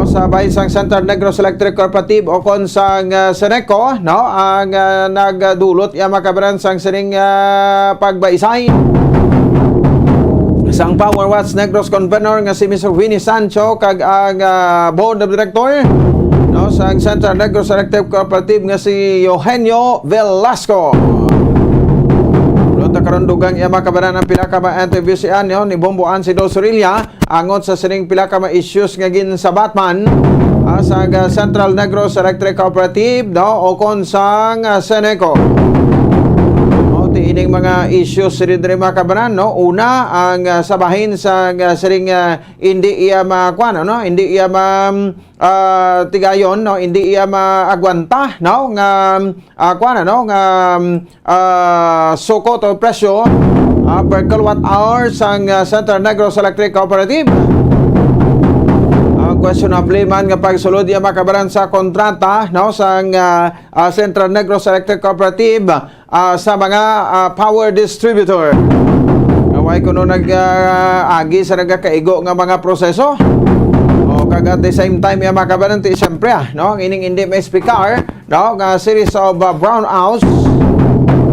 Sa Bahisang Central Negros Electric Cooperative o kon sang Seneco, no, ang nagdulot ya makabaran sang sining pagbaisay sang Power Watts Negros Convenor nga si Mr. Winnie Sancho kag ang board of director, no, sang Central Negros Electric Cooperative nga si Eugenio Velasco. Karondugang iya makabaran ang pila ka ma-interview siya ni Bomboan si Dosorilla angot sa sining pila ka ma-issues nga gin sa Batman sa Central Negros Electric Cooperative, no, o kon sang Seneco. Tiining mga issues rin makabaran, no? Una ang sabahin sa siring hindi iya makuan, no? Hindi iya tigayon, no? Hindi iya maagwanta, no? Nga kuan, no? Nga sukot o presyo per kilowatt hour sang Central Negros Electric Cooperative. Questionable man nga pagsulod iya makabaran sa kontrata, no, sang Central Negros Electric Cooperative sa mga power distributor. Naway kuno nag-agi sa nagkaigo nga mga proseso. O kag at the same time iya makabaran ti siyempre, no, ining hindi may speaker, no, nga series of brownouts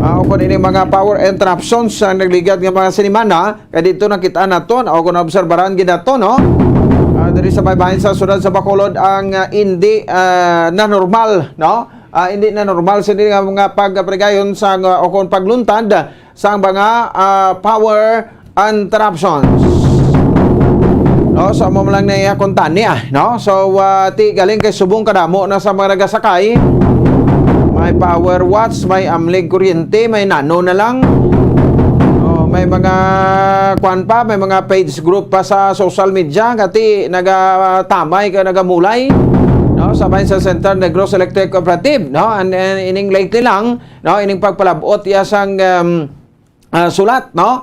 Kung ini mga power interruptions ang nagligad ng mga sinimana, kaya dito nakita nato, o kung naobserbaran ginato, no? Dari sa baybayin sa sudad sa Bacolod ang hindi na normal, no? Hindi na normal sa mga pagpregayon sa o kung pagluntad sa mga power interruptions. No, so mo lang na iya kontani no? So ti galing kay subong kadamo na sa mga nagasakay. May power watch, may amlig kuryente, may nano na lang. May mga kwan pa, may mga page group pa sa social media kati nagatamay ka nagamulay, no, sabay sa Center Negros Electric Cooperative, no, and ining lately lang, no, ining pagpalabot iya sang sulat, no,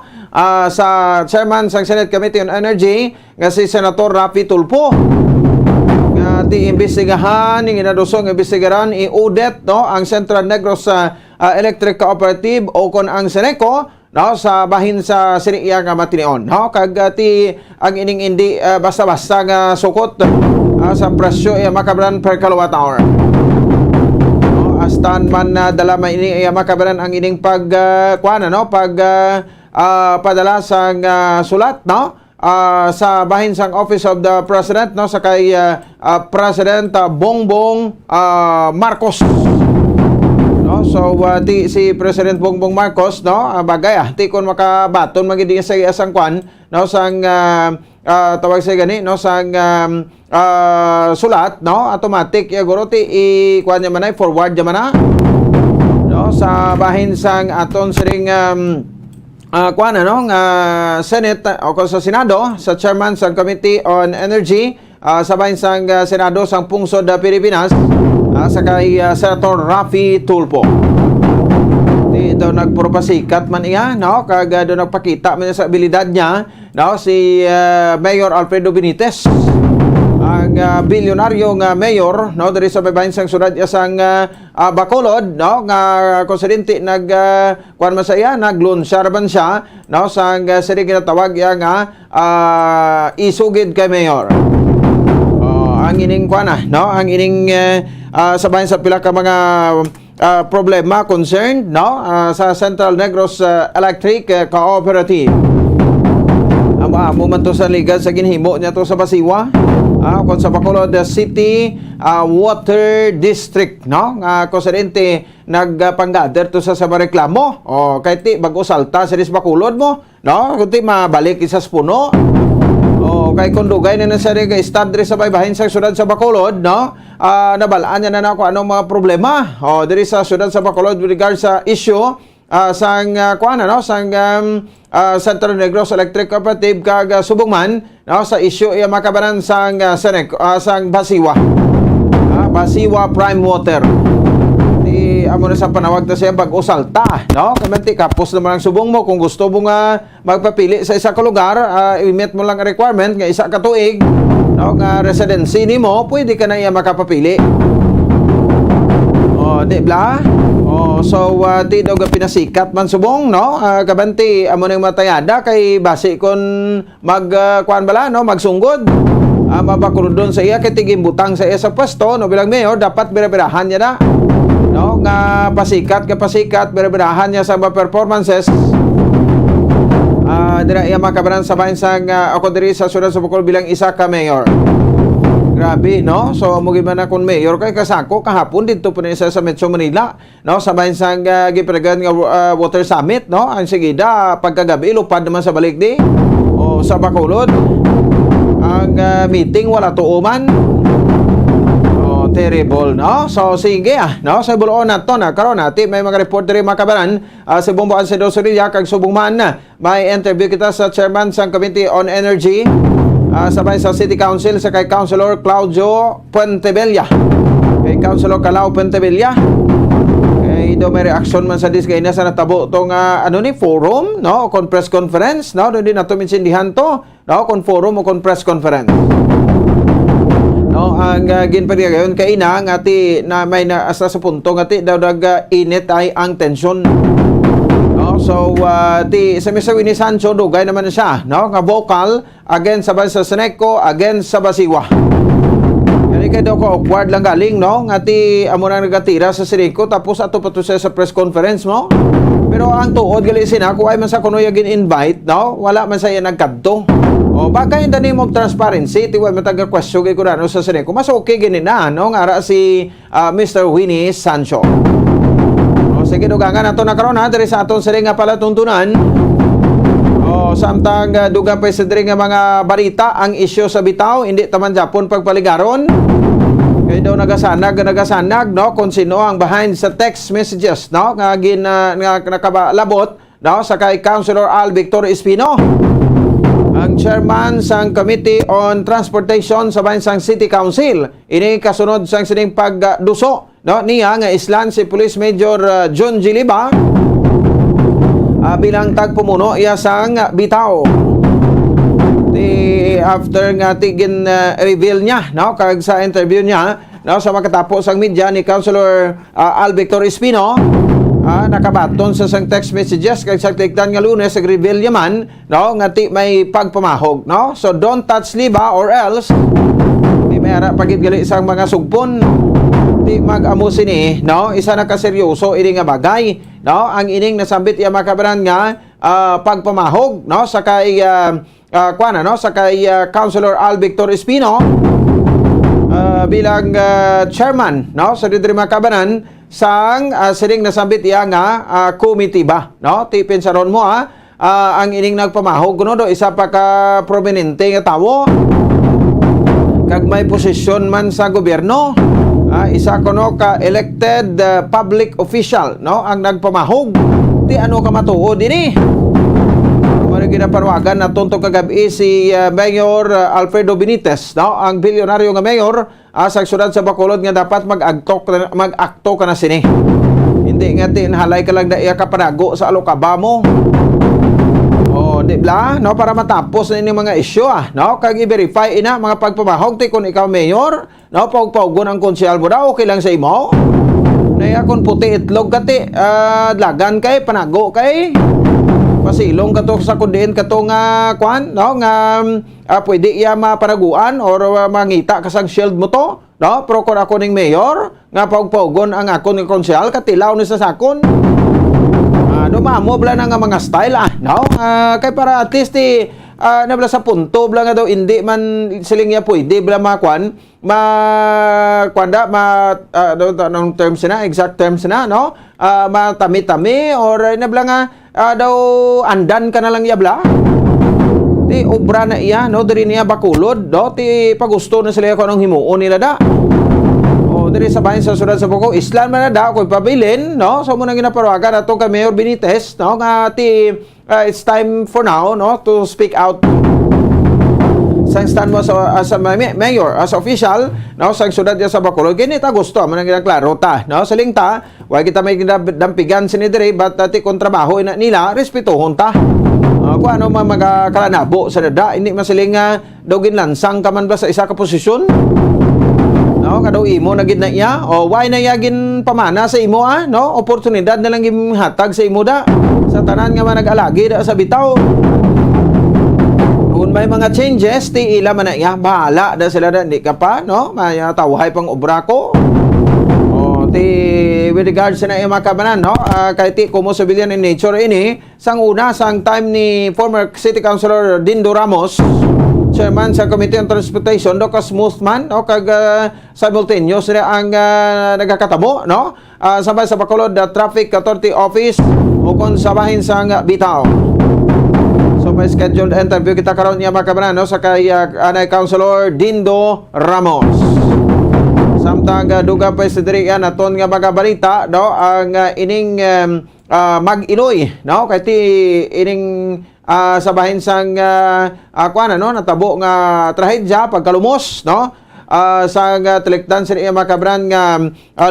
sa chairman sa Senate Committee on Energy nga si Senator Rafi Tulfo. Ti imbestigahan, ning inadusong imbestigaran i-audit, no, ang Central Negros Electric Cooperative o kon ang Seneco, no, sa bahin sa siniya nga matinion, no, kag ti ang ining hindi basta-basta nga sukot sa presyo makabran per kilowatt hour, no, astan man dala man ini makabran ang ining pag kuana, no, pag padala sa sulat, no, sa bahin sang Office of the President, no, sa kay President Bongbong Marcos. No, so si President Bongbong Marcos, no, bagay ti kon makabaton magidi sa asang kwan, no, sang tawag sa gani, no, sang sulat, no, automatic guro ti kwan nya manay forward nya mana, no, sa bahin sang aton siring kwan no, Senate o sa Senado, sa chairman sa Committee on Energy, sa bahin sang Senado sang pungsod Pilipinas, sa kay Senator Rafi Tulfo. Di daw nagpropasikat man iya, no, kag daw nagpakita man sa abilidad niya, no, si Mayor Alfredo Benitez, ang bilyonaryo nga mayor, no, diri sa baybayin sang sudad sang Bacolod, no, nga konsidente kuan man sa iya, naglunsar man siya, no, sang siri ginatawag iya nga isugid kay mayor. Ang ining kuan no, ang ining sabahin sa pila ka mga problema concerned, no, sa Central Negros Electric Cooperative. Amo man to sa ligad sa ginhimo niya to sa Basiwa, kung sa Bacolod City Water District, no, nga konsidente nagpanggather to sa reklamo o kay ti bago salta sa Bacolod mo, no, kunti mabalik isa sa puno. Kay kundugay na sa estad diri sa baybahin sa sudad sa Bacolod, no, nabalaan niya na ako anong mga problema diri sa sudad sa Bacolod with regard sa issue sang kuan, no, sang Central Negros Electric Cooperative kag Subongman, no, sa issue iya makabanan sang sang Basiwa, Basiwa Prime Water. Amo na sa panawag ta siya bag-usalta, no, kamanti kapos naman ang subong mo kung gusto mo nga magpapili sa isa ka lugar, i-meet mo lang ang requirement nga isa ka tuig, no, nga residency nimo, pwede ka na iya makapapili. Di bla? So di daw ga pinasikat man subong, no, kabanti amo nang matayada kay base kon kuan bala, no, magsunggod. Mabakuludon sa iya kay tigim butang sa iya sa pwesto, no, bilang mayor dapat bira-birahan niya na, no, nga pasikat bira-birahan niya sa mga performances. Dira iya makabaran sa bahin sang ako diri sa sudad sa Bacolod bilang isa ka mayor. Grabe, no? So mo man akong mayor kay kasako kahapon dito po sa Metro Manila, no, sa bahin sang gipregan nga water summit, no, ang sigida pagkagabi lupad naman sa balik di o sa Bacolod. Ang meeting wala tuuman. Terrible, no? So sige no, sa buloon nato na karon natin may mga report diri makabaran sa Bomboan sa Dosorilla kag Subongman na may interview kita sa chairman sa Committee on Energy, sabay sa City Council sa kay Councilor Claudio Puentebella, kay Councilor Calao Puentebella. Kay do may reaction man sa disgay na sa natabo tong forum, no, kon press conference, no, hindi nato minsindihan to, no, kon forum o kon press conference. No, ang ginpagayon kay ina nga ti na may naasa sa punto nga ti daw init ay ang tension. No, so ti sa Mr. Winnie Sancho dugay naman siya, no, nga vocal against sa Seneco, against sa Basiwa. Kani kay daw ko awkward lang galing, no? Ngati amo nang nagatira sa siriko tapos ato pa to siya sa press conference mo. Pero ang tuod gali sina ko ay man sa kuno yagin invite, no? Wala man sa iya nagkadto. O baka in the name of transparency, tiwa mataga question kay kurano sa siriko. Mas okay gini na, no? Ngara si Mr. Winnie Sancho. O sige dugangan ato na karon ha diri sa aton siri nga pala tuntunan. O samtang dugang pa sa diri nga mga balita ang isyu sa bitaw, hindi taman Japon pagpaligaron. Kaya daw nagasanag, no, kung sino ang behind sa text messages, no, nga nakabalabot, no, sa kay Councilor Al Victor Espino, ang chairman sang Committee on Transportation sa Bansang City Council. Ini kasunod sang sining pagduso, no, niya nga islan si Police Major John Giliba bilang tagpumuno iya sang bitaw. After nga tigin reveal niya, no, kag sa interview niya, no, sa makatapos ang media ni Councilor Al Victor Espino, nakabaton sa sang text messages kag sa tikdan nga Lunes sa reveal niya man, no, nga ti may pagpamahog, no. So don't touch Liba or else di may ara pagit gali sang mga sugpon di mag-amo sini, no. Isa na kaseryoso ini nga bagay, no, ang ining nasambit iya makabaran nga pagpamahog, no, sa kay no, sa kay Councilor Al Victor Espino bilang chairman, no, sa didri makabanan sang siring nasambit iya nga committee ba, no. Tipin sa ron mo ang ining nagpamahog kuno do isa pa ka prominente nga tawo kag may posisyon man sa gobyerno. Isa kuno ka elected public official, no, ang nagpamahog. Di ano ka matuod ini. Mano ginaparwagan na tuntong kagabi si Mayor Alfredo Benitez, no, ang bilyonaryo nga mayor sa syudad sa Bacolod nga dapat mag-akto ka na sini. Hindi nga tinhalay ka lang da iya kapanago sa alokaba mo. O di bla, no, para matapos na ini mga isyu no, kag i-verify ina mga pagpamahog ti kun ikaw mayor, no, pawgon ang konsyal mo daw okay lang sa imo. Naya kun puti itlog kati lagan kay panago kay pasilong kato sa kundiin kato nga kwan, no, nga pwede iya mapanaguan or mangita kasang shield mo to, no, pero kun ako ning mayor nga pawgon ang akon ng konsyal katilaw ni sa sakon. Dumamo bla na nga mga style no, kay para at least nabla sa punto bla nga daw hindi man siling ya pwede bla makwan anong terms na exact terms na, no, matami-tami or nabla nga daw andan ka na lang ya bla ti obra na iya, no, diri niya Bacolod, no, ti pagusto na sila ko anong himuon nila da. Diri sa bahin sa syudad sa Boco, islan man na daw kung pabilin, no, so muna ginaparwagan atong kay Mayor Benitez, no, nga ti it's time for now, no, to speak out sa stand mo as a mayor, as official, no, sa syudad niya sa Bacolod. Ganito gusto man ang ginaklaro ta, no, saling ta wag kita may dampigan sini diri but ti kontrabaho ina nila respetuhon ta. Kung ano man magakalanabo sa dada, hindi masiling daw ginlansang ka man ba sa isa ka posisyon. No, kadaw imo na gid na iya o why na yagin pamana sa imo no, oportunidad na lang gihatag sa imo da sa tanan nga man nag-alagi da sa bitaw. Kung may mga changes ti ila man na iya bahala da sila da, hindi ka pa, no, maya tawhay pang obra ko o ti with regards sa na iya makabanan, no, kay ti kumo civilian in nature ini sang una sang time ni former City Councilor Dindo Ramos, chairman sa Committee on Transportation, do ka smooth man, no, kag simultaneous na ang nagakatabo, no, sabay sa Bacolod Traffic Authority Office o kon sabahin sang bitaw. So may scheduled interview kita karon niya makabanan, no, sa kay anay Councilor Dindo Ramos. Samtang duga pa sa diri naton nga mga balita, no, ang ining mag-iloy, no, kay ti ining sabahin sang kuan, no, natabo nga trahedya pagkalumos, no, sa tilikdan sa iya makabran nga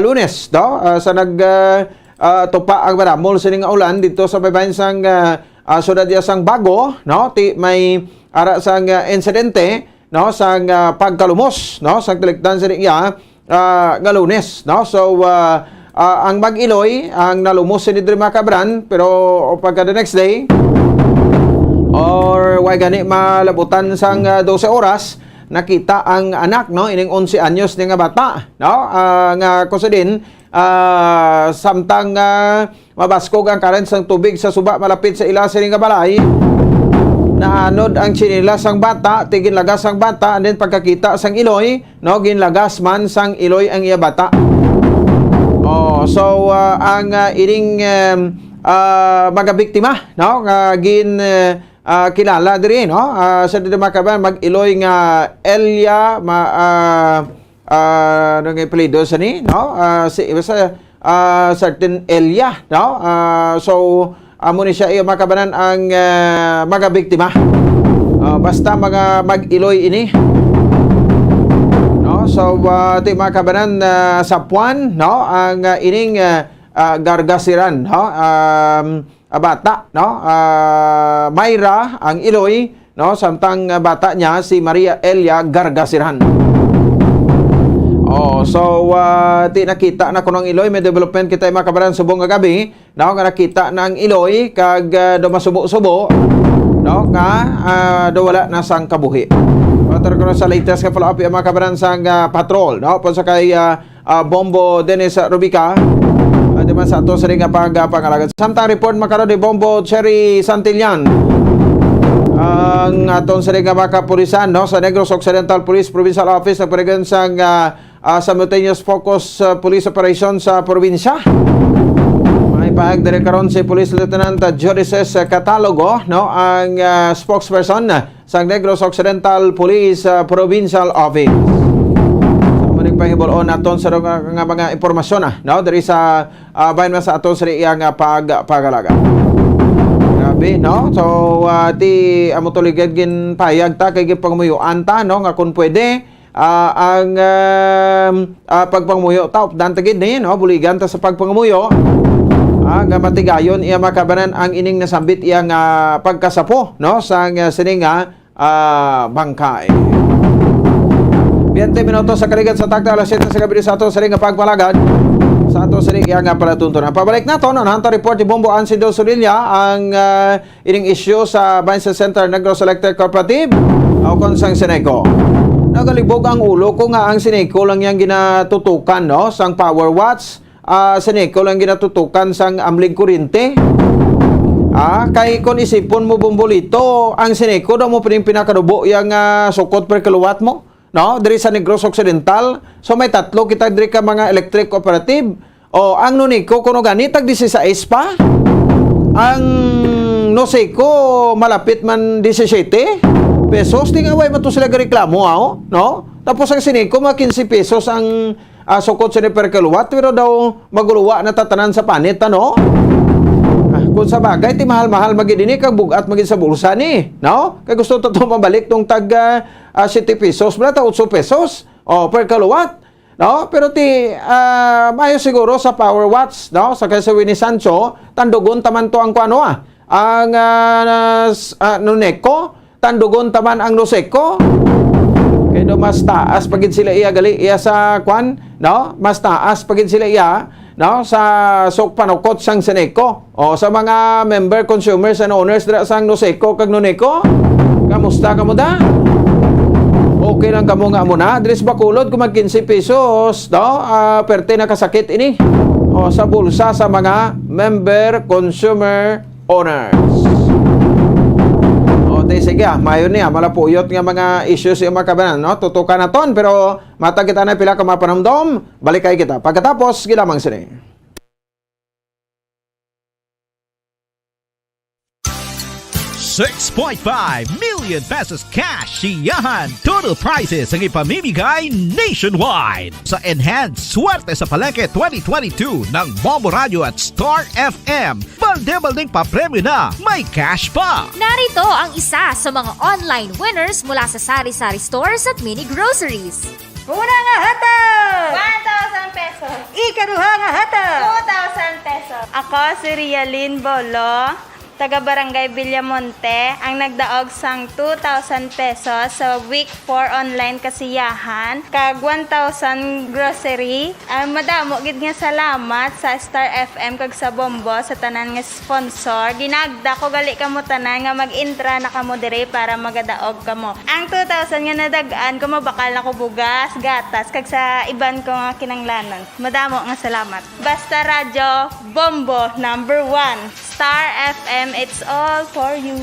Lunes, no, sa tupa ang baramol sa nga ulan dito sa babahin sang syudad sang Bago, no, ti may ara sang insidente, no, sang pagkalumos, no, sa tilikdan sa iya nga Lunes, no. So ang mag-iloy ang nalumos ni Dre Macabran, pero pagka the next day or why gani malabutan sang 12 oras nakita ang anak, no, ining 11 anyos ni nga bata, no, nga kusadin samtang mabaskog ang current sang tubig sa suba malapit sa ila sining nga balay. Naanod ang chinilas sang bata, ginlagas sang bata, and then pagkakita sang iloy, no, ginlagas man sang iloy ang iya bata. So ang ining mga biktima, no, kilala diri, no, sa makaban mag-iloy nga Elia ano nga apelyido sa ni, no, certain Elia, no, so amo ni siya iya makabanan ang mga biktima. Basta mga mag-iloy ini, no, so ti makabanan sa Puan, no, ang ining gargasiran, no, bata, no, Mayra ang iloy, no, samtang bata niya si Maria Elia Gargasiran. So ti nakita na kunong iloy may development kita makabaran subong nga gabi, no, nga nakita na ang iloy kag do masubo-subo, no, nga do wala na sang kabuhi. Patar ko sa latest nga follow up yung makabaran sang patrol, no, po sa kay Bombo Dennis Rubica. Diba sa ato sa rin nga pangalagan. Samtang report makaroon ni Bombo Cherry Santillan. Ang aton sa rin nga makapulisan, no, sa Negros Occidental Police Provincial Office na parigan sang simultaneous focus police operation sa probinsya. May paagdari karon si Police Lieutenant Jodices Catalogo, no, ang spokesperson sa Negros Occidental Police Provincial Office. Maning pahibol-on aton sa nga mga impormasyon, no, dari sa bayan sa aton sa iyang pagalaga. Grabe, no, so ti amo tuligid gin payag ta kay pangmuyuan ta, no, nga kun pwede ang pagpangmuyo ta dantagid ni, no, buligan ta sa pagpangmuyo. Nga matigayon iya makabanan ang ining nasambit iyang pagkasapo, no, sang sining bangkay. 20 minutos sa kaligan sa takta alas 7 sa gabi sa ato sa ring pagpalagad sa ato sa ring nga palatuntunan. Pabalik nato ang report ni Bombo Ansido Solilla ang ining issue sa Bayan Center Negros Electric Cooperative o konsang Sineco. Nagalibog ang ulo ko nga ang Sineco lang yang ginatutukan, no, sang power watts, Sineco lang ginatutukan sang amlig kuryente. Kay kon isipon mo Bombolito, ang Sineco daw mo pinakadubo yang sukot per kilowatt mo, no, diri sa Negros Occidental. So may tatlo kita diri ka mga electric cooperative. Ang Nunico kuno gani tag 16 pa. Ang Noseco malapit man 17 pesos. Tingaway man to sila reklamo, no? Tapos ang Sineco mga 15 pesos ang sukot sa per kilowatt, pero daw maguluwa na tatanan sa panit, no? Kung sa bagay, ti mahal-mahal magidini kag bugat magid sa bulsa ni, no? Kay gusto to mabalik tong tag 7 pesos, bala ta 8 pesos per kilowatt, no? Pero ti mayo siguro sa power watts, no? Sa kay sa Winnie Sancho, tandugon taman to ang kuano ang Nuneco, tandugon taman ang Noseco. Kay do mas taas pagid sila iya gali iya sa kwan, no? Mas taas pagid sila iya, no, sa sok panukot sang Sineco sa mga member consumers and owners dira sang Noseco kag Nuneco. Kamusta kamo da? Okay lang kamo nga muna. Dres Bacolod kung mag 15 pesos, no, perte na kasakit ini sa bulsa sa mga member consumer owners. Sige, mayon niya malapuyot nga mga issues yung makabanan, no, tutukan naton, pero mata kita na pila ka mapanamdom, balik kay kita pagkatapos gilamang sini. 6.5 million pesos cash siyahan. Total prizes ang ipamimigay nationwide sa Enhanced Swerte sa Palengke 2022 ng Bombo Radio at Star FM. Balde-balding papremyo na, may cash pa. Narito ang isa sa mga online winners mula sa Sari-Sari Stores at Mini Groceries. Una nga hatag! 1,000 pesos. Ikaduha nga hatag! 2,000 pesos. Ako si Rialyn Bolo. taga Barangay Villamonte, ang nagdaog sang 2,000 pesos sa week 4 online kasiyahan, kag 1,000 grocery. Madamo gid nga salamat sa Star FM kag sa Bombo sa tanan nga sponsor. Ginagda ko gali kamo tanan nga mag-intra na kamo dire para magadaog kamo. Ang 2,000 nga nadagaan ko mabakal na ko bugas, gatas kag sa iban ko nga kinanglanon. Madamo nga salamat. Basta Radyo Bombo #1. Star FM, it's all for you.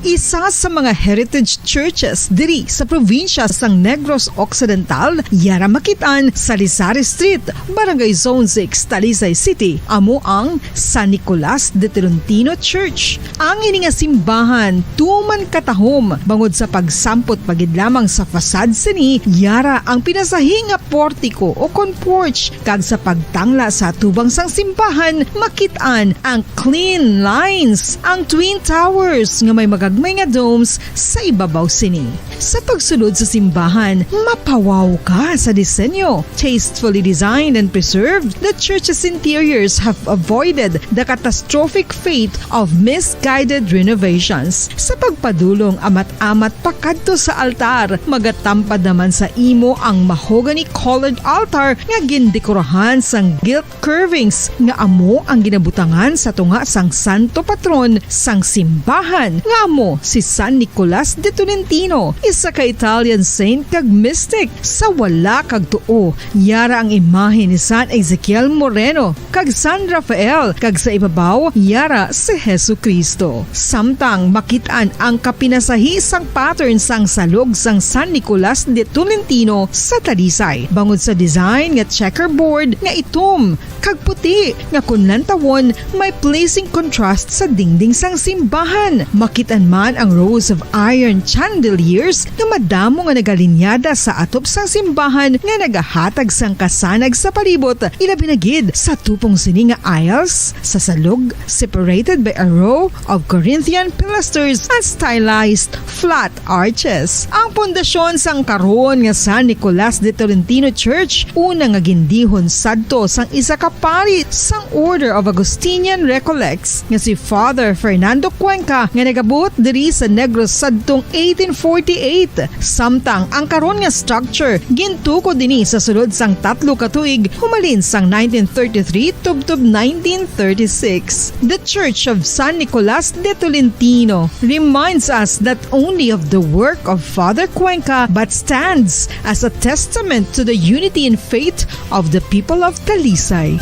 Isa sa mga heritage churches diri sa probinsya sang Negros Occidental, yara makitaan sa Rizal Street, Barangay Zone 6, Talisay City, amo ang San Nicolas de Tolentino Church. Ang ini nga simbahan tuman katahom bangod sa pagsampot pagid lamang sa fasad sini, yara ang pinasahi nga portiko o porch, kag sa pagtangla sa tubang sang simbahan makitaan ang clean lines, ang twin towers nga may magagmay nga domes sa ibabaw sini. Sa pagsulod sa simbahan, mapawaw ka sa disenyo. Tastefully designed and preserved, the church's interiors have avoided the catastrophic fate of misguided renovations. Sa pagpadulong amat-amat pakadto sa altar, magatampad naman sa imo ang mahogany colored altar nga gindekorahan sang gilt curvings nga amo ang ginabutangan sa tunga sang santo patron sang simbahan nga amo si San Nicolas de Tolentino, isa ka Italian saint kag mystic. Sa wala kag tuo, yara ang imahe ni San Ezekiel Moreno kag San Rafael, kag sa ibabaw yara si Jesucristo. Samtang makitaan ang kapinasahi sang pattern sang salog sang San Nicolas de Tolentino sa Talisay, bangod sa design nga checkerboard nga itom kag puti nga kunlantawon may pleasing contrast sa dingding sang simbahan. Makitaan man ang rows of iron chandeliers na madamo nga nagalinyada sa atop sang simbahan nga nagahatag sang kasanag sa palibot, ilabi na gid sa tupong sini nga aisles sa salog separated by a row of Corinthian pilasters and stylized flat arches. Ang pundasyon sang karon nga San Nicolas de Tolentino Church una nga gindihon sadto sang isa ka pari sang Order of Augustinian Recollects nga si Father Fernando Cuenca nga nagabot diri sa Negros sadtong 1848. Samtang ang karon nga structure gintuko dinhi sa sulod sang 3 ka tuig humalin sang 1933 tubtob 1936. The Church of San Nicolas de Tolentino reminds us not only of the work of Father Cuenca but stands as a testament to the unity and faith of the people of Talisay.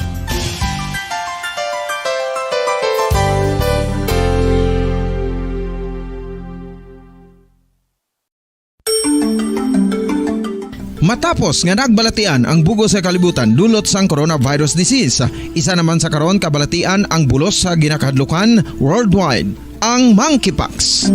Matapos nga nagbalatian ang bugos sa kalibutan dulot sang coronavirus disease, isa naman sa karon kabalatian ang bulos sa ginakahadlukan worldwide, ang monkeypox.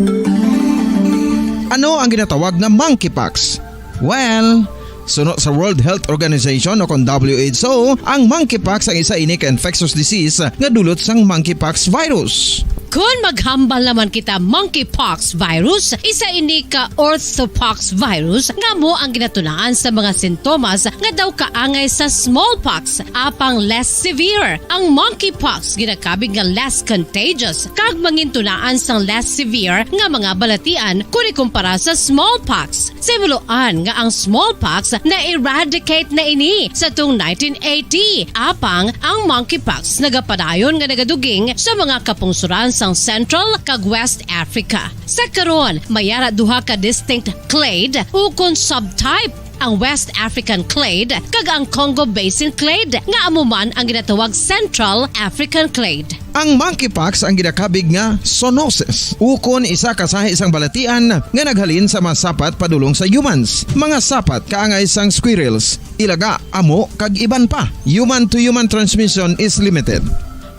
Ano ang ginatawag na monkeypox? Well, sunod sa World Health Organization o kung WHO, ang monkeypox ang isa ini ka infectious disease nga dulot sang monkeypox virus. Kung maghambal naman kita monkeypox virus, isa ini ka orthopox virus nga mo ang ginatunaan sa mga sintomas nga daw kaangay sa smallpox, apang less severe. Ang monkeypox ginakabig nga less contagious kag mangintunaan sang less severe nga mga balatian kung ikumpara sa smallpox. Simuloan nga ang smallpox na-eradicate na ini sa tung 1980, apang ang monkeypox nagapadayon nga nagaduging sa mga kapungsuran sang Central kag West Africa. Sa karon, mayara duha ka distinct clade ukon subtype, ang West African clade kag ang Congo Basin clade nga amuman ang ginatawag Central African clade. Ang monkeypox ang ginakabig nga zoonosis, ukon isa ka sa isang balatian nga naghalin sa mga sapat padulong sa humans. Mga sapat kaangay sang squirrels, ilaga, amo kag iban pa. Human to human transmission is limited.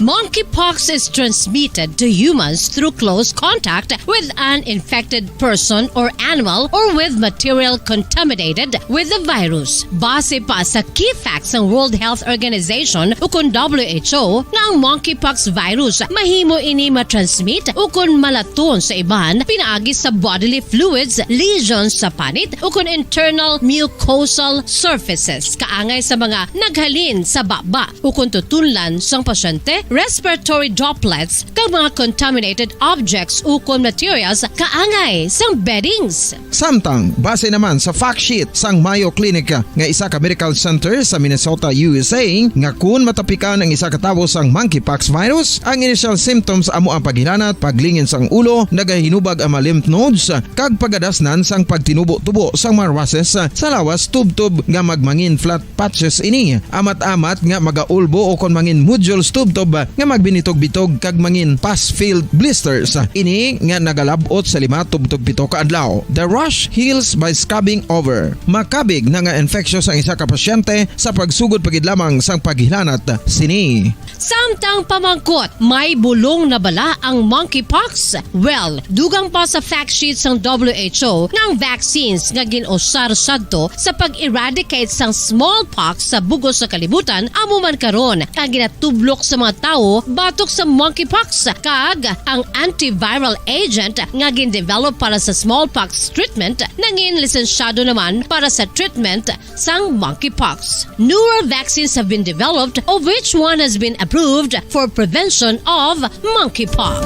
Monkeypox is transmitted to humans through close contact with an infected person or animal or with material contaminated with the virus. Base pa sa key facts ng World Health Organization o kung WHO na ang monkeypox virus mahimo ini matransmit o kung malaton sa iban pinaagi sa bodily fluids, lesions sa panit o kung internal mucosal surfaces kaangay sa mga naghalin sa baba o kung tutunlan sang pasyente, respiratory droplets kag mga contaminated objects o kung materials kaangay sang beddings. Samtang base naman sa fact sheet sang Mayo Clinic nga isa ka medical center sa Minnesota, USA nga kun matapikan ang isa ka tawo sang monkeypox virus, ang initial symptoms amo ang paghilanat, paglingin sang ulo, nagahinubag ang mga lymph nodes kag pagadasnan sang pagtinubo-tubo sang mga rashes sa lawas tubtob nga magmangin flat patches ini. Amat-amat nga magaulbo o kon mangin nodules tubtob nga magbinitog-bitog kag mangin pus-filled blisters. Ini nga nagalabot sa 5 tubtob 7 ka adlaw. The rash heals by scabbing over. Makabig na nga infectious ang isa ka pasyente sa pagsugod pagid lamang sang paghilanat sini. Samtang pamangkot, may bulong na bala ang monkeypox? Well, dugang pa sa fact sheets ng WHO ng vaccines nga ginusar sadto sa pag-eradicate sang smallpox sa bugos sa kalibutan amo man karon kag ginatublok sa mga tao batok sa monkeypox kag ang antiviral agent nga gin-develop para sa smallpox treatment nangin lisensyado naman para sa treatment sang monkeypox. Newer vaccines have been developed of which one has been approved for prevention of monkeypox.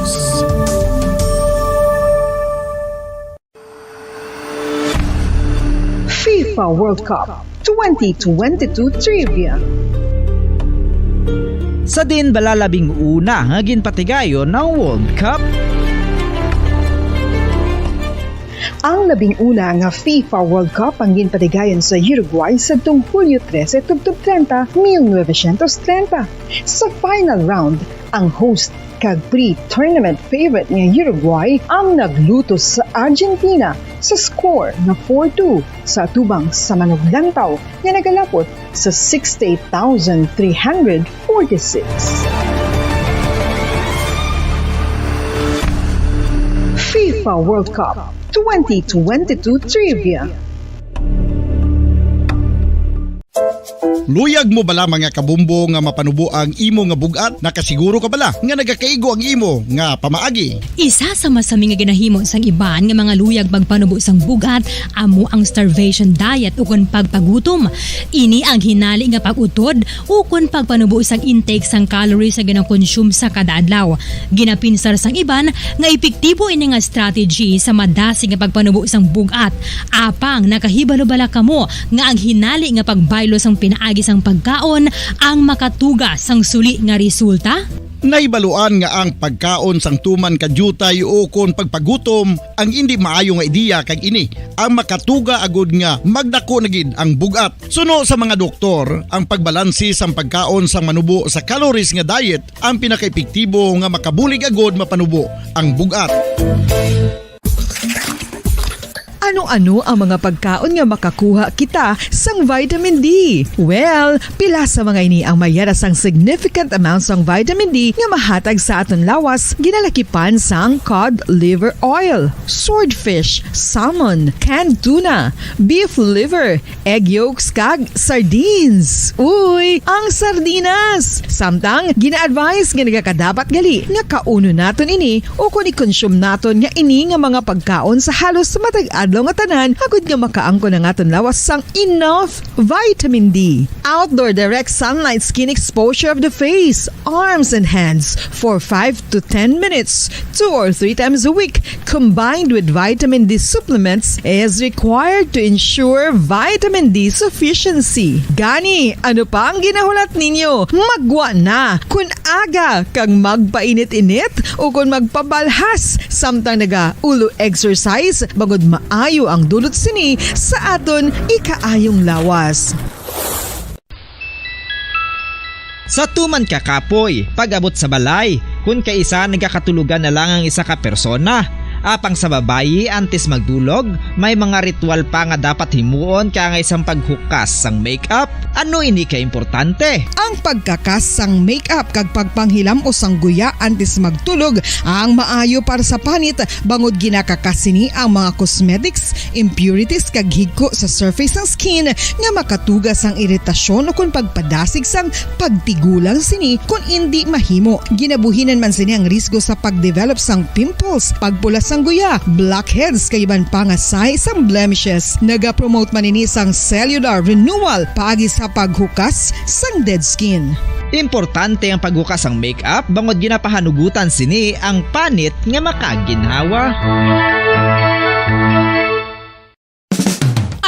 FIFA World Cup 2022 Trivia. Sa din balalabing una nga ginpatigayon ng World Cup. Ang 11 nga FIFA World Cup ang ginpatigayon sa Uruguay sa Hulyo 13, 1930. Sa final round, ang host kag pre-tournament favorite nga Uruguay ang nagluto sa Argentina sa score na 4-2 sa tubang sa manuglantaw nga nagalapot sa 68,346. FIFA World Cup 2022 Trivia. Luyag mo bala mga kabumbo nga mapanubo ang imo nga bugat? Nakasiguro ka bala nga nagakaigo ang imo nga pamaagi? Isa sa masami nga ginahimo sang iban nga mga luyag pagpanubo sang bugat amo ang starvation diet ukon pagpagutom. Ini ang hinali nga pag-utod ukon pagpanubo sang intake sang calories nga gina-consume sa kada adlaw. Ginapinsar sang iban nga epektibo ini nga strategy sa madasi nga pagpanubo sang bugat. Apang nakahibalo bala kamo nga ang hinali nga pagbaylo sang pinaagi sang pagkaon ang makatuga sang suli nga resulta? Naibaluan nga ang pagkaon sang tuman kadyutay o kon pagpagutom ang hindi maayo nga ideya kag ini ang makatuga agud nga magdako na gid ang bugat. Suno sa mga doktor, ang pagbalansi sang pagkaon sang manubo sa calories nga diet ang pinakaepektibo nga makabulig agud mapanubo ang bugat. Ano-ano ang mga pagkaon nga makakuha kita sang vitamin D? Well, pila sa mga ini ang mayara sang significant amounts sang vitamin D nga mahatag sa aton lawas ginalakipan sang cod liver oil, swordfish, salmon, canned tuna, beef liver, egg yolks kag sardines. Uy, ang sardinas! Samtang gina-advise nga nagakadapat gali nga kauno naton ini o kung i-consume naton nga ini nga mga pagkaon sa halos matag adlaw nga tanan agud nga makaangko na ngaton lawas sang enough vitamin D. Outdoor direct sunlight skin exposure of the face, arms and hands for 5 to 10 minutes 2 or 3 times a week combined with vitamin D supplements is required to ensure vitamin D sufficiency. Gani, ano pa ang ginahulat ninyo? Magwa na kun aga kang magpainit-init o kun magpabalhas samtang naga-ulo exercise bagod maayo ang dulot sini sa aton ikaayong lawas. Sa tuman ka kapoy, pag-abot sa balay, kung kaisa nagkakatulugan na lang ang isa ka persona, Apang sa babayi antes magdulog, may mga ritual pa nga dapat himuon kaya nga isang paghukas sang makeup. Ano ini ka importante? Ang pagkakas sang makeup kag pagpanghilam o sang guya antes magtulog ang maayo para sa panit bangod ginakakasini ang mga cosmetics, impurities kag higko sa surface ng skin nga makatugas ang iritasyon o kung pagpadasig sang pagtigulang sini kung hindi mahimo. Ginabuhinan man sini ang risgo sa pagdevelop sang pimples, pagpula sang guya, blackheads kay iban pa nga size sang blemishes. Naga-promote man ini sang cellular renewal paagi sa paghukas sang dead skin. Importante ang paghukas ang makeup bangod ginapahanugutan sini ang panit nga makaginhawa.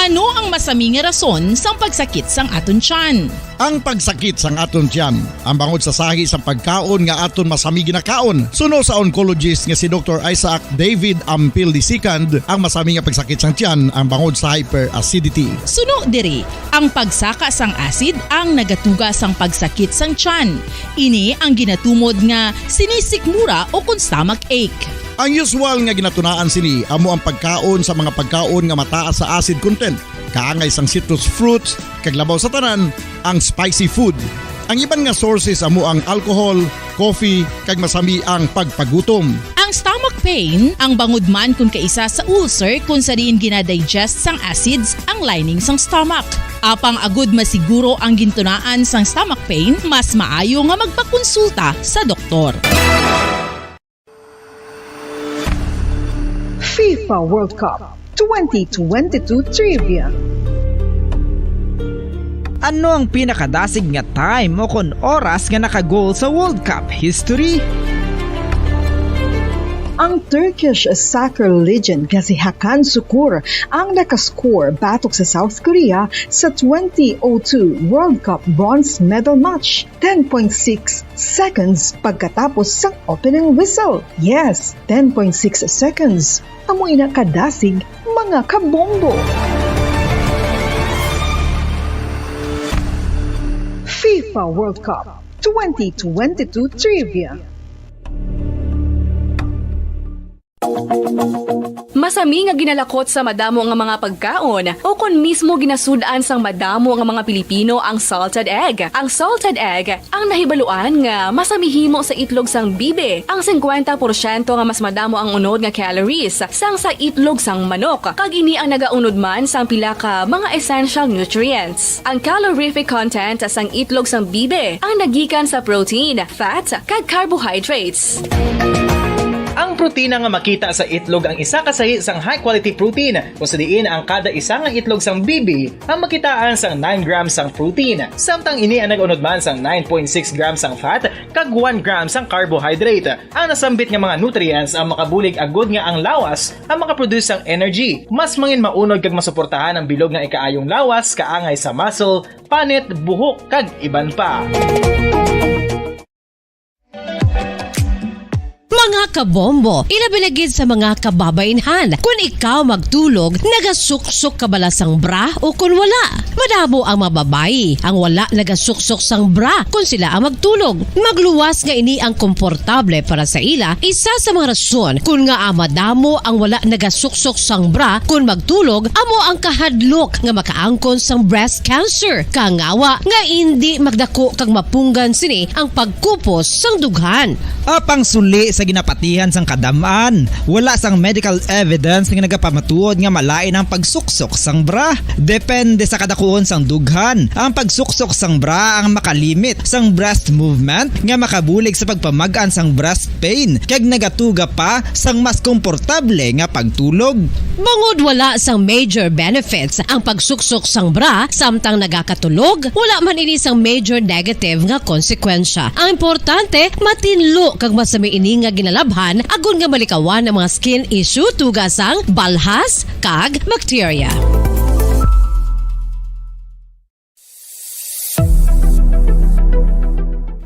Ano ang masami nga rason sang pagsakit sang aton tiyan? Ang pagsakit sang aton tiyan, ang bangod sa sahi sang pagkaon nga aton masami ginakaon. Suno sa oncologist nga si Dr. Isaac David Ampil II, ang masami nga pagsakit sang tiyan ang bangod sa hyperacidity. Suno diri, ang pagsaka sang acid ang nagatuga sang pagsakit sang tiyan. Ini ang ginatumod nga sinisikmura o kung stomach ache. Ang usual nga ginatunaan sini amo ang pagkaon sa mga pagkaon nga mataas sa acid content, kaangay sang citrus fruits, kag labaw sa tanan ang spicy food. Ang iban nga sources amo ang alcohol, coffee, kag masami ang pagpagutom. Ang stomach pain ang bangod man kung kaisa sa ulcer kung sa diin ginadigest sang acids ang lining sang stomach. Apang agud masiguro ang gintunaan sang stomach pain, mas maayo nga magpakonsulta sa doktor. FIFA World Cup 2022 Trivia. Ano ang pinakadasig nga time o kon oras nga nakagol sa World Cup history? Ang Turkish soccer legend nga si Hakan Şükür ang nakascore batok sa South Korea sa 2002 World Cup bronze medal match 10.6 seconds pagkatapos sa opening whistle. Yes, 10.6 seconds. Amoy na kadasig mga kabombo. FIFA World Cup 2022 Trivia. Masami nga ginalakot sa madamo nga mga pagkaon o kon mismo ginasudaan sang madamo nga mga Pilipino ang salted egg. Ang salted egg ang nahibaluan nga masamihimo sa itlog sang bibe. Ang 50% nga mas madamo ang unod nga calories sang sa itlog sang manok. Kag ini ang nagaunod man sang pila ka mga essential nutrients. Ang calorific content sang itlog sang bibe ang nagikan sa protein, fat, kag carbohydrates. Ang protina nga makita sa itlog ang isa kasahi sang high quality protein kung sa diin ang kada isa nga itlog sang bibi ang makitaan sang 9 grams sang protein. Samtang ini ang nag-unod man sang 9.6 grams sang fat kag 1 grams sang carbohydrate. Ang nasambit nga mga nutrients ang makabulig agud nga ang lawas ang makaproduce sang energy. Mas mangin maunod kag masuportahan ang bilog nga ikaayong lawas kaangay sa muscle, panit, buhok kag iban pa. Mga kabombo, ilabilagid sa mga kababainhan. Kung ikaw magtulog, nagasuksok ka bala sang bra o kung wala. Madamo ang mababayi, ang wala nagasuksok sang bra kung sila ang magtulog. Magluwas nga ini ang komportable para sa ila, isa sa mga rason kung nga madamo ang wala nagasuksok sang bra kung magtulog, amo ang kahadlok nga makaangkon sang breast cancer. Kangawa nga hindi magdako kag mapunggan sini ang pagkupos sang dughan. Apang suli sa ginapatihan sang kadamaan, wala sang medical evidence nga nagapamatuod nga malain ang pagsuksok sang bra. Depende sa kadakuon sang dughan. Ang pagsuksok sang bra ang makalimit sang breast movement nga makabulig sa pagpamagan sang breast pain kag nagatuga pa sang mas komportable nga pagtulog. Bangod wala sang major benefits ang pagsuksok sang bra samtang nagakatulog, wala man ini sang major negative nga konsekwensya. Ang importante, matinlo kag masami ini nga ginalabhan agon nga malikawan ang mga skin issue tugas sang balhas kag bacteria.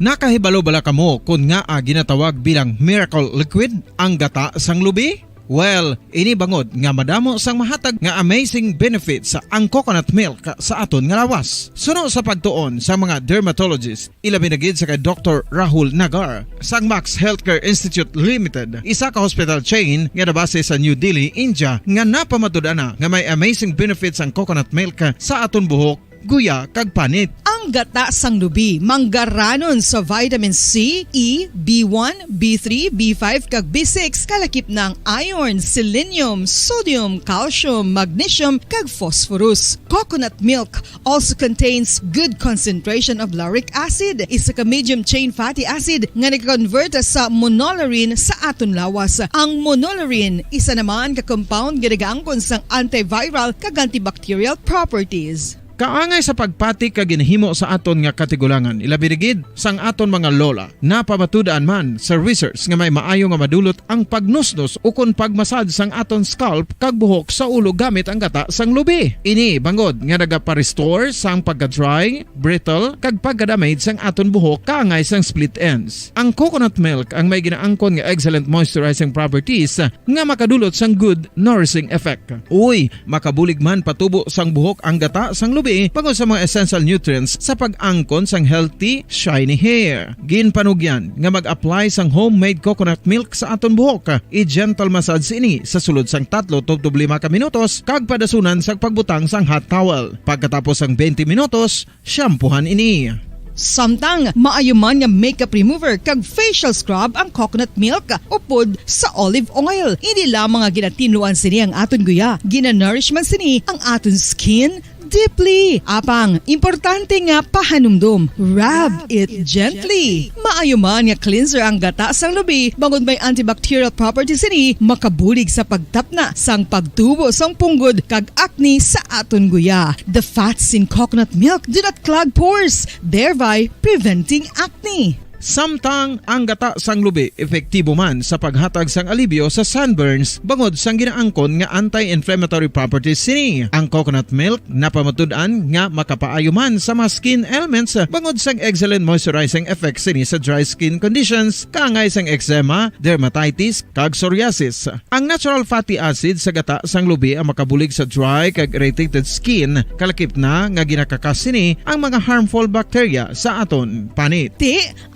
Nakahibalo bala kamo kung nga ginatawag bilang miracle liquid ang gata sang lubi? Well, ini bangod nga madamo sang mahatag nga amazing benefits sa ang coconut milk sa aton nga lawas. Suno sa pagtuon sa mga dermatologist, ilabi na gid sa kay Dr. Rahul Nagar sang Max Healthcare Institute Limited, isa ka hospital chain nga nabase sa New Delhi, India, nga napamatud-ana nga may amazing benefits ang coconut milk sa aton buhok, guya kag panit. Ang gata sang lubi manggaranon sa vitamin C, E, B1, B3, B5 kag B6 kalakip ng iron, selenium, sodium, calcium, magnesium kag phosphorus. Coconut milk also contains good concentration of lauric acid, isa ka medium chain fatty acid nga nag-convert sa monolarin sa aton lawas. Ang monolarin isa naman ka compound nga nagaangkon sang antiviral kag antibacterial properties. Kaangay sa pagpati ka ginhimo sa aton nga katigulangan, ilabirigid sang aton mga lola, napamatudan man sa research nga may maayo nga madulot ang pagnusnos ukon pagmasad sang aton scalp kag buhok sa ulo gamit ang gata sang lubi. Ini bangod nga nagapa-restore sang pagka-dry, brittle kag pagka-damage sang aton buhok kaangay sang split ends. Ang coconut milk ang may ginaangkon nga excellent moisturizing properties nga makadulot sang good nourishing effect. Uy, makabulig man patubo sang buhok ang gata sang lubi pagod sa mga essential nutrients sa pag-angkon sang healthy, shiny hair. Ginpanugyan nga mag-apply sang homemade coconut milk sa aton buhok. I-gentle massage ini sa sulod sang 3 to 5 ka minutos kag padasunan sang pagbutang sang hot towel. Pagkatapos sang 20 minutos, shampoohan ini. Samtang maayuman nga makeup remover kag facial scrub ang coconut milk upod sa olive oil. Hindi lamang nga ginatinuan sini ang aton guya, ginanourishman sini ang aton skin deeply. Apang, importante nga pahanumdum. Rub it gently. Maayuman nga cleanser ang gata sang lubi, bangod may antibacterial properties ini, makabulig sa pagtapna sang pagtubo sang punggod kag acne sa aton guya. The fats in coconut milk do not clog pores, thereby preventing acne. Samtang ang gata sang lubi epektibo man sa paghatag sang alibyo sa sunburns bangod sang ginaangkon nga anti-inflammatory properties sini. Ang coconut milk napamatud-an nga makapaayo man sa mga skin ailments bangod sang excellent moisturizing effects sini sa dry skin conditions kaangay sang eczema, dermatitis kag psoriasis. Ang natural fatty acid sa gata sang lubi ang makabulig sa dry kag irritated skin, kalakip na nga ginakakas sini ang mga harmful bacteria sa aton panit.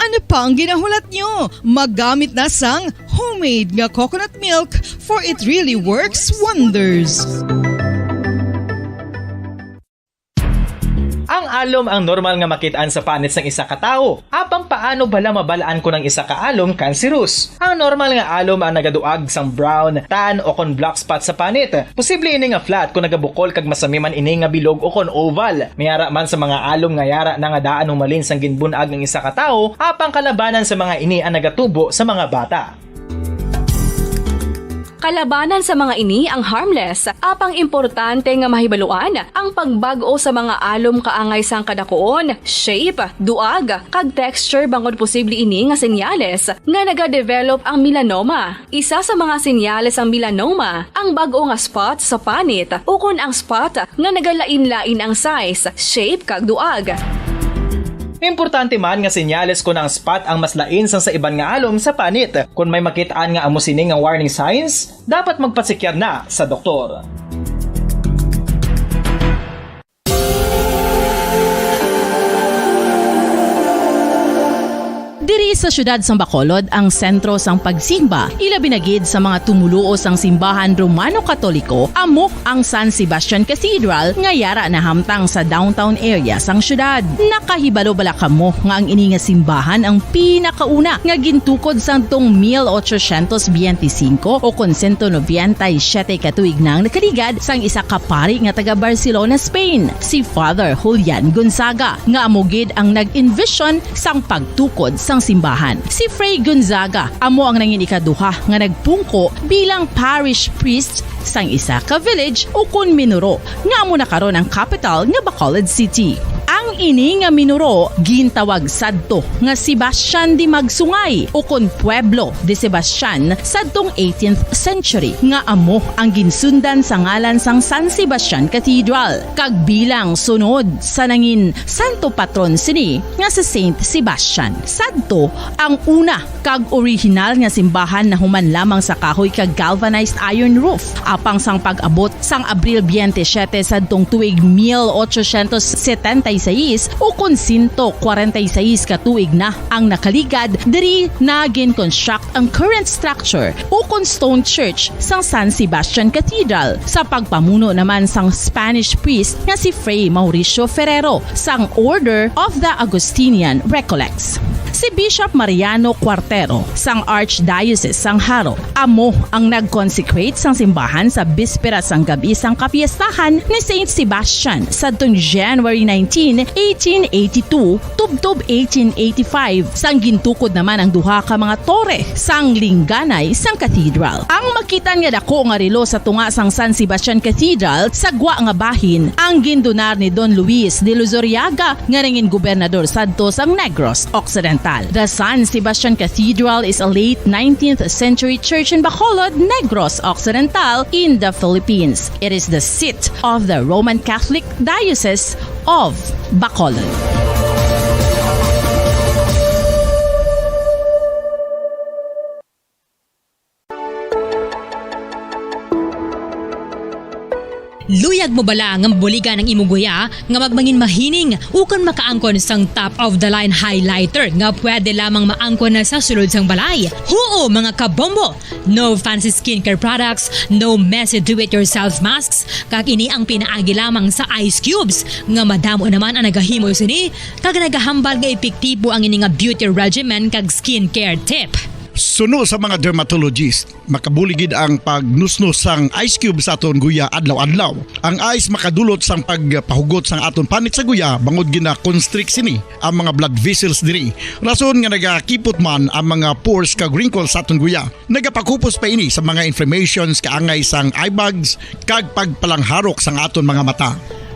Ano pa ang ginahulat nyo? Maggamit na sang homemade nga coconut milk for it really works wonders. Ang alom ang normal nga makitaan sa panit sang isa ka tawo. Apang paano bala mabalaan ko ng isa ka alom cancerous? Ang normal nga alom ang nagaduag sang brown, tan o kon black spot sa panit. Posible ini nga flat kung nagabukol kag masami man ini nga bilog o kon oval. Mayara man sa mga alom nga yara na nga daan humalin sang ginbunag ng isa ka tawo, apang kalabanan sa mga ini ang nagatubo sa mga bata. Kalabanan sa mga ini ang harmless, apang importante nga mahibaluan ang pagbago sa mga alom kaangay sang kadakuon, shape, duag, kag texture bangod posible ini nga senyales nga nagadevelop ang melanoma. Isa sa mga senyales ang melanoma, ang bago nga spot sa panit ukon ang spot nga nagalain-lain ang size, shape kag duag. Importante man nga senyales kung ang spot ang mas lain sang sa iban nga alom sa panit. Kung may makitaan nga amo sini nga warning signs, dapat magpasikyar na sa doktor. Diri sa syudad sang Bacolod ang sentro sang pagsimba, ilabi na gid sa mga tumuluo sang simbahan Romano-Katoliko, amok ang San Sebastian Cathedral nga yara na hamtang sa downtown area sang syudad. Nakahibalo bala kamo nga ang ini nga simbahan ang pinakauna nga gintukod sang tong 1825 o kon 197 katuig nang nakaligad sang isa ka pari nga taga Barcelona, Spain, si Father Julian Gonzaga, nga amo gid ang nag-envision sang pagtukod sang simbahan. Si Fray Gonzaga amo ang nangin ikaduha nga nagpungko bilang parish priest sang isa ka village o kun minuro nga amo na karon ang capital nga Bacolod City. Ang Ang ini nga minuro gintawag sadto nga Sebastian de Magsungay o kon Pueblo de Sebastian sadtong 18th century nga amo ang ginsundan sa ngalan sang San Sebastian Cathedral kag bilang sunod sa nangin santo patron sini nga sa Saint Sebastian. Sadto ang una kag original nga simbahan na human lamang sa kahoy kag galvanized iron roof apang sang pag-abot sang Abril 27 sadtong tuig 1876 o kon 146 ka tuig na ang nakaligad diri na gin-construct ang current structure o kon stone church sang San Sebastian Cathedral sa pagpamuno naman sang Spanish priest nga si Fray Mauricio Ferrero sang Order of the Augustinian Recollects. Si Bishop Mariano Cuartero sang Archdiocese sang Haro amo ang nag-consecrate sang simbahan sa bispera sang gabi sang kapiestahan ni Saint Sebastian sadtong January 19, 1882 tubtob 1885 sang gintukod naman ang duha ka mga tore sang lingganay sang cathedral. Ang makitan nga dako nga relo sa tunga sang San Sebastian Cathedral sa gwa nga bahin ang gindonar ni Don Luis de Luzuriaga nga nangin gobernador sadto sang Negros Occidental. The San Sebastian Cathedral is a late 19th century church in Bacolod, Negros Occidental in the Philippines. It is the seat of the Roman Catholic Diocese of Bacolod. Luyag mo bala nga mabuligan ang imong guya nga magmangin mahining ukon makaangkon sang top of the line highlighter nga pwede lamang maangkon na sa sulod sang balay. Huo mga kabombo! No fancy skincare products, no messy do-it-yourself masks, kag ini ang pinaagi lamang sa ice cubes nga madamo naman ang nagahimo sini kag nagahambal nga epektibo ang ini nga beauty regimen kag skincare tip. Suno sa mga dermatologist, makabuligid ang pagnusnos sang ice cube sa aton guya adlaw-adlaw. Ang ice makadulot sang pagpahugot sang aton panit sa guya bangod gina constrict sini ang mga blood vessels diri. Rason nga nagakipot man ang mga pores kag wrinkles sa aton guya. Nagapakupos pa ini sa mga inflammations kaangay sang eye bags kag pagpalangharok sang aton mga mata.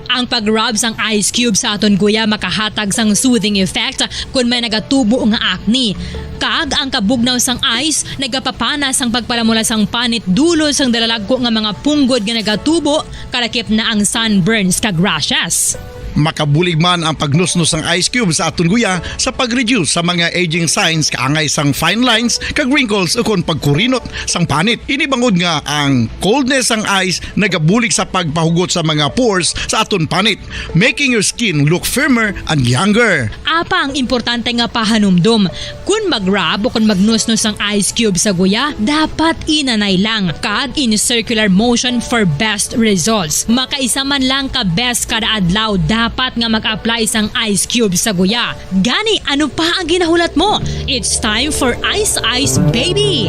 Ang pag-rub sang ice cube sa aton guya makahatag sang soothing effect kung may nagatubo nga acne. Kag ang kabugnaw sang ice nagapapana sang pagpalamula sang panit dulo sang dalalagko nga mga punggod nga nagatubo kalakip na ang sunburns kag rashes. Makabulig man ang pagnusnos ng ice cube sa aton guya sa pag-reduce sa mga aging signs kaangay sang fine lines kag wrinkles ukon pagkurinot sang panit. Ini bangod nga ang coldness sang ice nagabulig sa pagpahugot sa mga pores sa aton panit, making your skin look firmer and younger. Apa ang importante nga pahanumdum, kung mag-rub o kung magnusnos ang ice cube sa guya, dapat inanay lang kag in circular motion for best results. Makaisa man lang ka best kada adlaw dapat nga mag-apply sang ice cube sa guya. Gani, ano pa ang ginahulat mo? It's time for Ice Ice Baby!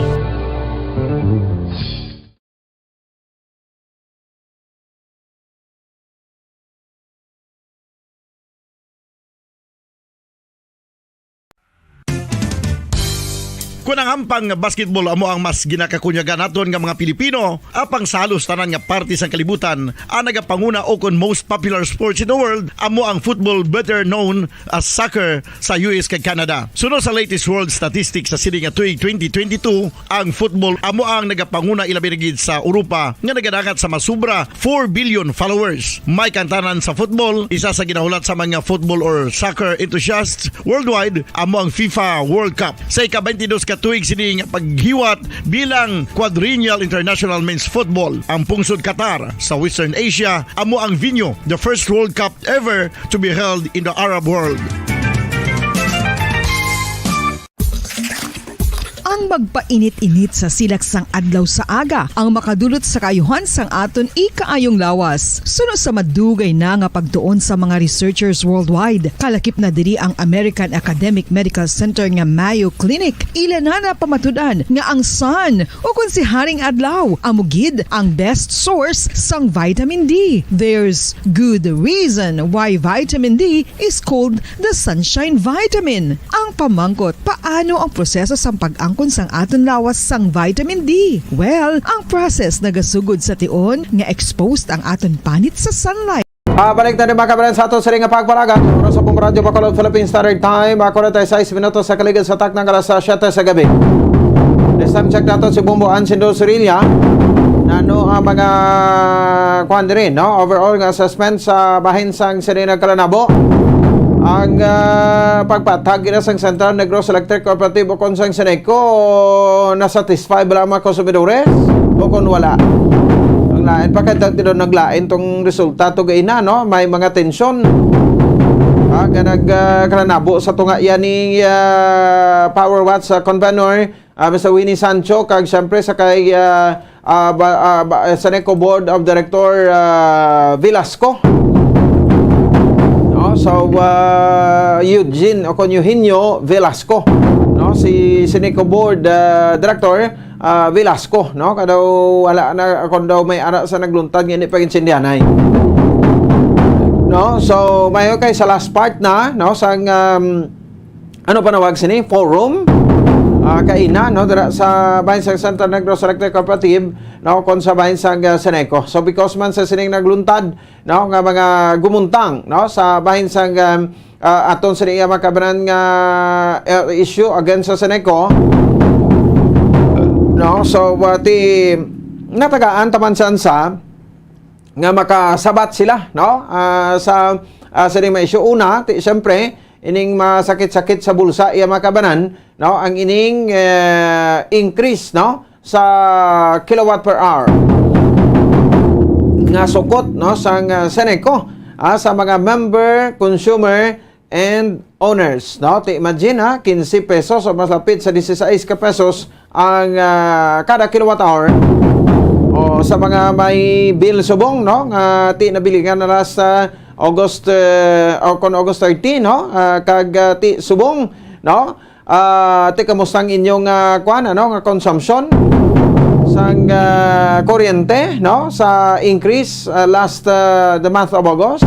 Kung ang ampang basketball amo ang mas ginakakunyagan naton nga mga Pilipino, apang salos tanan nga parte sang kalibutan, ang nagapanguna o kon most popular sports in the world, amo ang football better known as soccer sa US kag Canada. Suno sa latest world statistics sa sini nga tuig 2022, ang football amo ang nagapanguna ilabi na gid sa Europa nga nagadangat sa masubra 4 billion followers. May kantanan sa football, isa sa ginahulat sa mga football or soccer enthusiasts worldwide, amo ang FIFA World Cup. Sa ika-22 tuig sining paghiwat bilang quadrennial international men's football. Ang pungsod Qatar sa Western Asia amo ang venue, the first World Cup ever to be held in the Arab world. Ang magpainit-init sa silaksang adlaw sa aga ang makadulot sa kaayuhan sang aton ikaayong lawas. Suno sa madugay na nga pagtuon sa mga researchers worldwide, kalakip na diri ang American Academic Medical Center nga Mayo Clinic. Ilan na pamatudan nga ang sun o kung si Haring Adlaw amugid ang best source sang vitamin D. There's good reason why vitamin D is called the sunshine vitamin. Ang pamangkot, paano ang proseso sang pag-angkon sang aton lawas sang vitamin D? Well, ang process nagasugod sa tion nga exposed ang aton panit sa sunlight. Balik na rin mga kabayan sa ato sa ring pagpalagan. Oras sa pong Radyo Bacolod Philippine Standard Time. Ako na tayo 6 minutos sa kaligid sa tak ng alas 7 sa gabi. This time check natin si Bombo Ansindo Surilla. Nano ang mga kuhan rin, no? Overall ng assessment sa bahin sang Serena Calanabo. Ang pagpatag na sang Central Negros Electric Cooperative o kung sang Seneco na-satisfy ba lang mga konsumidores o kung wala. Ang lain, pagkatag doon naglain tong resulta to gaina, no? May mga tensyon. Kalanabo sa tunga yan ni Power Watts Convenor, Mr. Winnie Sancho, kag siyempre sa kay Seneco Board of Director Velasco. No? So, Eugenio Velasco, no? Si Seneco Board Director Velasco, no? Kadaw wala na kung daw may ara sa nagluntad nga hindi paginsindihanay. No? So, mayo kay sa last part na, no, sang ano panawag sini? Forum. Kaina, no, dira sa bahin sa Central Negros Electric Cooperative, no, kon sa bahin sa Seneco. So because man sa sining nagluntad, no, nga mga gumuntang, no, sa bahin sa aton sa iya makabanan nga issue against sa Seneco. No, so ti natagaan taman sa nga makasabat sila, no, sa sining may issue. Una, siyempre ining masakit-sakit sa bulsa iya makabanan, no, ang ining increase, no, sa kilowatt per hour nga sukot, no, sang Seneco sa mga member, consumer and owners, no. Imagine 15 pesos o mas lapit sa 16 ka pesos ang kada kilowatt hour o sa mga may bill subong, no, nga nabili nga na last August 13, no, kag ti subong, no, ti kamustang inyong kuan, ano, nga consumption sang kuryente, no, sa increase last the month of August.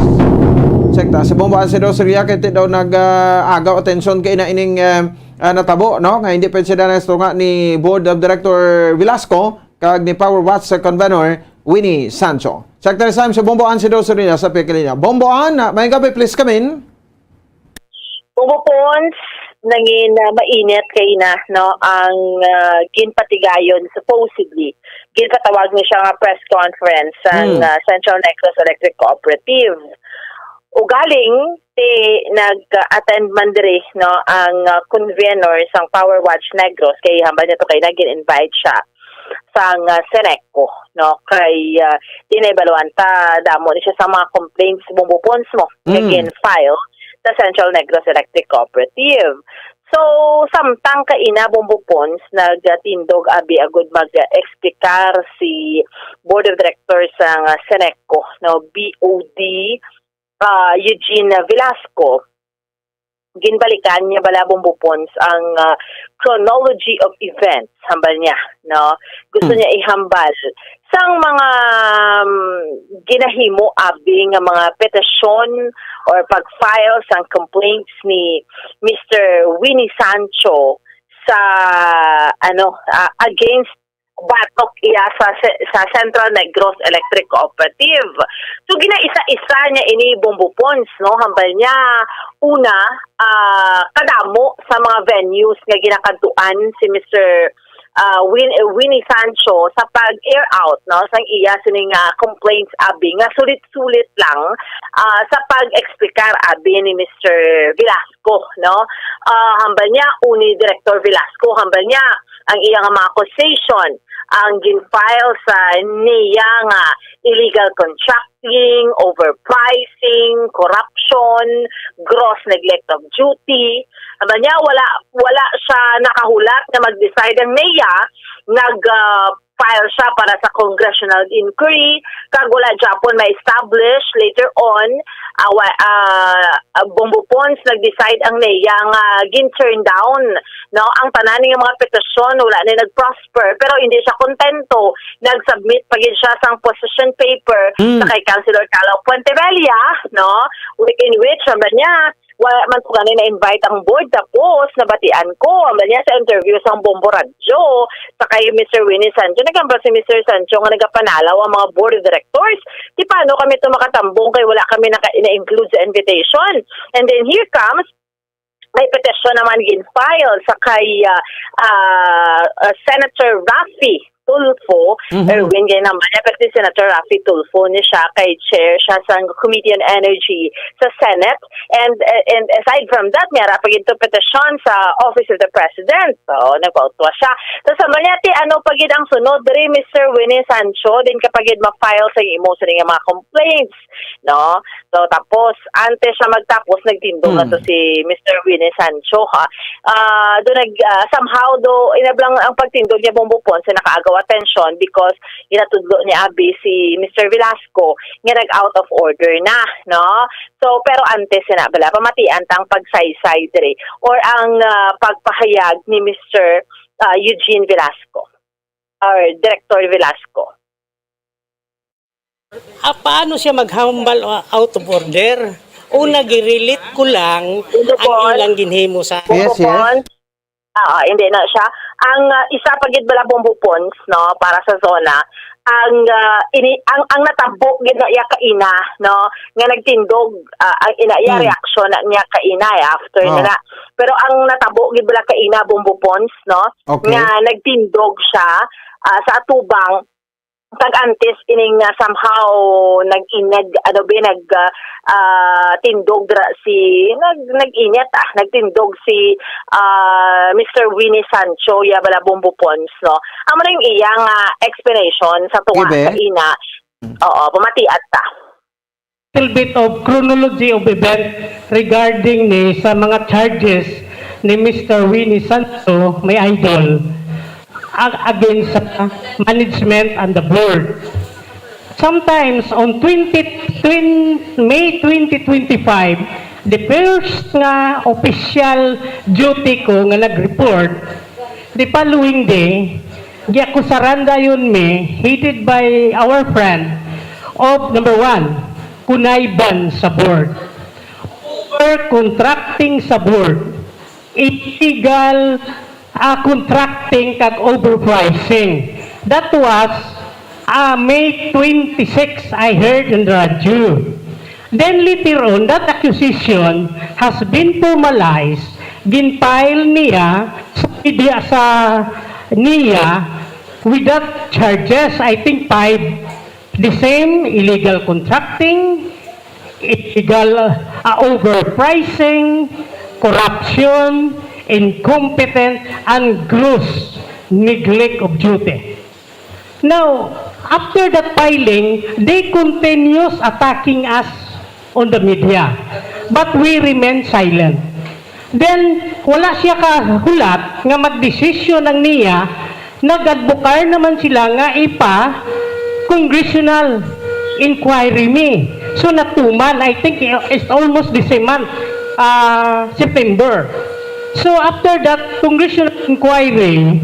Check ta sa Bombo Ansindo Surilla kay daw nag-agaw attention kay na ining natabo, no, nga hindi pwede sila nga ni Board of Director Velasco kag ni Power Watts Convenor Winnie Sancho. Check ta sa Bombo Ansindo Surilla sa Pekalinya. Bombo An, may gabi, please come in. Bombo Pons, nangin mainit kay na, no, ang ginpatigayon supposedly. Ginpatawag niya siya nga press conference ang Central Negros Electric Cooperative. Ugaling nag-attend man diri, no, ang convenor sang Power Watch Negros kay hambal nito kay nagin-invite siya sang Seneco, no, kay tinaybaluan ta damo ni siya sa mga complaints bumupons mo nagin-file sa Central Negros Electric Cooperative. So, samtang kaina bumbupons, nagtindog abi agud mag-explikar si Board of Directors sang Seneco, no, BOD, Eugene Velasco. Ginbalikan niya bala bumbupons ang chronology of events, hambal niya, no. Gusto niya ihambal sang mga ginahimo abi nga mga petisyon or pag-file sang complaints ni Mr. Winnie Sancho sa against batok iya sa Central Negros Electric Cooperative. So ginaisa-isa niya ini bumbupons, no, hambal niya una kadamo sa mga venues nga ginakantuan si Mr. Winnie Sancho sa pag-air out, no, sang iya sining complaints abi nga sulit-sulit lang sa pag-explikar abi ni Mr. Velasco, no. Hambal niya uni Director Velasco, hambal niya ang iyang mga accusation ang gin-file sa niya nga illegal contracting, overpricing, corruption, gross neglect of duty. Hambal niya wala siya nakahulat na mag-decide ang niya file siya para sa congressional inquiry, kag wala Japon ma-establish later on bumbupons nag-decide ang niya nga gin-turn down, no, ang tanan ng mga petisyon, wala na nag-prosper, pero hindi siya kontento, nag-submit pa gid siya sang position paper sa kay Councilor Calao Puentevella, no, in which niya wala man po ganun na-invite ang board. Tapos, nabatian ko, niya sa interview sa Bombo Radyo, sa kay Mr. Winnie Sancho, nagambal si Mr. Sancho nga nagapanalaw ang mga board of directors. Di paano kami ito makatambong kay wala kami na-include sa invitation. And then here comes, may petition naman gin-file sa kay Senator Raffy Tulfo, Erwin gay naman, pero si Senator Raffy Tulfo niya siya kay chair siya sa Committee on Energy sa Senate, and aside from that mayara pag ito petition sa Office of the President, so nagpautwa siya. So sa manyati ano pagid ang sunod diri Mr. Winnie Sancho din kapag ma-file sa imo sa mga complaints, no? So tapos antes siya magtapos nagtindog na to si Mr. Winnie Sancho ha. Do somehow do inablang ang pagtindog niya bumbupon sa nakaagaw attention because inatudlo ni Abi si Mr. Velasco nga nag-out of order na, no? So, pero antes na bala, pamatian tang pagsaysay dire or ang pagpahayag ni Mr. Eugene Velasco or Director Velasco. Paano siya maghambal out of order? Una, girelate ko lang ang ilang ginhimo sa... Yes. Hindi na siya. Ang isa pagid bala bombupons, no, para sa zona, ang natabok gid na iya kaina, no, nga nagtindog ang iya reaction na niya kaina after na. Pero ang natabok gid bala kaina bombupons, no, nga nagtindog siya sa atubang tag-antes ining somehow tindog nagtindog si Mr. Winnie Sancho ya bala Bumbupons, no. Amo na yung iyang explanation sa tuwa sa ina. Pamatiat ta. Little bit of chronology of event regarding sa mga charges ni Mr. Winnie Sancho, may idol, against management and the board. Sometimes on May 2025, the first nga official duty ko nga nag-report, the following day, giakusaran dayon headed by our friend of number 1, kunayban sa board, over contracting sa board, illegal contracting kag overpricing. That was May 26, I heard in the radio. Then later on, that accusation has been formalized. Ginfile niya sa niya without charges, I think 5. The same, illegal contracting, illegal overpricing, corruption, incompetent, and gross neglect of duty. Now, after that filing, they continues attacking us on the media. But we remain silent. Then, wala siya kahulat nga magdesisyon ng niya, nag-advocate naman sila nga congressional inquiry me. So, natuman, I think it's almost the same month, September. So after that congressional inquiry,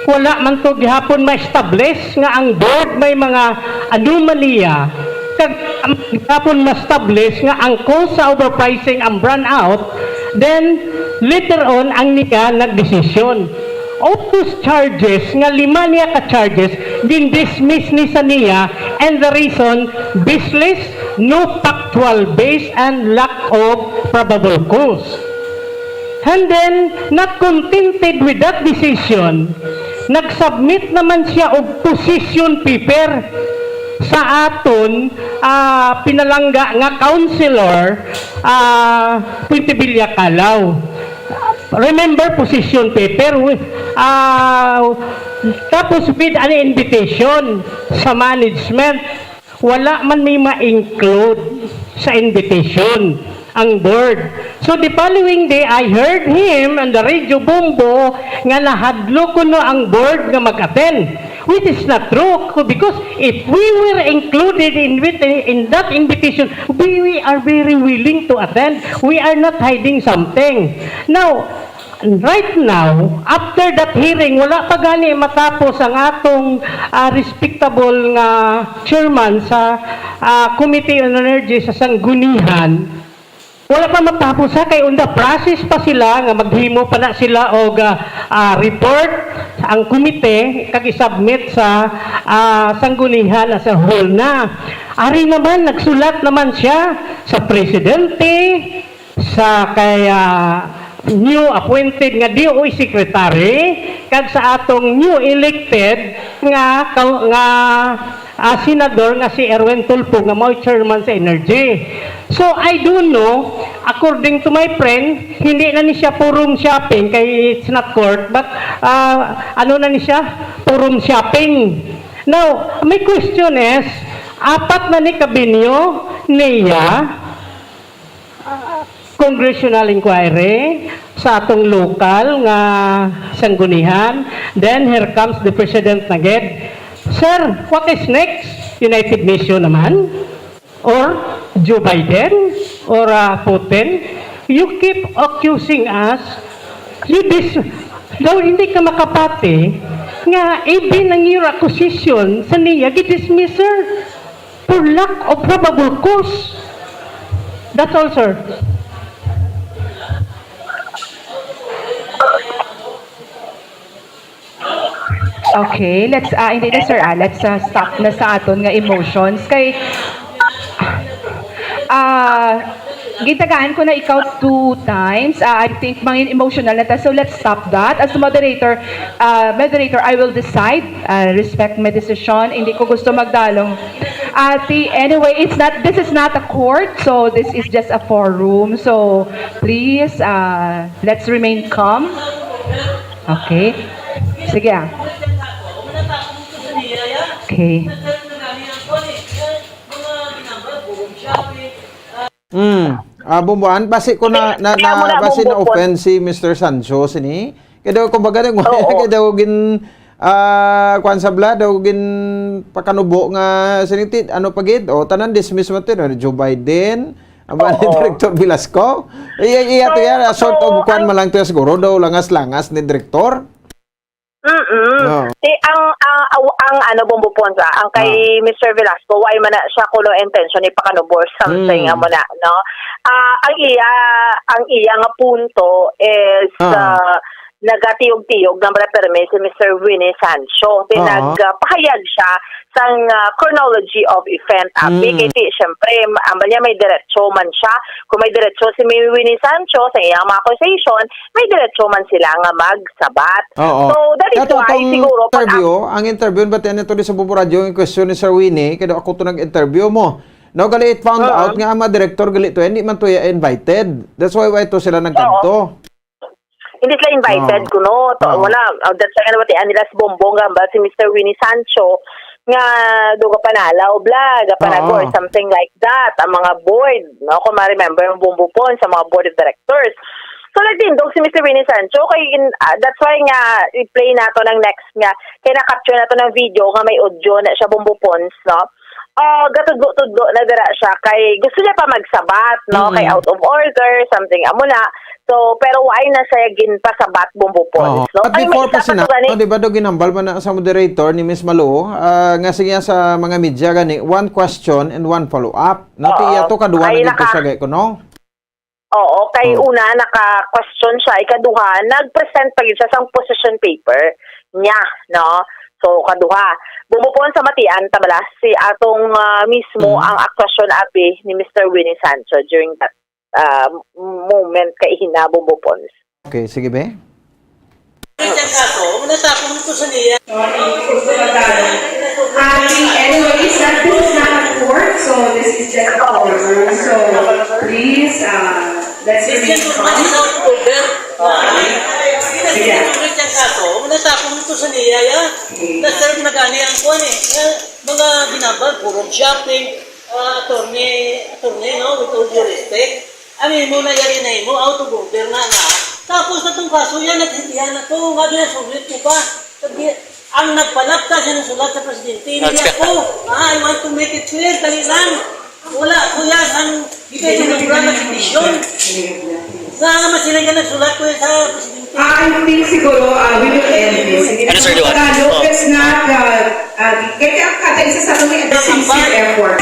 wala man to gihapon ma-establish nga ang board may mga anomalya, kag gihapon ma-establish nga ang cause sa overpricing ang brownout. Then later on ang niya nagdesisyon. All those charges nga 5 niya ka charges din dismiss ni sa niya, and the reason baseless, no factual base, and lack of probable cause. And then, not contented with that decision, nag-submit naman siya og position paper sa aton pinalangga nga councilor Puente Villa Calao. Remember position paper tapos with an invitation sa management, wala man may ma-include sa invitation ang board. So the following day, I heard him on the radio Bombo nga nahadlo ko no ang board nga mag-attend, which is not true, because if we were included in that invitation, we are very willing to attend. We are not hiding something. Now, right now, after that hearing, wala pa gani matapos ang atong respectable nga chairman sa Committee on Energy sa Sanggunian, Wala pa matapos ha, kay on the process pa sila nga maghimo pa na sila og report ang komite kag isubmit sa sanggunihan sa hall na. Ari naman nagsulat naman siya sa presidente, sa kay new appointed nga DOE secretary kag sa atong new elected nga senador nga si Erwin Tulfo nga mao chairman sa Energy. So I don't know, according to my friend, hindi na ni siya forum shopping kay it's not court, but ano na ni siya? Forum shopping. Now, my question is, apat na ni kabinyo niya congressional inquiry sa atong local nga sanggunihan. Then here comes the president agad. Sir, what is next? United Nations naman? Or Joe Biden? Or Putin? You keep accusing us. Daw hindi ka makapati nga even ang your accusation sa niya gidismiss, sir, for lack of probable cause. That's all, sir. Okay, let's hindi na sir, let's stop na sa aton nga emotions kay gitagaan ko na ikaw 2 times. I think mga emotional na ta, so let's stop that. As the moderator, I will decide, respect my decision. Hindi ko gusto magdalong. Anyway, this is not a court, so this is just a forum. So please, let's remain calm. Okay. Sige Okay. Bumbuan, basi ko basi na offend si Mr. Sancho sini. Kaya daw kumbaga nang kaya daw gin kwan sabla daw gin pakanubo nga sinitit ano pagid o tanan dismiss mo tin Joe Biden aba ni Director Velasco. Iya to ya sort of kwan malang to siguro daw langas-langas ni Director. Ang ano bumbupon sa ang kay Mr. Velasco why man na siya kuno intention ni pakanubor something amo na no. Ang iya nga punto is nagatiyog-tiyog ng perme si Mr. Winnie Sancho. Pinagpahayag siya sa chronology of event update. Kaya siyempre, niya may diretso man siya. Kung may diretso si Winnie Sancho sa iyang mga accusation, may diretso man sila nga magsabat. So, that is why siguro... Ang interview, ba't yan ito sa Bumbu Radio, yung question ni Sir Winnie, kaya ako ito nag-interview mo. No, gali it found out nga ang mga director gali ito, hindi man ito invited. That's why ito sila nagkanto. Hindi sila invited kuno. Wala. That's why nga nila si Bombong ba si Mr. Winnie Sancho nga do ka panala o vlog, panago or something like that. Ang mga board, no? Kung ma-remember yung Bumbupon sa mga board of directors. So, nagtindog si Mr. Winnie Sancho. That's why nga, i-play nato ng next nga. Kaya na-capture nato ng video nga may audio na siya Bumbupons, no? Gatudlo na dira siya. Kay gusto niya pa magsabat, no? Kay out of order, something amo na. So, pero why na siya ginpasabat Bumbupons, no? At before pa sina, di ba daw ginambal man na sa moderator ni Miss Malo, nga sige sa mga media gani, 1 question and 1 follow-up. Natiya to kaduha na dito siya gay ko, no? Oo, kay una naka-question siya, ikaduha nag-present pa siya sa position paper niya, no? So kaduha, Bumbupon sa matian tabala si atong mismo ang actuation abi ni Mr. Winnie Sancho during that moment kay Bumbupon. Okay, sige be. Anyways, this is not a court, so this is just a forum. So please, let's remain calm. Natapong nito sa niya, na-serve na gani ang kuwan mga binabag, forum shopping, attorney, no, with all due respect. Amin mo na yari na mo, auto-border na. Tapos na itong kaso yan, naghintihan na ito, nga doon sulit ko pa. Ang nagpalap ka, sinusulat sa presidente, hindi ako. I want to make it clear, dali lang. Wala ko yan, ang ibig ng programa sa petisyon. Saan naman sila yan nagsulat ko sa presidente? I think siguro we will end this. Tagalog is not, kaya kada isa sa mga sincere effort.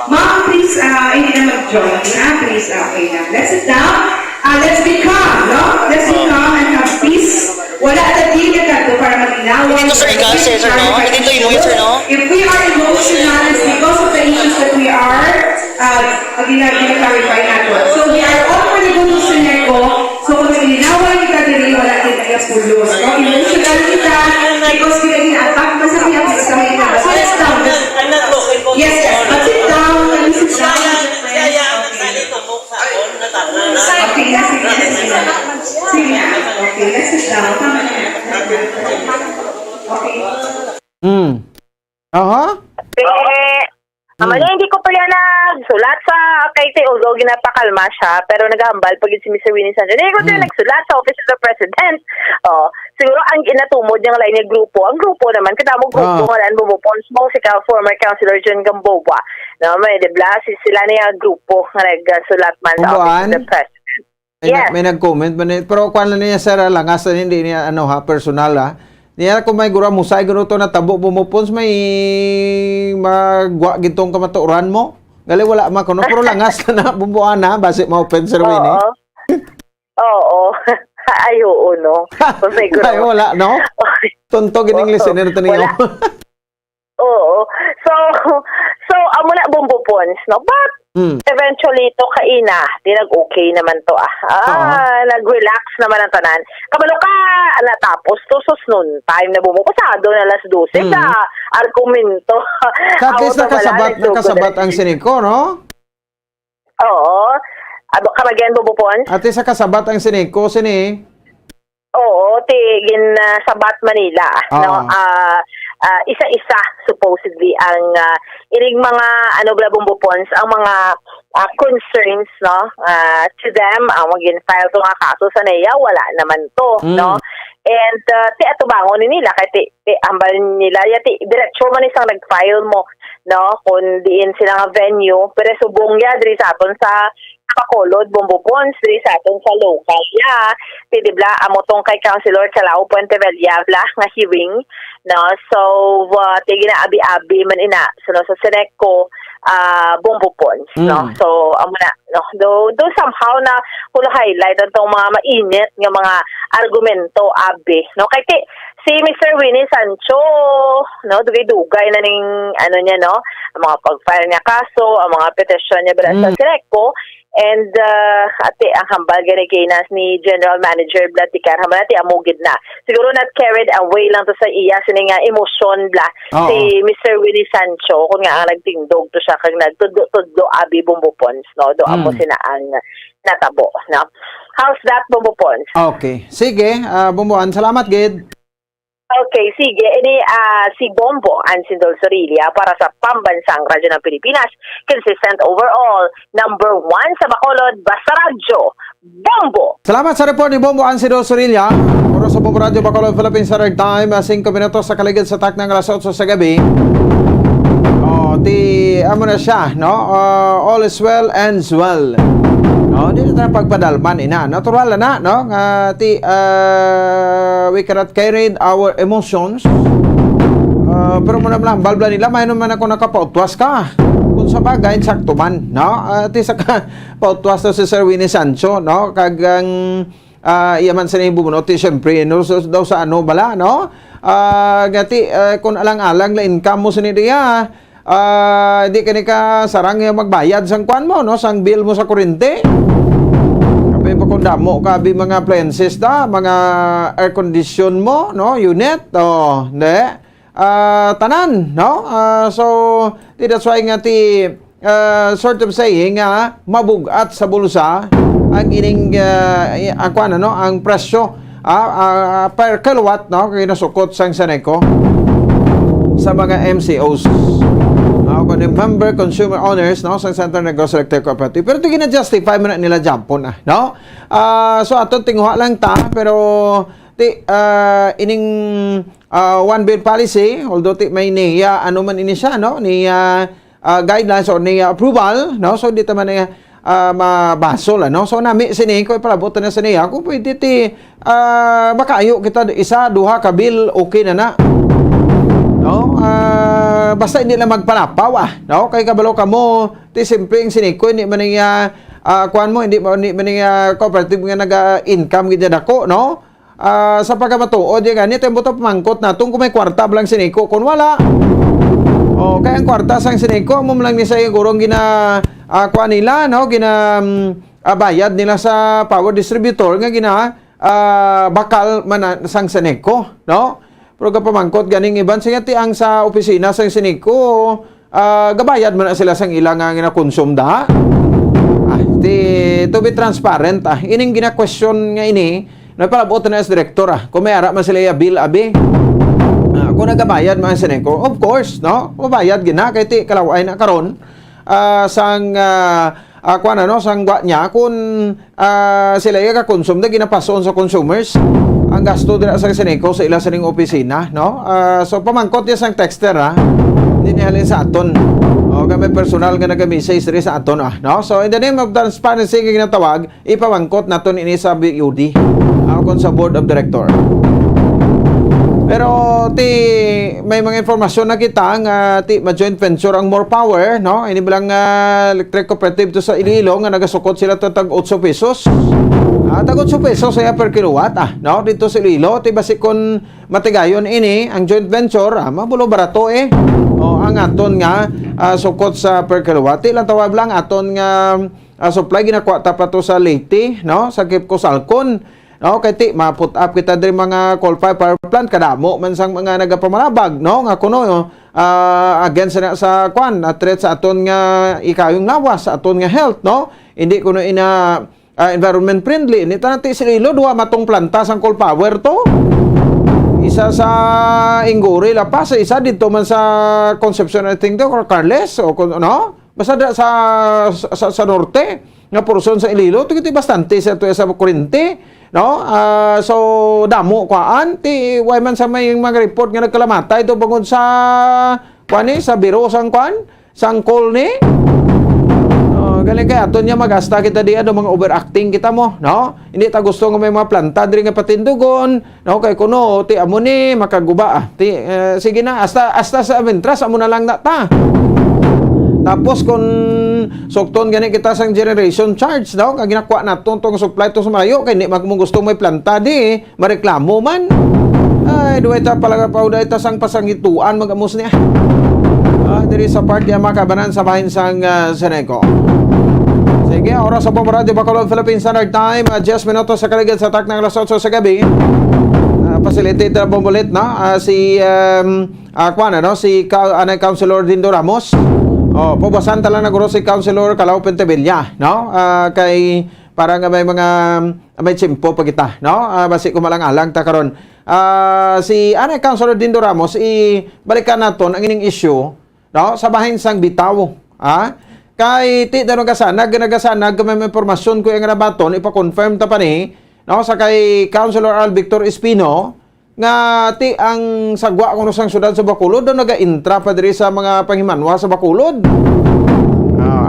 Ma'am, please, hindi naman John. Please, okay na. Let's sit down. Let's be calm, no? Let's be calm and have peace. Wala tadi na kanto para maginawa. Hindi to sir, ikaw, sir, no? Hindi to inuwi, sir, no? If we are emotional, it's because of the issues that we are gina-clarify natin. So we are already going to Seneco. So kung ginaway kita dili, wala kita pulos. No? Emotional kita because kita gina-attack na sa kaya sa kita. So let's down. I'm not looking for Yes, yes. But sit down. Sit down. Okay, let's sit down. Sige na. Okay, let's sit down. Tama na. Okay. Aha. Amanya, hindi ko pa yan nagsulat sa kay although ginapakalma siya, pero nagahambal pag si Mr. Winnie Sancho. Hindi ko din nagsulat sa Office of the President. Siguro ang inatumod niyang lain niya grupo. Ang grupo naman, kita mo grupo nga lang bumupons mo si former Councilor John Gamboa. No, may debla, sila niya grupo nga nagsulat man sa Office of the President. Yes. May nag-comment ba pero kung lang niya sir langas hindi niya personal niya kung may gura musay guro to na tabo bumupons may magwa gitong kamaturan mo gali wala man kuno pero langas na bumbuan na base mo open sir Winnie. Oo. Ay oo no. Ay wala no. Tonto gining listener to niyo. Oo. So amo na bumbupons no but eventually to kaina nag-okay naman to nag-relax naman ang tanan kabalo ka natapos to noon time na bumupasado na alas 12 sa argumento at least nakasabat ang Seneco no oo kamagyan bumupons at least nakasabat ang Seneco sini oo tigin sabat Manila no isa-isa supposedly ang iring mga bumbupons ang mga concerns no to them ang magin-file to nga kaso sa NEA wala naman to no and ato bangon nila kay ambal nila yati diretso man isang nag-file mo no kung diin sila nga venue pero subong ya diri sa aton sa Bacolod, bumbupons diri sa aton sa local tidibla amo tong kay Councilor Calao Puente Vellabla nga hearing no so tigina abi-abi man ina so no, sa Seneco bumbupons no so amo na no do somehow na kulo highlight tong mga mainit nga mga argumento abi no kay si Mr. Winnie Sancho no dugay na ning niya no ang mga pag-file niya kaso ang mga petisyon niya sa Seneco. And ate ang hambal gani kay ni General Manager Blatikar hambal ati amugid na siguro not carried away lang to sa iya sini nga emosyon si Mr. Winnie Sancho kung nga ang nagtingdog to siya kag nagtudlo abi bumbupons no do amo sina ang natabo no how's that bumbupons okay sige bumbuan salamat gid. Okay, sige. Ini si Bombo Ansindol Sorilia para sa Pambansang Radyo ng Pilipinas. Consistent overall. Number 1 sa Bacolod, Basta Radyo. Bombo! Salamat sa report ni Bombo Ansindol Sorilia. Oras sa Bombo Radyo Bacolod, Philippines Standard Time. 5 minutos sa kaligid sa tak ng alas 8 sa gabi. Amo na siya, no? All is well, ends well. No, dito na pagpadalman ina. Natural na, no? We cannot carry our emotions. Pero muna lang, balbla nila, may naman ako nakapautwas ka. Kung sa bagay, sakto man, no? Sa pautwas to si Sir Winnie Sancho, no? Kagang iyaman sa nang bumunot, siyempre, no? So, daw sa ano bala, no? Kung alang-alang la income mo sa niya, di ka sarang magbayad sang kwan mo, no? Sang bill mo sa kuryente. Kapag pa kung damo ka, mga appliances mga air condition mo, no? Unit, tanan, no? So, that's why nga sort of saying mabugat sa bulsa ang ining ang presyo per kilowatt, no? Kaya nasukot sang Seneco sa mga MCOs. Member consumer owners, no, sa Central Negros Electric Cooperative. Pero ito gina-justify mo na nila Jampon, no? So ato tinguha lang pero ining one bill policy, although may niya man ini siya, no? Niya guidelines or niya approval, no? So dito man niya mabasol, no? So nami sini ko palabot na sa niya kung pwede makaayo kita isa duha ka bill okay na, no? basta hindi lang magpalapaw no? Kay kabalo ka mo, ti simpleng siniko, hindi man niya kuan mo, hindi man niya cooperative nga nag-income gid dako, no? Sa pagkamatuod yung ganit, yung buto pamangkot na kung may kwarta lang siniko, kung wala. Kaya ang kwarta sang siniko, mo lang ni sa gurong kuan nila, no? Bayad nila sa power distributor nga bakal man sang siniko, no? Pero kapamangkot ganing iban siya ti ang sa opisina sang siniko, gabayad man sila sang ilang nga gina-consume da. To be transparent, ining gina-question nga ini, nagpalabot na as director, kung may ara man sila ya bill abi, kung nagabayad man sineko, of course, no? Mabayad gina, kay ti kalaway na karon, sang kuan ano, sang gwa niya, kung sila ya ka-consume na ginapason sa consumers, ang gasto dira sa sineko sa ila sining opisina, no? So pamangkot niya sang texter, hindi niya halin sa aton. Kami personal nga nag-message rin sa aton, no? So in the name of transparency nga ginatawag, ipamangkot naton ini sa BUD, kon sa board of director. Pero may mga informasyon na kita nga ma-joint venture ang More Power, no? Ini bilang electric cooperative to sa Iloilo nga nagasukot sila tag 8 pesos. Tag 8 pesos saya per kilowatt, no? Dito sa Iloilo, basi kon matigayon ini ang joint venture, mabulo barato ang aton nga sukot sa per kilowatt. Ilang tawag lang aton nga supply ginakuha ta pa to sa Leyte, no? Sa Kipco Salcon. No, kay ma-put up kita diri mga coal-fired power plant kadamo man sang mga nagapamalabag, no? Nga kuno against sa kwan threat sa aton nga ikayong lawas, sa aton nga health, no? Hindi kuno ina environment friendly. Ni tanati sililo duha matong planta sang coal power to. Isa sa Inguri La Paz, isa dito man sa Concepcion, I think do, Carles o no? Basta sa norte nga porson sa Iloilo, ito bastante sa kurente. No? So damo kuan ti way man sa may mga report nga nagkalamatay ito bangod sa kuan sa biro sang kuan sang call ni. Galing kay aton niya magasta kita di mga overacting kita mo, no? Hindi ta gusto nga may mga planta diri nga patindugon, no? Kay kuno ti amo ni makaguba sige na hasta sa Aventras amo na lang na ta. Tapos kung sukton gani kita sang generation charge, no? Kag ginakuha naton tong supply to sumayo kay di magmong gusto may planta di mareklamo man. Ay duay ta pala pauday ta sang pasangituan magamos niya. Diri sa part ya makabanan sa bahin sang Seneco. Sige, oras sa Bomba Radio Bacolod Philippine Standard Time, 10 minutos sa kaligid sa tak ng alas 8 sa gabi. Facilitator bombolet na si Councilor Dindo Ramos. Pubasan tala na guro si Councilor Calao Pentevilla, no? Kay parang may mga may tsimpo pa kita, no? Basi kumalang-alang ta karon. Si Councilor Dindo Ramos balikan naton ang ining issue, no? Sa bahin sang bitaw, kay ti daron kasanag may impormasyon ko ang nabaton ipa-confirm ta pa ni, no? Sa kay Councilor Al Victor Espino nga ti ang sagwa kuno sang syudad sa Bacolod do naga-intra pa diri sa mga panghimanwa sa Bacolod.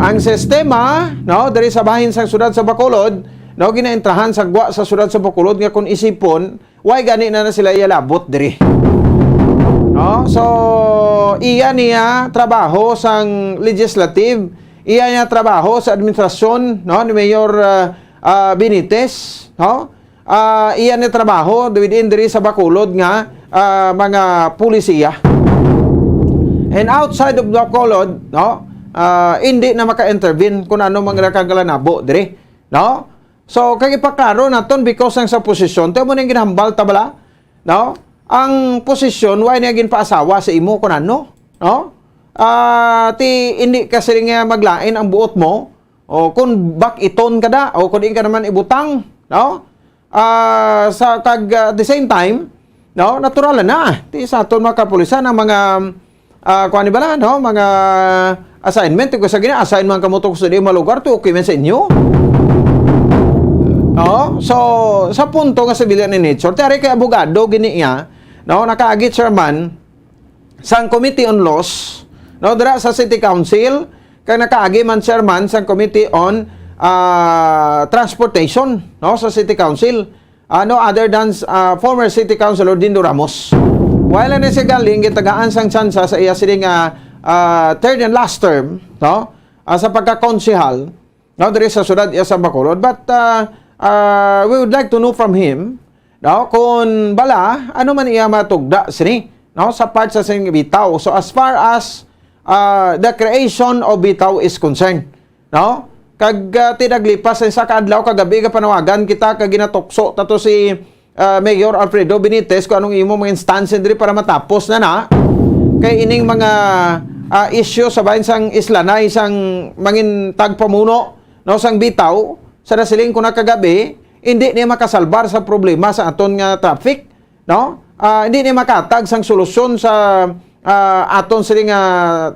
Ang sistema, no, diri sa bahin sang syudad sa Bacolod, no, ginaintrahan sagwa sa syudad sa Bacolod nga kun isipon, why gani na sila yalabot diri. No, so iya niya trabaho sang legislative, iya niya trabaho sa administrasyon, no, ni Mayor Benitez, no? Iyan ni trabaho within diri sa Bacolod nga mga pulisiya. And outside of Bacolod, no, hindi na maka-intervene kung ano mga nakagalanabo diri, no? So kay ipaklaro naton because ang sa posisyon tayo mo ning ginhambal ta bala, no? Ang posisyon why niya ginpaasawa sa imo kun ano, no? Ti hindi kasi nga maglain ang buot mo o kung back iton kada o kung di ka naman ibutang, no? Sa at the same time, no, natural na ti sa aton mga kapulisan ang mga kuan ni bala, no, mga assignment ko sa gina assign man kamo to sa di malugar to okay man sa inyo, no? So sa punto nga civilian in nature tari kay abogado gini niya, no, nakaagi chairman sang Committee on Laws, no, dira sa City Council kay nakaagi man chairman sang Committee on Transportation, no, sa City Council, no other than former City Councilor Dindo Ramos, while na siya galing gitagaan sang tsansa sa iya sining third and last term, no? Sa pagka-konsehal, no, diri sa syudad iya sa Bacolod, but we would like to know from him, no, kung bala ano man iya matugda sini, no, sa part sa sing bitaw. So as far as the creation of bitaw is concerned, no, kag tinaglipas sa kaadlaw kagabi ka panawagan kita kag ginatokso tato si Mayor Alfredo Benitez kung anong imo mga instance diri para matapos na kay ining mga issue sa bahin sang Islanay sang mangin tagpamuno, no, sang bitaw sa nasiling ko na kagabi, hindi niya makasalbar sa problema sa aton nga traffic, no? Hindi niya makatag sang solusyon sa aton siling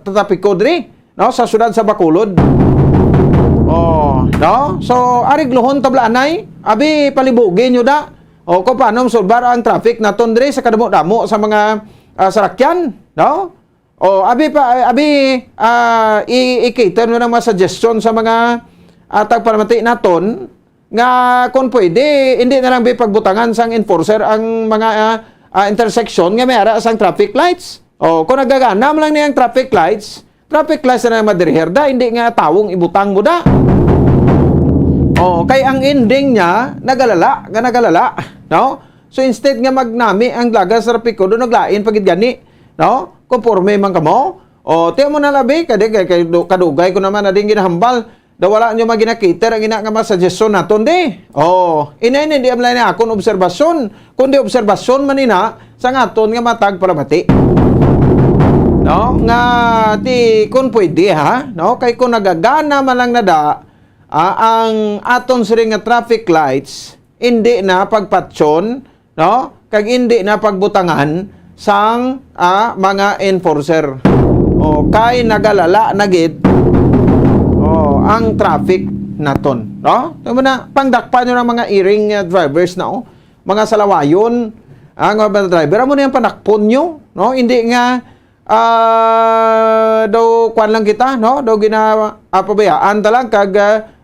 tatapiko diri, no, sa syudad sa Bacolod. Oh, no? So ariglohon tablaanay, abi palibugin nyo da. O kung paano solbar ang traffic naton diri sa kadamo-damo sa mga sarakyan, no? O abi i-cater mo ng mga suggestion sa mga tagparamati naton nga kung pwede hindi na lang pagbutangan sang enforcer ang mga intersection nga mayara sang traffic lights. O kung nagagana mo lang niyang traffic lights na madiriherda, hindi nga tawong ibutang mo da. Oh, kay ang ending niya nagalala, no? So instead nga magnami ang lagas sa trapiko do naglain pagid gani, no? Konforme man kamo. O tiyo mo na labi kay kadugay ko naman na ding ginahambal. Da wala nyo maginakiter ang ina nga masuggestion naton di. Oh, hindi amlay na akon obserbasyon, kundi obserbasyon manina sa ngaton nga matag paramati. No? Nga ti kun pwede ha, no? Kay kun nagagana man lang nada ang aton siring nga traffic lights hindi na pagpatsyon, no? Kag hindi na pagbutangan sang mga enforcer. O kay nagalala na gid ang traffic naton, no? Tama na pangdakpan nyo ng mga iring drivers na mga salawayon ang mga driver mo na yung panakpon nyo, no? Hindi nga daw kwan lang kita, no? Daw ginapabayaan talang kag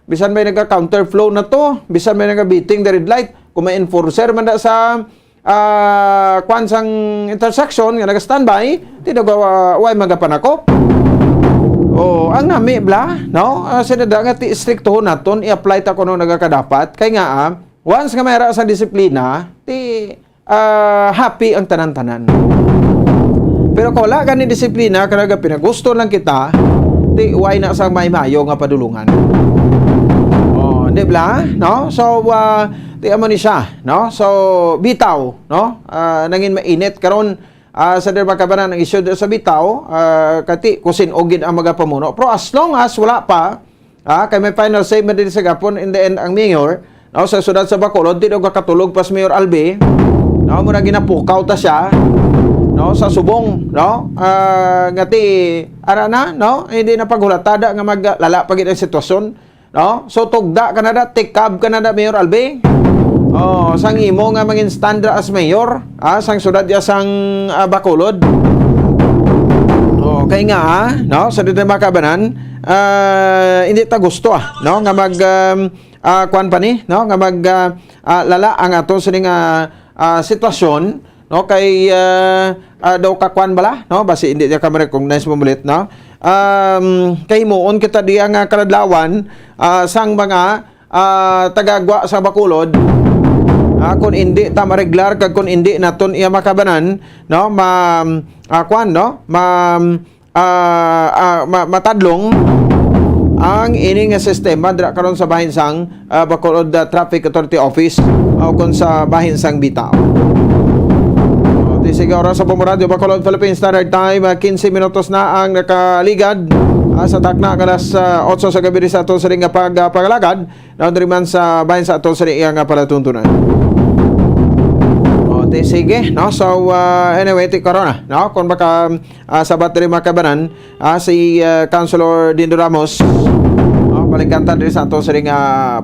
bisan may nagka-counterflow na to, bisan may nagka-beating the red light, kung may enforcer man da sa kwan sang intersection nga naga-standby, di way magapanakop. Oh, ang nami bla, no? Sinada nga ti stricto naton i-apply ta kuno nagakadapat kay nga once nga mayra sa disiplina, ti happy ang tanan-tanan. Pero kung wala ka ni disiplina, kanaga pinagusto lang kita, ti way na sa mayo nga padulungan. Oh, di ba? No? So, ti amo ni siya, no? So, bitaw, no? Nangin mainit karon sa dermakabanan ng issue sa bitaw, kati kusin ogid ang magapamuno. Pero as long as wala pa, kay may final say man din sa gapon in the end ang mayor, no? Sa syudad sa Bacolod, di daw kakatulog pas Mayor Albe, no? Muna ginapukaw ta siya, no, sa subong, no, ngati arana, no, hindi na paghulatada nga maglala pagid ang sitwasyon, no. So tugda kanada, tikab kanada Mayor Albe. Oh, sang imo nga mangin standra as mayor, sang syudad ya sang Bacolod. Oh, kay nga no, sa dito makabanan, hindi ta gusto no, nga mag kwan pa ni, no, nga mag lala ang ato sining sitwasyon, no, kay daw kakwan bala, no, basi hindi niya ka ma-recognize mo ulit, no. Kay moon kita diya nga kaladlawan sang mga tagagwa sa Bacolod, kung hindi ta mareglar kag kung hindi naton iya makabanan, no, kwan, no, matadlong ang ini nga sistema dira karon sa bahin sang Bacolod Traffic Authority Office o kung sa bahin sang bitaw. Sige, oras sa Pumuradio, Bacolod, Philippine Standard Time, 15 minutos na ang nakaligad sa takna alas 8 sa gabi sa ato sa ring pagalagad na man sa bahin sa ato sa ring palatuntunan. Sige, no? So, anyway, corona, no? Kung baka sabat rin makabanan, si Councilor Dindo Ramos, balikanta rin sa ato sa ring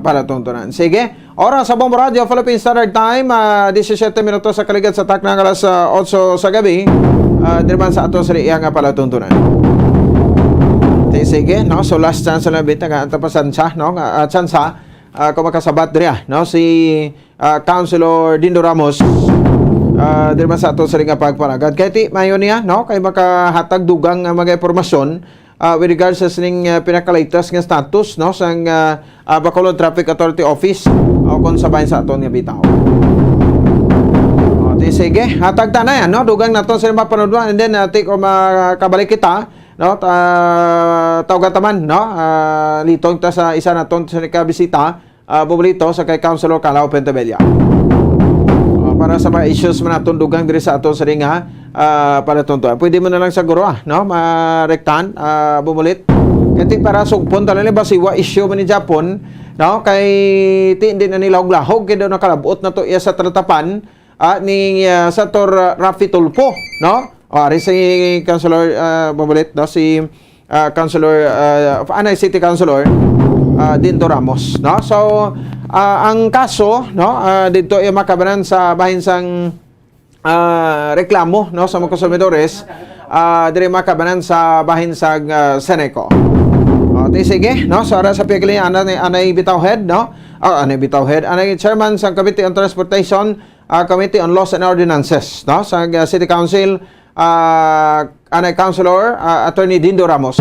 palatuntunan. Sige, oras sa Bombo Radio, Philippine Standard Time, 17 minutos sa kaligad sa takna alas 8 sa gabi, dirman sa ato sa ring palatuntunan. Sige, no? So, last chance na bit, nag-antapasan siya, no? Kung makasabat rin, no? Si Councilor Dindo Ramos, Diri man sa ato sa ring pagpanagad. Kay ti mayo niya, no, kay makahatag dugang mga impormasyon with regards sa sining pinakalatest nga status, no, sang Bacolod Traffic Authority Office o kung sabahin sa aton nga bitaw. Sige, hatag ta na yan, no? Dugang naton sa mapanoodwan and then take o makabalik kita, no? Tawgataman, no? Litong ta sa isa naton sa kabisita, bumulito sa kay Councilor Calao Pentabella. Para sa mga issues man naton dugang diri sa aton sa ringa, para tonto. Pwede mo na lang siguro, no? Marektan, bumulit. Kaya para sugpon talaga ba siwa issue man ni Japon, no? Kay ti hindi na nila lahog kay daw nakalabot na to iya sa tratapan ni Senator Rafi Tulfo, no? Ari si Councilor Babalit, no? Si Councilor Anay City Councilor Dinto Ramos, no? So ang kaso, no, dito ay makabanan sa bahin sang reklamo, no, sa mga konsumidores, dire makabanan sa bahin sang Seneco. Sige, no? So ara sa pigli anay bitaw head, no? Anay bitaw head, anay chairman sa Committee on Transportation, Committee on Laws and Ordinances, no, sa City Council, anay Councilor Attorney Dindo Ramos.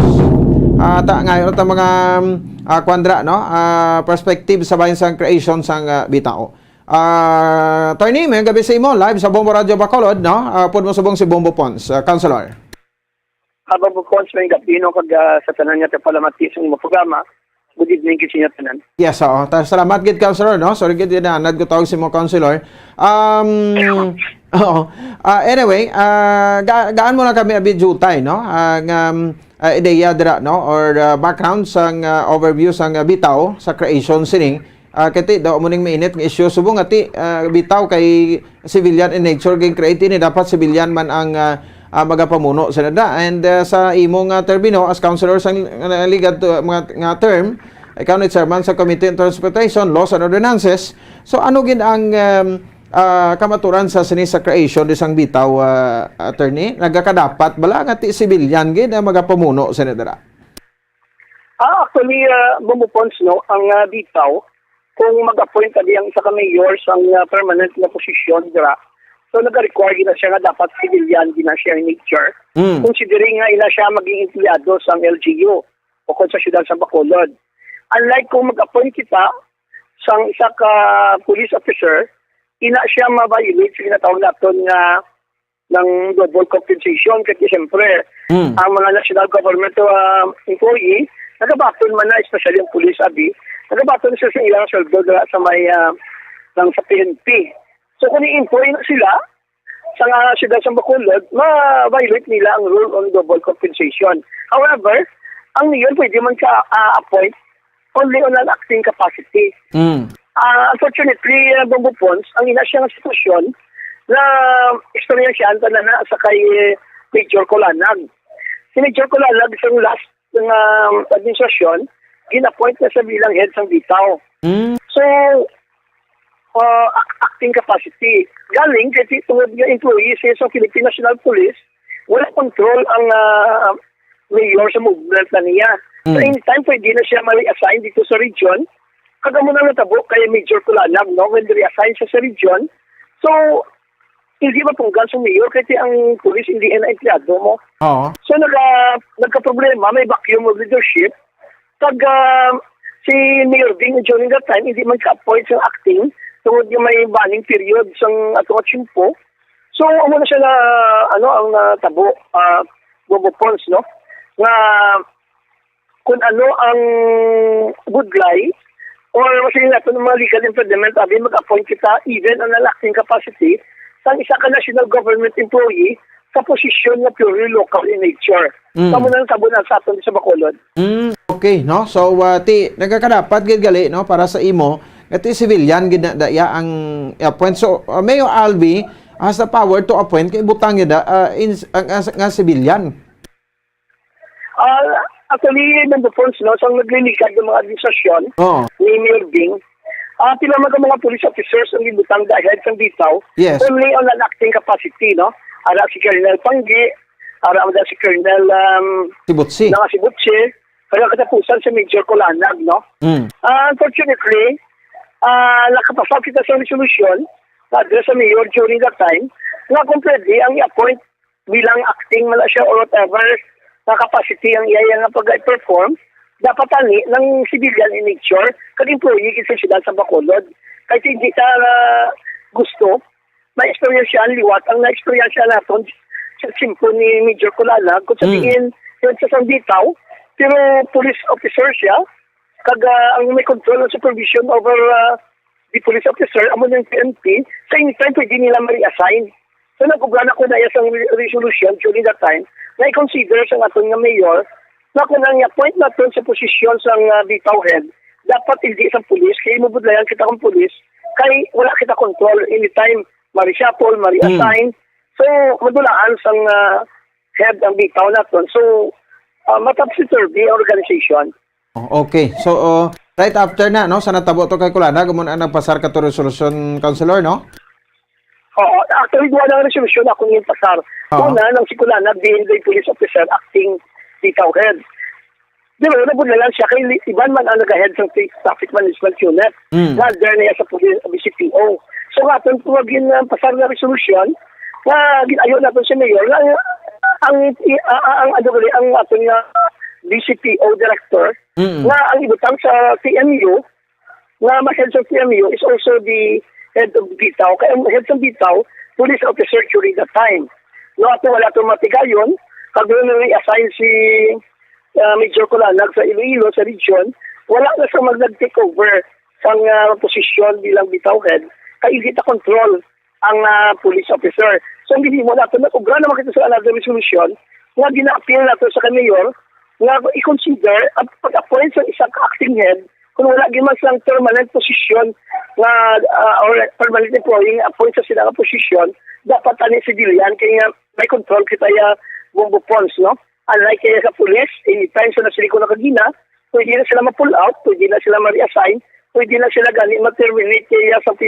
Ngayon ang mga kwandra, no, perspective sa bayan sa creation sa bitao. Attorney, may gabi sa imo live sa Bombo Radio Bacolod, no? Pud mo subong si Bombo Pons, Councilor. Bombo Pons, may gabi no kag sa tanan niya palamati sa mo programa. Good evening kasi niya tanan. Yes, salamat gid Councilor, no? Sorry gid na anad ko tawag si mo Councilor. Anyway, gaan mo na kami abi jutay, no? Ang ideya dira, no, or background sang overview sang bitaw sa creation sining kati daw muning mainit nga issue subong ati bitaw kay civilian in nature kay create ni dapat civilian man ang magapamuno sa nada and sa imong termino as councilor sang ligad nga term ikaw ni chairman sa Committee on Transportation, Laws and Ordinances. So ano gid ang kamaturan sa sinis sa creation disang bitaw, attorney? Nagakadapat bala nga ti civilian gid ang magapamuno sa nada? Actually, Bombo Pons, no, ang bitaw kung mag-appoint ka diyang isa ka mayor sang permanent na posisyon dira. So nag-require na siya nga dapat civilian din na siya in nature. Considering nga ina siya maging empleyado sa LGU o kung sa siyudad sa Bacolod. Unlike kung mag-appoint kita sang isa ka police officer, ina siya ma-violate sa ginatawag natin nga ng double compensation kasi siyempre ang mga national government employee nagabaton man na, especially yung police abi, nagabaton siya sa ilang sweldo sa may sa PNP. So kung i-employ na sila sa siyudad sa Bacolod, ma-violate nila ang rule on double compensation. However, ang mayor pwede man ka-appoint only on an acting capacity. Unfortunately, Bombo Pons, ang ina siyang sitwasyon na eksperyensyahan na sa kay Major Colanag. Si Major Colanag sa last ng administrasyon, gin-appoint na sa bilang head ng bitaw. So, acting capacity. Galing, kasi tungod yung employees sa Philippine National Police, wala control ang mayor sa movement na niya. So, anytime pwede na siya ma-reassign dito sa region, kagamo na natabo kay Major Colanag, no? When re-assign siya sa region, so, hindi mapunggan sa mayor kasi ang police hindi na empleyado mo. So, nagka-problema, may vacuum of leadership. Pag si Mayor Bing during that time, hindi man ka-appoint sa acting, tungod yung may banning period sa atong atsimpo. So, amo na siya na, ang tabo, Bombo Pons, no? Na, kung ano ang good lie, or masayin natin ng mga legal impediment, abi mag-appoint kita even on an acting capacity sa isa ka national government employee sa posisyon na purely local in nature. Tamo na tabo na sa aton sa Bacolod. Okay, no? So, ti nagkakadapat gid gali, no, para sa imo, iti civilian gid na daya ang appoint. So, Mayor Albi has the power to appoint kay butang gid nga civilian. Actually, Bombo Pons, no, so naglilikad ng mga administrasyon ni Mayor Bing, pila mga police officers ang ibutang dahil sa bitaw, only on an acting capacity, no? Ara si Colonel Panggi, ara si Colonel Sibutsi, kaya katapusan si Major Colanag, no? Unfortunately, nakapasok kita sa resolution na address sa mayor during that time nga kung pwede ang i-appoint bilang acting mala siya or whatever na capacity ang iya nga pag-perform, dapat ani ng civilian in nature kag employee sa siyudad sa Bacolod. Kahit hindi ka gusto, may experience siya liwat ang na-experience siya naton sa simpo ni Major Culalag kung sabihin yun sa Bitaw, pero police officer siya kag ang may control ng supervision over the police officer amo ng PNP sa anytime pwede nila ma-reassign. So nagkubrana ko na isang resolution during that time na i-consider sa aton nga mayor na kung nang i-appoint natin sa posisyon sa Bitaw head, dapat hindi sa police, kaya mabudlayan kita kong police, kay wala kita control anytime ma-reshuffle, ma-reassign. So madulaan sa head ang Bitaw natin. So matapsiturbi organization. Okay. So, right after na, no, sa natabo to kay Kulana, gumon ang nagpasar ka to resolution, Councilor, no? Oo. Actually, wala ng resolution ako yung pasar. Una, nang si Kulana, being the police officer, acting Bitaw head. Di ba, nabudla lang siya kay iban man ang nag-head ng traffic management unit. Rather niya sa police BCPO. So, aton tumagin pasar na resolution na ginayo natin si Mayor na ang aton nga BCPO director na ang ibutang sa TMU na ma-head sa TMU is also the head of Bitaw. Kaya ang head sa Bitaw, police officer during that time. No, ato wala itong matigayon, pag doon na i-assign si Major Culalag sa Iloilo, sa region, wala na sa mag-take over sa posisyon bilang Bitaw head, kaya hindi ta control ang police officer. So hindi mo natin nag-ubra naman kita sa another resolution na gina-appeal natin sa mayor nga i-consider ang pag-appoint sa isang acting head kung wala giman sang permanent position na or permanent employee appoint sa sila nga posisyon, dapat ani civilian kaya may control kita ya bumbo funds, no? Unlike kaya sa police, anytime sa nasiliko na kagina, pwede na sila ma-pull out, pwede na sila ma-reassign, pwede na sila gani ma-terminate kaya sa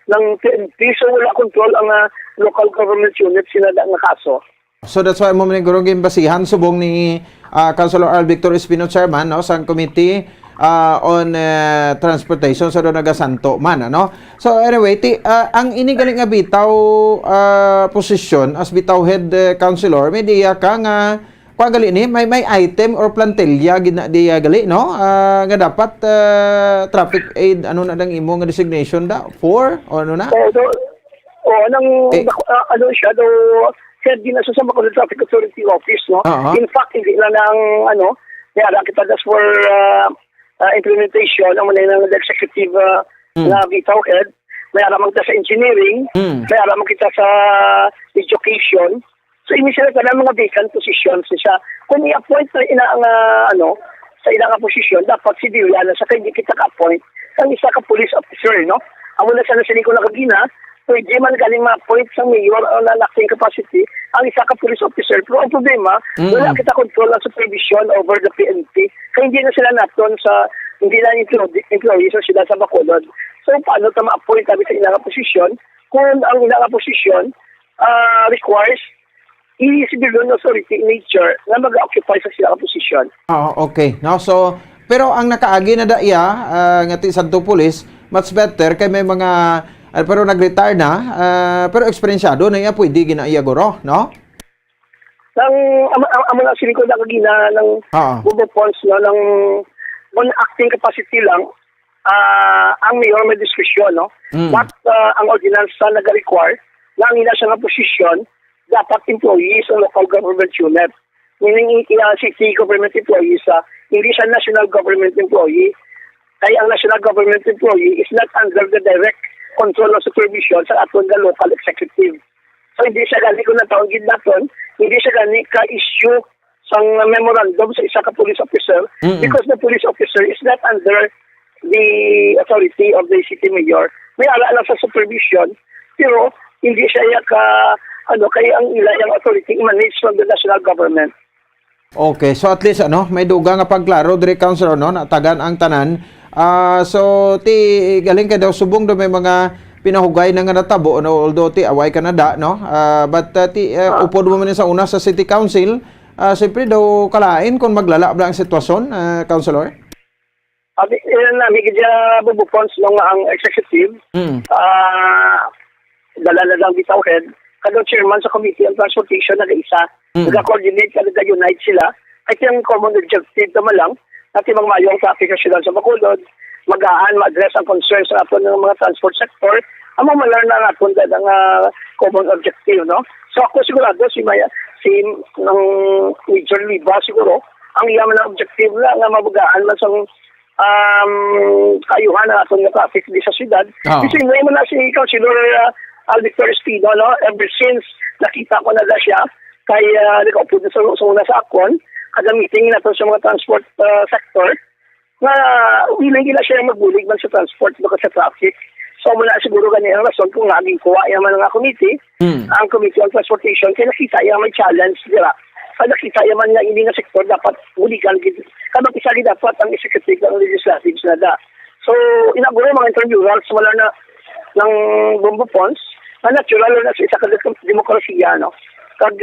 ng PNP, so wala control ang local government unit sila nga kaso. So that's why mo manigurong gimbasihan subong ni Councilor Al Victor Espino chairman, no, sa committee on transportation sa Naga-Santo man, ano. So anyway, ang inigaling nga bitaw posisyon as bitaw head councilor, may diya ka nga gali ni may item or plantelya gid na diya gali, no, nga dapat traffic aid ano na lang imo nga designation da for o ano na ano siya do head din sa Bacolod Traffic Authority Office, no. In fact hindi lang ng kaya kita just for implementation ang mga ng executive na Bitaw head, may aramang kita sa engineering, may aramang kita sa education. So initial ka na mga vacant positions siya. Kung i-appoint na sa ilang posisyon, dapat civilian sa hindi kita ka-appoint ang isa ka police officer, no. Amo na sa nasiniko na kagina, pwede man galing ma-appoint sa mayor na acting capacity ang isa ka police officer. Pero ang problema, wala kita control ang supervision over the PNP. Kaya hindi na sila naton sa, hindi na employees sa sila sa Bacolod. So, paano ka ma-appoint kami sa ilang posisyon kung ang ilang posisyon requires civilian authority in nature na mag-occupy sa silang posisyon. Okay. No, so, pero ang nakaagi na daya, ngati Santo Police, much better kay may mga pero nag-retire na, pero eksperensyado na iya pwede ginaiya guro, no? Amo na silikod na kagina ng Bubo Pons, no, ng acting capacity lang, ang mayor may discretion, no? But ang ordinance na nag-require na ang ina siya nga posisyon, dapat employees sa local government unit. Meaning, city government employees, hindi siya national government employee. Kaya ang national government employee is not under the direct control of supervision sa aton nga local executive. So hindi siya gani kung natawag gid naton, hindi siya gani ka-issue sang memorandum sa isa ka police officer because the police officer is not under the authority of the city mayor. May ala lang sa supervision, pero hindi siya kaya ang ilayang authority managed from the national government. Okay, so at least may duga nga pagklaro dire councilor, no, natagan ang tanan. So ti galing ka daw subong do may mga pinahugay na nga natabo, no, although ti away ka na da, no, but upod mo man sa una sa city council, siyempre daw kalain kung maglala ba ang sitwasyon, councilor. Nami kaya bubukons ng ang executive dala na lang Bitaw head kada chairman sa Committee on Transportation na isa. Nag-coordinate, nag-unite sila. At yung common objective naman lang, natin magmayo ang traffic national sa Bacolod, magaan, ma-address ang concerns sa aton ng mga transport sector, ang mamalar na natin ang common objective, no? So ako sigurado, si ng Major Liba siguro, ang iyaman na objective na nga mabugaan man sa kayuhan na aton ng traffic di sa syudad. Kasi ngayon mo na si Councilor Victor Espino, no? Ever since nakita ko na siya, kaya nag-upload na sa una sa akon, kada meeting na to sa mga transport sector, na willing nila siya magbulig man sa transport baka sa traffic. So mula siguro ganyan ang rason kung naging kuha yaman nga committee, ang Committee on Transportation, kaya nakita yung may challenge nila. Kaya nakita yaman nga hindi nga sektor dapat buligan, kada isa dapat ang executive ng legislative na da. So inaguro mga interviewers wala na ng Bombo Pons, na natural na sa isa ka demokrasiya, no? Kag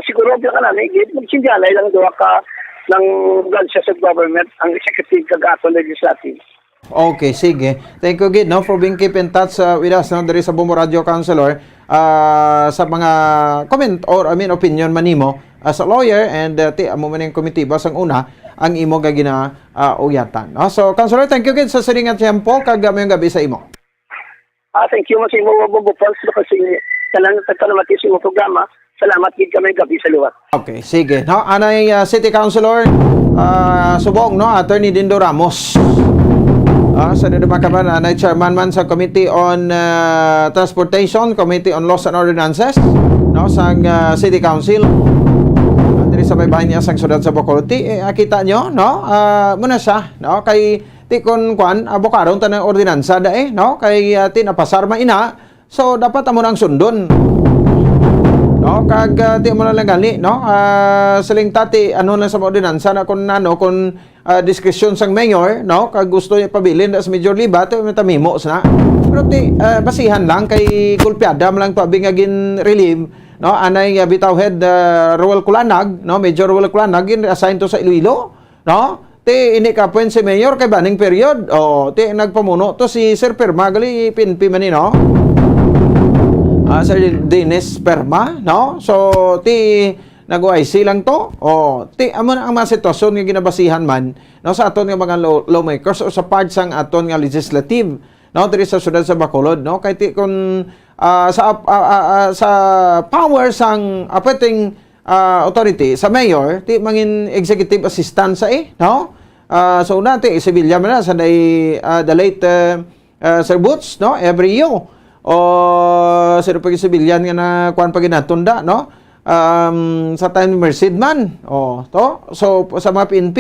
siguro ka namin, magsindialay lang doon ka ng branches of government, ang executive kag ato legislative. Okay, sige. Thank you, Gid, no, for being keep in touch with us, no, there is a Bombo Radio Councilor, sa mga comment or, opinion manimo as a lawyer and ti amo man yung committee basang una ang imo ga ginauyatan. No? So, Councilor, thank you, Gid, sa siringat siyempo kag mayong gabi sa imo. Thank you, Masimo Bombo Pons, kasi kalamati sa imo programa. Salamat, Gid, kami gabi sa luwat. Okay, sige. No, anay City Councilor subong, no, Attorney Dindo Ramos. Sa Didumakaman, anay chairman man sa Committee on Transportation, Committee on Laws and Ordinances, no, sa City Council. Diri sa may bahay niya sang sudad sa Bacolod. Kita nyo, no, muna siya, no, kay ti kon kwan abokaron tanang ordinansa dae, no, kay ti napasar maina. So dapat amo nang sundon. No, kag ti mo lang gali, no, saling tati ano lang sa ordinansa na kun diskresyon sang mayor, no, kag gusto niya pabilin sa Major Liba ti matamimo na. Pero ti basihan lang kay kulpiada man lang to bingagin relieve, no, anay bitaw head Roel Kulanag, no, Major Roel Kulanag gin assign to sa Iloilo, no. Ti ini ka pwen si mayor kay baning period. Ti nagpamuno to si Sir Perma gali pinpi man ni, no. Sir Dennis Perma, no? So, ti nag-OIC lang to. Ti amo na ang mga sitwasyon nga ginabasihan man, no, sa aton nga mga lawmakers o sa part sang aton nga legislative, no, diri sa syudad sa Bacolod, no? Kay ti kun sa power sang apeting authority sa mayor, ti mangin executive assistant sa no? So nati sibilya man na sa the late Sir Boots, no, every year. Sino pag sibilyan nga na kuan pag ginatunda, no? Sa time ni Merced man. To. So sa mga PNP,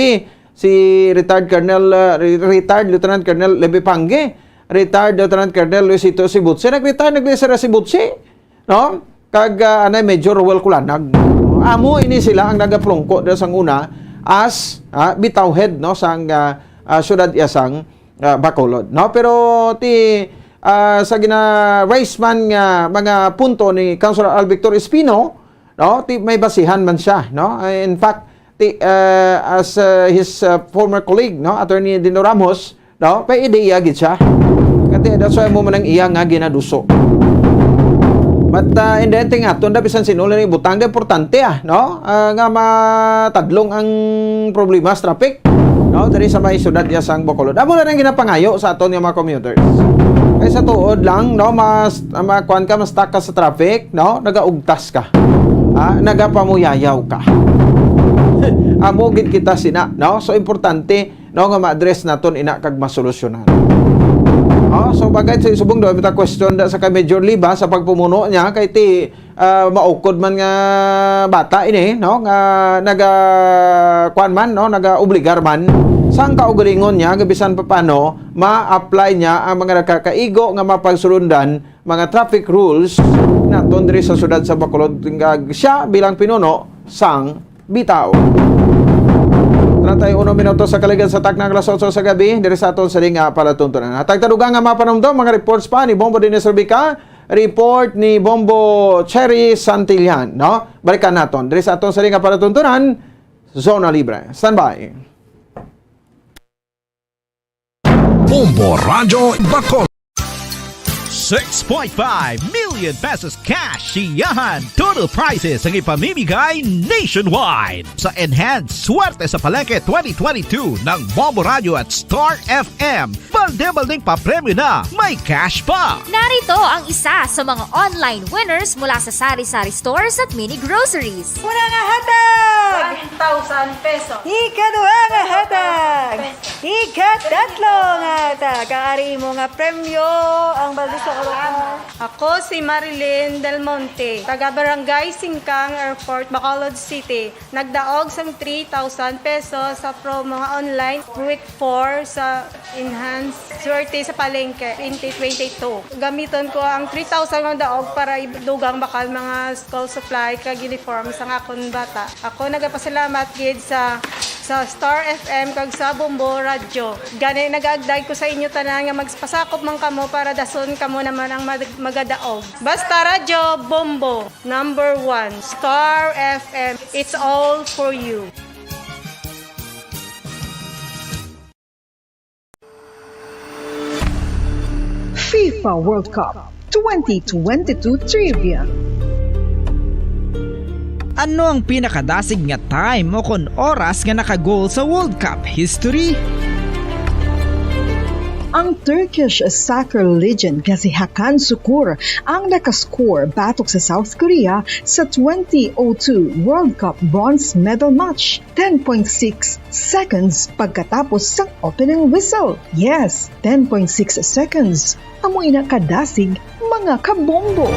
si retired Lieutenant Colonel Levi Pange, retired Lieutenant Colonel Luisito Sibutse, nag-retire si Butse, no? Kag anay Major Roel Kulanag. Amo ini sila ang nagaplongko dahil sang una as bitaw head, no, sang syudad yasang Bacolod, no? Pero sa gina-raise man nga mga punto ni Councilor Victor Espino, no, may basihan man siya, no. In fact, as his former colleague, no, Attorney Dindo Ramos, no, may ideya gid siya. Kasi that's why mo man ang iya nga ginaduso. But in the ending aton da bisan sinulan ni butang da importante no, nga matadlong ang problema sa traffic, no, diri sa may syudad ya sang Bacolod. Amo na nang ginapangayo sa aton nga mga commuters. Kay sa tuod lang, no, mas makuan ka, mas stuck ka sa traffic, no, nagaugtas ka. Nagapamuyayaw ka. Amugid kita sina, no? So importante, no, nga ma-address naton ina kag masolusyonan. So bagay sa subong daw bita question da sa kay Major Liba sa pagpumuno niya kay ti maukod man nga bata ini, no, nga naga kuan man, no, naga-obligar man sang kaugalingon niya gabisan paano ma-apply niya ang mga nakakaigo nga mapagsulundan mga traffic rules naton diri sa syudad sa Bacolod siya bilang pinuno sang bitaw. 31 minuto sa kaligan sa taknang alas 8 sa gabi diri sa aton sa linga palatuntunan. Tagtadugang nga mapanumdom mga reports pa ni Bombo Dennis Rubica, report ni Bombo Cherry Santillan, no? Balikan naton diri sa aton sa linga palatuntunan, Zona Libre. Standby. Bombo Radio Bacolod. 6.5 million pesos cash siyahan. Total prizes ang ipamimigay nationwide. Sa Enhanced Swerte sa Palengke 2022 ng Bombo Radio at Star FM. Balde-baldeng papremyo na, may cash pa. Narito ang isa sa mga online winners mula sa Sari-Sari Stores at Mini Groceries. Una nga hatag! 1,000 pesos. Ika-2 nga hatag! Ika-3 nga hatag! Kaari mo nga premyo ang balde sa kalokar. Ako si Marilyn Del Monte, taga Barangay Singkang Airport, Bacolod City. Nagdaog sang 3,000 pesos sa mga online week 4 sa Enhanced Swerte sa Palengke 2022. Gamiton ko ang 3,000 nga daog para idugang bakal mga school supply kag uniform sa akong bata. Ako nagapasalamat gid sa Star FM kag sa Bombo Radio. Gani nagaagdag ko sa inyo tanan nga magpasakop man kamo para dason kamo naman ang magadaog. Basta Radio Bombo number 1 Star FM. It's all for you. FIFA World Cup 2022 Trivia. Ano ang pinakadasig nga time o kon oras nga nakagol sa World Cup history? Ang Turkish soccer legend nga si Hakan Şükür ang nakascore batok sa South Korea sa 2002 World Cup bronze medal match. 10.6 seconds pagkatapos sa opening whistle. Yes, 10.6 seconds. Amoy na kadasig mga kabombo.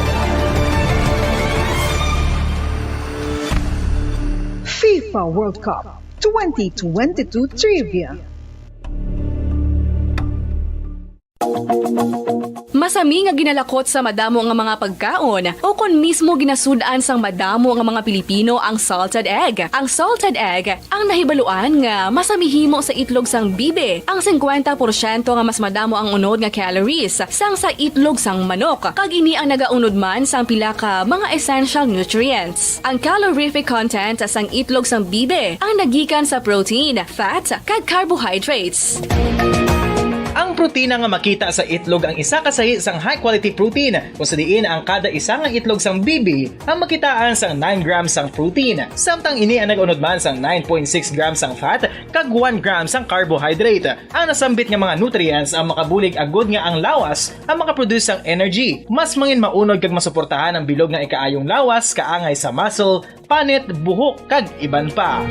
FIFA World Cup 2022 Trivia. Masami nga ginalakot sa madamo nga mga pagkaon o kon mismo ginasudaan sang madamo nga mga Pilipino ang salted egg. Ang salted egg ang nahibaluan nga masamihimo sa itlog sang bibe. Ang 50% nga mas madamo ang unod nga calories sang sa itlog sang manok. Kag ini ang nagaunod man sang pila ka mga essential nutrients. Ang calorific content sang itlog sang bibe ang nagikan sa protein, fat, kag carbohydrates. Ang protina nga makita sa itlog ang isa kasahi sang high quality protein kung sa diin ang kada isa nga itlog sang bibi ang makitaan sang 9 grams sang protein. Samtang ini ang nag-unod man sang 9.6 grams sang fat kag 1 gram sang carbohydrate. Ang nasambit nga mga nutrients ang makabulig agud nga ang lawas ang makaproduce sang energy. Mas mangin maunod kag masuportahan ang bilog nga ikaayong lawas kaangay sa muscle, panit, buhok kag iban pa.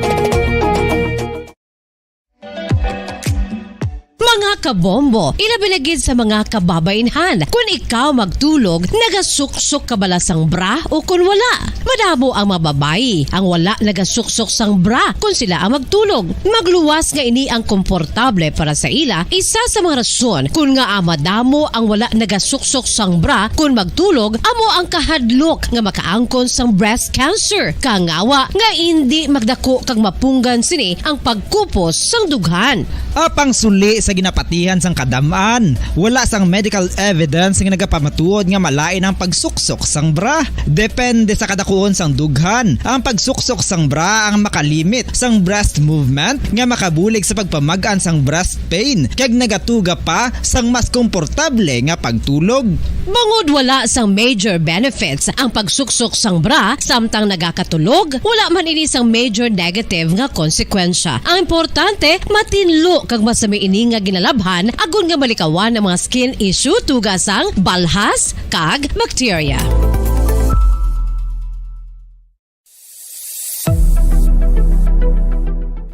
Mga kabombo, ilabinagid sa mga kababainhan. Kung ikaw magtulog, nagasuksok ka bala sang bra o kung wala. Madamo ang mababayi, ang wala nagasuksok sang bra kung sila ang magtulog. Magluwas nga ini ang komportable para sa ila, isa sa mga rason kung nga madamo ang wala nagasuksok sang bra kung magtulog, amo ang kahadlok nga makaangkon sang breast cancer. Kangawa nga hindi magdako kag mapunggan sini ang pagkupos sang dughan. Apang suli sa ginapatihan sang kadamaan, wala sang medical evidence nga nagapamatuod nga malain ang pagsuksok sang bra. Depende sa kadakuon sang dughan. Ang pagsuksok sang bra ang makalimit sang breast movement nga makabulig sa pagpamagan sang breast pain kag nagatuga pa sang mas komportable nga pagtulog. Bangod wala sang major benefits ang pagsuksok sang bra samtang nagakatulog, wala man ini sang major negative nga konsekwensya. Ang importante, matinlo kag masami ini nga ginalabhan agon nga malikawan ang mga skin issue tugasang balhas kag bacteria.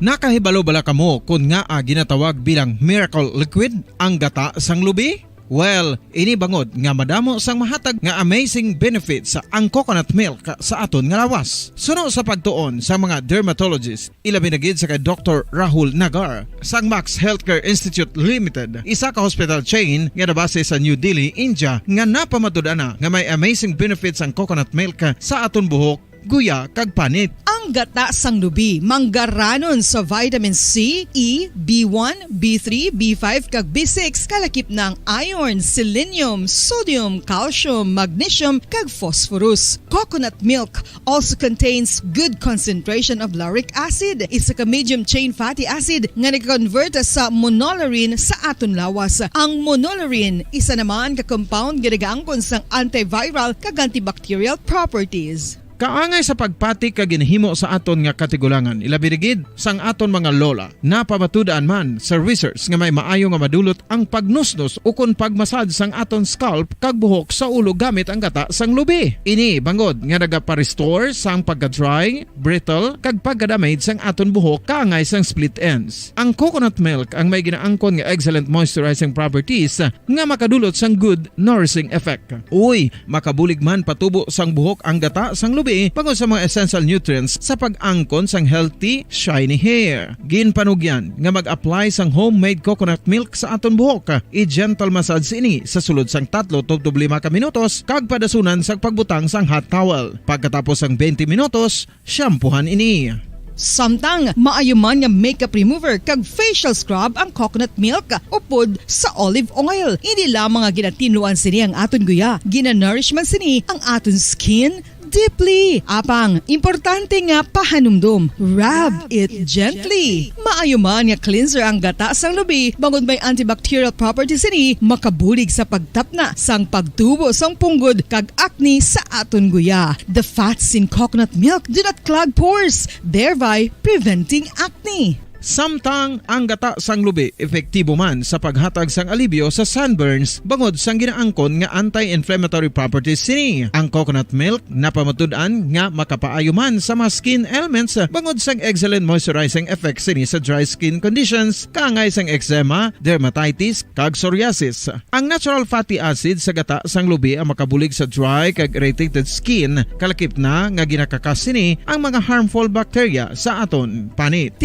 Nakahibalo bala kamo kung nga ginatawag bilang miracle liquid ang gata sang lubi? Well, ini bangod nga madamo sang mahatag nga amazing benefits sa ang coconut milk sa aton nga lawas. Suno sa pagtuon sa mga dermatologist, ilabinagid sa kay Dr. Rahul Nagar sang Max Healthcare Institute Limited, isa ka hospital chain nga nabase sa New Delhi, India, nga napamatud-ana nga may amazing benefits ang coconut milk sa aton buhok guya kag panit. Ang gata sang lubi manggaranon sa vitamin C, E, B1, B3, B5 kag B6 kalakip ng iron, selenium, sodium, calcium, magnesium kag phosphorus. Coconut milk also contains good concentration of lauric acid, isa ka medium chain fatty acid nga nag-convert sa monolarin sa aton lawas. Ang monolarin isa naman ka compound ginagaangkon sang antiviral kag antibacterial properties. Kaangay sa pagpati kag ginhimo sa aton nga katigulangan, ilabi rigid sang aton mga lola. Napamatudan man sa research nga may maayo nga madulot ang pagnusnos o kon pagmasad sang aton scalp kag buhok sa ulo gamit ang gata sang lubi. Ini bangod nga nagapa-restore sang pagka-dry, brittle kag pagka-damage sang aton buhok kaangay sang split ends. Ang coconut milk ang may ginaangkon nga excellent moisturizing properties nga makadulot sang good nourishing effect. Uy, makabulig man patubo sang buhok ang gata sang lubi bangod sa mga essential nutrients sa pag-angkon sang healthy, shiny hair. Ginpanugyan nga mag-apply sang homemade coconut milk sa aton buhok. I-gentle massage ini sa sulod sang 3 to 5 ka minutos kag padasunan sang pagbutang sang hot towel. Pagkatapos sang 20 minutos, shampoohan ini. Samtang maayo man nga makeup remover kag facial scrub ang coconut milk upod sa olive oil. Hindi lamang nga ginatinuan sini ang aton guya, ginanourish man sini ang aton skin deeply. Apang, importante nga pahanumdum. Rub it gently. Maayo man nga cleanser ang gata sang lubi, bangod may antibacterial properties ini, makabulig sa pagtapna sang pagtubo sang punggod kag acne sa aton guya. The fats in coconut milk do not clog pores, thereby preventing acne. Samtang ang gata sang lubi epektibo man sa paghatag sang alibyo sa sunburns bangod sang ginaangkon nga anti-inflammatory properties sini. Ang coconut milk napamatud-an nga makapaayo man sa mga skin ailments bangod sang excellent moisturizing effect sini sa dry skin conditions kaangay sang eczema, dermatitis kag psoriasis. Ang natural fatty acid sa gata sang lubi ang makabulig sa dry kag irritated skin kalakip na nga ginakakas sini ang mga harmful bacteria sa aton panit.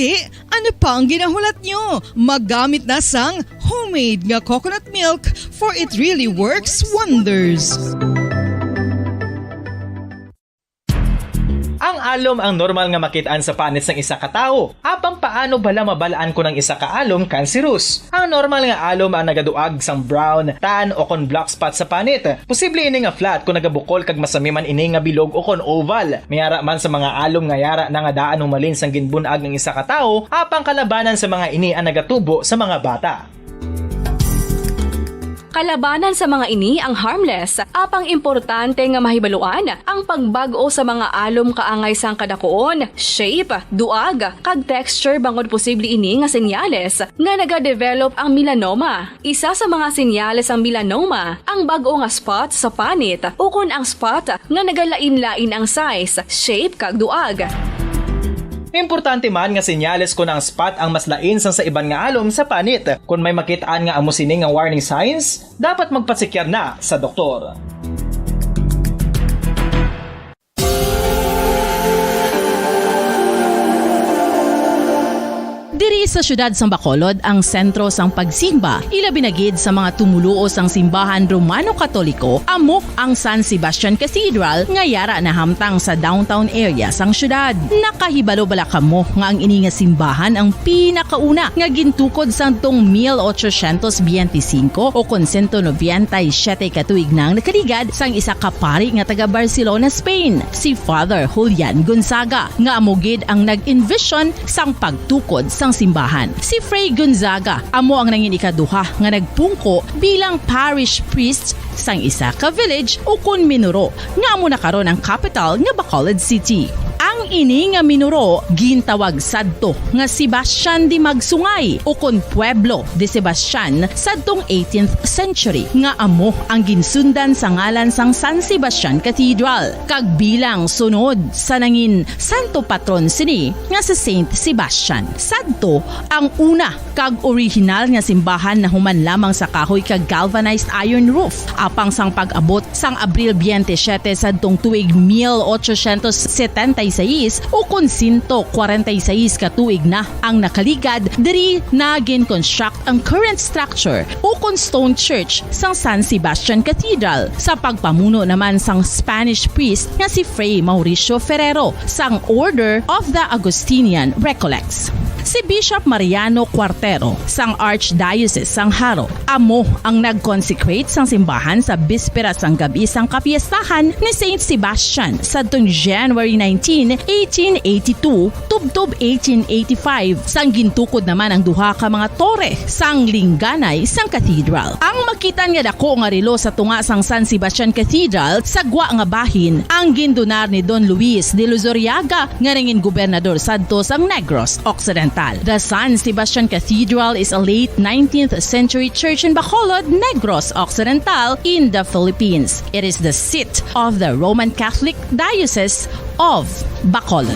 Ano pa ang ginahulat nyo? Magamit na sang homemade nga coconut milk for it really works wonders. Ang alom ang normal nga makitaan sa panit ng isa ka tawo. Apang paano bala mabalaan ko ng isa ka alom cancerous? Ang normal nga alom ang nagaduag sang brown, tan o kon black spot sa panit. Posible ini nga flat kung nagabukol kag masami man ini nga bilog o kon oval. Mayara man sa mga alom nga yara na nga daan humalin sang ginbunag ng isa ka tawo, apang kalabanan sa mga ini ang nagatubo sa mga bata. Kalabanan sa mga ini ang harmless, apang importante nga mahibaluan ang pagbag-o sa mga alom kaangay sang kadakuon, shape, duag, kag texture bangod posible ini nga senyales nga nagadevelop ang melanoma. Isa sa mga senyales ang melanoma, ang bag-o nga spot sa panit o kun ang spot nga nagalain-lain ang size, shape kag duag. Importante man nga senyales kung ang spot ang mas lain sang sa iban nga alom sa panit. Kung may makitaan nga amo sini nga warning signs, dapat magpasikyar na sa doktor. Diri sa syudad sang Bacolod ang sentro sang pagsimba, ilabi na gid sa mga tumuluo sang simbahan Romano-Katoliko, amok ang San Sebastian Cathedral nga yara na hamtang sa downtown area sang syudad. Nakahibalo bala kamo nga ang ini nga simbahan ang pinakauna nga gintukod sang tong 1825 o kon 197 katuig nang nakaligad sang isa ka pari nga taga Barcelona, Spain, si Father Julian Gonzaga, nga amo gid ang nag-envision sang pagtukod sang simbahan. Si Fray Gonzaga amo ang nangin ikaduha nga nagpungko bilang parish priest sang isa ka village o kun minuro nga amo na karon ang capital nga Bacolod City. Ang ini nga minuro gintawag sadto nga Sebastian de Magsungay o kon Pueblo de Sebastian sadtong 18th century nga amo ang ginsundan sa ngalan sang San Sebastian Cathedral kag bilang sunod sa nangin santo patron sini nga si Saint Sebastian. Sadto ang una kag original nga simbahan na human lamang sa kahoy kag galvanized iron roof apang sang pag-abot sang Abril 27 sadtong tuig 1876 Luis o kun 146 ka tuig na ang nakaligad diri nagin construct ang current structure o kun stone church sang San Sebastian Cathedral sa pagpamuno naman sang Spanish priest nga si Fray Mauricio Ferrero sang Order of the Augustinian Recollects. Si Bishop Mariano Cuartero sang Archdiocese sang Haro amo ang nag-consecrate sang simbahan sa bispera sang gabi sang kapiestahan ni Saint Sebastian sa January 19, 1882 tubtob 1885 sang gintukod naman ang duha ka mga tore sang lingganay sang cathedral. Ang makitan nga dako nga relo sa tunga sang San Sebastian Cathedral sa gwa nga bahin ang gindonar ni Don Luis de Luzuriaga nga ringin gobernador sadto sang Negros Occidental. The San Sebastian Cathedral is a late 19th century church in Bacolod, Negros Occidental in the Philippines. It is the seat of the Roman Catholic Diocese of Bacolod.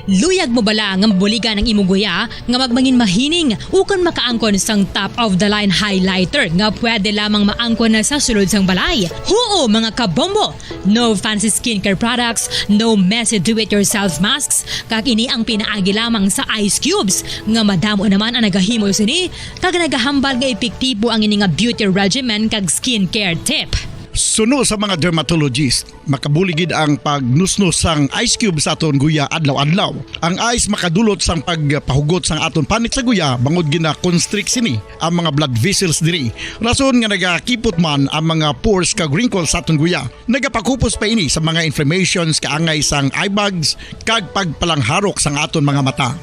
Luyag mo bala nga mabuligan ang imuguya nga magmangin mahining ukon makaangkon sang top of the line highlighter nga pwede lamang maangkon na sa sulod sang balay. Huo mga kabombo! No fancy skincare products, no messy do-it-yourself masks, kag ini ang pinaagi lamang sa ice cubes nga madamo naman ang nagahimo sini kag nagahambal nga epektibo ang ini nga beauty regimen kag skincare tip. Suno sa mga dermatologist, makabuligid ang pagnusnos sang ice cube sa aton guya adlaw-adlaw. Ang ice makadulot sang pagpahugot sang aton panit sa guya bangod gina constrict sini ang mga blood vessels diri. Rason nga nagakipot man ang mga pores kag wrinkles sa aton guya. Nagapakupos pa ini sa mga inflammations kaangay sang eye bags kag pagpalangharok sang aton mga mata.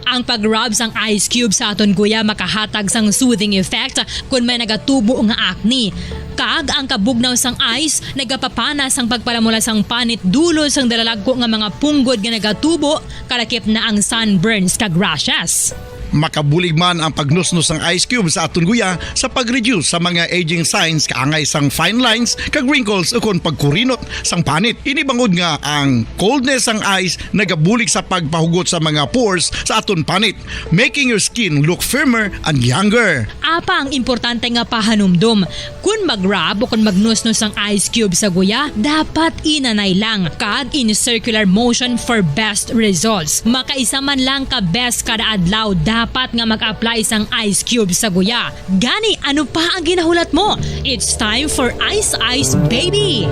Ang pag-rub sang ice cube sa aton guya makahatag sang soothing effect kung may nagatubo nga acne. Kag ang kabugnaw sang ice nagapapanas ang pagpalamula sang panit dulo sang dalalagko nga mga punggod nga nagatubo kalakip na ang sunburns kag rashes. Makabulig man ang pagnusnos ng ice cube sa aton guya sa pag-reduce sa mga aging signs kaangay sang fine lines kag wrinkles ukon pagkurinot sang panit. Ini bangod nga ang coldness sang ice nagabulig sa pagpahugot sa mga pores sa aton panit, making your skin look firmer and younger. Apa ang importante nga pahanumdum, kung mag-rub o kung magnusnos ang ice cube sa guya, dapat inanay lang kag in circular motion for best results. Makaisa man lang ka best kada adlaw dapat nga mag-apply sang ice cube sa guya. Gani, ano pa ang ginahulat mo? It's time for Ice Ice Baby!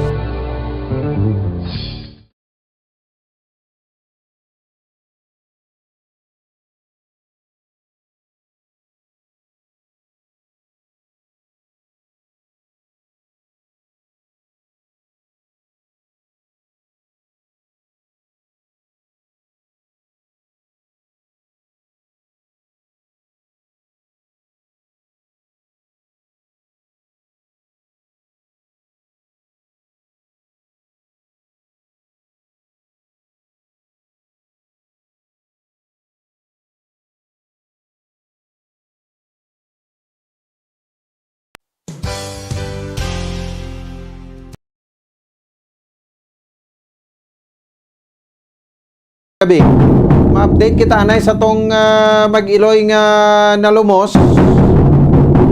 Gabi, ma-update kita anay sa tong mag-iloy nga nalumos,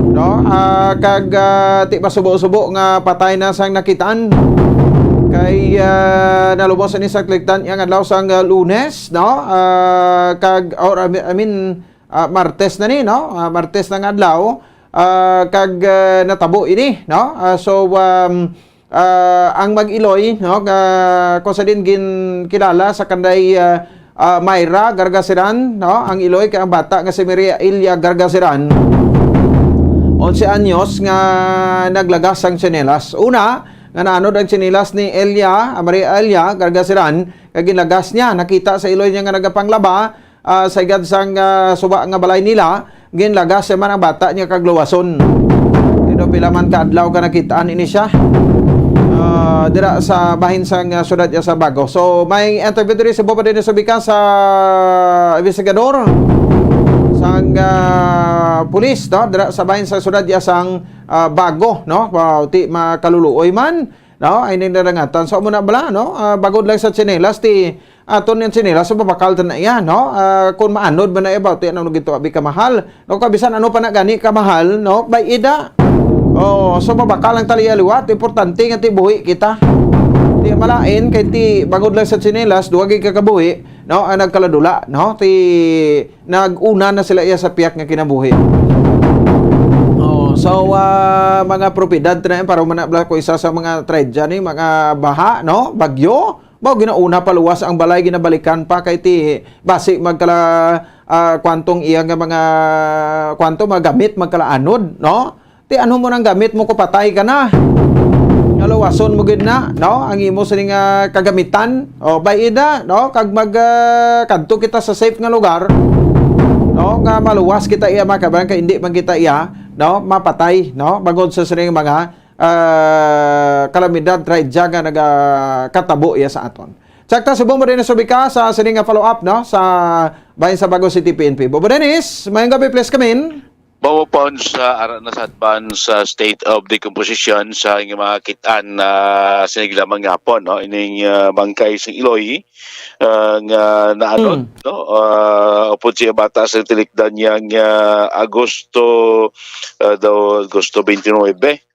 no? Kag ti pasubo-subo nga patay na sang nakitaan kay nalumos ni sa Clictan yang adlaw sang Lunes, no? Kag or Martes na ni, no? Martes na nga adlaw kag natabo ini, no? Ang mag-iloy, no, kung sa din kilala sa kanday Mayra Gargasiran, no, ang iloy kay ang bata nga si Maria Elia Gargasiran 11 anyos nga naglagas ang tsinelas. Una nga naanod ang tsinelas ni Maria Elia Gargasiran kag ginlagas niya, nakita sa iloy niya nga nagapanglaba sa igad sang suba nga balay nila, ginlagas man ang bata niya kag luwason. Ito pila man kaadlaw ka nakitaan ini siya dira sa bahin sang syudad sa Bago. So may interview diri sa Boba din sa bika sa investigador sang pulis, no, dira sa bahin sa syudad sang Bago, no, ti makaluluoy man no, ay nindadangatan so muna bala no, bagod lang sa tsinelas ti aton yung tsinelas so babakal tan na iya no, kung maanod man na about ti ano gito abi kamahal no, kabisan ano pa na gani kamahal no, by ida. Oh, so babakal ang taliya liwat, importante nga ti buhi kita. Di malain kay ti bagod lang sa tsinelas duwag ka kabuhi no, ang nagkaladula no, ti naguna na sila iya sa piyak nga kinabuhi. So, mga propiedad na yan, para manabla ko isa sa mga trade dyan, mga baha, no? Bagyo. Bago ginauna paluwas ang balay, ginabalikan pa kay ti basi magkala kwantong iya nga mga kwanto magamit magkalaanod, no? Ti ano mo nang gamit mo ko patay ka na. Alawason mo gid na, no? Ang imo sining kagamitan, o bayida, no? Kag kadto kita sa safe nga lugar, no? Nga maluwas kita iya makaban kay hindi man kita iya no, mapatay, no, bagod sa sining mga kalamidad traidya nga nagakatabo iya sa aton. Sakta subong mo din sa subika sa sining follow up no sa bahin sa Bago City PNP. Bobo Dennis, mayong gabi please come in. Bawo po sa ara na sa advance state of decomposition sa inyong mga kitaan na siniglamang nga po no, ining bangkay sa Iloy nga naanod no, upod siya bata sa tilikdan niyang Agosto 29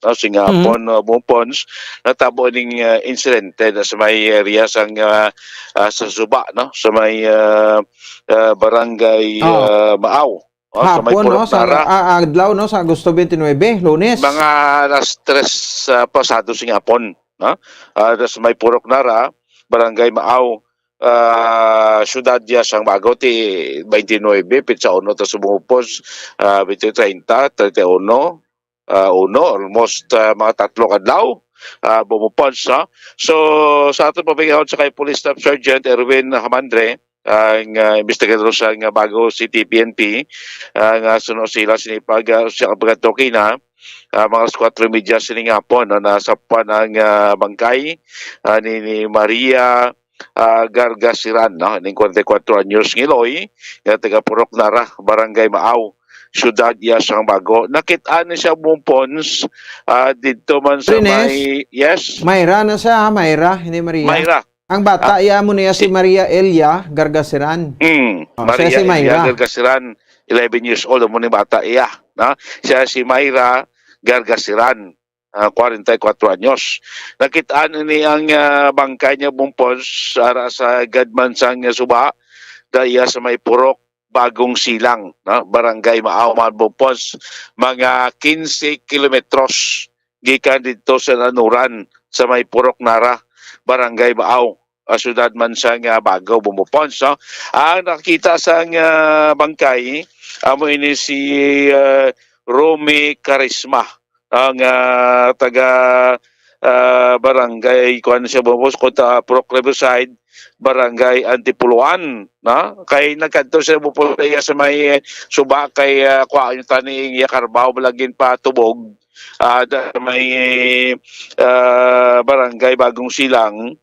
no, singapon bumupons natabo ning insidente na sa may area sang sa Suba no, sa may barangay Maaw. Hapon no, sa adlaw no, sa Agosto 29, Lunes. Mga alas 3 pasado sing hapon, no? Sa may Purok Nara, Barangay Maaw, syudad dia sang Bago ti 29 pitsa uno ta subungupos 30 31 almost mga tatlo kadlaw bumupons no? So sa aton pabigahon sa kay Police Staff Sergeant Erwin Hamandre ang investigador sa Bago City PNP nga sunod sila sinipag sa pagkatoki na mga 4:30 sining hapon no, nasapan ang bangkay ni Maria Gargasiran no, ning 44 anyos ngiloy nga taga Purok Nara, Barangay Maaw, syudad iya sang Bago. Nakit-an siya bumpons dito man sa may yes. Mayra na siya, Mayra, hindi Maria. Mayra. Ang bata iya mo niya si Maria Elia Gargasiran. Maria si Elia Gargasiran, 11 years old mo ni bata iya, no? Siya si Mayra Gargasiran, 44 anyos. Nakitaan ni ang bangkay niya bumpos ara sa Gadman sang Suba, daya sa may Purok Bagong Silang, no? Barangay Maaw bumpos, mga 15 kilometros gikan dito sa Nanuran sa may Purok Nara, Barangay Maaw, syudad man sa Bago bumupons no. Ang nakita sa bangkay amo ini si Romy Karisma ang taga barangay kuan siya bumupos kota Purok Riverside, Barangay Antipuluan no, kay nagkadto siya bumupos sa may Suba kay kuan yung taning Karbaw balagin pa tubog may Barangay Bagong Silang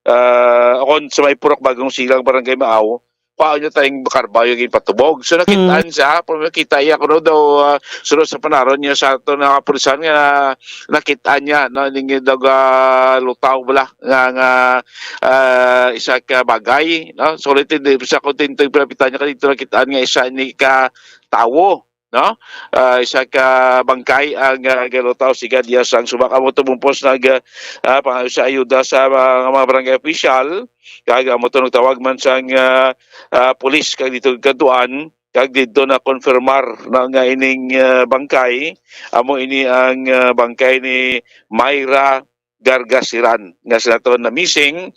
akon sa may Purok Bagong Silang, Barangay Maaw, paano tayong Karbayo yung patubog. So nakitaan siya, nakita niya kuno daw sunod sa panaron niya sa ito na kapulisan nga nakitaan niya no, yung lutaw bala nga isa ka bagay no? So ulit hindi sa kontintong pinapitan niya kanito nakitaan nga isa ni ka tawo no, isa ka bangkay ang galutaw sigad diya sang Suba mo tumumpos nag sa ayuda sa mga barangay official kag mo to nagtawag man sang pulis kag dito kaduan kag dito na konfirmar na nga ining bangkay amo ini ang bangkay ni Mayra Gargasiran nga sila to na missing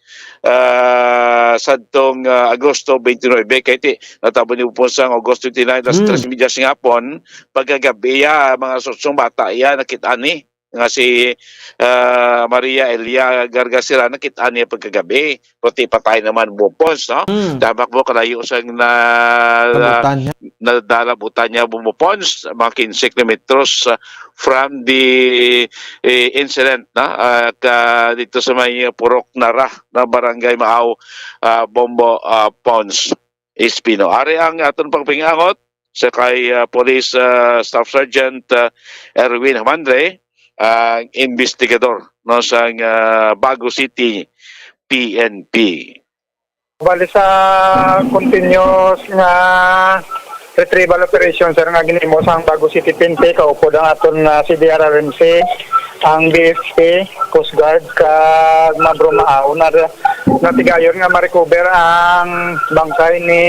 sadtong Agosto 29 kay ti natabo ni po sa Agosto 29 das 3 media sing hapon pagkagabi mga sutsong bata iya nakit-an ni nga si Maria Elia Gargasiran nakit-an niya pagkagabi pati patay naman bupos no tabak mo kalayo sa nadalabutan niya bumupons mga 15 kilometros from the incident na dito sa may Purok Nara na Barangay Maaw, Bombo Pons Espino. Ari ang aton pagpingangot sa kay Police Staff Sergeant Erwin Hamandre, investigador no sa Bago City PNP. Bali sa continuous nga retrieval operation sir nga ginimo sa Bago City PNP kaupod ang aton CDRRMC, ang BFP, Coast Guard kag Mabro Maaw na natigayon nga ma-recover ang bangkay ni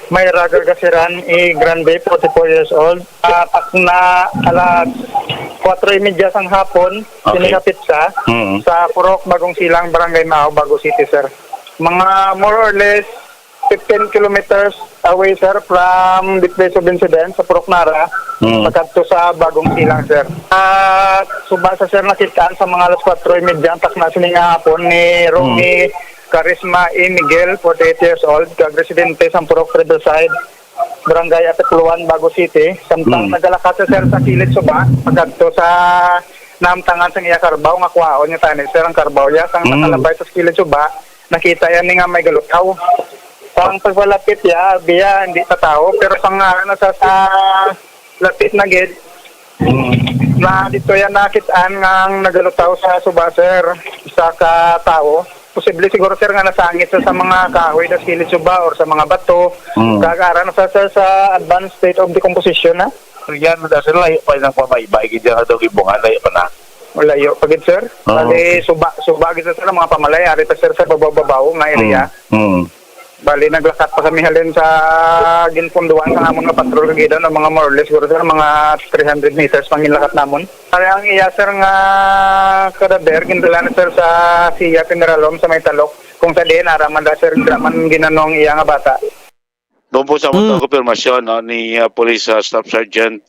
Mayra Gargasiran Grande, 44 years old. At na alas 4:30 sang hapon, sinilapit siya sa Purok, Bagong Silang, Barangay Maaw, Bago City, sir. Mga more or less 15 kilometers away, sir, from the place of incident sa Purok Nara, pagkadto sa Bagong Silang, sir. At suba sa sir nakitaan sa mga alas 4:30, tak na sininga hapon ni Romy Charisma E. Miguel, 48 years old, kag-residente sa Purok Riverside, Barangay Atipuluan, Bago City. Samtang nagalakat sa sir sa kilid suba, pagkadto sa namtangan sa iya karbaw, nga kuhaon niya tayo, sir, ang karbaw niya. Sang nakalabay sa kilid suba, nakita yan nga may galutaw. Sang pagpalapit ya, biya, hindi sa tao, pero sang nasa sa lapit na gid, na dito yan nakitaan nga nagalutaw sa suba, sir, isa ka tao. Posible siguro sir nga nasangit sa mga kahoy na kilid suba or sa mga bato. Kagara na sa sir sa advanced state of decomposition na. Yan na sir, layo pa ng pamaybay gid nga daw gibungan, layo pa na. Layo pagid sir. Bali suba gid sir mga pamalay ari pa sir sa babaw nga area. Bali naglakat pa kami halin sa ginpunduan sa amon nga patrol gid ng mga more or less siguro sir mga 300 meters panginlakat namon. Ari ang iya sir nga kadaber gindala na sir sa Siya Generalom sa may Talok kung sa diin araman da sir man ginanong iya nga bata. Doon po sa mga konfirmasyon ni Police Staff Sergeant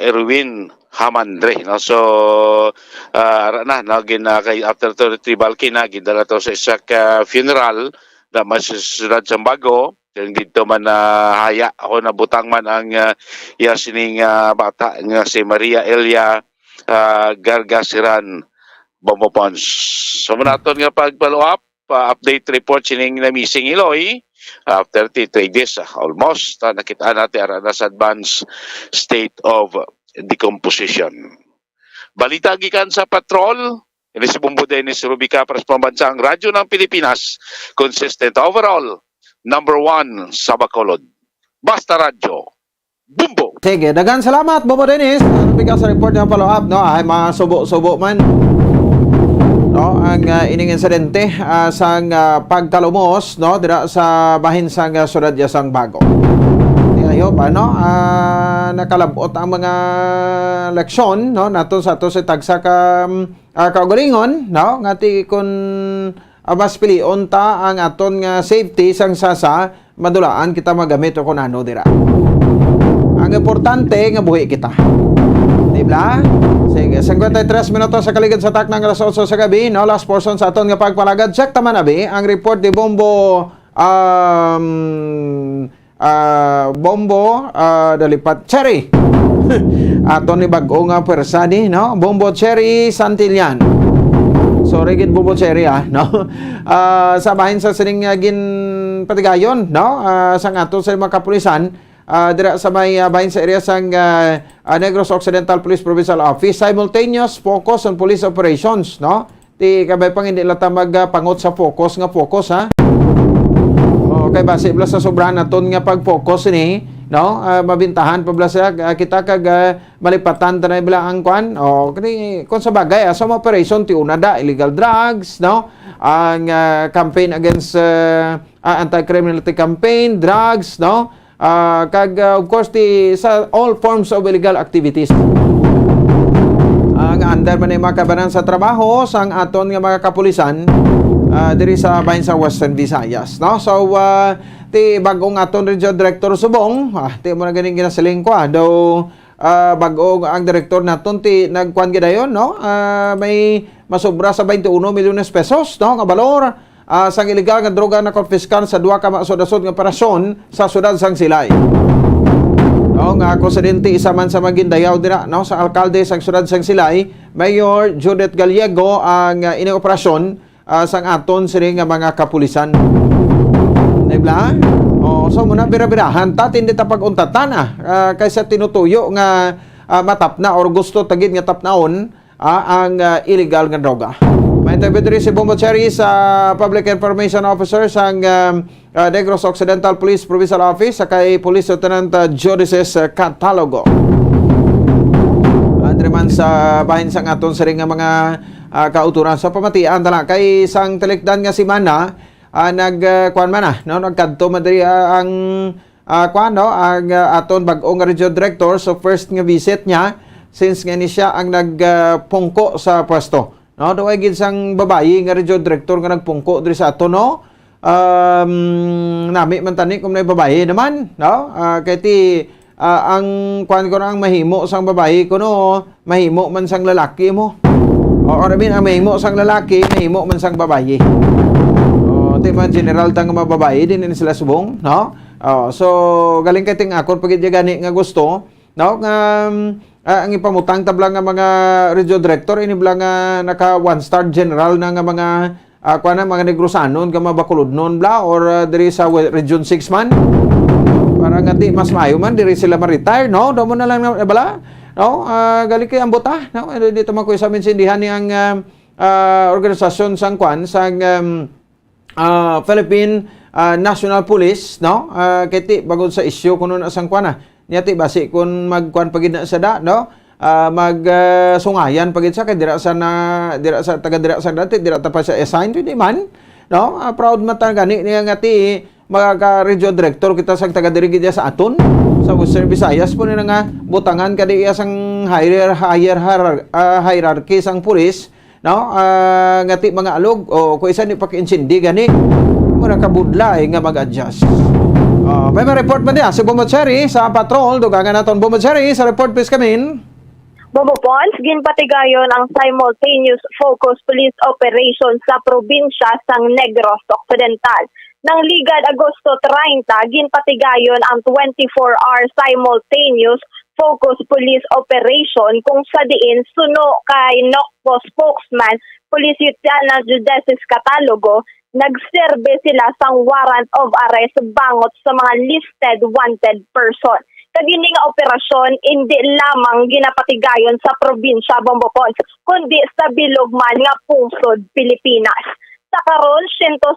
Erwin Hamandre, no? So kay after to retrieval kinagidala to sa isa ka funeral na masisulat sa Bago. Dito man haya ako nabutang man ang sining bata nga si Maria Elia Gargasiran Bombopons. So manaton nga pag-follow up, update report sining na missing Iloy after 33 days almost nakita natin sa advanced state of decomposition. Balita gikan sa patrol. Ini si Bumbo Dennis Rubica para sa pambansang radyo ng Pilipinas, consistent overall, number 1 sa Bacolod. Basta Radyo, Bumbo! Sige, dagan salamat, Bumbo Dennis. Rubica sa report ng follow-up, no? Ay, mga subo-subo man. No, ang ining insidente sang pagkalumos, no? Dira sa bahin sang Ciudad Yasang Bago. Ayo pa, no? Nakalabot ang mga leksyon, no? Nato sa to sa tagsa ka kaugalingon, no? Ngati kun mas pilion ta ang aton nga safety sang sasa madulaan kita magamit o kung ano dira. Ang importante nga buhi kita. Diba? Sige, 53 minutos sa kaligid sa tak ng alas 8 sa gabi, no? Last portion sa aton nga pagpalagad. Check taman abi ang report ni Bombo Dalipat Cherry. Aton ni bag-o nga persani, no? Bombo Cherry Santillan. Sorry gid Bombo Cherry no? Sa bahin sa sining gin patigayon, no? Sang ato sa mga kapulisan dira sa may bahin sa area sang Negros Occidental Police Provincial Office, simultaneous focus on police operations, no? Ti kabay pang hindi lata magpangot sa focus nga focus kay base blas sa sobrahan naton nga pag-focus ni, no? Mabintahan pa blas kita kag malipatan tanay bala ang kwan kani kun sa bagay sa operation ti una da illegal drugs, no? Ang campaign against anti-criminality campaign, drugs, no? Kag of course sa all forms of illegal activities. Ang under man mga kabanan sa trabaho sang aton nga mga kapulisan diri sa bahin sa Western Visayas, no? So ti bagong aton Regional Director Subong, ti mo na ganing ginasaling ko daw bago ang direktor naton ti nagkuan gidayon, no? May masobra sa 21 milyones pesos, no? Nga balor sang illegal nga droga na konfiskan sa duha ka maksud-asod nga operasyon sa siyudad sang Silay. No, nga konsidente isa man sa magindayaw dira, no? Sa alkalde sang siyudad sang Silay, Mayor Judith Gallego ang inoperasyon sang aton sini nga mga kapulisan. Diba? So muna bira-birahan ta tindi ta pag-untatan kaysa tinutuyo nga matapna or gusto tagid nga tapnaon ang illegal nga droga. May interview si Bombo Cherry sa Public Information Officer sang Negros Occidental Police Provincial Office sa kay Police Lieutenant Judices Catalogo. Andre man sa bahin sang aton sa ring nga mga kauturan sa pamatian tala kay sang telikdan nga si Mana nagkuan man no nagkadto madri ang ang aton bag-ong region director so first nga visit niya since nga ni siya ang nagpungko sa pwesto. No, doay gid sang babayi nga region director nga nagpungko diri sa ato no. Nami man tani kung may babayi naman, no? Kay ti ang kuan ko ang mahimo sang babayi ko no, mahimo man sang lalaki mo. O ang mahimo sang lalaki, mahimo man sang babayi. O ti man general tang mga babayi din sila subong, no? So galing kay ting akon pagid gani nga gusto, no? Ang ipamutang tabla nga mga region director ini bla nga naka one star general na nga mga mga Negrosanon nga mabakulodnon bla or diri sa region 6 man para nga di mas maayo man diri sila ma-retire no do mo na lang bala no gali kay ambota no dito man ko sa minsindihan ni ang organisasyon sang sang Philippine National Police no kiti bagod sa issue kuno na sang Niyati basi kung magkuan pagid na sa da no sungayan pagid sa kay dira sa taga dira sa dati dira ta pa sa assign di man no proud mata gani niya ngati mga region director kita sa taga diri gid sa aton sa Western Visayas po nga butangan kadi iya sang hierarchy sang pulis no ngati mga alog o ko isa ni paki-insindi gani mo nakabudlay nga mag-adjust. May report ba niya si Bombo Cherry sa patrol. Dugangan natin Bombo Cherry sa report please come in. Bobo Pons, ginpatigayon ang simultaneous focus police operation sa probinsya sang Negros Occidental. Nang ligad Agosto 30, ginpatigayon ang 24-hour simultaneous focus police operation kung sa diin suno kay NOCPO spokesman Police Lieutenant Judices Catalogo nagserbe sila sang warrant of arrest bangot sa mga listed wanted person. Kagini nga operasyon hindi lamang ginapatigayon sa probinsya Bombo Pons, kundi sa bilog man nga pungsod Pilipinas. Sa karon 164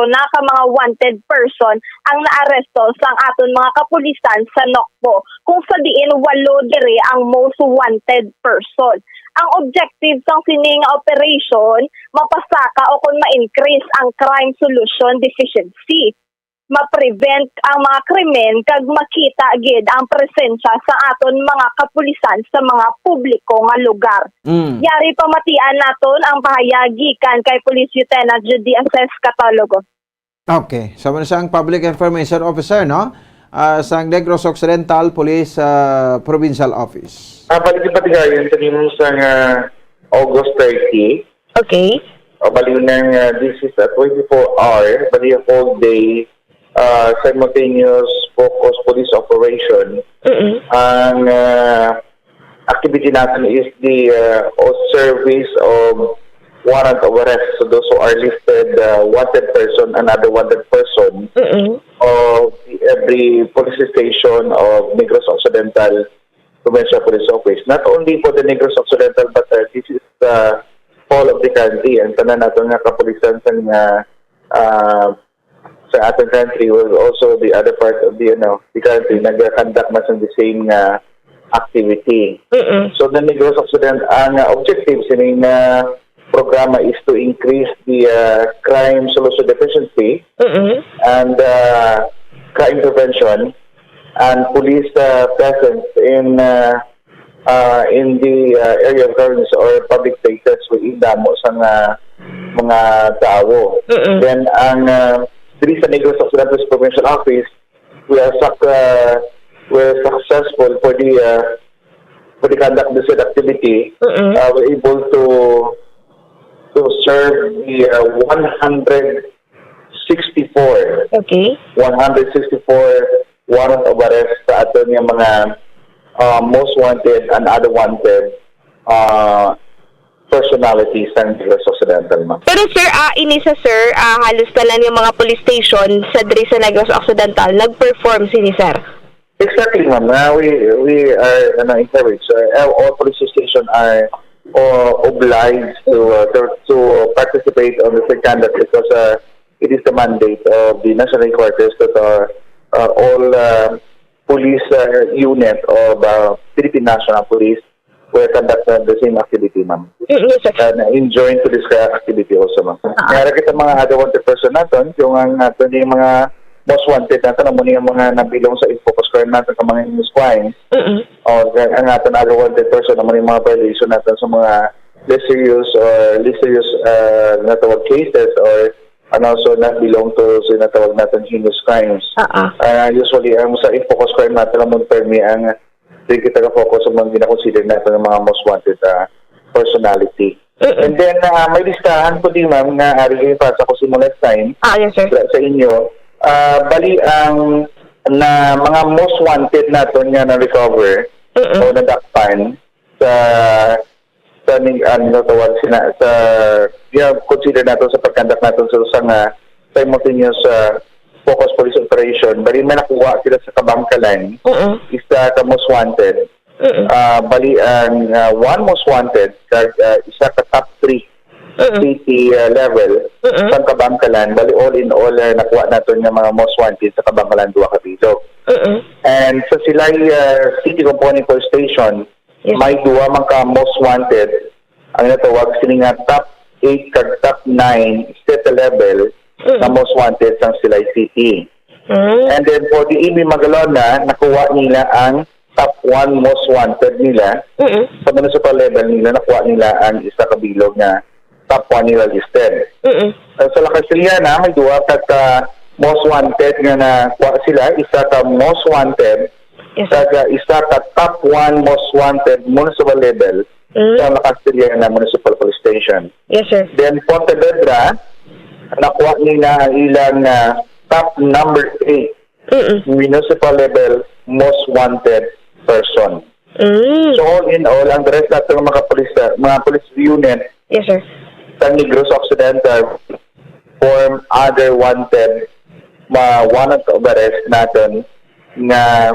na ka mga wanted person ang naaresto sang aton mga kapulisan sa NOCPO, kung sa diin 8 diri ang most wanted person. Ang objective sang sining operation mapasaka o kung ma-increase ang crime solution deficiency, ma-prevent ang mga krimen kag makita gid ang presensya sa aton mga kapulisan sa mga publiko nga lugar. Yari pamatian naton ang pahayagi kan kay Police Lieutenant Judices Catalogo. Okay, so man sang Public Information Officer no sang Negros Occidental Police Provincial Office. Patigayon sa nimo sang August 30. Okay. Baliw nang this is a 24-hour, bali a whole day simultaneous focus police operation. Ang activity natin is the service of warrant of arrest. So those who are listed wanted person, another wanted person of every police station of Negros Occidental Provincial Police Office. Not only for the Negros Occidental, but this is the whole of the country. Ang tanan nato nga kapulisan sa ating country will also the other part of the country nag-conduct mas the same activity. So the Negros Occidental, ang objective sa programa is to increase the crime solution efficiency and crime prevention and police presence in the area of governance or public places with indamo sa mga tao. Then ang diri sa Negros Occidental Provincial Office, we are successful for the conduct of this activity. We're able to serve the 164. Okay. 164 warrant of arrest sa aton yung mga most wanted and other wanted personalities ng Negros Occidental. Pero sir, ini sa sir, halos talan yung mga police station sa diri sa Negros Occidental nag-perform sini sir. Exactly, ma'am. We are encouraged. All police stations are obliged to participate on the safe conduct because it is the mandate of the national headquarters that all police unit of Philippine National Police will conduct the same activity, ma'am. Yes, sir. And enjoying to this activity also, ma'am. Kaya kita mga other wanted person natin, yung natin yung mga most wanted natin, ang muna yung mga nabilong sa focus crime natin sa mga news crimes. O ang natin other wanted person, ang muna yung mga violation natin sa mga less serious natawag cases or and also not belong to sinatawag natin heinous crimes. Usually, ang sa focus crime natin ang permi ang kita ka-focus sa mga ginakonsider natin ng mga most wanted personality. And then, may listahan po din, ma'am, na ari para sa simula time yes, sir. Sa inyo. Bali, ang na mga most wanted natin nga na-recover o na-dakpan sa tawag sa consider natin sa pagkandak natin sa simultaneous focus police operation. Bali, may nakuha sila sa Kabangkalan. Isa ka most wanted. Bali, ang one most wanted, isa ka top 3 city level sa Kabangkalan. Bali, all in all, nakuha natin yung mga most wanted sa Kabangkalan 2 kabilog. And sa Silay City Component Police Station, may 2 man ka most wanted. Ang natawag sila nga top 8 kag top 9 state level na most wanted sa Silay City. And then for the Imi Magalona, nakuha nila ang top 1 most wanted nila. Sa municipal level nila, nakuha nila ang isa kabilog na top 1 nila listed. Sa La Castellana, may 2 ka most wanted nga nakuha sila. Isa ka most wanted, isa ka top 1 most wanted municipal level sa La Castellana Municipal Police Station. Yes, sir. Then Pontevedra, nakuha nila ang ilang top number 8 municipal level most wanted person. So all in all, ang rest natin ng mga police unit, yes, sir, sa Negros Occidental form other wanted warrant of arrest natin na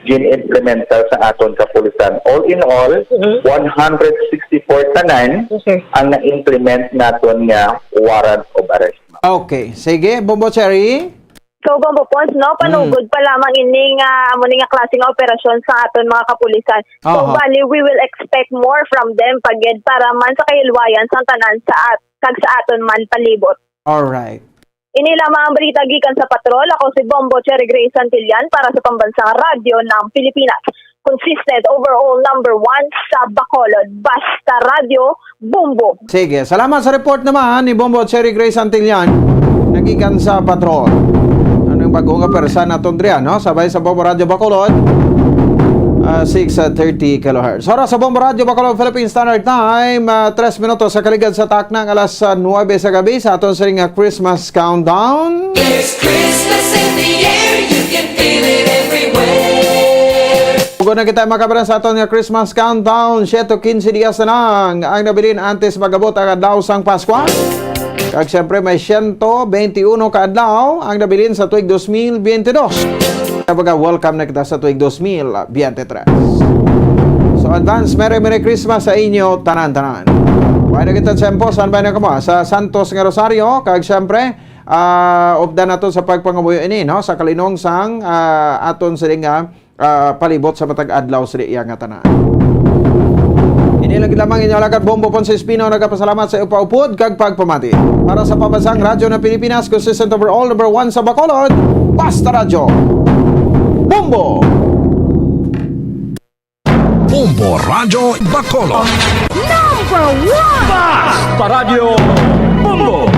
gin-implemental sa aton kapulisan. All in all, 164 tanan ang na-implement natin nga warrant of arrest. Okay. Sige, Bombo Cherry. So, Bombo Pons, no? Panugod pa lamang ining nga klaseng operasyon sa aton mga kapulisan. So, bali, we will expect more from them pagid para man sa kahilwayan sa tanan kag sa aton man palibot. Alright. Ini lamang ang balita gikan sa patrol. Ako si Bombo Cherry Grace Santillan para sa Pambansang Radyo ng Pilipinas. Consistent overall number 1 sa Bacolod. Basta Radio, Bombo. Sige, salamat sa report naman ni Bombo Cherry Grace Santillan. Nagikan sa patrol. Ano yung bagong kapersa na tundriya, no? Sabay sa Bombo Radio Bacolod. 6:30 kHz. Oras sa Bombo Radio Bacolod Philippine Standard Time, 3 minutos sa kaligad sa taknang alas 9 sa gabi sa aton sa Christmas Countdown. There's Christmas in the air, you can feel it everywhere. Kung na kita makabaran sa aton nga Christmas Countdown, 7-15 dias na lang ang nabilin antes magabot ang adlaw sang Pasko. Kag siyempre may 121 ka adlaw ang nabilin sa tuig 2022. Kapag welcome na kita sa tuig 2023. So advance Merry Christmas sa inyo tanan-tanan. Why na kita tempo saan ba na kamo sa Santos nga Rosario kag syempre updan nato sa pagpangamuyo ini no sa kalinong sang aton sa nga palibot sa matag adlaw sa iya nga tanan. Inilang lamang inyo alagad Bombo Ponce Espino nagapasalamat sa upaupod kag pagpamati. Para sa Pambansang Radyo ng Pilipinas, consistent overall number 1 sa Bacolod, Basta Radio. Bombo! Bombo Radio Bacolod. Number 1! Basta Radio Bombo!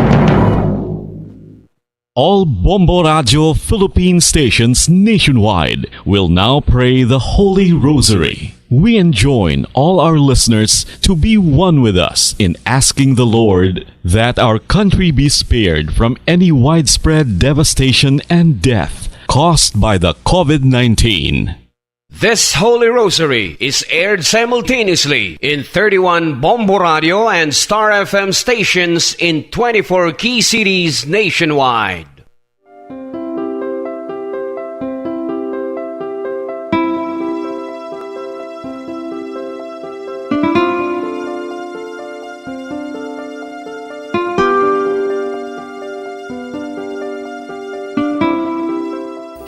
All Bombo Radio Philippine stations nationwide will now pray the Holy Rosary. We enjoin all our listeners to be one with us in asking the Lord that our country be spared from any widespread devastation and death caused by the COVID-19. This Holy Rosary is aired simultaneously in 31 Bombo Radio and Star FM stations in 24 key cities nationwide.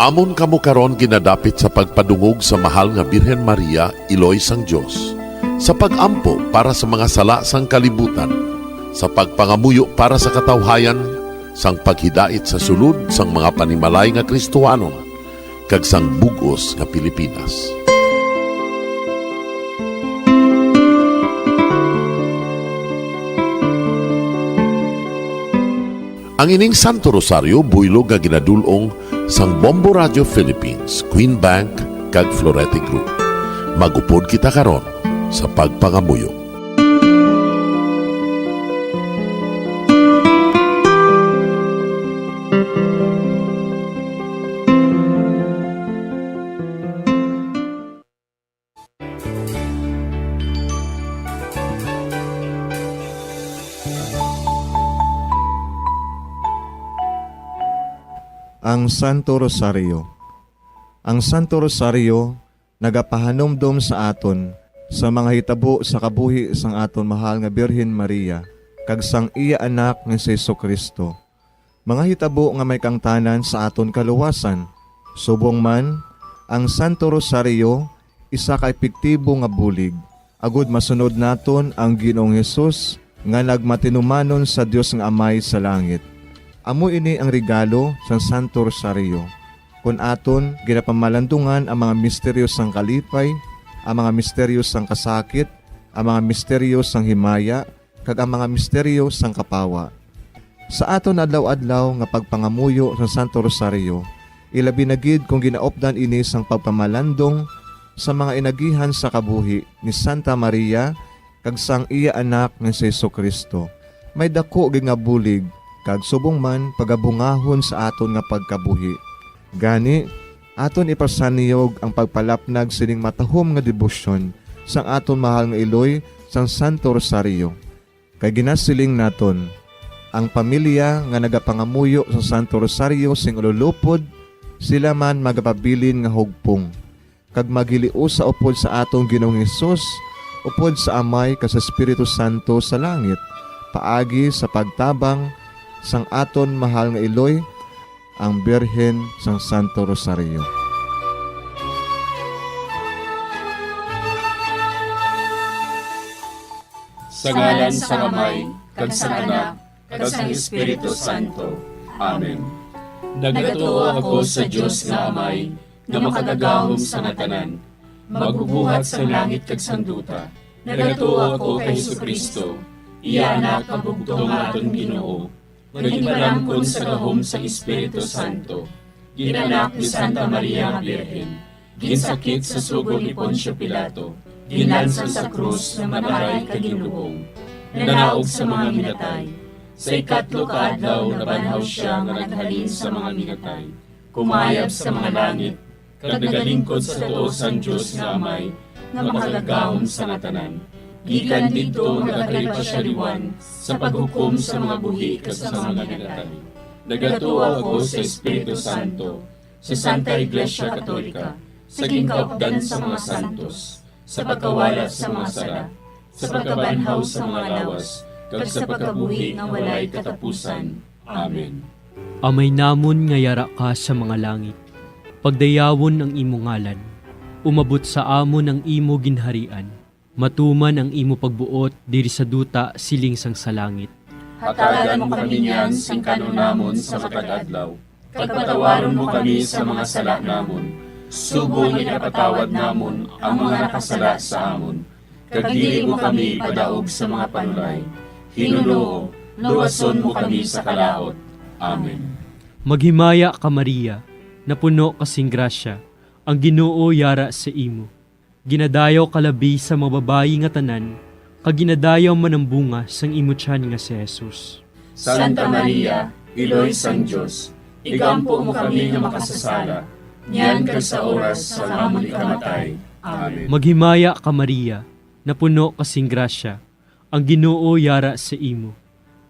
Amon kamo karon ginadapit sa pagpadungog sa mahal nga Birhen Maria, Iloy sang Dios, sa pagampo para sa mga sala sang kalibutan, sa pagpangamuyo para sa katawhayan, sang paghidait sa sulod sang mga panimalay nga Kristohanon, kag sang bugos nga Pilipinas. Ang ining Santo Rosario buylog nga ginadulong sang Bombo Radio Philippines, Queen Bank kag Florete Group. Magupod kita karon sa pagpangamuyo. Ang Santo Rosario. Ang Santo Rosario nagapahanomdom sa aton sa mga hitabo sa kabuhi sang aton mahal nga Birhen Maria kag sang iya anak nga si Jesucristo. Mga hitabo nga may kangtanan sa aton kaluwasan. Subong man, ang Santo Rosario isa ka epektibo nga bulig. Agud masunod naton ang Ginoong Hesus nga nagmatinumanon sa Dios nga Amay sa langit. Amo ini ang regalo sa Santo Rosario. Kung aton ginapamalandungan ang mga misteryo sang kalipay, ang mga misteryo sang kasakit, ang mga misteryo sang himaya, kag ang mga misteryo sang kapawa. Sa aton adlaw-adlaw nga pagpangamuyo sa Santo Rosario, ilabi na gid kung ginaopdan ini sang pagpamalandong sa mga inagihan sa kabuhi ni Santa Maria kag sang iya anak nga si Jesucristo. May dako gid nga bulig kag subong man pagabungahon sa aton nga pagkabuhi. Gani, aton ipasaniyog ang pagpalapnag sining matahom nga debosyon sang aton mahal nga Iloy sang Santo Rosario. Kay ginasiling naton, ang pamilya nga nagapangamuyo sa Santo Rosario sing ululupod, sila man magapabilin nga hugpong. Kag magiliu sa upod sa atong Ginoong Hesus, upod sa Amay kas Espiritu Santo sa langit, paagi sa pagtabang sang aton mahal nga Iloy, ang Birhen sang Santo Rosario. Sa ngalan sa Amay, kag sa Anak, kag sa Espiritu Santo. Amen. Nagatuo ako sa Dios nga Amay, nga makagagahom sa ngatanan, magbubuhat sa langit kag sanduta. Nagatuo ako kay Jesucristo, iya anak ang bugtong aton Ginoo. Nagimbalangkon sa gahom sa Espiritu Santo, ginanak ni Santa Maria nga Birhen, ginsakit sa sugod ni Poncio Pilato, ginalsa sa krus na manaray kaginlubong, nanaog sa mga minatay. Sa ikatlo ka adlaw nabanhaw siya nga naghalin sa mga minatay, kumayab sa mga langit, kag nagalingkod sa tuo sang Dios nga Amay, nga makagagahom sa ngatanan. Gikan dito nagakalipa siya liwan sa paghukom sa mga buhi kas sa mga minatay. Nagatuo ako sa Espiritu Santo, sa Santa Iglesia Katolika, sa gingkaupdan sa mga santos, sa pagkawala sa mga sala, sa pagkabanhaw sa mga lawas, kag sa pagkabuhi nga walay katapusan. Amen. Amay namon nga yara ka sa mga langit, pagdayawon ang imo ngalan, umabot sa amon ang imo ginharian, matuman ang imo pagbuot diri sa duta siling sang sa langit. Hatagan mo kami niyan sing kanon namon sa matag adlaw, kag patawaron mo kami sa mga sala namon, subo nga napatawad namon ang mga nakasala sa amon, kag dili mo kami padaog sa mga panulay. Hinunoo, luwason mo kami sa kalaot. Amen. Maghimaya ka Maria, napuno kasing grasya, ang Ginoo yara sa imo. Ginadayaw kalabi sa mga babayi nga tanan, kag ginadayaw man ang bunga sang imo tiyan nga si Jesus. Santa Maria, Iloy sang Dios, igampo mo kami nga makasasala, niyan kag sa oras sa amon ikamatay. Amen. Maghimaya ka Maria, napuno kasing grasya, ang Ginoo yara sa imo.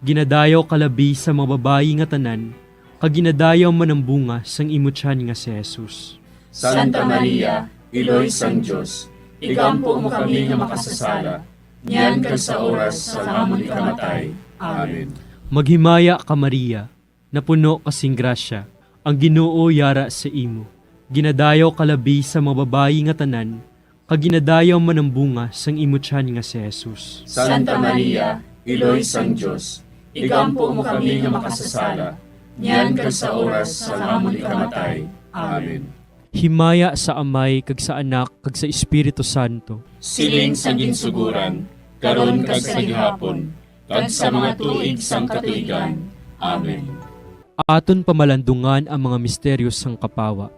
Ginadayaw kalabi sa mga babayi nga tanan, kag ginadayaw man ang bunga sang imo tiyan nga si Jesus. Santa Maria, Iloy sang Dios, igampo mo kami nga makasasala, niyan kag sa oras sa amon ikamatay. Amen. Maghimaya ka Maria, napuno kasing grasya, ang Ginoo yara sa imo. Ginadayaw kalabi sa mga babayi nga tanan, kag ginadayaw manambunga sang imo tiyan nga si Jesus. Santa Maria, Iloy sang Diyos, igampo mo kami nga makasasala, niyan kag sa oras sa amon ikamatay. Amen. Himaya sa Amay, kag sa Anak, kag sa Espiritu Santo. Siling sa ginsuguran, karon kag sa gihapon, kag sa mga tuig sang katuigan. Amen. Aton pamalandungan ang mga misteryo sang kapawa.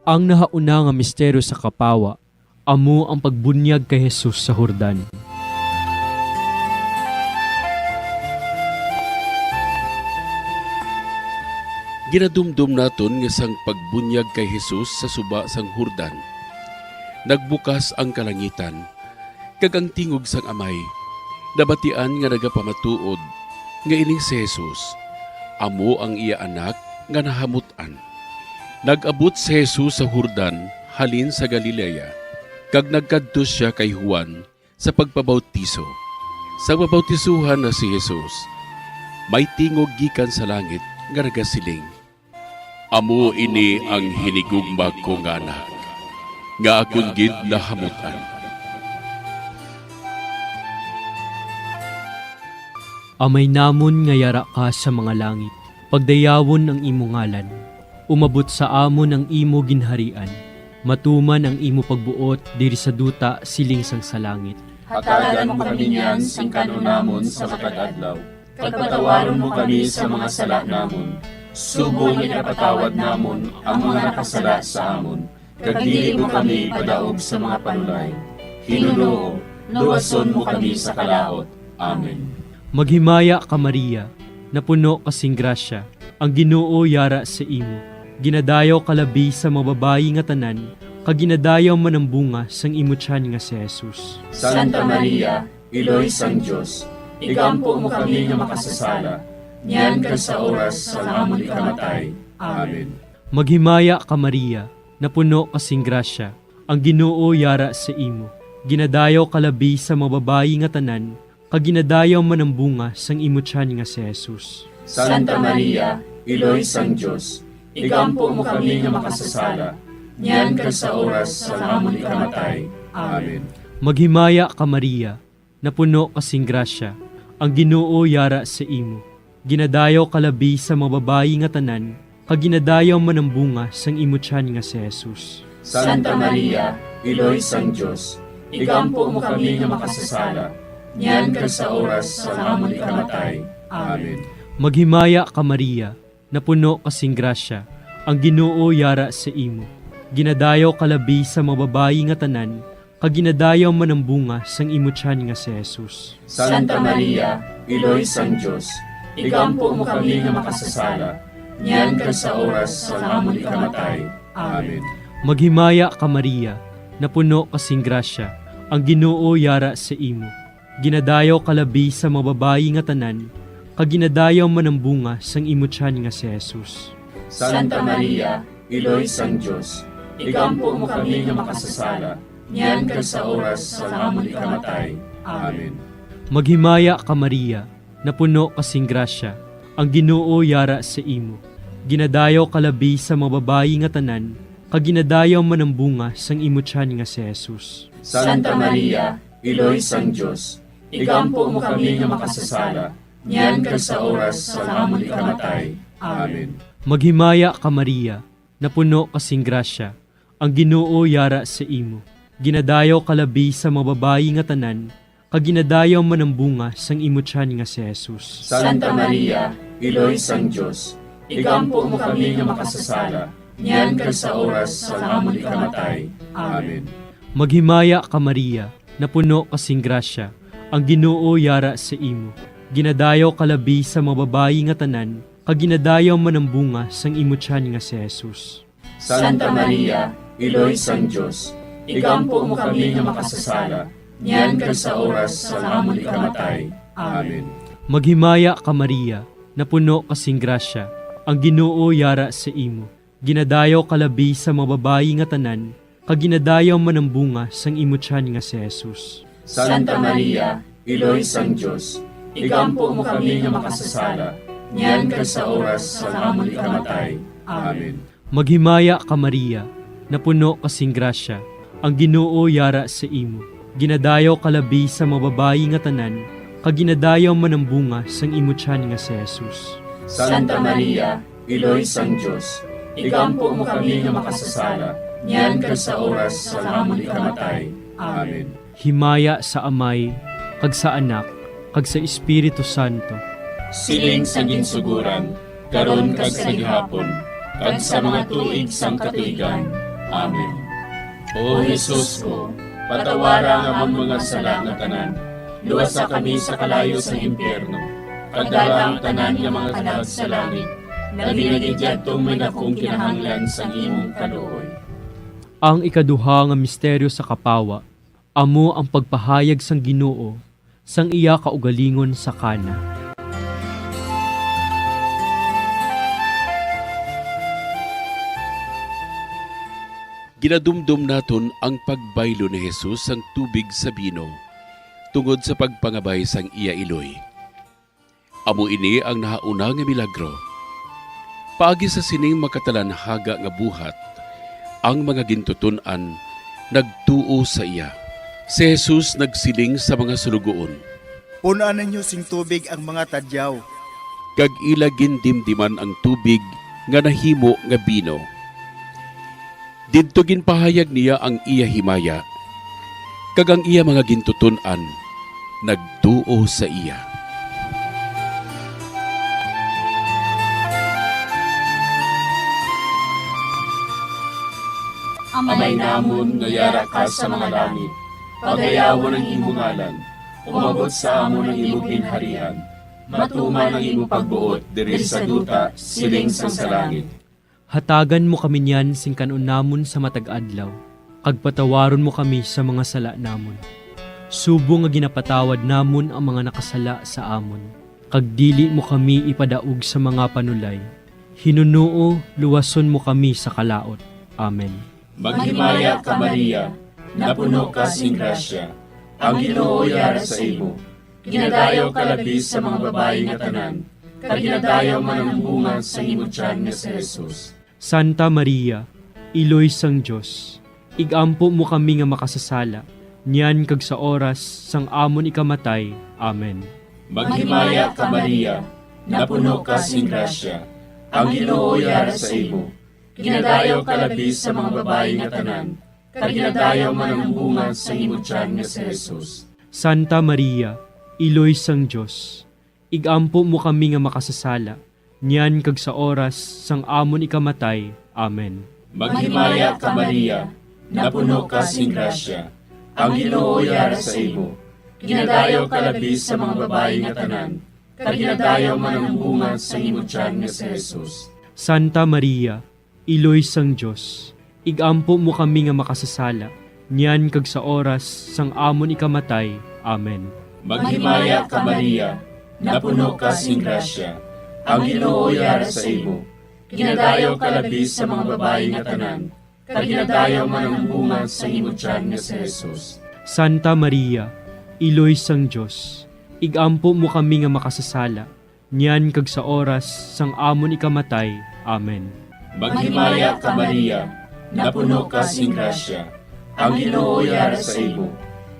Ang nahauna nga misteryo sa kapawa, amo ang pagbunyag kay Jesus sa Jordan. Ginadumdum naton nga sang pagbunyag kay Jesus sa suba sang Jordan. Nagbukas ang kalangitan, kag ang tingog sang Amay, nabatian nga nagapamatuod, nga ining si Jesus, amo ang iya anak nga nahamutan. Nag-abot si Jesus sa Jordan, halin sa Galilea, kag nagkadto siya kay Juan sa pagpabautiso. Sa pabautisuhan na si Jesus, may tingog gikan sa langit nga nagasiling, amo ini ang hinigugma ko nga anak, nga akong gid nahamutan. Amay namon nga yara ka sa mga langit, pagdayawon ang imo ngalan, umabot sa amon ang imo ginharian, matuman ang imo pagbuot diri sa duta siling sang sa langit. Hatagan mo kami niyan sing kanunamon sa makadadlaw, pagpatawaron mo kami sa mga sala namon, subong ipatawad namon ang mga nakasala sa amon, kag dili mo kami padaog sa mga panulay. Hinunoo, luwason mo kami sa kalaot. Amen. Maghimaya ka Maria, napuno kasing grasya, ang Ginoo yara sa imo. Ginadayaw kalabi sa mga babayi nga tanan, kag ginadayaw manambunga sang imo tiyan nga si Jesus. Santa Maria, Iloy sang Diyos, igampo mo kami nga makasasala, niyan kag sa oras sa amon ikamatay. Amen. Maghimaya ka Maria, napuno kasing grasya, ang Ginoo yara sa imo. Ginadayaw kalabi sa mga babayi nga tanan, kag ginadayaw manambunga sang imo tiyan nga si Jesus. Santa Maria, Iloy sang Diyos, igampo mo kami nga makasasala, niyan kag sa oras sa amon ikamatay. Amen. Maghimaya ka Maria, napuno kasing grasya, ang Ginoo yara sa imo. Ginadayaw kalabi sa mga babayi nga tanan, kag ginadayaw manambunga sang imo tiyan nga si Jesus. Santa Maria, Iloy sang Diyos, igampo mo kami nga makasasala, niyan kag sa oras sa amon ikamatay. Amen. Maghimaya ka Maria, napuno kasing grasya, ang Ginoo yara sa imo. Ginadayaw kalabi sa mga babayi nga tanan, kag ginadayaw manambunga sang imo tiyan nga si Jesus. Santa Maria, Iloy sang Diyos, igampo mo kami nga makasasala, niyan kag sa oras sa amon ikamatay. Amen. Maghimaya ka Maria, napuno kasing grasya, ang Ginoo yara sa imo. Ginadayaw kalabi sa mga babayi nga tanan, kag ginadayaw manambunga sang imo tiyan nga si Jesus. Santa Maria, Iloy sang Diyos, igampo mo kami nga makasasala, niyan kag sa oras sa amon ikamatay. Amen. Maghimaya ka Maria, napuno kasing grasya, ang Ginoo yara sa imo. Ginadayaw kalabi sa mga babayi nga tanan, kag ginadayaw manambunga sang imo tiyan nga si Jesus. Santa Maria, Iloy sang Diyos, igampo mo kami nga makasasala, niyan kag sa oras sa amon ikamatay. Amen. Maghimaya ka Maria, napuno kasing grasya, ang Ginoo yara sa imo. Ginadayaw kalabi sa mga babayi nga tanan, kag ginadayaw manambunga sang imo tiyan nga si Jesus. Santa Maria, Iloy sang Diyos, igampo mo kami nga makasasala, niyan kag sa oras sa amon ikamatay. Amen. Maghimaya ka Maria, napuno kasing grasya, ang Ginoo yara sa imo. Ginadayaw kalabi sa mga babayi nga tanan, kag ginadayaw manambunga sang imo tiyan nga si Jesus. Santa Maria, Iloy sang Diyos, igampo mo kami nga makasasala, niyan kag sa oras sa amon ikamatay. Amen. Maghimaya ka Maria, napuno kasing grasya, ang Ginoo yara sa imo. Ginadayaw kalabi sa mga babayi nga tanan, kag ginadayaw manambunga sang imo tiyan nga si Jesus. Santa Maria, Iloy sang Diyos, igampo mo kami nga makasasala, niyan kag sa oras sa amon ikamatay. Amen. Maghimaya ka Maria, napuno kasing grasya, ang Ginoo yara sa imo. Ginadayaw kalabi sa mga babayi nga tanan, kaginadayaw man ang bunga sang imo tiyan nga si Jesus. Santa Maria, Iloy sang Diyos, igampo mo kami nga makasasala, niyan kag sa oras sa amon ikamatay. Amen. Himaya sa Amay, kag sa Anak, kag sa Espiritu Santo. Siling sa ginsuguran, karon kag sa gihapon, kag sa mga tuig sang katuigan. Amen. O Jesus ko, patawara nga among mga sala nga tanan, luwasa kami sa kalayo sa impyerno, kagdala ang tanan nga mga kalag sa langit, naginagidyadtong may nakong kinahanglan sa imong kaluoy. Ang ikaduha nga misteryo sa kapawa, amo ang pagpahayag sang Ginoo sang iya kaugalingon sa Kana. Ginadumdum naton ang pagbaylo ni Jesus sang tubig sa bino tungod sa pagpangabay sang iya iloy. Amo ini ang nahauna nga milagro. Paagi sa sining makatalanhaga nga buhat, ang mga gintutunan nagtuo sa iya. Si Jesus nagsiling sa mga sulugoon. Punuan ninyo sing tubig ang mga tadyaw. Kag ila gindimdiman ang tubig nga nahimo nga bino. Didto ginpahayag niya ang iya himaya, kag ang iya mga gintutunan nagtuo sa iya. Amay namon nga yara ka sa mga langit, pagayawon ang imong ngalan, umabot sa amon ang imong ginharian, matuman ang imong pagbuot diri sa duta siling sang sa langit. Hatagan mo kami niyan sing kanon namon sa matag adlaw, kag patawaron mo kami sa mga sala namon. Subo nga ginapatawad namon ang mga nakasala sa amon, kag dili mo kami ipadaog sa mga panulay. Hinunuo, luwason mo kami sa kalaot. Amen. Maghimaya ka Maria, napuno ka sing grasya, ang Ginoo yara sa imo. Ginadayaw ka labis sa mga babayi nga tanan, kag ginadayaw man ang bunga sa imo tiyan nga si Jesus. Santa Maria, Iloy sang Diyos, igampo mo kami nga makasasala, niyan kag sa oras sang amon ikamatay. Amen. Maghimaya ka Maria, napuno ka sing grasya, ang Ginoo yara sa imo. Ginadayaw ka labis sa mga babayi nga tanan, kag ginadayaw man ang bunga sa imo tiyan nga si Jesus. Santa Maria, Iloy sang Diyos, igampo mo kami nga makasasala, niyan kag sa oras sang amon ikamatay. Amen. Maghimaya ka Maria, napuno ka sing grasya, ang Ginoo yara sa imo. Ginadayaw ka labis sa mga babayi nga tanan, kag ginadayaw man ang bunga sa imo tiyan nga si Jesus. Santa Maria, Iloy sang Diyos, igampo mo kami nga makasasala, niyan kag sa oras sang amon ikamatay. Amen. Maghimaya ka Maria, napuno ka sing grasya, ang Ginoo yara sa imo. Ginadayaw ka labis sa mga babayi nga tanan, kag ginadayaw man ang bunga sa imo tiyan nga si Jesus. Santa Maria, Iloy sang Diyos, igampo mo kami nga makasasala, niyan kag sa oras sang amon ikamatay. Amen. Maghimaya ka Maria, napuno ka sing grasya, ang Ginoo yara sa imo.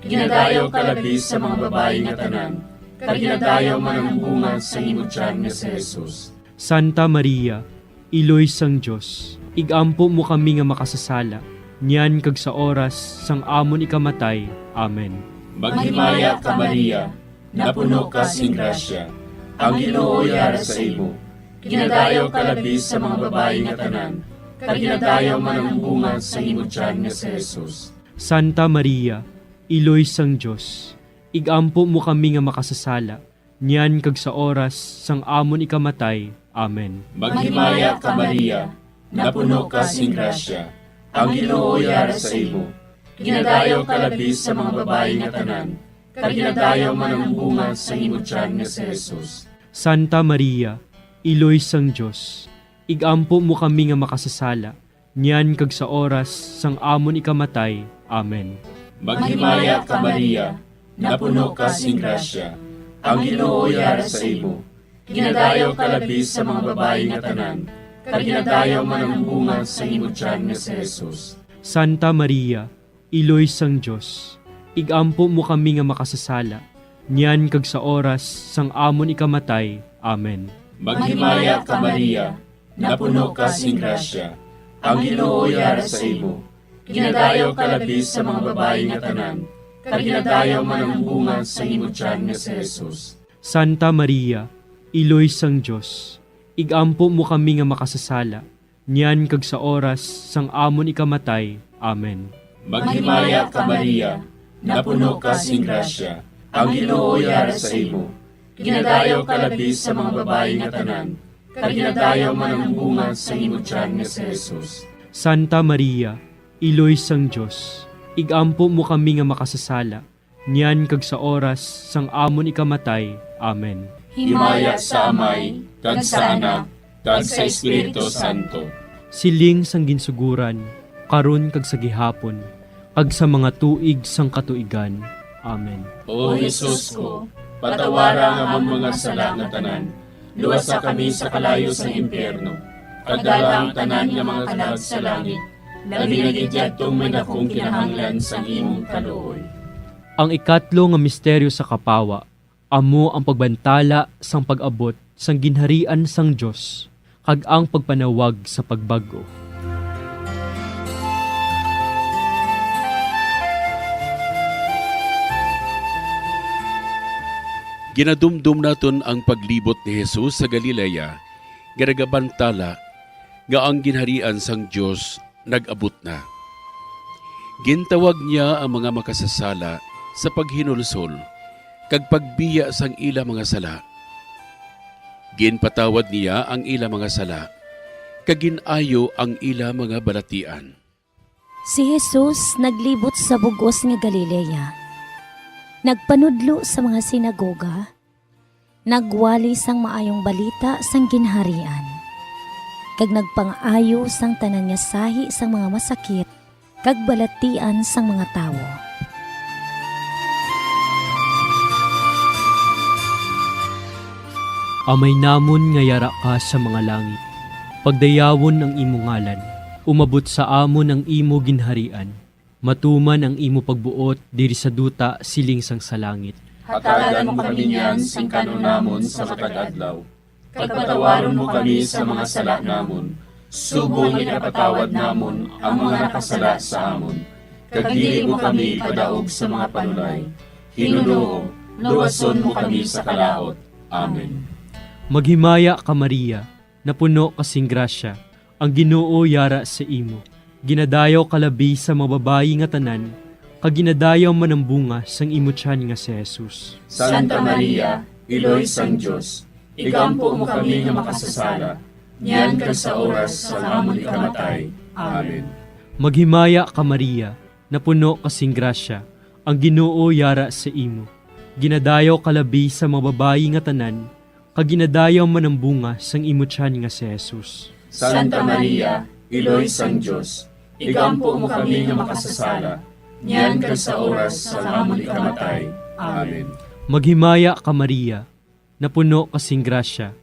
Ginadayaw ka labis sa mga babayi nga tanan, kag ginadayaw man ang bunga sa imo tiyan nga si Jesus. Santa Maria, Iloy sang Diyos, igampo mo kami nga makasasala, niyan kag sa oras sang amon ikamatay. Amen. Maghimaya ka Maria, napuno ka sing grasya, ang Ginoo yara sa imo. Ginadayaw ka labis sa mga babayi nga tanan, kag ginadayaw man ang bunga sa imo tiyan nga si Jesus. Santa Maria, Iloy sang Diyos, igampo mo kami nga makasasala, niyan kag sa oras sang amon ikamatay. Amen. Maghimaya ka Maria, napuno ka sing grasya, ang Ginoo yara sa imo. Ginadayaw ka labis sa mga babayi nga tanan, kag ginadayaw man ang bunga sa imo tiyan nga si Jesus. Santa Maria, Iloy sang Diyos, igampo mo kami nga makasasala, niyan kag sa oras sang amon ikamatay. Amen. Maghimaya ka Maria, napuno ka sing grasya, ang Ginoo yara sa imo. Ginadayaw ka labis sa mga babayi nga tanan, kag ginadayaw man ang bunga sa imong tiyan nga si Jesus. Santa Maria, Iloy sang Dios, igampo mo kami nga makasasala, niyan kag sa oras sang amon ikamatay. Amen. Maghimaya ka Maria, napuno ka sing grasya, ang Ginoo yara sa imo. Ginadayaw ka labi sa mga babae nga tanan, kag ginadayaw man ang bunga sa imong tiyan nga si Jesus. Santa Maria, Iloy sang Dios, igampo mo kami nga makasasala, niyan kag sa oras sang amon ikamatay. Amen. Maghimaya ka Maria, napuno ka sing grasya, ang Ginoo yara sa imo. Ginadayaw ka labi sa mga babae nga tanan, kag ginadayaw man ang bunga sa imong tiyan nga si Jesus. Santa Maria, Iloy sang Dios, igampo mo kami nga makasasala, niyan kag sa oras sang amon ikamatay. Amen. Himaya sa Amay, kag sa Anak, kag sa Espiritu Santo. Siling sang ginsuguran, karon kag sa gihapon, kag sa mga tuig sang katuigan. Amen. O Jesus ko, patawara nga among mga sala nga tanan, luwasa kami sa kalayo sa impyerno, kag dala ang tanan nga mga kalag sa langit, labi na gidyadtong may dakong kinahanglan sa imong kaluoy. Ang ikatlo nga misteryo sa kapawa, amo ang pagbantala sang pag-abot sang ginharian sang Dios, kag ang pagpanawag sa pagbago. Ginadumdum naton ang paglibot ni Jesus sa Galilea, garagabantala nga ang ginharian sang Dios nag-abot na. Gintawag niya ang mga makasasala sa paghinulsol, kag pagbiya sang ila mga sala. Ginpatawad niya ang ila mga sala, kag ginayo ang ila mga balatian. Si Jesus naglibot sa bugos nga Galilea. Nagpanudlo sa mga sinagoga, nagwali sang maayong balita sang ginharian, kag nagpang-ayo sang tanan nga sahi sang mga masakit, kag balatian sang mga tawo. Amay namon nga yara ka sa mga langit, pagdayawon ang imo ngalan, umabot sa amon ang imo ginharian. Matuman ang imo pagbuot diri sa duta siling sang sa langit. Hatagan mo kami niyan sing kanon namon sa matag adlaw. Pagpatawaron mo kami sa mga sala namon. Subong ipatawad namon ang mga nakasala sa amon. Kag dili mo kami padaog sa mga panulay. Hinunoo, luwason mo kami sa kalaot. Amen. Maghimaya ka Maria, napuno kasing grasya, ang Ginoo yara sa imo. Ginadayaw kalabi sa mga babayi nga tanan, kag ginadayaw man ang bunga sang imo tiyan nga si Jesus. Santa Maria, Iloy sang Dios, igampo mo kami nga makasasala, niyan kag sa oras sa amon ikamatay. Amen. Maghimaya ka Maria, napuno kasing grasya, ang Ginoo yara sa imo. Ginadayaw kalabi sa mga babayi nga tanan, kag ginadayaw man ang bunga sang imo tiyan nga si Jesus. Santa Maria, Iloy sang Dios, igampo mo kami nga makasasala, niyan kag sa oras sa amon ikamatay. Amen. Maghimaya ka Maria, napuno kasing grasya,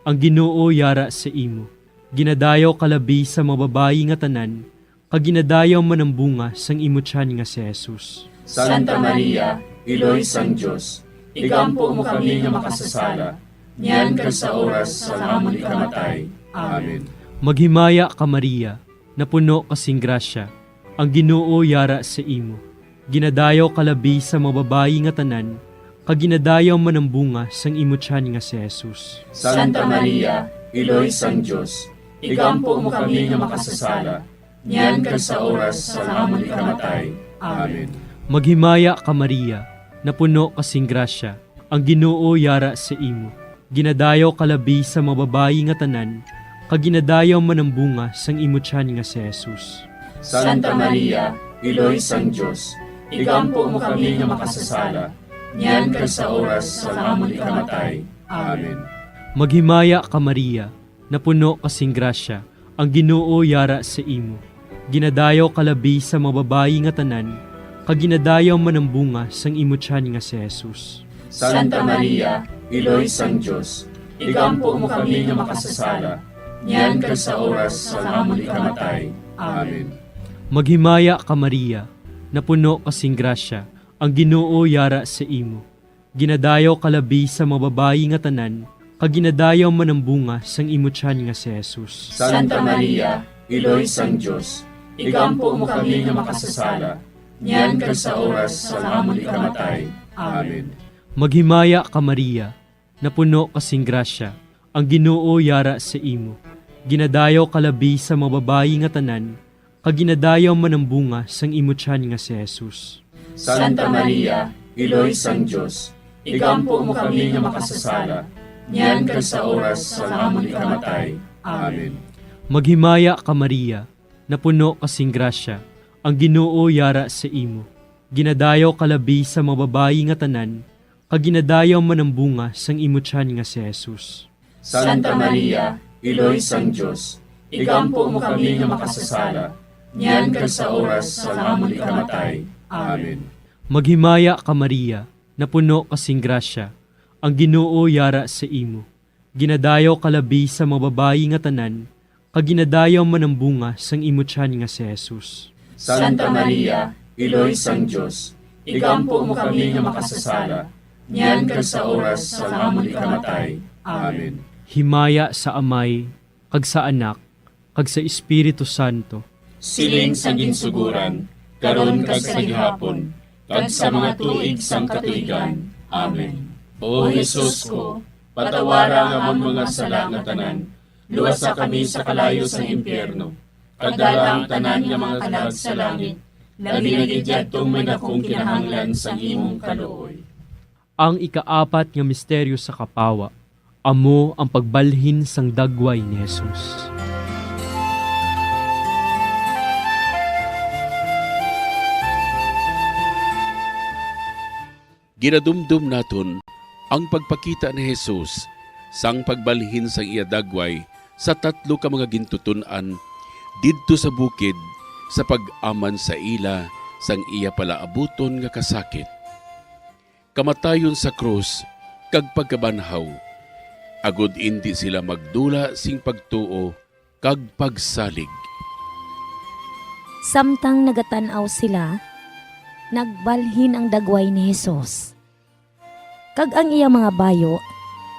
ang Ginoo yara sa imo. Ginadayaw kalabi sa mga babayi nga tanan, kag ginadayaw man ang bunga sang imo tiyan nga si Jesus. Santa Maria, Iloy sang Dios, igampo mo kami nga makasasala, niyan kag sa oras sa amon ikamatay. Amen. Maghimaya ka Maria, napuno kasing grasya, ang Ginoo yara sa imo. Ginadayaw kalabi sa mga babayi nga tanan, kag ginadayaw man ang bunga sang imo tiyan nga si Jesus. Santa Maria, Iloy sang Dios, igampo mo kami nga makasasala, niyan kag sa oras sa amon ikamatay. Amen. Maghimaya ka Maria, napuno kasing grasya, ang Ginoo yara sa imo. Ginadayaw kalabi sa mga babayi nga tanan, kag ginadayaw man ang bunga sang imo tiyan nga si Jesus. Santa Maria, Iloy sang Dios, igampo mo kami nga makasasala, niyan kag sa oras sa amon ikamatay. Amen. Maghimaya ka Maria, napuno kasing grasya, ang Ginoo yara sa imo. Ginadayaw kalabi sa mga babayi nga tanan, kag ginadayaw man ang bunga sang imo tiyan nga si Jesus. Santa Maria, Iloy sang Dios, igampo mo kami nga makasasala, niyan kag sa oras sa amon ikamatay. Amen. Maghimaya ka Maria, napuno kasing grasya, ang Ginoo yara sa imo. Ginadayaw kalabi sa mga babayi nga tanan, kag ginadayaw man ang bunga sang imo tiyan nga si Jesus. Santa Maria, Iloy sang Dios, igampo mo kami nga makasasala, niyan kag sa oras sa amon ikamatay. Amen. Maghimaya ka Maria, napuno kasing grasya, ang Ginoo yara sa imo. Ginadayaw kalabi sa mga babayi nga tanan, kag ginadayaw man ang bunga sang imo tiyan nga si Jesus. Santa Maria, Iloy sang Dios, igampo mo kami nga makasasala, niyan kag sa oras sa amon ikamatay. Amen. Maghimaya ka Maria, napuno kasing grasya, ang Ginoo yara sa imo. Ginadayaw kalabi sa mga babayi nga tanan, kag ginadayaw man ang bunga sang imo tiyan nga si Jesus. Santa Maria, Iloy sang Dios, igampo mo kami nga makasasala, niyan kag sa oras sa amon ikamatay. Amen. Maghimaya ka Maria, napuno kasing grasya, ang Ginoo yara sa imo. Ginadayaw kalabi sa mga babayi nga tanan, kag ginadayaw man ang bunga sang imo tiyan nga si Jesus. Santa Maria, Iloy sang Dios, igampo mo kami nga makasasala, niyan kag sa oras sa amon ikamatay. Amen. Himaya sa Amay, kag sa Anak, kag sa Espiritu Santo. Siling sa ginsuguran, karon kag sa gihapon, kag sa mga tuig sang katuigan. Amen. O Jesus ko, patawara nga amon mga sala nga tanan, luwasa kami sa kalayo sa impyerno, kag dala ang tanan nga mga kalag sa langit, labi nga gidyadtong may dakong kinahanglan sa imong kaluoy. Ang ikaapat nga misteryo sa kapawa, amo ang pagbalhin sang dagway ni Jesus. Ginadumdum naton ang pagpakita ni Jesus sang pagbalhin sang iya dagway sa tatlo ka mga gintutunan didto sa bukid sa pag-aman sa ila sang iya palaabuton nga kasakit. Kamatayon sa krus kag pagkabanhaw, agud indi sila magdula sing pagtuo kag pagsalig. Samtang nagatanaw sila, nagbalhin ang dagway ni Jesus. Kag ang iya mga bayo,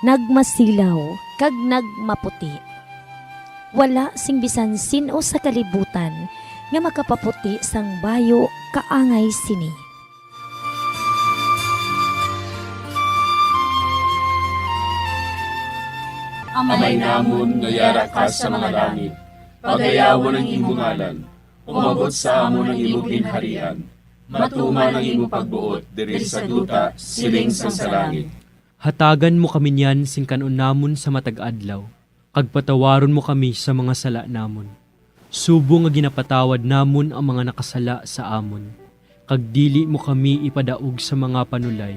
nagmasilaw, kag nagmaputi. Wala sing bisan sino sa kalibutan nga makapaputi sang bayo kaangay sini. Amay namon nga yara ka sa mga langit, pagayawan ang imong ngalan, umabot sa amon ang imong ginharian, matuman ang imong pagbuot diri sa duta siling sa langit. Hatagan mo kami niyan sing kanon namon sa matag adlaw, kag patawaron mo kami sa mga sala namon. Subo nga ginapatawad namon ang mga nakasala sa amon, kag dili mo kami ipadaog sa mga panulay.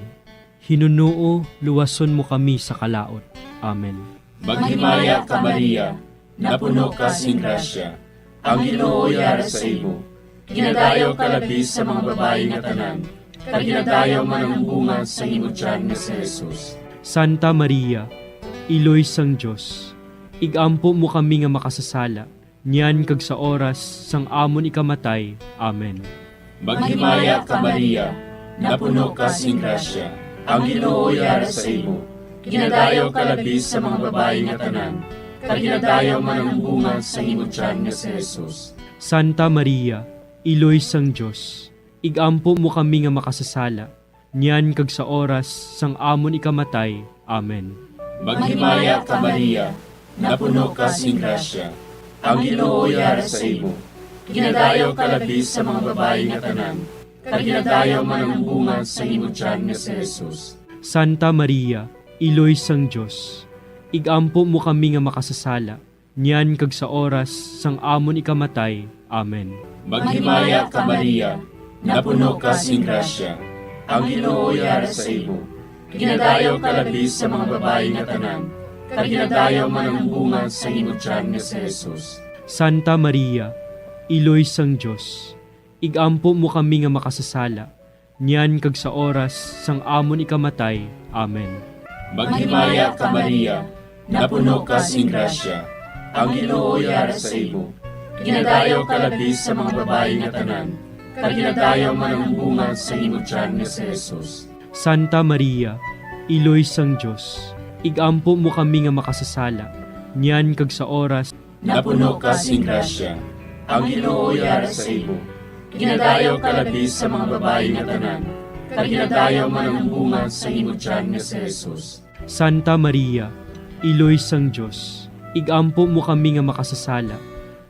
Hinunuo, luwason mo kami sa kalaot. Amen. Maghimaya ka Maria, napuno ka sing grasya, ang Ginoo yara sa imo. Ginadayaw ka labi sa mga babayi nga tanan, kag ginadayaw man ang bunga sa imo tiyan nga si Jesus. Santa Maria, Iloy sang Dios, igampo mo kami nga makasasala, niyan kag sa oras sang amon ikamatay. Amen. Maghimaya ka Maria, napuno ka sing grasya, ang Ginoo yara sa imo. Ginadayaw ka labi sa mga babayi nga tanan, kag ginadayaw man ang bunga sa imo tiyan nga si Jesus. Santa Maria, Iloy sang Dios, igampo mo kami nga makasasala, niyan kag sa oras sang amon ikamatay. Amen. Maghimaya ka Maria, napuno ka sing grasya, ang Ginoo yara sa imo. Ginadayaw ka labi sa mga babayi nga tanan, kag ginadayaw man ang bunga sa imo tiyan nga si Jesus. Santa Maria, Iloy sang Dios, igampo mo kami nga makasasala, niyan kag sa oras sang amon ikamatay. Amen. Maghimaya ka Maria, napuno ka sing grasya, ang Ginoo yara sa imo. Ginadayaw ka labi sa mga babayi nga tanan, kag ginadayaw man ang bunga sa imo tiyan nga si Jesus. Santa Maria, Iloy sang Dios, igampo mo kami nga makasasala, niyan kag sa oras sang amon ikamatay. Amen. Maghimaya ka Maria, napuno ka sing grasya, ang Ginoo yara sa imo. Ginadayaw ka labi sa mga babayi nga tanan, kag ginadayaw man ang bunga sa imo tiyan nga si Jesus. Santa Maria, Iloy sang Dios, igampo mo kami nga makasasala, niyan kag sa oras Napuno ka sing grasya, ang Ginoo yara sa imo. Ginadayaw ka labi sa mga babayi nga tanan, kag ginadayaw man ang bunga sa imo tiyan nga si Jesus. Santa Maria, Iloy sang Dios, igampo mo kami nga makasasala,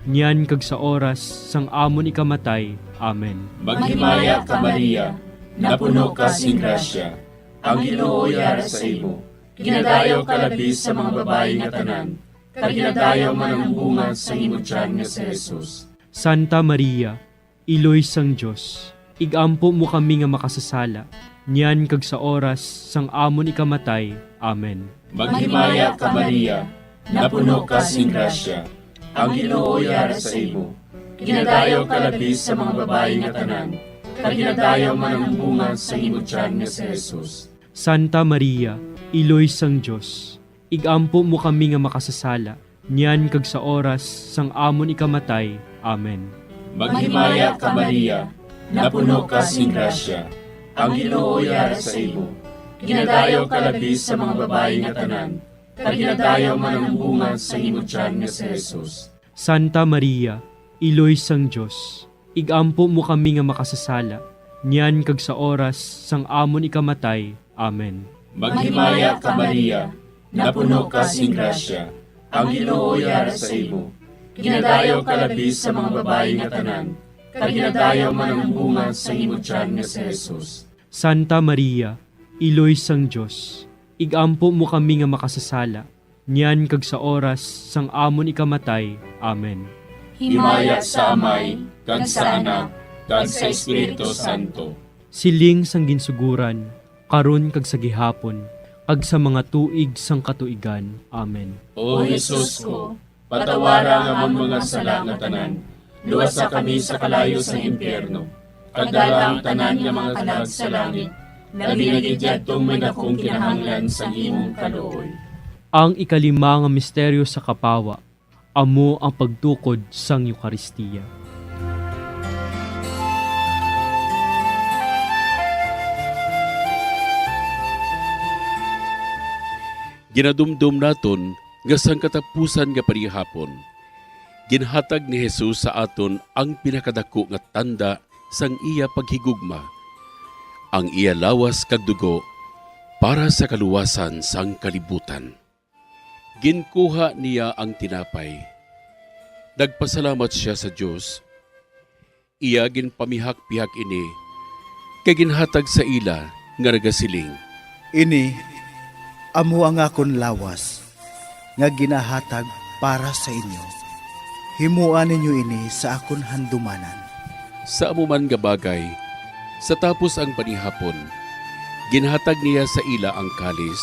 niyan kag sa oras sang amon ikamatay. Amen. Maghimaya ka Maria, napuno ka sing grasya, ang Ginoo yara sa imo. Ginadayaw ka labi sa mga babayi nga tanan, kag ginadayaw man ang bunga sa imo tiyan nga si Jesus. Santa Maria, Iloy sang Dios, igampo mo kami nga makasasala, niyan kag sa oras sang amon ikamatay. Amen. Maghimaya ka Maria, napuno ka sing grasya, ang Ginoo yara sa imo. Ginadayaw ka labi sa mga babayi nga tanan, kag ginadayaw man ang bunga sa imo tiyan nga si Jesus. Santa Maria, Iloy sang Dios, igampo mo kami nga makasasala, niyan kag sa oras sang amon ikamatay. Amen. Maghimaya ka Maria, napuno ka sing grasya, ang Ginoo yara sa imo. Ginadayaw ka labi sa mga babayi nga tanan, kag ginadayaw man ang bunga sa imo tiyan nga si Jesus. Santa Maria, Iloy sang Dios, igampo mo kami nga makasasala, niyan kag sa oras sang amon ikamatay. Amen. Maghimaya ka Maria, napuno ka sing grasya, ang Ginoo yara sa imo. Ginadayaw ka labi sa mga babayi nga tanan, kag ginadayaw man ang bunga sa imo tiyan nga si Jesus. Santa Maria, Iloy sang Dios, igampo mo kami nga makasasala, niyan kag sa oras sang amon ikamatay. Amen. Himaya sa Amay, kag sa Anak, kag sa Espiritu Santo. Siling sang ginsuguran, karon kag sa gihapon, kag sa mga tuig sang katuigan. Amen. O Jesus ko, patawara nga mong mga sala nga tanan, luwasa kami sa kalayo sa impyerno, kag dala ang tanan nga mga kalag sa langit, labi na gidyadtong may dakong kinahanglan sa imong kaluoy. Ang ikalima nga misteryo sa kapawa, amo ang pagtukod sang Eukaristiya. Ginadumdum naton nga sang katapusan nga parihapon, ginhatag ni Jesus sa aton ang pinakadako nga tanda sang iya paghigugma, ang iya lawas kag dugo para sa kaluwasan sang kalibutan. Ginkuha niya ang tinapay. Nagpasalamat siya sa Dios. Iya ginpamihak-pihak ini, kay ginhatag sa ila nga nagasiling. Ini, amo ang akon lawas, nga ginahatag para sa inyo. Himuan ninyo ini sa akon handumanan. Sa amuman nga bagay, sa tapos ang panihapon, ginhatag niya sa ila ang kalis,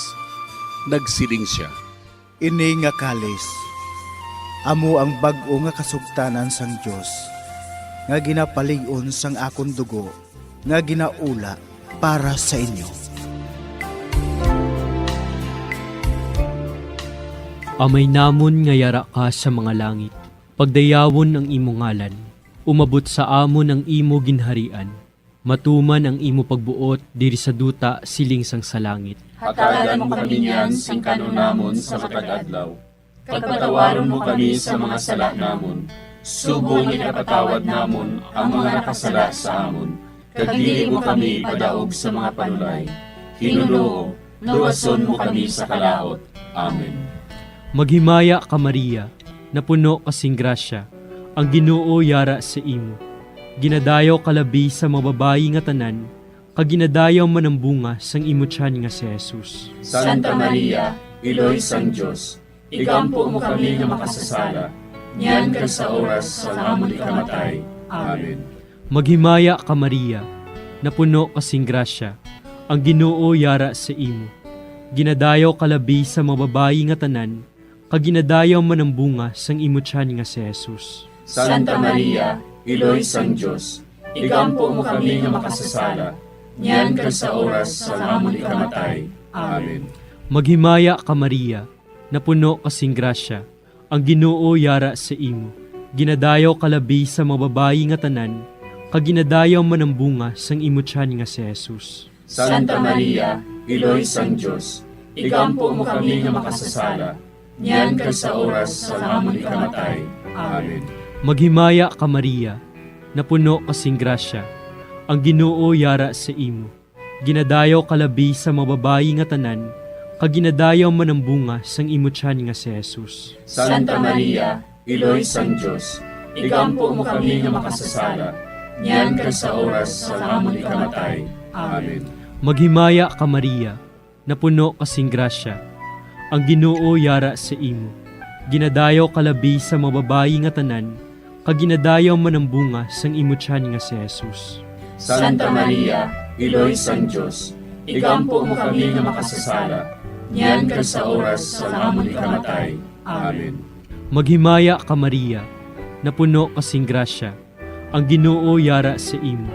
nagsiling siya. Ini nga kalis, amo ang bag-o nga kasugtanan sang Dios, nga ginapalig-on sang akon dugo, nga ginaula para sa inyo. Amay namon nga yara ka sa mga langit, pagdayawon ang imo ngalan, umabot sa amon ang imo ginharian, matuman ang imo pagbuot diri sa duta siling sang sa langit. Hatagan mo kami niyan sing kanunamon sa matag adlaw. Pagpatawaron mo kami sa mga sala namon. Subong ikapatawad namon ang mga nakasala sa amon. Kag dili mo kami padaog sa mga panulay. Hinunoo, luwason mo kami sa kalaot. Amen. Maghimaya ka Maria, napuno kasing grasya, ang Ginoo yara sa imo. Ginadayaw kalabi sa mga babayi nga tanan, kag ginadayaw man ang bunga sang imo tiyan nga si Jesus. Santa Maria, Iloy sang Dios, igampo mo kami nga makasasala, niyan kag sa oras sa amon ikamatay. Amen. Maghimaya ka Maria, napuno kasing grasya, ang Ginoo yara sa imo. Ginadayaw kalabi sa mga babayi nga tanan, kag ginadayaw man ang bunga sang imo tiyan nga si Jesus. Santa Maria, Iloy sang Dios, igampo mo kami nga makasasala, niyan kag sa oras sa amon ikamatay. Amen. Maghimaya ka Maria, napuno kasing grasya, Ang Ginoo yara sa imo. Ginadayaw kalabi sa mga babayi nga tanan, kag ginadayaw man ang bunga sang imo tiyan nga si Jesus. Santa Maria, Iloy sang Diyos, igampo mo kami nga makasasala, niyan kag sa oras sa amon ikamatay. Amen. Maghimaya ka Maria, napuno kasing grasya. Ang Ginoo yara sa imo. Ginadayaw kalabi sa mga babayi nga tanan, kag ginadayaw man ang bunga sang imo tiyan nga si Jesus. Santa Maria, Iloy sang Diyos, igampo mo kami nga makasasala, niyan kag sa oras sa amon ikamatay. Amen. Maghimaya ka Maria, napuno kasing grasya. Ang Ginoo yara sa imo. Ginadayaw kalabi sa mga babayi nga tanan, kag ginadayaw man ang bunga sang imo tiyan nga si Jesus. Santa Maria, Iloy sang Diyos, igampo mo kami nga makasasala, niyan kag sa oras sa amon ikamatay. Amen. Maghimaya ka Maria, napuno kasing grasya. Ang Ginoo yara sa imo.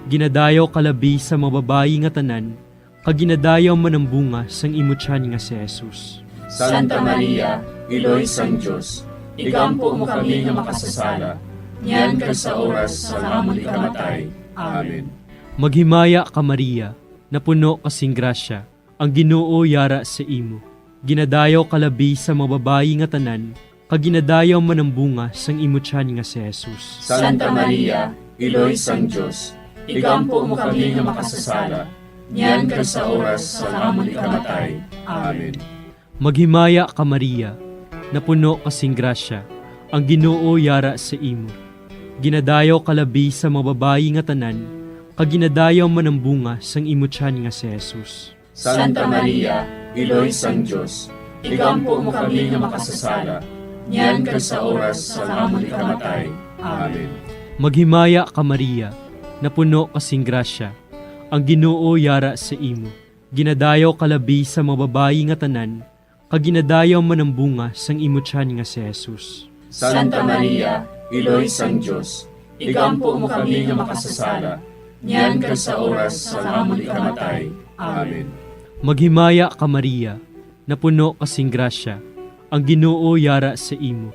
Ginadayaw kalabi sa mga babayi nga tanan, kag ginadayaw man ang bunga sang imo tiyan nga si Jesus. Santa Maria, Iloy sang Diyos, igampo mo kami nga makasasala, niyan kag sa oras sa amon ikamatay. Amen. Maghimaya ka Maria, napuno kasing grasya. Ang Ginoo yara sa imo. Ginadayaw kalabi sa mga babayi nga tanan, kag ginadayaw man ang bunga sang imo tiyan nga si Jesus. Santa Maria, Iloy sang Diyos, igampo mo kami nga makasasala, niyan kag sa oras sa amon ikamatay. Amen. Maghimaya ka Maria, napuno kasing grasya. Ang Ginoo yara sa imo. Ginadayaw kalabi sa mga babayi nga tanan, kag ginadayaw man ang bunga sang imo tiyan nga si Jesus. Santa Maria, Iloy sang Diyos, igampo mo kami nga makasasala, niyan kag sa oras sa amon ikamatay. Amen. Maghimaya ka Maria, napuno kasing grasya. Ang Ginoo yara sa imo. Ginadayaw kalabi sa mga babayi nga tanan, kag ginadayaw man ang bunga sang imo tiyan nga si Jesus. Santa Maria, Iloy sang Diyos, igampo mo kami nga makasasala, niyan kag sa oras sa amon ikamatay. Amen. Maghimaya ka Maria, napuno kasing grasya. Ang Ginoo yara sa imo.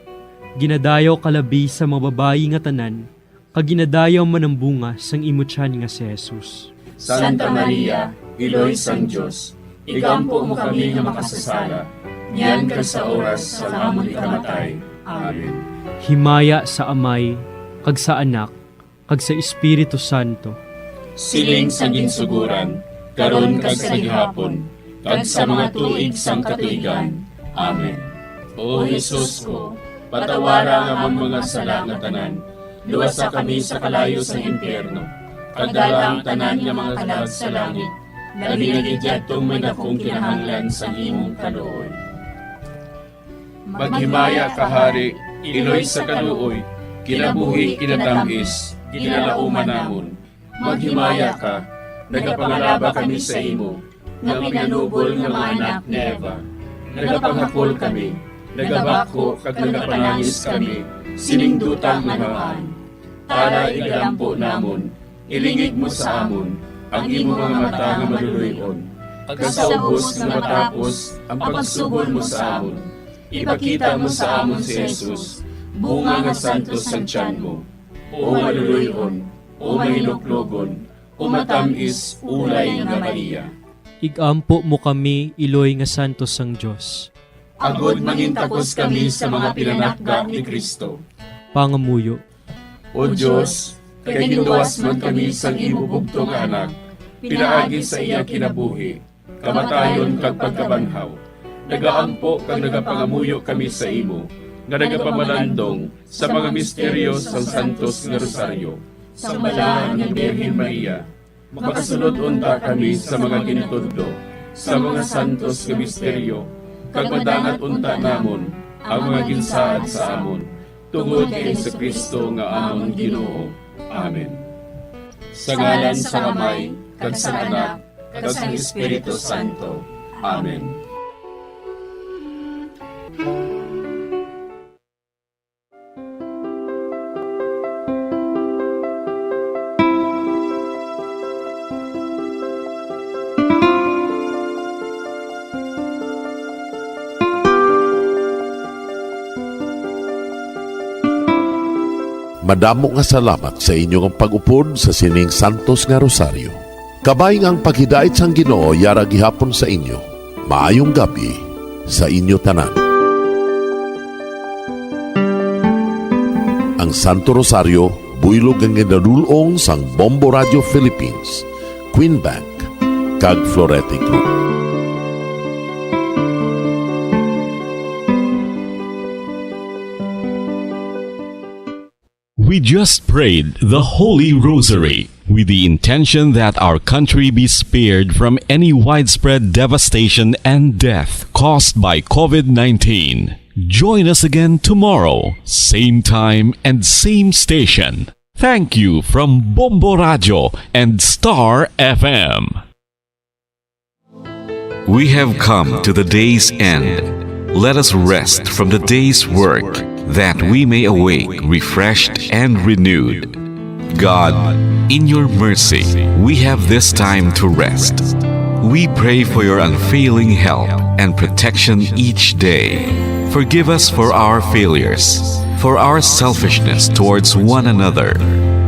Ginadayaw kalabi sa mga babayi nga tanan, kag ginadayaw man ang bunga sang imo tiyan nga si Jesus. Santa Maria, Iloy sang Diyos, igampo mo kami nga makasasala, niyan kag sa oras sa amon ikamatay. Amen. Himaya sa Amay, kag sa Anak, kag sa Espiritu Santo. Siling sa ginsuguran, karon kag sa gihapon, kag sa mga tuig sang katuigan. Amen. O Jesus ko, patawara nga among mga sala nga tanan, luwasa kami sa kalayo sa impyerno, kag dalang tanan nga mga kalag sa langit, labi na gidyatong may dakong kinahanglan sa imong kaluoy. Maghimaya ka Hari, Iloy sa kaluoy, kinabuhi kinatamis, ginalauman namon. Maghimaya ka, nagapangalaba kami sa imo, nga pinanubol nga mga anak ni Eva. Nagapanghakol kami, nagabako kag nagapanangis kami, siningdutang naman. Para igalampo namon, ilingig mo sa amon, ang imo mga mata nga maluluyon. Kag sa ubos nga matapos, ang pagsugod mo sa amon. Ipakita mo sa amon si Jesus, bunga nga santos ang tiyan mo. O maluluyon, o mahiluklogon, o matamis, ulay nga Maria. Igampo mo kami, Iloy nga santos sang Diyos. Agod mangintakos kami sa mga pinanakda ni Kristo. Pangamuyo. O Diyos, kay ginuwas man kami sang imo bugto nga anak, pinaagi sa iya kinabuhi, kamatayon kag pagkabanhaw. Nagaampo kag nagapangamuyo kami sa imo, nga nagapamalandong sa mga misteryo sang Santos nga Rosaryo, sa balaan ng Birhen Maria. Makasunod unta kami sa mga ginitudlo, sa mga santos nga misteryo, kag madangat unta namon ang mga ginsaad sa amon, tungod kay Jesucristo nga amon Ginoo. Amen. Sa ngalan sa Amay, kag sa Anak, kag sa Espiritu Santo. Amen. Madamo nga salamat sa inyong pag-upod sa sining Santos nga Rosario. Kabay nga ang paghidait sang Ginoo yara gihapon sa inyo. Maayong gabi sa inyo tanan. Ang Santo Rosario, buylog ang ginadulong sang Bombo Radio Philippines, Queen Bank, kag Florete Group. We just prayed the Holy Rosary with the intention that our country be spared from any widespread devastation and death caused by COVID-19. Join us again tomorrow, same time and same station. Thank you from Bombo Radio and Star FM. We have come to the day's end. Let us rest from the day's work, that we may awake refreshed and renewed. God, in your mercy, we have this time to rest. We pray for your unfailing help and protection each day. Forgive us for our failures, for our selfishness towards one another.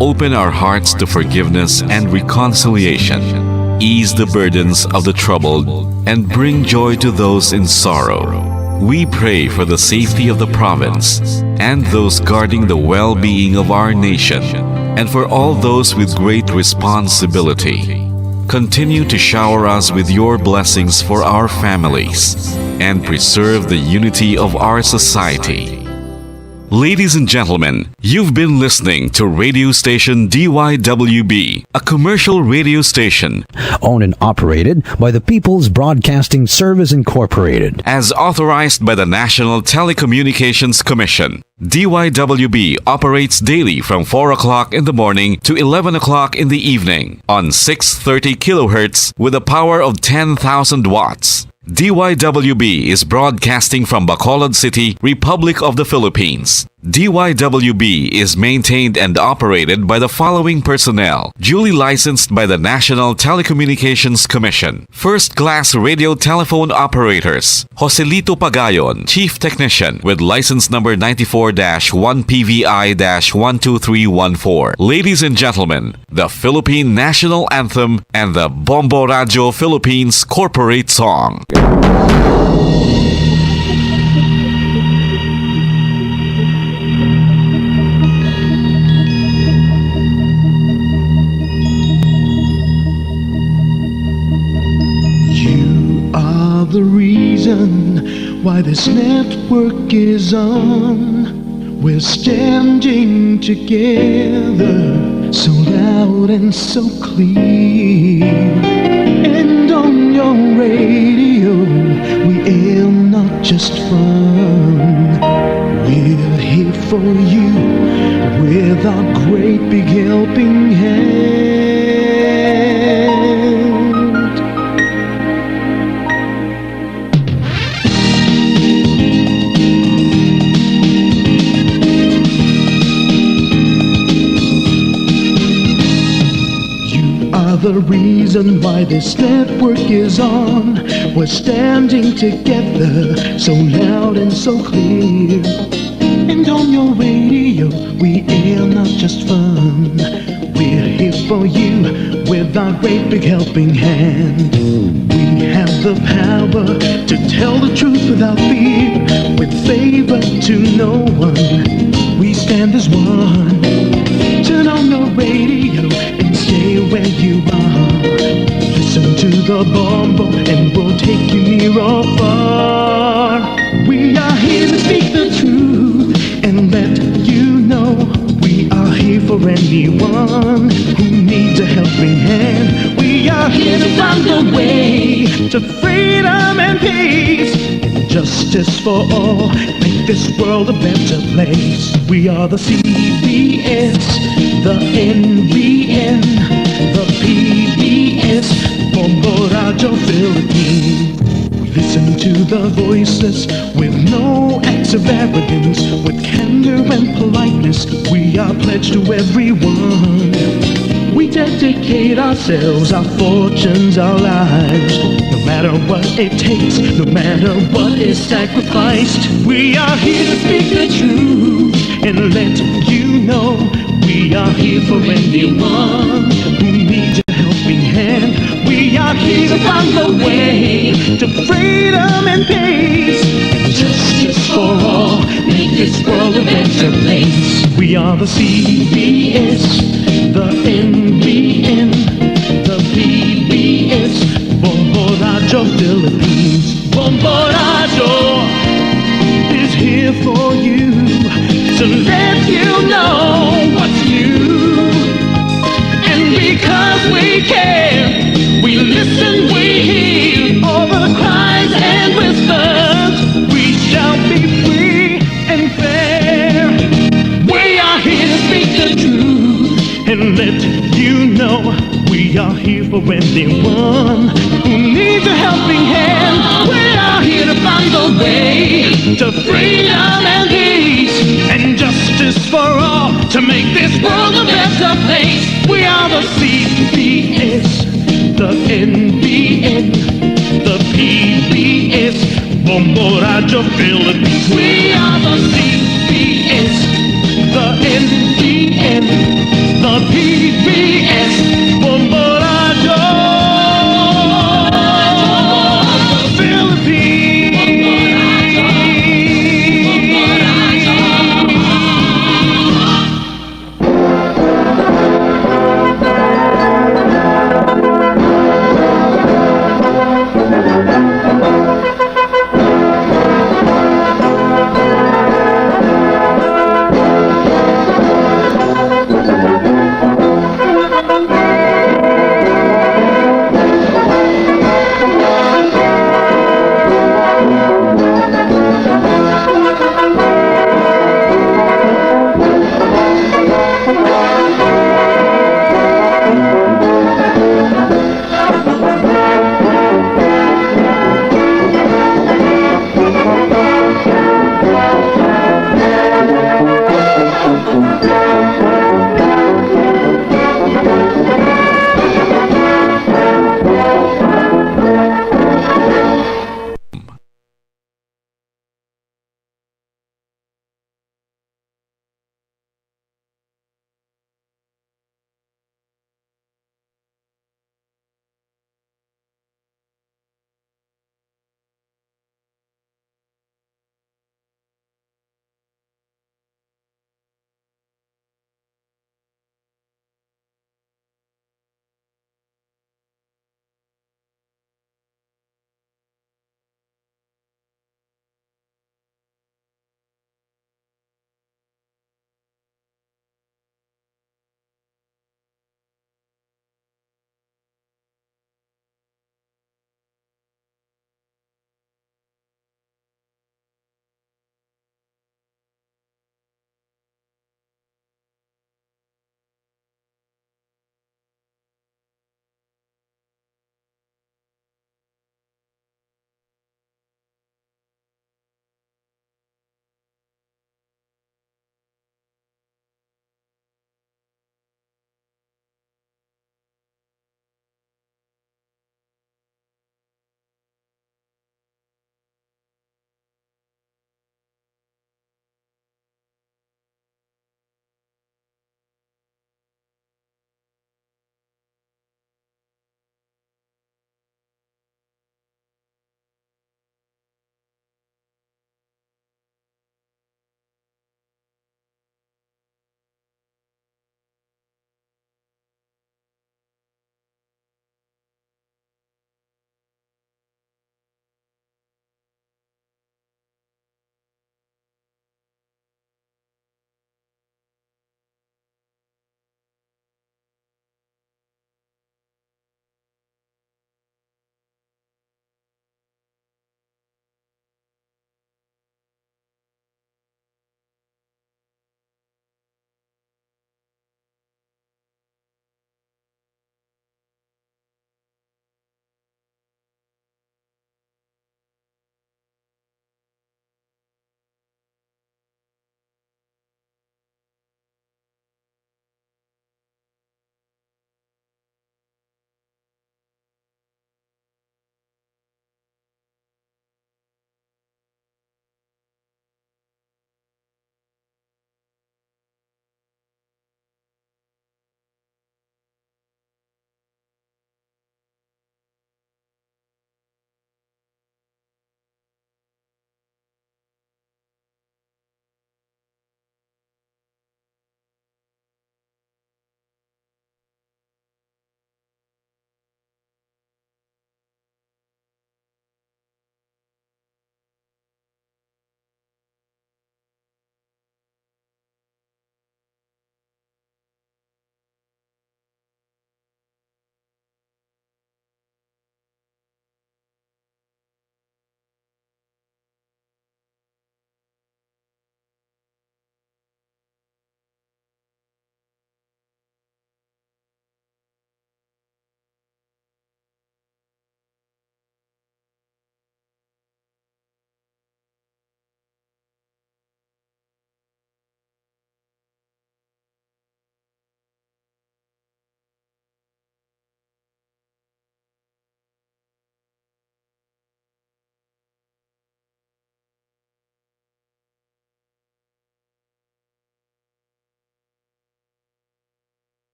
Open our hearts to forgiveness and reconciliation. Ease the burdens of the troubled and bring joy to those in sorrow. We pray for the safety of the province and those guarding the well-being of our nation, and for all those with great responsibility. Continue to shower us with your blessings for our families and preserve the unity of our society. Ladies and gentlemen, you've been listening to radio station DYWB, a commercial radio station owned and operated by the People's Broadcasting Service Incorporated, as authorized by the National Telecommunications Commission. DYWB operates daily from 4 o'clock in the morning to 11 o'clock in the evening on 630 kilohertz with a power of 10,000 watts. DYWB is broadcasting from Bacolod City, Republic of the Philippines. DYWB is maintained and operated by the following personnel, duly licensed by the National Telecommunications Commission. First-class radio telephone operators, Joselito Pagayon, Chief Technician with license number 94-1PVI-12314. Ladies and gentlemen, the Philippine National Anthem and the Bombo Radio Philippines Corporate Song. The reason why this network is on. We're standing together so loud and so clear. And on your radio, we aim not just fun. We're here for you with our great big helping hand. The reason why this network is on. We're standing together so loud and so clear. And on your radio we air not just fun. We're here for you with our great big helping hand. We have the power to tell the truth without fear, with favor to no one. We stand as one. Turn on your radio and stay where you are. Listen to the Bombo and we'll take you near or far. We are here to speak the truth and let you know we are here for anyone who needs a helping hand. We are here to find the way to freedom and peace and justice for all. Make this world a better place. We are the CBS, the NBN, the PBS, Bombo Radio Philippines. We listen to the voices with no acts of arrogance, with candor and politeness. We are pledged to everyone. We dedicate ourselves, our fortunes, our lives, no matter what it takes, no matter what is sacrificed. We are here to speak the truth and let you you know we are here for anyone who needs a helping hand. We are here to find the way to freedom and peace, justice for all, make this world a better place. We are the CBS, the NBN, the PBS, Bombo Radio Philippines. Bombo Radio is here for you to let you know what's new. And because we care, we listen, we hear all the cries and whispers. We shall be free and fair. We are here to speak the truth and let you know we are here for anyone who needs a helping hand. We are here to find the way to freedom and peace and justice for all, to make this world a better place. We are the CBS, the NBN, the PBS, Bombo Radio Philippines. We are